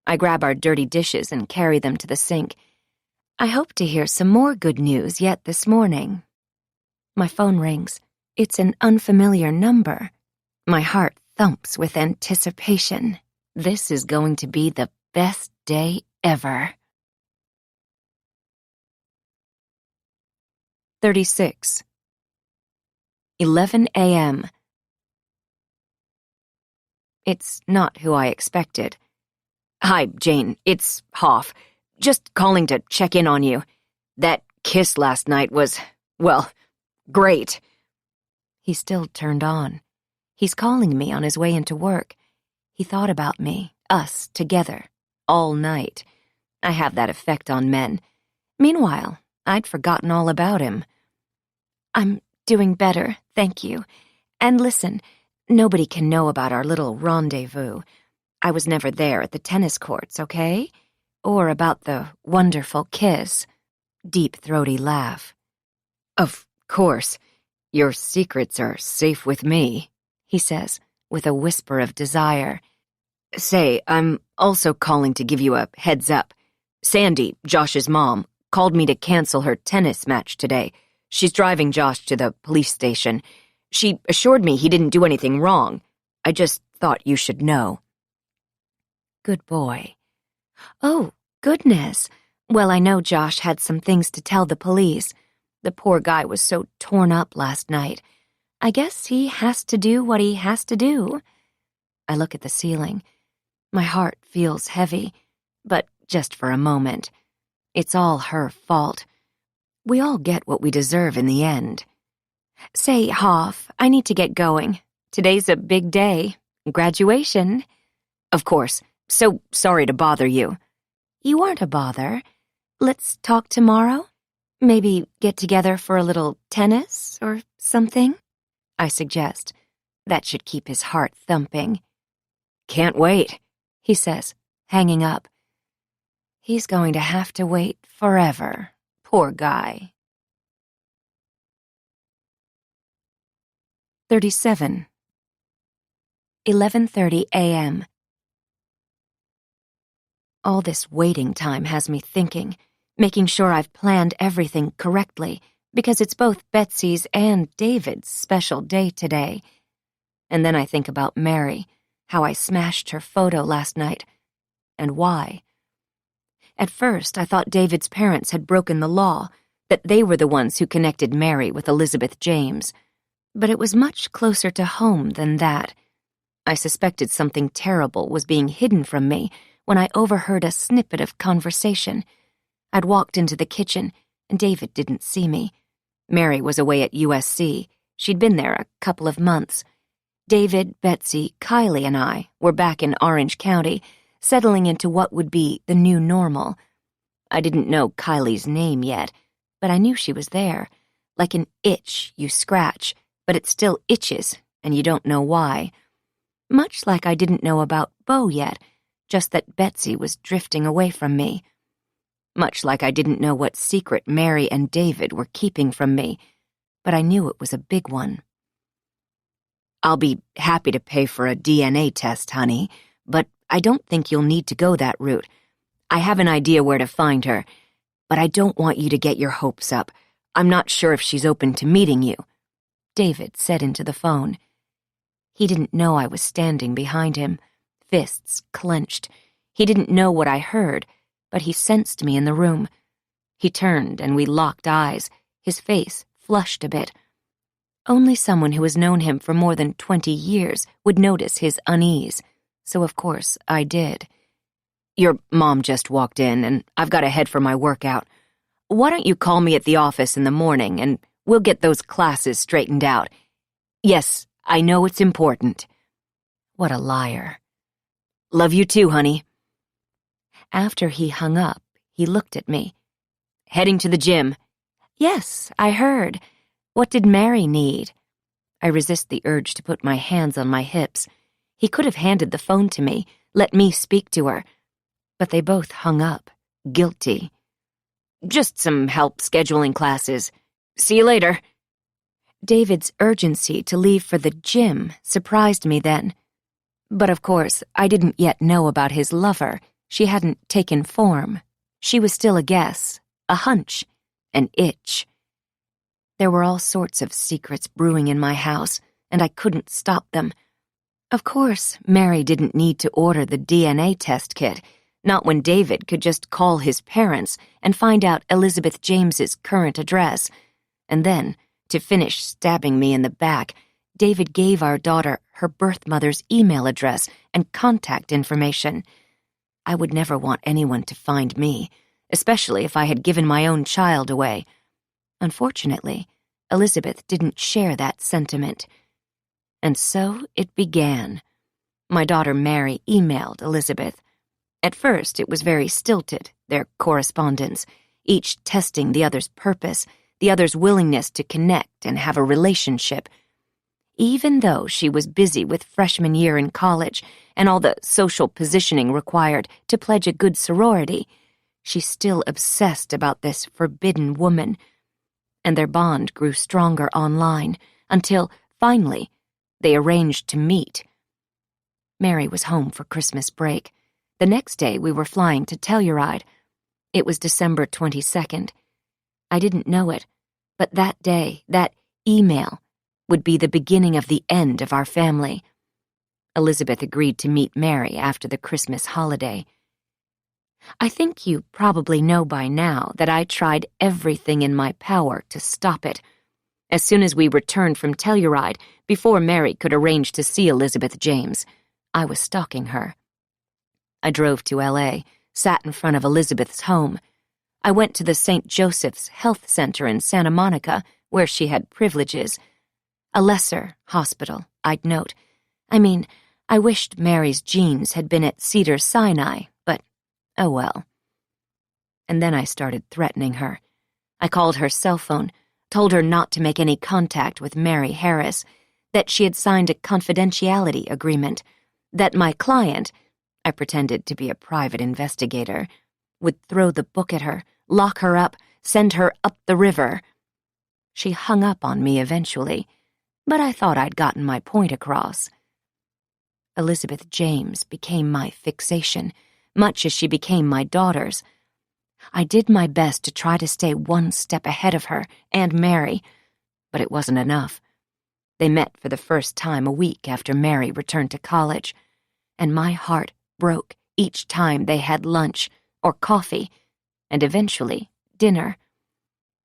I grab our dirty dishes and carry them to the sink. I hope to hear some more good news yet this morning. My phone rings. It's an unfamiliar number. My heart thumps with anticipation. This is going to be the best day ever. 36. 11 a.m. It's not who I expected. Hi, Jane, it's Hoff. Just calling to check in on you. That kiss last night was, well, great. He's still turned on. He's calling me on his way into work. He thought about me, us, together, all night. I have that effect on men. Meanwhile, I'd forgotten all about him. I'm doing better, thank you. And listen, nobody can know about our little rendezvous. I was never there at the tennis courts, okay? Or about the wonderful kiss. Deep, throaty laugh. Of course. Your secrets are safe with me, he says, with a whisper of desire. Say, I'm also calling to give you a heads up. Sandy, Josh's mom, called me to cancel her tennis match today. She's driving Josh to the police station. She assured me he didn't do anything wrong. I just thought you should know. Good boy. Oh, goodness. Well, I know Josh had some things to tell the police. The poor guy was so torn up last night. I guess he has to do what he has to do. I look at the ceiling. My heart feels heavy, but just for a moment. It's all her fault. We all get what we deserve in the end. Say, Hoff, I need to get going. Today's a big day. Graduation. Of course. So sorry to bother you. You aren't a bother. Let's talk tomorrow? Maybe get together for a little tennis or something? I suggest. That should keep his heart thumping. Can't wait, he says, hanging up. He's going to have to wait forever. Poor guy. 37. 11:30 a.m. All this waiting time has me thinking, making sure I've planned everything correctly, because it's both Betsy's and David's special day today. And then I think about Mary, how I smashed her photo last night, and why. At first, I thought David's parents had broken the law, that they were the ones who connected Mary with Elizabeth James. But it was much closer to home than that. I suspected something terrible was being hidden from me when I overheard a snippet of conversation. I'd walked into the kitchen, and David didn't see me. Mary was away at USC. She'd been there a couple of months. David, Betsy, Kylie, and I were back in Orange County, settling into what would be the new normal. I didn't know Kylie's name yet, but I knew she was there, like an itch you scratch, but it still itches, and you don't know why. Much like I didn't know about Beau yet, just that Betsy was drifting away from me. Much like I didn't know what secret Mary and David were keeping from me, but I knew it was a big one. I'll be happy to pay for a DNA test, honey, but I don't think you'll need to go that route. I have an idea where to find her, but I don't want you to get your hopes up. I'm not sure if she's open to meeting you, David said into the phone. He didn't know I was standing behind him, fists clenched. He didn't know what I heard, but he sensed me in the room. He turned and we locked eyes, his face flushed a bit. Only someone who has known him for more than 20 years would notice his unease, so of course I did. Your mom just walked in, and I've got to head for my workout. Why don't you call me at the office in the morning, and we'll get those classes straightened out. Yes, I know it's important. What a liar. Love you too, honey. After he hung up, he looked at me. Heading to the gym. Yes, I heard. What did Mary need? I resist the urge to put my hands on my hips. He could have handed the phone to me, let me speak to her. But they both hung up, guilty. Just some help scheduling classes. See you later. David's urgency to leave for the gym surprised me then. But of course, I didn't yet know about his lover. She hadn't taken form. She was still a guess, a hunch, an itch. There were all sorts of secrets brewing in my house, and I couldn't stop them. Of course, Mary didn't need to order the DNA test kit, not when David could just call his parents and find out Elizabeth James's current address. And then, to finish stabbing me in the back, David gave our daughter her birth mother's email address and contact information. I would never want anyone to find me, especially if I had given my own child away. Unfortunately, Elizabeth didn't share that sentiment. And so it began. My daughter Mary emailed Elizabeth. At first, it was very stilted, their correspondence, each testing the other's purpose, the other's willingness to connect and have a relationship. Even though she was busy with freshman year in college and all the social positioning required to pledge a good sorority, she still obsessed about this forbidden woman. And their bond grew stronger online until, finally, they arranged to meet. Mary was home for Christmas break. The next day we were flying to Telluride. It was December 22nd. I didn't know it, but that day, that email, would be the beginning of the end of our family. Elizabeth agreed to meet Mary after the Christmas holiday. I think you probably know by now that I tried everything in my power to stop it. As soon as we returned from Telluride, before Mary could arrange to see Elizabeth James, I was stalking her. I drove to L.A., sat in front of Elizabeth's home. I went to the St. Joseph's Health Center in Santa Monica, where she had privileges. A lesser hospital, I'd note. I wished Mary's genes had been at Cedars-Sinai, but oh well. And then I started threatening her. I called her cell phone, told her not to make any contact with Mary Harris, that she had signed a confidentiality agreement, that my client, I pretended to be a private investigator, would throw the book at her, lock her up, send her up the river. She hung up on me eventually, but I thought I'd gotten my point across. Elizabeth James became my fixation, much as she became my daughter's. I did my best to try to stay one step ahead of her and Mary, but it wasn't enough. They met for the first time a week after Mary returned to college, and my heart broke each time they had lunch or coffee, and eventually dinner.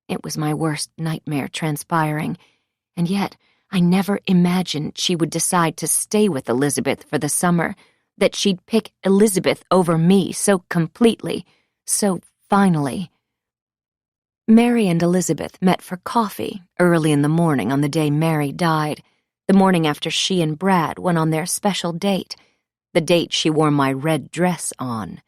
It was my worst nightmare transpiring, and yet I never imagined she would decide to stay with Elizabeth for the summer, that she'd pick Elizabeth over me so completely, so finally. Mary and Elizabeth met for coffee early in the morning on the day Mary died, the morning after she and Brad went on their special date, the date she wore my red dress on.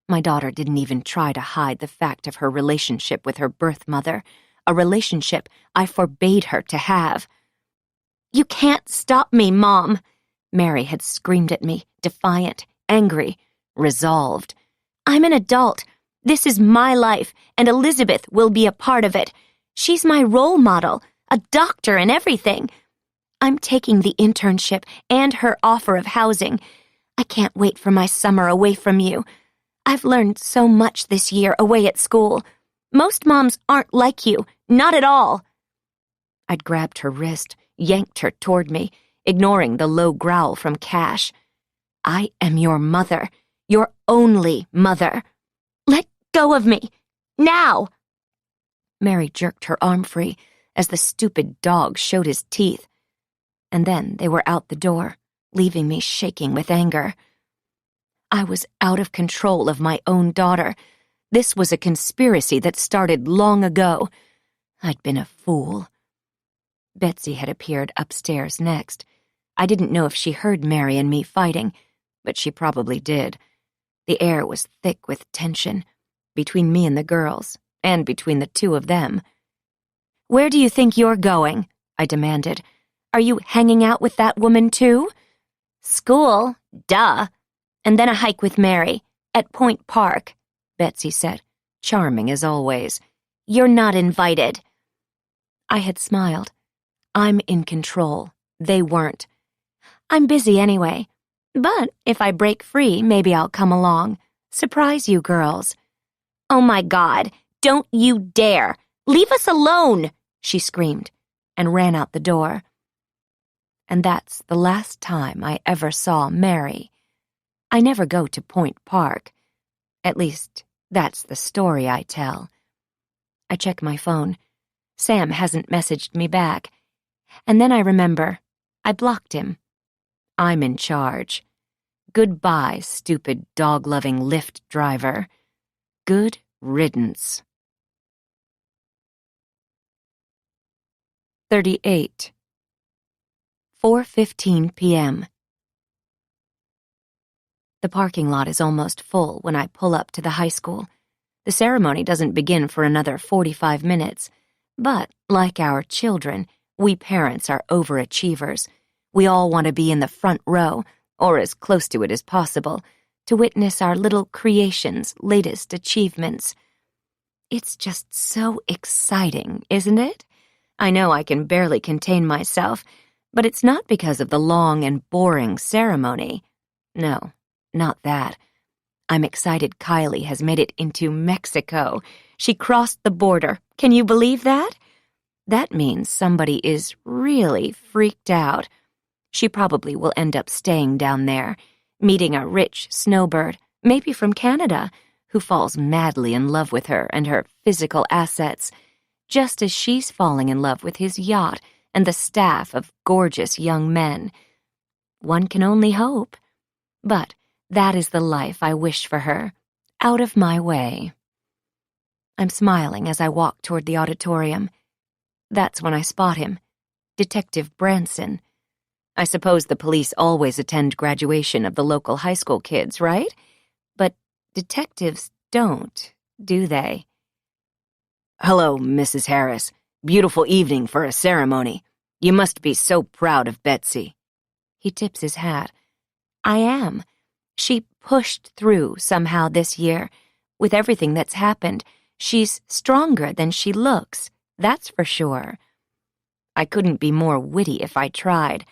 My daughter didn't even try to hide the fact of her relationship with her birth mother, a relationship I forbade her to have. "You can't stop me, Mom," Mary had screamed at me, defiant, angry, resolved. "I'm an adult. This is my life, and Elizabeth will be a part of it. She's my role model, a doctor and everything. I'm taking the internship and her offer of housing. I can't wait for my summer away from you. I've learned so much this year away at school. Most moms aren't like you, not at all." I'd grabbed her wrist, yanked her toward me, ignoring the low growl from Cash. "I am your mother, your only mother. Let go of me, now!" Mary jerked her arm free as the stupid dog showed his teeth. And then they were out the door, leaving me shaking with anger. I was out of control of my own daughter. This was a conspiracy that started long ago. I'd been a fool. Betsy had appeared upstairs next. I didn't know if she heard Mary and me fighting, but she probably did. The air was thick with tension, between me and the girls, and between the two of them. "Where do you think you're going?" I demanded. "Are you hanging out with that woman too?" "School, duh. And then a hike with Mary, at Point Park," Betsy said, charming as always. "You're not invited." I had smiled. I'm in control. They weren't. "I'm busy anyway. But if I break free, maybe I'll come along. Surprise you girls." "Oh my God, don't you dare! Leave us alone!" she screamed, and ran out the door. And that's the last time I ever saw Mary. I never go to Point Park. At least, that's the story I tell. I check my phone. Sam hasn't messaged me back. And then I remember, I blocked him. I'm in charge. Goodbye, stupid dog-loving Lyft driver. Good riddance. 38. 4:15 p.m. The parking lot is almost full when I pull up to the high school. The ceremony doesn't begin for another 45 minutes, but, like our children, we parents are overachievers. We all want to be in the front row, or as close to it as possible, to witness our little creation's latest achievements. It's just so exciting, isn't it? I know I can barely contain myself, but it's not because of the long and boring ceremony. No, not that. I'm excited Kylie has made it into Mexico. She crossed the border. Can you believe that? That means somebody is really freaked out. She probably will end up staying down there, meeting a rich snowbird, maybe from Canada, who falls madly in love with her and her physical assets, just as she's falling in love with his yacht and the staff of gorgeous young men. One can only hope. But that is the life I wish for her, out of my way. I'm smiling as I walk toward the auditorium. That's when I spot him, Detective Branson. I suppose the police always attend graduation of the local high school kids, right? But detectives don't, do they? "Hello, Mrs. Harris. Beautiful evening for a ceremony. You must be so proud of Betsy." He tips his hat. I am. She pushed through somehow this year. With everything that's happened, She's stronger than she looks, that's for sure. I couldn't be more witty if I tried.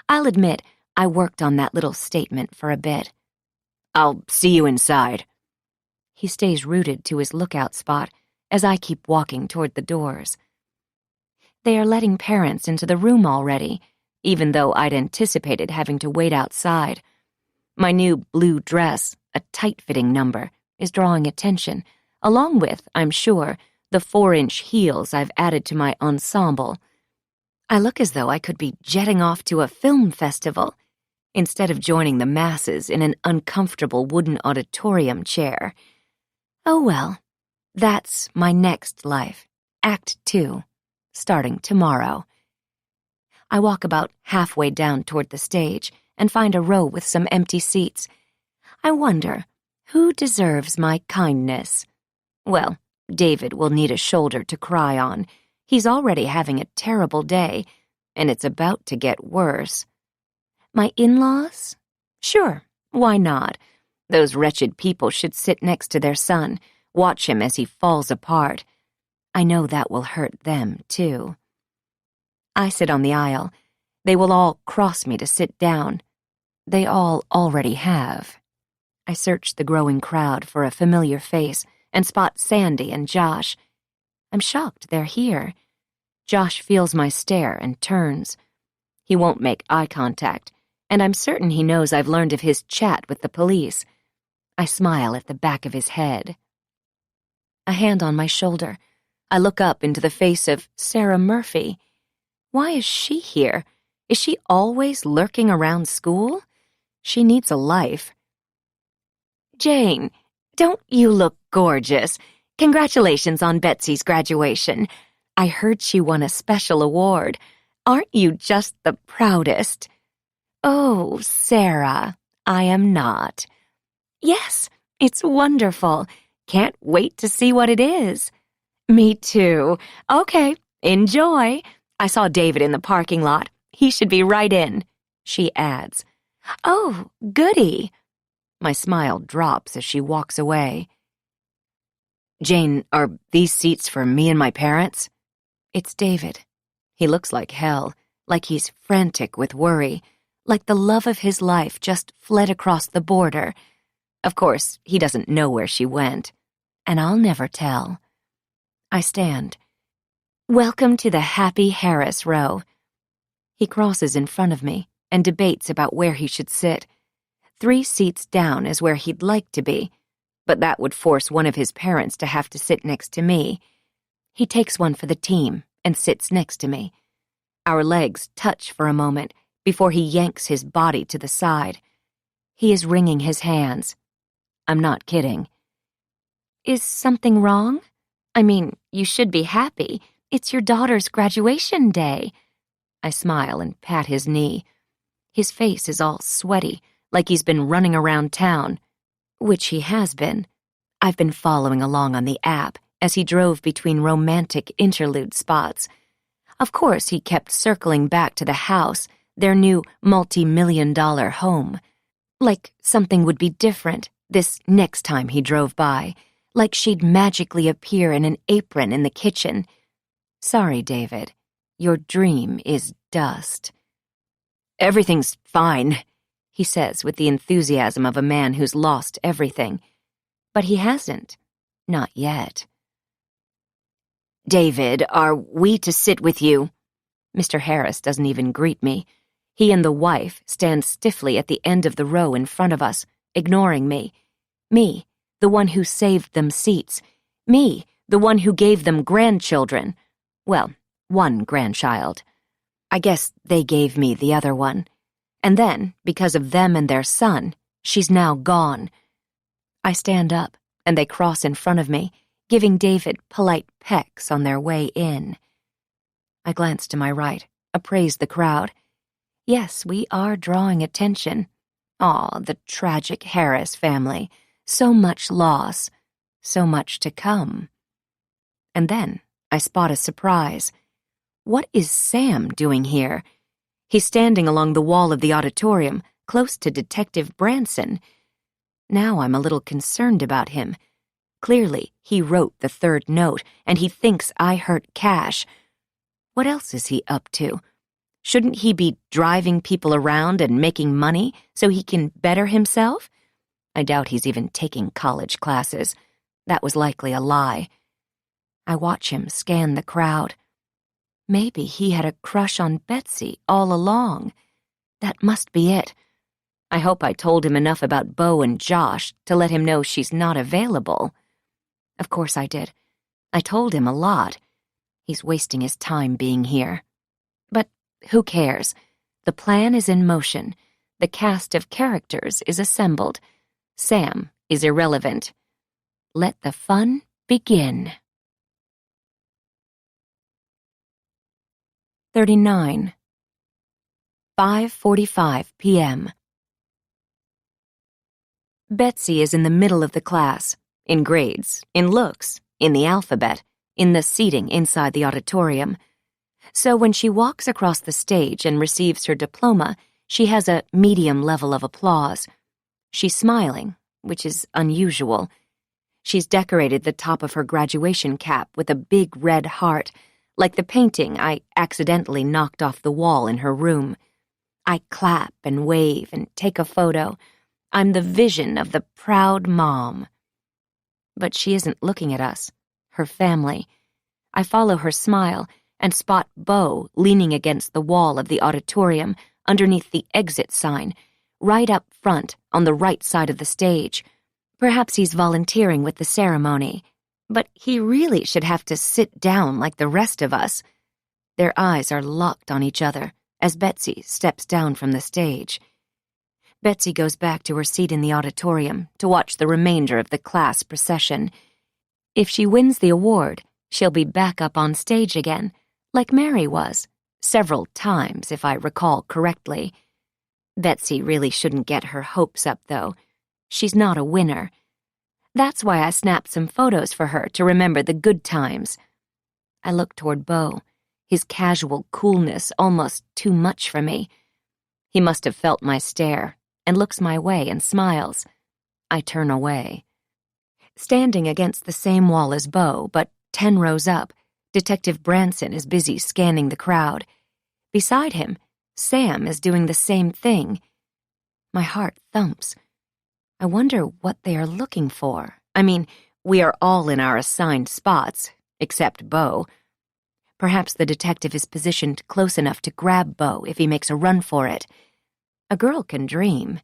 I'll admit I worked on that little statement for a bit. "I'll see you inside." He stays rooted to his lookout spot as I keep walking toward the doors. They are letting parents into the room already, even though I'd anticipated having to wait outside. My new blue dress, a tight-fitting number, is drawing attention, along with, I'm sure, the 4-inch heels I've added to my ensemble. I look as though I could be jetting off to a film festival, instead of joining the masses in an uncomfortable wooden auditorium chair. Oh well, that's my next life, Act 2, starting tomorrow. I walk about halfway down toward the stage and find a row with some empty seats. I wonder, who deserves my kindness? Well, David will need a shoulder to cry on. He's already having a terrible day, and it's about to get worse. My in-laws? Sure, why not? Those wretched people should sit next to their son, watch him as he falls apart. I know that will hurt them, too. I sit on the aisle. They will all cross me to sit down. They all already have. I search the growing crowd for a familiar face and spot Sandy and Josh. I'm shocked they're here. Josh feels my stare and turns. He won't make eye contact, and I'm certain he knows I've learned of his chat with the police. I smile at the back of his head. A hand on my shoulder. I look up into the face of Sarah Murphy. Why is she here? Is she always lurking around school? She needs a life. "Jane, don't you look gorgeous? Congratulations on Betsy's graduation. I heard she won a special award. Aren't you just the proudest?" "Oh, Sarah, I am not." "Yes, it's wonderful. Can't wait to see what it is." "Me too. Okay, enjoy. I saw David in the parking lot. He should be right in," she adds. "Oh, goody." My smile drops as she walks away. "Jane, are these seats for me and my parents?" It's David. He looks like hell, like he's frantic with worry, like the love of his life just fled across the border. Of course, he doesn't know where she went, and I'll never tell. I stand. "Welcome to the Happy Harris row." He crosses in front of me and debates about where he should sit. 3 seats down is where he'd like to be, but that would force one of his parents to have to sit next to me. He takes one for the team and sits next to me. Our legs touch for a moment before he yanks his body to the side. He is wringing his hands. I'm not kidding. "Is something wrong? I mean, you should be happy. It's your daughter's graduation day." I smile and pat his knee. His face is all sweaty, like he's been running around town, which he has been. I've been following along on the app as he drove between romantic interlude spots. Of course, he kept circling back to the house, their new multi-million-dollar home. Like something would be different this next time he drove by, like she'd magically appear in an apron in the kitchen. Sorry, David. Your dream is dust. "Everything's fine," he says with the enthusiasm of a man who's lost everything. But he hasn't. Not yet. "David, are we to sit with you?" Mr. Harris doesn't even greet me. He and the wife stand stiffly at the end of the row in front of us, ignoring me. Me, the one who saved them seats. Me, the one who gave them grandchildren. Well, one grandchild. I guess they gave me the other one. And then, because of them and their son, she's now gone. I stand up, and they cross in front of me, giving David polite pecks on their way in. I glance to my right, appraise the crowd. Yes, we are drawing attention. Aw, the tragic Harris family. So much loss. So much to come. And then I spot a surprise. What is Sam doing here? He's standing along the wall of the auditorium, close to Detective Branson. Now I'm a little concerned about him. Clearly, he wrote the third note, and he thinks I hurt Cash. What else is he up to? Shouldn't he be driving people around and making money so he can better himself? I doubt he's even taking college classes. That was likely a lie. I watch him scan the crowd. Maybe he had a crush on Betsy all along. That must be it. I hope I told him enough about Beau and Josh to let him know she's not available. Of course I did. I told him a lot. He's wasting his time being here. But who cares? The plan is in motion. The cast of characters is assembled. Sam is irrelevant. Let the fun begin. 39. 5:45 p.m. Betsy is in the middle of the class, in grades, in looks, in the alphabet, in the seating inside the auditorium. So when she walks across the stage and receives her diploma, she has a medium level of applause. She's smiling, which is unusual. She's decorated the top of her graduation cap with a big red heart, like the painting I accidentally knocked off the wall in her room. I clap and wave and take a photo. I'm the vision of the proud mom. But she isn't looking at us, her family. I follow her smile and spot Beau leaning against the wall of the auditorium underneath the exit sign, right up front on the right side of the stage. Perhaps he's volunteering with the ceremony, but he really should have to sit down like the rest of us. Their eyes are locked on each other as Betsy steps down from the stage. Betsy goes back to her seat in the auditorium to watch the remainder of the class procession. If she wins the award, she'll be back up on stage again, like Mary was, several times if I recall correctly. Betsy really shouldn't get her hopes up, though. She's not a winner. That's why I snapped some photos for her to remember the good times. I look toward Beau, his casual coolness almost too much for me. He must have felt my stare and looks my way and smiles. I turn away. Standing against the same wall as Beau, but 10 rows up, Detective Branson is busy scanning the crowd. Beside him, Sam is doing the same thing. My heart thumps. I wonder what they are looking for. I mean, we are all in our assigned spots, except Beau. Perhaps the detective is positioned close enough to grab Beau if he makes a run for it. A girl can dream.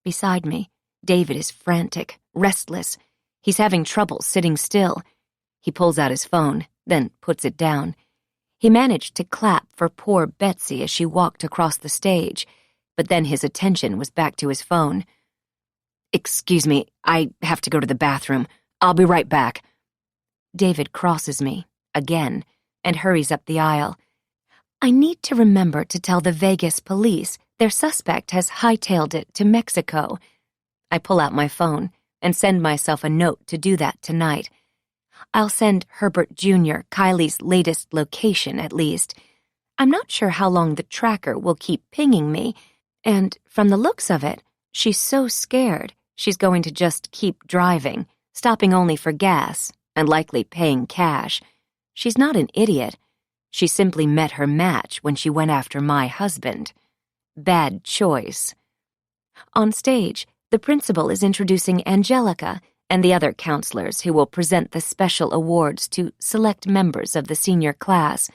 Beside me, David is frantic, restless. He's having trouble sitting still. He pulls out his phone, then puts it down. He managed to clap for poor Betsy as she walked across the stage, but then his attention was back to his phone. "Excuse me, I have to go to the bathroom. I'll be right back." David crosses me, again, and hurries up the aisle. I need to remember to tell the Vegas police their suspect has hightailed it to Mexico. I pull out my phone and send myself a note to do that tonight. I'll send Herbert Jr. Kylie's latest location, at least. I'm not sure how long the tracker will keep pinging me, and from the looks of it, she's so scared she's going to just keep driving, stopping only for gas, and likely paying cash. She's not an idiot. She simply met her match when she went after my husband. Bad choice. On stage, the principal is introducing Angelica and the other counselors who will present the special awards to select members of the senior class.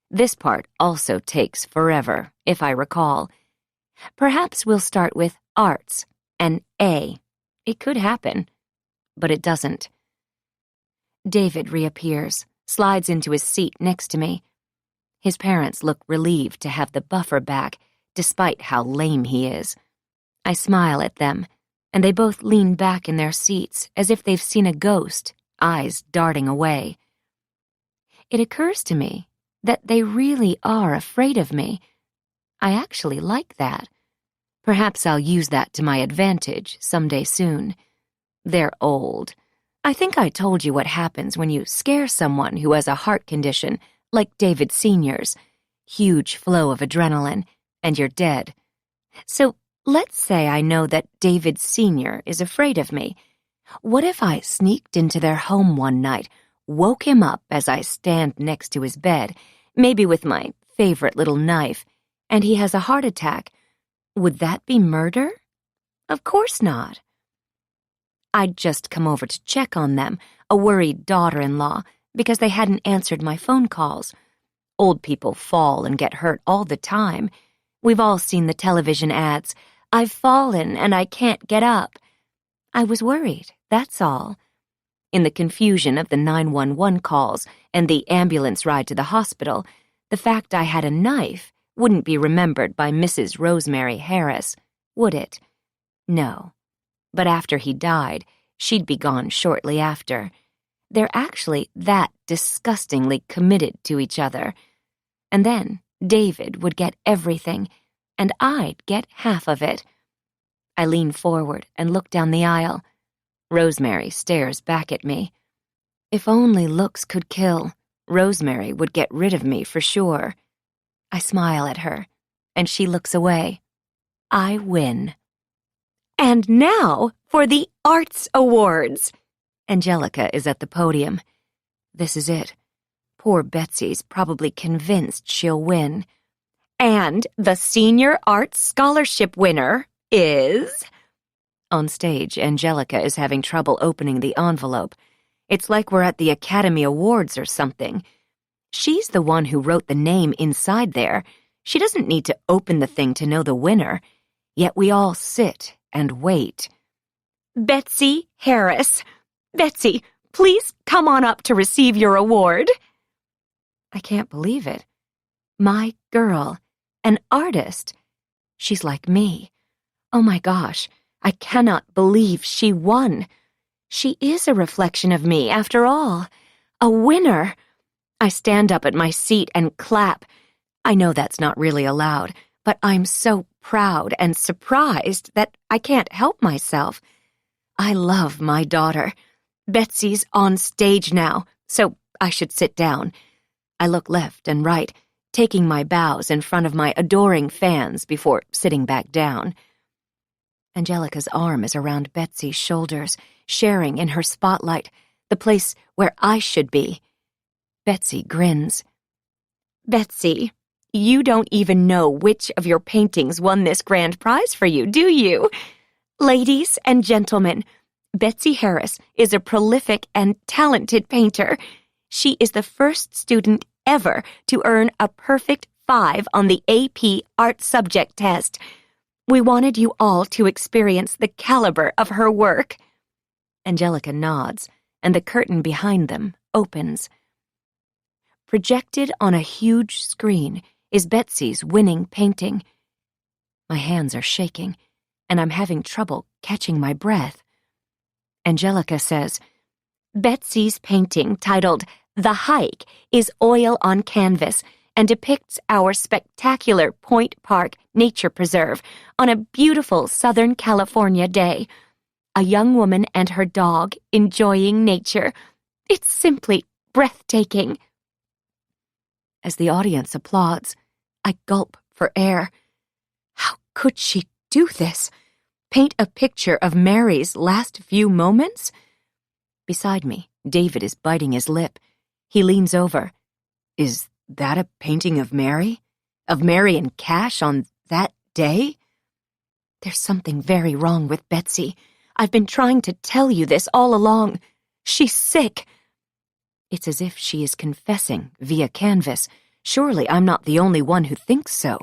This part also takes forever, if I recall. Perhaps we'll start with arts, an A. It could happen, but it doesn't. David reappears, slides into his seat next to me. His parents look relieved to have the buffer back, despite how lame he is. I smile at them, and they both lean back in their seats as if they've seen a ghost, eyes darting away. It occurs to me that they really are afraid of me. I actually like that. Perhaps I'll use that to my advantage someday soon. They're old. I think I told you what happens when you scare someone who has a heart condition, like David Sr.'s. Huge flow of adrenaline, and you're dead. So let's say I know that David Sr. is afraid of me. What if I sneaked into their home one night, woke him up as I stand next to his bed, maybe with my favorite little knife, and he has a heart attack? Would that be murder? Of course not. I'd just come over to check on them, a worried daughter-in-law, because they hadn't answered my phone calls. Old people fall and get hurt all the time. We've all seen the television ads. I've fallen and I can't get up. I was worried, that's all. In the confusion of the 911 calls and the ambulance ride to the hospital, the fact I had a knife wouldn't be remembered by Mrs. Rosemary Harris, would it? No. But after he died, she'd be gone shortly after. They're actually that disgustingly committed to each other. And then David would get everything, and I'd get half of it. I lean forward and look down the aisle. Rosemary stares back at me. If only looks could kill, Rosemary would get rid of me for sure. I smile at her, and she looks away. I win. And now for the Arts Awards. Angelica is at the podium. This is it. Poor Betsy's probably convinced she'll win. And the Senior Arts Scholarship winner is... On stage, Angelica is having trouble opening the envelope. It's like we're at the Academy Awards or something. She's the one who wrote the name inside there. She doesn't need to open the thing to know the winner. Yet we all sit and wait. Betsy Harris. Betsy, please come on up to receive your award. I can't believe it. My girl, an artist. She's like me. Oh my gosh, I cannot believe she won. She is a reflection of me, after all. A winner. I stand up at my seat and clap. I know that's not really allowed, but I'm so proud and surprised that I can't help myself. I love my daughter. Betsy's on stage now, so I should sit down. I look left and right, taking my bows in front of my adoring fans before sitting back down. Angelica's arm is around Betsy's shoulders, sharing in her spotlight, the place where I should be. Betsy grins. Betsy, you don't even know which of your paintings won this grand prize for you, do you? Ladies and gentlemen, Betsy Harris is a prolific and talented painter. She is the first student ever to earn a perfect 5 on the AP Art Subject Test. We wanted you all to experience the caliber of her work. Angelica nods, and the curtain behind them opens. Projected on a huge screen is Betsy's winning painting. My hands are shaking, and I'm having trouble catching my breath. Angelica says, Betsy's painting, titled The Hike, is oil on canvas and depicts our spectacular Point Park Nature Preserve on a beautiful Southern California day. A young woman and her dog enjoying nature. It's simply breathtaking. As the audience applauds, I gulp for air. How could she do this? Paint a picture of Mary's last few moments? Beside me, David is biting his lip. He leans over. Is that a painting of Mary? Of Mary and Cash on that day? There's something very wrong with Betsy. I've been trying to tell you this all along. She's sick. It's as if she is confessing via canvas. Surely I'm not the only one who thinks so.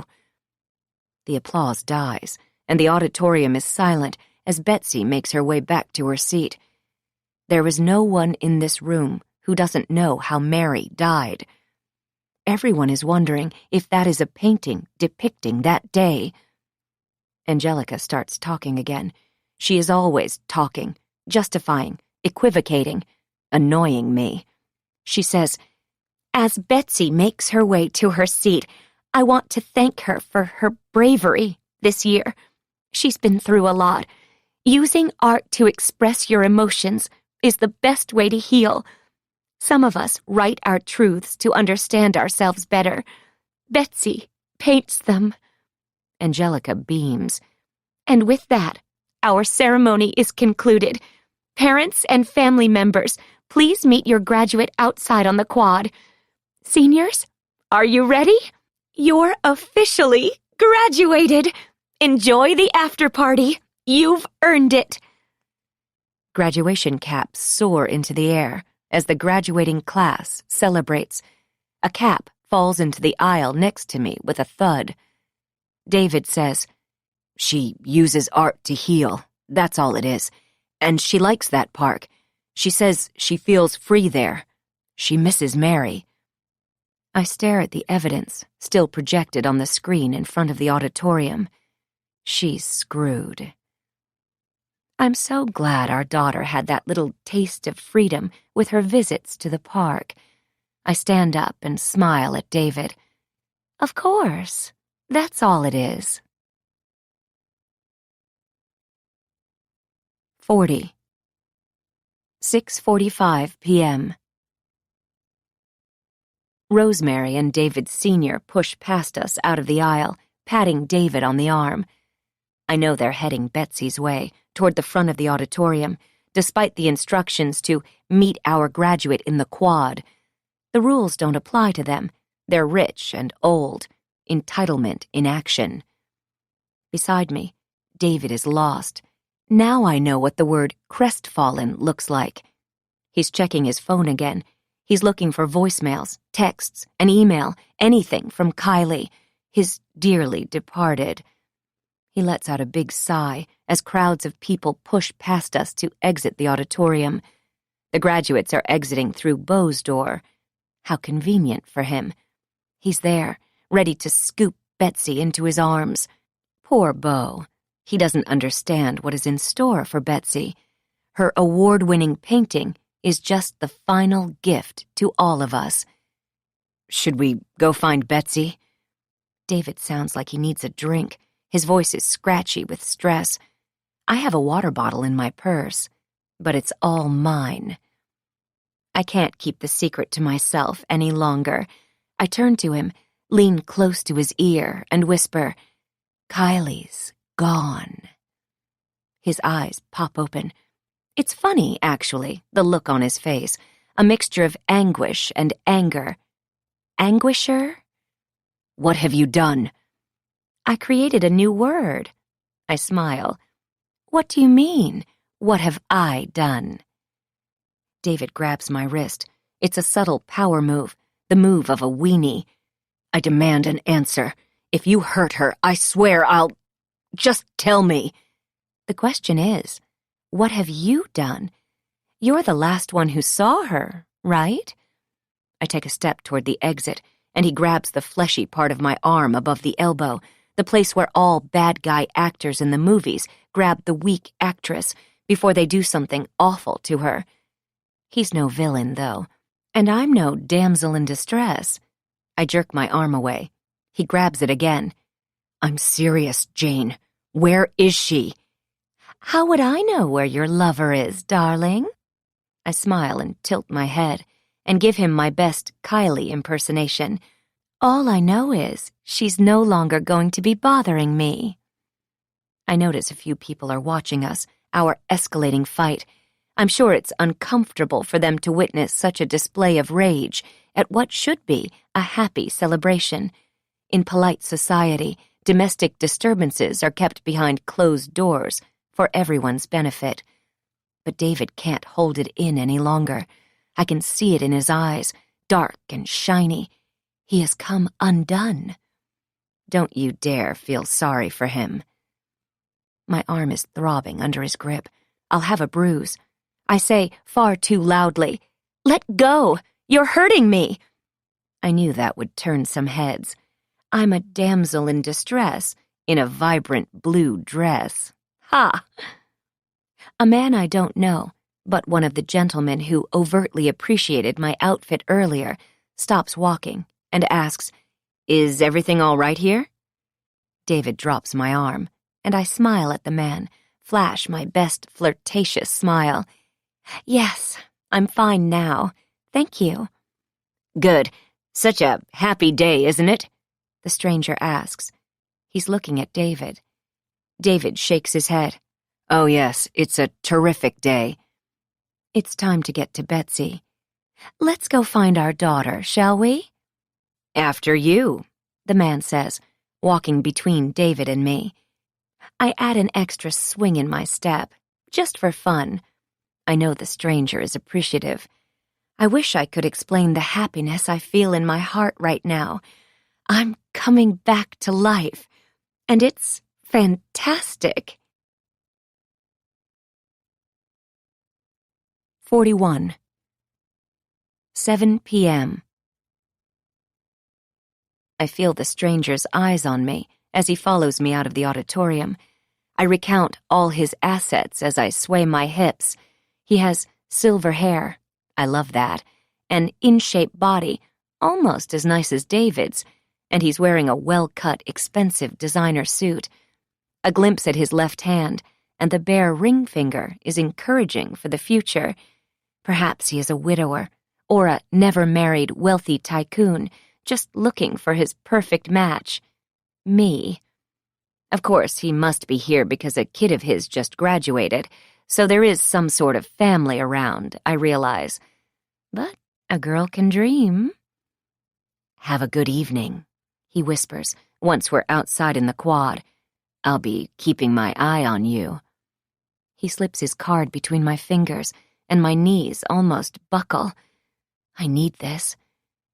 The applause dies, and the auditorium is silent as Betsy makes her way back to her seat. There is no one in this room who doesn't know how Mary died. Everyone is wondering if that is a painting depicting that day. Angelica starts talking again. She is always talking, justifying, equivocating, annoying me. She says, As Betsy makes her way to her seat, I want to thank her for her bravery this year. She's been through a lot. Using art to express your emotions is the best way to heal. Some of us write our truths to understand ourselves better. Betsy paints them. Angelica beams. And with that, our ceremony is concluded. Parents and family members, please meet your graduate outside on the quad. Seniors, are you ready? You're officially graduated. Enjoy the after party. You've earned it. Graduation caps soar into the air as the graduating class celebrates. A cap falls into the aisle next to me with a thud. David says, "She uses art to heal. That's all it is. And she likes that park. She says she feels free there. She misses Mary." I stare at the evidence still projected on the screen in front of the auditorium. She's screwed. I'm so glad our daughter had that little taste of freedom with her visits to the park. I stand up and smile at David. Of course, that's all it is. 40. 6:45 p.m. Rosemary and David Sr. push past us out of the aisle, patting David on the arm. I know they're heading Betsy's way, toward the front of the auditorium, despite the instructions to meet our graduate in the quad. The rules don't apply to them. They're rich and old. Entitlement in action. Beside me, David is lost. Now I know what the word crestfallen looks like. He's checking his phone again. He's looking for voicemails, texts, an email, anything from Kylie, his dearly departed. He lets out a big sigh as crowds of people push past us to exit the auditorium. The graduates are exiting through Beau's door. How convenient for him. He's there, ready to scoop Betsy into his arms. Poor Beau. He doesn't understand what is in store for Betsy. Her award-winning painting is just the final gift to all of us. Should we go find Betsy? David sounds like he needs a drink. His voice is scratchy with stress. I have a water bottle in my purse, but it's all mine. I can't keep the secret to myself any longer. I turn to him, lean close to his ear, and whisper, "Kylie's gone." His eyes pop open. It's funny, actually, the look on his face, a mixture of anguish and anger. Anguisher? What have you done? I created a new word. I smile. What do you mean? What have I done? David grabs my wrist. It's a subtle power move, the move of a weenie. I demand an answer. If you hurt her, I swear I'll... Just tell me. The question is, what have you done? You're the last one who saw her, right? I take a step toward the exit, and he grabs the fleshy part of my arm above the elbow, the place where all bad guy actors in the movies grab the weak actress before they do something awful to her. He's no villain, though, and I'm no damsel in distress. I jerk my arm away. He grabs it again. I'm serious, Jane. Where is she? How would I know where your lover is, darling? I smile and tilt my head and give him my best Kylie impersonation. All I know is she's no longer going to be bothering me. I notice a few people are watching us, our escalating fight. I'm sure it's uncomfortable for them to witness such a display of rage at what should be a happy celebration. In polite society, domestic disturbances are kept behind closed doors for everyone's benefit. But David can't hold it in any longer. I can see it in his eyes, dark and shiny. He has come undone. Don't you dare feel sorry for him. My arm is throbbing under his grip. I'll have a bruise. I say far too loudly, "Let go! You're hurting me!" I knew that would turn some heads. I'm a damsel in distress in a vibrant blue dress. Ha! A man I don't know, but one of the gentlemen who overtly appreciated my outfit earlier, stops walking and asks, "Is everything all right here?" David drops my arm, and I smile at the man, flash my best flirtatious smile. "Yes, I'm fine now. Thank you." "Good. Such a happy day, isn't it?" the stranger asks. He's looking at David. David shakes his head. "Oh yes, it's a terrific day." It's time to get to Betsy. Let's go find our daughter, shall we? After you, the man says, walking between David and me. I add an extra swing in my step, just for fun. I know the stranger is appreciative. I wish I could explain the happiness I feel in my heart right now. I'm coming back to life, and it's fantastic. 41. 7 p.m. I feel the stranger's eyes on me as he follows me out of the auditorium. I recount all his assets as I sway my hips. He has silver hair. I love that. An in-shape body, almost as nice as David's, and he's wearing a well-cut, expensive designer suit. A glimpse at his left hand, and the bare ring finger is encouraging for the future. Perhaps he is a widower, or a never-married wealthy tycoon, just looking for his perfect match. Me. Of course, he must be here because a kid of his just graduated, so there is some sort of family around, I realize. But a girl can dream. Have a good evening, he whispers, once we're outside in the quad. I'll be keeping my eye on you. He slips his card between my fingers, and my knees almost buckle. I need this.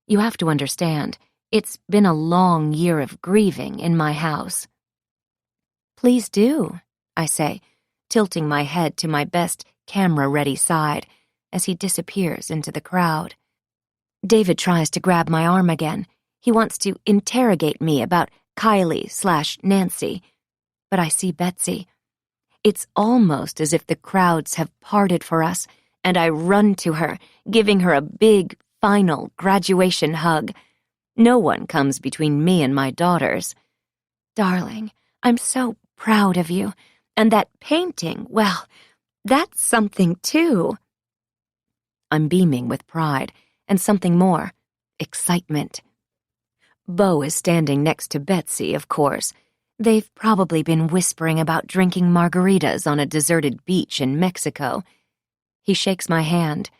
You have to understand, it's been a long year of grieving in my house. Please do, I say, tilting my head to my best camera-ready side as he disappears into the crowd. David tries to grab my arm again. He wants to interrogate me about Kylie/Nancy, but I see Betsy. It's almost as if the crowds have parted for us, and I run to her, giving her a big, final graduation hug. No one comes between me and my daughters. Darling, I'm so proud of you, and that painting, well, that's something too. I'm beaming with pride, and something more, excitement. Beau is standing next to Betsy, of course. They've probably been whispering about drinking margaritas on a deserted beach in Mexico. He shakes my hand.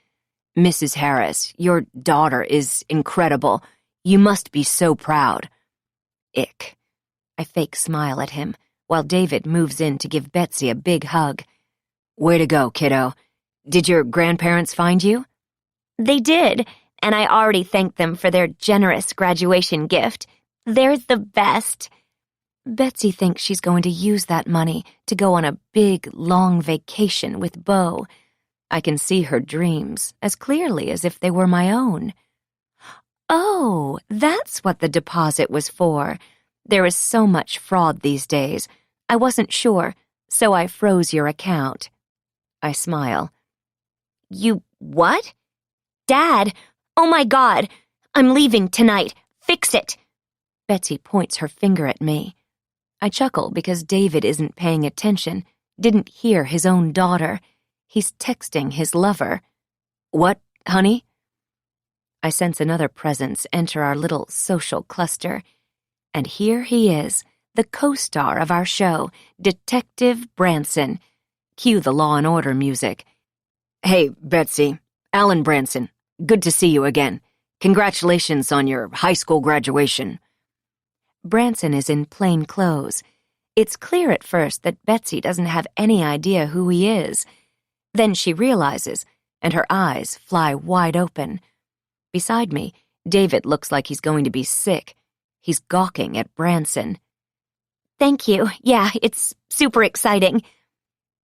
Mrs. Harris, your daughter is incredible. You must be so proud. Ick. I fake smile at him, while David moves in to give Betsy a big hug. Way to go, kiddo. Did your grandparents find you? They did, and I already thanked them for their generous graduation gift. They're the best. Betsy thinks she's going to use that money to go on a big, long vacation with Beau. I can see her dreams as clearly as if they were my own. Oh, that's what the deposit was for. There is so much fraud these days. I wasn't sure, so I froze your account. I smile. You what? Dad! Oh my God! I'm leaving tonight. Fix it! Betsy points her finger at me. I chuckle because David isn't paying attention, didn't hear his own daughter. He's texting his lover. What, honey? I sense another presence enter our little social cluster. And here he is, the co-star of our show, Detective Branson. Cue the Law and Order music. Hey, Betsy. Alan Branson. Good to see you again. Congratulations on your high school graduation. Branson is in plain clothes. It's clear at first that Betsy doesn't have any idea who he is. Then she realizes, and her eyes fly wide open. Beside me, David looks like he's going to be sick. He's gawking at Branson. Thank you. Yeah, it's super exciting.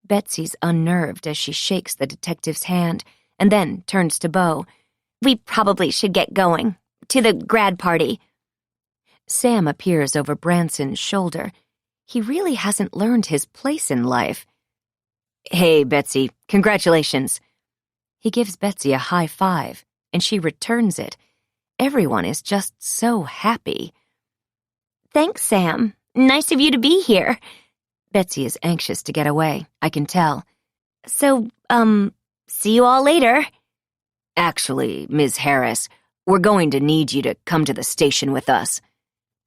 Betsy's unnerved as she shakes the detective's hand and then turns to Beau. We probably should get going. To the grad party. Sam appears over Branson's shoulder. He really hasn't learned his place in life. Hey, Betsy, congratulations. He gives Betsy a high five, and she returns it. Everyone is just so happy. Thanks, Sam. Nice of you to be here. Betsy is anxious to get away, I can tell. So, see you all later. Actually, Ms. Harris, we're going to need you to come to the station with us.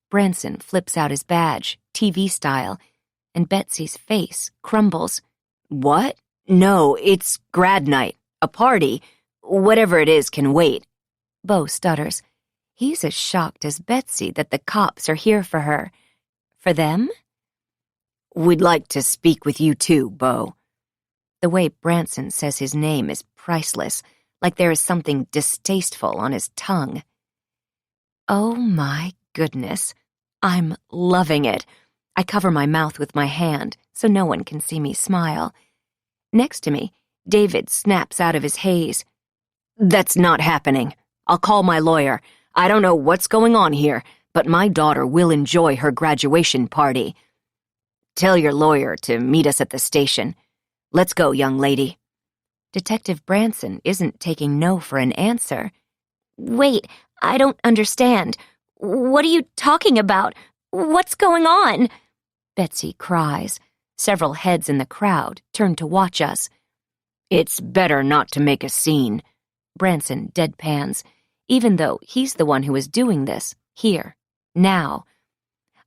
Branson flips out his badge, TV style, and Betsy's face crumbles. What? No, it's grad night. A party? Whatever it is can wait. Bo stutters. He's as shocked as Betsy that the cops are here for her. For them? We'd like to speak with you too, Bo. The way Branson says his name is priceless, like there is something distasteful on his tongue. Oh my goodness. I'm loving it. I cover my mouth with my hand so no one can see me smile. Next to me, David snaps out of his haze. That's not happening. I'll call my lawyer. I don't know what's going on here, but my daughter will enjoy her graduation party. Tell your lawyer to meet us at the station. Let's go, young lady. Detective Branson isn't taking no for an answer. Wait, I don't understand. What are you talking about? What's going on? Betsy cries. Several heads in the crowd turn to watch us. It's better not to make a scene. Branson deadpans, even though he's the one who is doing this, here, now.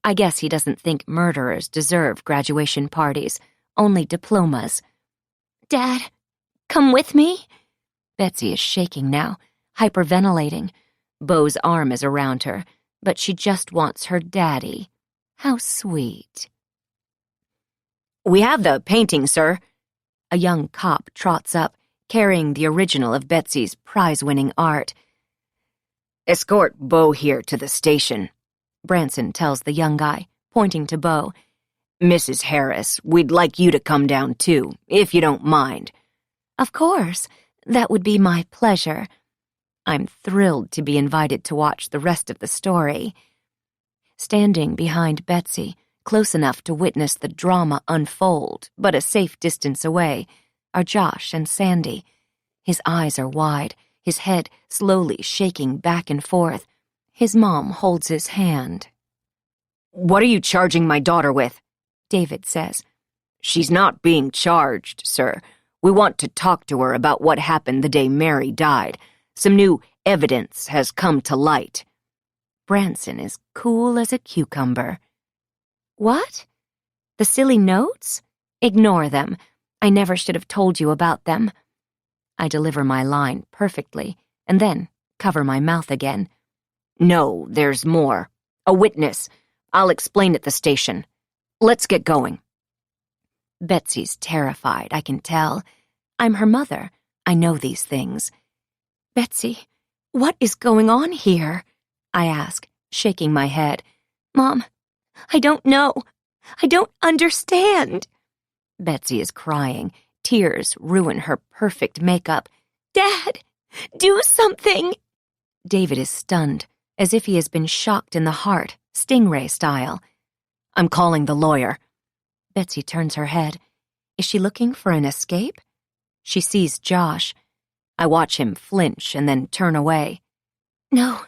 I guess he doesn't think murderers deserve graduation parties, only diplomas. Dad, come with me? Betsy is shaking now, hyperventilating. Bo's arm is around her, but she just wants her daddy. How sweet. We have the painting, sir. A young cop trots up, carrying the original of Betsy's prize-winning art. Escort Bo here to the station, Branson tells the young guy, pointing to Bo. Mrs. Harris, we'd like you to come down too, if you don't mind. Of course, that would be my pleasure. I'm thrilled to be invited to watch the rest of the story. Standing behind Betsy, close enough to witness the drama unfold, but a safe distance away, are Josh and Sandy. His eyes are wide, his head slowly shaking back and forth. His mom holds his hand. What are you charging my daughter with? David says. She's not being charged, sir. We want to talk to her about what happened the day Mary died. Some new evidence has come to light. Branson is cool as a cucumber. What? The silly notes? Ignore them. I never should have told you about them. I deliver my line perfectly, and then cover my mouth again. No, there's more. A witness. I'll explain at the station. Let's get going. Betsy's terrified, I can tell. I'm her mother. I know these things. Betsy, what is going on here? I ask, shaking my head. Mom, I don't know. I don't understand. Betsy is crying. Tears ruin her perfect makeup. Dad, do something. David is stunned, as if he has been shocked in the heart, stingray style. I'm calling the lawyer. Betsy turns her head. Is she looking for an escape? She sees Josh. I watch him flinch and then turn away. No,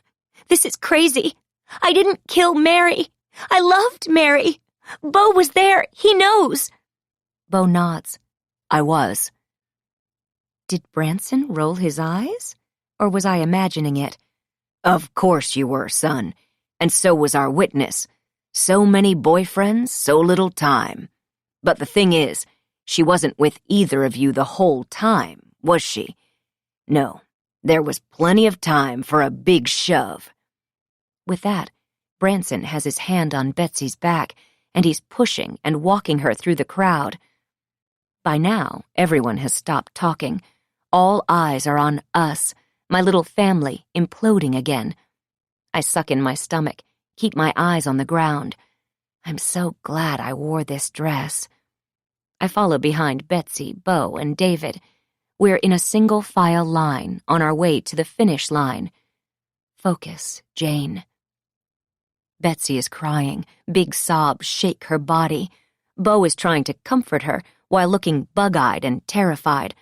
this is crazy. I didn't kill Mary. I loved Mary. Bo was there. He knows. Bo nods. I was. Did Branson roll his eyes? Or was I imagining it? Of course you were, son. And so was our witness. So many boyfriends, so little time. But the thing is, she wasn't with either of you the whole time, was she? No, there was plenty of time for a big shove. With that, Branson has his hand on Betsy's back, and he's pushing and walking her through the crowd. By now, everyone has stopped talking. All eyes are on us, my little family imploding again. I suck in my stomach, keep my eyes on the ground. I'm so glad I wore this dress. I follow behind Betsy, Bo, and David. We're in a single file line on our way to the finish line. Focus, Jane. Betsy is crying. Big sobs shake her body. Bo is trying to comfort her while looking bug-eyed and terrified.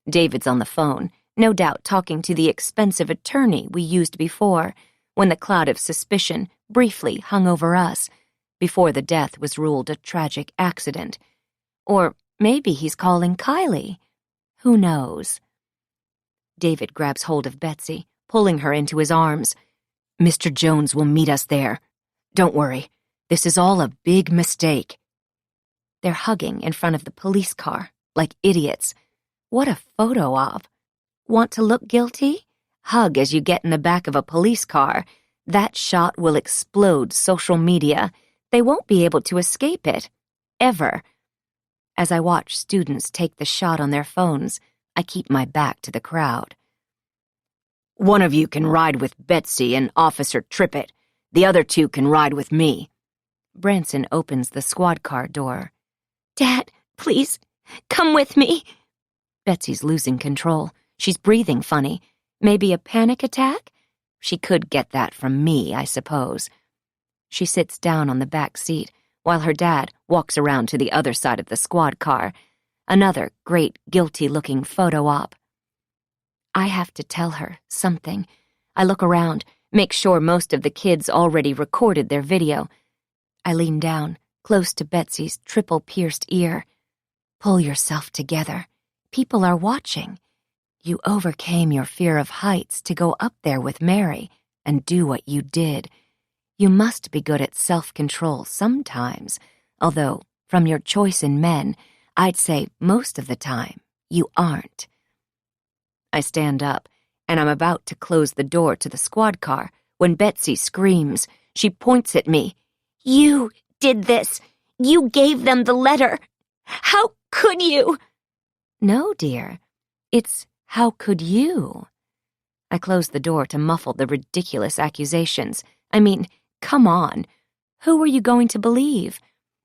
David's on the phone, no doubt talking to the expensive attorney we used before, when the cloud of suspicion briefly hung over us, before the death was ruled a tragic accident. Or maybe he's calling Kylie. Who knows? David grabs hold of Betsy, pulling her into his arms. Mr. Jones will meet us there. Don't worry. This is all a big mistake. They're hugging in front of the police car, like idiots. What a photo op. Want to look guilty? Hug as you get in the back of a police car. That shot will explode social media. They won't be able to escape it. Ever. As I watch students take the shot on their phones, I keep my back to the crowd. One of you can ride with Betsy and Officer Trippett. The other two can ride with me. Branson opens the squad car door. Dad, please, come with me. Betsy's losing control. She's breathing funny. Maybe a panic attack? She could get that from me, I suppose. She sits down on the back seat while her dad walks around to the other side of the squad car. Another great guilty-looking photo op. I have to tell her something. I look around, make sure most of the kids already recorded their video. I lean down, close to Betsy's triple-pierced ear. Pull yourself together. People are watching. You overcame your fear of heights to go up there with Mary and do what you did. You must be good at self-control sometimes, although, from your choice in men, I'd say most of the time, you aren't. I stand up, and I'm about to close the door to the squad car when Betsy screams. She points at me. You did this. You gave them the letter. How could you? No, dear. It's how could you? I close the door to muffle the ridiculous accusations. I mean, come on. Who were you going to believe?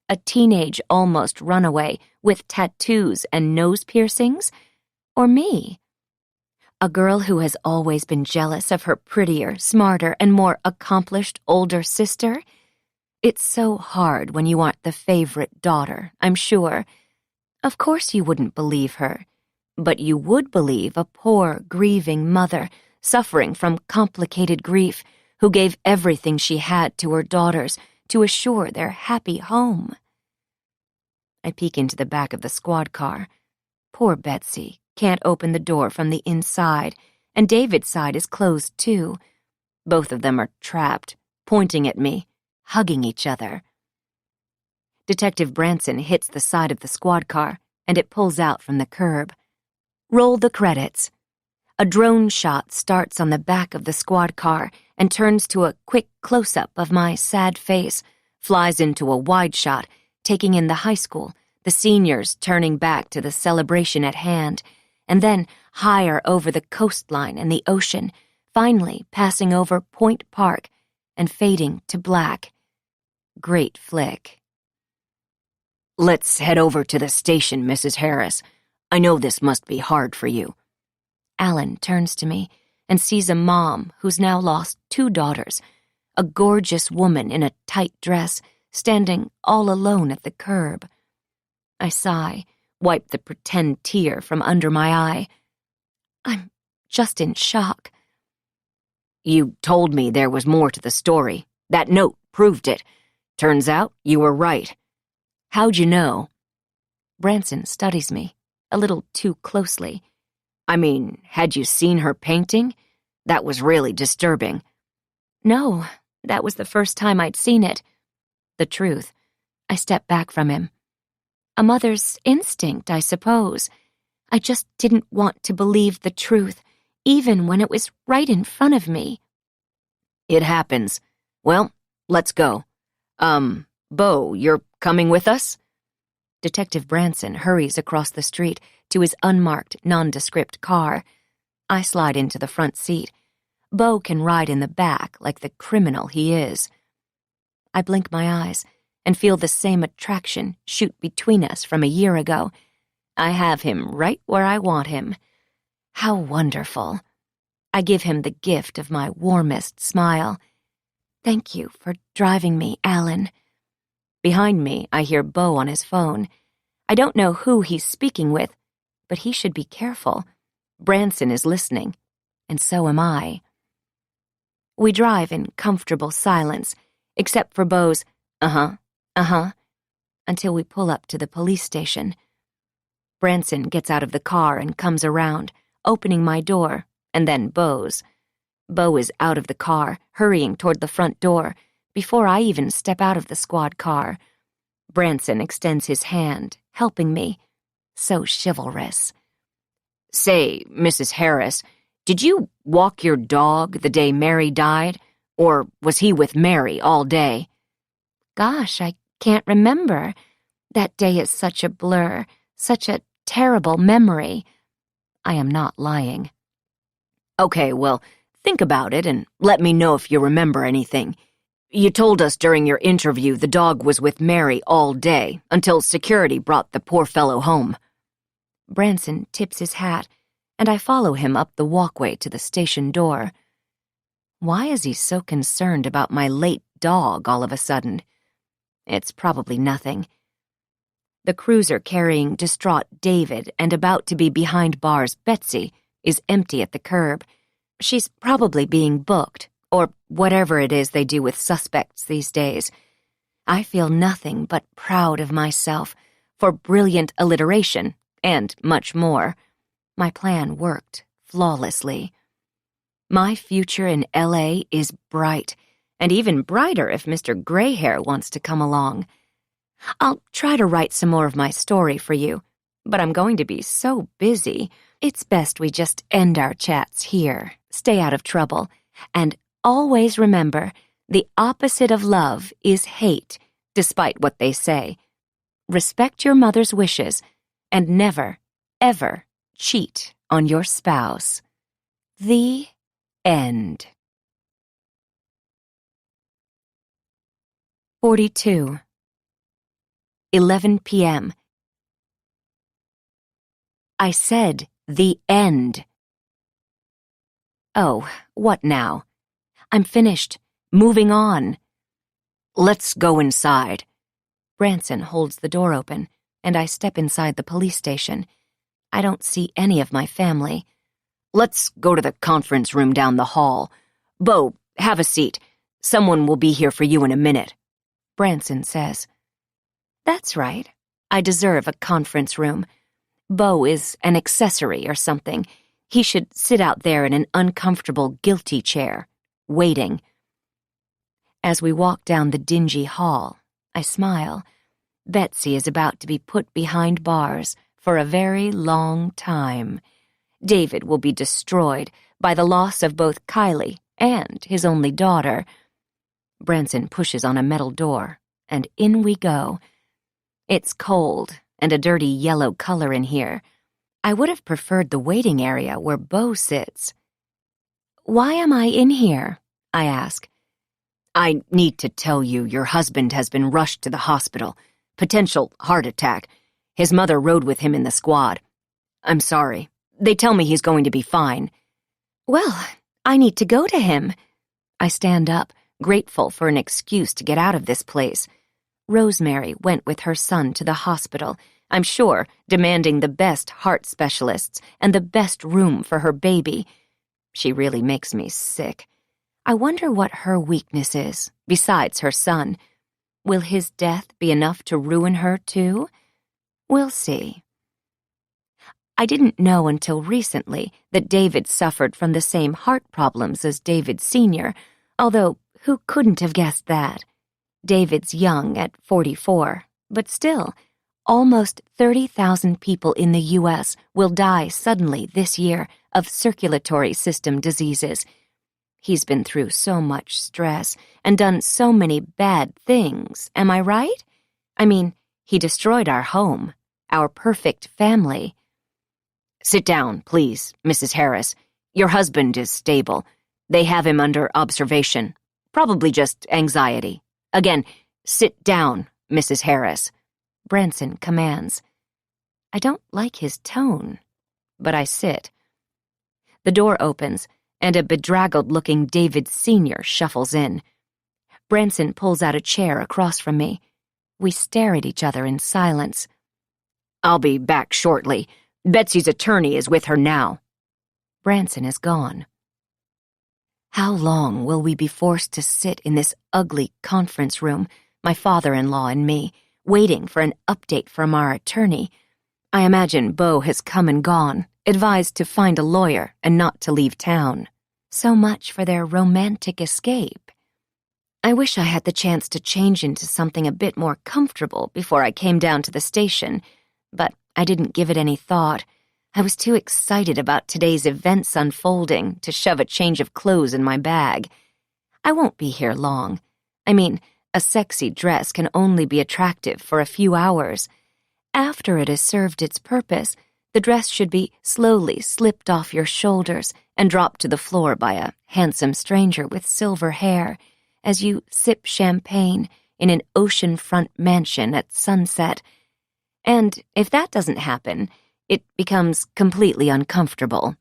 A teenage almost runaway with tattoos and nose piercings? Or me? A girl who has always been jealous of her prettier, smarter, and more accomplished older sister? It's so hard when you aren't the favorite daughter, I'm sure. Of course you wouldn't believe her. But you would believe a poor, grieving mother suffering from complicated grief who gave everything she had to her daughters to assure their happy home. I peek into the back of the squad car. Poor Betsy can't open the door from the inside, and David's side is closed too. Both of them are trapped, pointing at me, hugging each other. Detective Branson hits the side of the squad car, and it pulls out from the curb. Roll the credits. A drone shot starts on the back of the squad car and turns to a quick close-up of my sad face, flies into a wide shot, taking in the high school, the seniors turning back to the celebration at hand, and then higher over the coastline and the ocean, finally passing over Point Park and fading to black. Great flick. Let's head over to the station, Mrs. Harris. I know this must be hard for you. Alan turns to me and sees a mom who's now lost 2 daughters, a gorgeous woman in a tight dress standing all alone at the curb. I sigh, wipe the pretend tear from under my eye. I'm just in shock. You told me there was more to the story. That note proved it. Turns out you were right. How'd you know? Branson studies me, a little too closely. I mean, had you seen her painting? That was really disturbing. No, that was the first time I'd seen it. The truth. I stepped back from him. A mother's instinct, I suppose. I just didn't want to believe the truth, even when it was right in front of me. It happens. Well, let's go. Bo, you're coming with us? Detective Branson hurries across the street to his unmarked, nondescript car. I slide into the front seat. Bo can ride in the back like the criminal he is. I blink my eyes and feel the same attraction shoot between us from a year ago. I have him right where I want him. How wonderful. I give him the gift of my warmest smile. Thank you for driving me, Alan. Behind me, I hear Bo on his phone. I don't know who he's speaking with, but he should be careful. Branson is listening, and so am I. We drive in comfortable silence, except for Bo's until we pull up to the police station. Branson gets out of the car and comes around, opening my door, and then Bo's. Bo is out of the car, hurrying toward the front door, before I even step out of the squad car. Branson extends his hand, helping me. So chivalrous. Say, Mrs. Harris, did you walk your dog the day Mary died, or was he with Mary all day? Gosh, I can't remember. That day is such a blur, such a terrible memory. I am not lying. Okay, well, think about it and let me know if you remember anything. You told us during your interview the dog was with Mary all day, until security brought the poor fellow home. Branson tips his hat, and I follow him up the walkway to the station door. Why is he so concerned about my late dog all of a sudden? It's probably nothing. The cruiser carrying distraught David and about to be behind bars Betsy is empty at the curb. She's probably being booked, or whatever it is they do with suspects these days. I feel nothing but proud of myself for brilliant alliteration and much more. My plan worked flawlessly. My future in L.A. is bright, and even brighter if Mr. Grayhair wants to come along. I'll try to write some more of my story for you, but I'm going to be so busy. It's best we just end our chats here, stay out of trouble, and always remember, the opposite of love is hate, despite what they say. Respect your mother's wishes, and never, ever cheat on your spouse. The end. 42. 11 p.m. I said the end. Oh, what now? I'm finished. Moving on. Let's go inside. Branson holds the door open, and I step inside the police station. I don't see any of my family. Let's go to the conference room down the hall. Bo, have a seat. Someone will be here for you in a minute. Branson says. That's right. I deserve a conference room. Bo is an accessory or something. He should sit out there in an uncomfortable, guilty chair, waiting. As we walk down the dingy hall, I smile. Betsy is about to be put behind bars for a very long time. David will be destroyed by the loss of both Kylie and his only daughter. Branson pushes on a metal door, and in we go. It's cold and a dirty yellow color in here. I would have preferred the waiting area where Bo sits. Why am I in here? I ask. I need to tell you your husband has been rushed to the hospital. Potential heart attack. His mother rode with him in the squad. I'm sorry. They tell me he's going to be fine. Well, I need to go to him. I stand up, grateful for an excuse to get out of this place. Rosemary went with her son to the hospital, I'm sure, demanding the best heart specialists and the best room for her baby. She really makes me sick. I wonder what her weakness is, besides her son. Will his death be enough to ruin her, too? We'll see. I didn't know until recently that David suffered from the same heart problems as David Sr., although who couldn't have guessed that? David's young at 44, but still, almost 30,000 people in the U.S. will die suddenly this year of circulatory system diseases. He's been through so much stress and done so many bad things, am I right? I mean, he destroyed our home, our perfect family. Sit down, please, Mrs. Harris. Your husband is stable. They have him under observation. Probably just anxiety. Again, sit down, Mrs. Harris. Branson commands. I don't like his tone, but I sit. The door opens, and a bedraggled-looking David Sr. shuffles in. Branson pulls out a chair across from me. We stare at each other in silence. I'll be back shortly. Betsy's attorney is with her now. Branson is gone. How long will we be forced to sit in this ugly conference room, my father-in-law and me, waiting for an update from our attorney? I imagine Bo has come and gone, advised to find a lawyer and not to leave town. So much for their romantic escape. I wish I had the chance to change into something a bit more comfortable before I came down to the station, but I didn't give it any thought. I was too excited about today's events unfolding to shove a change of clothes in my bag. I won't be here long. I mean, a sexy dress can only be attractive for a few hours. After it has served its purpose, the dress should be slowly slipped off your shoulders and dropped to the floor by a handsome stranger with silver hair as you sip champagne in an oceanfront mansion at sunset. And if that doesn't happen, it becomes completely uncomfortable.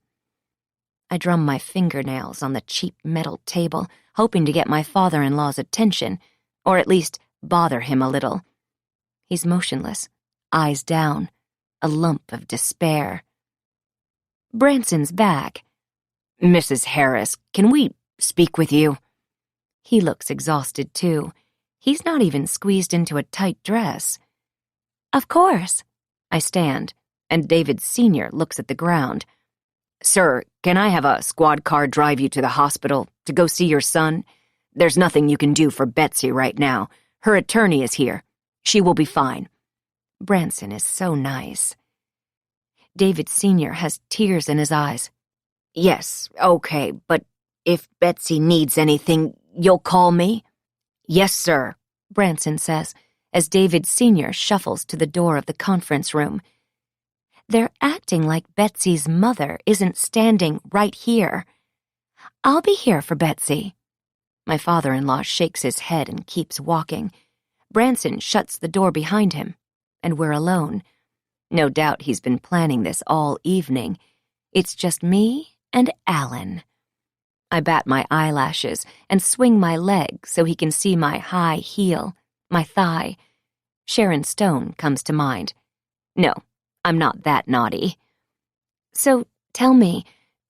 I drum my fingernails on the cheap metal table, hoping to get my father-in-law's attention, or at least bother him a little. He's motionless, eyes down, a lump of despair. Branson's back. "Mrs. Harris, can we speak with you?" He looks exhausted, too. He's not even squeezed into a tight dress. Of course. I stand, and David Sr. looks at the ground. "Sir, can I have a squad car drive you to the hospital to go see your son? There's nothing you can do for Betsy right now. Her attorney is here. She will be fine." Branson is so nice. David Sr. has tears in his eyes. "Yes, okay, but if Betsy needs anything, you'll call me?" "Yes, sir," Branson says, as David Sr. shuffles to the door of the conference room. They're acting like Betsy's mother isn't standing right here. "I'll be here for Betsy." My father-in-law shakes his head and keeps walking. Branson shuts the door behind him, and we're alone. No doubt he's been planning this all evening. It's just me and Alan. I bat my eyelashes and swing my leg so he can see my high heel, my thigh. Sharon Stone comes to mind. No, I'm not that naughty. "So, tell me,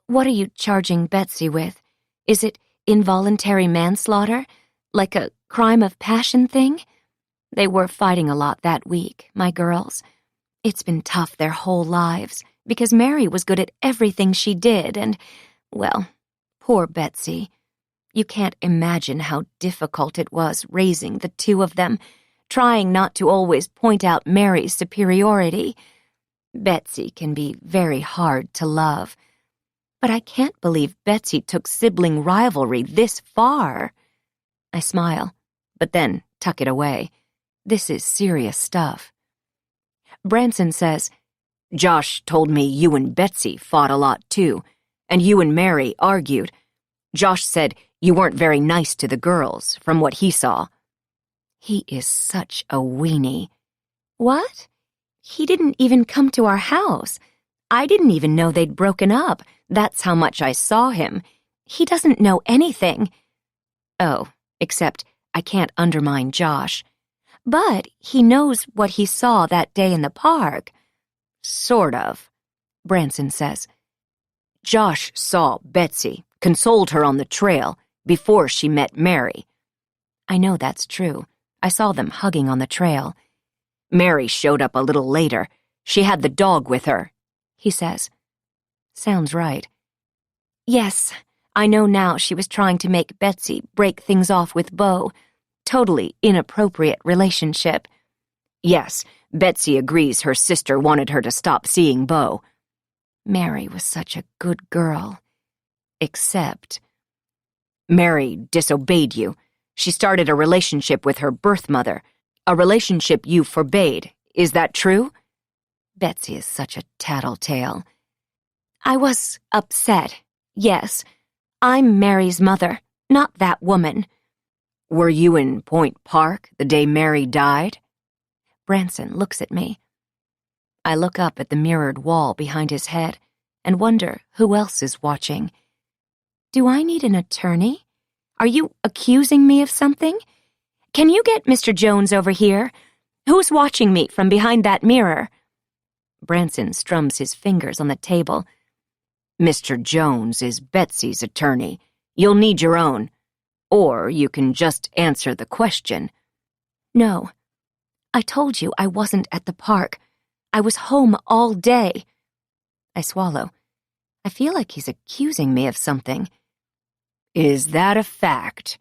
what are you charging Betsy with? Is it involuntary manslaughter? Like a crime of passion thing? They were fighting a lot that week, my girls. It's been tough their whole lives, because Mary was good at everything she did, and, well, poor Betsy. You can't imagine how difficult it was raising the two of them, trying not to always point out Mary's superiority. Betsy can be very hard to love. But I can't believe Betsy took sibling rivalry this far." I smile, but then tuck it away. This is serious stuff. Branson says, "Josh told me you and Betsy fought a lot too, and you and Mary argued. Josh said you weren't very nice to the girls, from what he saw." He is such a weenie. What? He didn't even come to our house. I didn't even know they'd broken up. That's how much I saw him. He doesn't know anything. Oh, except I can't undermine Josh. But he knows what he saw that day in the park. Sort of, Branson says. Josh saw Betsy, consoled her on the trail before she met Mary. I know that's true. I saw them hugging on the trail. Mary showed up a little later. She had the dog with her, he says. Sounds right. Yes, I know now she was trying to make Betsy break things off with Beau. Totally inappropriate relationship. Yes, Betsy agrees her sister wanted her to stop seeing Beau. Mary was such a good girl. Except Mary disobeyed you. She started a relationship with her birth mother, a relationship you forbade. Is that true? Betsy is such a tattletale. I was upset, yes. I'm Mary's mother, not that woman. Were you in Point Park the day Mary died? Branson looks at me. I look up at the mirrored wall behind his head and wonder who else is watching. Do I need an attorney? Are you accusing me of something? Can you get Mr. Jones over here? Who's watching me from behind that mirror? Branson strums his fingers on the table. Mr. Jones is Betsy's attorney. You'll need your own. Or you can just answer the question. No. I told you I wasn't at the park. I was home all day. I swallow. I feel like he's accusing me of something. Is that a fact?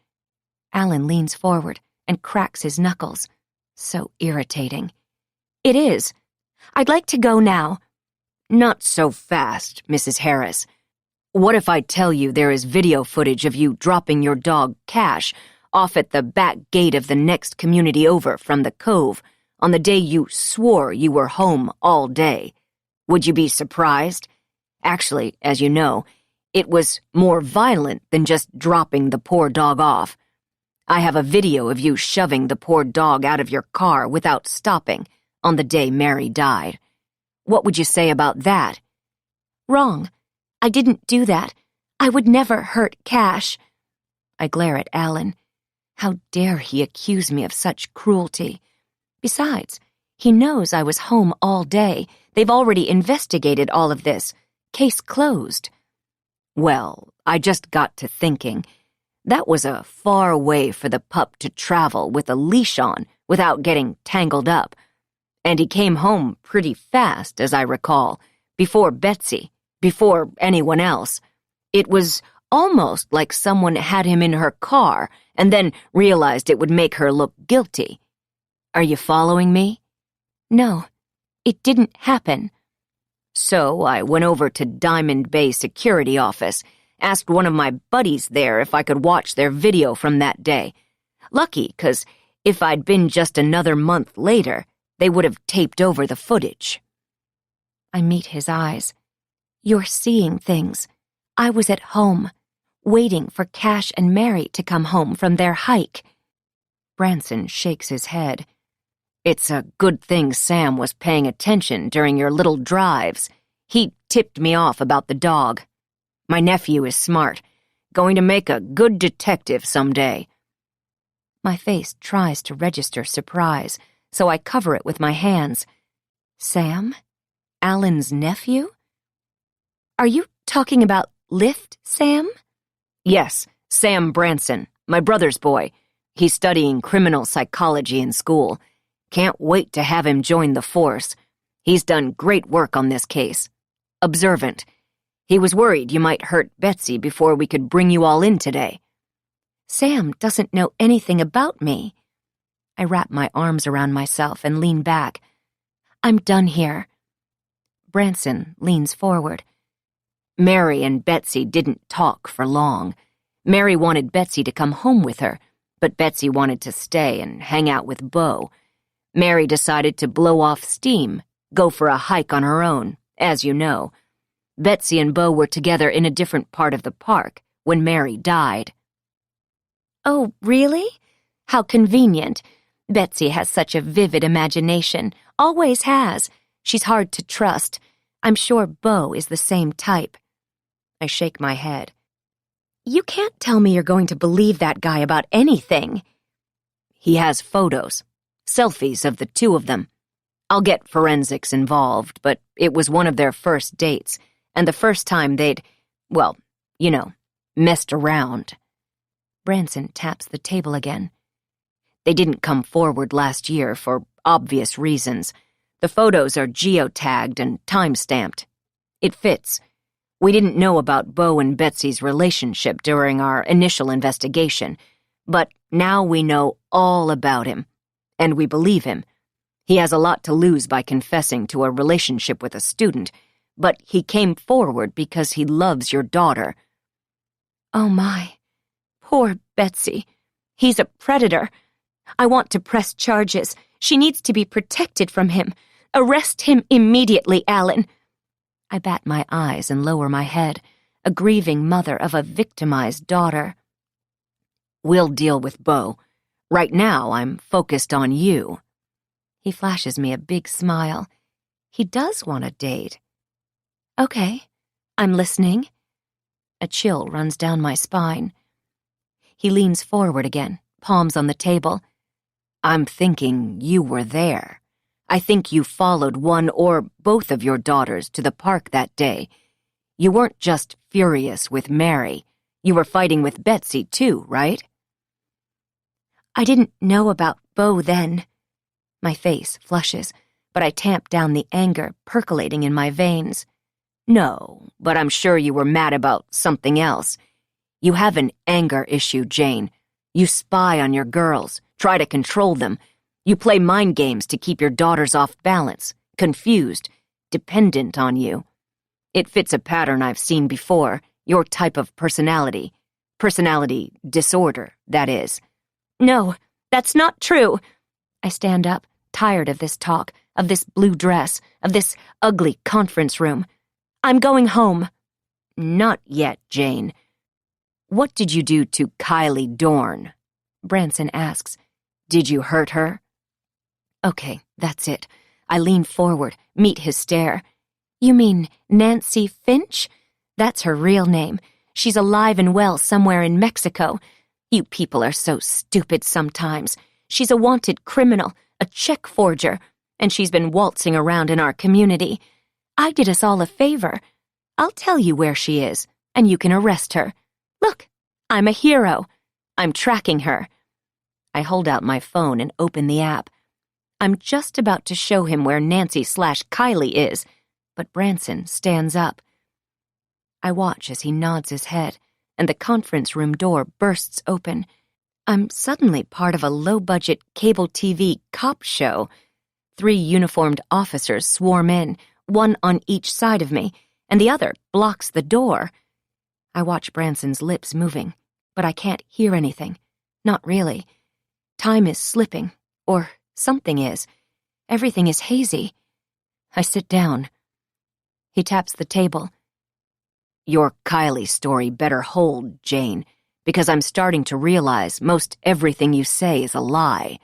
Alan leans forward and cracks his knuckles. So irritating. It is. I'd like to go now. Not so fast, Mrs. Harris. What if I tell you there is video footage of you dropping your dog, Cash, off at the back gate of the next community over from the Cove on the day you swore you were home all day? Would you be surprised? Actually, as you know, it was more violent than just dropping the poor dog off. I have a video of you shoving the poor dog out of your car without stopping on the day Mary died. What would you say about that? Wrong. I didn't do that. I would never hurt Cash. I glare at Alan. How dare he accuse me of such cruelty? Besides, he knows I was home all day. They've already investigated all of this. Case closed. Well, I just got to thinking. That was a far way for the pup to travel with a leash on without getting tangled up. And he came home pretty fast, as I recall, before Betsy, before anyone else. It was almost like someone had him in her car and then realized it would make her look guilty. Are you following me? No, it didn't happen. So I went over to Diamond Bay Security Office, asked one of my buddies there if I could watch their video from that day. Lucky, 'cause if I'd been just another month later, they would have taped over the footage. I meet his eyes. You're seeing things. I was at home, waiting for Cash and Mary to come home from their hike. Branson shakes his head. It's a good thing Sam was paying attention during your little drives. He tipped me off about the dog. My nephew is smart, going to make a good detective someday. My face tries to register surprise, so I cover it with my hands. Sam? Alan's nephew? Are you talking about Lift Sam? Yes, Sam Branson, my brother's boy. He's studying criminal psychology in school. Can't wait to have him join the force. He's done great work on this case. Observant. He was worried you might hurt Betsy before we could bring you all in today. Sam doesn't know anything about me. I wrap my arms around myself and lean back. I'm done here. Branson leans forward. Mary and Betsy didn't talk for long. Mary wanted Betsy to come home with her, but Betsy wanted to stay and hang out with Beau. Mary decided to blow off steam, go for a hike on her own, as you know. Betsy and Beau were together in a different part of the park when Mary died. Oh, really? How convenient. Betsy has such a vivid imagination, always has. She's hard to trust. I'm sure Beau is the same type. I shake my head. You can't tell me you're going to believe that guy about anything. He has photos, selfies of the two of them. I'll get forensics involved, but it was one of their first dates, and the first time they'd, well, you know, messed around. Branson taps the table again. They didn't come forward last year for obvious reasons. The photos are geotagged and time-stamped. It fits. We didn't know about Beau and Betsy's relationship during our initial investigation, but now we know all about him, and we believe him. He has a lot to lose by confessing to a relationship with a student, but he came forward because he loves your daughter. Oh my, poor Betsy. He's a predator. I want to press charges. She needs to be protected from him. Arrest him immediately, Alan. I bat my eyes and lower my head, a grieving mother of a victimized daughter. We'll deal with Beau. Right now, I'm focused on you. He flashes me a big smile. He does want a date. Okay, I'm listening. A chill runs down my spine. He leans forward again, palms on the table. I'm thinking you were there. I think you followed one or both of your daughters to the park that day. You weren't just furious with Mary. You were fighting with Betsy, too, right? I didn't know about Beau then. My face flushes, but I tamp down the anger percolating in my veins. No, but I'm sure you were mad about something else. You have an anger issue, Jane. You spy on your girls, try to control them. You play mind games to keep your daughters off balance, confused. dependent on you. It fits a pattern I've seen before, your type of personality. Personality disorder, that is. No, that's not true. I stand up, tired of this talk, of this blue dress, of this ugly conference room. I'm going home. Not yet, Jane. What did you do to Kylie Dorn? Branson asks. Did you hurt her? Okay, that's it. I lean forward, meet his stare. You mean Nancy Finch? That's her real name. She's alive and well somewhere in Mexico. You people are so stupid sometimes. She's a wanted criminal, a check forger, and she's been waltzing around in our community. I did us all a favor. I'll tell you where she is, and you can arrest her. Look, I'm a hero. I'm tracking her. I hold out my phone and open the app. I'm just about to show him where Nancy/Kylie is, but Branson stands up. I watch as he nods his head, and the conference room door bursts open. I'm suddenly part of a low-budget cable TV cop show. 3 uniformed officers swarm in, one on each side of me, and the other blocks the door. I watch Branson's lips moving, but I can't hear anything. Not really. Time is slipping, or something is. Everything is hazy. I sit down. He taps the table. Your Kylie story better hold, Jane, because I'm starting to realize most everything you say is a lie.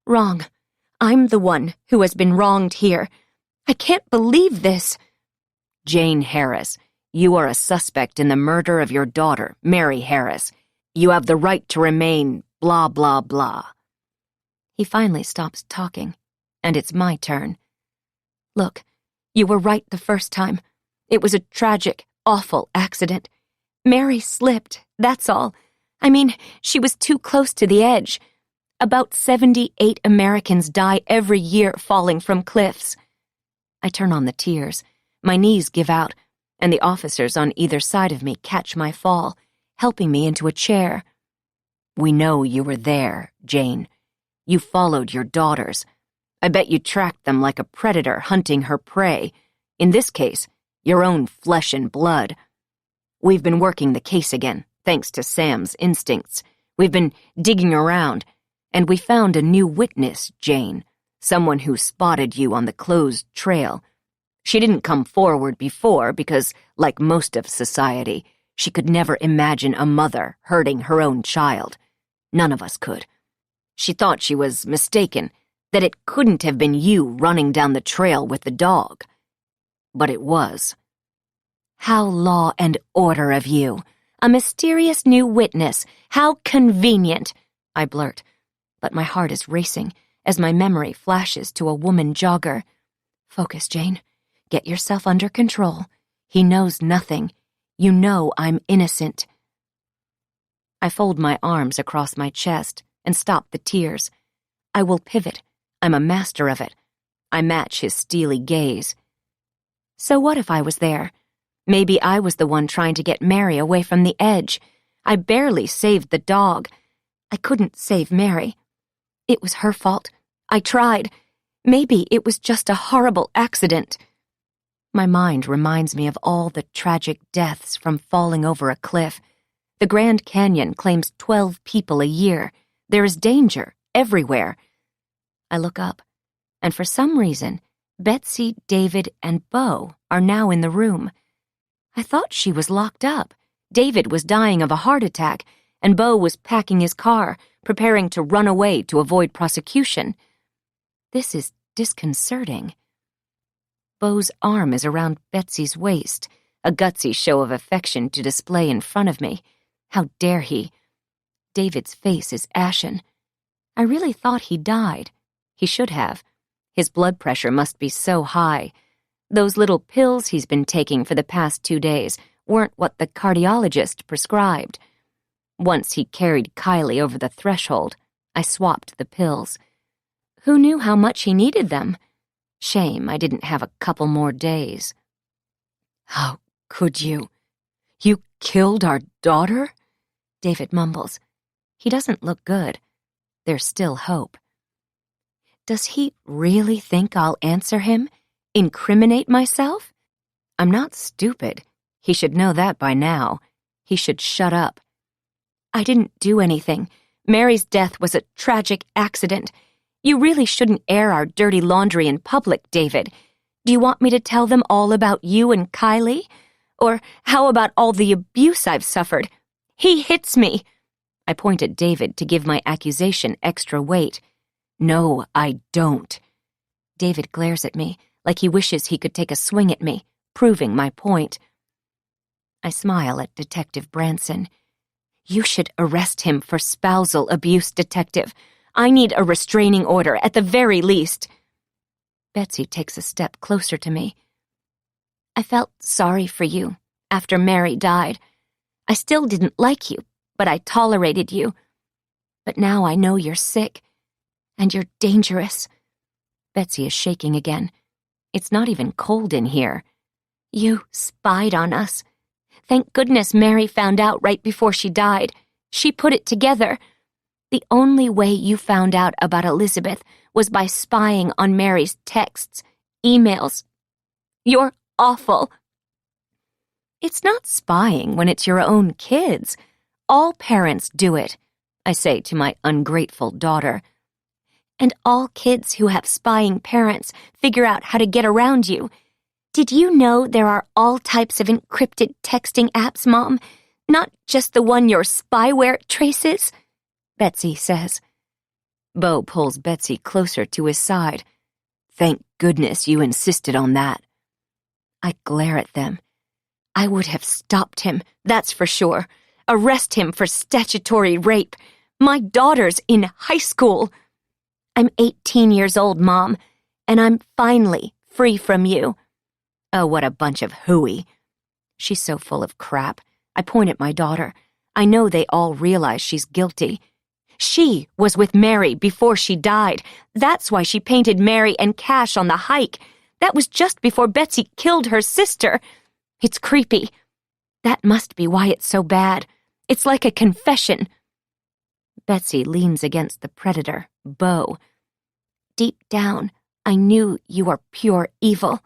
Wrong. I'm the one who has been wronged here. I can't believe this. Jane Harris, you are a suspect in the murder of your daughter, Mary Harris. You have the right to remain blah, blah, blah. He finally stops talking, and it's my turn. Look, you were right the first time. It was a tragic, awful accident. Mary slipped, that's all. I mean, she was too close to the edge. About 78 Americans die every year falling from cliffs. I turn on the tears. My knees give out, and the officers on either side of me catch my fall, helping me into a chair. We know you were there, Jane. You followed your daughters. I bet you tracked them like a predator hunting her prey. In this case, your own flesh and blood. We've been working the case again, thanks to Sam's instincts. We've been digging around, and we found a new witness, Jane, someone who spotted you on the closed trail. She didn't come forward before because, like most of society, she could never imagine a mother hurting her own child. None of us could. She thought she was mistaken, that it couldn't have been you running down the trail with the dog. But it was. How law and order of you. A mysterious new witness. How convenient, I blurt. But my heart is racing as my memory flashes to a woman jogger. Focus, Jane. Get yourself under control. He knows nothing. You know I'm innocent. I fold my arms across my chest and stop the tears. I will pivot. I'm a master of it. I match his steely gaze. So what if I was there? Maybe I was the one trying to get Mary away from the edge. I barely saved the dog. I couldn't save Mary. It was her fault. I tried. Maybe it was just a horrible accident. My mind reminds me of all the tragic deaths from falling over a cliff. The Grand Canyon claims 12 people a year. There is danger everywhere. I look up, and for some reason, Betsy, David, and Beau are now in the room. I thought she was locked up. David was dying of a heart attack, and Beau was packing his car, preparing to run away to avoid prosecution. This is disconcerting. Beau's arm is around Betsy's waist, a gutsy show of affection to display in front of me. How dare he? David's face is ashen. I really thought he died. He should have. His blood pressure must be so high. Those little pills he's been taking for the past 2 days weren't what the cardiologist prescribed. Once he carried Kylie over the threshold, I swapped the pills. Who knew how much he needed them? Shame I didn't have a couple more days. How could you? You killed our daughter? David mumbles. He doesn't look good. There's still hope. Does he really think I'll answer him? Incriminate myself? I'm not stupid. He should know that by now. He should shut up. I didn't do anything. Mary's death was a tragic accident. You really shouldn't air our dirty laundry in public, David. Do you want me to tell them all about you and Kylie? Or how about all the abuse I've suffered? He hits me. I point at David to give my accusation extra weight. No, I don't. David glares at me like he wishes he could take a swing at me, proving my point. I smile at Detective Branson. You should arrest him for spousal abuse, Detective. I need a restraining order, at the very least. Betsy takes a step closer to me. I felt sorry for you after Mary died. I still didn't like you, but I tolerated you. But now I know you're sick, and you're dangerous. Betsy is shaking again. It's not even cold in here. You spied on us. Thank goodness Mary found out right before she died. She put it together. The only way you found out about Elizabeth was by spying on Mary's texts, emails. You're awful. It's not spying when it's your own kids. All parents do it, I say to my ungrateful daughter. And all kids who have spying parents figure out how to get around you. Did you know there are all types of encrypted texting apps, Mom? Not just the one your spyware traces? Betsy says. Bo pulls Betsy closer to his side. Thank goodness you insisted on that. I glare at them. I would have stopped him, that's for sure. Arrest him for statutory rape. My daughter's in high school. I'm 18 years old, Mom, and I'm finally free from you. Oh, what a bunch of hooey. She's so full of crap. I point at my daughter. I know they all realize she's guilty. She was with Mary before she died. That's why she painted Mary and Cash on the hike. That was just before Betsy killed her sister. It's creepy. That must be why it's so bad. It's like a confession. Betsy leans against the predator, Bo. Deep down, I knew you are pure evil.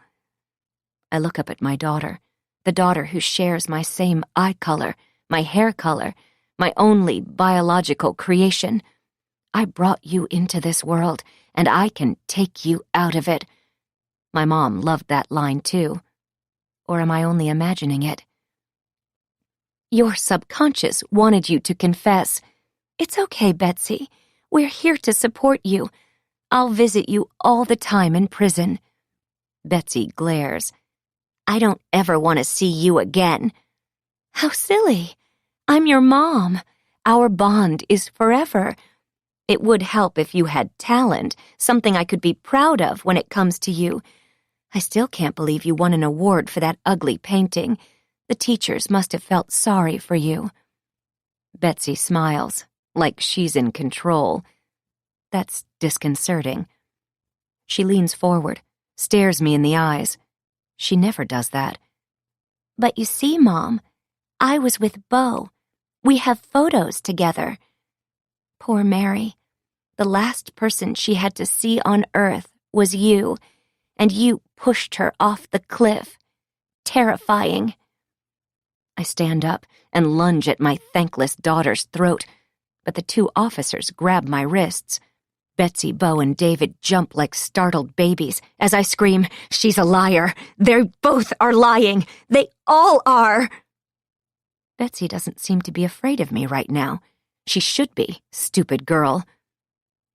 I look up at my daughter, the daughter who shares my same eye color, my hair color, my only biological creation. I brought you into this world, and I can take you out of it. My mom loved that line, too. Or am I only imagining it? Your subconscious wanted you to confess. It's okay, Betsy. We're here to support you. I'll visit you all the time in prison. Betsy glares. I don't ever want to see you again. How silly. I'm your mom. Our bond is forever. It would help if you had talent, something I could be proud of when it comes to you. I still can't believe you won an award for that ugly painting. The teachers must have felt sorry for you. Betsy smiles, like she's in control. That's disconcerting. She leans forward, stares me in the eyes. She never does that. But you see, Mom, I was with Bo. We have photos together. Poor Mary. The last person she had to see on Earth was you, and you pushed her off the cliff. Terrifying. I stand up and lunge at my thankless daughter's throat, but the two officers grab my wrists. Betsy, Bo, and David jump like startled babies as I scream, "She's a liar! They both are lying! They all are!" Betsy doesn't seem to be afraid of me right now. She should be, stupid girl.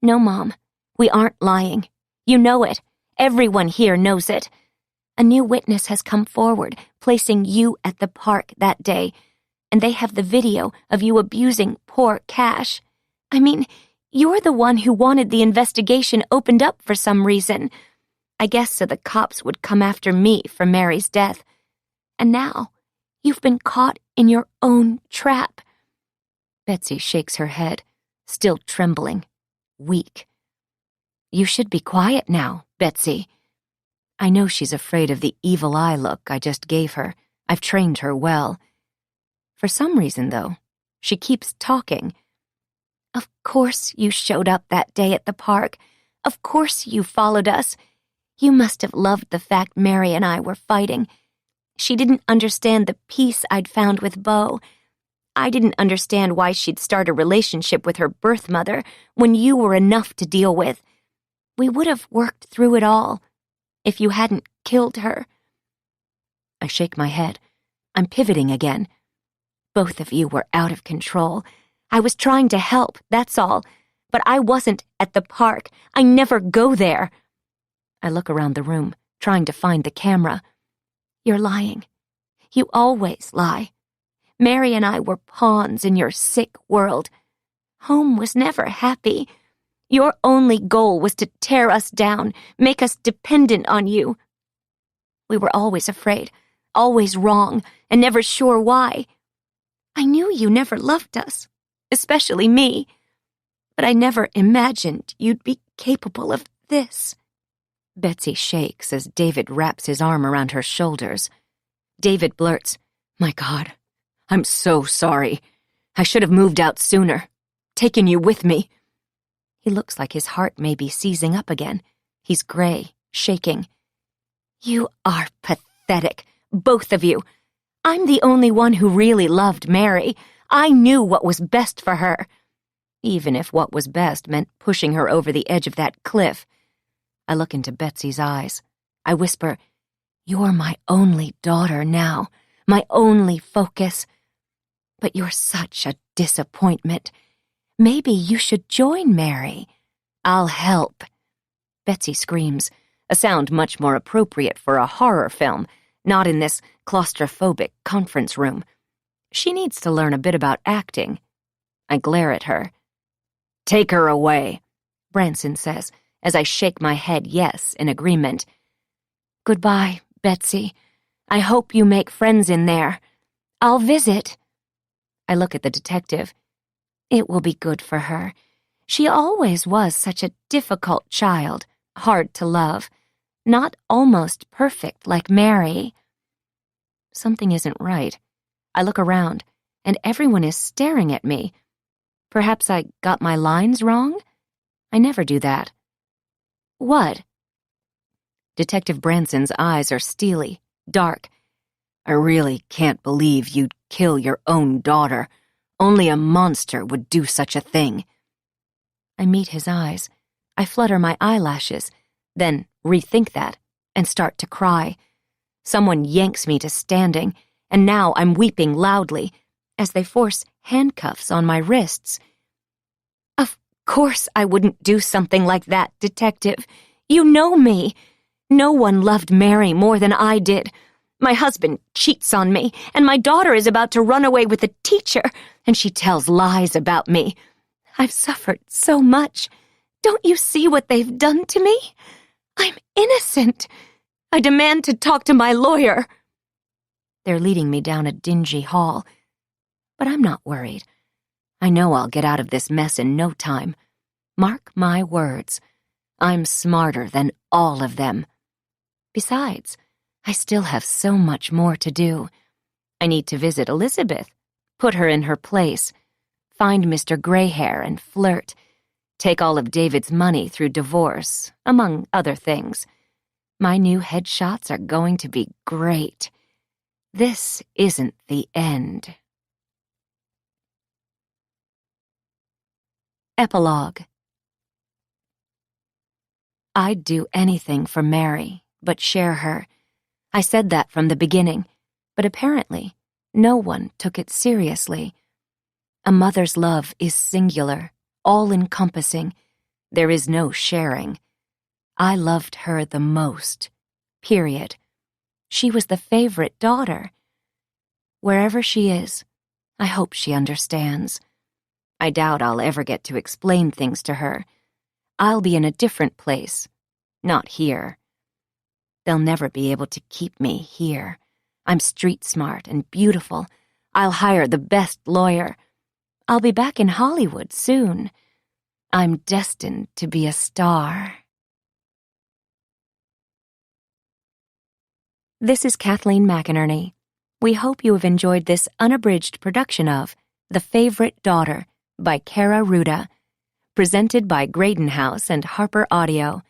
No, Mom, we aren't lying. You know it. Everyone here knows it. A new witness has come forward, placing you at the park that day, and they have the video of you abusing poor Cash. I mean, you're the one who wanted the investigation opened up for some reason. I guess so the cops would come after me for Mary's death. And now, you've been caught in your own trap. Betsy shakes her head, still trembling, weak. You should be quiet now, Betsy. I know she's afraid of the evil eye look I just gave her. I've trained her well. For some reason, though, she keeps talking. Of course you showed up that day at the park. Of course you followed us. You must have loved the fact Mary and I were fighting. She didn't understand the peace I'd found with Beau. I didn't understand why she'd start a relationship with her birth mother when you were enough to deal with. We would have worked through it all if you hadn't killed her. I shake my head. I'm pivoting again. Both of you were out of control. I was trying to help, that's all. But I wasn't at the park. I never go there. I look around the room, trying to find the camera. You're lying. You always lie. Mary and I were pawns in your sick world. Home was never happy. Your only goal was to tear us down, make us dependent on you. We were always afraid, always wrong, and never sure why. I knew you never loved us, especially me, but I never imagined you'd be capable of this. Betsy shakes as David wraps his arm around her shoulders. David blurts, "My God, I'm so sorry. I should have moved out sooner, taken you with me." He looks like his heart may be seizing up again. He's gray, shaking. You are pathetic, both of you. I'm the only one who really loved Mary. I knew what was best for her, even if what was best meant pushing her over the edge of that cliff. I look into Betsy's eyes. I whisper, "You're my only daughter now, my only focus. But you're such a disappointment. Maybe you should join Mary. I'll help." Betsy screams, a sound much more appropriate for a horror film, not in this claustrophobic conference room. She needs to learn a bit about acting. I glare at her. "Take her away," Branson says, as I shake my head yes in agreement. "Goodbye, Betsy. I hope you make friends in there. I'll visit." I look at the detective. It will be good for her. She always was such a difficult child, hard to love, not almost perfect like Mary. Something isn't right. I look around, and everyone is staring at me. Perhaps I got my lines wrong? I never do that. What? Detective Branson's eyes are steely, dark. "I really can't believe you'd kill your own daughter. Only a monster would do such a thing." I meet his eyes. I flutter my eyelashes, then rethink that, and start to cry. Someone yanks me to standing, and now I'm weeping loudly as they force handcuffs on my wrists. "Of course I wouldn't do something like that, Detective. You know me. No one loved Mary more than I did. My husband cheats on me, and my daughter is about to run away with a teacher, and she tells lies about me. I've suffered so much. Don't you see what they've done to me? I'm innocent. I demand to talk to my lawyer." They're leading me down a dingy hall. But I'm not worried. I know I'll get out of this mess in no time. Mark my words. I'm smarter than all of them. Besides, I still have so much more to do. I need to visit Elizabeth, put her in her place, find Mr. Greyhair and flirt, take all of David's money through divorce, among other things. My new headshots are going to be great. This isn't the end. Epilogue. I'd do anything for Mary, but share her. I said that from the beginning, but apparently no one took it seriously. A mother's love is singular, all-encompassing. There is no sharing. I loved her the most, period. She was the favorite daughter. Wherever she is, I hope she understands. I doubt I'll ever get to explain things to her. I'll be in a different place, not here. They'll never be able to keep me here. I'm street smart and beautiful. I'll hire the best lawyer. I'll be back in Hollywood soon. I'm destined to be a star. This is Kathleen McInerney. We hope you have enjoyed this unabridged production of The Favorite Daughter by Kaira Rouda, presented by Graydon House and Harper Audio.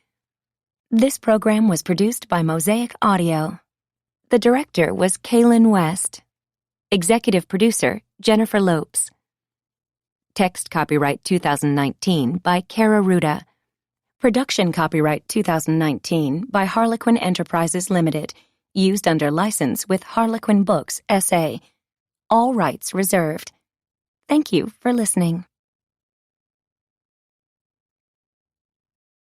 This program was produced by Mosaic Audio. The director was Kaylin West. Executive producer, Jennifer Lopes. Text copyright 2019 by Kaira Rouda. Production copyright 2019 by Harlequin Enterprises Limited, used under license with Harlequin Books, S.A. All rights reserved. Thank you for listening.